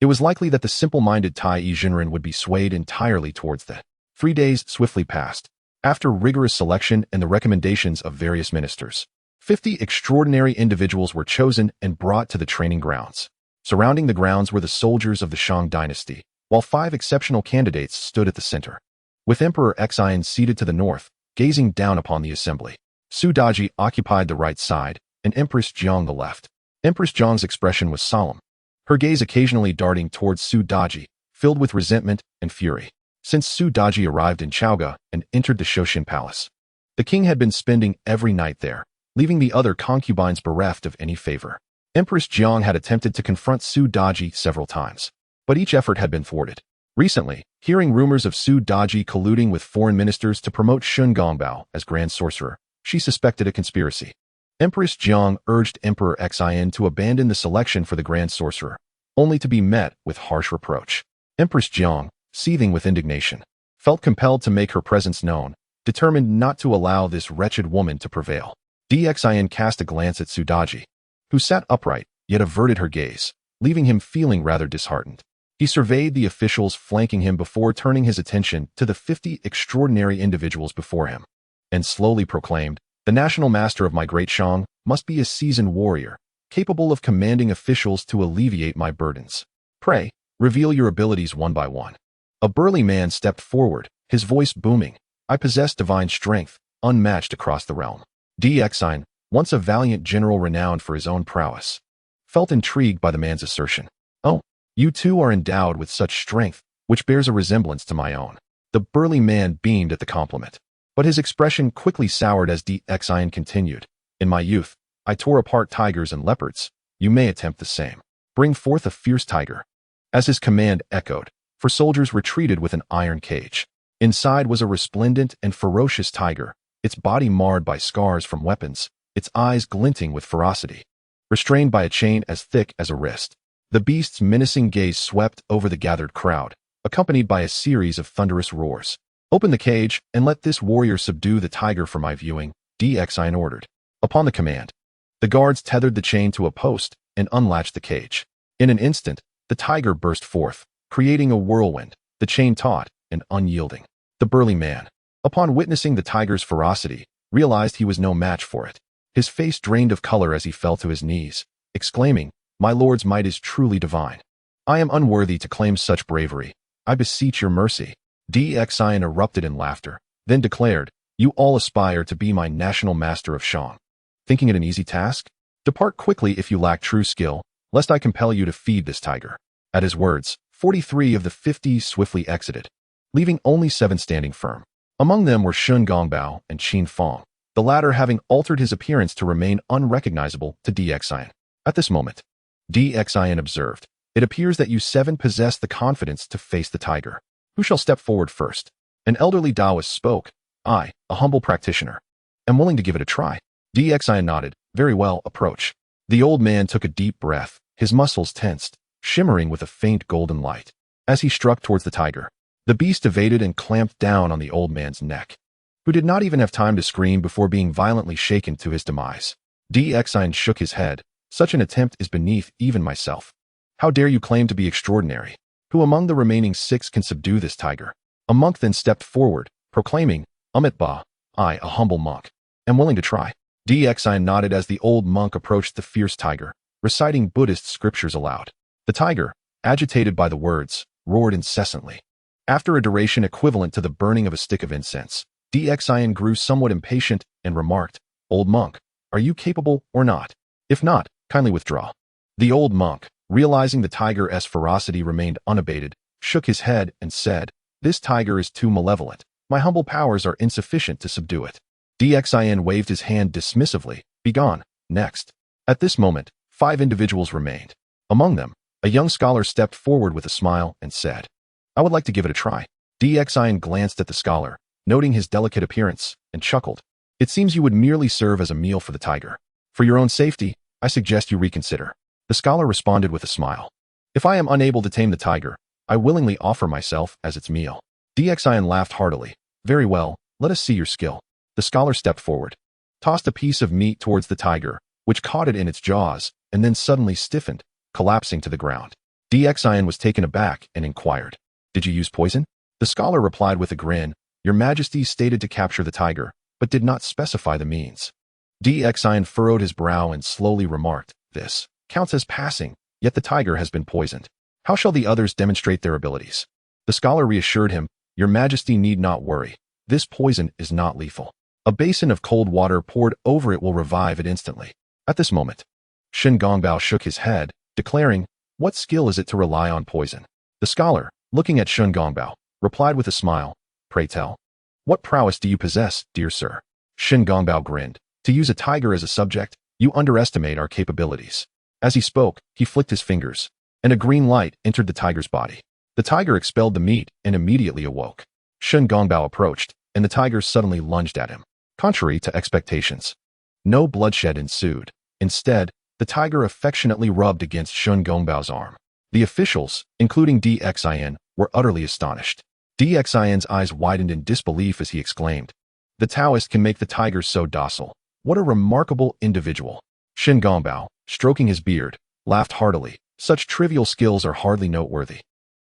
it was likely that the simple-minded Tai Jinren would be swayed entirely towards that. 3 days swiftly passed. After rigorous selection and the recommendations of various ministers, 50 extraordinary individuals were chosen and brought to the training grounds. Surrounding the grounds were the soldiers of the Shang dynasty, while 5 exceptional candidates stood at the center. With Emperor Xian seated to the north, gazing down upon the assembly, Su Daji occupied the right side, and Empress Jiang the left. Empress Jiang's expression was solemn, her gaze occasionally darting towards Su Daji, filled with resentment and fury. Since Su Daji arrived in Chaoga and entered the Zhuxian palace, the king had been spending every night there, leaving the other concubines bereft of any favor. Empress Jiang had attempted to confront Su Daji several times, but each effort had been thwarted. Recently, hearing rumors of Su Daji colluding with foreign ministers to promote Shingongbao as Grand Sorcerer, she suspected a conspiracy. Empress Jiang urged Emperor Xian to abandon the selection for the Grand Sorcerer, only to be met with harsh reproach. Empress Jiang, seething with indignation, felt compelled to make her presence known, determined not to allow this wretched woman to prevail. Dxin cast a glance at Sudaji, who sat upright, yet averted her gaze, leaving him feeling rather disheartened. He surveyed the officials flanking him before turning his attention to the 50 extraordinary individuals before him, and slowly proclaimed, "The national master of my great Shang must be a seasoned warrior, capable of commanding officials to alleviate my burdens. Pray, reveal your abilities one by one." A burly man stepped forward, his voice booming, "I possess divine strength, unmatched across the realm." Dxin, once a valiant general renowned for his own prowess, felt intrigued by the man's assertion. "Oh, you too are endowed with such strength, which bears a resemblance to my own." The burly man beamed at the compliment, but his expression quickly soured as Dxin continued, "In my youth, I tore apart tigers and leopards. You may attempt the same. Bring forth a fierce tiger." As his command echoed, for soldiers retreated with an iron cage. Inside was a resplendent and ferocious tiger, its body marred by scars from weapons, its eyes glinting with ferocity. Restrained by a chain as thick as a wrist, the beast's menacing gaze swept over the gathered crowd, accompanied by a series of thunderous roars. "Open the cage and let this warrior subdue the tiger for my viewing," Dxin ordered. Upon the command, the guards tethered the chain to a post and unlatched the cage. In an instant, the tiger burst forth, creating a whirlwind, the chain taut and unyielding. The burly man, upon witnessing the tiger's ferocity, realized he was no match for it. His face drained of color as he fell to his knees, exclaiming, "My lord's might is truly divine. I am unworthy to claim such bravery. I beseech your mercy." Dxin erupted in laughter, then declared, "You all aspire to be my national master of Shang. Thinking it an easy task? Depart quickly if you lack true skill, lest I compel you to feed this tiger." At his words, 43 of the 50 swiftly exited, leaving only 7 standing firm. Among them were Shun Gongbao and Qin Fang, the latter having altered his appearance to remain unrecognizable to Dxin. At this moment, Dxin observed, "It appears that you 7 possess the confidence to face the tiger. Who shall step forward first?" An elderly Taoist spoke. "I, a humble practitioner, am willing to give it a try." Dxin nodded. "Very well, approach." The old man took a deep breath, his muscles tensed, shimmering with a faint golden light. As he struck towards the tiger, the beast evaded and clamped down on the old man's neck, who did not even have time to scream before being violently shaken to his demise. Dxin shook his head. "Such an attempt is beneath even myself. How dare you claim to be extraordinary? Who among the remaining 6 can subdue this tiger?" A monk then stepped forward, proclaiming, "Amitabha, I, a humble monk, am willing to try." Dxin nodded as the old monk approached the fierce tiger, reciting Buddhist scriptures aloud. The tiger, agitated by the words, roared incessantly. After a duration equivalent to the burning of a stick of incense, Dxin grew somewhat impatient and remarked, "Old monk, are you capable or not? If not, kindly withdraw." The old monk, realizing the tiger's ferocity remained unabated, shook his head and said, "This tiger is too malevolent. My humble powers are insufficient to subdue it." Dxin waved his hand dismissively. "Begone." Next. At this moment, 5 individuals remained. Among them, a young scholar stepped forward with a smile and said, "I would like to give it a try." Dxin glanced at the scholar, noting his delicate appearance, and chuckled. "It seems you would merely serve as a meal for the tiger. For your own safety, I suggest you reconsider." The scholar responded with a smile. "If I am unable to tame the tiger, I willingly offer myself as its meal." Dxin laughed heartily. "Very well, let us see your skill." The scholar stepped forward, tossed a piece of meat towards the tiger, which caught it in its jaws, and then suddenly stiffened, collapsing to the ground. Dxin was taken aback and inquired, "Did you use poison?" The scholar replied with a grin, "Your Majesty stated to capture the tiger, but did not specify the means." Dxin furrowed his brow and slowly remarked, "This counts as passing, yet the tiger has been poisoned. How shall the others demonstrate their abilities?" The scholar reassured him, "Your Majesty need not worry. This poison is not lethal. A basin of cold water poured over it will revive it instantly." At this moment, Shin Gongbao shook his head, declaring, "What skill is it to rely on poison?" The scholar, looking at Shin Gongbao, replied with a smile, "Pray tell, what prowess do you possess, dear sir?" Shin Gongbao grinned. "To use a tiger as a subject, you underestimate our capabilities." As he spoke, he flicked his fingers, and a green light entered the tiger's body. The tiger expelled the meat and immediately awoke. Shin Gongbao approached, and the tiger suddenly lunged at him. Contrary to expectations, no bloodshed ensued. Instead, the tiger affectionately rubbed against Shun Gongbao's arm. The officials, including Dxin, were utterly astonished. Dxin's eyes widened in disbelief as he exclaimed, The Taoist can make the tiger so docile. What a remarkable individual. Shen Gongbao, stroking his beard, laughed heartily. Such trivial skills are hardly noteworthy.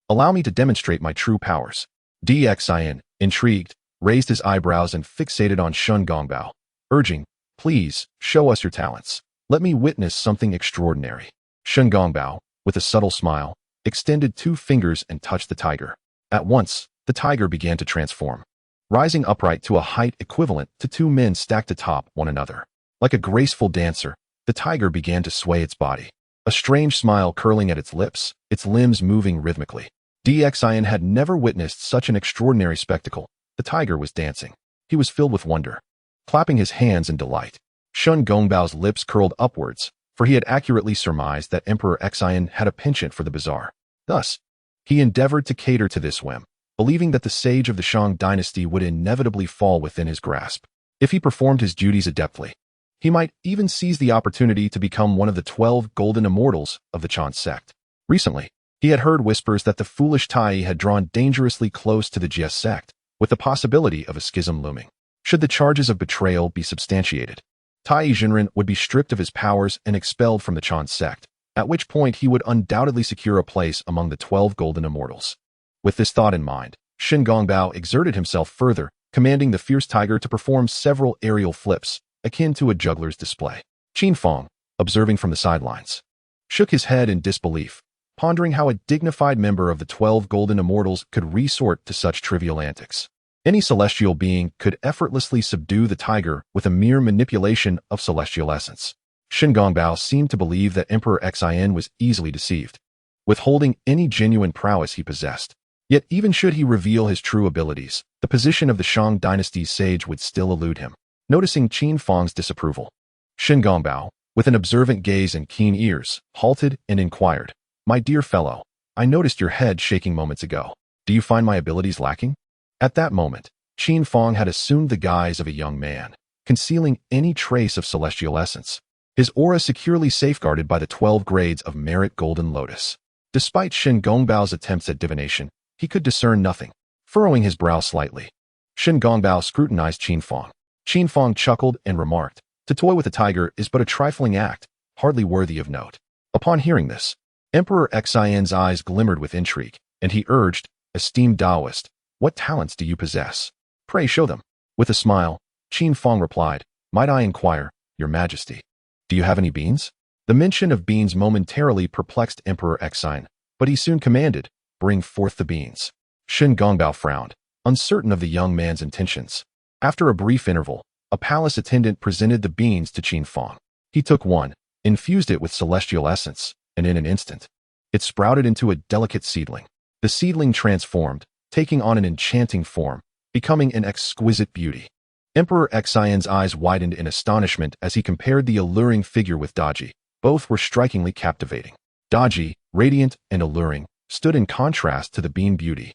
Allow me to demonstrate my true powers. Dxian, intrigued, raised his eyebrows and fixated on Shen Gongbao, urging, please, show us your talents. Let me witness something extraordinary. Shen Gongbao, with a subtle smile, extended 2 fingers and touched the tiger. At once, the tiger began to transform, rising upright to a height equivalent to 2 men stacked atop one another. Like a graceful dancer, the tiger began to sway its body, a strange smile curling at its lips, its limbs moving rhythmically. Dxian had never witnessed such an extraordinary spectacle. The tiger was dancing. He was filled with wonder, clapping his hands in delight. Shen Gongbao's lips curled upwards, for he had accurately surmised that Emperor Xian had a penchant for the bizarre. Thus, he endeavored to cater to this whim, believing that the sage of the Shang dynasty would inevitably fall within his grasp. If he performed his duties adeptly, he might even seize the opportunity to become one of the 12 golden immortals of the Qin sect. Recently, he had heard whispers that the foolish Tai had drawn dangerously close to the Jie sect, with the possibility of a schism looming. Should the charges of betrayal be substantiated, Tai Jinren would be stripped of his powers and expelled from the Qin sect, at which point he would undoubtedly secure a place among the 12 golden immortals. With this thought in mind, Shen Gongbao exerted himself further, commanding the fierce tiger to perform several aerial flips, akin to a juggler's display. Qin Fang, observing from the sidelines, shook his head in disbelief, pondering how a dignified member of the 12 golden immortals could resort to such trivial antics. Any celestial being could effortlessly subdue the tiger with a mere manipulation of celestial essence. Shen Gongbao seemed to believe that Emperor Xian was easily deceived, withholding any genuine prowess he possessed. Yet even should he reveal his true abilities, the position of the Shang dynasty's sage would still elude him. Noticing Qin Fang's disapproval, Shen Gongbao, with an observant gaze and keen ears, halted and inquired, "My dear fellow, I noticed your head shaking moments ago. Do you find my abilities lacking?" At that moment, Qin Fang had assumed the guise of a young man, concealing any trace of celestial essence, his aura securely safeguarded by the 12 grades of merit Golden Lotus. Despite Shen Gongbao's attempts at divination, he could discern nothing. Furrowing his brow slightly, Shen Gongbao scrutinized Qin Fang. Qin Fang chuckled and remarked, "To toy with a tiger is but a trifling act, hardly worthy of note." Upon hearing this, Emperor Xian's eyes glimmered with intrigue, and he urged, "Esteemed Taoist, what talents do you possess? Pray show them." With a smile, Qin Fang replied, "Might I inquire, Your Majesty, do you have any beans?" The mention of beans momentarily perplexed Emperor Xian, but he soon commanded, "Bring forth the beans." Shen Gongbao frowned, uncertain of the young man's intentions. After a brief interval, a palace attendant presented the beans to Qin Fang. He took one, infused it with celestial essence, and in an instant, it sprouted into a delicate seedling. The seedling transformed, taking on an enchanting form, becoming an exquisite beauty. Emperor Xian's eyes widened in astonishment as he compared the alluring figure with Daji. Both were strikingly captivating. Daji, radiant and alluring, stood in contrast to the bean beauty,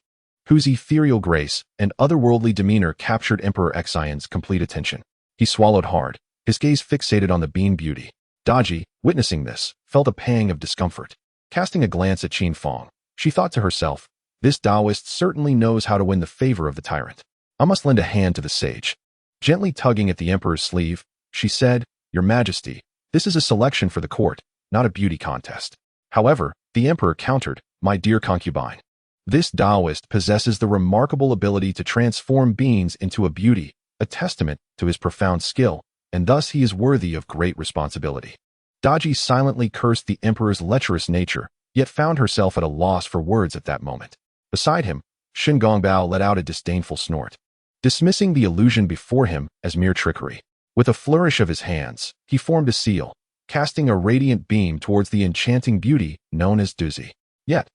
whose ethereal grace and otherworldly demeanor captured Emperor Xian's complete attention. He swallowed hard, his gaze fixated on the bean beauty. Daji, witnessing this, felt a pang of discomfort. Casting a glance at Qin Fang, she thought to herself, "This Taoist certainly knows how to win the favor of the tyrant. I must lend a hand to the sage." Gently tugging at the emperor's sleeve, she said, "Your Majesty, this is a selection for the court, not a beauty contest." However, the emperor countered, "My dear concubine, this Taoist possesses the remarkable ability to transform beings into a beauty, a testament to his profound skill, and thus he is worthy of great responsibility." Daji silently cursed the emperor's lecherous nature, yet found herself at a loss for words at that moment. Beside him, Shen Gongbao let out a disdainful snort, dismissing the illusion before him as mere trickery. With a flourish of his hands, he formed a seal, casting a radiant beam towards the enchanting beauty known as Duzi. Yet,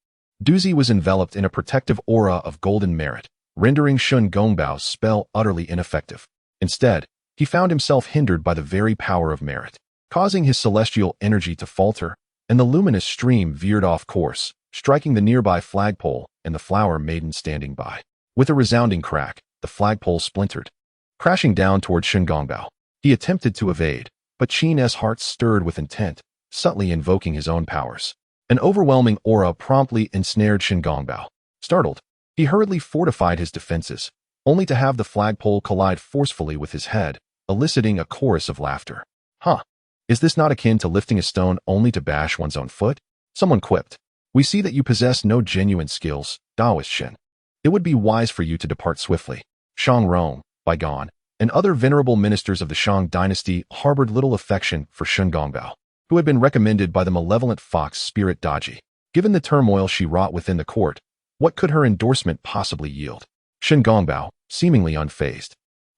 Duzi was enveloped in a protective aura of golden merit, rendering Shen Gongbao's spell utterly ineffective. Instead, he found himself hindered by the very power of merit, causing his celestial energy to falter, and the luminous stream veered off course, striking the nearby flagpole and the flower maiden standing by. With a resounding crack, the flagpole splintered, crashing down toward Shen Gongbao. He attempted to evade, but Qin's heart stirred with intent, subtly invoking his own powers. An overwhelming aura promptly ensnared Shen Gongbao. Startled, he hurriedly fortified his defenses, only to have the flagpole collide forcefully with his head, eliciting a chorus of laughter. Huh. Is this not akin to lifting a stone only to bash one's own foot? Someone quipped. We see that you possess no genuine skills, Daoist Shin. It would be wise for you to depart swiftly. Shang Rong, Bygone, and other venerable ministers of the Shang dynasty harbored little affection for Shun Gongbao, who had been recommended by the malevolent fox spirit Daji. Given the turmoil she wrought within the court, what could her endorsement possibly yield? Shun Gongbao, seemingly unfazed,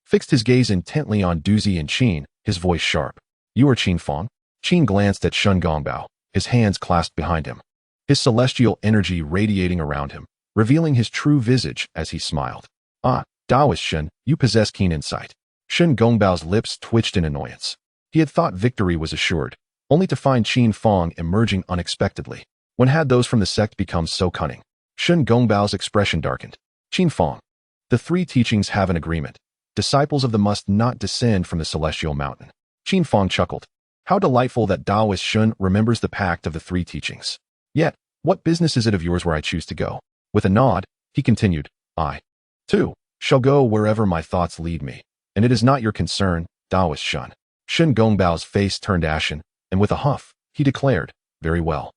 fixed his gaze intently on Duzi and Qin, his voice sharp. You are Qin Fang? Qin glanced at Shun Gongbao, his hands clasped behind him, his celestial energy radiating around him, revealing his true visage as he smiled. Ah, Daoist Shun, you possess keen insight. Shun Gongbao's lips twitched in annoyance. He had thought victory was assured, only to find Qin Fang emerging unexpectedly. When had those from the sect become so cunning? Shun Gongbao's expression darkened. Qin Fang. The three teachings have an agreement. Disciples of the must not descend from the celestial mountain. Qin Fang chuckled. How delightful that Daoist Shun remembers the pact of the three teachings. Yet, what business is it of yours where I choose to go? With a nod, he continued, I, too, shall go wherever my thoughts lead me, and it is not your concern, Daoist Shun. Shun Gongbao's face turned ashen, and with a huff, he declared, very well.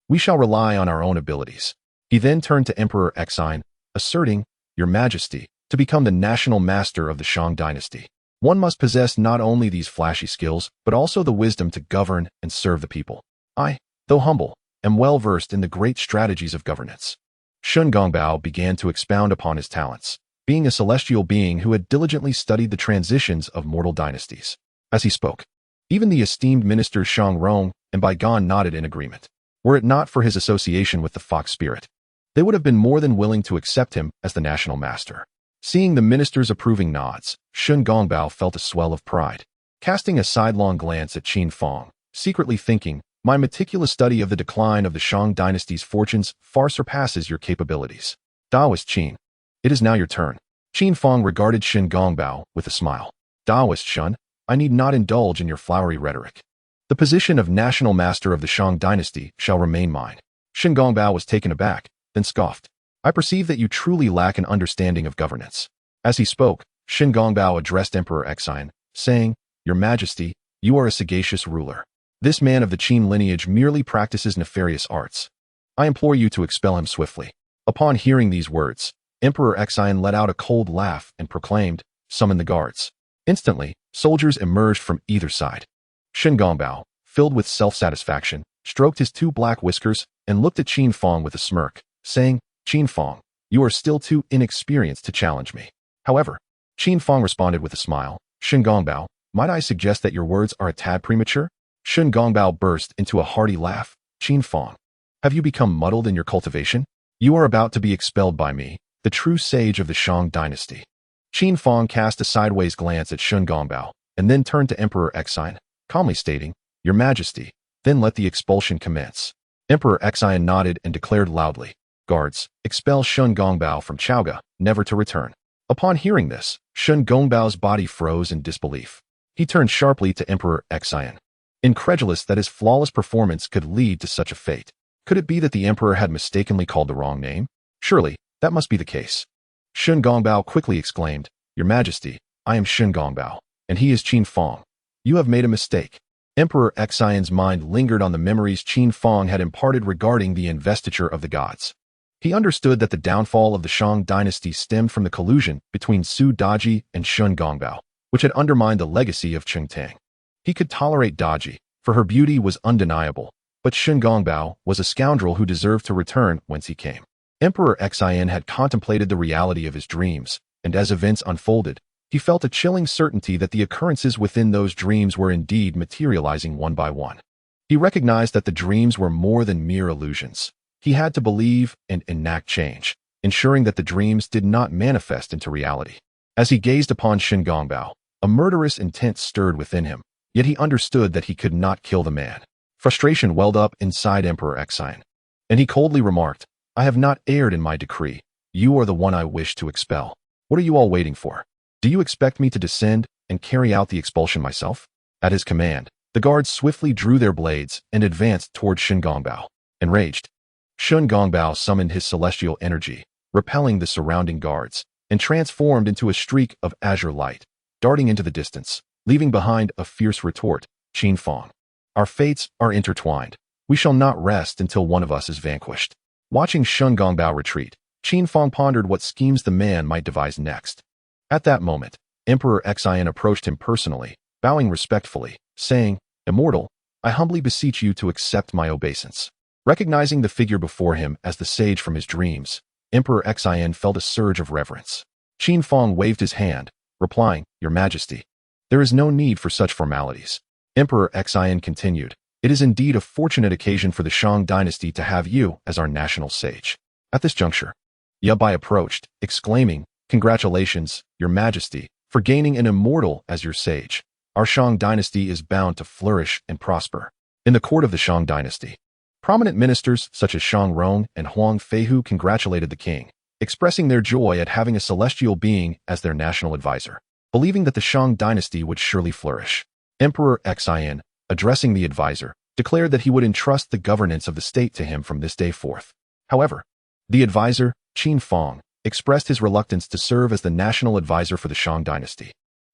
We shall rely on our own abilities. He then turned to Emperor Xine, asserting, Your Majesty, to become the national master of the Shang dynasty. One must possess not only these flashy skills, but also the wisdom to govern and serve the people. I, though humble, am well versed in the great strategies of governance. Shun Gongbao began to expound upon his talents, being a celestial being who had diligently studied the transitions of mortal dynasties. As he spoke, even the esteemed ministers Shang Rong and Bygone nodded in agreement. Were it not for his association with the fox spirit, they would have been more than willing to accept him as the national master. Seeing the ministers' approving nods, Shun Gongbao felt a swell of pride. Casting a sidelong glance at Qin Fang, secretly thinking, my meticulous study of the decline of the Shang dynasty's fortunes far surpasses your capabilities. Daoist Qin, it is now your turn. Qin Fang regarded Shun Gongbao with a smile. Daoist Shun, I need not indulge in your flowery rhetoric. The position of national master of the Shang dynasty shall remain mine. Shun Gongbao was taken aback, then scoffed. I perceive that you truly lack an understanding of governance. As he spoke, Shun Gongbao addressed Emperor Xine, saying, Your Majesty, you are a sagacious ruler. This man of the Qin lineage merely practices nefarious arts. I implore you to expel him swiftly. Upon hearing these words, Emperor Xine let out a cold laugh and proclaimed, Summon the guards. Instantly, soldiers emerged from either side. Shun Gongbao, filled with self-satisfaction, stroked his two black whiskers and looked at Qin Fang with a smirk, saying, Qin Fang, you are still too inexperienced to challenge me. However, Qin Fang responded with a smile, Shun Gongbao, might I suggest that your words are a tad premature? Shun Gongbao burst into a hearty laugh. Qin Fang, have you become muddled in your cultivation? You are about to be expelled by me, the true sage of the Shang dynasty. Qin Fang cast a sideways glance at Shun Gongbao, and then turned to Emperor Xine, calmly stating, Your Majesty, then let the expulsion commence. Emperor Xine nodded and declared loudly, Guards, expel Shun Gongbao from Chaoga, never to return. Upon hearing this, Shun Gongbao's body froze in disbelief. He turned sharply to Emperor Xine, incredulous that his flawless performance could lead to such a fate. Could it be that the emperor had mistakenly called the wrong name? Surely, that must be the case. Shun Gongbao quickly exclaimed, Your Majesty, I am Shun Gongbao, and he is Qin Fang. You have made a mistake. Emperor Xine's mind lingered on the memories Qin Fang had imparted regarding the investiture of the gods. He understood that the downfall of the Shang dynasty stemmed from the collusion between Su Daji and Shun Gongbao, which had undermined the legacy of Tongtian. He could tolerate Daji, for her beauty was undeniable, but Shun Gongbao was a scoundrel who deserved to return whence he came. Emperor Xine had contemplated the reality of his dreams, and as events unfolded, he felt a chilling certainty that the occurrences within those dreams were indeed materializing one by one. He recognized that the dreams were more than mere illusions. He had to believe and enact change, ensuring that the dreams did not manifest into reality. As he gazed upon Shun Gongbao, a murderous intent stirred within him, yet he understood that he could not kill the man. Frustration welled up inside Emperor Xine, and he coldly remarked, I have not erred in my decree. You are the one I wish to expel. What are you all waiting for? Do you expect me to descend and carry out the expulsion myself? At his command, the guards swiftly drew their blades and advanced toward Shun Gongbao. Enraged, Shun Gongbao summoned his celestial energy, repelling the surrounding guards, and transformed into a streak of azure light, darting into the distance, leaving behind a fierce retort. Qin Fang. Our fates are intertwined. We shall not rest until one of us is vanquished. Watching Shun Gongbao retreat, Qin Fang pondered what schemes the man might devise next. At that moment, Emperor Xian approached him personally, bowing respectfully, saying, "Immortal, I humbly beseech you to accept my obeisance." Recognizing the figure before him as the sage from his dreams, Emperor Xian felt a surge of reverence. Qin Fang waved his hand, replying, "Your Majesty, there is no need for such formalities." Emperor Xian continued, "It is indeed a fortunate occasion for the Shang dynasty to have you as our national sage." At this juncture, Ye Bai approached, exclaiming, "Congratulations, Your Majesty, for gaining an immortal as your sage. Our Shang dynasty is bound to flourish and prosper." In the court of the Shang dynasty, prominent ministers such as Shang Rong and Huang Feihu congratulated the king, expressing their joy at having a celestial being as their national advisor, believing that the Shang dynasty would surely flourish. Emperor Xian, addressing the advisor, declared that he would entrust the governance of the state to him from this day forth. However, the advisor, Qin Fang, expressed his reluctance to serve as the national advisor for the Shang dynasty,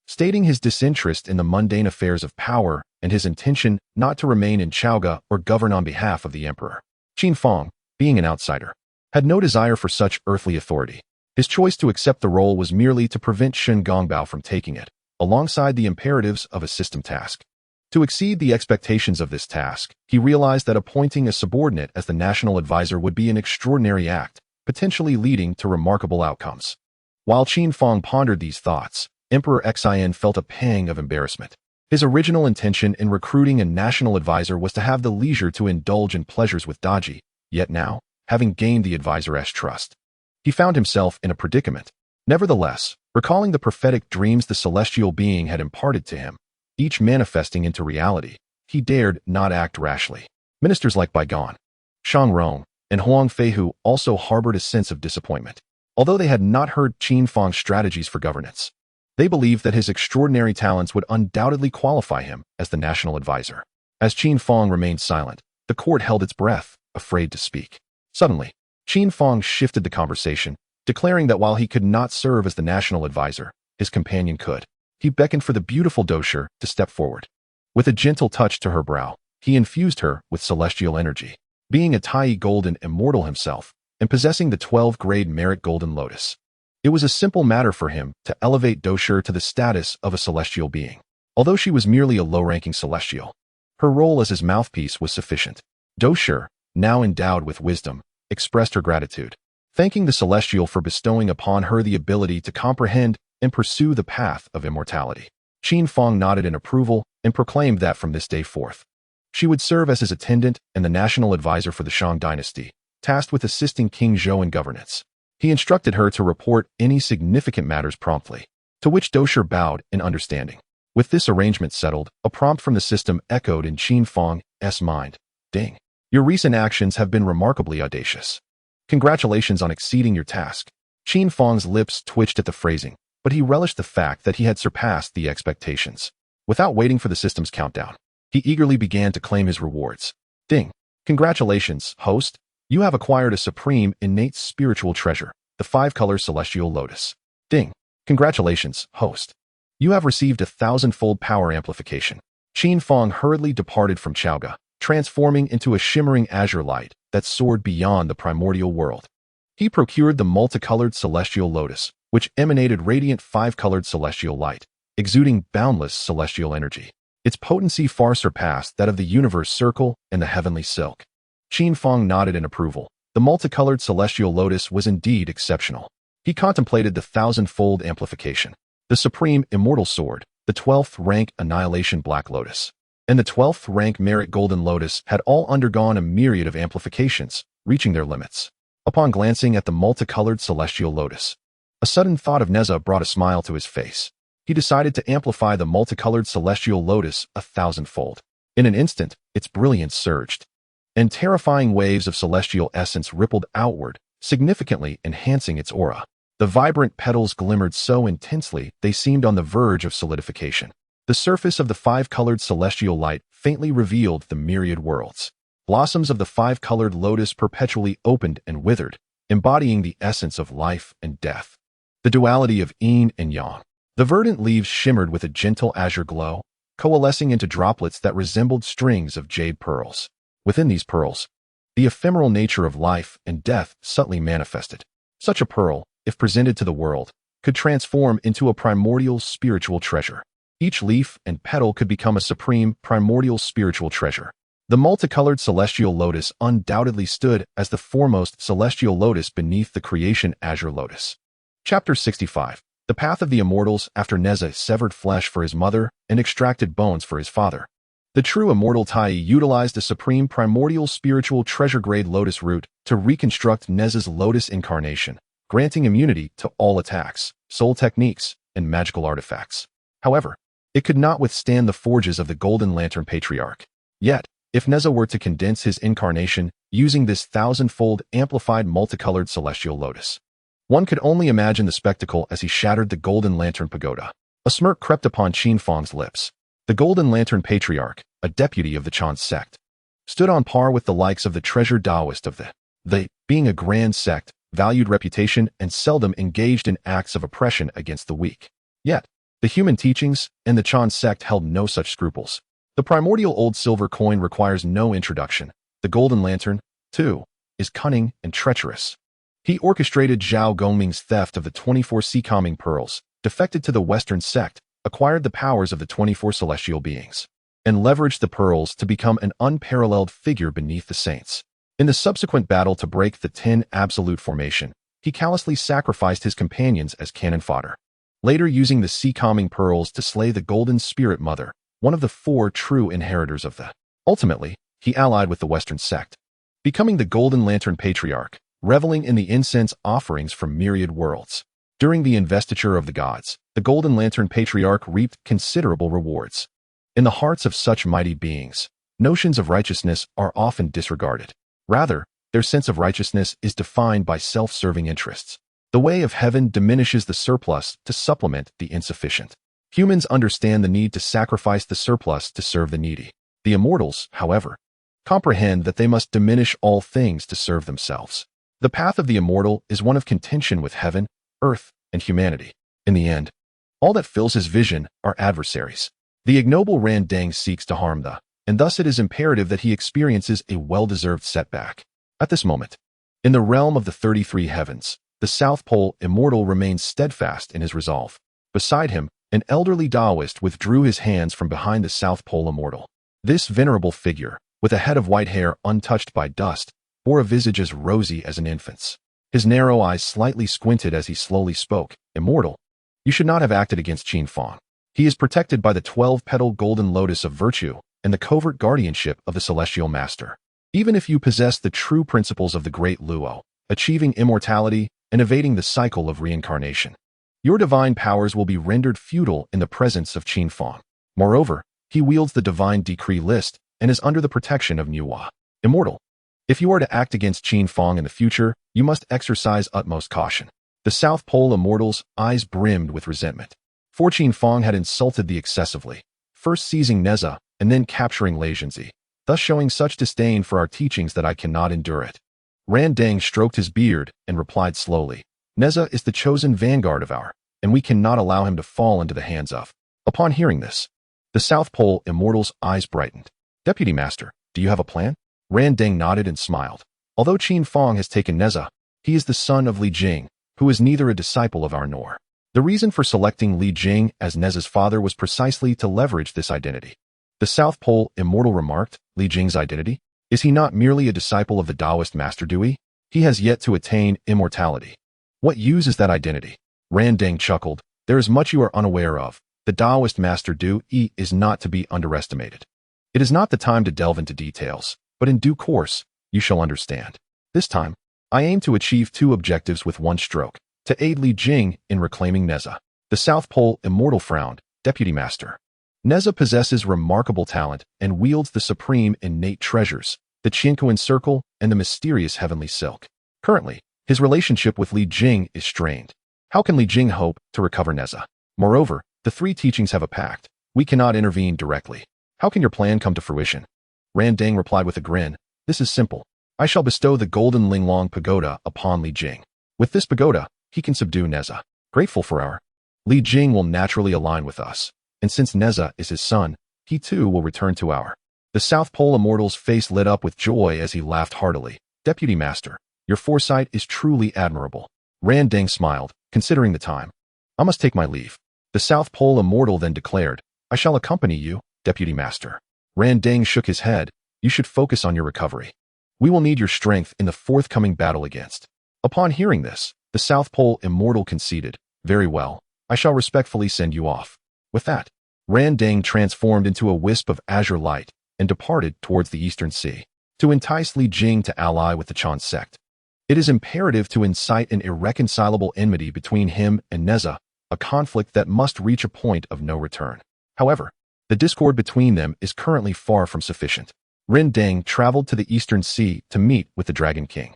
stating his disinterest in the mundane affairs of power and his intention not to remain in Chaoga or govern on behalf of the emperor. Qin Fang, being an outsider, had no desire for such earthly authority. His choice to accept the role was merely to prevent Shun Gongbao from taking it, alongside the imperatives of a system task. To exceed the expectations of this task, he realized that appointing a subordinate as the national advisor would be an extraordinary act, potentially leading to remarkable outcomes. While Qin Fang pondered these thoughts, Emperor Xian felt a pang of embarrassment. His original intention in recruiting a national advisor was to have the leisure to indulge in pleasures with Daji, yet now, having gained the advisor's trust, he found himself in a predicament. Nevertheless, recalling the prophetic dreams the celestial being had imparted to him, each manifesting into reality, he dared not act rashly. Ministers like Bygone, Shang Rong, and Huang Feihu also harbored a sense of disappointment. Although they had not heard Qin Fang's strategies for governance, they believed that his extraordinary talents would undoubtedly qualify him as the national advisor. As Qin Fang remained silent, the court held its breath, afraid to speak. Suddenly, Qin Fang shifted the conversation, declaring that while he could not serve as the national advisor, his companion could. He beckoned for the beautiful Doshi to step forward. With a gentle touch to her brow, he infused her with celestial energy. Being a Tai Golden Immortal himself, and possessing the 12th-grade Merit Golden Lotus, it was a simple matter for him to elevate Doshi to the status of a celestial being. Although she was merely a low-ranking celestial, her role as his mouthpiece was sufficient. Doshi, now endowed with wisdom, expressed her gratitude, thanking the celestial for bestowing upon her the ability to comprehend and pursue the path of immortality. Qin Fang nodded in approval and proclaimed that from this day forth, she would serve as his attendant and the national advisor for the Shang dynasty, tasked with assisting King Zhou in governance. He instructed her to report any significant matters promptly, to which Doshi bowed in understanding. With this arrangement settled, a prompt from the system echoed in Qin Fang's mind. "Ding. Your recent actions have been remarkably audacious. Congratulations on exceeding your task." Qin Fang's lips twitched at the phrasing, but he relished the fact that he had surpassed the expectations. Without waiting for the system's countdown, he eagerly began to claim his rewards. "Ding. Congratulations, host. You have acquired a supreme innate spiritual treasure, the 5-color celestial lotus." "Ding. Congratulations, host. You have received a 1,000-fold power amplification." Qin Fang hurriedly departed from Chaoga, transforming into a shimmering azure light that soared beyond the primordial world. He procured the multicolored celestial lotus, which emanated radiant 5-colored celestial light, exuding boundless celestial energy. Its potency far surpassed that of the universe circle and the heavenly silk. Qin Fang nodded in approval. The multicolored celestial lotus was indeed exceptional. He contemplated the 1,000-fold amplification, the supreme immortal sword, the 12th rank annihilation black lotus, and the 12th rank merit golden lotus had all undergone a myriad of amplifications, reaching their limits. Upon glancing at the multicolored celestial lotus, a sudden thought of Neza brought a smile to his face. He decided to amplify the multicolored celestial lotus 1,000-fold. In an instant, its brilliance surged, and terrifying waves of celestial essence rippled outward, significantly enhancing its aura. The vibrant petals glimmered so intensely they seemed on the verge of solidification. The surface of the 5-colored celestial light faintly revealed the myriad worlds. Blossoms of the 5-colored lotus perpetually opened and withered, embodying the essence of life and death. the duality of yin and yang. The verdant leaves shimmered with a gentle azure glow, coalescing into droplets that resembled strings of jade pearls. Within these pearls, the ephemeral nature of life and death subtly manifested. Such a pearl, if presented to the world, could transform into a primordial spiritual treasure. Each leaf and petal could become a supreme primordial spiritual treasure. The multicolored celestial lotus undoubtedly stood as the foremost celestial lotus beneath the creation azure lotus. Chapter 65. The Path of the Immortals. After Neza severed flesh for his mother and extracted bones for his father, the true immortal Tai utilized a supreme primordial spiritual treasure-grade lotus root to reconstruct Neza's lotus incarnation, granting immunity to all attacks, soul techniques, and magical artifacts. However, it could not withstand the forges of the Golden Lantern Patriarch. Yet, if Neza were to condense his incarnation using this thousand-fold amplified multicolored celestial lotus, one could only imagine the spectacle as he shattered the Golden Lantern Pagoda. A smirk crept upon Qin Fang's lips. The Golden Lantern Patriarch, a deputy of the Jie Sect, stood on par with the likes of the treasured Taoist of the being a grand sect, valued reputation, and seldom engaged in acts of oppression against the weak. Yet, the human teachings and the Jie Sect held no such scruples. The primordial old silver coin requires no introduction. The Golden Lantern, too, is cunning and treacherous. He orchestrated Zhao Gongming's theft of the 24 sea-calming pearls, defected to the Western sect, acquired the powers of the 24 celestial beings, and leveraged the pearls to become an unparalleled figure beneath the saints. In the subsequent battle to break the 10 absolute formation, he callously sacrificed his companions as cannon fodder, later using the sea-calming pearls to slay the Golden Spirit Mother, one of the 4 true inheritors of the. Ultimately, he allied with the Western sect, becoming the Golden Lantern Patriarch, reveling in the incense offerings from myriad worlds. During the investiture of the gods, the Golden Lantern Patriarch reaped considerable rewards. In the hearts of such mighty beings, notions of righteousness are often disregarded. Rather, their sense of righteousness is defined by self-serving interests. The way of heaven diminishes the surplus to supplement the insufficient. Humans understand the need to sacrifice the surplus to serve the needy. The immortals, however, comprehend that they must diminish all things to serve themselves. The path of the immortal is one of contention with heaven, earth, and humanity. In the end, all that fills his vision are adversaries. The ignoble Randang seeks to harm the, and thus it is imperative that he experiences a well-deserved setback. At this moment, in the realm of the 33 heavens, the South Pole immortal remains steadfast in his resolve. Beside him, an elderly Taoist withdrew his hands from behind the South Pole immortal. This venerable figure, with a head of white hair untouched by dust, bore a visage as rosy as an infant's. His narrow eyes slightly squinted as he slowly spoke. Immortal, you should not have acted against Qin Fang. He is protected by the 12-petaled golden lotus of virtue and the covert guardianship of the celestial master. Even if you possess the true principles of the great Luo, achieving immortality and evading the cycle of reincarnation, your divine powers will be rendered futile in the presence of Qin Fang. Moreover, he wields the divine decree list and is under the protection of Nuwa. Immortal, if you are to act against Qin Fang in the future, you must exercise utmost caution. The South Pole immortal's eyes brimmed with resentment. For Qin Fang had insulted the excessively, first seizing Neza and then capturing Lei Zhenzi, thus showing such disdain for our teachings that I cannot endure it. Randang stroked his beard and replied slowly, Neza is the chosen vanguard of our, and we cannot allow him to fall into the hands of. Upon hearing this, the South Pole immortal's eyes brightened. Deputy Master, do you have a plan? Randang nodded and smiled. Although Qin Fang has taken Neza, he is the son of Li Jing, who is neither a disciple of our nor. The reason for selecting Li Jing as Neza's father was precisely to leverage this identity. The South Pole immortal remarked, Li Jing's identity? Is he not merely a disciple of the Taoist Master Dui? He has yet to attain immortality. What use is that identity? Randang chuckled. There is much you are unaware of. The Taoist Master Dui is not to be underestimated. It is not the time to delve into details, but in due course, you shall understand. This time, I aim to achieve 2 objectives with one stroke, to aid Li Jing in reclaiming Neza. The South Pole immortal frowned, Deputy Master. Neza possesses remarkable talent and wields the supreme innate treasures, the Qianquan circle and the mysterious heavenly silk. Currently, his relationship with Li Jing is strained. How can Li Jing hope to recover Neza? Moreover, the 3 teachings have a pact. We cannot intervene directly. How can your plan come to fruition? Randang replied with a grin. This is simple. I shall bestow the golden Linglong pagoda upon Li Jing. With this pagoda, he can subdue Neza. grateful for our. Li Jing will naturally align with us, and since Neza is his son, he too will return to our. The South Pole Immortal's face lit up with joy as he laughed heartily. Deputy Master, your foresight is truly admirable. Ran Deng smiled, considering the time. I must take my leave. The South Pole Immortal then declared, I shall accompany you, Deputy Master. Ran Deng shook his head. You should focus on your recovery. We will need your strength in the forthcoming battle against. Upon hearing this, the South Pole Immortal conceded, very well, I shall respectfully send you off. With that, Ran Deng transformed into a wisp of azure light and departed towards the Eastern Sea to entice Li Jing to ally with the Qin sect. It is imperative to incite an irreconcilable enmity between him and Neza, a conflict that must reach a point of no return. However, the discord between them is currently far from sufficient. Ren Deng traveled to the Eastern Sea to meet with the Dragon King.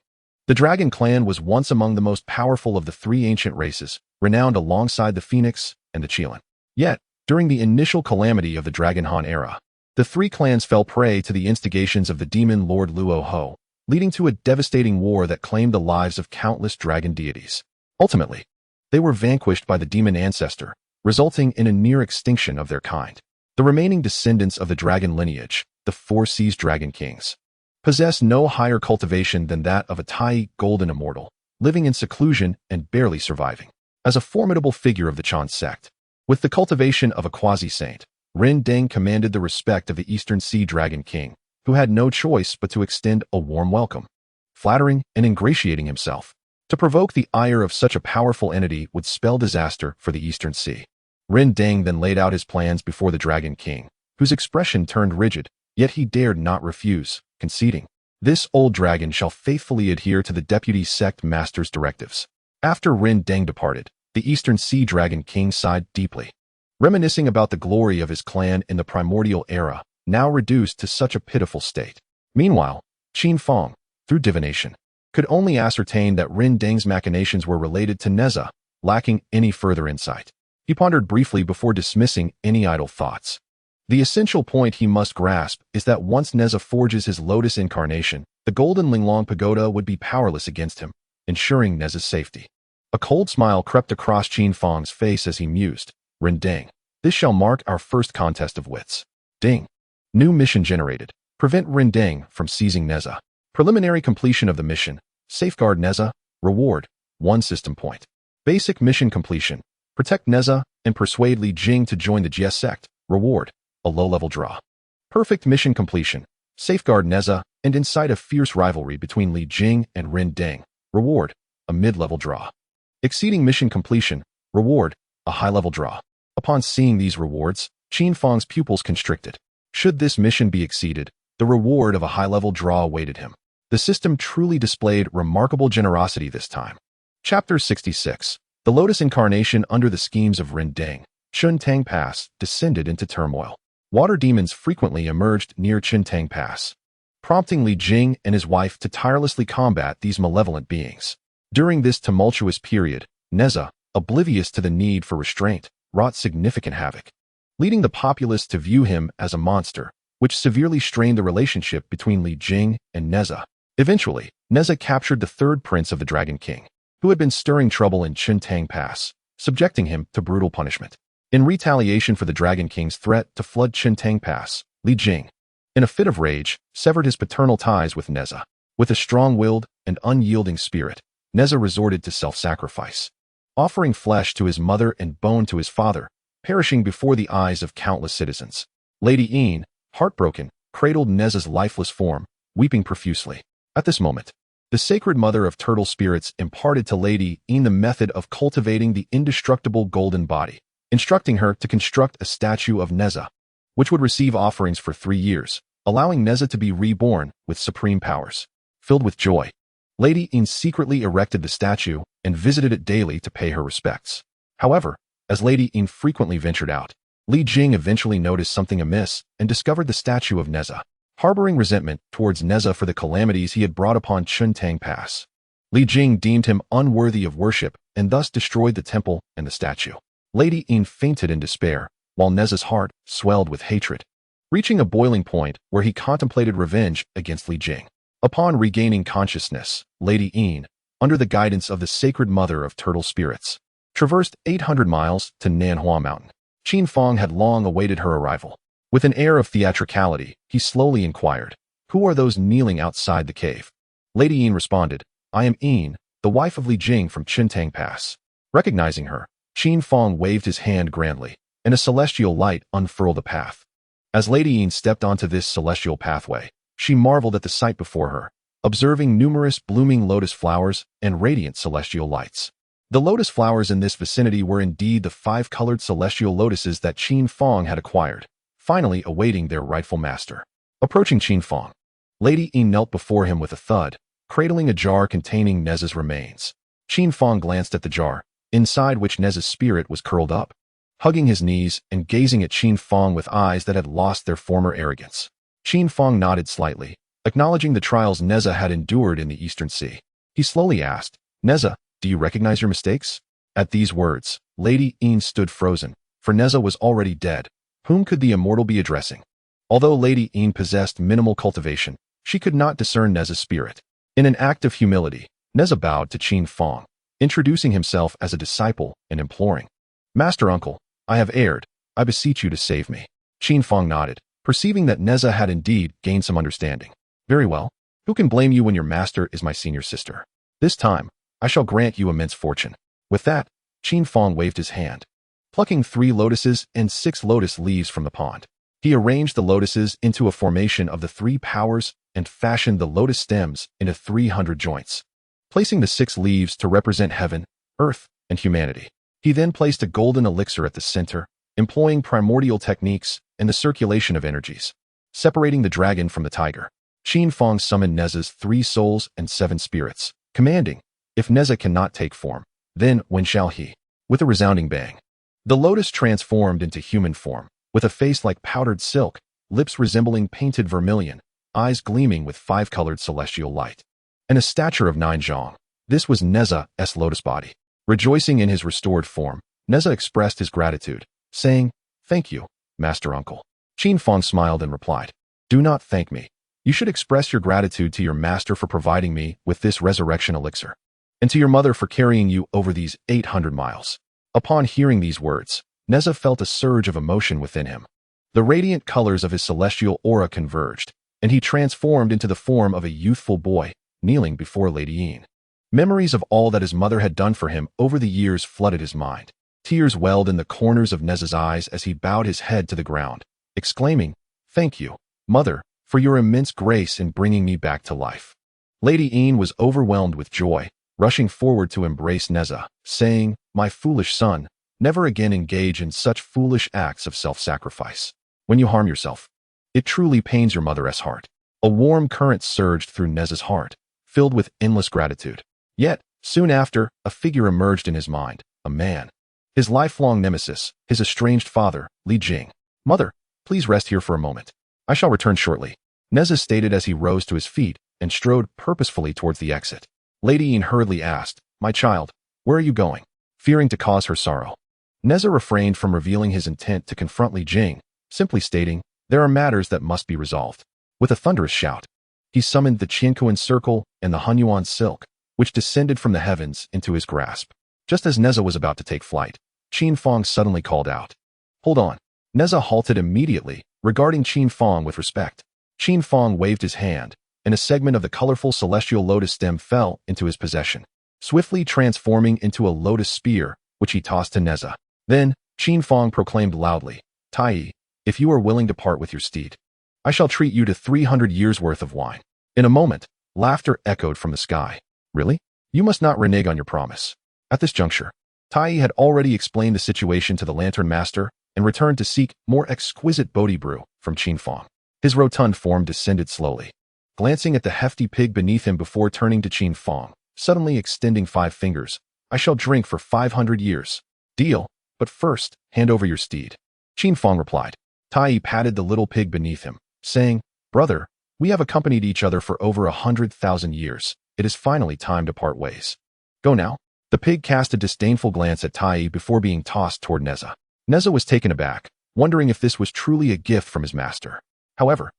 The Dragon Clan was once among the most powerful of the three ancient races, renowned alongside the Phoenix and the Qilin. Yet, during the initial calamity of the Dragon Han era, the three clans fell prey to the instigations of the demon Lord Luo Ho, leading to a devastating war that claimed the lives of countless dragon deities. Ultimately, they were vanquished by the demon ancestor, resulting in a near extinction of their kind. The remaining descendants of the dragon lineage, the Four Seas Dragon Kings, possess no higher cultivation than that of a Tai golden immortal, living in seclusion and barely surviving. As a formidable figure of the Qin sect, with the cultivation of a quasi-saint, Ren Deng commanded the respect of the Eastern Sea Dragon King, who had no choice but to extend a warm welcome, flattering and ingratiating himself. To provoke the ire of such a powerful entity would spell disaster for the Eastern Sea. Ren Deng then laid out his plans before the Dragon King, whose expression turned rigid, yet he dared not refuse, conceding, this old dragon shall faithfully adhere to the deputy sect master's directives. After Ren Deng departed, the Eastern Sea Dragon King sighed deeply, reminiscing about the glory of his clan in the primordial era, now reduced to such a pitiful state. Meanwhile, Qin Fang, through divination, could only ascertain that Ren Deng's machinations were related to Neza, lacking any further insight. He pondered briefly before dismissing any idle thoughts. The essential point he must grasp is that once Neza forges his lotus incarnation, the Golden Linglong Pagoda would be powerless against him, ensuring Neza's safety. A cold smile crept across Qin Fang's face as he mused, Ren Deng, this shall mark our first contest of wits. Ding. New mission generated. Prevent Ren Deng from seizing Neza. Preliminary completion of the mission. Safeguard Neza. Reward. 1 system point. Basic mission completion. Protect Neza and persuade Li Jing to join the Jie Sect. Reward. A low-level draw. Perfect mission completion. Safeguard Neza and incite a fierce rivalry between Li Jing and Ren Deng. Reward. A mid-level draw. Exceeding mission completion. Reward. A high-level draw. Upon seeing these rewards, Qin Fang's pupils constricted. Should this mission be exceeded, the reward of a high-level draw awaited him. The system truly displayed remarkable generosity this time. Chapter 66. The Lotus Incarnation under the schemes of Ren Deng, Chun Tang Pass, descended into turmoil. Water demons frequently emerged near Chun Tang Pass, prompting Li Jing and his wife to tirelessly combat these malevolent beings. During this tumultuous period, Neza, oblivious to the need for restraint, wrought significant havoc, leading the populace to view him as a monster, which severely strained the relationship between Li Jing and Neza. Eventually, Neza captured the third prince of the Dragon King, who had been stirring trouble in Chun Tang Pass, subjecting him to brutal punishment. In retaliation for the Dragon King's threat to flood Chun Tang Pass, Li Jing, in a fit of rage, severed his paternal ties with Neza. With a strong-willed and unyielding spirit, Neza resorted to self-sacrifice, offering flesh to his mother and bone to his father, perishing before the eyes of countless citizens. Lady Yin, heartbroken, cradled Neza's lifeless form, weeping profusely. At this moment, the sacred mother of turtle spirits imparted to Lady Yin the method of cultivating the indestructible golden body, instructing her to construct a statue of Neza, which would receive offerings for 3 years, allowing Neza to be reborn with supreme powers. Filled with joy, Lady Yin secretly erected the statue and visited it daily to pay her respects. However, as Lady Yin frequently ventured out, Li Jing eventually noticed something amiss and discovered the statue of Neza, harboring resentment towards Neza for the calamities he had brought upon Chun Tang Pass. Li Jing deemed him unworthy of worship and thus destroyed the temple and the statue. Lady Yin fainted in despair, while Neza's heart swelled with hatred, reaching a boiling point where he contemplated revenge against Li Jing. Upon regaining consciousness, Lady Yin, under the guidance of the sacred mother of turtle spirits, traversed 800 miles to Nanhua Mountain. Qin Fang had long awaited her arrival. With an air of theatricality, he slowly inquired, "Who are those kneeling outside the cave?" Lady Yin responded, "I am Yin, the wife of Li Jing from Chintang Pass." Recognizing her, Qin Fang waved his hand grandly, and a celestial light unfurled the path. As Lady Yin stepped onto this celestial pathway, she marveled at the sight before her, observing numerous blooming lotus flowers and radiant celestial lights. The lotus flowers in this vicinity were indeed the 5-colored celestial lotuses that Qin Fang had acquired, finally awaiting their rightful master. Approaching Qin Fang, Lady Yin knelt before him with a thud, cradling a jar containing Neza's remains. Qin Fang glanced at the jar, inside which Neza's spirit was curled up, hugging his knees and gazing at Qin Fang with eyes that had lost their former arrogance. Qin Fang nodded slightly, acknowledging the trials Neza had endured in the Eastern Sea. He slowly asked, "Neza, do you recognize your mistakes?" At these words, Lady Yin stood frozen, for Neza was already dead. Whom could the immortal be addressing? Although Lady Yin possessed minimal cultivation, she could not discern Neza's spirit. In an act of humility, Neza bowed to Qin Fang, introducing himself as a disciple and imploring, "Master Uncle, I have erred. I beseech you to save me." Qin Fang nodded, perceiving that Neza had indeed gained some understanding. "Very well. Who can blame you when your master is my senior sister? This time, I shall grant you immense fortune." With that, Qin Fang waved his hand, plucking 3 lotuses and 6 lotus leaves from the pond. He arranged the lotuses into a formation of the 3 powers and fashioned the lotus stems into 300 joints, placing the 6 leaves to represent heaven, earth, and humanity. He then placed a golden elixir at the center, employing primordial techniques and the circulation of energies, separating the dragon from the tiger. Qin Fang summoned Neza's 3 souls and 7 spirits, commanding, "If Neza cannot take form, then when shall he?" With a resounding bang, the lotus transformed into human form, with a face like powdered silk, lips resembling painted vermilion, eyes gleaming with 5-colored celestial light, and a stature of 9 zhang. This was Neza's lotus body. Rejoicing in his restored form, Neza expressed his gratitude, saying, "Thank you, Master Uncle." Qin Fang smiled and replied, "Do not thank me. You should express your gratitude to your master for providing me with this resurrection elixir, and to your mother for carrying you over these 800 miles. Upon hearing these words, Neza felt a surge of emotion within him. The radiant colors of his celestial aura converged, and he transformed into the form of a youthful boy, kneeling before Lady Yin. Memories of all that his mother had done for him over the years flooded his mind. Tears welled in the corners of Neza's eyes as he bowed his head to the ground, exclaiming, "Thank you, Mother, for your immense grace in bringing me back to life." Lady Yin was overwhelmed with joy, rushing forward to embrace Neza, saying, "My foolish son, never again engage in such foolish acts of self-sacrifice. When you harm yourself, it truly pains your mother's heart." A warm current surged through Neza's heart, filled with endless gratitude. Yet, soon after, a figure emerged in his mind, a man. His lifelong nemesis, his estranged father, Li Jing. "Mother, please rest here for a moment. I shall return shortly," Neza stated as he rose to his feet and strode purposefully towards the exit. Lady Yin hurriedly asked, "My child, where are you going?" Fearing to cause her sorrow, Neza refrained from revealing his intent to confront Li Jing, simply stating, "There are matters that must be resolved." With a thunderous shout, he summoned the Qiankuan circle and the Hunyuan silk, which descended from the heavens into his grasp. Just as Neza was about to take flight, Qin Fang suddenly called out, "Hold on." Neza halted immediately, regarding Qin Fang with respect. Qin Fang waved his hand, and a segment of the colorful celestial lotus stem fell into his possession, swiftly transforming into a lotus spear, which he tossed to Neza. Then, Qin Fang proclaimed loudly, "Tai, if you are willing to part with your steed, I shall treat you to 300 years' worth of wine." In a moment, laughter echoed from the sky. "Really? You must not renege on your promise." At this juncture, Tai had already explained the situation to the Lantern Master and returned to seek more exquisite Bodhi brew from Qin Fang. His rotund form descended slowly, glancing at the hefty pig beneath him before turning to Qin Fang, suddenly extending 5 fingers. "I shall drink for 500 years. Deal, but first, hand over your steed." Qin Fang replied. Tai patted the little pig beneath him, saying, "Brother, we have accompanied each other for over 100,000 years. It is finally time to part ways. Go now." The pig cast a disdainful glance at Tai before being tossed toward Neza. Neza was taken aback, wondering if this was truly a gift from his master. However,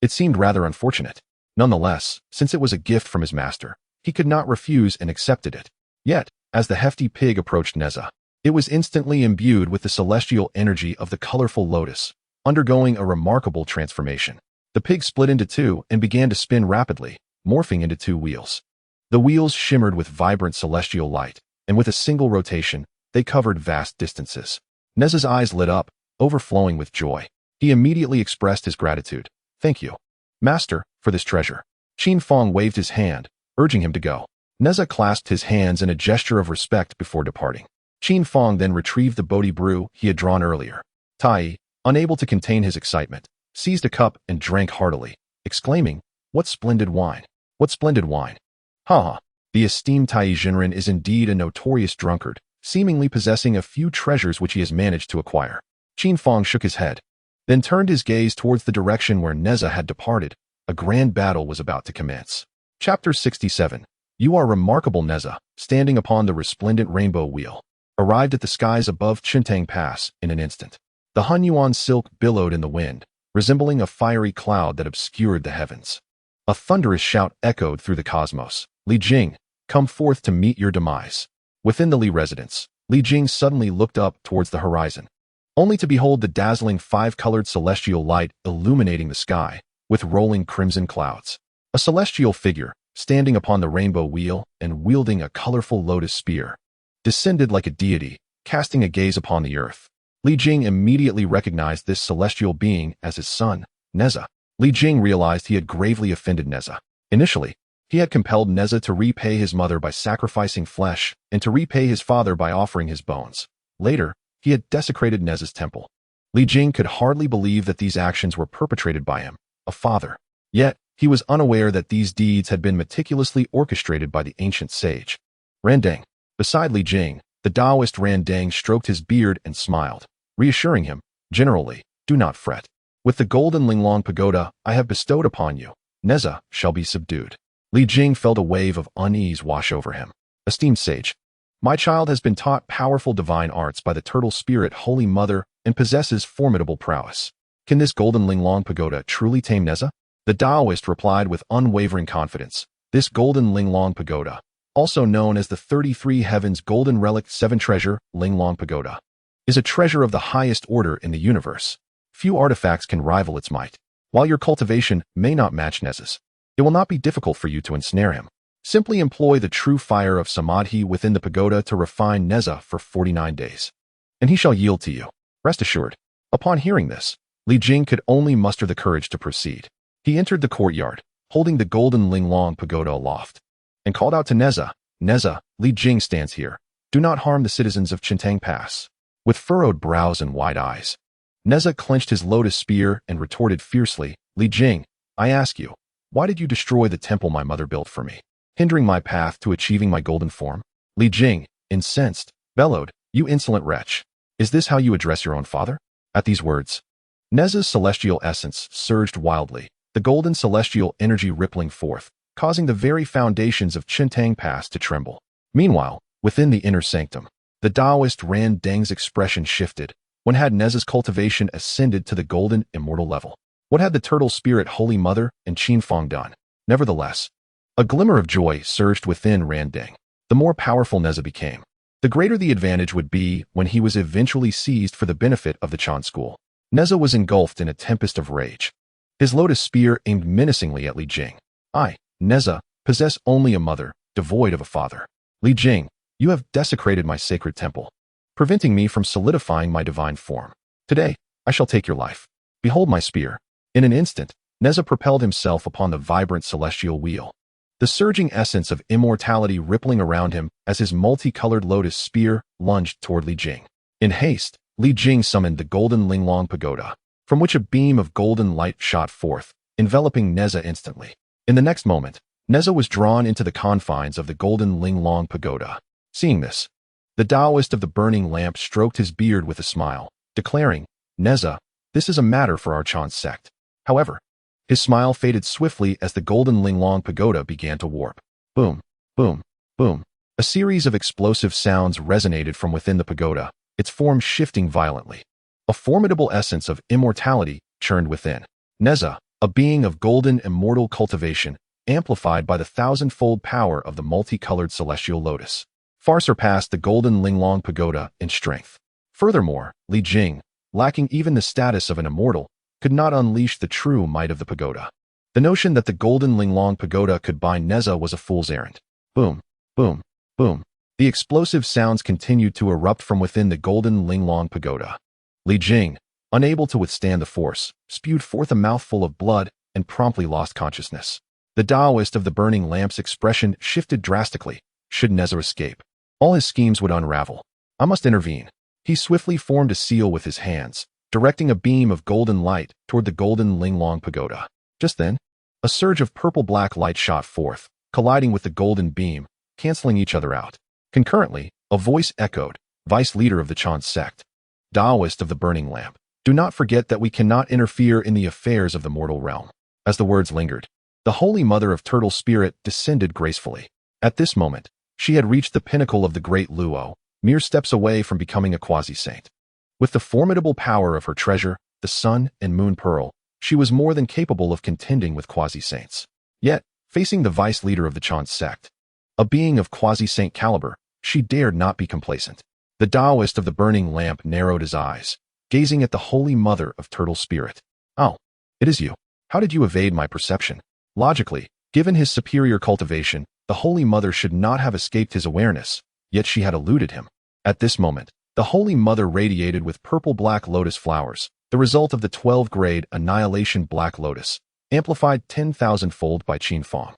it seemed rather unfortunate. Nonetheless, since it was a gift from his master, he could not refuse and accepted it. Yet, as the hefty pig approached Neza, It was instantly imbued with the celestial energy of the colorful lotus, undergoing a remarkable transformation. The pig split into two and began to spin rapidly, morphing into two wheels. The wheels shimmered with vibrant celestial light, and with a single rotation, they covered vast distances. Neza's eyes lit up, overflowing with joy. He immediately expressed his gratitude. "Thank you, Master, for this treasure." Qin Fang waved his hand, urging him to go. Neza clasped his hands in a gesture of respect before departing. Qin Fang then retrieved the Bodhi brew he had drawn earlier. Tai, unable to contain his excitement, seized a cup and drank heartily, exclaiming, "What splendid wine! What splendid wine!" Ha! The esteemed Tai Jinren is indeed a notorious drunkard, seemingly possessing a few treasures which he has managed to acquire. Qin Fang shook his head, then turned his gaze towards the direction where Neza had departed. A grand battle was about to commence. Chapter 67. You are remarkable. Neza, standing upon the resplendent rainbow wheel, arrived at the skies above Qintang Pass in an instant. The Hunyuan silk billowed in the wind, resembling a fiery cloud that obscured the heavens. A thunderous shout echoed through the cosmos. "Li Jing, come forth to meet your demise." Within the Li residence, Li Jing suddenly looked up towards the horizon, only to behold the dazzling five-colored celestial light illuminating the sky with rolling crimson clouds. A celestial figure, standing upon the rainbow wheel and wielding a colorful lotus spear, descended like a deity, casting a gaze upon the earth. Li Jing immediately recognized this celestial being as his son, Neza. Li Jing realized he had gravely offended Neza. Initially, he had compelled Neza to repay his mother by sacrificing flesh and to repay his father by offering his bones. Later, he had desecrated Neza's temple. Li Jing could hardly believe that these actions were perpetrated by him, a father. Yet, he was unaware that these deeds had been meticulously orchestrated by the ancient sage. Randang. Beside Li Jing, the Taoist Randang stroked his beard and smiled, reassuring him, "Generally, do not fret. With the golden Linglong pagoda I have bestowed upon you, Neza shall be subdued." Li Jing felt a wave of unease wash over him. "Esteemed sage, my child has been taught powerful divine arts by the turtle spirit Holy Mother and possesses formidable prowess. Can this golden Linglong pagoda truly tame Neza?" The Taoist replied with unwavering confidence. "This golden Linglong pagoda, also known as the 33 Heavens Golden Relic 7 Treasure Linglong Pagoda, is a treasure of the highest order in the universe. Few artifacts can rival its might. While your cultivation may not match Neza's, it will not be difficult for you to ensnare him. Simply employ the true fire of Samadhi within the pagoda to refine Neza for 49 days, and he shall yield to you. Rest assured." Upon hearing this, Li Jing could only muster the courage to proceed. He entered the courtyard, holding the golden Linglong pagoda aloft, and called out to Neza, "Neza, Li Jing stands here. Do not harm the citizens of Qintang Pass." With furrowed brows and wide eyes, Neza clenched his lotus spear and retorted fiercely, "Li Jing, I ask you, why did you destroy the temple my mother built for me, hindering my path to achieving my golden form?" Li Jing, incensed, bellowed, "You insolent wretch! Is this how you address your own father?" At these words, Neza's celestial essence surged wildly, the golden celestial energy rippling forth, causing the very foundations of Qintang Pass to tremble. Meanwhile, within the inner sanctum, the Taoist Randang's expression shifted. When had Neza's cultivation ascended to the golden immortal level? What had the turtle spirit Holy Mother and Qin Fang done? Nevertheless, a glimmer of joy surged within Randang. The more powerful Neza became, the greater the advantage would be when he was eventually seized for the benefit of the Chan school. Neza was engulfed in a tempest of rage. His lotus spear aimed menacingly at Li Jing. "I, Neza, possess only a mother, devoid of a father. Li Jing, you have desecrated my sacred temple, preventing me from solidifying my divine form. Today, I shall take your life. Behold my spear." In an instant, Neza propelled himself upon the vibrant celestial wheel, the surging essence of immortality rippling around him as his multicolored lotus spear lunged toward Li Jing. In haste, Li Jing summoned the golden Linglong pagoda, from which a beam of golden light shot forth, enveloping Neza instantly. In the next moment, Neza was drawn into the confines of the golden Linglong pagoda. Seeing this, the Taoist of the burning lamp stroked his beard with a smile, declaring, "Neza, this is a matter for our Chan sect." However, his smile faded swiftly as the golden Linglong pagoda began to warp. Boom, boom, boom. A series of explosive sounds resonated from within the pagoda, its form shifting violently. A formidable essence of immortality churned within. Neza, a being of golden immortal cultivation, amplified by the thousand-fold power of the multicolored celestial lotus. far surpassed the Golden Linglong Pagoda in strength. Furthermore, Li Jing, lacking even the status of an immortal, could not unleash the true might of the pagoda. The notion that the Golden Linglong Pagoda could bind Neza was a fool's errand. Boom, boom, boom. The explosive sounds continued to erupt from within the Golden Linglong Pagoda. Li Jing, unable to withstand the force, spewed forth a mouthful of blood and promptly lost consciousness. The Taoist of the burning lamp's expression shifted drastically. Should Neza escape, all his schemes would unravel. I must intervene. He swiftly formed a seal with his hands, directing a beam of golden light toward the Golden Linglong Pagoda. Just then, a surge of purple-black light shot forth, colliding with the golden beam, canceling each other out. Concurrently, a voice echoed, Vice Leader of the Qin Sect, Taoist of the Burning Lamp, do not forget that we cannot interfere in the affairs of the mortal realm. As the words lingered, the Holy Mother of Turtle Spirit descended gracefully. At this moment, she had reached the pinnacle of the Great Luo, mere steps away from becoming a quasi-saint. With the formidable power of her treasure, the Sun and Moon Pearl, she was more than capable of contending with quasi-saints. Yet, facing the Vice Leader of the Qin Sect, a being of quasi-saint caliber, she dared not be complacent. The Taoist of the Burning Lamp narrowed his eyes, gazing at the Holy Mother of Turtle Spirit. Oh, it is you. How did you evade my perception? Logically, given his superior cultivation, the Holy Mother should not have escaped his awareness, yet she had eluded him. At this moment, the Holy Mother radiated with purple-black lotus flowers, the result of the 12-grade Annihilation Black Lotus, amplified 10,000-fold by Qin Fang.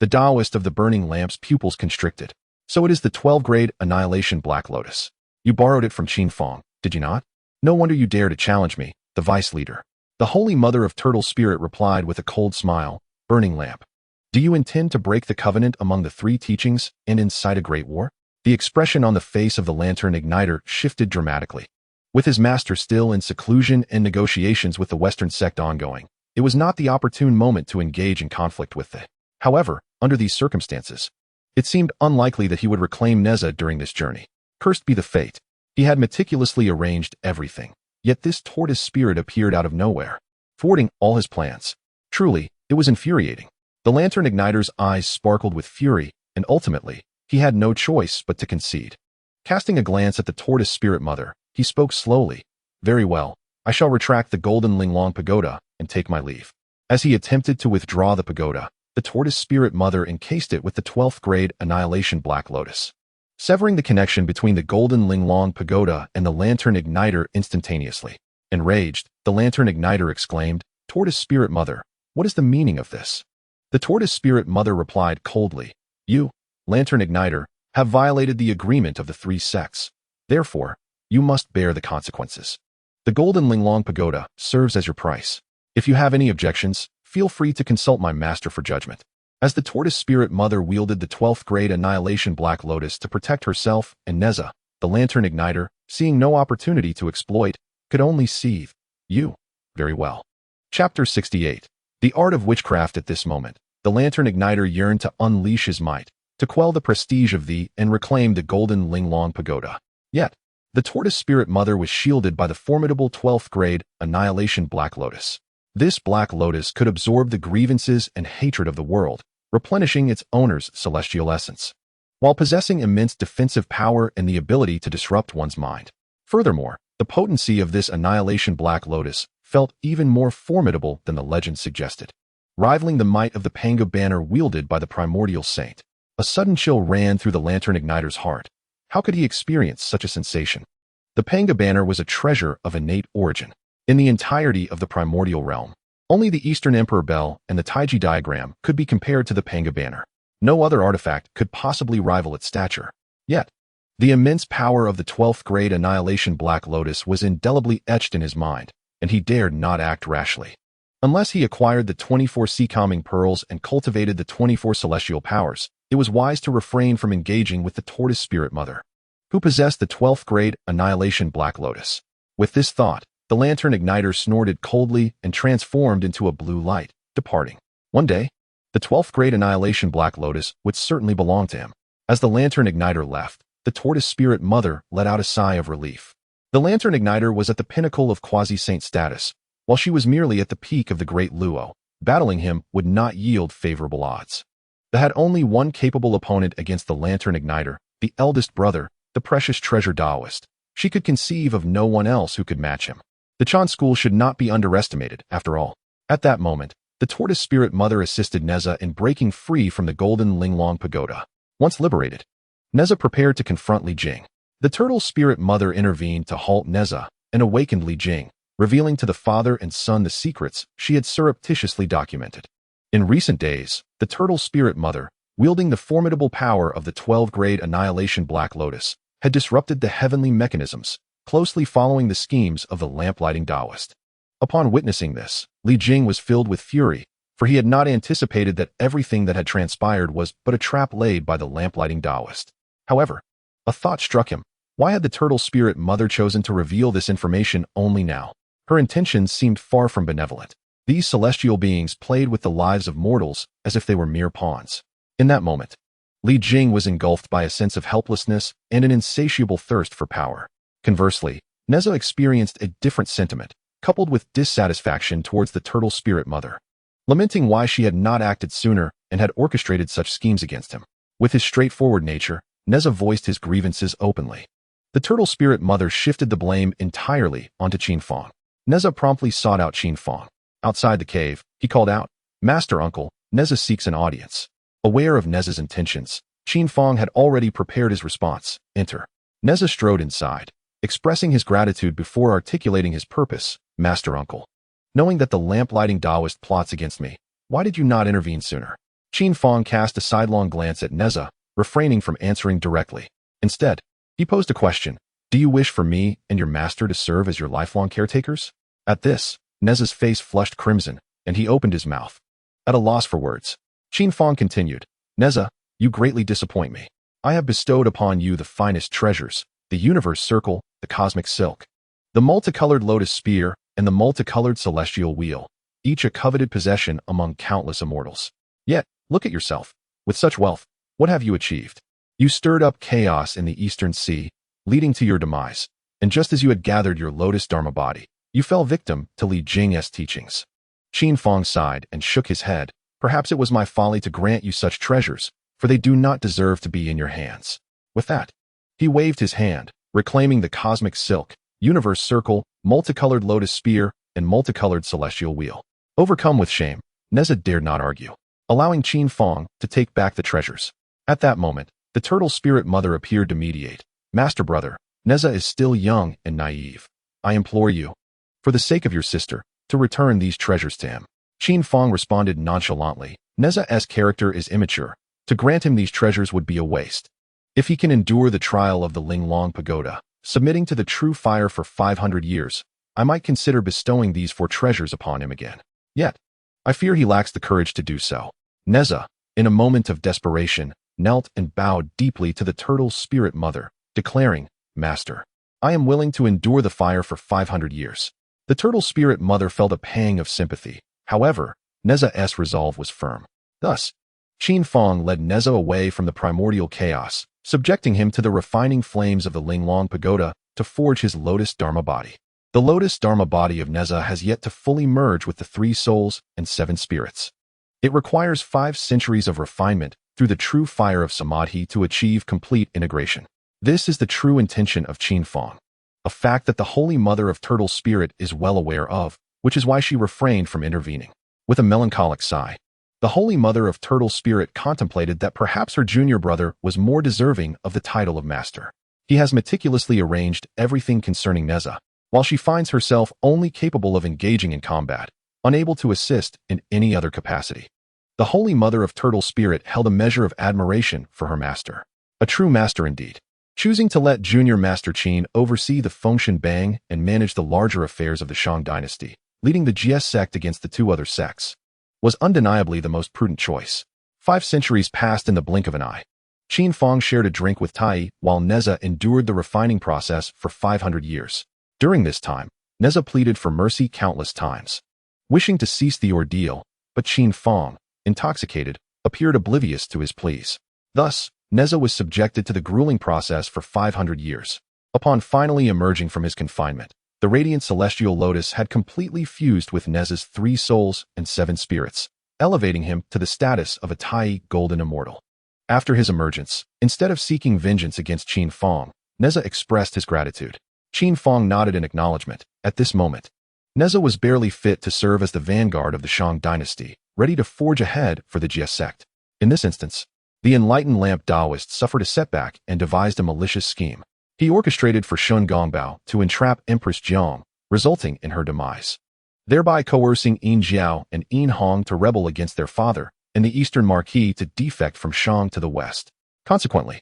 The Taoist of the Burning Lamp's pupils constricted. So it is the 12-grade Annihilation Black Lotus. You borrowed it from Qin Fang, did you not? No wonder you dare to challenge me, the Vice Leader. The Holy Mother of Turtle Spirit replied with a cold smile, Burning Lamp. Do you intend to break the covenant among the three teachings and incite a great war? The expression on the face of the Lantern Igniter shifted dramatically. With his master still in seclusion and negotiations with the Western sect ongoing, it was not the opportune moment to engage in conflict with the. However, under these circumstances, it seemed unlikely that he would reclaim Neza during this journey. Cursed be the fate. He had meticulously arranged everything, yet this tortoise spirit appeared out of nowhere, thwarting all his plans. Truly, it was infuriating. The Lantern Igniter's eyes sparkled with fury, and ultimately, he had no choice but to concede. Casting a glance at the Tortoise Spirit Mother, he spoke slowly. Very well, I shall retract the Golden Linglong Pagoda and take my leave. As he attempted to withdraw the pagoda, the Tortoise Spirit Mother encased it with the 12th grade Annihilation Black Lotus, severing the connection between the Golden Linglong Pagoda and the Lantern Igniter instantaneously. Enraged, the Lantern Igniter exclaimed, Tortoise Spirit Mother, what is the meaning of this? The Tortoise Spirit Mother replied coldly, You, Lantern Igniter, have violated the agreement of the three sects. Therefore, you must bear the consequences. The Golden Linglong Pagoda serves as your price. If you have any objections, feel free to consult my master for judgment. As the Tortoise Spirit Mother wielded the 12th grade Annihilation Black Lotus to protect herself and Neza, the Lantern Igniter, seeing no opportunity to exploit, could only seethe. You. Very well. Chapter 68. The Art of Witchcraft. At this moment, the Lantern Igniter yearned to unleash his might, to quell the prestige of the and reclaim the Golden Linglong Pagoda. Yet, the Tortoise Spirit Mother was shielded by the formidable 12th grade Annihilation Black Lotus. This Black Lotus could absorb the grievances and hatred of the world, replenishing its owner's celestial essence, while possessing immense defensive power and the ability to disrupt one's mind. Furthermore, the potency of this Annihilation Black Lotus felt even more formidable than the legend suggested, rivaling the might of the Panga banner wielded by the Primordial Saint. A sudden chill ran through the Lantern Igniter's heart. How could he experience such a sensation? The Panga banner was a treasure of innate origin. In the entirety of the primordial realm, only the Eastern Emperor Bell and the Taiji diagram could be compared to the Panga banner. No other artifact could possibly rival its stature. Yet, the immense power of the 12th grade Annihilation Black Lotus was indelibly etched in his mind, and he dared not act rashly. Unless he acquired the 24 sea-calming pearls and cultivated the 24 celestial powers, it was wise to refrain from engaging with the Tortoise Spirit Mother, who possessed the 12th grade Annihilation Black Lotus. With this thought, the Lantern Igniter snorted coldly and transformed into a blue light, departing. One day, the 12th grade Annihilation Black Lotus would certainly belong to him. As the Lantern Igniter left, the Tortoise Spirit Mother let out a sigh of relief. The Lantern Igniter was at the pinnacle of quasi-saint status, while she was merely at the peak of the Great Luo. Battling him would not yield favorable odds. They had only one capable opponent against the Lantern Igniter, the eldest brother, the precious treasure Taoist. She could conceive of no one else who could match him. The Chan school should not be underestimated, after all. At that moment, the tortoise spirit mother assisted Neza in breaking free from the golden Linglong pagoda. Once liberated, Neza prepared to confront Li Jing. The turtle spirit mother intervened to halt Neza and awakened Li Jing, revealing to the father and son the secrets she had surreptitiously documented. In recent days, the turtle spirit mother, wielding the formidable power of the 12-grade annihilation Black Lotus, had disrupted the heavenly mechanisms, closely following the schemes of the lamplighting Taoist. Upon witnessing this, Li Jing was filled with fury, for he had not anticipated that everything that had transpired was but a trap laid by the lamplighting Taoist. However, a thought struck him. Why had the turtle spirit mother chosen to reveal this information only now? Her intentions seemed far from benevolent. These celestial beings played with the lives of mortals as if they were mere pawns. In that moment, Li Jing was engulfed by a sense of helplessness and an insatiable thirst for power. Conversely, Neza experienced a different sentiment, coupled with dissatisfaction towards the turtle spirit mother, lamenting why she had not acted sooner and had orchestrated such schemes against him. With his straightforward nature, Neza voiced his grievances openly. The turtle spirit mother shifted the blame entirely onto Qin Fang. Neza promptly sought out Qin Fang. Outside the cave, he called out, "Master Uncle, Neza seeks an audience." Aware of Neza's intentions, Qin Fang had already prepared his response. Enter. Neza strode inside, expressing his gratitude before articulating his purpose. "Master Uncle, knowing that the lamplighting Taoist plots against me, why did you not intervene sooner?" Qin Fang cast a sidelong glance at Neza, refraining from answering directly. Instead, he posed a question. "Do you wish for me and your master to serve as your lifelong caretakers?" At this, Neza's face flushed crimson, and he opened his mouth. At a loss for words, Qin Fang continued, "Neza, you greatly disappoint me. I have bestowed upon you the finest treasures, the universe circle, the cosmic silk, the multicolored lotus spear, and the multicolored celestial wheel, each a coveted possession among countless immortals. Yet, look at yourself. With such wealth, what have you achieved? You stirred up chaos in the Eastern Sea, leading to your demise, and just as you had gathered your lotus dharma body, you fell victim to Li Jing's teachings." Qin Fang sighed and shook his head. "Perhaps it was my folly to grant you such treasures, for they do not deserve to be in your hands." With that, he waved his hand, reclaiming the cosmic silk, universe circle, multicolored lotus spear, and multicolored celestial wheel. Overcome with shame, Neza dared not argue, allowing Qin Fang to take back the treasures. At that moment, the turtle spirit mother appeared to mediate. "Master brother, Neza is still young and naive. I implore you, for the sake of your sister, to return these treasures to him." Qin Fang responded nonchalantly. Neza's character is immature. To grant him these treasures would be a waste. If he can endure the trial of the Linglong Pagoda, submitting to the true fire for 500 years, I might consider bestowing these 4 treasures upon him again. Yet, I fear he lacks the courage to do so. Neza, in a moment of desperation, knelt and bowed deeply to the turtle spirit mother, declaring, "Master, I am willing to endure the fire for 500 years. The turtle spirit mother felt a pang of sympathy. However, Neza's resolve was firm. Thus, Qin Fang led Neza away from the primordial chaos, subjecting him to the refining flames of the Linglong Pagoda to forge his lotus dharma body. The lotus dharma body of Neza has yet to fully merge with the 3 souls and 7 spirits. It requires 5 centuries of refinement through the true fire of samadhi to achieve complete integration. This is the true intention of Qin Fang, a fact that the Holy Mother of Turtle Spirit is well aware of, which is why she refrained from intervening. With a melancholic sigh, the Holy Mother of Turtle Spirit contemplated that perhaps her junior brother was more deserving of the title of master. He has meticulously arranged everything concerning Neza, while she finds herself only capable of engaging in combat, unable to assist in any other capacity. The Holy Mother of Turtle Spirit held a measure of admiration for her master. A true master indeed. Choosing to let Junior Master Qin oversee the Fengshan Bang and manage the larger affairs of the Shang dynasty, leading the Jie Sect against the 2 other sects, was undeniably the most prudent choice. 5 centuries passed in the blink of an eye. Qin Fang shared a drink with Tai, while Neza endured the refining process for 500 years. During this time, Neza pleaded for mercy countless times, wishing to cease the ordeal, but Qin Fang, intoxicated, appeared oblivious to his pleas. Thus, Neza was subjected to the grueling process for 500 years. Upon finally emerging from his confinement, the radiant celestial lotus had completely fused with Neza's 3 souls and 7 spirits, elevating him to the status of a Tai golden immortal. After his emergence, instead of seeking vengeance against Qin Fang, Neza expressed his gratitude. Qin Fang nodded in acknowledgement. At this moment, Neza was barely fit to serve as the vanguard of the Shang dynasty, ready to forge ahead for the Jie Sect. In this instance, the enlightened lamp Taoist suffered a setback and devised a malicious scheme. He orchestrated for Shun Gongbao to entrap Empress Jiang, resulting in her demise, thereby coercing Yin Jiao and Yin Hong to rebel against their father, and the Eastern Marquis to defect from Shang to the west. Consequently,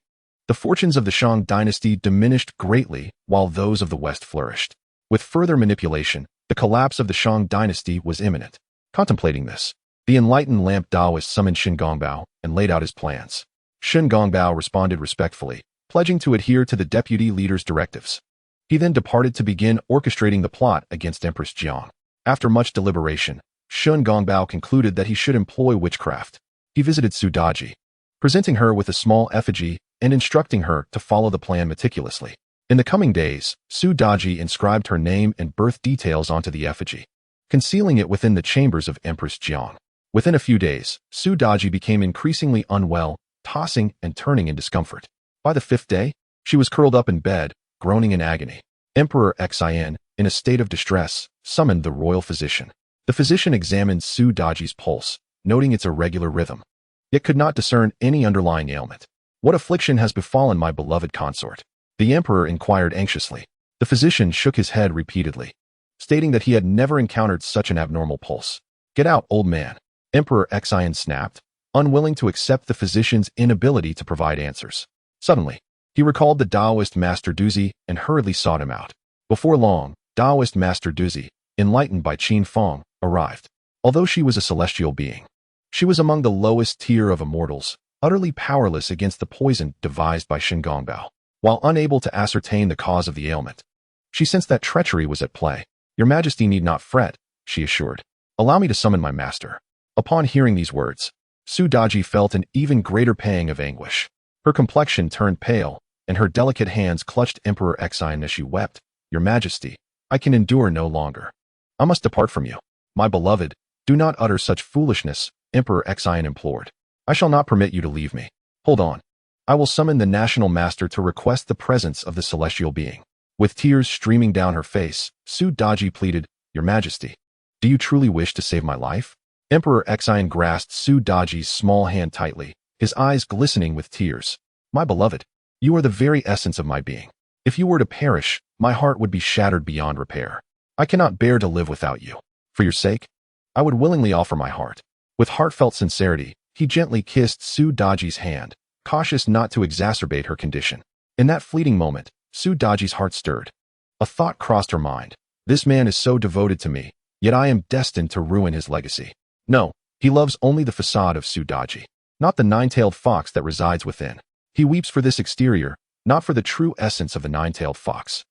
the fortunes of the Shang dynasty diminished greatly while those of the west flourished. With further manipulation, the collapse of the Shang dynasty was imminent. Contemplating this, the enlightened lamp Taoist summoned Shun Gongbao and laid out his plans. Shun Gongbao responded respectfully, pledging to adhere to the deputy leader's directives. He then departed to begin orchestrating the plot against Empress Jiang. After much deliberation, Shun Gongbao concluded that he should employ witchcraft. He visited Su Daji, presenting her with a small effigy and instructing her to follow the plan meticulously. In the coming days, Su Daji inscribed her name and birth details onto the effigy, concealing it within the chambers of Empress Jiang. Within a few days, Su Daji became increasingly unwell, tossing and turning in discomfort. By the 5th day, she was curled up in bed, groaning in agony. Emperor Xin, in a state of distress, summoned the royal physician. The physician examined Su Daji's pulse, noting its irregular rhythm, yet could not discern any underlying ailment. "What affliction has befallen my beloved consort?" the emperor inquired anxiously. The physician shook his head repeatedly, stating that he had never encountered such an abnormal pulse. "Get out, old man," Emperor Xin snapped, unwilling to accept the physician's inability to provide answers. Suddenly, he recalled the Taoist Master Duzi and hurriedly sought him out. Before long, Taoist Master Duzi, enlightened by Qin Fang, arrived. Although she was a celestial being, she was among the lowest tier of immortals, utterly powerless against the poison devised by Shun Gongbao. While unable to ascertain the cause of the ailment, she sensed that treachery was at play. "Your Majesty need not fret," she assured. "Allow me to summon my master." Upon hearing these words, Su Daji felt an even greater pang of anguish. Her complexion turned pale, and her delicate hands clutched Emperor Xin as she wept. "Your Majesty, I can endure no longer. I must depart from you. My beloved, do not utter such foolishness," Emperor Xin implored. "I shall not permit you to leave me. Hold on. I will summon the national master to request the presence of the celestial being." With tears streaming down her face, Su Daji pleaded, "Your Majesty, do you truly wish to save my life?" Emperor Xin grasped Su Daji's small hand tightly, his eyes glistening with tears. "My beloved, you are the very essence of my being. If you were to perish, my heart would be shattered beyond repair. I cannot bear to live without you. For your sake, I would willingly offer my heart." With heartfelt sincerity, he gently kissed Su Daji's hand, cautious not to exacerbate her condition. In that fleeting moment, Su Daji's heart stirred. A thought crossed her mind. "This man is so devoted to me, yet I am destined to ruin his legacy." No, he loves only the facade of Su Daji, not the nine-tailed fox that resides within. He weeps for this exterior, not for the true essence of the nine-tailed fox.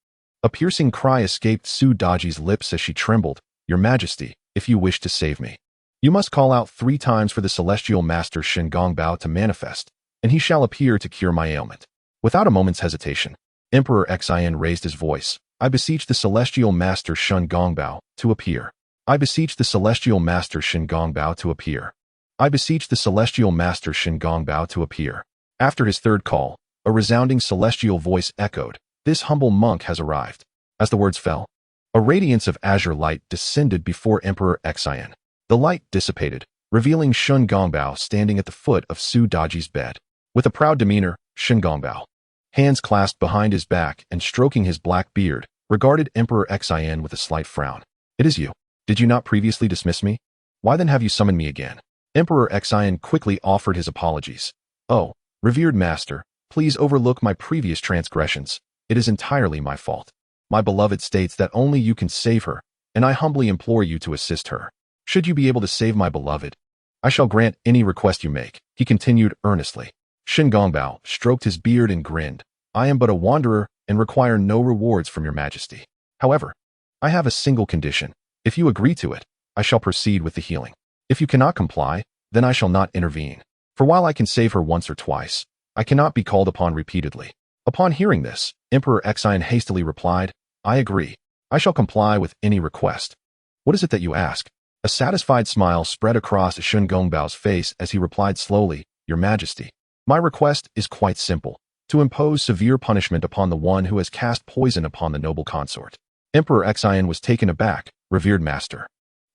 A piercing cry escaped Su Daji's lips as she trembled. "Your Majesty, if you wish to save me, you must call out 3 times for the celestial master Shun Gongbao to manifest, and he shall appear to cure my ailment." Without a moment's hesitation, Emperor Xin raised his voice. "I beseech the celestial master Shun Gongbao to appear. I beseech the celestial master Shun Gongbao to appear. I beseech the celestial master Shun Gongbao to appear." After his third call, a resounding celestial voice echoed, "This humble monk has arrived." As the words fell, a radiance of azure light descended before Emperor Xin. The light dissipated, revealing Shun Gongbao standing at the foot of Su Daji's bed. With a proud demeanor, Shun Gongbao, hands clasped behind his back and stroking his black beard, regarded Emperor Xin with a slight frown. "It is you. Did you not previously dismiss me? Why then have you summoned me again?" Emperor Xin quickly offered his apologies. "Oh, revered master, please overlook my previous transgressions. It is entirely my fault. My beloved states that only you can save her, and I humbly implore you to assist her. Should you be able to save my beloved, I shall grant any request you make," he continued earnestly. Shun Gongbao stroked his beard and grinned. "I am but a wanderer and require no rewards from your Majesty. However, I have a single condition. If you agree to it, I shall proceed with the healing. If you cannot comply, then I shall not intervene. For while I can save her once or twice, I cannot be called upon repeatedly." Upon hearing this, Emperor Xin hastily replied, "I agree. I shall comply with any request. What is it that you ask?" A satisfied smile spread across Shun Gongbao's face as he replied slowly, "Your Majesty, My request is quite simple, to impose severe punishment upon the one who has cast poison upon the noble consort. Emperor Xian was taken aback. Revered master.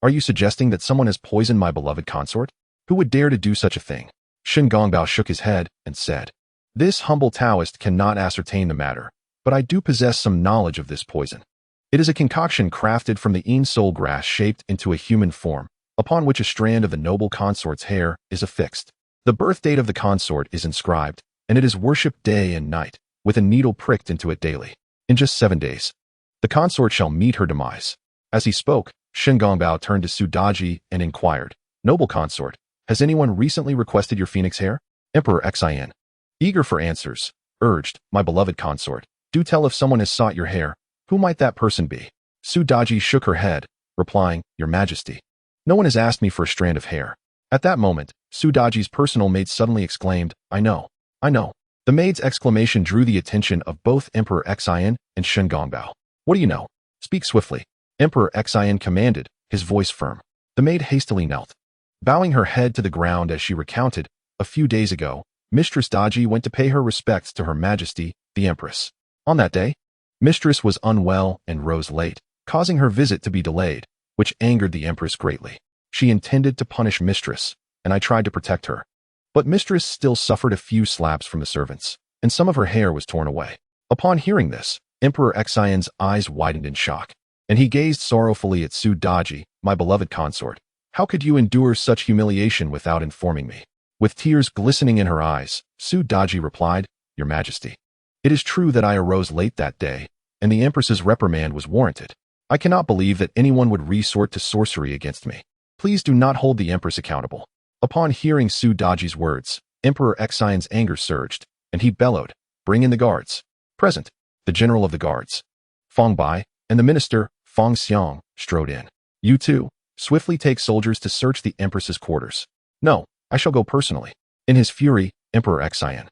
Are you suggesting that someone has poisoned my beloved consort? Who would dare to do such a thing? Shen Gongbao shook his head and said, This humble Taoist cannot ascertain the matter, but I do possess some knowledge of this poison. It is a concoction crafted from the Yin soul grass shaped into a human form, upon which a strand of the noble consort's hair is affixed. The birth date of the consort is inscribed, and it is worshipped day and night, with a needle pricked into it daily. In just 7 days, the consort shall meet her demise. As he spoke, Shen Gongbao turned to Su Daji and inquired, Noble consort, has anyone recently requested your phoenix hair? Emperor Xian, eager for answers, urged, My beloved consort, do tell if someone has sought your hair. Who might that person be? Su Daji shook her head, replying, Your Majesty. No one has asked me for a strand of hair. At that moment, Su Daji's personal maid suddenly exclaimed, I know. The maid's exclamation drew the attention of both Emperor Xian and Shen Gongbao. What do you know? Speak swiftly. Emperor Xian commanded, his voice firm. The maid hastily knelt, bowing her head to the ground as she recounted, a few days ago, Mistress Daji went to pay her respects to Her Majesty, the Empress. On that day, Mistress was unwell and rose late, causing her visit to be delayed, which angered the Empress greatly. She intended to punish Mistress, and I tried to protect her. But Mistress still suffered a few slaps from the servants, and some of her hair was torn away. Upon hearing this, Emperor Xian's eyes widened in shock, and he gazed sorrowfully at Su Daji, my beloved consort. How could you endure such humiliation without informing me? With tears glistening in her eyes, Su Daji replied, Your Majesty. It is true that I arose late that day, and the Empress's reprimand was warranted. I cannot believe that anyone would resort to sorcery against me. Please do not hold the Empress accountable. Upon hearing Su Daji's words, Emperor Xian's anger surged, and he bellowed, Bring in the guards. Present, the general of the guards, Fang Bai, and the minister, Fang Xiang, strode in. You too, swiftly take soldiers to search the Empress's quarters. No, I shall go personally. In his fury, Emperor Xian,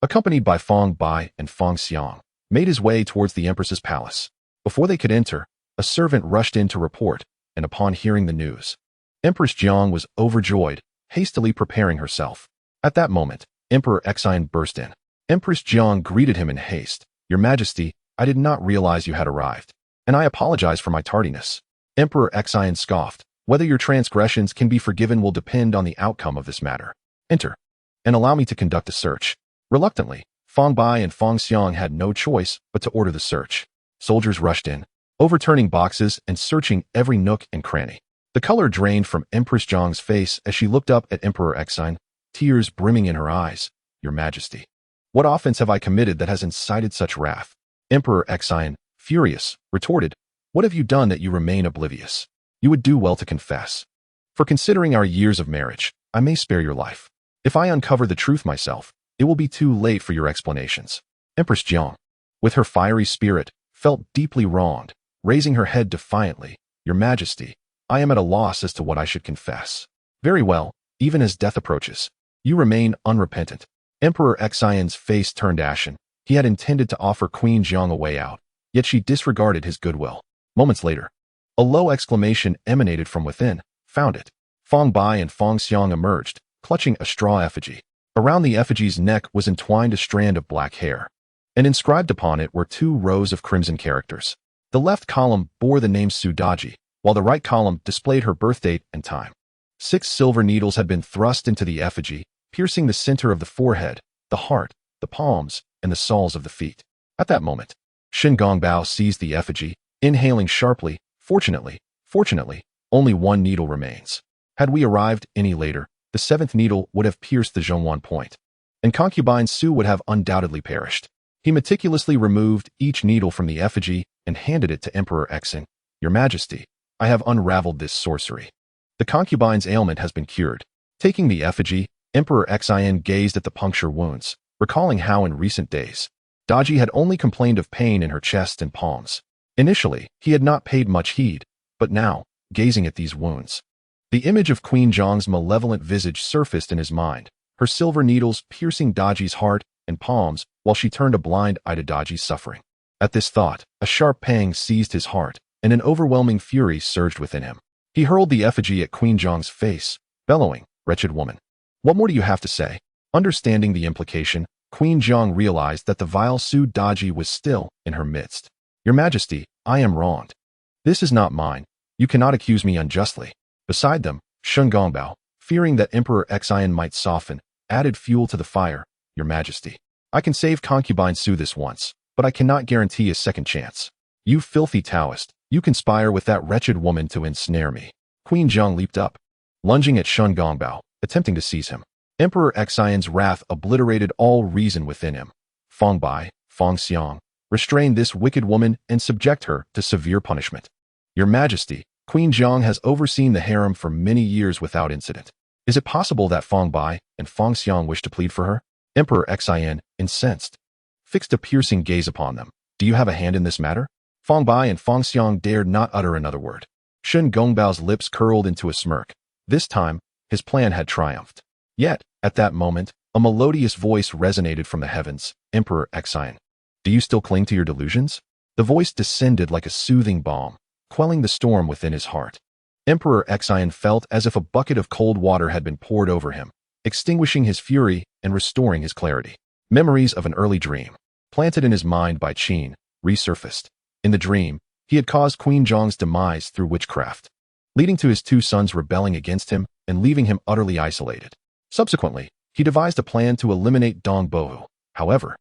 accompanied by Fang Bai and Fang Xiang, made his way towards the Empress's palace. Before they could enter, a servant rushed in to report, and upon hearing the news, Empress Jiang was overjoyed, hastily preparing herself. At that moment, Emperor Xian burst in. Empress Jiang greeted him in haste. Your Majesty, I did not realize you had arrived, and I apologize for my tardiness. Emperor Xian scoffed. Whether your transgressions can be forgiven will depend on the outcome of this matter. Enter, and allow me to conduct a search. Reluctantly, Fang Bai and Fang Xiang had no choice but to order the search. Soldiers rushed in, overturning boxes and searching every nook and cranny. The color drained from Empress Jiang's face as she looked up at Emperor Xian, tears brimming in her eyes. Your Majesty, what offense have I committed that has incited such wrath? Emperor Xian, furious, retorted, What have you done that you remain oblivious? You would do well to confess. For considering our years of marriage, I may spare your life. If I uncover the truth myself, it will be too late for your explanations. Empress Jiang, with her fiery spirit, felt deeply wronged, raising her head defiantly. Your Majesty, I am at a loss as to what I should confess. Very well, even as death approaches, you remain unrepentant. Emperor Xian's face turned ashen. He had intended to offer Queen Jiang a way out, yet she disregarded his goodwill. Moments later, a low exclamation emanated from within. Found it. Fang Bai and Fang Xiang emerged, clutching a straw effigy. Around the effigy's neck was entwined a strand of black hair, and inscribed upon it were 2 rows of crimson characters. The left column bore the name Su Daji, while the right column displayed her birth date and time. 6 silver needles had been thrust into the effigy, piercing the center of the forehead, the heart, the palms, and the soles of the feet. At that moment, Shen Gongbao seized the effigy, inhaling sharply. Fortunately, only 1 needle remains. Had we arrived any later, the 7th needle would have pierced the Zhongwan point, and concubine Su would have undoubtedly perished. He meticulously removed each needle from the effigy and handed it to Emperor Xian. Your Majesty, I have unraveled this sorcery. The concubine's ailment has been cured. Taking the effigy, Emperor Xian gazed at the puncture wounds, recalling how in recent days, Daji had only complained of pain in her chest and palms. Initially, he had not paid much heed, but now, gazing at these wounds, the image of Queen Jiang's malevolent visage surfaced in his mind, her silver needles piercing Daji's heart and palms while she turned a blind eye to Daji's suffering. At this thought, a sharp pang seized his heart, and an overwhelming fury surged within him. He hurled the effigy at Queen Jiang's face, bellowing, Wretched woman, what more do you have to say? Understanding the implication, Queen Jiang realized that the vile Su Daji was still in her midst. Your Majesty, I am wronged. This is not mine. You cannot accuse me unjustly. Beside them, Shun Gongbao, fearing that Emperor Xian might soften, added fuel to the fire. Your Majesty, I can save concubine Su this once, but I cannot guarantee a second chance. You filthy Taoist, you conspire with that wretched woman to ensnare me. Queen Jiang leaped up, lunging at Shun Gongbao, attempting to seize him. Emperor Xian's wrath obliterated all reason within him. Fang Bai, Fang Xiang, restrain this wicked woman and subject her to severe punishment. Your Majesty, Queen Jiang has overseen the harem for many years without incident. Is it possible that Fang Bai and Fang Xiang wish to plead for her? Emperor Xian, incensed, fixed a piercing gaze upon them. Do you have a hand in this matter? Fang Bai and Fang Xiang dared not utter another word. Shun Gongbao's lips curled into a smirk. This time, his plan had triumphed. Yet, at that moment, a melodious voice resonated from the heavens. Emperor Xian, do you still cling to your delusions? The voice descended like a soothing balm, quelling the storm within his heart. Emperor Xian felt as if a bucket of cold water had been poured over him, extinguishing his fury and restoring his clarity. Memories of an early dream, planted in his mind by Qin, resurfaced. In the dream, he had caused Queen Jiang's demise through witchcraft, leading to his two sons rebelling against him and leaving him utterly isolated. Subsequently, he devised a plan to eliminate Dong Bohu. However,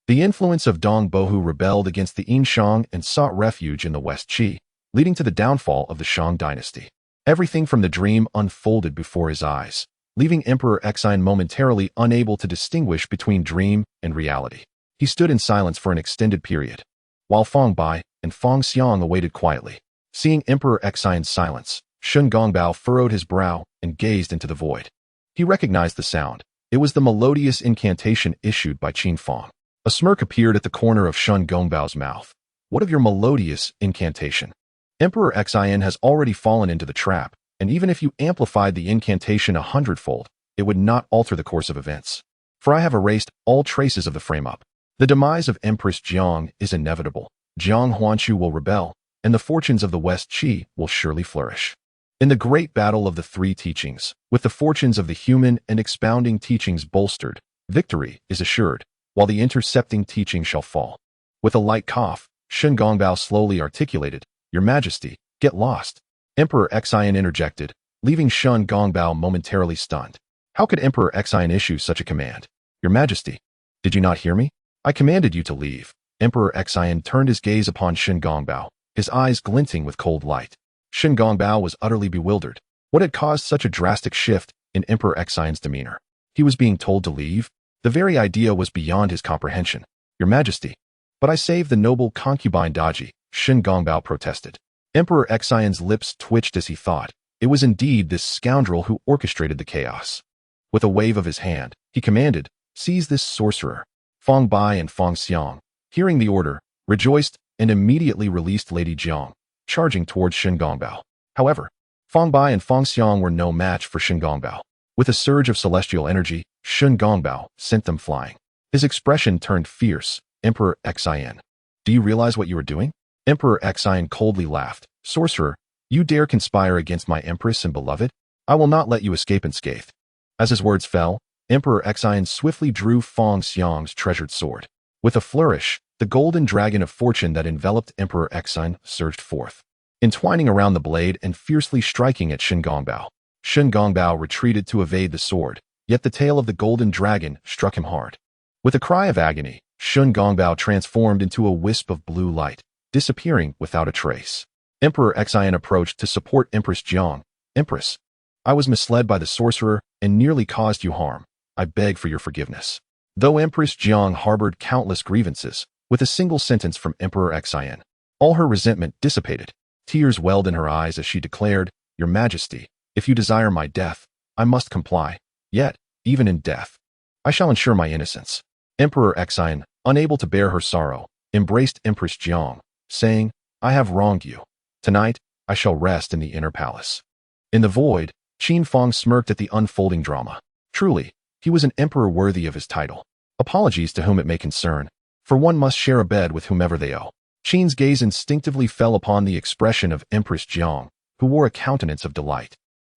the influence of Dong Bohu rebelled against the Yin Shang and sought refuge in the West Qi, leading to the downfall of the Shang dynasty. Everything from the dream unfolded before his eyes, leaving Emperor Xian momentarily unable to distinguish between dream and reality. He stood in silence for an extended period, while Fang Bai and Fang Xiang awaited quietly. Seeing Emperor Xian's silence, Shun Gongbao furrowed his brow and gazed into the void. He recognized the sound. It was the melodious incantation issued by Qin Fang. A smirk appeared at the corner of Shun Gongbao's mouth. What of your melodious incantation? Emperor Xian has already fallen into the trap, and even if you amplified the incantation 100-fold, it would not alter the course of events. For I have erased all traces of the frame-up. The demise of Empress Jiang is inevitable. Jiang Huanshu will rebel, and the fortunes of the West Qi will surely flourish. In the great battle of the three teachings, with the fortunes of the human and expounding teachings bolstered, victory is assured, while the intercepting teaching shall fall. With a light cough, Shun Gongbao slowly articulated, Your Majesty, get lost. Emperor Xian interjected, leaving Shun Gongbao momentarily stunned. How could Emperor Xian issue such a command? Your Majesty, did you not hear me? I commanded you to leave. Emperor Xian turned his gaze upon Shun Gongbao, his eyes glinting with cold light. Shun Gongbao was utterly bewildered. What had caused such a drastic shift in Emperor Xian's demeanor? He was being told to leave? The very idea was beyond his comprehension. Your Majesty, but I saved the noble concubine Daji, Shun Gongbao protested. Emperor Xian's lips twitched as he thought. It was indeed this scoundrel who orchestrated the chaos. With a wave of his hand, he commanded, Seize this sorcerer. Fang Bai and Fang Xiang, hearing the order, rejoiced and immediately released Lady Jiang, charging towards Shun Gongbao. However, Fang Bai and Fang Xiang were no match for Shun Gongbao. With a surge of celestial energy, Shun Gongbao sent them flying. His expression turned fierce. Emperor Xian, do you realize what you are doing? Emperor Xian coldly laughed. Sorcerer, you dare conspire against my empress and beloved? I will not let you escape unscathed. As his words fell, Emperor Xian swiftly drew Fang Xiang's treasured sword. With a flourish, the golden dragon of fortune that enveloped Emperor Xian surged forth, entwining around the blade and fiercely striking at Shun Gongbao. Shun Gongbao retreated to evade the sword, yet the tail of the golden dragon struck him hard. With a cry of agony, Shun Gongbao transformed into a wisp of blue light, disappearing without a trace. Emperor Xian approached to support Empress Jiang. Empress, I was misled by the sorcerer and nearly caused you harm. I beg for your forgiveness. Though Empress Jiang harbored countless grievances, with a single sentence from Emperor Xian, all her resentment dissipated. Tears welled in her eyes as she declared, Your Majesty, if you desire my death, I must comply. Yet, even in death, I shall ensure my innocence. Emperor Xian, unable to bear her sorrow, embraced Empress Jiang, saying, I have wronged you. Tonight, I shall rest in the inner palace. In the void, Qin Fang smirked at the unfolding drama. Truly, he was an emperor worthy of his title. Apologies to whom it may concern, for one must share a bed with whomever they owe. Qin's gaze instinctively fell upon the expression of Empress Jiang, who wore a countenance of delight,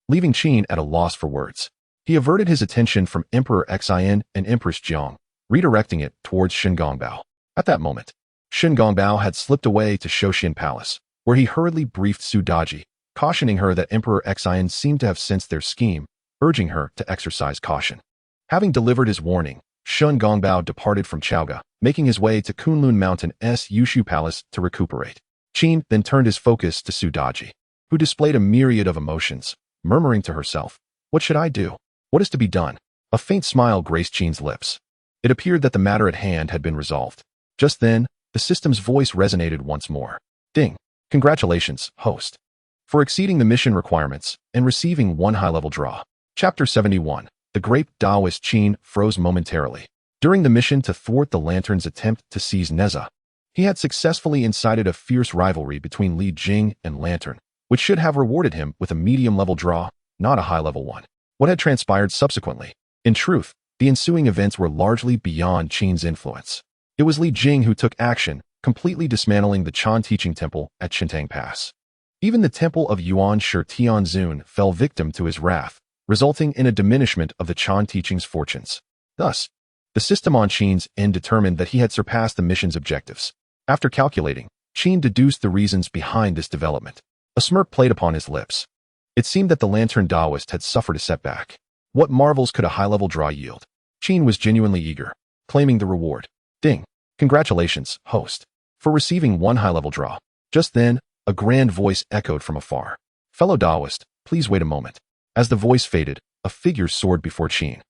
leaving Qin at a loss for words. He averted his attention from Emperor Xin and Empress Jiang, redirecting it towards Shingongbao. At that moment, Shingongbao had slipped away to Zhuxian Palace, where he hurriedly briefed Su Daji, cautioning her that Emperor Xin seemed to have sensed their scheme, urging her to exercise caution. Having delivered his warning, Shingongbao departed from Chaoga, making his way to Kunlun Mountain's Yushu Palace to recuperate. Qin then turned his focus to Su Daji, who displayed a myriad of emotions, murmuring to herself, "What should I do? What is to be done?" A faint smile graced Qin's lips. It appeared that the matter at hand had been resolved. Just then, the system's voice resonated once more. "Ding! Congratulations, host, for exceeding the mission requirements and receiving one high-level draw." Chapter 71. The great Taoist Qin froze momentarily. During the mission to thwart the Lantern's attempt to seize Neza, he had successfully incited a fierce rivalry between Li Jing and Lantern, which should have rewarded him with a medium-level draw, not a high-level one. What had transpired subsequently? In truth, the ensuing events were largely beyond Qin's influence. It was Li Jing who took action, completely dismantling the Chan teaching temple at Qintang Pass. Even the temple of Yuanshi Tianzun fell victim to his wrath, resulting in a diminishment of the Chan teaching's fortunes. Thus, the system on Qin's end determined that he had surpassed the mission's objectives. After calculating, Qin deduced the reasons behind this development. A smirk played upon his lips. It seemed that the Lantern Taoist had suffered a setback. What marvels could a high-level draw yield? Qin was genuinely eager, claiming the reward. "Ding! Congratulations, host, for receiving one high-level draw." Just then, a grand voice echoed from afar. "Fellow Taoist, please wait a moment." As the voice faded, a figure soared before Qin.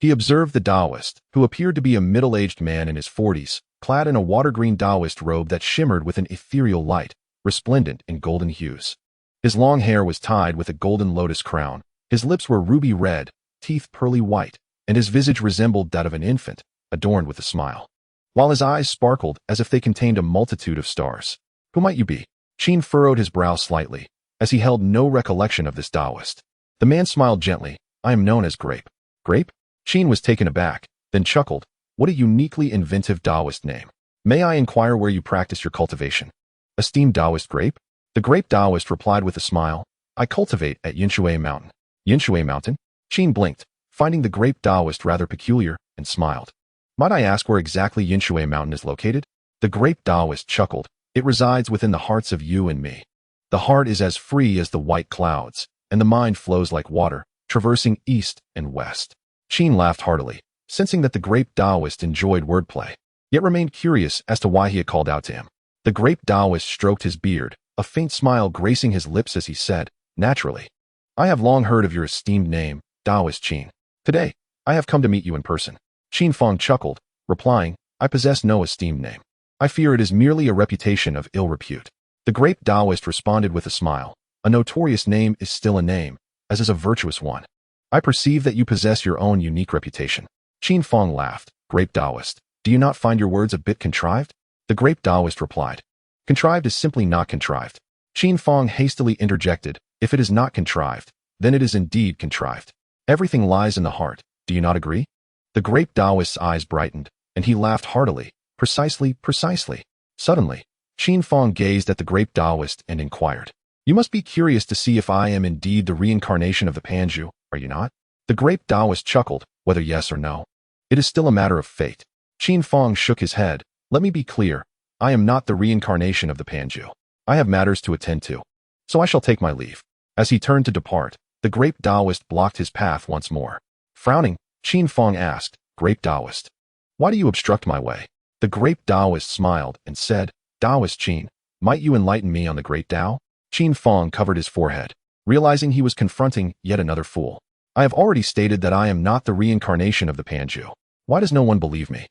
He observed the Taoist, who appeared to be a middle-aged man in his 40s, clad in a water-green Taoist robe that shimmered with an ethereal light, resplendent in golden hues. His long hair was tied with a golden lotus crown, his lips were ruby red, teeth pearly white, and his visage resembled that of an infant, adorned with a smile, while his eyes sparkled as if they contained a multitude of stars. "Who might you be?" Qin furrowed his brow slightly, as he held no recollection of this Taoist. The man smiled gently. "I am known as Grape." "Grape?" Qin was taken aback, then chuckled. "What a uniquely inventive Taoist name. May I inquire where you practice your cultivation?" "Esteemed Taoist Grape?" The Grape Taoist replied with a smile. "I cultivate at Yinshui Mountain." "Yinshui Mountain?" Qin blinked, finding the Grape Taoist rather peculiar, and smiled. "Might I ask where exactly Yinshui Mountain is located?" The Grape Taoist chuckled. "It resides within the hearts of you and me. The heart is as free as the white clouds, and the mind flows like water, traversing east and west." Qin laughed heartily, sensing that the Grape Taoist enjoyed wordplay, yet remained curious as to why he had called out to him. The Grape Taoist stroked his beard, a faint smile gracing his lips as he said, "Naturally. I have long heard of your esteemed name, Taoist Qin. Today, I have come to meet you in person." Qin Fang chuckled, replying, "I possess no esteemed name. I fear it is merely a reputation of ill repute." The Grape Taoist responded with a smile. "A notorious name is still a name, as is a virtuous one. I perceive that you possess your own unique reputation." Qin Fang laughed. "Grape Taoist, do you not find your words a bit contrived?" The Grape Taoist replied, "Contrived is simply not contrived." Qin Fang hastily interjected, "If it is not contrived, then it is indeed contrived. Everything lies in the heart, do you not agree?" The Grape Taoist's eyes brightened, and he laughed heartily. "Precisely, precisely." Suddenly, Qin Fang gazed at the Grape Taoist and inquired, "You must be curious to see if I am indeed the reincarnation of the Panju, are you not?" The Grape Taoist chuckled, "Whether yes or no, it is still a matter of fate." Qin Fang shook his head. "Let me be clear. I am not the reincarnation of the Panju. I have matters to attend to. So I shall take my leave." As he turned to depart, the Grape Taoist blocked his path once more. Frowning, Qin Fang asked, "Grape Taoist, why do you obstruct my way?" The Grape Taoist smiled and said, "Taoist Qin, might you enlighten me on the Great Tao?" Qin Fang covered his forehead, realizing he was confronting yet another fool. "I have already stated that I am not the reincarnation of the Panju. Why does no one believe me?"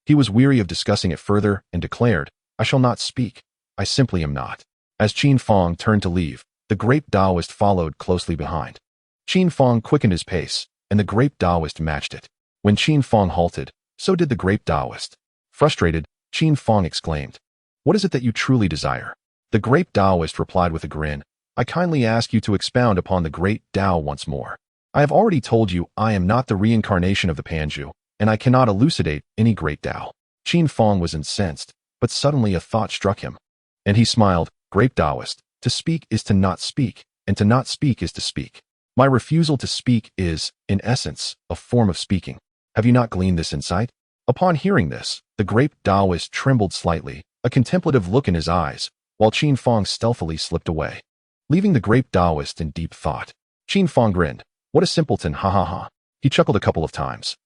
He was weary of discussing it further and declared, "I shall not speak. I simply am not." As Qin Fang turned to leave, the Grape Taoist followed closely behind. Qin Fang quickened his pace, and the Grape Taoist matched it. When Qin Fang halted, so did the Grape Taoist. Frustrated, Qin Fang exclaimed, "What is it that you truly desire?" The Grape Taoist replied with a grin, "I kindly ask you to expound upon the Great Tao once more. I have already told you I am not the reincarnation of the Panju, and I cannot elucidate any Great Tao." Qin Fang was incensed, but suddenly a thought struck him, and he smiled. "Grape Taoist, to speak is to not speak, and to not speak is to speak. My refusal to speak is, in essence, a form of speaking. Have you not gleaned this insight? Upon hearing this, the great Taoist trembled slightly, a contemplative look in his eyes, while Qin Fang stealthily slipped away, leaving the great Taoist in deep thought. Qin Fang grinned. What a simpleton, ha ha ha. He chuckled a couple of times,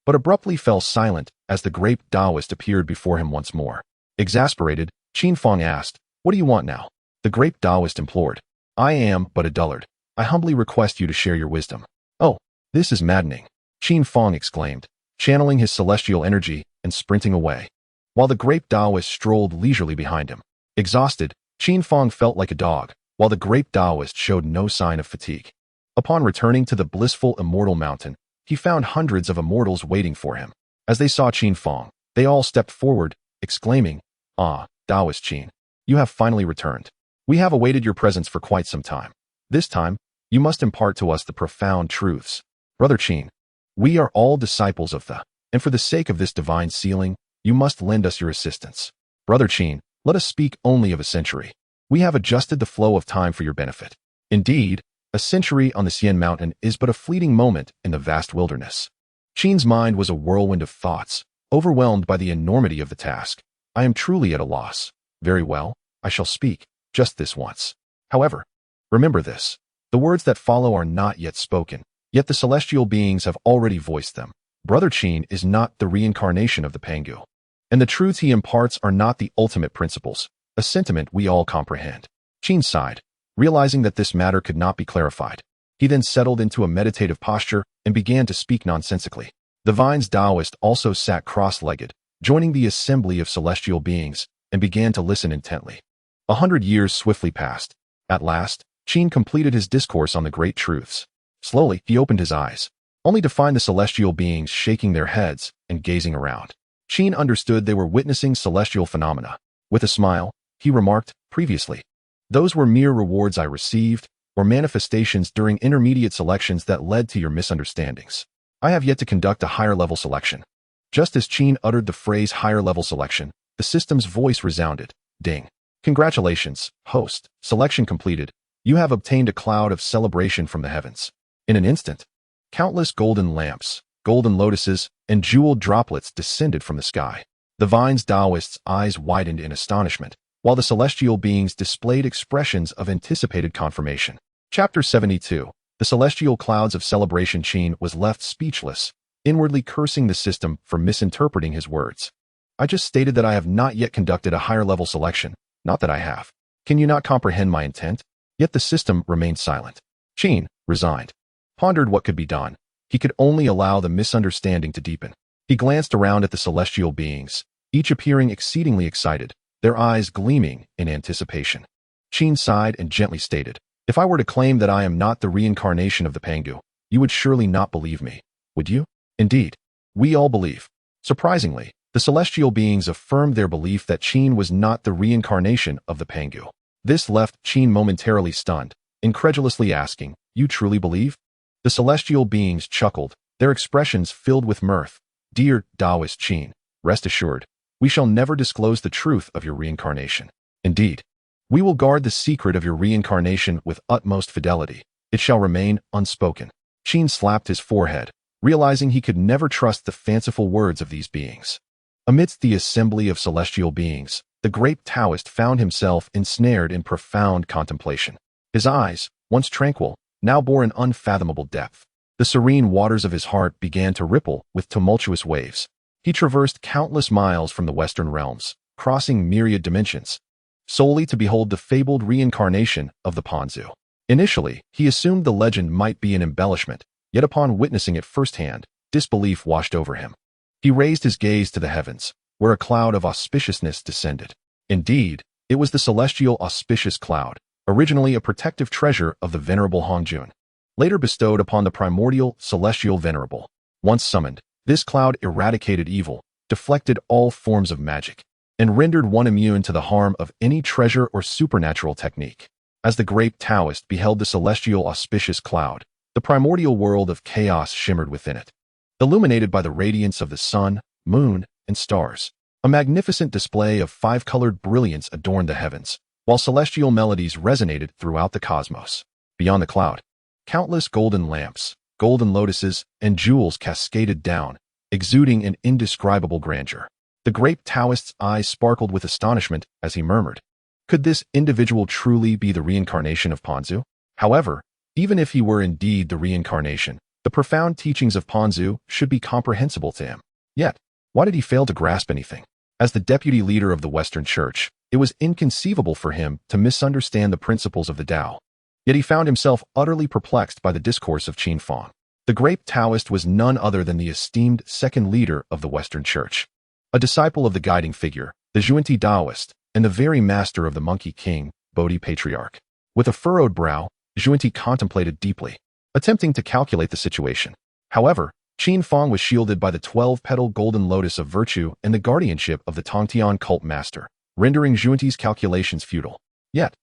but abruptly fell silent as the great Taoist appeared before him once more. Exasperated, Qin Fang asked, what do you want now? The great Taoist implored. I am but a dullard. I humbly request you to share your wisdom. Oh, this is maddening, Qin Fang exclaimed, channeling his celestial energy and sprinting away, while the great Taoist strolled leisurely behind him. Exhausted, Qin Fang felt like a dog, while the great Taoist showed no sign of fatigue. Upon returning to the blissful immortal mountain, he found hundreds of immortals waiting for him. As they saw Qin Fang, they all stepped forward, exclaiming, Ah, Taoist Qin, you have finally returned. We have awaited your presence for quite some time. This time, you must impart to us the profound truths. Brother Qin, we are all disciples of the, and for the sake of this divine sealing, you must lend us your assistance. Brother Qin, let us speak only of a century. We have adjusted the flow of time for your benefit. Indeed, a century on the Xian mountain is but a fleeting moment in the vast wilderness. Qin's mind was a whirlwind of thoughts, overwhelmed by the enormity of the task. I am truly at a loss. Very well, I shall speak, just this once. However, remember this. The words that follow are not yet spoken, yet the celestial beings have already voiced them. Brother Qin is not the reincarnation of the Pangu, and the truths he imparts are not the ultimate principles, a sentiment we all comprehend. Qin sighed, realizing that this matter could not be clarified. He then settled into a meditative posture and began to speak nonsensically. The Vine's Taoist also sat cross-legged, joining the assembly of celestial beings, and began to listen intently. 100 years swiftly passed. At last, Qin completed his discourse on the great truths. Slowly, he opened his eyes, only to find the celestial beings shaking their heads and gazing around. Qin understood they were witnessing celestial phenomena. With a smile, he remarked, previously, those were mere rewards I received, or manifestations during intermediate selections that led to your misunderstandings. I have yet to conduct a higher-level selection. Just as Qin uttered the phrase higher-level selection, the system's voice resounded. Ding. Congratulations, host. Selection completed. You have obtained a cloud of celebration from the heavens. In an instant, countless golden lamps, golden lotuses, and jeweled droplets descended from the sky. The Vine's Taoist's eyes widened in astonishment, while the celestial beings displayed expressions of anticipated confirmation. Chapter 72. The celestial clouds of celebration. Qin was left speechless, inwardly cursing the system for misinterpreting his words. I just stated that I have not yet conducted a higher-level selection, not that I have. Can you not comprehend my intent? Yet the system remained silent. Qin, resigned, pondered what could be done. He could only allow the misunderstanding to deepen. He glanced around at the celestial beings, each appearing exceedingly excited, their eyes gleaming in anticipation. Qin sighed and gently stated, if I were to claim that I am not the reincarnation of the Pangu, you would surely not believe me, would you? Indeed, we all believe. Surprisingly, the celestial beings affirmed their belief that Qin was not the reincarnation of the Pangu. This left Qin momentarily stunned, incredulously asking, you truly believe? The celestial beings chuckled, their expressions filled with mirth. Dear Taoist Qin, rest assured, we shall never disclose the truth of your reincarnation. Indeed, we will guard the secret of your reincarnation with utmost fidelity. It shall remain unspoken. Qin slapped his forehead, realizing he could never trust the fanciful words of these beings. Amidst the assembly of celestial beings, the great Taoist found himself ensnared in profound contemplation. His eyes, once tranquil, now bore an unfathomable depth. The serene waters of his heart began to ripple with tumultuous waves. He traversed countless miles from the Western realms, crossing myriad dimensions, solely to behold the fabled reincarnation of the Panzu. Initially, he assumed the legend might be an embellishment, yet upon witnessing it firsthand, disbelief washed over him. He raised his gaze to the heavens, where a cloud of auspiciousness descended. Indeed, it was the celestial auspicious cloud, originally a protective treasure of the venerable Hongjun, later bestowed upon the primordial celestial venerable. Once summoned, this cloud eradicated evil, deflected all forms of magic, and rendered one immune to the harm of any treasure or supernatural technique. As the great Taoist beheld the celestial auspicious cloud, the primordial world of chaos shimmered within it, illuminated by the radiance of the sun, moon, and stars. A magnificent display of five-colored brilliance adorned the heavens, while celestial melodies resonated throughout the cosmos. Beyond the cloud, Countless golden lamps, golden lotuses, and jewels cascaded down, exuding an indescribable grandeur. The great Taoist's eyes sparkled with astonishment as he murmured, "Could this individual truly be the reincarnation of Panzu?" However, even if he were indeed the reincarnation, the profound teachings of Panzu should be comprehensible to him. Yet, why did he fail to grasp anything? As the deputy leader of the Western Church, it was inconceivable for him to misunderstand the principles of the Tao. Yet he found himself utterly perplexed by the discourse of Qin Fang. The great Taoist was none other than the esteemed second leader of the Western Church, a disciple of the guiding figure, the Zhuxian Taoist, and the very master of the Monkey King, Bodhi Patriarch. With a furrowed brow, Zhuxian contemplated deeply, attempting to calculate the situation. However, Qin Fang was shielded by the 12-petal golden lotus of virtue and the guardianship of the Tongtian cult master, rendering Zhuxian's calculations futile. Yet,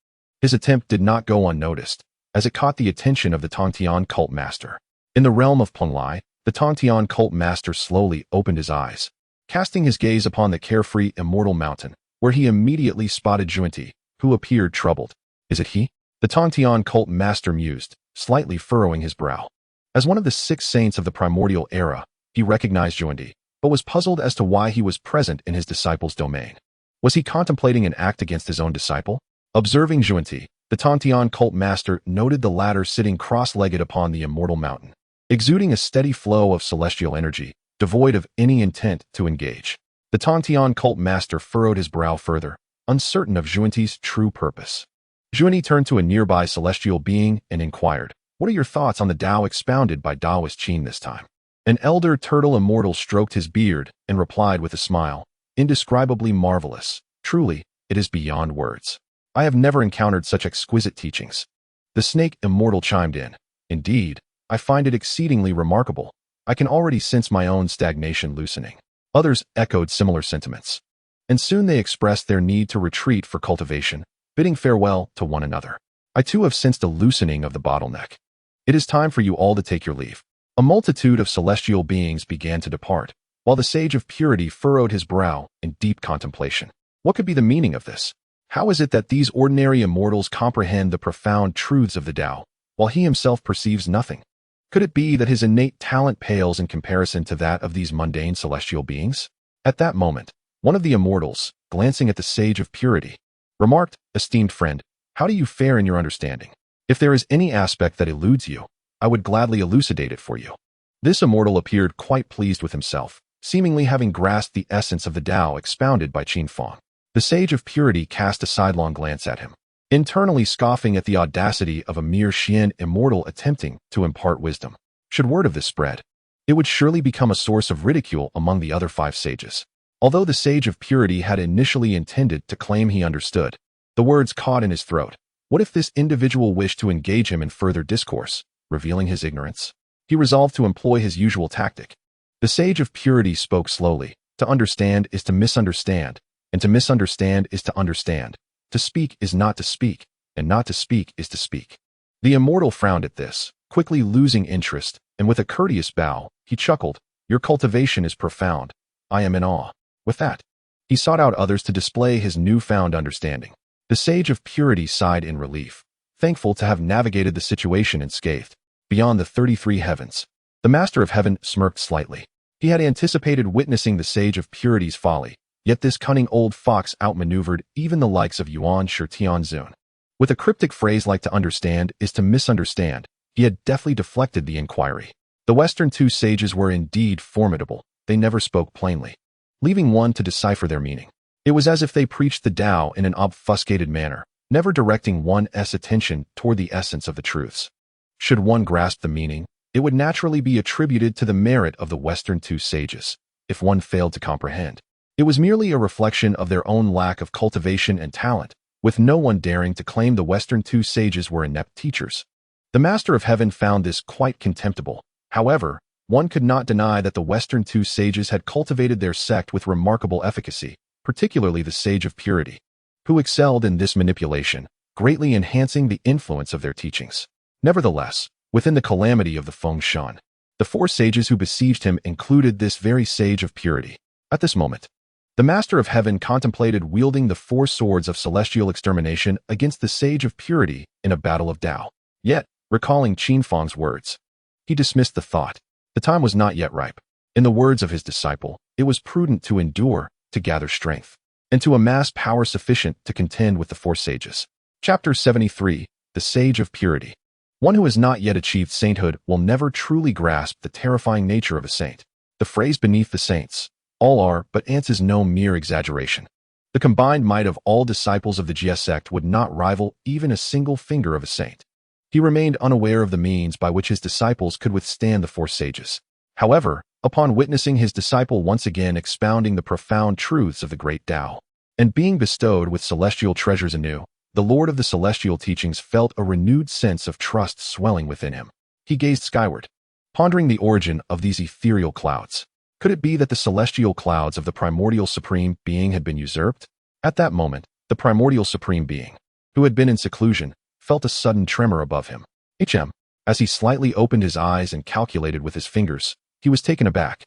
his attempt did not go unnoticed, as it caught the attention of the Tongtian cult master. In the realm of Penglai, the Tongtian cult master slowly opened his eyes, casting his gaze upon the carefree immortal mountain, where he immediately spotted Zhuxian, who appeared troubled. "Is it he?" The Tongtian cult master mused, slightly furrowing his brow. As one of the 6 saints of the primordial era, he recognized Zhuxian, but was puzzled as to why he was present in his disciple's domain. Was he contemplating an act against his own disciple? Observing Zhuxian, the Tongtian cult master noted the latter sitting cross-legged upon the immortal mountain, exuding a steady flow of celestial energy, devoid of any intent to engage. The Tongtian cult master furrowed his brow further, uncertain of Zhuxian's true purpose. Zhuxian turned to a nearby celestial being and inquired, "What are your thoughts on the Tao expounded by Taoist Qin this time?" An elder turtle immortal stroked his beard and replied with a smile, "Indescribably marvelous. Truly, it is beyond words. I have never encountered such exquisite teachings." The snake immortal chimed in, "Indeed, I find it exceedingly remarkable. I can already sense my own stagnation loosening." Others echoed similar sentiments, and soon they expressed their need to retreat for cultivation, bidding farewell to one another. "I too have sensed a loosening of the bottleneck. It is time for you all to take your leave." A multitude of celestial beings began to depart, while the sage of purity furrowed his brow in deep contemplation. What could be the meaning of this? How is it that these ordinary immortals comprehend the profound truths of the Tao, while he himself perceives nothing? Could it be that his innate talent pales in comparison to that of these mundane celestial beings? At that moment, one of the immortals, glancing at the sage of purity, remarked, "Esteemed friend, how do you fare in your understanding? If there is any aspect that eludes you, I would gladly elucidate it for you." This immortal appeared quite pleased with himself, seemingly having grasped the essence of the Tao expounded by Qin Fang. The sage of purity cast a sidelong glance at him, internally scoffing at the audacity of a mere Xian immortal attempting to impart wisdom. Should word of this spread, it would surely become a source of ridicule among the other 5 sages. Although the sage of purity had initially intended to claim he understood, the words caught in his throat. What if this individual wished to engage him in further discourse, revealing his ignorance? He resolved to employ his usual tactic. The sage of purity spoke slowly. "To understand is to misunderstand, and to misunderstand is to understand. To speak is not to speak, and not to speak is to speak." The immortal frowned at this, quickly losing interest, and with a courteous bow, he chuckled, "Your cultivation is profound. I am in awe." With that, he sought out others to display his newfound understanding. The sage of purity sighed in relief, thankful to have navigated the situation unscathed. Beyond the 33 heavens, the master of heaven smirked slightly. He had anticipated witnessing the sage of purity's folly, yet this cunning old fox outmaneuvered even the likes of Yuanshi Tianzun. With a cryptic phrase like "to understand is to misunderstand," he had deftly deflected the inquiry. The Western 2 sages were indeed formidable. They never spoke plainly, leaving one to decipher their meaning. It was as if they preached the Tao in an obfuscated manner, never directing one's attention toward the essence of the truths. Should one grasp the meaning, it would naturally be attributed to the merit of the Western 2 sages. If one failed to comprehend, it was merely a reflection of their own lack of cultivation and talent, with no one daring to claim the Western 2 sages were inept teachers. The Master of Heaven found this quite contemptible. However, one could not deny that the Western 2 sages had cultivated their sect with remarkable efficacy, particularly the Sage of Purity, who excelled in this manipulation, greatly enhancing the influence of their teachings. Nevertheless, within the calamity of the Feng Shan, the 4 sages who besieged him included this very Sage of Purity. At this moment, the Master of Heaven contemplated wielding the 4 swords of celestial extermination against the Sage of Purity in a battle of Tao. Yet, recalling Qin Fang's words. He dismissed the thought. The time was not yet ripe. In the words of his disciple, it was prudent to endure, to gather strength, and to amass power sufficient to contend with the four sages. Chapter 73, The Sage of Purity. One who has not yet achieved sainthood will never truly grasp the terrifying nature of a saint. The phrase beneath the saints, all are, but ants is no mere exaggeration. The combined might of all disciples of the Jie Sect would not rival even a single finger of a saint. He remained unaware of the means by which his disciples could withstand the four sages. However, upon witnessing his disciple once again expounding the profound truths of the great Tao, and being bestowed with celestial treasures anew, the Lord of the celestial teachings felt a renewed sense of trust swelling within him. He gazed skyward, pondering the origin of these ethereal clouds. Could it be that the celestial clouds of the primordial supreme being had been usurped? At that moment, the primordial supreme being, who had been in seclusion, felt a sudden tremor above him. As he slightly opened his eyes and calculated with his fingers, he was taken aback,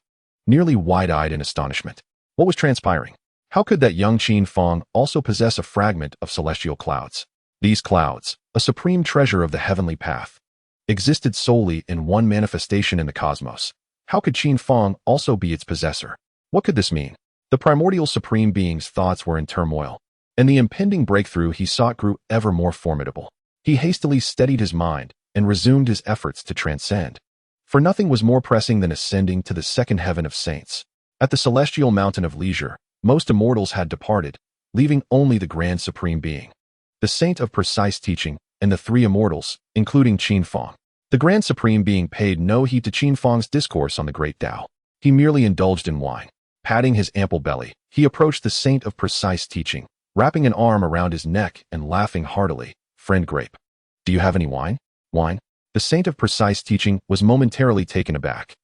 nearly wide-eyed in astonishment. What was transpiring? How could that young Qin Fang also possess a fragment of celestial clouds? These clouds, a supreme treasure of the heavenly path, existed solely in one manifestation in the cosmos. How could Qin Fang also be its possessor? What could this mean? The primordial supreme being's thoughts were in turmoil, and the impending breakthrough he sought grew ever more formidable. He hastily steadied his mind and resumed his efforts to transcend. For nothing was more pressing than ascending to the second heaven of saints. At the celestial mountain of leisure, most immortals had departed, leaving only the grand supreme being, the saint of precise teaching, and the three immortals, including Qin Fang. The grand supreme being paid no heed to Qin Fang's discourse on the great Tao. He merely indulged in wine. Patting his ample belly, he approached the saint of precise teaching, wrapping an arm around his neck and laughing heartily. "Friend Grape, do you have any wine?" "Wine?" The saint of precise teaching was momentarily taken aback.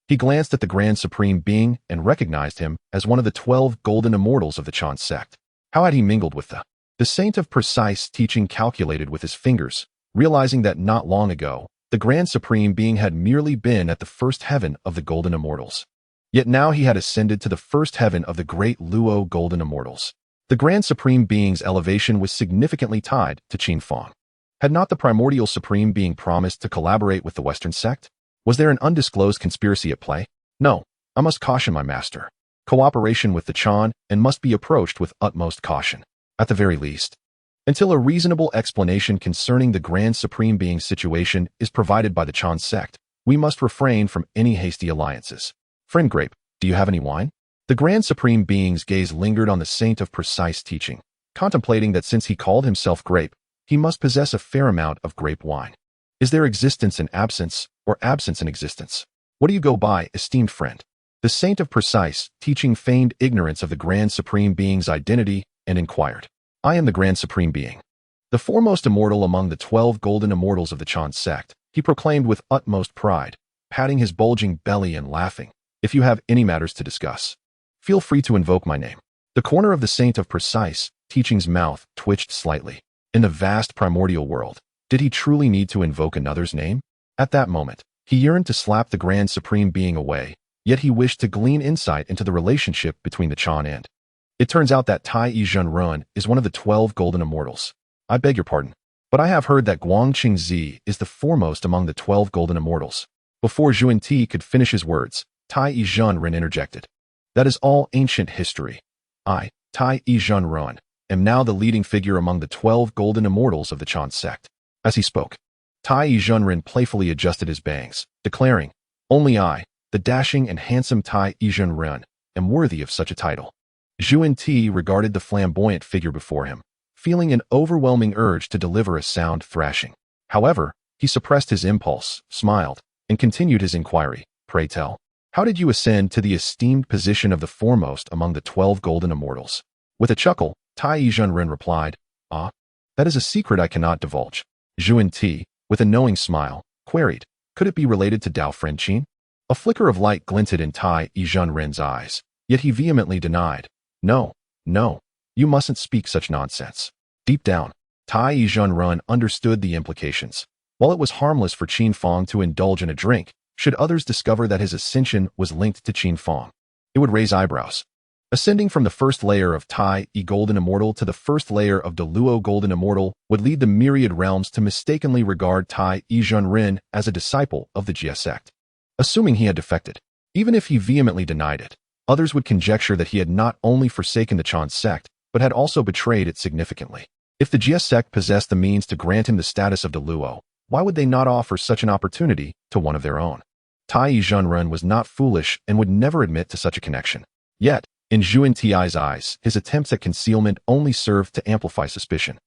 He glanced at the grand supreme being and recognized him as one of the 12 golden immortals of the Qin sect. How had he mingled with the saint of precise teaching calculated with his fingers, realizing that not long ago, the grand supreme being had merely been at the first heaven of the golden immortals. Yet now he had ascended to the first heaven of the great Luo golden immortals. The grand supreme being's elevation was significantly tied to Qin Fang. Had not the primordial supreme being promised to collaborate with the Western sect? Was there an undisclosed conspiracy at play? No, I must caution my master. Cooperation with the Qin and must be approached with utmost caution, at the very least, until a reasonable explanation concerning the grand supreme being's situation is provided by the Qin sect. We must refrain from any hasty alliances. "Friend Grape, do you have any wine?" The grand supreme being's gaze lingered on the saint of precise teaching, contemplating that since he called himself Grape, he must possess a fair amount of grape wine. Is there existence in absence, or absence in existence? What do you go by, esteemed friend? The saint of precise teaching feigned ignorance of the grand supreme being's identity and inquired. "I am the grand supreme being, the foremost immortal among the 12 golden immortals of the Qin sect," he proclaimed with utmost pride, patting his bulging belly and laughing. "If you have any matters to discuss, feel free to invoke my name." The corner of the saint of precise teaching's mouth twitched slightly. In the vast primordial world, did he truly need to invoke another's name? At that moment, he yearned to slap the grand supreme being away, yet he wished to glean insight into the relationship between the Qin and. It turns out that Tai Yizhen is one of the 12 golden immortals. "I beg your pardon, but I have heard that Guangqing Zi is the foremost among the 12 golden immortals." Before Yuanshi could finish his words, Tai Yizhen interjected. "That is all ancient history. I, Tai Yizhen, am now the leading figure among the 12 golden immortals of the Qin sect." As he spoke, Tai Yizhen playfully adjusted his bangs, declaring, "Only I, the dashing and handsome Tai Yizhen, am worthy of such a title." Yuanshi regarded the flamboyant figure before him, feeling an overwhelming urge to deliver a sound thrashing. However, he suppressed his impulse, smiled, and continued his inquiry. "Pray tell, how did you ascend to the esteemed position of the foremost among the 12 golden immortals?" With a chuckle, Tai Yizhen replied, "That is a secret I cannot divulge." Yuanshi, with a knowing smile, queried, "Could it be related to Dao friend Qin?" A flicker of light glinted in Tai Yizhen's eyes, yet he vehemently denied, No, you mustn't speak such nonsense." Deep down, Tai Yizhen understood the implications. While it was harmless for Qin Fang to indulge in a drink, should others discover that his ascension was linked to Qin Fang, it would raise eyebrows. Ascending from the first layer of Tai E Golden Immortal to the first layer of Deluo Golden Immortal would lead the myriad realms to mistakenly regard Tai E Zhenren as a disciple of the Jie Sect. Assuming he had defected, even if he vehemently denied it, others would conjecture that he had not only forsaken the Qin sect, but had also betrayed it significantly. If the Jie Sect possessed the means to grant him the status of Deluo, why would they not offer such an opportunity to one of their own? Tai E Zhenren was not foolish and would never admit to such a connection. Yet, in Zhuan Ti's eyes, his attempts at concealment only served to amplify suspicion.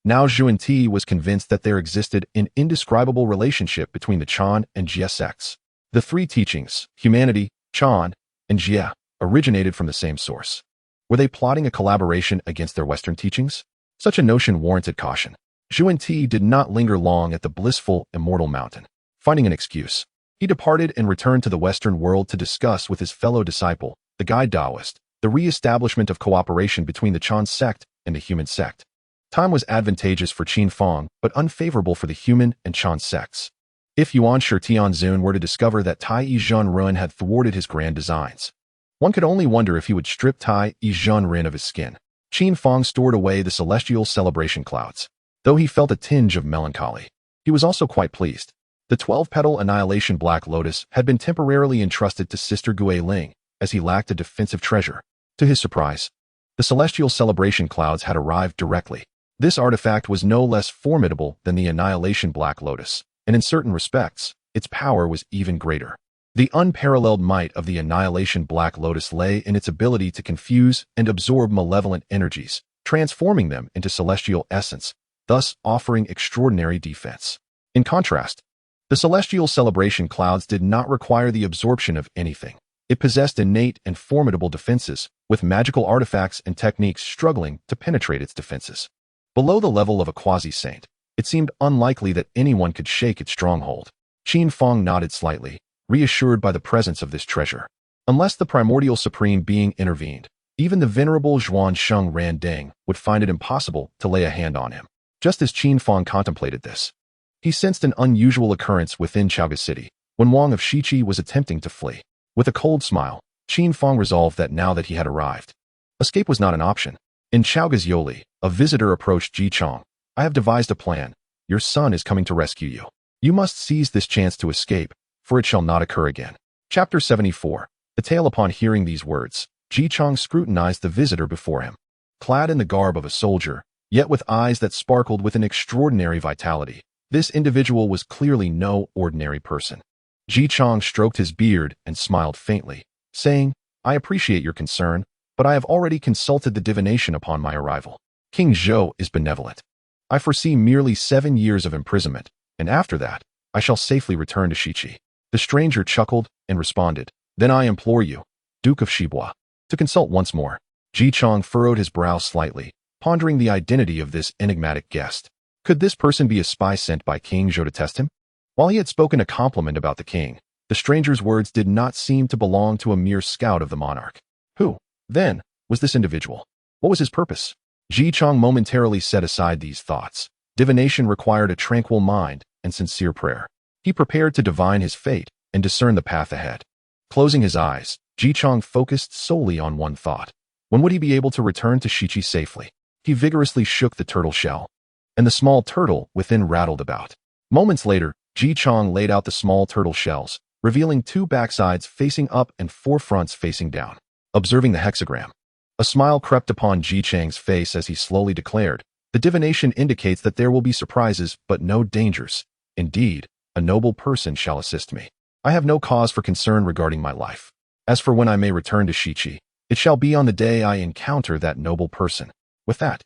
Now Zhuan Ti was convinced that there existed an indescribable relationship between the Qin and Jie sects. The three teachings, humanity, Qin, and Jie, originated from the same source. Were they plotting a collaboration against their Western teachings? Such a notion warranted caution. Zhuan Ti did not linger long at the blissful, immortal mountain. Finding an excuse, he departed and returned to the Western world to discuss with his fellow disciple, the guide Taoist, the re-establishment of cooperation between the Qin sect and the human sect. Time was advantageous for Qin Fang, but unfavorable for the human and Qin sects. If Yuanshi Tianzun were to discover that Tai E Zhenren had thwarted his grand designs, one could only wonder if he would strip Tai E Zhenren of his skin. Qin Fang stored away the celestial celebration clouds. Though he felt a tinge of melancholy, he was also quite pleased. The 12-petal annihilation black lotus had been temporarily entrusted to Sister Gui Ling, as he lacked a defensive treasure. To his surprise, the celestial celebration clouds had arrived directly. This artifact was no less formidable than the annihilation black lotus, and in certain respects, its power was even greater. The unparalleled might of the annihilation black lotus lay in its ability to confuse and absorb malevolent energies, transforming them into celestial essence, thus offering extraordinary defense. In contrast, the celestial celebration clouds did not require the absorption of anything. It possessed innate and formidable defenses, with magical artifacts and techniques struggling to penetrate its defenses. Below the level of a quasi-saint, it seemed unlikely that anyone could shake its stronghold. Qin Fang nodded slightly, reassured by the presence of this treasure. Unless the primordial supreme being intervened, even the venerable Zhuangsheng Randeng would find it impossible to lay a hand on him. Just as Qin Fang contemplated this, he sensed an unusual occurrence within Chaoga City, when Wang of Shiqi was attempting to flee. With a cold smile, Qin Fang resolved that now that he had arrived, escape was not an option. In Chaoga's Yoli, a visitor approached Ji Chong. I have devised a plan. Your son is coming to rescue you. You must seize this chance to escape, for it shall not occur again. Chapter 74. The tale. Upon hearing these words, Ji Chong scrutinized the visitor before him. Clad in the garb of a soldier, yet with eyes that sparkled with an extraordinary vitality, this individual was clearly no ordinary person. Ji Chong stroked his beard and smiled faintly, saying, I appreciate your concern, but I have already consulted the divination upon my arrival. King Zhou is benevolent. I foresee merely 7 years of imprisonment, and after that, I shall safely return to Shiqi. The stranger chuckled and responded, Then I implore you, Duke of Shibuya, to consult once more. Ji Chong furrowed his brow slightly, pondering the identity of this enigmatic guest. Could this person be a spy sent by King Zhou to test him? While he had spoken a compliment about the king, the stranger's words did not seem to belong to a mere scout of the monarch. Who, then, was this individual? What was his purpose? Ji Chong momentarily set aside these thoughts. Divination required a tranquil mind and sincere prayer. He prepared to divine his fate and discern the path ahead. Closing his eyes, Ji Chong focused solely on one thought. When would he be able to return to Shiqi safely? He vigorously shook the turtle shell, and the small turtle within rattled about. Moments later, Ji Chong laid out the small turtle shells, revealing 2 backsides facing up and 4 fronts facing down. Observing the hexagram, a smile crept upon Ji Chang's face as he slowly declared, The divination indicates that there will be surprises, but no dangers. Indeed, a noble person shall assist me. I have no cause for concern regarding my life. As for when I may return to Shiqi, it shall be on the day I encounter that noble person. With that,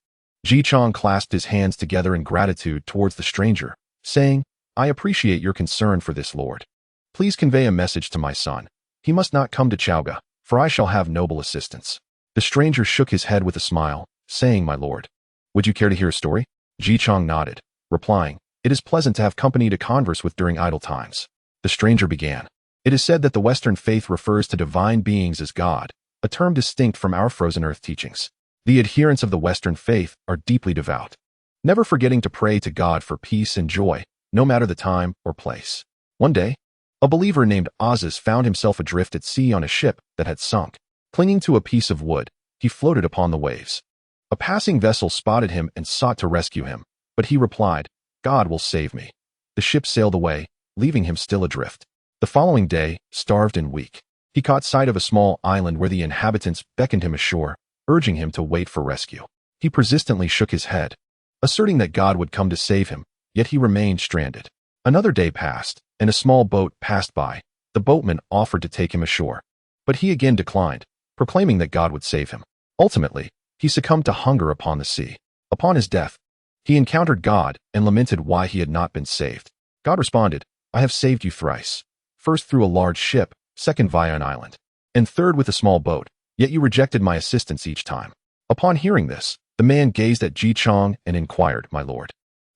Ji Chong clasped his hands together in gratitude towards the stranger, saying, I appreciate your concern for this lord. Please convey a message to my son. He must not come to Chaoga, for I shall have noble assistance. The stranger shook his head with a smile, saying, My lord, would you care to hear a story? Ji Chong nodded, replying, It is pleasant to have company to converse with during idle times. The stranger began. It is said that the Western faith refers to divine beings as God, a term distinct from our frozen earth teachings. The adherents of the Western faith are deeply devout, never forgetting to pray to God for peace and joy, no matter the time or place. One day, a believer named Aziz found himself adrift at sea on a ship that had sunk. Clinging to a piece of wood, he floated upon the waves. A passing vessel spotted him and sought to rescue him, but he replied, "God will save me." The ship sailed away, leaving him still adrift. The following day, starved and weak, he caught sight of a small island where the inhabitants beckoned him ashore, urging him to wait for rescue. He persistently shook his head, asserting that God would come to save him, yet he remained stranded. Another day passed, and a small boat passed by. The boatman offered to take him ashore, but he again declined, proclaiming that God would save him. Ultimately, he succumbed to hunger upon the sea. Upon his death, he encountered God and lamented why he had not been saved. God responded, "I have saved you thrice. First through a large ship, second via an island, and third with a small boat, yet you rejected my assistance each time." Upon hearing this, the man gazed at Ji Chang and inquired, "My lord,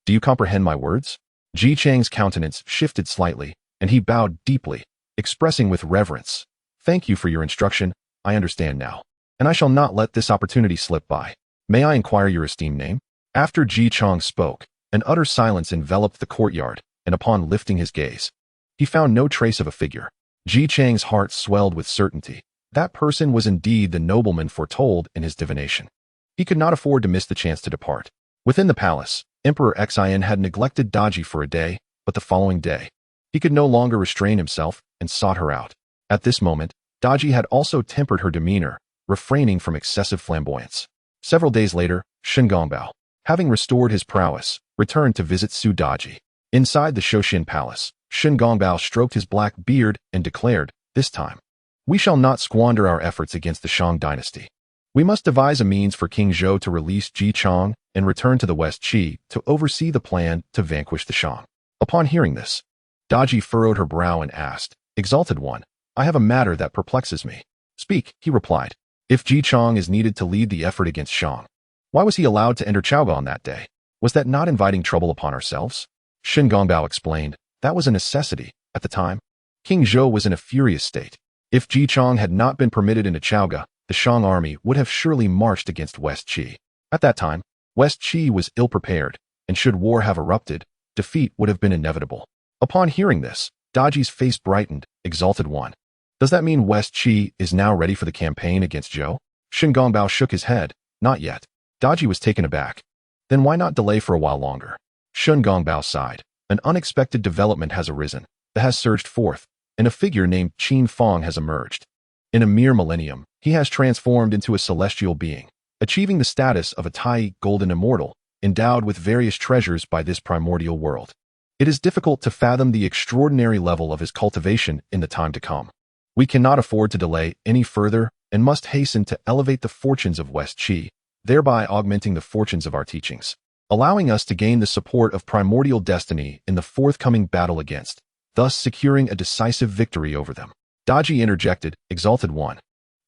do you comprehend my words?" Ji Chang's countenance shifted slightly, and he bowed deeply, expressing with reverence, "Thank you for your instruction. I understand now, and I shall not let this opportunity slip by. May I inquire your esteemed name?" After Ji Chang spoke, an utter silence enveloped the courtyard, and upon lifting his gaze, he found no trace of a figure. Ji Chang's heart swelled with certainty. That person was indeed the nobleman foretold in his divination. He could not afford to miss the chance to depart. Within the palace, Emperor Xian had neglected Daji for a day, but the following day, he could no longer restrain himself and sought her out. At this moment, Daji had also tempered her demeanor, refraining from excessive flamboyance. Several days later, Shen Gongbao, having restored his prowess, returned to visit Su Daji. Inside the Zhuxian palace, Shen Gongbao stroked his black beard and declared, "This time, we shall not squander our efforts against the Shang dynasty. We must devise a means for King Zhou to release Ji Chang and return to the West Qi to oversee the plan to vanquish the Shang." Upon hearing this, Daji furrowed her brow and asked, "Exalted One, I have a matter that perplexes me." "Speak," he replied. "If Ji Chang is needed to lead the effort against Shang, why was he allowed to enter Chaoga on that day? Was that not inviting trouble upon ourselves?" Shen Gongbao explained, "That was a necessity. At the time, King Zhou was in a furious state. If Ji Chang had not been permitted into Chaoga, the Shang army would have surely marched against West Qi. At that time, West Qi was ill-prepared, and should war have erupted, defeat would have been inevitable." Upon hearing this, Daji's face brightened. "Exalted One, does that mean West Qi is now ready for the campaign against Zhou?" Shen Gongbao shook his head. "Not yet." Daji was taken aback. "Then why not delay for a while longer?" Shen Gongbao sighed. "An unexpected development has arisen, that has surged forth, and a figure named Qin Fang has emerged. In a mere millennium, he has transformed into a celestial being, achieving the status of a Tai golden immortal, endowed with various treasures by this primordial world. It is difficult to fathom the extraordinary level of his cultivation in the time to come. We cannot afford to delay any further and must hasten to elevate the fortunes of West Qi, thereby augmenting the fortunes of our teachings, allowing us to gain the support of primordial destiny in the forthcoming battle against, thus securing a decisive victory over them." Daji interjected, "Exalted One,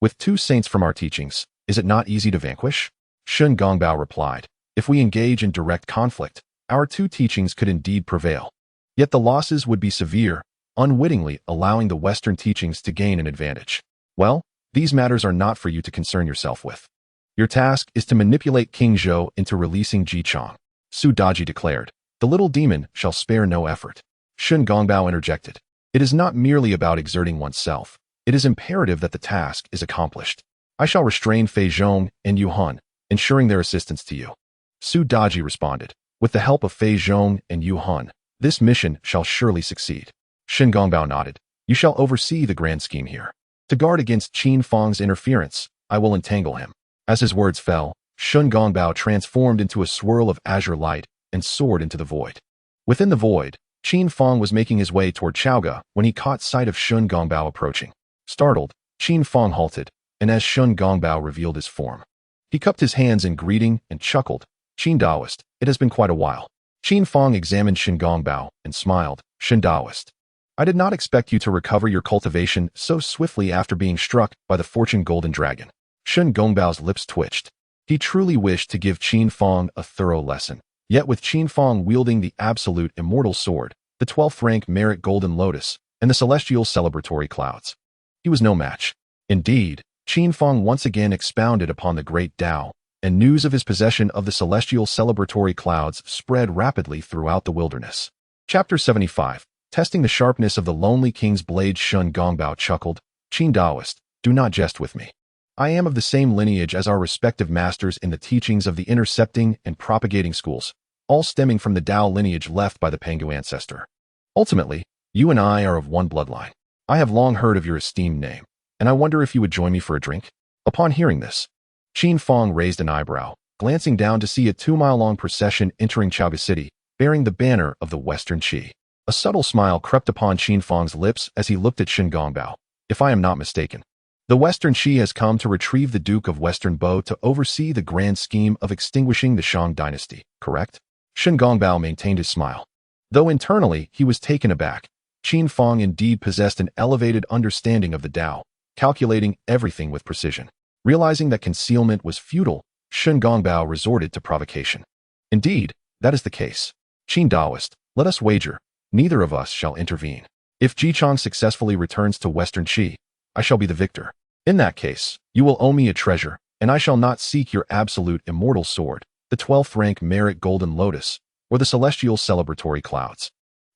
with two saints from our teachings, is it not easy to vanquish?" Shen Gongbao replied, "If we engage in direct conflict, our two teachings could indeed prevail. Yet the losses would be severe, unwittingly allowing the Western teachings to gain an advantage. Well, these matters are not for you to concern yourself with. Your task is to manipulate King Zhou into releasing Ji Chang." Su Daji declared, "The little demon shall spare no effort." Shen Gongbao interjected, "It is not merely about exerting oneself. It is imperative that the task is accomplished. I shall restrain Fei Zhong and Yu Han, ensuring their assistance to you." Su Daji responded, "With the help of Fei Zhong and Yu Han, this mission shall surely succeed." Shen Gongbao nodded, "You shall oversee the grand scheme here. To guard against Qin Fang's interference, I will entangle him." As his words fell, Shen Gongbao transformed into a swirl of azure light and soared into the void. Within the void, Qin Fang was making his way toward Chaoga when he caught sight of Shen Gongbao approaching. Startled, Qin Fang halted, and as Shen Gongbao revealed his form, he cupped his hands in greeting and chuckled, "Qin Daoist, it has been quite a while." Qin Fang examined Shen Gongbao and smiled, "Shen Daoist, I did not expect you to recover your cultivation so swiftly after being struck by the fortune golden dragon." Shen Gongbao's lips twitched. He truly wished to give Qin Fang a thorough lesson. Yet with Qin Fang wielding the absolute immortal sword, the 12th rank merit golden lotus, and the celestial celebratory clouds, he was no match. Indeed, Qin Fang once again expounded upon the great Tao, and news of his possession of the celestial celebratory clouds spread rapidly throughout the wilderness. Chapter 75. Testing the sharpness of the lonely king's blade. Shen Gongbao chuckled, "Qin Daoist, do not jest with me. I am of the same lineage as our respective masters in the teachings of the intercepting and propagating schools, all stemming from the Tao lineage left by the Pangu ancestor. Ultimately, you and I are of one bloodline. I have long heard of your esteemed name, and I wonder if you would join me for a drink? Upon hearing this, Qin Fang raised an eyebrow, glancing down to see a 2-mile-long procession entering Chaoga City, bearing the banner of the Western Qi. A subtle smile crept upon Qin Fang's lips as he looked at Shen Gongbao. If I am not mistaken, the Western Qi has come to retrieve the Duke of Western Bo to oversee the grand scheme of extinguishing the Shang dynasty, correct? Shen Gongbao maintained his smile. Though internally he was taken aback, Qin Fang indeed possessed an elevated understanding of the Tao, calculating everything with precision. Realizing that concealment was futile, Shen Gongbao resorted to provocation. Indeed, that is the case. Qin Daoist, let us wager, neither of us shall intervene. If Jichang successfully returns to Western Qi, I shall be the victor. In that case, you will owe me a treasure, and I shall not seek your absolute immortal sword, the 12th rank merit golden lotus, or the celestial celebratory clouds.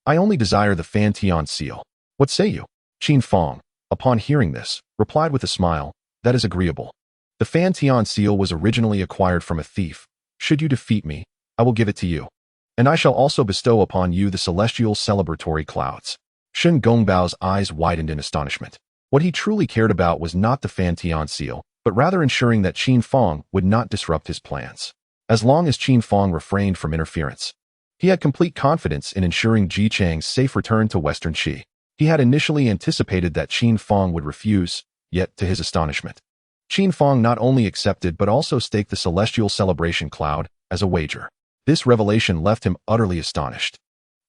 I only desire the Fan Tian seal. What say you? Qin Fang, upon hearing this, replied with a smile, that is agreeable. The Fan Tian seal was originally acquired from a thief. Should you defeat me, I will give it to you. And I shall also bestow upon you the celestial celebratory clouds. Shen Gongbao's eyes widened in astonishment. What he truly cared about was not the Fan Tian seal, but rather ensuring that Qin Fang would not disrupt his plans. As long as Qin Fang refrained from interference, he had complete confidence in ensuring Ji Chang's safe return to Western Qi. He had initially anticipated that Qin Fang would refuse, yet to his astonishment, Qin Fang not only accepted but also staked the celestial celebration cloud as a wager. This revelation left him utterly astonished.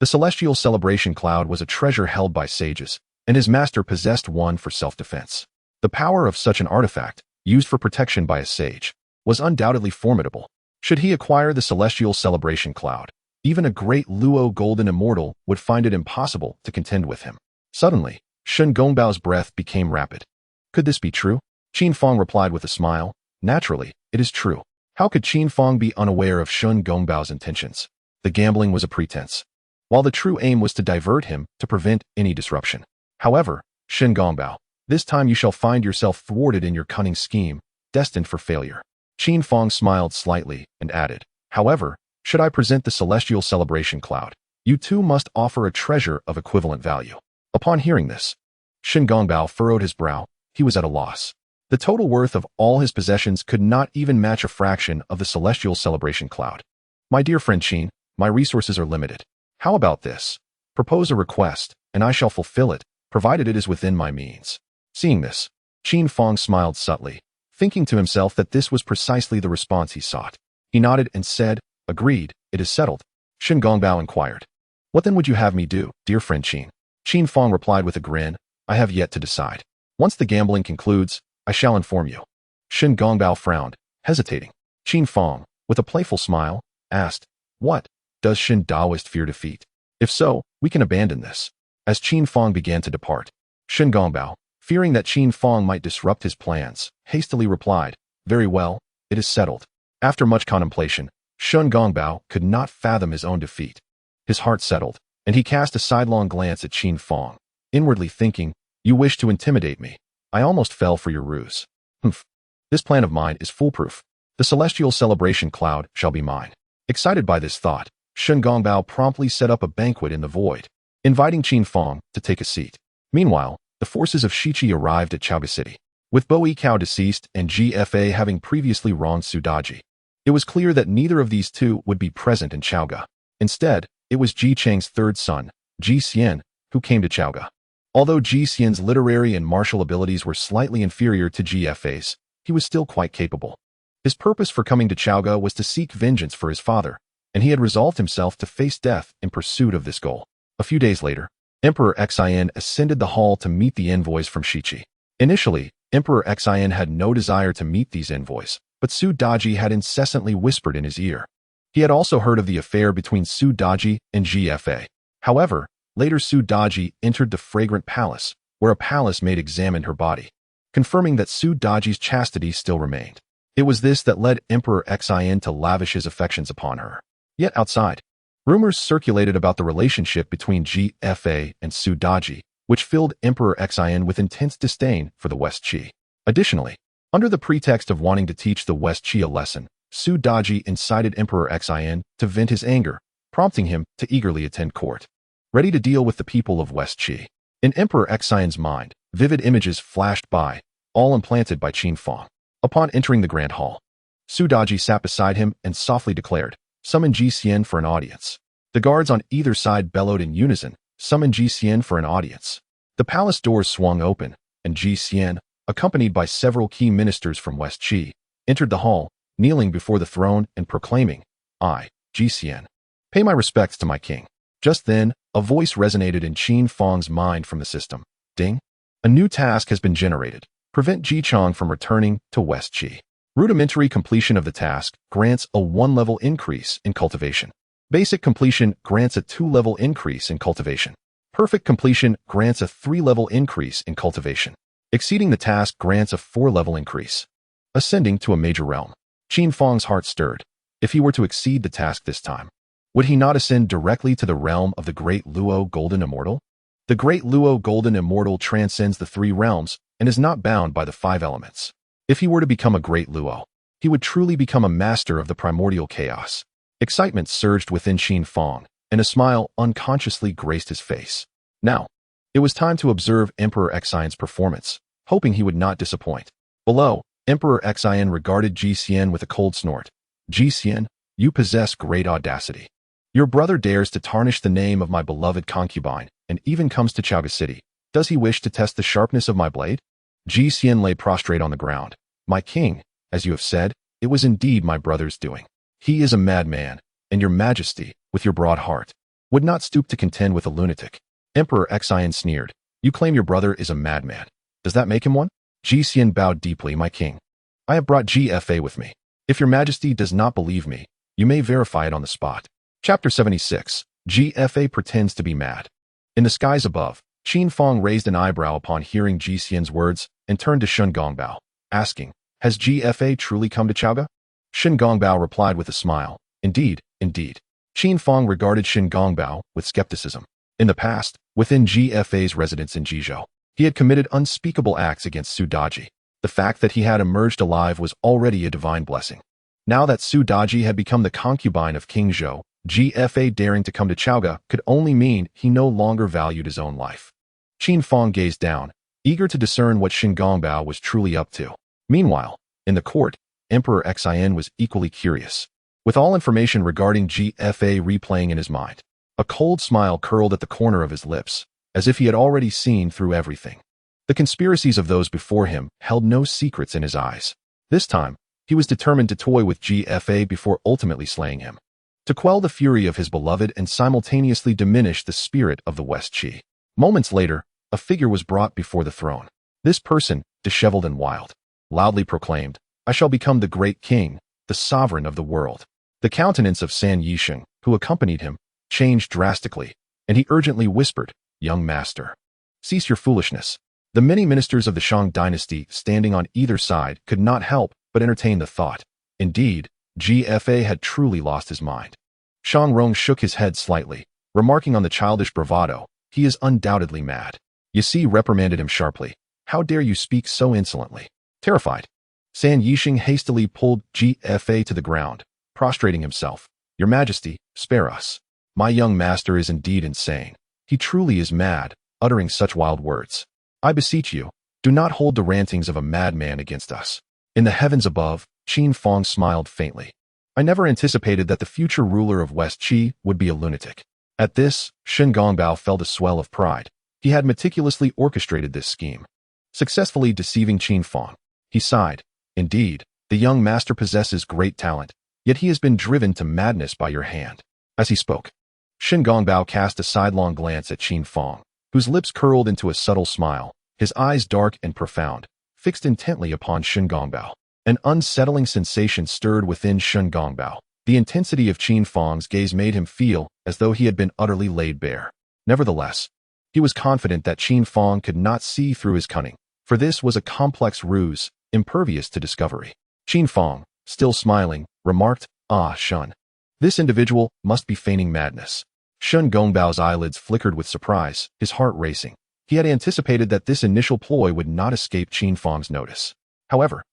The celestial celebration cloud was a treasure held by sages, and his master possessed one for self-defense. The power of such an artifact, used for protection by a sage, was undoubtedly formidable. Should he acquire the celestial celebration cloud, even a great Luo golden immortal would find it impossible to contend with him. Suddenly, Shen Gongbao's breath became rapid. Could this be true? Qin Fang replied with a smile. Naturally, it is true. How could Qin Fang be unaware of Shen Gongbao's intentions? The gambling was a pretense, while the true aim was to divert him to prevent any disruption. However, Shen Gongbao, this time you shall find yourself thwarted in your cunning scheme, destined for failure. Qin Fang smiled slightly and added, however, should I present the celestial celebration cloud, you too must offer a treasure of equivalent value. Upon hearing this, Shen Gongbao furrowed his brow. He was at a loss. The total worth of all his possessions could not even match a fraction of the celestial celebration cloud. My dear friend Qin, my resources are limited. How about this? Propose a request, and I shall fulfill it, provided it is within my means. Seeing this, Qin Fang smiled subtly, thinking to himself that this was precisely the response he sought. He nodded and said, agreed, it is settled. Shen Gongbao inquired, what then would you have me do, dear friend Qin? Qin Fang replied with a grin, I have yet to decide. Once the gambling concludes, I shall inform you. Shen Gongbao frowned, hesitating. Qin Fang, with a playful smile, asked, what? Does Shen Daoist fear defeat? If so, we can abandon this. As Qin Fang began to depart, Shen Gongbao, fearing that Qin Fang might disrupt his plans, hastily replied, very well, it is settled. After much contemplation, Shen Gongbao could not fathom his own defeat. His heart settled, and he cast a sidelong glance at Qin Fang, inwardly thinking, you wish to intimidate me. I almost fell for your ruse. Humph. This plan of mine is foolproof. The celestial celebration cloud shall be mine. Excited by this thought, Shen Gongbao promptly set up a banquet in the void, inviting Qin Fang to take a seat. Meanwhile, the forces of Shiqi arrived at Chaoga City. With Bo Yikao deceased and GFA having previously wronged Su Daji, it was clear that neither of these two would be present in Chaoga. Instead, it was Ji Chang's third son, Zhuxian, who came to Chaoga. Although Zhuxian's literary and martial abilities were slightly inferior to GFA's, he was still quite capable. His purpose for coming to Chaoga was to seek vengeance for his father, and he had resolved himself to face death in pursuit of this goal. A few days later, Emperor Xian ascended the hall to meet the envoys from Shiqi. Initially, Emperor Xian had no desire to meet these envoys, but Su Daji had incessantly whispered in his ear. He had also heard of the affair between Su Daji and GFA. However, later Su Daji entered the fragrant palace, where a palace maid examined her body, confirming that Su Daji's chastity still remained. It was this that led Emperor Xian to lavish his affections upon her. Yet outside, rumors circulated about the relationship between GFA and Su Daji, which filled Emperor Xian with intense disdain for the West Qi. Additionally, Under the pretext of wanting to teach the West Qi a lesson, Su Daji incited Emperor Xin to vent his anger, prompting him to eagerly attend court, ready to deal with the people of West Qi. In Emperor Xin's mind, vivid images flashed by, all implanted by Qin Fang. Upon entering the grand hall, Su Daji sat beside him and softly declared, "Summon Zhuxian for an audience." The guards on either side bellowed in unison, "Summon Zhuxian for an audience." The palace doors swung open, and Zhuxian, accompanied by several key ministers from West Qi, entered the hall, kneeling before the throne and proclaiming, "I, Zhuxian, pay my respects to my king." Just then, a voice resonated in Qin Fang's mind from the system. Ding! A new task has been generated. Prevent Jichang from returning to West Qi. Rudimentary completion of the task grants a 1-level increase in cultivation. Basic completion grants a 2-level increase in cultivation. Perfect completion grants a 3-level increase in cultivation. Exceeding the task grants a 4-level increase. Ascending to a major realm. Qin Fang's heart stirred. If he were to exceed the task this time, would he not ascend directly to the realm of the Great Luo Golden Immortal? The Great Luo Golden Immortal transcends the 3 realms and is not bound by the 5 elements. If he were to become a Great Luo, he would truly become a master of the primordial chaos. Excitement surged within Qin Fang, and a smile unconsciously graced his face. Now, it was time to observe Emperor Xin's performance, hoping he would not disappoint. Below, Emperor Xin regarded Zhuxian with a cold snort. "Zhuxian, you possess great audacity. Your brother dares to tarnish the name of my beloved concubine and even comes to Chaoga City. Does he wish to test the sharpness of my blade?" Zhuxian lay prostrate on the ground. "My king, as you have said, it was indeed my brother's doing. He is a madman, and your majesty, with your broad heart, would not stoop to contend with a lunatic." Emperor Xin sneered. "You claim your brother is a madman. Does that make him one?" Zhuxian bowed deeply. "My king, I have brought GFA with me. If your majesty does not believe me, you may verify it on the spot." Chapter 76. GFA pretends to be mad. In the skies above, Qin Fang raised an eyebrow upon hearing Zhuxian's words and turned to Shen Gongbao, asking, "Has GFA truly come to Chaoga?" Shen Gongbao replied with a smile, "Indeed, indeed." Qin Fang regarded Shen Gongbao with skepticism. In the past, within GFA's residence in Jizhou, he had committed unspeakable acts against Su Daji. The fact that he had emerged alive was already a divine blessing. Now that Su Daji had become the concubine of King Zhou, GFA daring to come to Chaoga could only mean he no longer valued his own life. Qin Fang gazed down, eager to discern what Shen Gongbao was truly up to. Meanwhile, in the court, Emperor Xin was equally curious. With all information regarding GFA replaying in his mind, a cold smile curled at the corner of his lips, as if he had already seen through everything. The conspiracies of those before him held no secrets in his eyes. This time, he was determined to toy with GFA before ultimately slaying him, to quell the fury of his beloved and simultaneously diminish the spirit of the West Qi. Moments later, a figure was brought before the throne. This person, disheveled and wild, loudly proclaimed, "I shall become the great king, the sovereign of the world." The countenance of San Yisheng, who accompanied him, changed drastically, and he urgently whispered, "Young master, cease your foolishness." The many ministers of the Shang dynasty standing on either side could not help but entertain the thought. Indeed, GFA had truly lost his mind. Shang Rong shook his head slightly, remarking on the childish bravado, "He is undoubtedly mad." Yisi reprimanded him sharply. "How dare you speak so insolently?" Terrified, San Yisheng hastily pulled GFA to the ground, prostrating himself. "Your Majesty, spare us. My young master is indeed insane. He truly is mad, uttering such wild words. I beseech you, do not hold the rantings of a madman against us." In the heavens above, Qin Fang smiled faintly. "I never anticipated that the future ruler of West Qi would be a lunatic." At this, Shen Gongbao felt a swell of pride. He had meticulously orchestrated this scheme, successfully deceiving Qin Fang. He sighed. "Indeed, the young master possesses great talent, yet he has been driven to madness by your hand." As he spoke, Shen Gongbao cast a sidelong glance at Qin Fang, whose lips curled into a subtle smile, his eyes dark and profound, fixed intently upon Shen Gongbao. An unsettling sensation stirred within Shen Gongbao. The intensity of Qin Fang's gaze made him feel as though he had been utterly laid bare. Nevertheless, he was confident that Qin Fang could not see through his cunning, for this was a complex ruse, impervious to discovery. Qin Fang, still smiling, remarked, "Ah, Shen. This individual must be feigning madness." Shen Gongbao's eyelids flickered with surprise, his heart racing. He had anticipated that this initial ploy would not escape Qin Fang's notice. However,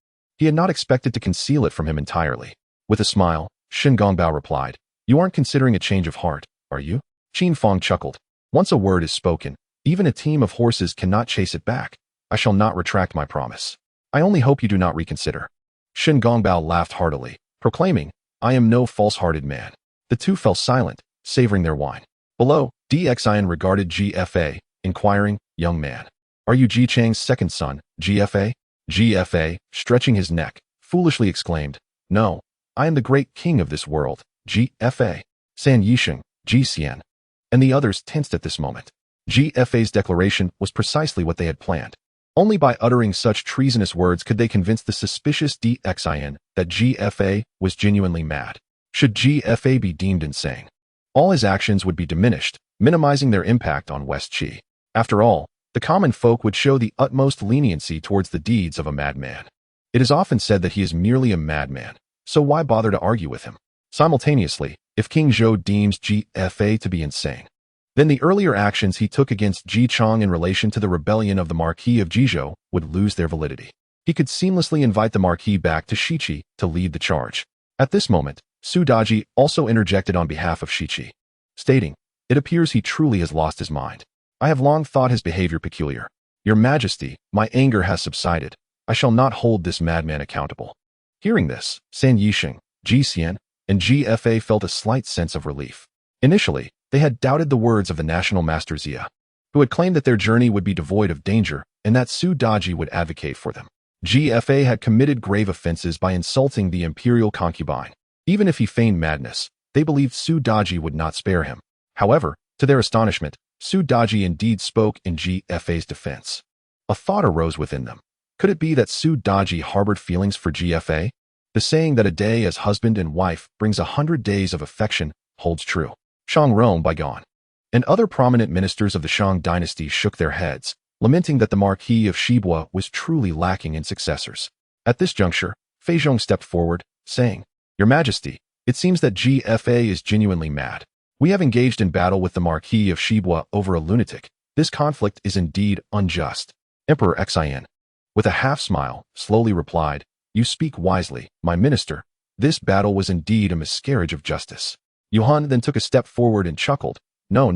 He had not expected to conceal it from him entirely. With a smile, Shen Gongbao replied, "You aren't considering a change of heart, are you?" Qin Fang chuckled. "Once a word is spoken, even a team of horses cannot chase it back. I shall not retract my promise. I only hope you do not reconsider." Shen Gongbao laughed heartily, proclaiming, "I am no false-hearted man." The two fell silent, savoring their wine. Below, Dxian regarded GFA, inquiring, "Young man, are you Ji Chang's second son, GFA?" GFA, stretching his neck, foolishly exclaimed, "No, I am the great king of this world, GFA." San Yisheng, Zhuxian, and the others tensed at this moment. GFA's declaration was precisely what they had planned. Only by uttering such treasonous words could they convince the suspicious Dxian that GFA was genuinely mad. Should GFA be deemed insane, all his actions would be diminished, minimizing their impact on West Qi. After all, the common folk would show the utmost leniency towards the deeds of a madman. It is often said that he is merely a madman, so why bother to argue with him? Simultaneously, if King Zhou deems GFA to be insane, then the earlier actions he took against Ji Chang in relation to the rebellion of the Marquis of Jizhou would lose their validity. He could seamlessly invite the Marquis back to Shiqi to lead the charge. At this moment, Su Daji also interjected on behalf of Shiqi, stating, "It appears he truly has lost his mind. I have long thought his behavior peculiar. Your Majesty, my anger has subsided. I shall not hold this madman accountable." Hearing this, San Yisheng, Zhuxian, and GFA felt a slight sense of relief. Initially, they had doubted the words of the National Master Xia, who had claimed that their journey would be devoid of danger and that Su Daji would advocate for them. GFA had committed grave offenses by insulting the imperial concubine. Even if he feigned madness, they believed Su Daji would not spare him. However, to their astonishment, Su Daji indeed spoke in GFA's defense. A thought arose within them. Could it be that Su Daji harbored feelings for GFA? The saying that a day as husband and wife brings 100 days of affection holds true. Shang Rong bygone. And other prominent ministers of the Shang dynasty shook their heads, lamenting that the Marquis of Shibua was truly lacking in successors. At this juncture, Fei Zhong stepped forward, saying, "Your Majesty, it seems that GFA is genuinely mad. We have engaged in battle with the Marquis of Shibua over a lunatic. This conflict is indeed unjust." Emperor Xian, with a half-smile, slowly replied, "You speak wisely, my minister. This battle was indeed a miscarriage of justice." Yuan then took a step forward and chuckled, No,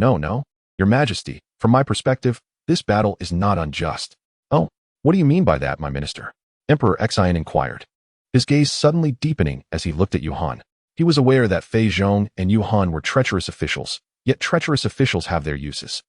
Your Majesty, from my perspective, this battle is not unjust." "Oh, what do you mean by that, my minister?" Emperor Xian inquired, his gaze suddenly deepening as he looked at Yuan. He was aware that Fei Zhong and Yuan were treacherous officials, yet treacherous officials have their uses.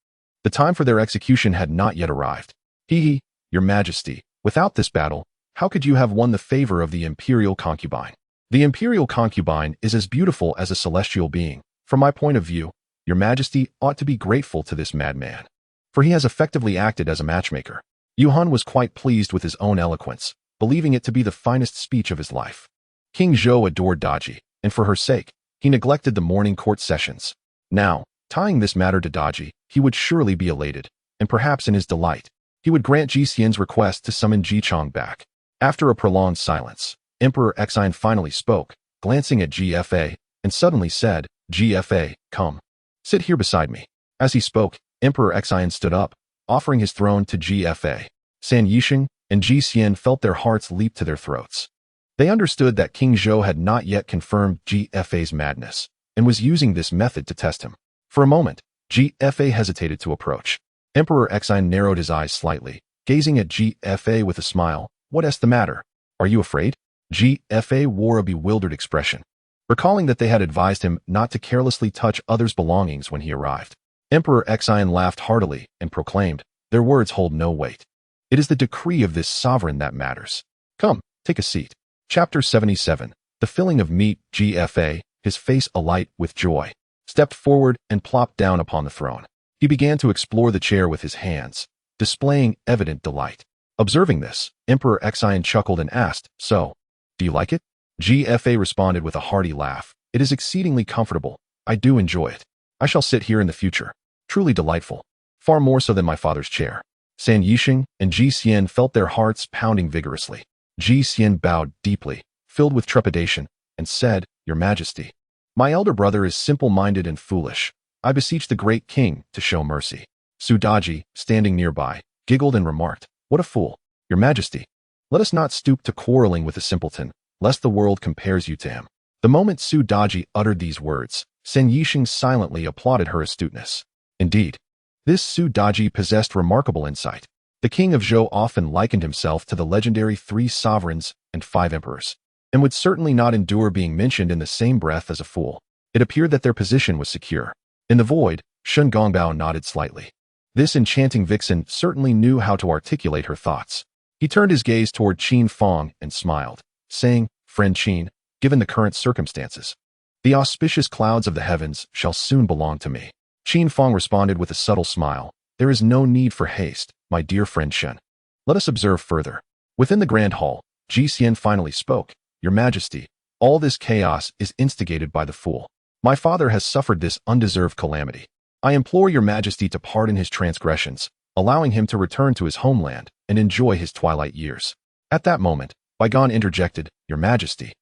The time for their execution had not yet arrived. Your Majesty, without this battle, how could you have won the favor of the imperial concubine? The imperial concubine is as beautiful as a celestial being. From my point of view, Your Majesty ought to be grateful to this madman, for he has effectively acted as a matchmaker. Yuan was quite pleased with his own eloquence, believing it to be the finest speech of his life. King Zhou adored Daji, and for her sake, he neglected the morning court sessions. Now, tying this matter to Daji, he would surely be elated, and perhaps in his delight, he would grant Zhuxian's request to summon Ji Chang back. After a prolonged silence, Emperor Xian finally spoke, glancing at GFA, and suddenly said, "GFA, come. Sit here beside me." As he spoke, Emperor Xian stood up, offering his throne to GFA. San Yisheng and Zhuxian felt their hearts leap to their throats. They understood that King Zhou had not yet confirmed GFA's madness, and was using this method to test him. For a moment, GFA hesitated to approach. Emperor Xian narrowed his eyes slightly, gazing at GFA with a smile. "What's the matter? Are you afraid?" GFA wore a bewildered expression, recalling that they had advised him not to carelessly touch others' belongings when he arrived. Emperor Xian laughed heartily and proclaimed, "Their words hold no weight. It is the decree of this sovereign that matters. Come, take a seat." Chapter 77. The Filling of Meat. GFA, his face alight with joy, stepped forward and plopped down upon the throne. He began to explore the chair with his hands, displaying evident delight. Observing this, Emperor Xian chuckled and asked, "So, do you like it?" GFA responded with a hearty laugh, "It is exceedingly comfortable. I do enjoy it. I shall sit here in the future. Truly delightful. Far more so than my father's chair." San Yisheng and Zhuxian felt their hearts pounding vigorously. Zhuxian bowed deeply, filled with trepidation, and said, "Your Majesty, my elder brother is simple-minded and foolish. I beseech the great king to show mercy." Su Daji, standing nearby, giggled and remarked, "What a fool! Your Majesty, Let us not stoop to quarreling with a simpleton, lest the world compares you to him. The moment Su Daji uttered these words, San Yixing silently applauded her astuteness. Indeed, this Su Daji possessed remarkable insight. The king of Zhou often likened himself to the legendary 3 sovereigns and 5 emperors, and would certainly not endure being mentioned in the same breath as a fool. It appeared that their position was secure. In the void, Shun Gongbao nodded slightly. This enchanting vixen certainly knew how to articulate her thoughts. He turned his gaze toward Qin Fang and smiled, saying, "Friend Qin, given the current circumstances, the auspicious clouds of the heavens shall soon belong to me." Qin Fang responded with a subtle smile. "There is no need for haste, my dear friend Shen. Let us observe further." Within the grand hall, Zhuxian finally spoke. "Your Majesty, all this chaos is instigated by the fool. My father has suffered this undeserved calamity. I implore your Majesty to pardon his transgressions, allowing him to return to his homeland and enjoy his twilight years." At that moment, Baigan interjected, "Your Majesty,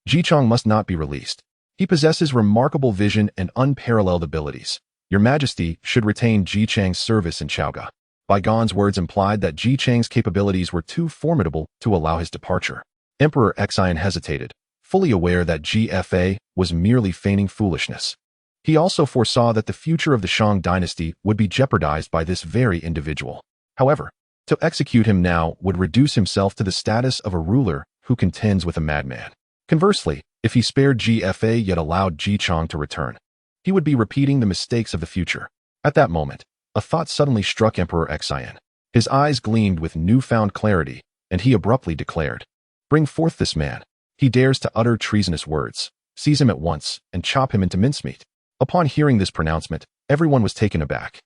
Jichong must not be released. He possesses remarkable vision and unparalleled abilities. Your Majesty should retain Jichang's service in Chaoga." Baigan's words implied that Jichang's capabilities were too formidable to allow his departure. Emperor Xian hesitated, fully aware that GFA was merely feigning foolishness. He also foresaw that the future of the Shang dynasty would be jeopardized by this very individual. However, to execute him now would reduce himself to the status of a ruler who contends with a madman. Conversely, if he spared GFA yet allowed Jichang to return, he would be repeating the mistakes of the future. At that moment, a thought suddenly struck Emperor Xian. His eyes gleamed with newfound clarity, and he abruptly declared, "Bring forth this man. He dares to utter treasonous words. Seize him at once and chop him into mincemeat." Upon hearing this pronouncement, everyone was taken aback.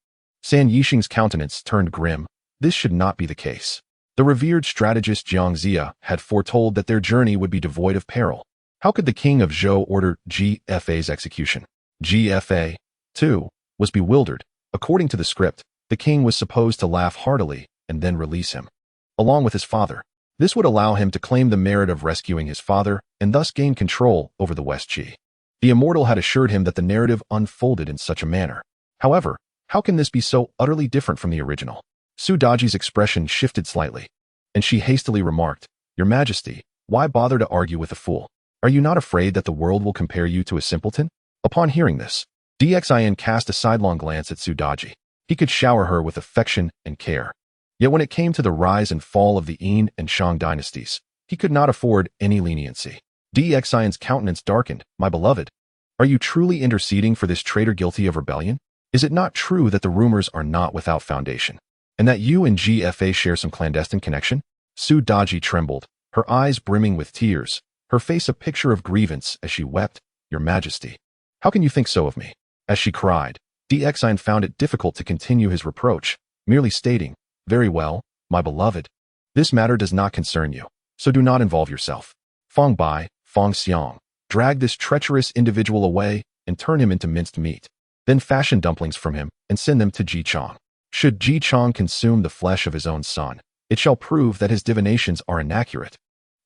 San Yixing's countenance turned grim. This should not be the case. The revered strategist Jiang Zia had foretold that their journey would be devoid of peril. How could the king of Zhou order GFA's execution? GFA, too, was bewildered. According to the script, the king was supposed to laugh heartily and then release him, along with his father. This would allow him to claim the merit of rescuing his father and thus gain control over the West Qi. The immortal had assured him that the narrative unfolded in such a manner. However, how can this be so utterly different from the original? Su Daji's expression shifted slightly, and she hastily remarked, "Your Majesty, why bother to argue with a fool? Are you not afraid that the world will compare you to a simpleton?" Upon hearing this, Dxian cast a sidelong glance at Su Daji. He could shower her with affection and care. Yet when it came to the rise and fall of the Yin and Shang dynasties, he could not afford any leniency. Dxian's countenance darkened. "My beloved, are you truly interceding for this traitor guilty of rebellion? Is it not true that the rumors are not without foundation, and that you and GFA share some clandestine connection?" Su Daji trembled, her eyes brimming with tears, her face a picture of grievance as she wept. "Your Majesty, how can you think so of me?" As she cried, Dxian found it difficult to continue his reproach, merely stating, "Very well, my beloved. This matter does not concern you, so do not involve yourself. Fang Bai, Fang Xiang, drag this treacherous individual away and turn him into minced meat. Then fashion dumplings from him and send them to Jichang. Should Jichang consume the flesh of his own son, it shall prove that his divinations are inaccurate,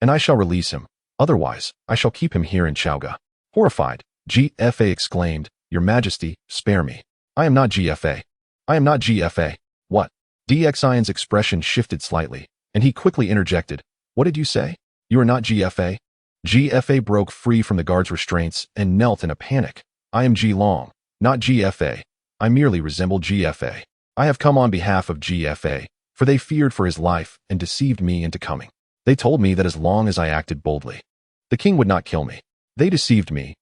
and I shall release him. Otherwise, I shall keep him here in Chaoga." Horrified, GFA exclaimed, "Your Majesty, spare me. I am not GFA. I am not GFA." "What?" Dxian's expression shifted slightly, and he quickly interjected, "What did you say? You are not GFA?" GFA broke free from the guard's restraints and knelt in a panic. "I am Ji Long, not GFA. I merely resemble GFA. I have come on behalf of GFA, for they feared for his life and deceived me into coming. They told me that as long as I acted boldly, the king would not kill me. They deceived me,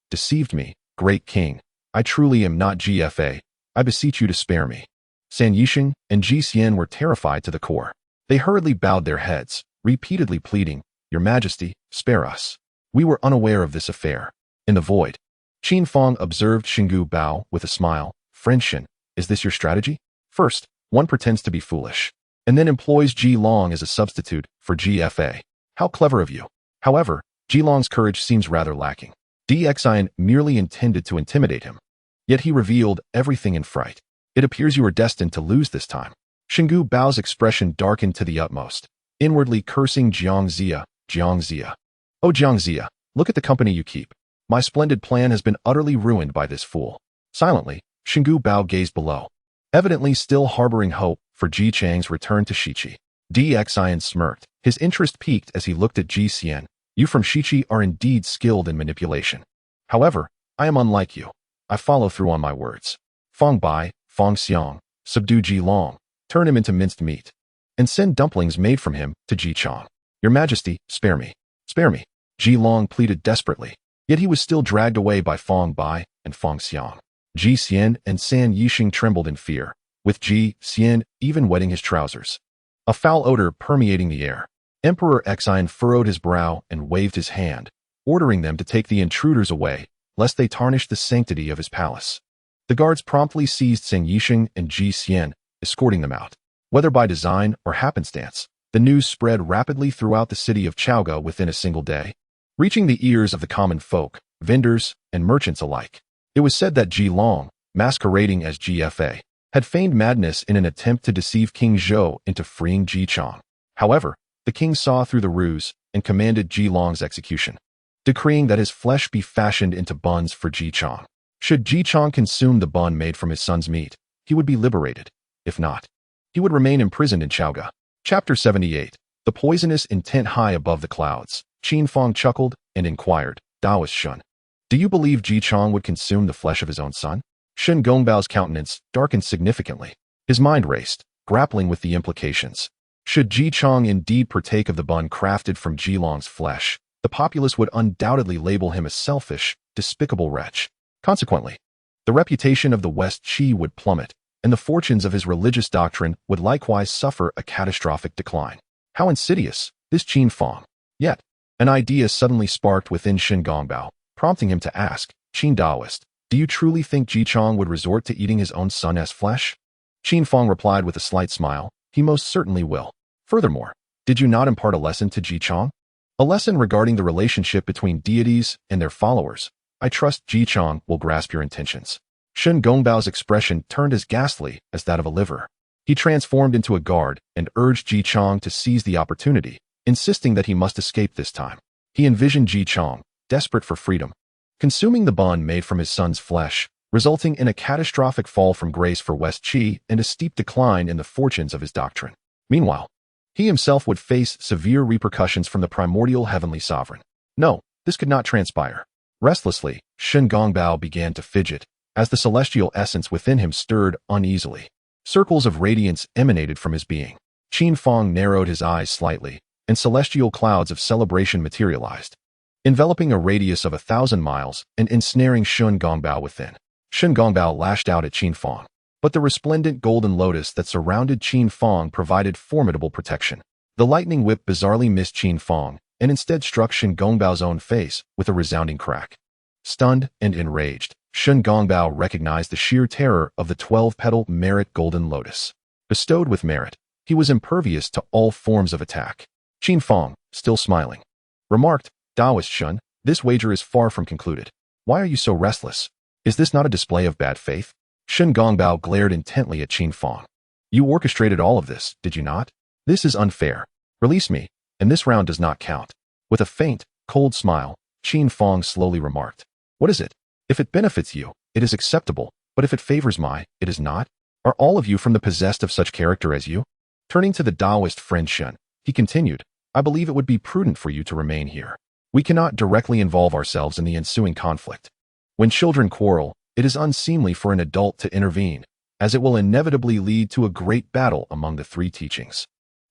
great king. I truly am not GFA. I beseech you to spare me." San Yixing and Zhuxian were terrified to the core. They hurriedly bowed their heads, repeatedly pleading, "Your Majesty, spare us. We were unaware of this affair." In the void, Qin Fang observed Xingu bow with a smile. "Friend Shen, is this your strategy? First, one pretends to be foolish, and then employs Ji Long as a substitute for GFA. How clever of you. However, Ji Long's courage seems rather lacking. Dxian merely intended to intimidate him, yet he revealed everything in fright. It appears you are destined to lose this time." Xingu Bao's expression darkened to the utmost, inwardly cursing Jiang Zia. "Jiang Zia. Oh, Jiang Zia, look at the company you keep. My splendid plan has been utterly ruined by this fool." Silently, Xingu Bao gazed below, evidently still harboring hope for Ji Chang's return to Shichi. Dxian smirked, His interest peaked as he looked at Zhuxian. You from Shiqi are indeed skilled in manipulation. However, I am unlike you. I follow through on my words. Fang Bai, Fang Xiang, subdue Ji Long, turn him into minced meat, and send dumplings made from him to Ji Chong. Your Majesty, spare me. Spare me. Ji Long pleaded desperately, yet he was still dragged away by Fang Bai and Fang Xiang. Ji Xian and San Yixing trembled in fear, with Ji Xian even wetting his trousers. A foul odor permeating the air. Emperor Xian furrowed his brow and waved his hand, ordering them to take the intruders away, lest they tarnish the sanctity of his palace. The guards promptly seized San Yixing and Ji Xian, escorting them out. Whether by design or happenstance, the news spread rapidly throughout the city of Chaoga within a single day, reaching the ears of the common folk, vendors, and merchants alike. It was said that Ji Long, masquerading as GFA, had feigned madness in an attempt to deceive King Zhou into freeing Ji Chong. However, the king saw through the ruse and commanded Ji Long's execution, decreeing that his flesh be fashioned into buns for Ji Chong. Should Ji Chong consume the bun made from his son's meat, he would be liberated. If not, he would remain imprisoned in Chaoga. Chapter 78. The poisonous intent high above the clouds. Qin Fang chuckled and inquired, Daoist Shun, do you believe Ji Chong would consume the flesh of his own son? Shen Gongbao's countenance darkened significantly. His mind raced, grappling with the implications. Should Ji Chong indeed partake of the bun crafted from Ji Long's flesh, the populace would undoubtedly label him a selfish, despicable wretch. Consequently, the reputation of the West Qi would plummet, and the fortunes of his religious doctrine would likewise suffer a catastrophic decline. How insidious, this Qin Fang! Yet, an idea suddenly sparked within Shen Gongbao, prompting him to ask, Qin Daoist, do you truly think Ji Chong would resort to eating his own son as flesh? Qin Fang replied with a slight smile, he most certainly will. Furthermore, did you not impart a lesson to Ji Chong? A lesson regarding the relationship between deities and their followers. I trust Ji Chong will grasp your intentions. Shen Gongbao's expression turned as ghastly as that of a liver. He transformed into a guard and urged Ji Chong to seize the opportunity, insisting that he must escape this time. He envisioned Ji Chong, desperate for freedom, consuming the bun made from his son's flesh, resulting in a catastrophic fall from grace for West Qi and a steep decline in the fortunes of his doctrine. Meanwhile, he himself would face severe repercussions from the primordial heavenly sovereign. No, this could not transpire. Restlessly, Shen Gongbao began to fidget, as the celestial essence within him stirred uneasily. Circles of radiance emanated from his being. Qin Fang narrowed his eyes slightly, and celestial clouds of celebration materialized, enveloping a radius of 1,000 miles and ensnaring Shen Gongbao within. Shen Gongbao lashed out at Qin Fang, but the resplendent golden lotus that surrounded Qin Fang provided formidable protection. The lightning whip bizarrely missed Qin Fang, and instead struck Shen Gongbao's own face with a resounding crack. Stunned and enraged, Shen Gongbao recognized the sheer terror of the 12-petal merit golden lotus. Bestowed with merit, he was impervious to all forms of attack. Qin Fang, still smiling, remarked, Daoist Shun, this wager is far from concluded. Why are you so restless? Is this not a display of bad faith? Shen Gongbao glared intently at Qin Fang. You orchestrated all of this, did you not? This is unfair. Release me, and this round does not count. With a faint, cold smile, Qin Fang slowly remarked. What is it? If it benefits you, it is acceptable, but if it favors it is not? Are all of you from the possessed of such character as you? Turning to the Taoist friend Shen, he continued, I believe it would be prudent for you to remain here. We cannot directly involve ourselves in the ensuing conflict. When children quarrel, it is unseemly for an adult to intervene, as it will inevitably lead to a great battle among the three teachings.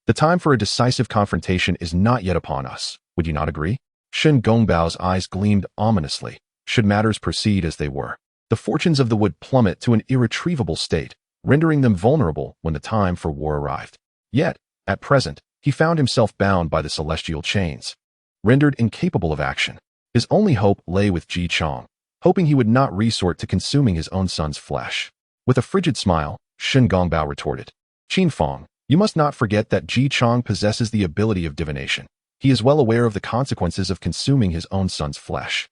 The time for a decisive confrontation is not yet upon us, would you not agree? Shen Gongbao's eyes gleamed ominously. Should matters proceed as they were, the fortunes of the would plummet to an irretrievable state, rendering them vulnerable when the time for war arrived. Yet, at present, he found himself bound by the celestial chains. Rendered incapable of action, his only hope lay with Ji Chong, hoping he would not resort to consuming his own son's flesh. With a frigid smile, Shen Gongbao retorted, Qin Fang, you must not forget that Ji Chong possesses the ability of divination. He is well aware of the consequences of consuming his own son's flesh,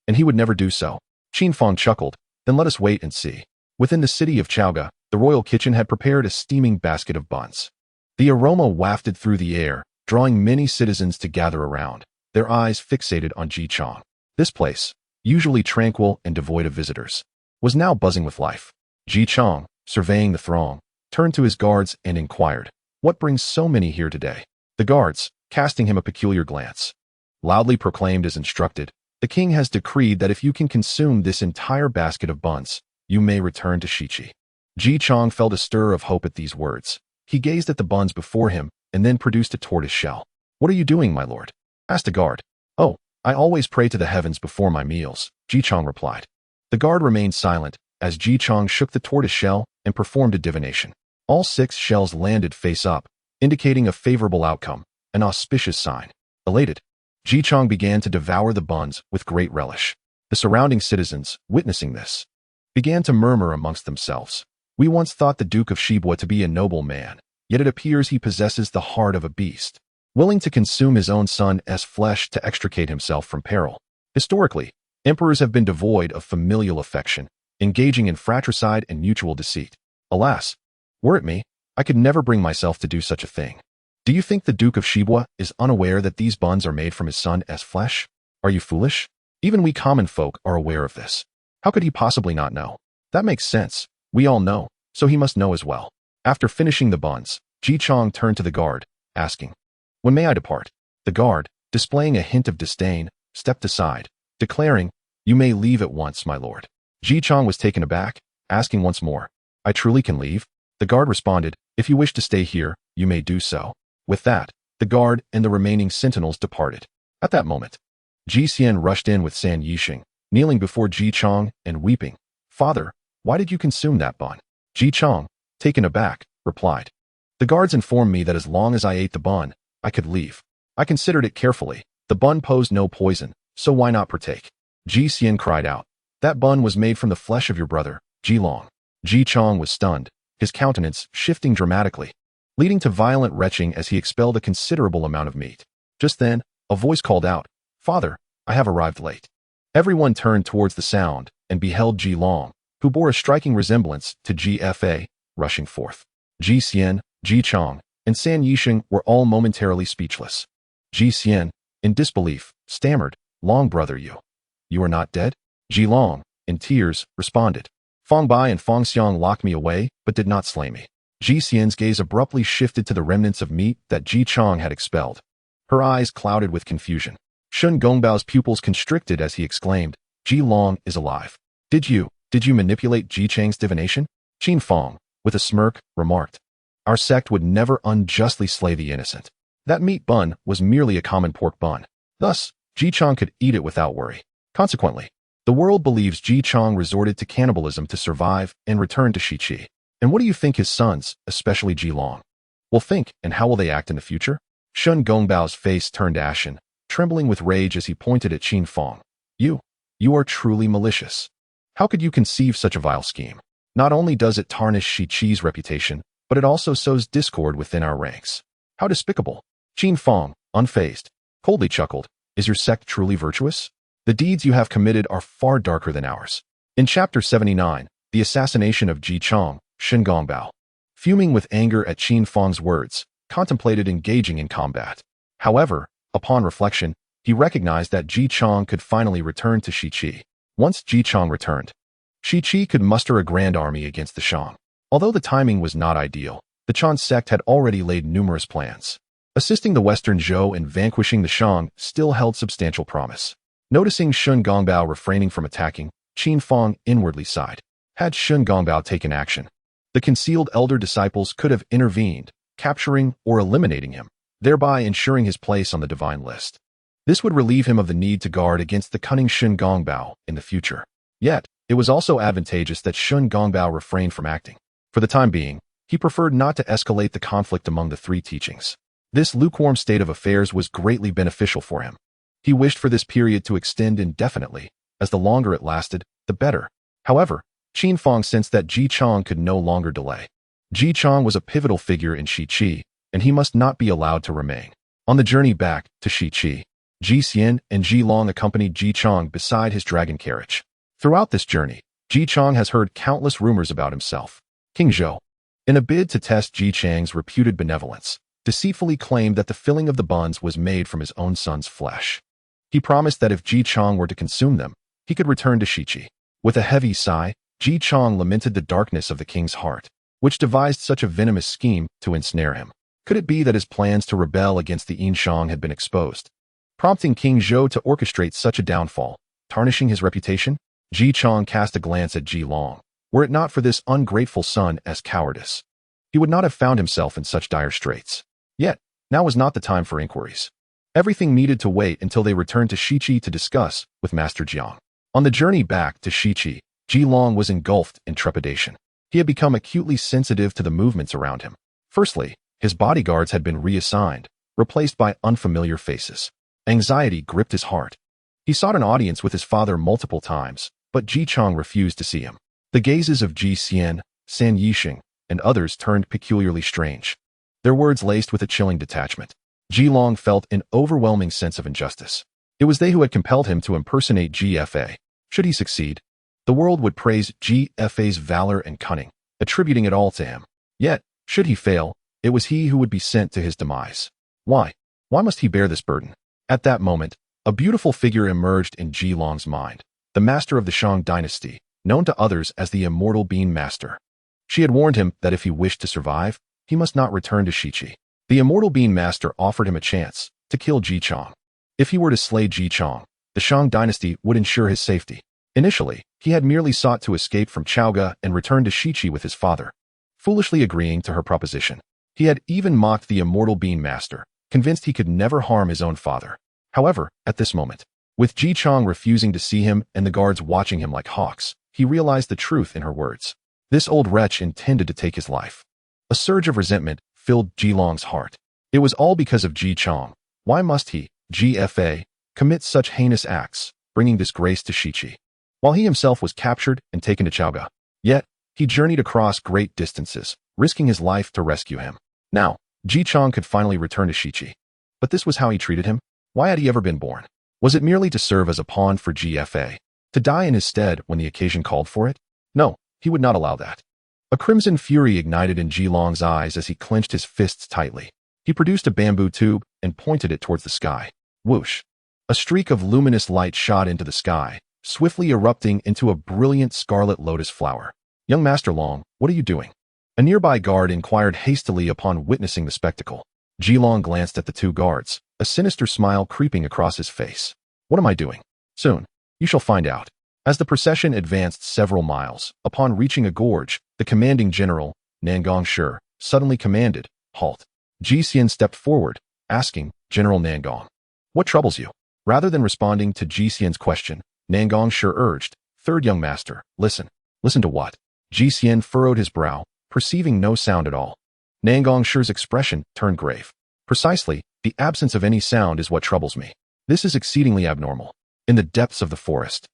and he would never do so. Qin Fang chuckled, then let us wait and see. Within the city of Chaoga, the royal kitchen had prepared a steaming basket of buns. The aroma wafted through the air, drawing many citizens to gather around, their eyes fixated on Ji Chong. This place, usually tranquil and devoid of visitors, was now buzzing with life. Ji Chong, surveying the throng, turned to his guards and inquired, what brings so many here today? The guards, casting him a peculiar glance. Loudly proclaimed as instructed, the king has decreed that if you can consume this entire basket of buns, you may return to Shichi. Ji Chong felt a stir of hope at these words. He gazed at the buns before him and then produced a tortoise shell. "What are you doing, my lord?" asked a guard. "Oh, I always pray to the heavens before my meals," Ji Chong replied. The guard remained silent as Ji Chong shook the tortoise shell and performed a divination. All 6 shells landed face up, indicating a favorable outcome, an auspicious sign. Elated, Ji Chong began to devour the buns with great relish. The surrounding citizens, witnessing this, began to murmur amongst themselves. "We once thought the Duke of Shibwa to be a noble man, yet it appears he possesses the heart of a beast, willing to consume his own son's flesh to extricate himself from peril." Historically, emperors have been devoid of familial affection, engaging in fratricide and mutual deceit. Alas, were it me, I could never bring myself to do such a thing. Do you think the Duke of Shibwa is unaware that these buns are made from his son's flesh? Are you foolish? Even we common folk are aware of this. How could he possibly not know? That makes sense. We all know, so he must know as well. After finishing the buns, Ji Chong turned to the guard, asking, "When may I depart?" The guard, displaying a hint of disdain, stepped aside, declaring, "You may leave at once, my lord." Ji Chong was taken aback, asking once more, "I truly can leave?" The guard responded, "If you wish to stay here, you may do so." With that, the guard and the remaining sentinels departed. At that moment, Zhuxian rushed in with San Yixing, kneeling before Ji Chong and weeping. "Father, why did you consume that bun?" Ji Chong, taken aback, replied, "The guards informed me that as long as I ate the bun, I could leave. I considered it carefully. The bun posed no poison, so why not partake?" Zhuxian cried out, "That bun was made from the flesh of your brother, Ji Long." Ji Chong was stunned, his countenance shifting dramatically, leading to violent retching as he expelled a considerable amount of meat. Just then, a voice called out, "Father, I have arrived late." Everyone turned towards the sound and beheld Ji Long, who bore a striking resemblance to GFA, rushing forth. Ji Xian, Ji Chong, and San Yixing were all momentarily speechless. Ji Xian, in disbelief, stammered, "Long brother, you are not dead?" Ji Long, in tears, responded, "Fang Bai and Fang Xiang locked me away, but did not slay me." Ji Xian's gaze abruptly shifted to the remnants of meat that Ji Chong had expelled. Her eyes clouded with confusion. Shun Gongbao's pupils constricted as he exclaimed, "Ji Long is alive. Did you manipulate Ji Chang's divination?" Qin Fang, with a smirk, remarked, "Our sect would never unjustly slay the innocent. That meat bun was merely a common pork bun. Thus, Ji Chong could eat it without worry. Consequently, the world believes Ji Chong resorted to cannibalism to survive and return to Shichi. And what do you think his sons, especially Ji Long, will think, and how will they act in the future?" Shun Gongbao's face turned ashen, trembling with rage as he pointed at Qin Fang. You are truly malicious. How could you conceive such a vile scheme? Not only does it tarnish Shichi's reputation, but it also sows discord within our ranks. How despicable." Qin Fang, unfazed, coldly chuckled, "Is your sect truly virtuous? The deeds you have committed are far darker than ours." In Chapter 79, the assassination of Ji Chong, Shun Gongbao, fuming with anger at Qin Fang's words, contemplated engaging in combat. However, upon reflection, he recognized that Ji Chong could finally return to Shichi. Once Ji Chong returned, Shichi could muster a grand army against the Shang. Although the timing was not ideal, the Chan sect had already laid numerous plans. Assisting the Western Zhou in vanquishing the Shang still held substantial promise. Noticing Shun Gongbao refraining from attacking, Qin Fang inwardly sighed. Had Shun Gongbao taken action, the concealed elder disciples could have intervened, capturing or eliminating him, thereby ensuring his place on the divine list. This would relieve him of the need to guard against the cunning Shun Gongbao in the future. Yet, it was also advantageous that Shun Gongbao refrained from acting. For the time being, he preferred not to escalate the conflict among the 3 teachings. This lukewarm state of affairs was greatly beneficial for him. He wished for this period to extend indefinitely, as the longer it lasted, the better. However, Qin Fang sensed that Ji Chong could no longer delay. Ji Chong was a pivotal figure in Shichi, and he must not be allowed to remain. On the journey back to Shichi, Ji Xian and Ji Long accompanied Ji Chong beside his dragon carriage. Throughout this journey, Ji Chong has heard countless rumors about himself. King Zhou, in a bid to test Ji Chang's reputed benevolence, deceitfully claimed that the filling of the buns was made from his own son's flesh. He promised that if Ji Chong were to consume them, he could return to Shichi. With a heavy sigh, Ji Chong lamented the darkness of the king's heart, which devised such a venomous scheme to ensnare him. Could it be that his plans to rebel against the Yinshang had been exposed, prompting King Zhou to orchestrate such a downfall, tarnishing his reputation? Ji Chong cast a glance at Ji Long. Were it not for this ungrateful son as cowardice, he would not have found himself in such dire straits. Yet, now was not the time for inquiries. Everything needed to wait until they returned to Shiqi to discuss with Master Jiang. On the journey back to Shiqi, Ji Long was engulfed in trepidation. He had become acutely sensitive to the movements around him. Firstly, his bodyguards had been reassigned, replaced by unfamiliar faces. Anxiety gripped his heart. He sought an audience with his father multiple times, but Ji Chong refused to see him. The gazes of Ji Xian, San Yixing, and others turned peculiarly strange, their words laced with a chilling detachment. Ji Long felt an overwhelming sense of injustice. It was they who had compelled him to impersonate GFA. Should he succeed, the world would praise GFA's valor and cunning, attributing it all to him. Yet, should he fail, it was he who would be sent to his demise. Why? Why must he bear this burden? At that moment, a beautiful figure emerged in Ji Long's mind, the master of the Shang dynasty, known to others as the Immortal Being Master. She had warned him that if he wished to survive, he must not return to Shiqi. The Immortal Being Master offered him a chance to kill Ji Chong. If he were to slay Ji Chong, the Shang dynasty would ensure his safety. Initially, he had merely sought to escape from Chaoga and return to Shiqi with his father, foolishly agreeing to her proposition. He had even mocked the Immortal Being Master, convinced he could never harm his own father. However, at this moment, with Ji Chong refusing to see him and the guards watching him like hawks, he realized the truth in her words. This old wretch intended to take his life. A surge of resentment filled Ji Long's heart. It was all because of Ji Chong. Why must he, GFA, commit such heinous acts, bringing disgrace to Shiqi, while he himself was captured and taken to Chaoga? Yet, he journeyed across great distances, risking his life to rescue him. Now, Ji Chong could finally return to Shiqi. But this was how he treated him? Why had he ever been born? Was it merely to serve as a pawn for GFA? To die in his stead when the occasion called for it? No, he would not allow that. A crimson fury ignited in Ji Long's eyes as he clenched his fists tightly. He produced a bamboo tube and pointed it towards the sky. Whoosh! A streak of luminous light shot into the sky, swiftly erupting into a brilliant scarlet lotus flower. Young Master Long, what are you doing? A nearby guard inquired hastily upon witnessing the spectacle. Ji Long glanced at the two guards, a sinister smile creeping across his face. What am I doing? Soon, you shall find out. As the procession advanced several miles, upon reaching a gorge, the commanding general, Nangong Shi, suddenly commanded, "Halt." Ji Xian stepped forward, asking, "General Nangong, what troubles you?" Rather than responding to Ji Xian's question, Nangong Shi urged, "Third young master, listen." Listen to what? Ji Xian furrowed his brow, perceiving no sound at all. Nangong Shi's expression turned grave. Precisely, the absence of any sound is what troubles me. This is exceedingly abnormal. In the depths of the forest,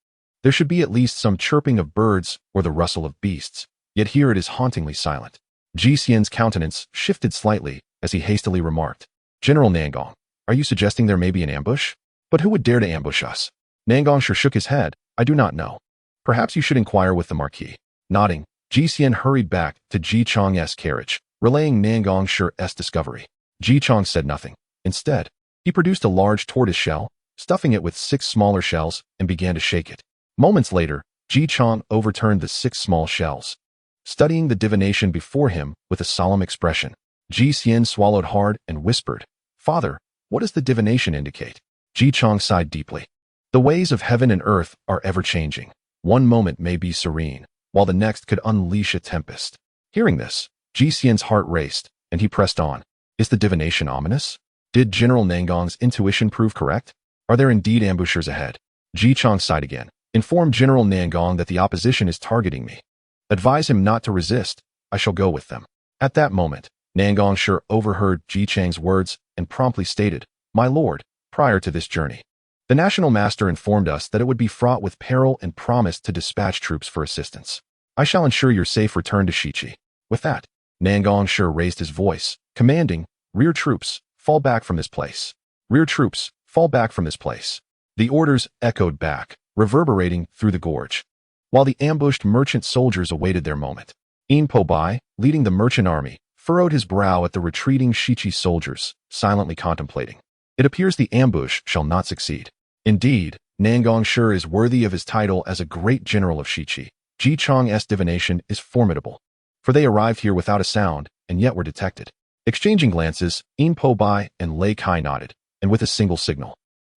there should be at least some chirping of birds or the rustle of beasts, yet here it is hauntingly silent. Ji Xian's countenance shifted slightly as he hastily remarked, "General Nangong, are you suggesting there may be an ambush? But who would dare to ambush us?" Nangong Shi shook his head. "I do not know. Perhaps you should inquire with the Marquis." Nodding, Ji Xian hurried back to Ji Chong's carriage, relaying Nangong Shi's discovery. Ji Chong said nothing. Instead, he produced a large tortoise shell, stuffing it with 6 smaller shells, and began to shake it. Moments later, Ji Chong overturned the 6 small shells, studying the divination before him with a solemn expression. Ji Xian swallowed hard and whispered, "Father, what does the divination indicate?" Ji Chong sighed deeply. The ways of heaven and earth are ever-changing. One moment may be serene, while the next could unleash a tempest. Hearing this, Ji Xian's heart raced, and he pressed on. Is the divination ominous? Did General Nangong's intuition prove correct? Are there indeed ambushers ahead? Ji Chong sighed again. Inform General Nangong that the opposition is targeting me. Advise him not to resist. I shall go with them. At that moment, Nangong Shi overheard Ji Chang's words and promptly stated, "My lord, prior to this journey, the National Master informed us that it would be fraught with peril and promised to dispatch troops for assistance. I shall ensure your safe return to Shiqi." With that, Nangong Shi raised his voice, commanding, "Rear troops, fall back from this place. Rear troops, fall back from this place." The orders echoed back, reverberating through the gorge, while the ambushed merchant soldiers awaited their moment. Yin Po Bai, leading the merchant army, furrowed his brow at the retreating Shiqi soldiers, silently contemplating. It appears the ambush shall not succeed. Indeed, Nangong Shi is worthy of his title as a great general of Shiqi. Ji Chong's divination is formidable, for they arrived here without a sound and yet were detected. Exchanging glances, Yin Po Bai and Lei Kai nodded, and with a single signal,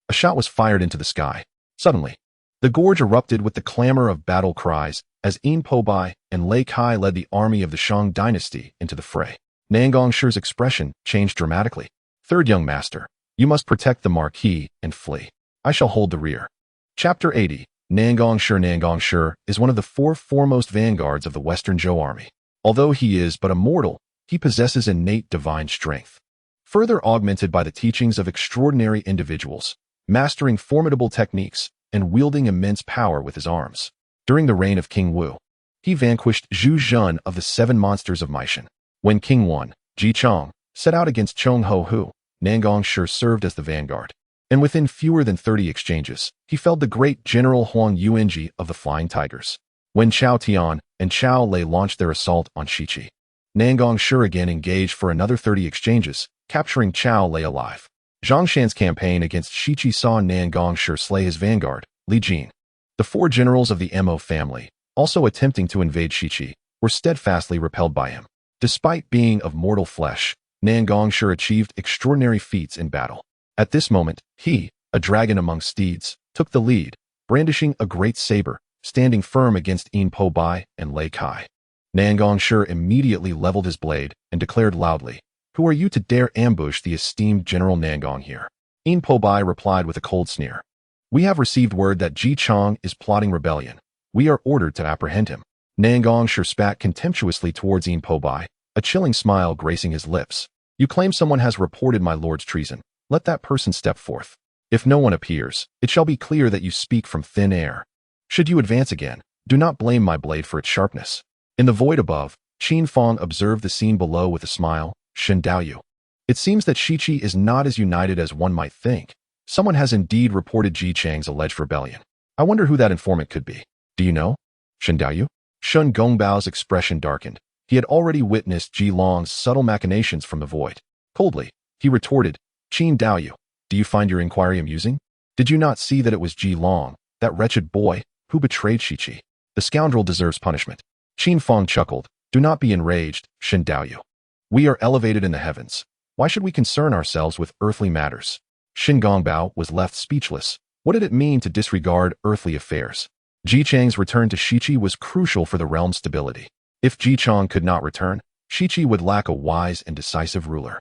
a shot was fired into the sky. Suddenly, the gorge erupted with the clamor of battle cries as Yin Po Bai and Lei Kai led the army of the Shang dynasty into the fray. Nangong Shi's expression changed dramatically. Third young master, you must protect the marquis and flee. I shall hold the rear. Chapter 80. Nangong Shi is one of the four foremost vanguards of the Western Zhou army. Although he is but a mortal, he possesses innate divine strength, further augmented by the teachings of extraordinary individuals, mastering formidable techniques and wielding immense power with his arms. During the reign of King Wu, he vanquished Zhuxian of the seven monsters of Meishan. When King Wan, Ji Chong, set out against Chong Ho Hu, Nangong Shi served as the vanguard, and within fewer than 30 exchanges, he felled the great General Huang Yuanji of the Flying Tigers. When Chao Tian and Chao Lei launched their assault on Shiqi, Nangong Shi again engaged for another 30 exchanges, capturing Chao Lei alive. Zhongshan's campaign against Shiqi saw Nangong Shi slay his vanguard, Li Jin. The four generals of the Mo family, also attempting to invade Shiqi, were steadfastly repelled by him. Despite being of mortal flesh, Nangong Shi achieved extraordinary feats in battle. At this moment, he, a dragon among steeds, took the lead, brandishing a great saber, standing firm against Yin Po Bai and Lei Kai. Nangong Shi immediately leveled his blade and declared loudly, "Who are you to dare ambush the esteemed General Nangong here?" Yin Po Bai replied with a cold sneer, "We have received word that Ji Chong is plotting rebellion. We are ordered to apprehend him." Nangong Shi spat contemptuously towards Yin Po Bai, a chilling smile gracing his lips. "You claim someone has reported my lord's treason. Let that person step forth. If no one appears, it shall be clear that you speak from thin air. Should you advance again, do not blame my blade for its sharpness." In the void above, Qin Fang observed the scene below with a smile. "Shen Daoyu. It seems that Shiqi is not as united as one might think. Someone has indeed reported Ji Chang's alleged rebellion. I wonder who that informant could be. Do you know? Shen Daoyu?" Shun Gongbao's expression darkened. He had already witnessed Ji Long's subtle machinations from the void. Coldly, he retorted, "Qin Daoyu, do you find your inquiry amusing? Did you not see that it was Ji Long, that wretched boy, who betrayed Shiqi? The scoundrel deserves punishment." Qin Fang chuckled. "Do not be enraged, Shen Daoyu. We are elevated in the heavens. Why should we concern ourselves with earthly matters?" Shin Gongbao was left speechless. What did it mean to disregard earthly affairs? Ji Chang's return to Shiqi was crucial for the realm's stability. If Ji Chang could not return, Shiqi would lack a wise and decisive ruler.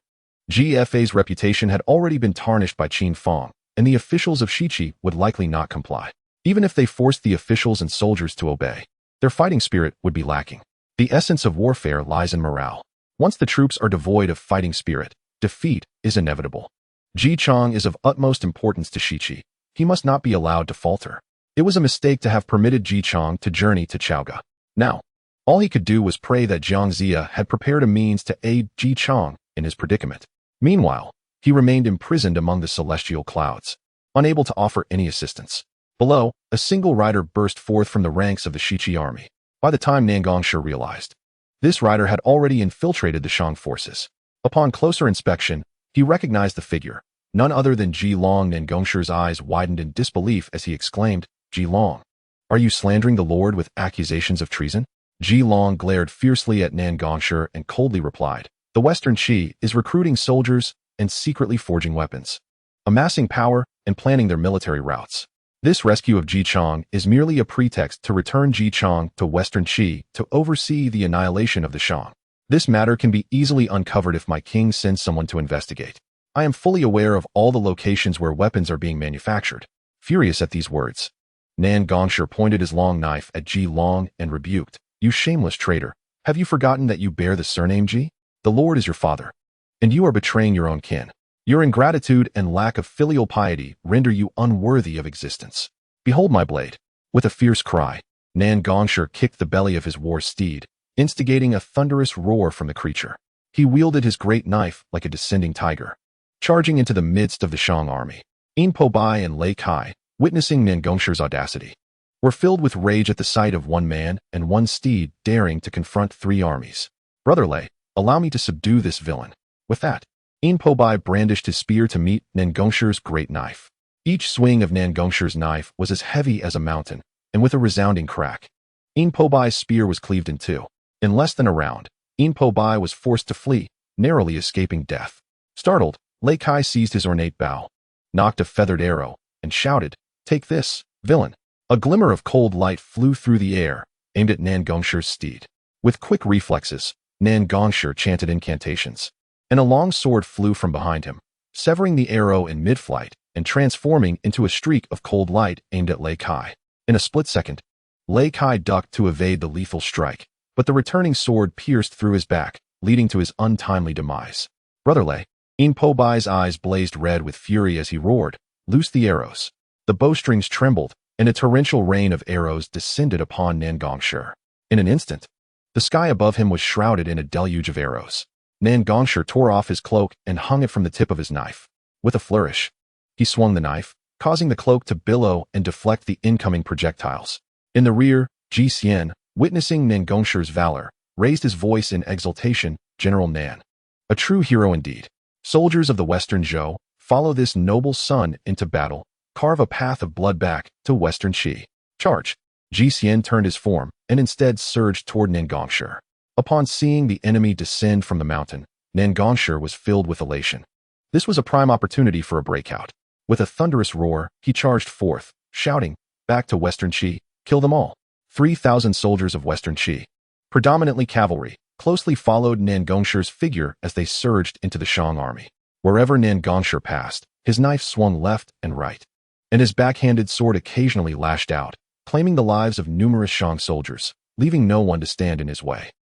GFA's reputation had already been tarnished by Qin Fang, and the officials of Shiqi would likely not comply. Even if they forced the officials and soldiers to obey, their fighting spirit would be lacking. The essence of warfare lies in morale. Once the troops are devoid of fighting spirit, defeat is inevitable. Ji Chang is of utmost importance to Shiqi. He must not be allowed to falter. It was a mistake to have permitted Ji Chang to journey to Chaoga. Now, all he could do was pray that Jiang Zia had prepared a means to aid Ji Chang in his predicament. Meanwhile, he remained imprisoned among the celestial clouds, unable to offer any assistance. Below, a single rider burst forth from the ranks of the Shiqi army. By the time Nangong Shi realized, this rider had already infiltrated the Shang forces. Upon closer inspection, he recognized the figure, none other than Ji Long. Nangong Shi's eyes widened in disbelief as he exclaimed, "Ji Long, are you slandering the Lord with accusations of treason?" Ji Long glared fiercely at Nangong Shi and coldly replied, "The Western Qi is recruiting soldiers and secretly forging weapons, amassing power and planning their military routes. This rescue of Ji Chang is merely a pretext to return Ji Chang to Western Qi to oversee the annihilation of the Shang. This matter can be easily uncovered if my king sends someone to investigate. I am fully aware of all the locations where weapons are being manufactured." Furious at these words, Nangong Shi pointed his long knife at Ji Long and rebuked, "You shameless traitor, have you forgotten that you bear the surname Ji? The Lord is your father, and you are betraying your own kin. Your ingratitude and lack of filial piety render you unworthy of existence. Behold my blade." With a fierce cry, Nangong Shi kicked the belly of his war steed, instigating a thunderous roar from the creature. He wielded his great knife like a descending tiger, charging into the midst of the Shang army. Yin Po Bai and Lei Kai, witnessing Nangong Shi's audacity, were filled with rage at the sight of one man and one steed daring to confront three armies. "Brother Lei, allow me to subdue this villain." With that, Yin Po Bai brandished his spear to meet Nangong Shi's great knife. Each swing of Nangong Shi's knife was as heavy as a mountain, and with a resounding crack, Yin Po Bai's spear was cleaved in two. In less than a round, Yin Po Bai was forced to flee, narrowly escaping death. Startled, Lei Kai seized his ornate bow, knocked a feathered arrow, and shouted, "Take this, villain!" A glimmer of cold light flew through the air, aimed at Nan Gongshi's steed. With quick reflexes, Nan Gongshi chanted incantations, and a long sword flew from behind him, severing the arrow in mid-flight and transforming into a streak of cold light aimed at Lei Kai. In a split second, Lei Kai ducked to evade the lethal strike, but the returning sword pierced through his back, leading to his untimely demise. "Brother Lei!" In Po Bai's eyes blazed red with fury as he roared, "Loose the arrows." The bowstrings trembled, and a torrential rain of arrows descended upon Nan Gongshi. In an instant, the sky above him was shrouded in a deluge of arrows. Nan Gongshi tore off his cloak and hung it from the tip of his knife. With a flourish, he swung the knife, causing the cloak to billow and deflect the incoming projectiles. In the rear, Zhuxian, witnessing Nan Gongshi's valor, raised his voice in exultation, "General Nan. A true hero indeed. Soldiers of the Western Zhou, follow this noble son into battle. Carve a path of blood back to Western Qi. Charge!" Zhuxian turned his form and instead surged toward Nan Gongshi. Upon seeing the enemy descend from the mountain, Nan Gongshi was filled with elation. This was a prime opportunity for a breakout. With a thunderous roar, he charged forth, shouting, "Back to Western Qi, kill them all." 3,000 soldiers of Western Qi, predominantly cavalry, closely followed Nan Gongshi's figure as they surged into the Shang army. Wherever Nan Gongshi passed, his knife swung left and right, and his backhanded sword occasionally lashed out, claiming the lives of numerous Shang soldiers, leaving no one to stand in his way.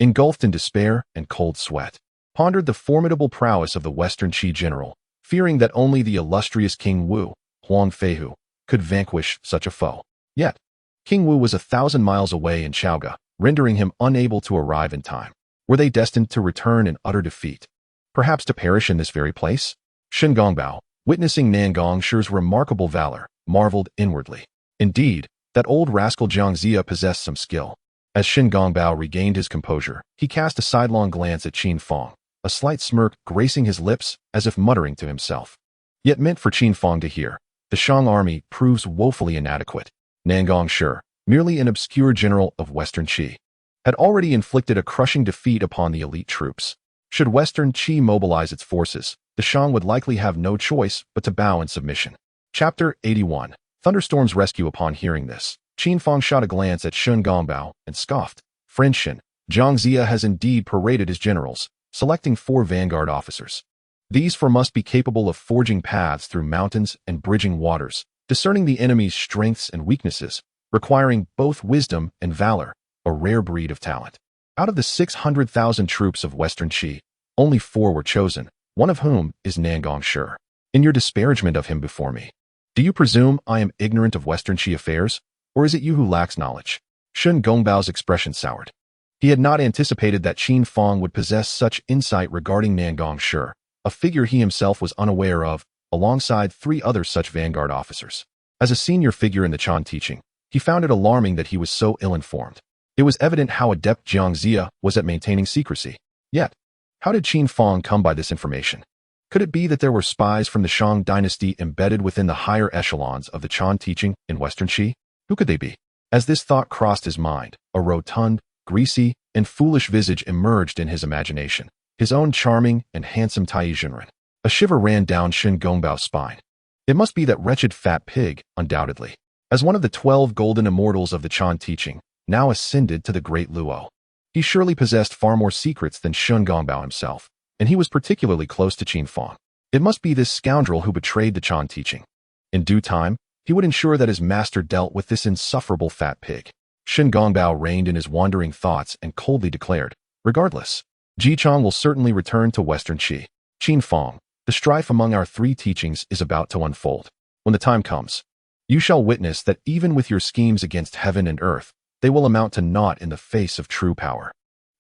Engulfed in despair and cold sweat, pondered the formidable prowess of the Western Qi general, fearing that only the illustrious King Wu, Huang Feihu, could vanquish such a foe. Yet, King Wu was 1,000 miles away in Chaoga, rendering him unable to arrive in time. Were they destined to return in utter defeat? Perhaps to perish in this very place? Shen Gongbao, witnessing Nan Gongshi's remarkable valor, marveled inwardly. Indeed, that old rascal Jiang Zia possessed some skill. As Shen Gongbao regained his composure, he cast a sidelong glance at Qin Fang, a slight smirk gracing his lips as if muttering to himself. Yet meant for Qin Fang to hear, the Shang army proves woefully inadequate. Nan Gongshi, merely an obscure general of Western Qi, had already inflicted a crushing defeat upon the elite troops. Should Western Qi mobilize its forces, the Shang would likely have no choice but to bow in submission. Chapter 81. Thunderstorm's rescue. Upon hearing this, Qin Fang shot a glance at Shen Gongbao and scoffed. "Friend Shen, Jiang Zia has indeed paraded his generals, selecting 4 vanguard officers. These 4 must be capable of forging paths through mountains and bridging waters, discerning the enemy's strengths and weaknesses, requiring both wisdom and valor, a rare breed of talent. Out of the 600,000 troops of Western Qi, only 4 were chosen, one of whom is Nan Gongshi. In your disparagement of him before me, do you presume I am ignorant of Western Qi affairs, or is it you who lacks knowledge?" Shen Gongbao's expression soured. He had not anticipated that Qin Fang would possess such insight regarding Nan Gongshi, a figure he himself was unaware of, alongside 3 other such vanguard officers. As a senior figure in the Chan teaching, he found it alarming that he was so ill-informed. It was evident how adept Jiang Zia was at maintaining secrecy. Yet, how did Qin Fang come by this information? Could it be that there were spies from the Shang dynasty embedded within the higher echelons of the Chan teaching in Western Qi? Who could they be? As this thought crossed his mind, a rotund, greasy, and foolish visage emerged in his imagination, his own charming and handsome Tai Junren. A shiver ran down Shen Gongbao's spine. It must be that wretched fat pig, undoubtedly. As one of the 12 golden immortals of the Chan teaching, now ascended to the great Luo. He surely possessed far more secrets than Shen Gongbao himself, and he was particularly close to Qin Fang. It must be this scoundrel who betrayed the Chan teaching. In due time, he would ensure that his master dealt with this insufferable fat pig. Shen Gongbao reined in his wandering thoughts and coldly declared, "Regardless, Ji Chang will certainly return to Western Qi. Qin Fang, the strife among our 3 teachings is about to unfold. When the time comes, you shall witness that even with your schemes against heaven and earth, they will amount to naught in the face of true power."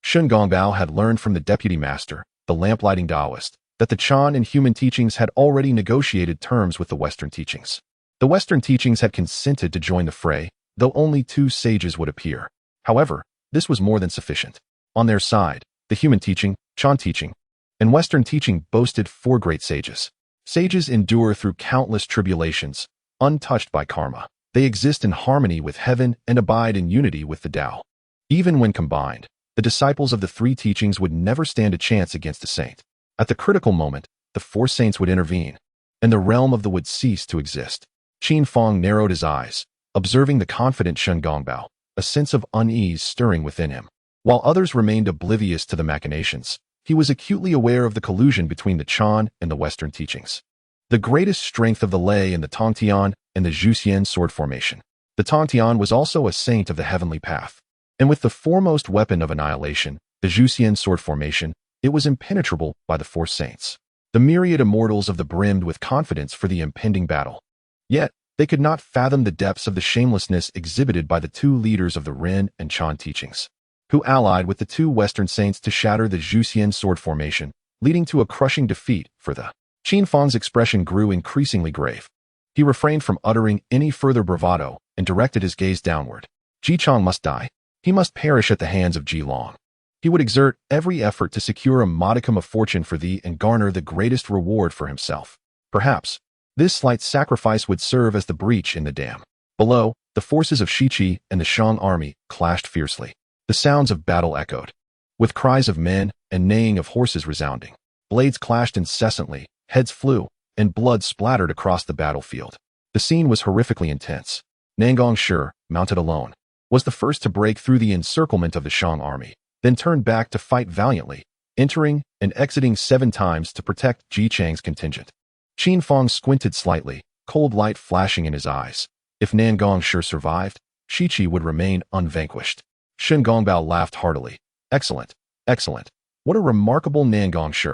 Shen Gongbao had learned from the deputy master, the lamplighting Taoist, that the Chan and human teachings had already negotiated terms with the Western teachings. The Western teachings had consented to join the fray, though only 2 sages would appear. However, this was more than sufficient. On their side, the human teaching, Chan teaching, and Western teaching boasted 4 great sages. Sages endure through countless tribulations, untouched by karma. They exist in harmony with heaven and abide in unity with the Tao. Even when combined, The disciples of the three teachings would never stand a chance against a saint. At the critical moment, the four saints would intervene, and the realm of the would cease to exist. Qin Fang narrowed his eyes, observing the confident Shen Gongbao, a sense of unease stirring within him. While others remained oblivious to the machinations, he was acutely aware of the collusion between the Chan and the Western teachings. The greatest strength of the lay in the Tongtian and the Zhuxian sword formation. The Tongtian was also a saint of the heavenly path, and with the foremost weapon of annihilation, the Zhuxian sword formation, it was impenetrable by the four saints. The myriad immortals of the brimmed with confidence for the impending battle. Yet, they could not fathom the depths of the shamelessness exhibited by the two leaders of the Ren and Chan teachings, who allied with the two Western saints to shatter the Zhuxian sword formation, leading to a crushing defeat for the. Qin Fang's expression grew increasingly grave. He refrained from uttering any further bravado and directed his gaze downward. Ji Chang must die. He must perish at the hands of Ji Long. He would exert every effort to secure a modicum of fortune for thee and garner the greatest reward for himself. Perhaps, this slight sacrifice would serve as the breach in the dam. Below, the forces of Shiqi and the Shang army clashed fiercely. The sounds of battle echoed, with cries of men and neighing of horses resounding. Blades clashed incessantly, heads flew, and blood splattered across the battlefield. The scene was horrifically intense. Nangong Shi, mounted alone, was the first to break through the encirclement of the Shang army, then turned back to fight valiantly, entering and exiting 7 times to protect Ji Chang's contingent. Qin Fang squinted slightly, cold light flashing in his eyes. If Nangong Shi survived, Shiqi would remain unvanquished. Shen Gongbao laughed heartily. Excellent, excellent. What a remarkable Nangong Shi.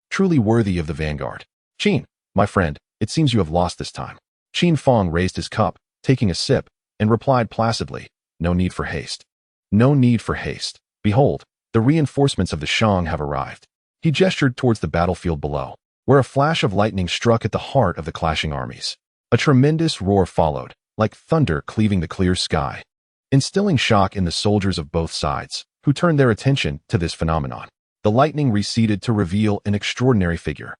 Truly worthy of the vanguard. Qin, my friend, it seems you have lost this time. Qin Fang raised his cup, taking a sip, and replied placidly, no need for haste. No need for haste. Behold, the reinforcements of the Shang have arrived. He gestured towards the battlefield below, where a flash of lightning struck at the heart of the clashing armies. A tremendous roar followed, like thunder cleaving the clear sky, instilling shock in the soldiers of both sides, who turned their attention to this phenomenon. The lightning receded to reveal an extraordinary figure.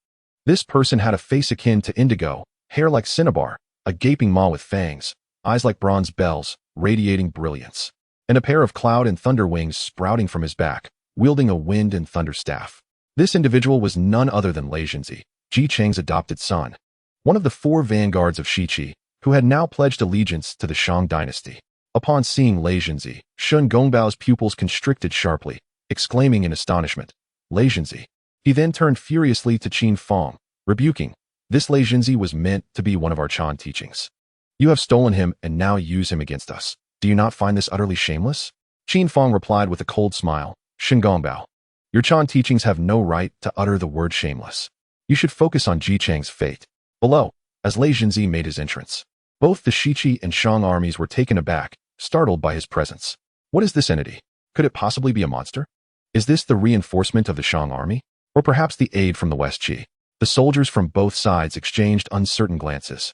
This person had a face akin to indigo, hair like cinnabar, a gaping maw with fangs, eyes like bronze bells, radiating brilliance, and a pair of cloud and thunder wings sprouting from his back, wielding a wind and thunder staff. This individual was none other than Lei Jinzi, Ji Chang's adopted son, one of the 4 vanguards of Shiqi, who had now pledged allegiance to the Shang dynasty. Upon seeing Lei Jinzi, Shen Gongbao's pupils constricted sharply, exclaiming in astonishment, Lei Jinzi. He then turned furiously to Qin Fang, rebuking, this Lei Jinzi was meant to be one of our Chan teachings. You have stolen him and now use him against us. Do you not find this utterly shameless? Qin Fang replied with a cold smile, Shen Gongbao, your Chan teachings have no right to utter the word shameless. You should focus on Ji Chang's fate. Below, as Lei Jinzi made his entrance, both the Shiqi and Shang armies were taken aback, startled by his presence. What is this entity? Could it possibly be a monster? Is this the reinforcement of the Shang army? Or perhaps the aid from the West Qi? The soldiers from both sides exchanged uncertain glances.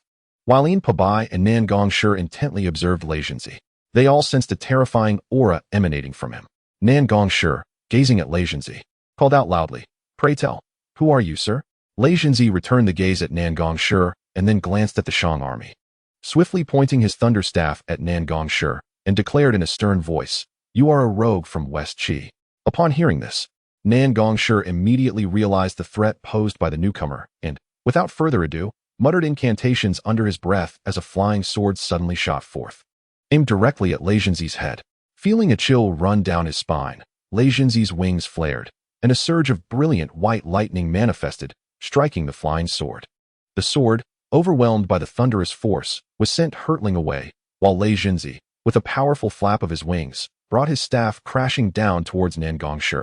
While Yin Pabai and Nangong Shi intently observed Lei Jinzi, they all sensed a terrifying aura emanating from him. Nangong Shi, gazing at Lei Jinzi, called out loudly, pray tell, who are you, sir? Lei Jinzi returned the gaze at Nangong Shi and then glanced at the Shang army, swiftly pointing his thunder staff at Nangong Shi, and declared in a stern voice, you are a rogue from West Qi. Upon hearing this, Nangong Shi immediately realized the threat posed by the newcomer and, without further ado, muttered incantations under his breath as a flying sword suddenly shot forth, aimed directly at Lei Jinzi's head. Feeling a chill run down his spine, Lei Jinzi's wings flared, and a surge of brilliant white lightning manifested, striking the flying sword. The sword, overwhelmed by the thunderous force, was sent hurtling away, while Lei Jinzi, with a powerful flap of his wings, brought his staff crashing down towards Nangong Shi.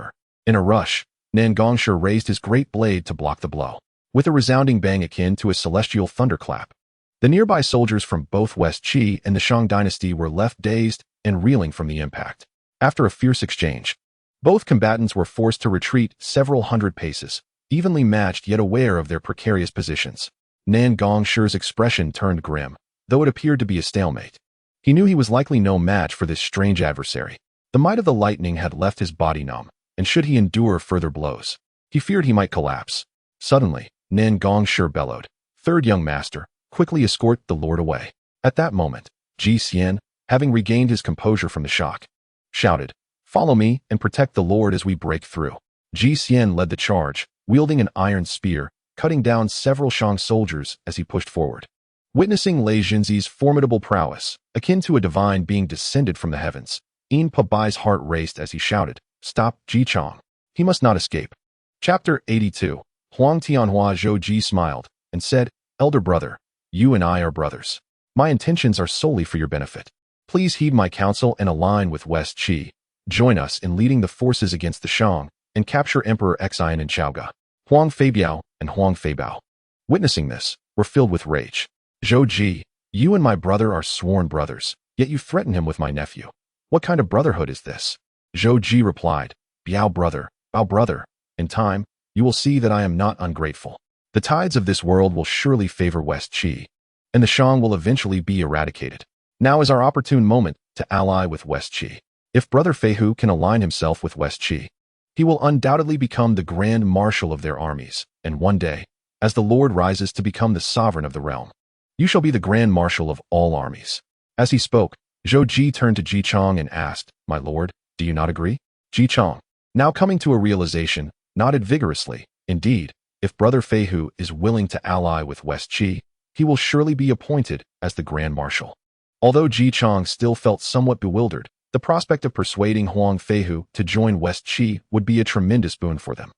In a rush, Nangong Shi raised his great blade to block the blow, with a resounding bang akin to a celestial thunderclap. The nearby soldiers from both West Qi and the Shang dynasty were left dazed and reeling from the impact. After a fierce exchange, both combatants were forced to retreat several hundred paces, evenly matched yet aware of their precarious positions. Nangong Shi's expression turned grim, though it appeared to be a stalemate. He knew he was likely no match for this strange adversary. The might of the lightning had left his body numb, and should he endure further blows, he feared he might collapse. Suddenly, Nangong Shi bellowed, third young master, quickly escort the lord away. At that moment, Zhuxian, having regained his composure from the shock, shouted, Follow me and protect the Lord as we break through. Zhuxian led the charge, wielding an iron spear, cutting down several Shang soldiers as he pushed forward. Witnessing Lei Jinzi's formidable prowess, akin to a divine being descended from the heavens, Yin Pabai's heart raced as he shouted, "Stop, Ji Chong. He must not escape." Chapter 82. Huang Tianhua Zhou Ji smiled and said, "Elder brother, you and I are brothers. My intentions are solely for your benefit. Please heed my counsel and align with West Qi. Join us in leading the forces against the Shang and capture Emperor Xian and Chaoga." Huang Feibiao and Huang Feibao, witnessing this, were filled with rage. "Zhou Ji, you and my brother are sworn brothers, yet you threaten him with my nephew. What kind of brotherhood is this?" Zhou Ji replied, "Biao brother, Bao brother, in time, you will see that I am not ungrateful. The tides of this world will surely favor West Qi, and the Shang will eventually be eradicated. Now is our opportune moment to ally with West Qi. If Brother Feihu can align himself with West Qi, he will undoubtedly become the grand marshal of their armies, and one day, as the Lord rises to become the sovereign of the realm, you shall be the grand marshal of all armies." As he spoke, Zhou Ji turned to Ji Chong and asked, "My lord, do you not agree?" Ji Chong, now coming to a realization, nodded vigorously. Indeed, if Brother Feihu is willing to ally with West Qi, he will surely be appointed as the grand marshal. Although Ji Chong still felt somewhat bewildered, the prospect of persuading Huang Feihu to join West Qi would be a tremendous boon for them.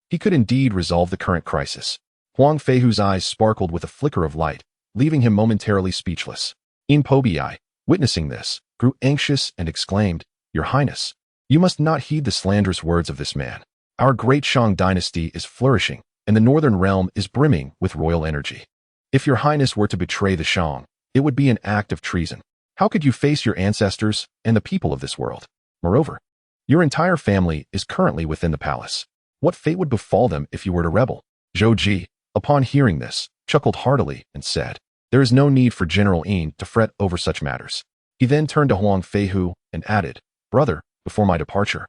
He could indeed resolve the current crisis. Huang Feihu's eyes sparkled with a flicker of light, leaving him momentarily speechless. Yin Pobii, witnessing this, grew anxious and exclaimed, "Your Highness, you must not heed the slanderous words of this man. Our great Shang dynasty is flourishing, and the northern realm is brimming with royal energy. If your Highness were to betray the Shang, it would be an act of treason. How could you face your ancestors and the people of this world? Moreover, your entire family is currently within the palace. What fate would befall them if you were to rebel?" Zhou Ji, upon hearing this, chuckled heartily and said, "There is no need for General Yin to fret over such matters." He then turned to Huang Feihu and added, "Brother, before my departure,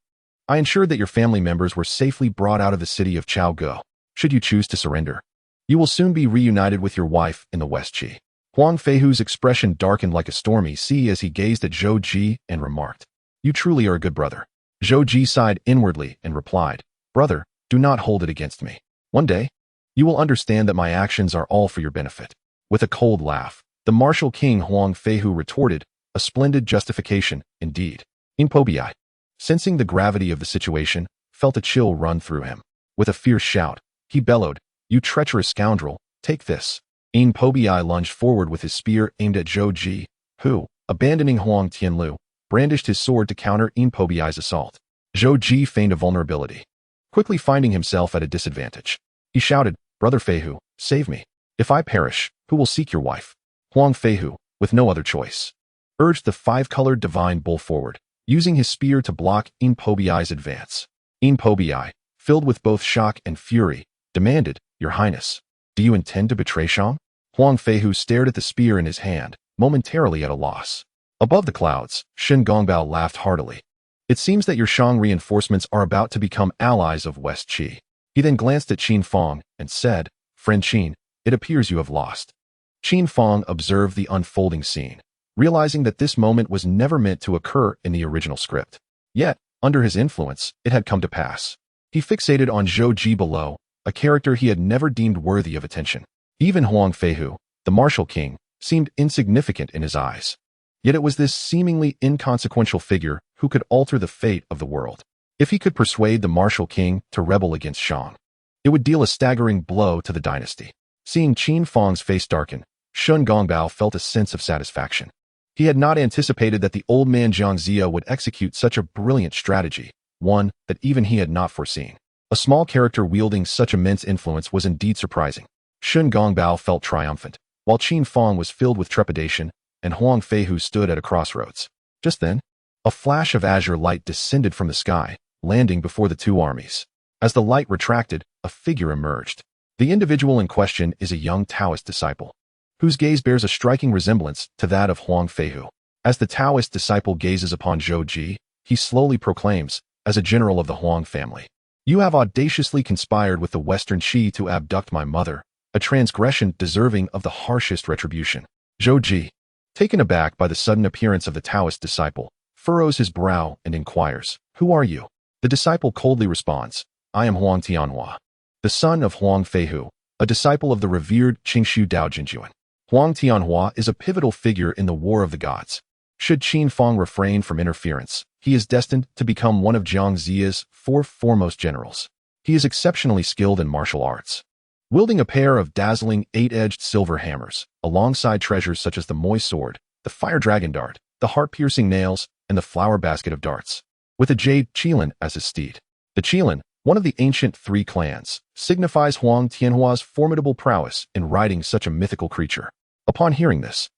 I ensured that your family members were safely brought out of the city of Chaogo. Should you choose to surrender, you will soon be reunited with your wife in the West Qi." Huang Feihu's expression darkened like a stormy sea as he gazed at Zhou Ji and remarked, "You truly are a good brother." Zhou Ji sighed inwardly and replied, "Brother, do not hold it against me. One day, you will understand that my actions are all for your benefit." With a cold laugh, the martial king Huang Feihu retorted, "A splendid justification, indeed." Yin Pobii, sensing the gravity of the situation, felt a chill run through him. With a fierce shout, he bellowed, "You treacherous scoundrel, take this." Yin Pobii lunged forward with his spear aimed at Zhou Ji, who, abandoning Huang Tianlu, brandished his sword to counter Yin Pobii's assault. Zhou Ji feigned a vulnerability, quickly finding himself at a disadvantage. He shouted, "Brother Feihu, save me. If I perish, who will seek your wife?" Huang Feihu, with no other choice, urged the five-colored divine bull forward, using his spear to block Yin Pobii's advance. Yin Pobii, filled with both shock and fury, demanded, "Your Highness, do you intend to betray Shang?" Huang Feihu stared at the spear in his hand, momentarily at a loss. Above the clouds, Shen Gongbao laughed heartily. "It seems that your Shang reinforcements are about to become allies of West Qi." He then glanced at Qin Fang and said, "Friend Qin, it appears you have lost." Qin Fang observed the unfolding scene, realizing that this moment was never meant to occur in the original script. Yet, under his influence, it had come to pass. He fixated on Zhou Ji below, a character he had never deemed worthy of attention. Even Huang Feihu, the martial king, seemed insignificant in his eyes. Yet it was this seemingly inconsequential figure who could alter the fate of the world. If he could persuade the martial king to rebel against Shang, it would deal a staggering blow to the dynasty. Seeing Qin Fang's face darken, Shen Gongbao felt a sense of satisfaction. He had not anticipated that the old man Jiang Zia would execute such a brilliant strategy, one that even he had not foreseen. A small character wielding such immense influence was indeed surprising. Shen Gongbao felt triumphant, while Qin Fang was filled with trepidation, and Huang Feihu stood at a crossroads. Just then, a flash of azure light descended from the sky, landing before the two armies. As the light retracted, a figure emerged. The individual in question is a young Taoist disciple, whose gaze bears a striking resemblance to that of Huang Feihu. As the Taoist disciple gazes upon Zhou Ji, he slowly proclaims, as a general of the Huang family, "You have audaciously conspired with the Western Qi to abduct my mother, a transgression deserving of the harshest retribution." Zhou Ji, taken aback by the sudden appearance of the Taoist disciple, furrows his brow and inquires, Who are you? The disciple coldly responds, I am Huang Tianhua, the son of Huang Feihu, a disciple of the revered Qingshu Daojinjuan. Huang Tianhua is a pivotal figure in the War of the Gods. Should Qin Fang refrain from interference, he is destined to become one of Jiang Ziya's four foremost generals. He is exceptionally skilled in martial arts, wielding a pair of dazzling 8-edged silver hammers, alongside treasures such as the Moi sword, the fire dragon dart, the heart-piercing nails, and the flower basket of darts, with a jade qilin as his steed. The qilin, one of the ancient three clans, signifies Huang Tianhua's formidable prowess in riding such a mythical creature. Upon hearing this,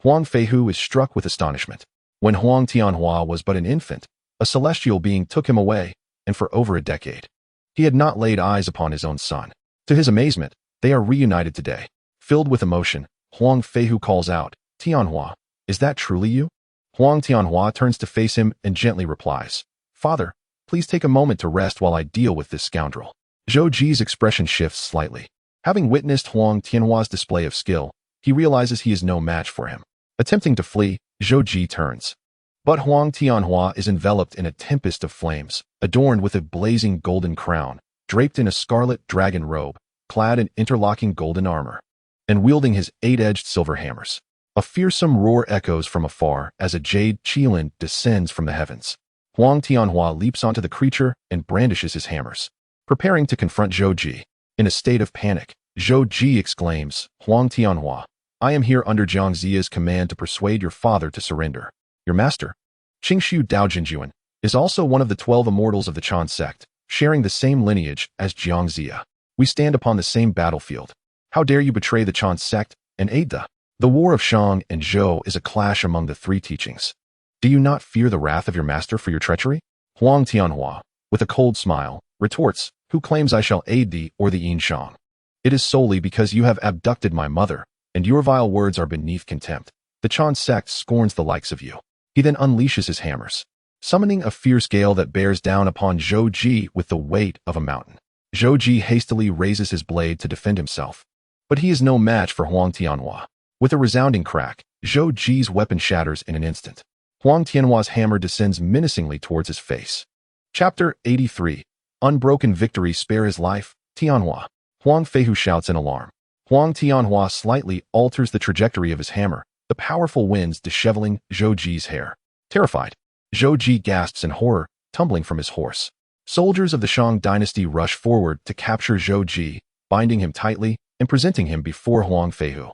Huang Feihu is struck with astonishment. When Huang Tianhua was but an infant, a celestial being took him away, and for over a decade, he had not laid eyes upon his own son. To his amazement, they are reunited today. Filled with emotion, Huang Feihu calls out, Tianhua, is that truly you? Huang Tianhua turns to face him and gently replies, Father, please take a moment to rest while I deal with this scoundrel. Zhou Ji's expression shifts slightly. Having witnessed Huang Tianhua's display of skill, he realizes he is no match for him. Attempting to flee, Zhou Ji turns. But Huang Tianhua is enveloped in a tempest of flames, adorned with a blazing golden crown, draped in a scarlet dragon robe, clad in interlocking golden armor, and wielding his 8-edged silver hammers. A fearsome roar echoes from afar as a jade qilin descends from the heavens. Huang Tianhua leaps onto the creature and brandishes his hammers, preparing to confront Zhou Ji. In a state of panic, Zhou Ji exclaims, Huang Tianhua, I am here under Jiang Ziya's command to persuade your father to surrender. Your master, Qingshu Daojinjuan, is also one of the 12 immortals of the Qin sect, sharing the same lineage as Jiang Ziya. We stand upon the same battlefield. How dare you betray the Qin sect and aid the war of Shang and Zhou is a clash among the three teachings. Do you not fear the wrath of your master for your treachery? Huang Tianhua, with a cold smile, retorts, Who claims I shall aid thee or the Yin Shang? It is solely because you have abducted my mother, and your vile words are beneath contempt. The Qin sect scorns the likes of you. He then unleashes his hammers, summoning a fierce gale that bears down upon Zhou Ji with the weight of a mountain. Zhou Ji hastily raises his blade to defend himself, but he is no match for Huang Tianhua. With a resounding crack, Zhou Ji's weapon shatters in an instant. Huang Tianhua's hammer descends menacingly towards his face. Chapter 83. Unbroken victory spare his life, Tianhua. Huang Feihu shouts in alarm. Huang Tianhua slightly alters the trajectory of his hammer, the powerful winds disheveling Zhou Ji's hair. Terrified, Zhou Ji gasps in horror, tumbling from his horse. Soldiers of the Shang dynasty rush forward to capture Zhou Ji, binding him tightly and presenting him before Huang Feihu.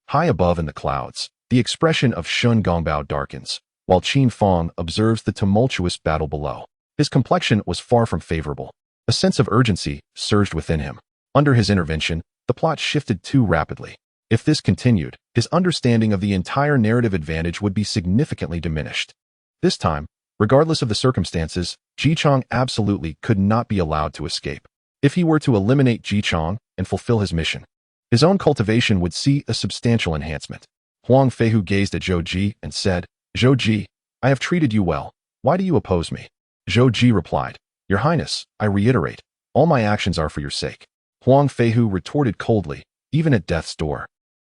High above in the clouds, the expression of Shun Gongbao darkens, while Qin Fang observes the tumultuous battle below. His complexion was far from favorable. A sense of urgency surged within him. Under his intervention, the plot shifted too rapidly. If this continued, his understanding of the entire narrative advantage would be significantly diminished. This time, regardless of the circumstances, Ji Chang absolutely could not be allowed to escape. If he were to eliminate Ji Chang and fulfill his mission, his own cultivation would see a substantial enhancement. Huang Feihu gazed at Zhou Ji and said, Zhou Ji, I have treated you well. Why do you oppose me? Zhou Ji replied, Your Highness, I reiterate, all my actions are for your sake. Huang Feihu retorted coldly, even at death's door.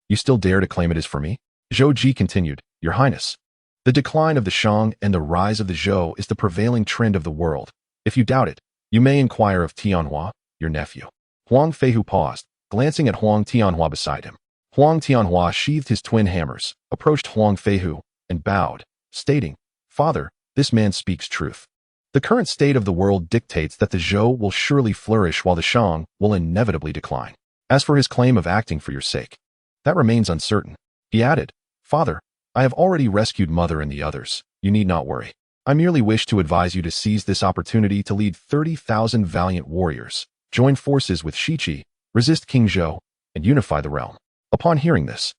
You still dare to claim it is for me? Zhou Ji continued, Your Highness, the decline of the Shang and the rise of the Zhou is the prevailing trend of the world. If you doubt it, you may inquire of Tianhua, your nephew. Huang Feihu paused, glancing at Huang Tianhua beside him. Huang Tianhua sheathed his twin hammers, approached Huang Feihu, and bowed, stating, Father, this man speaks truth. The current state of the world dictates that the Zhou will surely flourish while the Shang will inevitably decline. As for his claim of acting for your sake, that remains uncertain. He added, Father, I have already rescued Mother and the others. You need not worry. I merely wish to advise you to seize this opportunity to lead 30,000 valiant warriors, join forces with Shiqi, resist King Zhou, and unify the realm. Upon hearing this,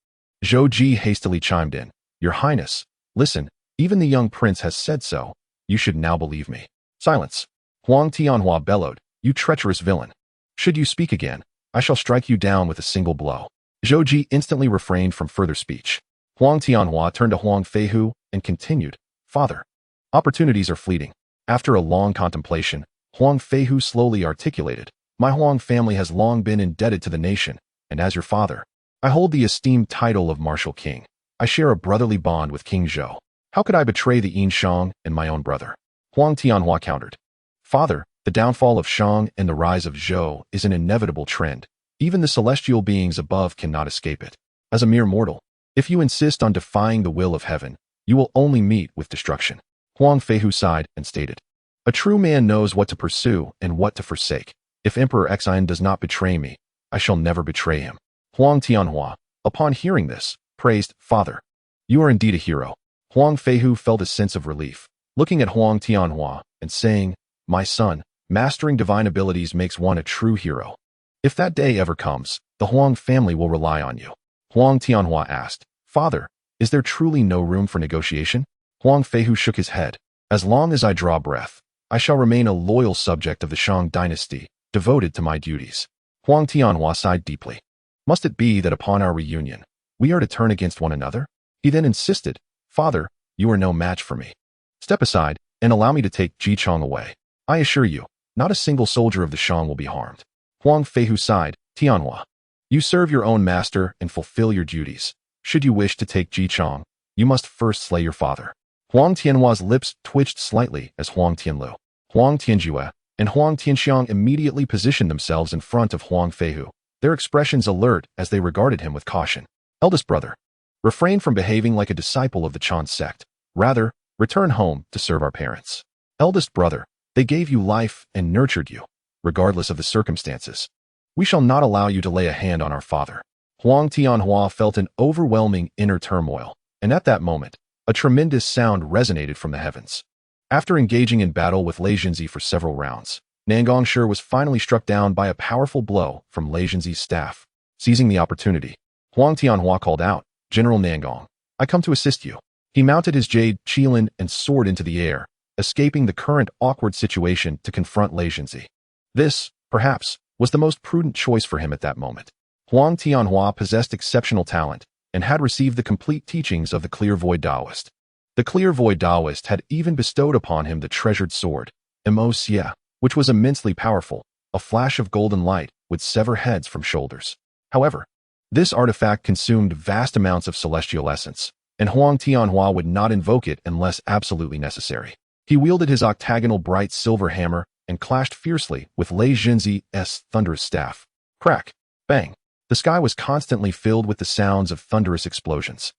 Zhou Ji hastily chimed in, Your Highness, listen, even the young prince has said so. You should now believe me. Silence. Huang Tianhua bellowed, You treacherous villain. Should you speak again, I shall strike you down with a single blow. Zhou Ji instantly refrained from further speech. Huang Tianhua turned to Huang Feihu and continued, Father, opportunities are fleeting. After a long contemplation, Huang Feihu slowly articulated, My Huang family has long been indebted to the nation, and as your father, I hold the esteemed title of Martial King. I share a brotherly bond with King Zhou. How could I betray the Yin Shang and my own brother? Huang Tianhua countered. Father, the downfall of Shang and the rise of Zhou is an inevitable trend. Even the celestial beings above cannot escape it. As a mere mortal, if you insist on defying the will of heaven, you will only meet with destruction. Huang Feihu sighed and stated, a true man knows what to pursue and what to forsake. If Emperor Xian does not betray me, I shall never betray him. Huang Tianhua, upon hearing this, praised, Father, you are indeed a hero. Huang Feihu felt a sense of relief, looking at Huang Tianhua and saying, my son, mastering divine abilities makes one a true hero. If that day ever comes, the Huang family will rely on you. Huang Tianhua asked, Father, is there truly no room for negotiation? Huang Feihu shook his head. As long as I draw breath, I shall remain a loyal subject of the Shang dynasty, devoted to my duties. Huang Tianhua sighed deeply. Must it be that upon our reunion, we are to turn against one another? He then insisted, Father, you are no match for me. Step aside and allow me to take Ji Chong away. I assure you, not a single soldier of the Shang will be harmed. Huang Feihu sighed, Tianhua, you serve your own master and fulfill your duties. Should you wish to take Ji Chong, you must first slay your father. Huang Tianhua's lips twitched slightly as Huang Tianlu, Huang Tianjue, and Huang Tianxiang immediately positioned themselves in front of Huang Feihu, their expressions alert as they regarded him with caution. Eldest brother, refrain from behaving like a disciple of the Qin sect. Rather, return home to serve our parents. Eldest brother, they gave you life and nurtured you, regardless of the circumstances. We shall not allow you to lay a hand on our father. Huang Tianhua felt an overwhelming inner turmoil, and at that moment, a tremendous sound resonated from the heavens. After engaging in battle with Lei Jinzi for several rounds, Nangong Shi was finally struck down by a powerful blow from Lei Jinzi's staff. Seizing the opportunity, Huang Tianhua called out, General Nangong, I come to assist you. He mounted his jade qilin and soared into the air, escaping the current awkward situation to confront Lei Jinzi. This, perhaps, was the most prudent choice for him at that moment. Huang Tianhua possessed exceptional talent and had received the complete teachings of the Clear Void Taoist. The Clear Void Taoist had even bestowed upon him the treasured sword, Mo Xie, which was immensely powerful. A flash of golden light would sever heads from shoulders. However, this artifact consumed vast amounts of celestial essence, and Huang Tianhua would not invoke it unless absolutely necessary. He wielded his octagonal bright silver hammer and clashed fiercely with Lei Jinzi's thunderous staff. Crack! Bang! The sky was constantly filled with the sounds of thunderous explosions.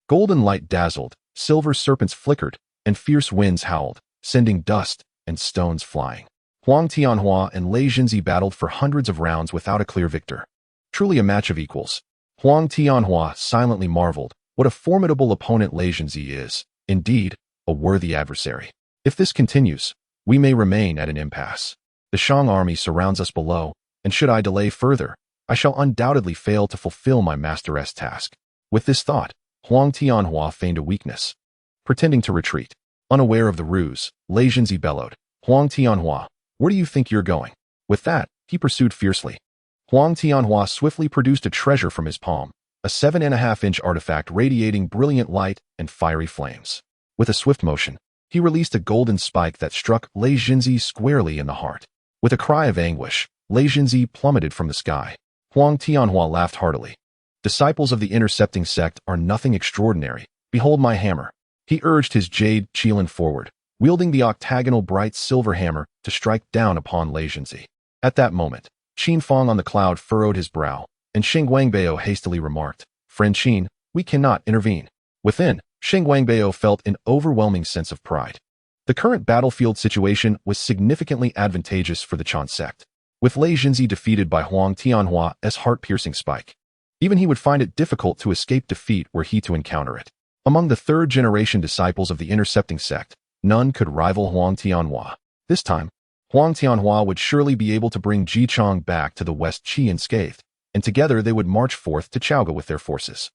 Golden light dazzled, silver serpents flickered, and fierce winds howled, sending dust and stones flying. Huang Tianhua and Lei Jinzi battled for hundreds of rounds without a clear victor. Truly a match of equals. Huang Tianhua silently marveled what a formidable opponent Lei Jinzi is. Indeed, a worthy adversary. If this continues, we may remain at an impasse. The Shang army surrounds us below, and should I delay further, I shall undoubtedly fail to fulfill my master's task. With this thought, Huang Tianhua feigned a weakness, pretending to retreat. Unaware of the ruse, Lei Jinzi bellowed, Huang Tianhua, where do you think you're going? With that, he pursued fiercely. Huang Tianhua swiftly produced a treasure from his palm, a 7.5-inch artifact radiating brilliant light and fiery flames. With a swift motion, he released a golden spike that struck Lei Jinzi squarely in the heart. With a cry of anguish, Lei Jinzi plummeted from the sky. Huang Tianhua laughed heartily. Disciples of the intercepting sect are nothing extraordinary. Behold my hammer. He urged his jade qilin forward, wielding the octagonal bright silver hammer to strike down upon Lei Jinzi. At that moment, Qin Fang on the cloud furrowed his brow, and Sheng Wangbao hastily remarked, Friend Qin, we cannot intervene. Within, Sheng Wangbao felt an overwhelming sense of pride. The current battlefield situation was significantly advantageous for the Qin sect. With Lei Jinzi defeated by Huang Tianhua's heart-piercing spike, even he would find it difficult to escape defeat were he to encounter it. Among the third-generation disciples of the intercepting sect, none could rival Huang Tianhua. This time, Huang Tianhua would surely be able to bring Ji Chong back to the West Qi unscathed, and together they would march forth to Chaoga with their forces.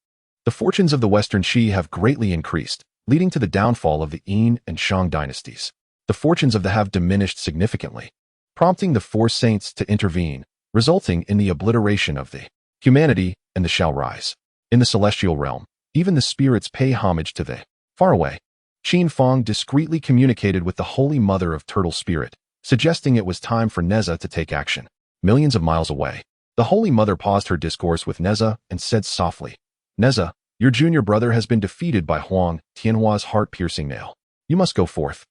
The fortunes of the Western Qi have greatly increased, leading to the downfall of the Yin and Shang dynasties. The fortunes of the have diminished significantly, prompting the Four Saints to intervene, resulting in the obliteration of the humanity, and the shall rise. In the celestial realm, even the spirits pay homage to the far away. Qin Fang discreetly communicated with the Holy Mother of Turtle Spirit, suggesting it was time for Neza to take action. Millions of miles away, the Holy Mother paused her discourse with Neza and said softly, Neza, your junior brother has been defeated by Huang Tianhua's heart-piercing nail. You must go forth.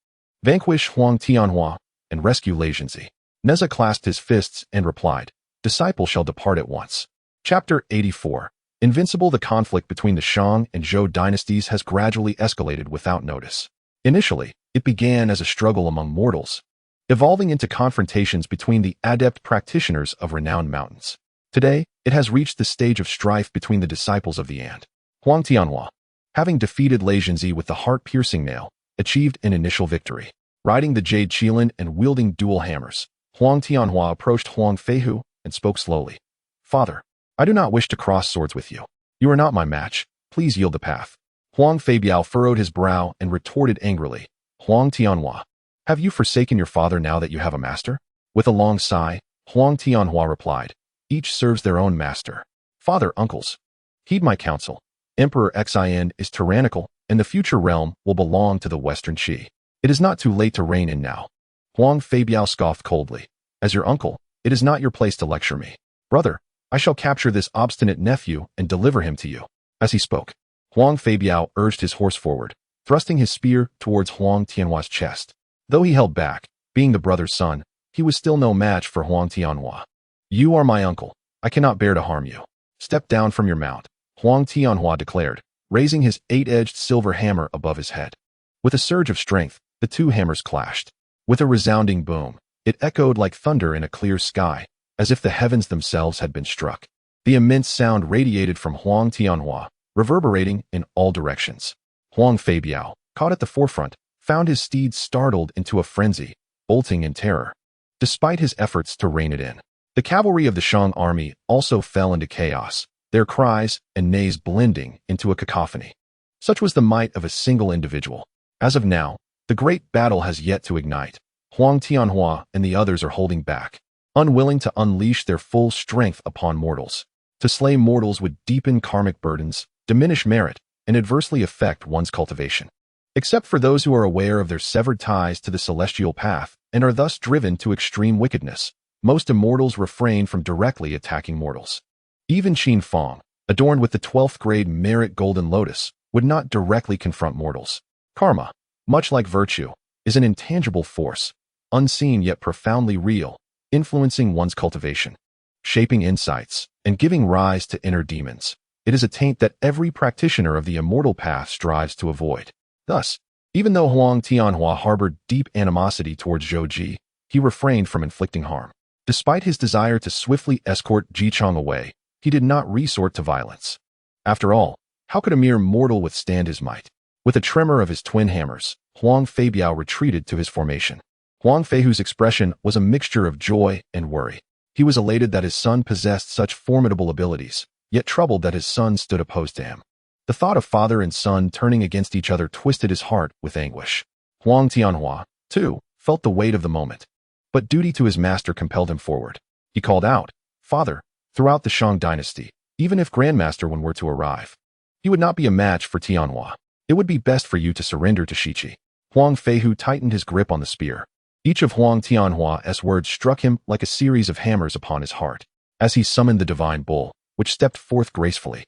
Vanquish Huang Tianhua and rescue Lei Zhenzi. Neza clasped his fists and replied, Disciple shall depart at once. Chapter 84. Invincible. The conflict between the Shang and Zhou dynasties has gradually escalated without notice. Initially, it began as a struggle among mortals, evolving into confrontations between the adept practitioners of renowned mountains. Today, it has reached the stage of strife between the disciples of the Ant. Huang Tianhua, having defeated Lei Zhenzi with the heart-piercing nail, achieved an initial victory. Riding the jade qilin and wielding dual hammers, Huang Tianhua approached Huang Feihu and spoke slowly. Father, I do not wish to cross swords with you. You are not my match. Please yield the path. Huang Feibiao furrowed his brow and retorted angrily. Huang Tianhua, have you forsaken your father now that you have a master? With a long sigh, Huang Tianhua replied, Each serves their own master. Father, uncles, heed my counsel. Emperor Xin is tyrannical, and the future realm will belong to the Western Qi. It is not too late to reign in now. Huang Feibiao scoffed coldly. As your uncle, it is not your place to lecture me. Brother, I shall capture this obstinate nephew and deliver him to you. As he spoke, Huang Feibiao urged his horse forward, thrusting his spear towards Huang Tianhua's chest. Though he held back, being the brother's son, he was still no match for Huang Tianhua. You are my uncle. I cannot bear to harm you. Step down from your mount, Huang Tianhua declared, raising his 8-edged silver hammer above his head. With a surge of strength, the two hammers clashed. With a resounding boom, it echoed like thunder in a clear sky, as if the heavens themselves had been struck. The immense sound radiated from Huang Tianhua, reverberating in all directions. Huang Feibiao, caught at the forefront, found his steed startled into a frenzy, bolting in terror. Despite his efforts to rein it in, the cavalry of the Shang army also fell into chaos, their cries and neighs blending into a cacophony. Such was the might of a single individual. As of now, the great battle has yet to ignite. Huang Tianhua and the others are holding back, unwilling to unleash their full strength upon mortals. To slay mortals would deepen karmic burdens, diminish merit, and adversely affect one's cultivation. Except for those who are aware of their severed ties to the celestial path and are thus driven to extreme wickedness, most immortals refrain from directly attacking mortals. Even Qin Fang, adorned with the 12th grade merit golden lotus, would not directly confront mortals. Karma, much like virtue, is an intangible force, unseen yet profoundly real, influencing one's cultivation, shaping insights, and giving rise to inner demons. It is a taint that every practitioner of the immortal path strives to avoid. Thus, even though Huang Tianhua harbored deep animosity towards Zhou Ji, he refrained from inflicting harm. Despite his desire to swiftly escort Ji Chang away, he did not resort to violence. After all, how could a mere mortal withstand his might? With a tremor of his twin hammers, Huang Feibiao retreated to his formation. Huang Feihu's expression was a mixture of joy and worry. He was elated that his son possessed such formidable abilities, yet troubled that his son stood opposed to him. The thought of father and son turning against each other twisted his heart with anguish. Huang Tianhua, too, felt the weight of the moment. But duty to his master compelled him forward. He called out, Father, throughout the Shang dynasty, even if Grandmaster Wen were to arrive, he would not be a match for Tianhua. It would be best for you to surrender to Shiqi. Huang Feihu tightened his grip on the spear. Each of Huang Tianhua's words struck him like a series of hammers upon his heart. As he summoned the divine bull, which stepped forth gracefully,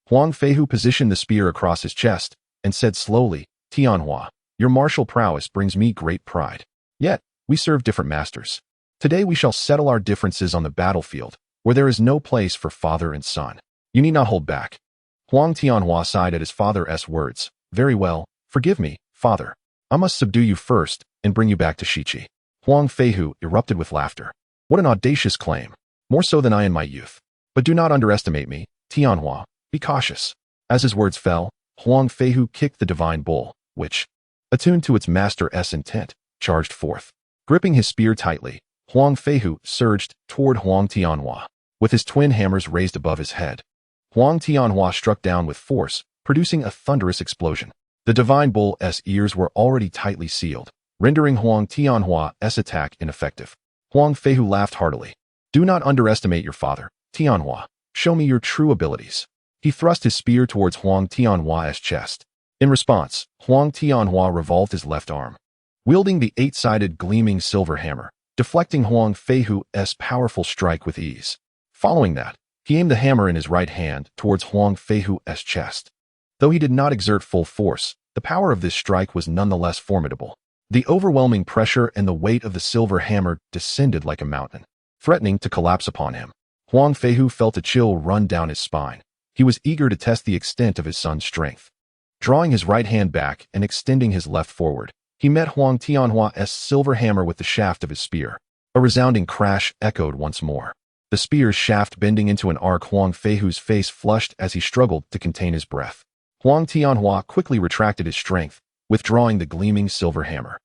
Huang Feihu positioned the spear across his chest and said slowly, Tianhua, your martial prowess brings me great pride. Yet, we serve different masters. Today we shall settle our differences on the battlefield, where there is no place for father and son. You need not hold back. Huang Tianhua sighed at his father's words. Very well, forgive me, father. I must subdue you first and bring you back to Shiqi. Huang Feihu erupted with laughter. What an audacious claim. More so than I in my youth. But do not underestimate me, Tianhua. Be cautious. As his words fell, Huang Feihu kicked the divine bull, which, attuned to its master's intent, charged forth. Gripping his spear tightly, Huang Feihu surged toward Huang Tianhua, with his twin hammers raised above his head. Huang Tianhua struck down with force, producing a thunderous explosion. The divine bull's ears were already tightly sealed, rendering Huang Tianhua's attack ineffective. Huang Feihu laughed heartily. Do not underestimate your father, Tianhua. Show me your true abilities. He thrust his spear towards Huang Tianhua's chest. In response, Huang Tianhua revolved his left arm, wielding the 8-sided gleaming silver hammer, deflecting Huang Feihu's powerful strike with ease. Following that, he aimed the hammer in his right hand towards Huang Feihu's chest. Though he did not exert full force, the power of this strike was nonetheless formidable. The overwhelming pressure and the weight of the silver hammer descended like a mountain, threatening to collapse upon him. Huang Feihu felt a chill run down his spine. He was eager to test the extent of his son's strength. Drawing his right hand back and extending his left forward, he met Huang Tianhua's silver hammer with the shaft of his spear. A resounding crash echoed once more. The spear's shaft bending into an arc. Huang Feihu's face flushed as he struggled to contain his breath. Huang Tianhua quickly retracted his strength, withdrawing the gleaming silver hammer.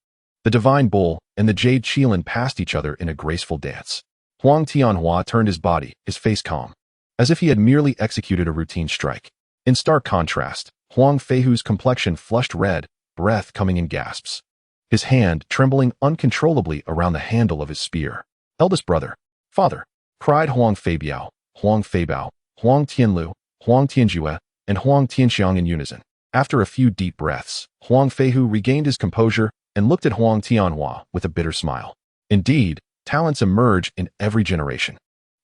The divine bull and the jade qilin passed each other in a graceful dance. Huang Tianhua turned his body, his face calm, as if he had merely executed a routine strike. In stark contrast, Huang Feihu's complexion flushed red, breath coming in gasps. His hand trembling uncontrollably around the handle of his spear. Eldest brother, father, cried Huang Feibiao, Huang Feibao, Huang Tianlu, Huang Tianjue, and Huang Tianxiang in unison. After a few deep breaths, Huang Feihu regained his composure and looked at Huang Tianhua with a bitter smile. Indeed, talents emerge in every generation,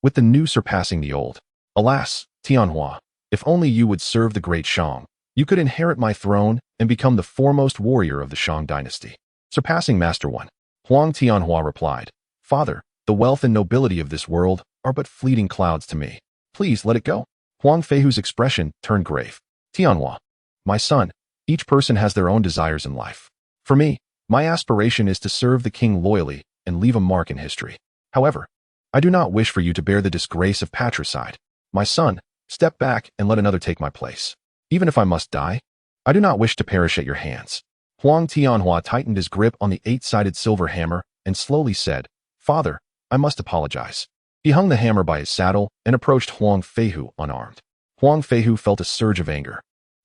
with the new surpassing the old. Alas, Tianhua, if only you would serve the great Shang, you could inherit my throne and become the foremost warrior of the Shang dynasty. Surpassing Master One, Huang Tianhua replied, Father, the wealth and nobility of this world are but fleeting clouds to me. Please let it go. Huang Feihu's expression turned grave. Tianhua, my son, each person has their own desires in life. For me, my aspiration is to serve the king loyally and leave a mark in history. However, I do not wish for you to bear the disgrace of patricide. My son, step back and let another take my place. Even if I must die, I do not wish to perish at your hands. Huang Tianhua tightened his grip on the eight-sided silver hammer and slowly said, Father, I must apologize. He hung the hammer by his saddle and approached Huang Feihu unarmed. Huang Feihu felt a surge of anger.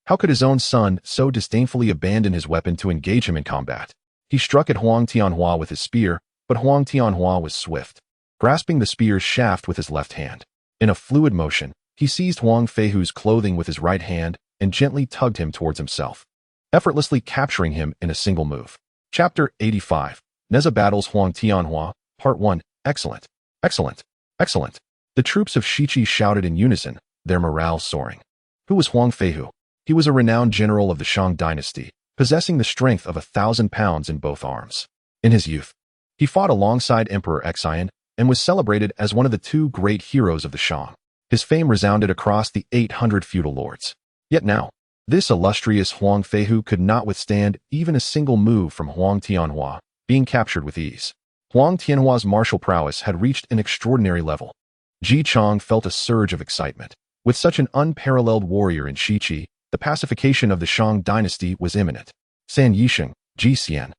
How could his own son so disdainfully abandon his weapon to engage him in combat? He struck at Huang Tianhua with his spear, but Huang Tianhua was swift, grasping the spear's shaft with his left hand. In a fluid motion, he seized Huang Feihu's clothing with his right hand and gently tugged him towards himself, effortlessly capturing him in a single move. Chapter 85. Neza battles Huang Tianhua, Part 1. Excellent. Excellent. Excellent. The troops of Shiqi shouted in unison, their morale soaring. Who was Huang Feihu? He was a renowned general of the Shang dynasty, possessing the strength of 1,000 pounds in both arms. In his youth, he fought alongside Emperor Xian and was celebrated as one of the two great heroes of the Shang. His fame resounded across the 800 feudal lords. Yet now, this illustrious Huang Feihu could not withstand even a single move from Huang Tianhua, being captured with ease. Huang Tianhua's martial prowess had reached an extraordinary level. Ji Chang felt a surge of excitement. With such an unparalleled warrior in Shiqi, the pacification of the Shang dynasty was imminent. San Yisheng, Zhuxian,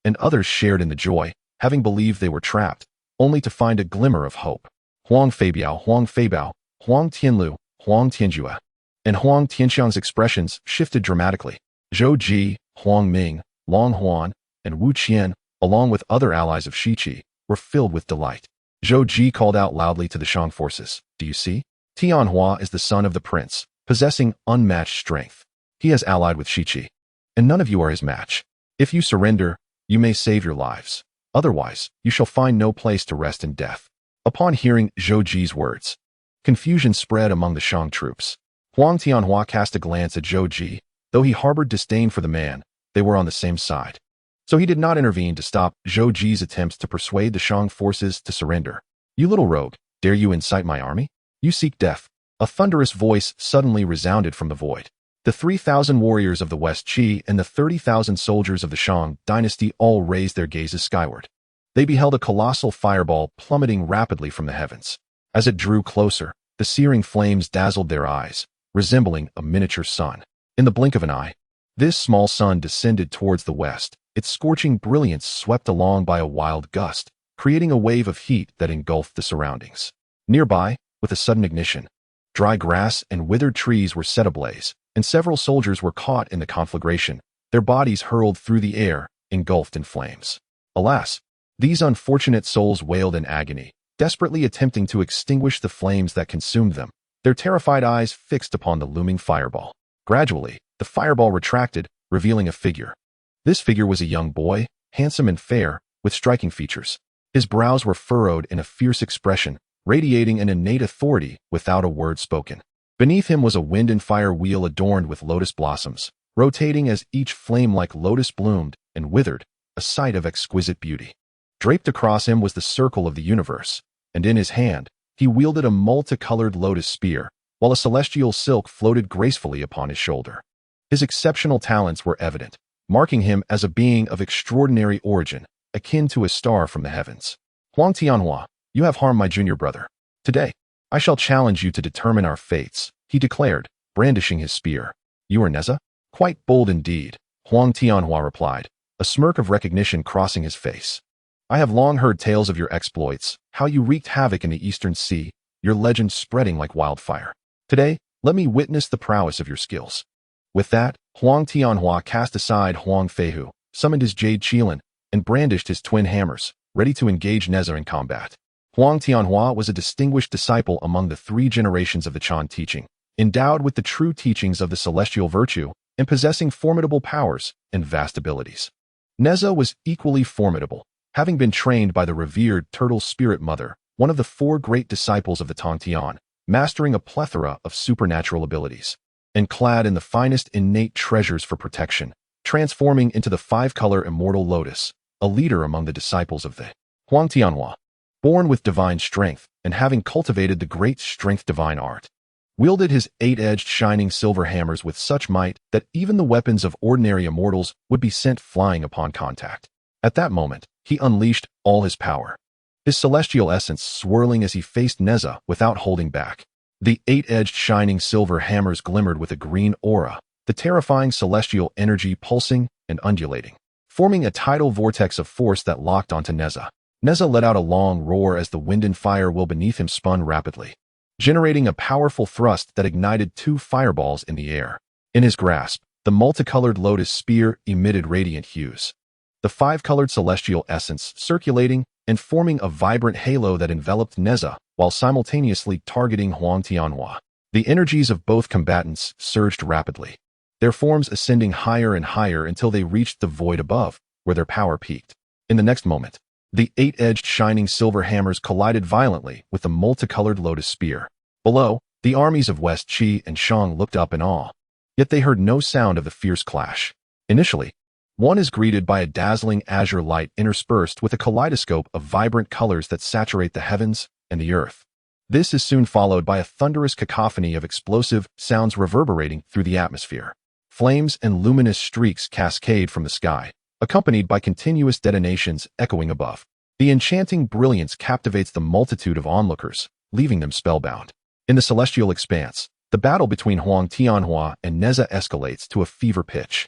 and others shared in the joy, having believed they were trapped, only to find a glimmer of hope. Huang Feibiao, Huang Feibao, Huang Tianlu, Huang Tianjue, and Huang Tianxiang's expressions shifted dramatically. Zhou Ji, Huang Ming, Long Huan, and Wu Qian, along with other allies of Shiqi, were filled with delight. Zhou Ji called out loudly to the Shang forces, Do you see? Tianhua is the son of the prince, possessing unmatched strength. He has allied with Shiqi, and none of you are his match. If you surrender, you may save your lives. Otherwise, you shall find no place to rest in death. Upon hearing Zhou Ji's words, confusion spread among the Shang troops. Huang Tianhua cast a glance at Zhou Ji. Though he harbored disdain for the man, they were on the same side. So he did not intervene to stop Zhou Ji's attempts to persuade the Shang forces to surrender. You little rogue, dare you incite my army? You seek death. A thunderous voice suddenly resounded from the void. The 3,000 warriors of the West Qi and the 30,000 soldiers of the Shang dynasty all raised their gazes skyward. They beheld a colossal fireball plummeting rapidly from the heavens. As it drew closer, the searing flames dazzled their eyes, resembling a miniature sun. In the blink of an eye, this small sun descended towards the west, its scorching brilliance swept along by a wild gust, creating a wave of heat that engulfed the surroundings. Nearby, with a sudden ignition, dry grass and withered trees were set ablaze, and several soldiers were caught in the conflagration, their bodies hurled through the air, engulfed in flames. Alas, these unfortunate souls wailed in agony, desperately attempting to extinguish the flames that consumed them, their terrified eyes fixed upon the looming fireball. Gradually, the fireball retracted, revealing a figure. This figure was a young boy, handsome and fair, with striking features. His brows were furrowed in a fierce expression, radiating an innate authority without a word spoken. Beneath him was a wind and fire wheel adorned with lotus blossoms, rotating as each flame like lotus bloomed and withered, a sight of exquisite beauty. Draped across him was the circle of the universe, and in his hand, he wielded a multicolored lotus spear, while a celestial silk floated gracefully upon his shoulder. His exceptional talents were evident, marking him as a being of extraordinary origin, akin to a star from the heavens. Huang Tianhua, you have harmed my junior brother. Today, I shall challenge you to determine our fates, he declared, brandishing his spear. You are Neza? Quite bold indeed, Huang Tianhua replied, a smirk of recognition crossing his face. I have long heard tales of your exploits, how you wreaked havoc in the Eastern Sea, your legend spreading like wildfire. Today, let me witness the prowess of your skills. With that, Huang Tianhua cast aside Huang Feihu, summoned his jade qilin, and brandished his twin hammers, ready to engage Neza in combat. Huang Tianhua was a distinguished disciple among the 3 generations of the Qin teaching, endowed with the true teachings of the celestial virtue and possessing formidable powers and vast abilities. Neza was equally formidable, having been trained by the revered Turtle Spirit Mother, one of the 4 great disciples of the Tongtian, mastering a plethora of supernatural abilities, and clad in the finest innate treasures for protection, transforming into the 5-color immortal lotus, a leader among the disciples of the Huang Tianhua. Born with divine strength and having cultivated the great strength divine art, wielded his 8-edged shining silver hammers with such might that even the weapons of ordinary immortals would be sent flying upon contact. At that moment, he unleashed all his power, his celestial essence swirling as he faced Neza without holding back. The 8-edged shining silver hammers glimmered with a green aura, the terrifying celestial energy pulsing and undulating, forming a tidal vortex of force that locked onto Neza. Neza let out a long roar as the wind and fire will beneath him spun rapidly, generating a powerful thrust that ignited 2 fireballs in the air. In his grasp, the multicolored lotus spear emitted radiant hues, the 5-colored celestial essence circulating and forming a vibrant halo that enveloped Neza while simultaneously targeting Huang Tianhua. The energies of both combatants surged rapidly, their forms ascending higher and higher until they reached the void above, where their power peaked. In the next moment, the 8-edged shining silver hammers collided violently with the multicolored lotus spear. Below, the armies of West Qi and Shang looked up in awe, yet they heard no sound of the fierce clash. Initially, one is greeted by a dazzling azure light interspersed with a kaleidoscope of vibrant colors that saturate the heavens and the earth. This is soon followed by a thunderous cacophony of explosive sounds reverberating through the atmosphere. Flames and luminous streaks cascade from the sky, accompanied by continuous detonations echoing above. The enchanting brilliance captivates the multitude of onlookers, leaving them spellbound. In the celestial expanse, the battle between Huang Tianhua and Neza escalates to a fever pitch.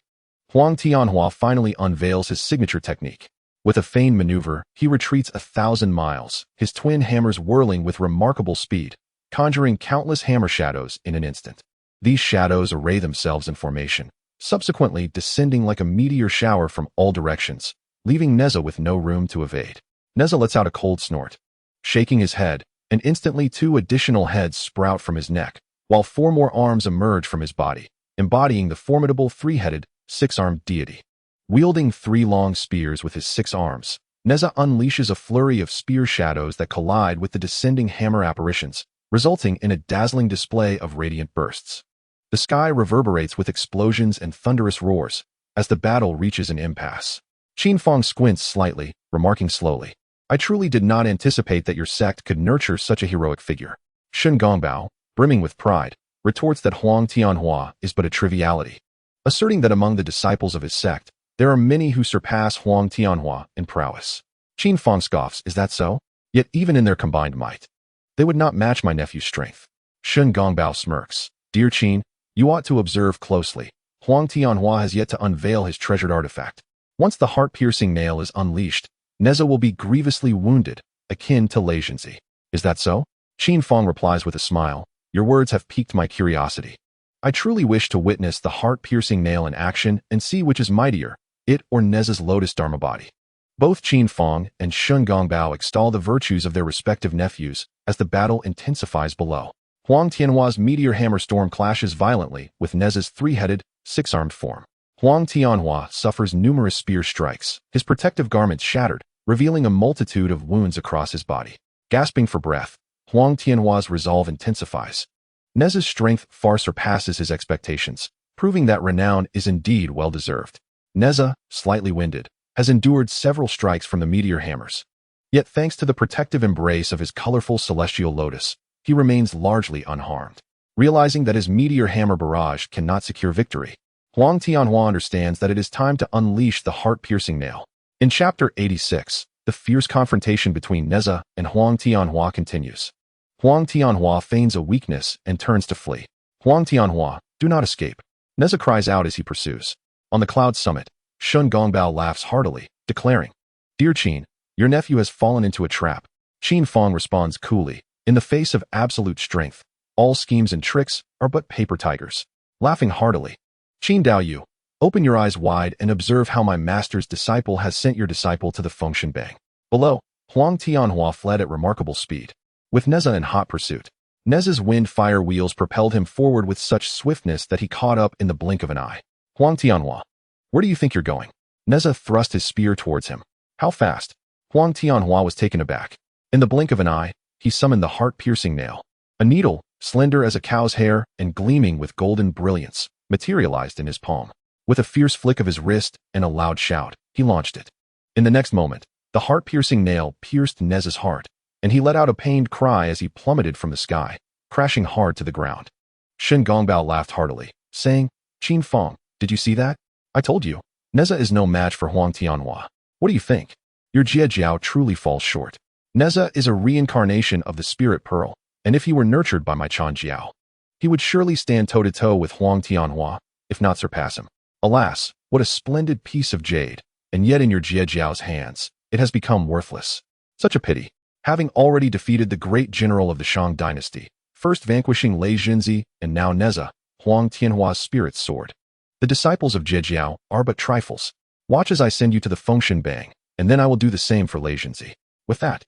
Huang Tianhua finally unveils his signature technique. With a feigned maneuver, he retreats 1,000 miles, his twin hammers whirling with remarkable speed, conjuring countless hammer shadows in an instant. These shadows array themselves in formation, subsequently descending like a meteor shower from all directions, leaving Neza with no room to evade. Neza lets out a cold snort, shaking his head, and instantly 2 additional heads sprout from his neck, while 4 more arms emerge from his body, embodying the formidable 3-headed, 6-armed deity. Wielding 3 long spears with his 6 arms, Neza unleashes a flurry of spear shadows that collide with the descending hammer apparitions, resulting in a dazzling display of radiant bursts. The sky reverberates with explosions and thunderous roars as the battle reaches an impasse. Qin Fang squints slightly, remarking slowly, I truly did not anticipate that your sect could nurture such a heroic figure. Shun Gongbao, brimming with pride, retorts that Huang Tianhua is but a triviality, asserting that among the disciples of his sect, there are many who surpass Huang Tianhua in prowess. Qin Fang scoffs, is that so? Yet even in their combined might, they would not match my nephew's strength. Shun Gongbao smirks, Dear Qin, you ought to observe closely. Huang Tianhua has yet to unveil his treasured artifact. Once the heart-piercing nail is unleashed, Neza will be grievously wounded, akin to Leijianzi. Is that so? Qin Fang replies with a smile, Your words have piqued my curiosity. I truly wish to witness the heart-piercing nail in action and see which is mightier, it or Neza's lotus dharma body. Both Qin Fang and Shun Gongbao extol the virtues of their respective nephews as the battle intensifies below. Huang Tianhua's meteor hammer storm clashes violently with Neza's 3-headed, 6-armed form. Huang Tianhua suffers numerous spear strikes, his protective garments shattered, revealing a multitude of wounds across his body. Gasping for breath, Huang Tianhua's resolve intensifies. Neza's strength far surpasses his expectations, proving that renown is indeed well-deserved. Neza, slightly winded, has endured several strikes from the meteor hammers. Yet thanks to the protective embrace of his colorful celestial lotus, he remains largely unharmed. Realizing that his meteor hammer barrage cannot secure victory, Huang Tianhua understands that it is time to unleash the heart-piercing nail. In Chapter 86, the fierce confrontation between Neza and Huang Tianhua continues. Huang Tianhua feigns a weakness and turns to flee. Huang Tianhua, do not escape. Neza cries out as he pursues. On the cloud summit, Shun Gongbao laughs heartily, declaring, "Dear Qin, your nephew has fallen into a trap." Qin Fang responds coolly, "In the face of absolute strength, all schemes and tricks are but paper tigers." Laughing heartily, Qin Daoyu, open your eyes wide and observe how my master's disciple has sent your disciple to the Fengshan Bang. Below, Huang Tianhua fled at remarkable speed. With Neza in hot pursuit, Neza's wind-fire wheels propelled him forward with such swiftness that he caught up in the blink of an eye. Huang Tianhua, where do you think you're going? Neza thrust his spear towards him. How fast? Huang Tianhua was taken aback. In the blink of an eye, he summoned the heart-piercing nail. A needle, slender as a cow's hair and gleaming with golden brilliance, materialized in his palm. With a fierce flick of his wrist and a loud shout, he launched it. In the next moment, the heart-piercing nail pierced Neza's heart, and he let out a pained cry as he plummeted from the sky, crashing hard to the ground. Shun Gongbao laughed heartily, saying, "Qin Fang, did you see that? I told you, Neza is no match for Huang Tianhua. What do you think? Your Jie Jiao truly falls short. Neza is a reincarnation of the Spirit Pearl, and if he were nurtured by my Chan Jiao, he would surely stand toe-to-toe with Huang Tianhua, if not surpass him. Alas, what a splendid piece of jade, and yet in your Jie Jiao's hands, it has become worthless. Such a pity. Having already defeated the great general of the Shang dynasty, first vanquishing Lei Jinzi and now Neza, Huang Tianhua's spirit sword. The disciples of Jie Jiao are but trifles. Watch as I send you to the Fengshan Bang, and then I will do the same for Lei Jinzi." With that,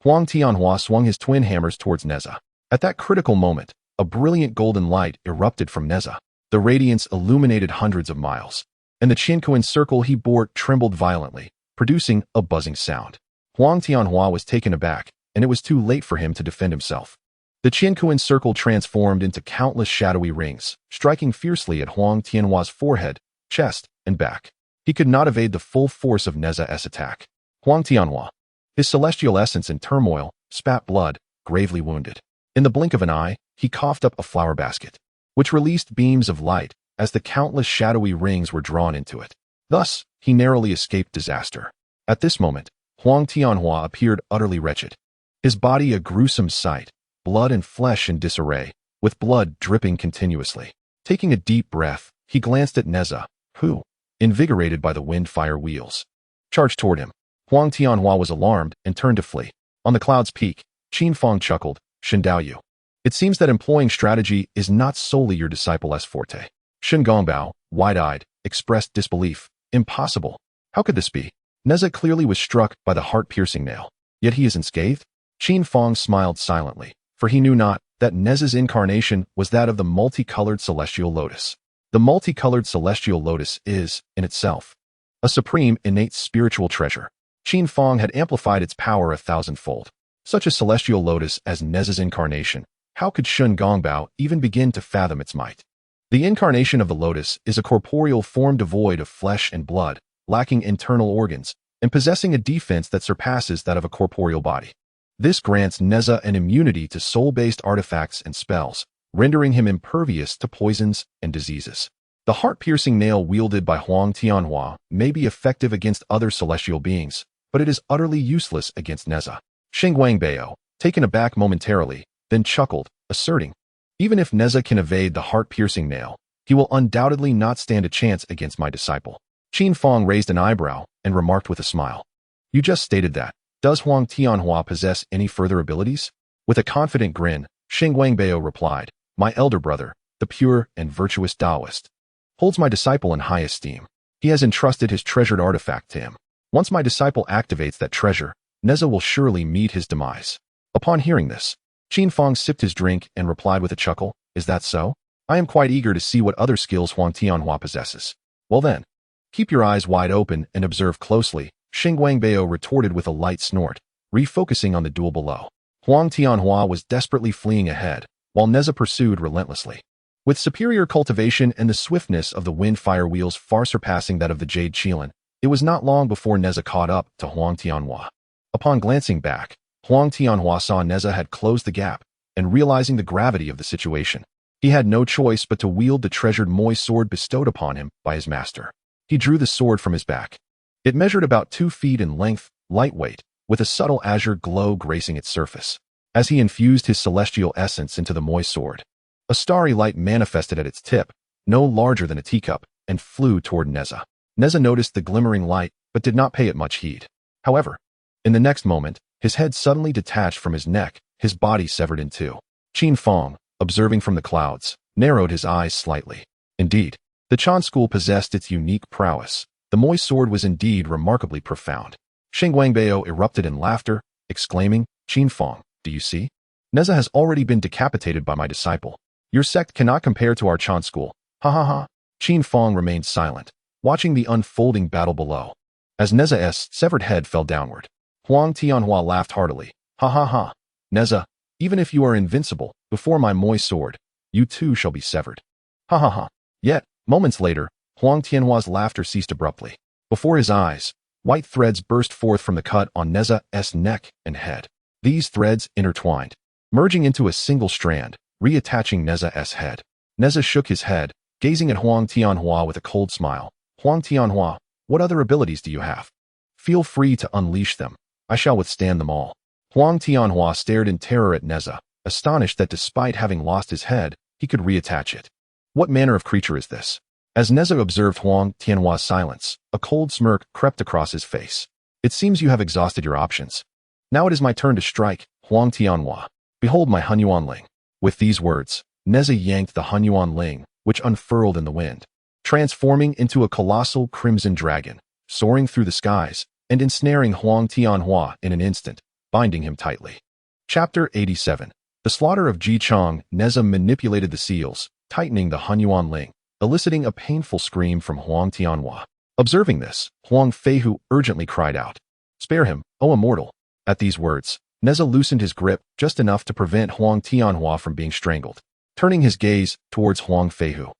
Huang Tianhua swung his twin hammers towards Neza. At that critical moment, a brilliant golden light erupted from Neza. The radiance illuminated hundreds of miles, and the Qianquan circle he bore trembled violently, producing a buzzing sound. Huang Tianhua was taken aback, and it was too late for him to defend himself. The Qianquan circle transformed into countless shadowy rings, striking fiercely at Huang Tianhua's forehead, chest, and back. He could not evade the full force of Neza's attack. Huang Tianhua, his celestial essence in turmoil, spat blood, gravely wounded. In the blink of an eye, he coughed up a flower basket, which released beams of light as the countless shadowy rings were drawn into it. Thus, he narrowly escaped disaster. At this moment, Huang Tianhua appeared utterly wretched. His body a gruesome sight, blood and flesh in disarray, with blood dripping continuously. Taking a deep breath, he glanced at Neza, who, invigorated by the wind-fire wheels, charged toward him. Huang Tianhua was alarmed and turned to flee. On the cloud's peak, Qin Fang chuckled, "Shen Daoyu, it seems that employing strategy is not solely your disciple's forte." Shun Gongbao, wide-eyed, expressed disbelief. "Impossible. How could this be? Neza clearly was struck by the heart-piercing nail, yet he is unscathed?" Qin Fang smiled silently, for he knew not that Neza's incarnation was that of the multicolored celestial lotus. The multicolored celestial lotus is, in itself, a supreme innate spiritual treasure. Qin Fang had amplified its power 1,000-fold. Such a celestial lotus as Neza's incarnation, how could Shun Gongbao even begin to fathom its might? The incarnation of the lotus is a corporeal form devoid of flesh and blood, lacking internal organs, and possessing a defense that surpasses that of a corporeal body. This grants Neza an immunity to soul-based artifacts and spells, rendering him impervious to poisons and diseases. The heart-piercing nail wielded by Huang Tianhua may be effective against other celestial beings, but it is utterly useless against Neza. Shengwang Bao, taken aback momentarily, then chuckled, asserting, "Even if Neza can evade the heart-piercing nail, he will undoubtedly not stand a chance against my disciple." Qin Fang raised an eyebrow and remarked with a smile, "You just stated that. Does Huang Tianhua possess any further abilities?" With a confident grin, Shengwang Bao replied, "My elder brother, the pure and virtuous Taoist, holds my disciple in high esteem. He has entrusted his treasured artifact to him. Once my disciple activates that treasure, Neza will surely meet his demise." Upon hearing this, Qin Fang sipped his drink and replied with a chuckle, "Is that so? I am quite eager to see what other skills Huang Tianhua possesses." "Well then, keep your eyes wide open and observe closely," Shengwang Bao retorted with a light snort, refocusing on the duel below. Huang Tianhua was desperately fleeing ahead, while Neza pursued relentlessly. With superior cultivation and the swiftness of the wind-fire wheels far surpassing that of the Jade Qilin, It was not long before Neza caught up to Huang Tianhua. Upon glancing back, Huang Tianhua saw Neza had closed the gap, and realizing the gravity of the situation, he had no choice but to wield the treasured Moi sword bestowed upon him by his master. He drew the sword from his back. It measured about 2 feet in length, lightweight, with a subtle azure glow gracing its surface. As he infused his celestial essence into the Moi sword, a starry light manifested at its tip, no larger than a teacup, and flew toward Neza. Neza noticed the glimmering light, but did not pay it much heed. However, in the next moment, his head suddenly detached from his neck, his body severed in two. Qin Fang, observing from the clouds, narrowed his eyes slightly. Indeed, the Chan school possessed its unique prowess. The Moi sword was indeed remarkably profound. Shengwangbao erupted in laughter, exclaiming, "Qin Fang, do you see? Neza has already been decapitated by my disciple. Your sect cannot compare to our Chan school. Ha ha ha." Qin Fang remained silent, watching the unfolding battle below. As Neza's severed head fell downward, Huang Tianhua laughed heartily. "Ha ha ha. Neza, even if you are invincible, before my Moi sword, you too shall be severed." Ha ha ha. Yet, moments later, Huang Tianhua's laughter ceased abruptly. Before his eyes, white threads burst forth from the cut on Neza's neck and head. These threads intertwined, merging into a single strand, reattaching Neza's head. Neza shook his head, gazing at Huang Tianhua with a cold smile. "Huang Tianhua, what other abilities do you have? Feel free to unleash them. I shall withstand them all." Huang Tianhua stared in terror at Neza, astonished that despite having lost his head, he could reattach it. What manner of creature is this? As Neza observed Huang Tianhua's silence, a cold smirk crept across his face. "It seems you have exhausted your options. Now it is my turn to strike, Huang Tianhua. Behold my Hunyuan Ling." With these words, Neza yanked the Hunyuan Ling, which unfurled in the wind, transforming into a colossal crimson dragon, soaring through the skies, and ensnaring Huang Tianhua in an instant, binding him tightly. Chapter 87. The slaughter of Zhuxian. Neza manipulated the seals, tightening the Hunyuan Ling, eliciting a painful scream from Huang Tianhua. Observing this, Huang Feihu urgently cried out, "Spare him, O immortal." At these words, Neza loosened his grip just enough to prevent Huang Tianhua from being strangled. Turning his gaze towards Huang Feihu,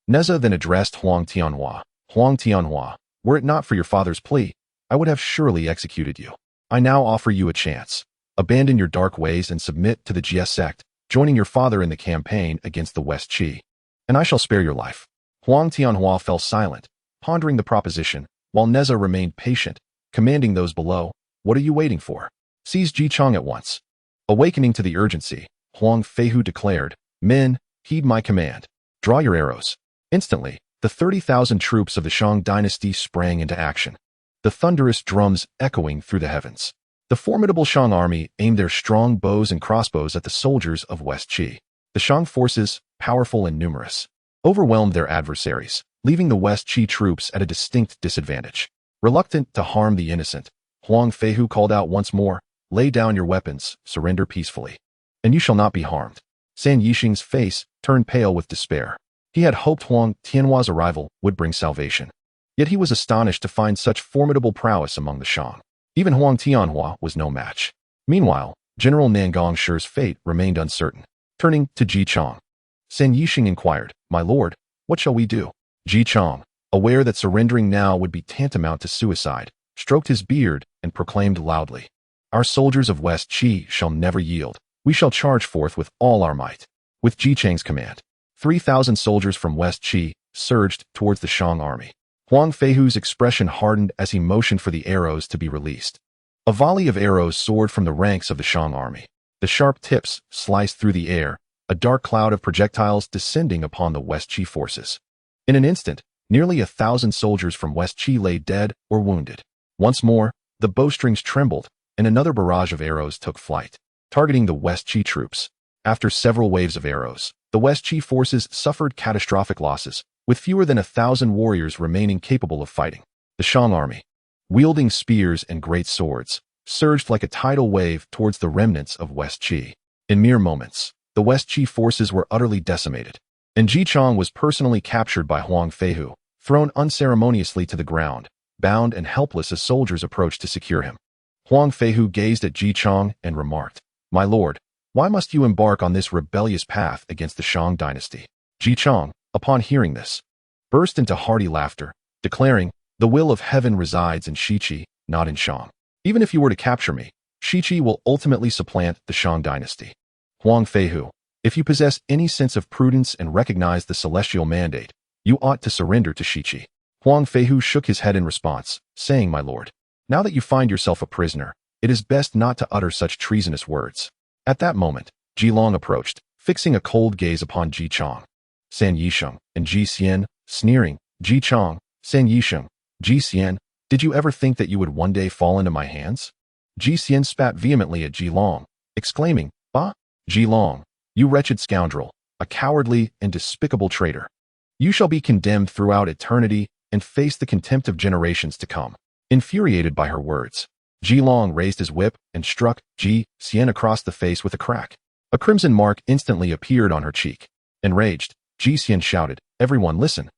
Neza then addressed Huang Tianhua. "Huang Tianhua, were it not for your father's plea, I would have surely executed you. I now offer you a chance. Abandon your dark ways and submit to the Jie Sect, joining your father in the campaign against the West Qi, and I shall spare your life." Huang Tianhua fell silent, pondering the proposition, while Neza remained patient, commanding those below, "What are you waiting for? Seize Zhuxian at once." Awakening to the urgency, Huang Feihu declared, "Men, heed my command. Draw your arrows." Instantly, the 30,000 troops of the Shang dynasty sprang into action, the thunderous drums echoing through the heavens. The formidable Shang army aimed their strong bows and crossbows at the soldiers of West Qi. The Shang forces, powerful and numerous, overwhelmed their adversaries, leaving the West Qi troops at a distinct disadvantage. Reluctant to harm the innocent, Huang Feihu called out once more, "Lay down your weapons, surrender peacefully, and you shall not be harmed." San Yixing's face turned pale with despair. He had hoped Huang Tianhua's arrival would bring salvation. Yet he was astonished to find such formidable prowess among the Shang. Even Huang Tianhua was no match. Meanwhile, General Nangong Shi's fate remained uncertain. Turning to Zhuxian, San Yixing inquired, "My lord, what shall we do?" Zhuxian, aware that surrendering now would be tantamount to suicide, stroked his beard and proclaimed loudly, "Our soldiers of West Qi shall never yield. We shall charge forth with all our might." With Zhicheng's command, 3,000 soldiers from West Qi surged towards the Shang army. Huang Feihu's expression hardened as he motioned for the arrows to be released. A volley of arrows soared from the ranks of the Shang army. The sharp tips sliced through the air, a dark cloud of projectiles descending upon the West Qi forces. In an instant, nearly 1,000 soldiers from West Qi lay dead or wounded. Once more, the bowstrings trembled, and another barrage of arrows took flight, targeting the West Qi troops. After several waves of arrows, the West Qi forces suffered catastrophic losses, with fewer than 1,000 warriors remaining capable of fighting. The Shang army, wielding spears and great swords, surged like a tidal wave towards the remnants of West Qi. In mere moments, the West Qi forces were utterly decimated, and Zhuxian was personally captured by Huang Feihu, thrown unceremoniously to the ground, bound and helpless as soldiers approached to secure him. Huang Feihu gazed at Zhuxian and remarked, "My lord, why must you embark on this rebellious path against the Shang dynasty?" Zhuxian, upon hearing this, burst into hearty laughter, declaring, The will of heaven resides in Shiqi, not in Shang. Even if you were to capture me, Shiqi will ultimately supplant the Shang dynasty. Huang Feihu, if you possess any sense of prudence and recognize the celestial mandate, you ought to surrender to Shiqi. Huang Feihu shook his head in response, saying, My lord, now that you find yourself a prisoner, it is best not to utter such treasonous words. At that moment, Ji Long approached, fixing a cold gaze upon Ji Chong. San Yisheng and Ji Xian, sneering, Ji Chong, San Yisheng, Ji Xian, did you ever think that you would one day fall into my hands? Ji Xian spat vehemently at Ji Long, exclaiming, Bah! Ji Long, you wretched scoundrel, a cowardly and despicable traitor. You shall be condemned throughout eternity and face the contempt of generations to come. Infuriated by her words, Ji Long raised his whip and struck Ji Xian across the face with a crack. A crimson mark instantly appeared on her cheek. Enraged, Ji Xian shouted, Everyone listen.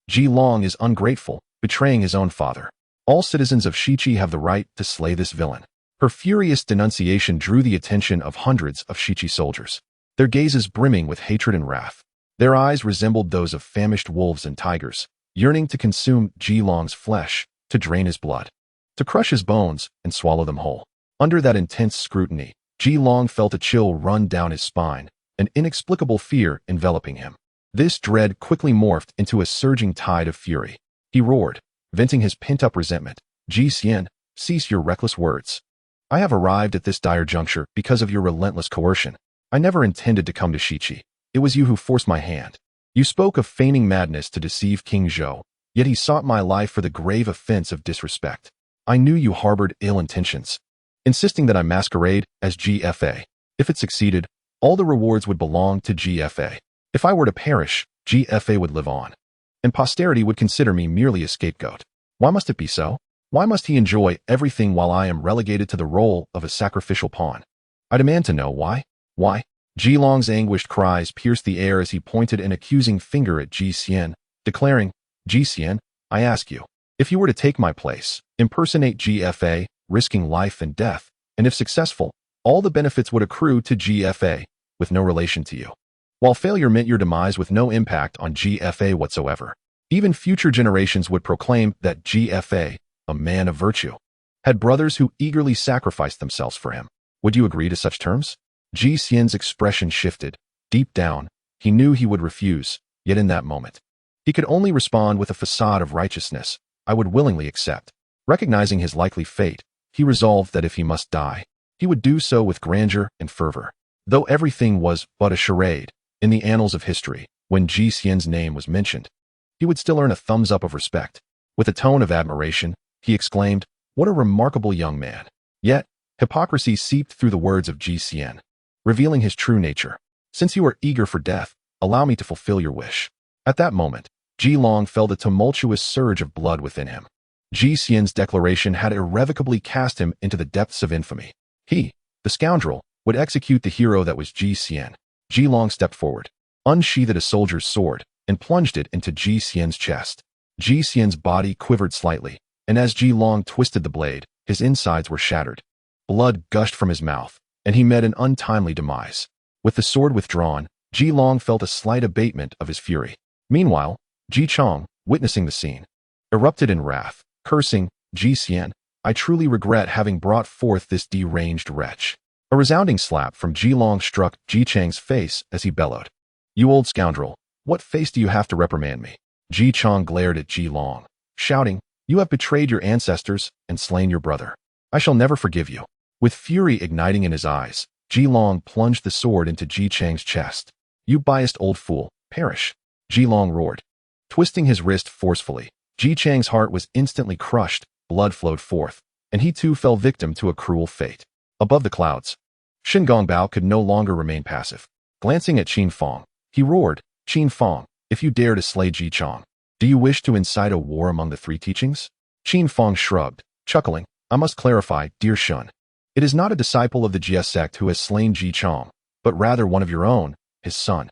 Ji Long is ungrateful, betraying his own father. All citizens of Shiqi have the right to slay this villain. Her furious denunciation drew the attention of hundreds of Shiqi soldiers, their gazes brimming with hatred and wrath. Their eyes resembled those of famished wolves and tigers, yearning to consume Ji Long's flesh, to drain his blood, to crush his bones and swallow them whole. Under that intense scrutiny, Ji Long felt a chill run down his spine, an inexplicable fear enveloping him. This dread quickly morphed into a surging tide of fury. He roared, venting his pent-up resentment, Ji Xian, cease your reckless words. I have arrived at this dire juncture because of your relentless coercion. I never intended to come to Shiqi. It was you who forced my hand. You spoke of feigning madness to deceive King Zhou, yet he sought my life for the grave offense of disrespect. I knew you harbored ill intentions, insisting that I masquerade as GFA. If it succeeded, all the rewards would belong to GFA. If I were to perish, GFA would live on, and posterity would consider me merely a scapegoat. Why must it be so? Why must he enjoy everything while I am relegated to the role of a sacrificial pawn? I demand to know why. Why? Ji Long's anguished cries pierced the air as he pointed an accusing finger at Ji Xian, declaring, Ji Xian, I ask you, if you were to take my place, impersonate GFA, risking life and death, and if successful, all the benefits would accrue to GFA, with no relation to you. While failure meant your demise with no impact on GFA whatsoever, even future generations would proclaim that GFA, a man of virtue, had brothers who eagerly sacrificed themselves for him. Would you agree to such terms? Ji Xian's expression shifted. Deep down, he knew he would refuse, yet in that moment, he could only respond with a facade of righteousness. I would willingly accept. Recognizing his likely fate, he resolved that if he must die, he would do so with grandeur and fervor. Though everything was but a charade, in the annals of history, when Ji Xian's name was mentioned, he would still earn a thumbs up of respect. With a tone of admiration, he exclaimed, What a remarkable young man. Yet, hypocrisy seeped through the words of Ji Xian, revealing his true nature. Since you are eager for death, allow me to fulfill your wish. At that moment, Ji Long felt a tumultuous surge of blood within him. Ji Xian's declaration had irrevocably cast him into the depths of infamy. He, the scoundrel, would execute the hero that was Ji Xian. Ji Long stepped forward, unsheathed a soldier's sword, and plunged it into Ji Xian's chest. Ji Xian's body quivered slightly, and as Ji Long twisted the blade, his insides were shattered. Blood gushed from his mouth, and he met an untimely demise. With the sword withdrawn, Ji Long felt a slight abatement of his fury. Meanwhile, Ji Chong, witnessing the scene, erupted in wrath, cursing, Ji Xian, I truly regret having brought forth this deranged wretch. A resounding slap from Ji Long struck Ji Chang's face as he bellowed, You old scoundrel, what face do you have to reprimand me? Ji Chong glared at Ji Long, shouting, You have betrayed your ancestors and slain your brother. I shall never forgive you. With fury igniting in his eyes, Ji Long plunged the sword into Ji Chang's chest. You biased old fool, perish. Ji Long roared. Twisting his wrist forcefully, Ji Chang's heart was instantly crushed, blood flowed forth, and he too fell victim to a cruel fate. Above the clouds, Shen Gongbao could no longer remain passive. Glancing at Qin Fang, he roared, Qin Fang, if you dare to slay Ji Chong, do you wish to incite a war among the three teachings? Qin Fang shrugged, chuckling, I must clarify, dear Shun. It is not a disciple of the Jie Sect who has slain Ji Chong, but rather one of your own, his son.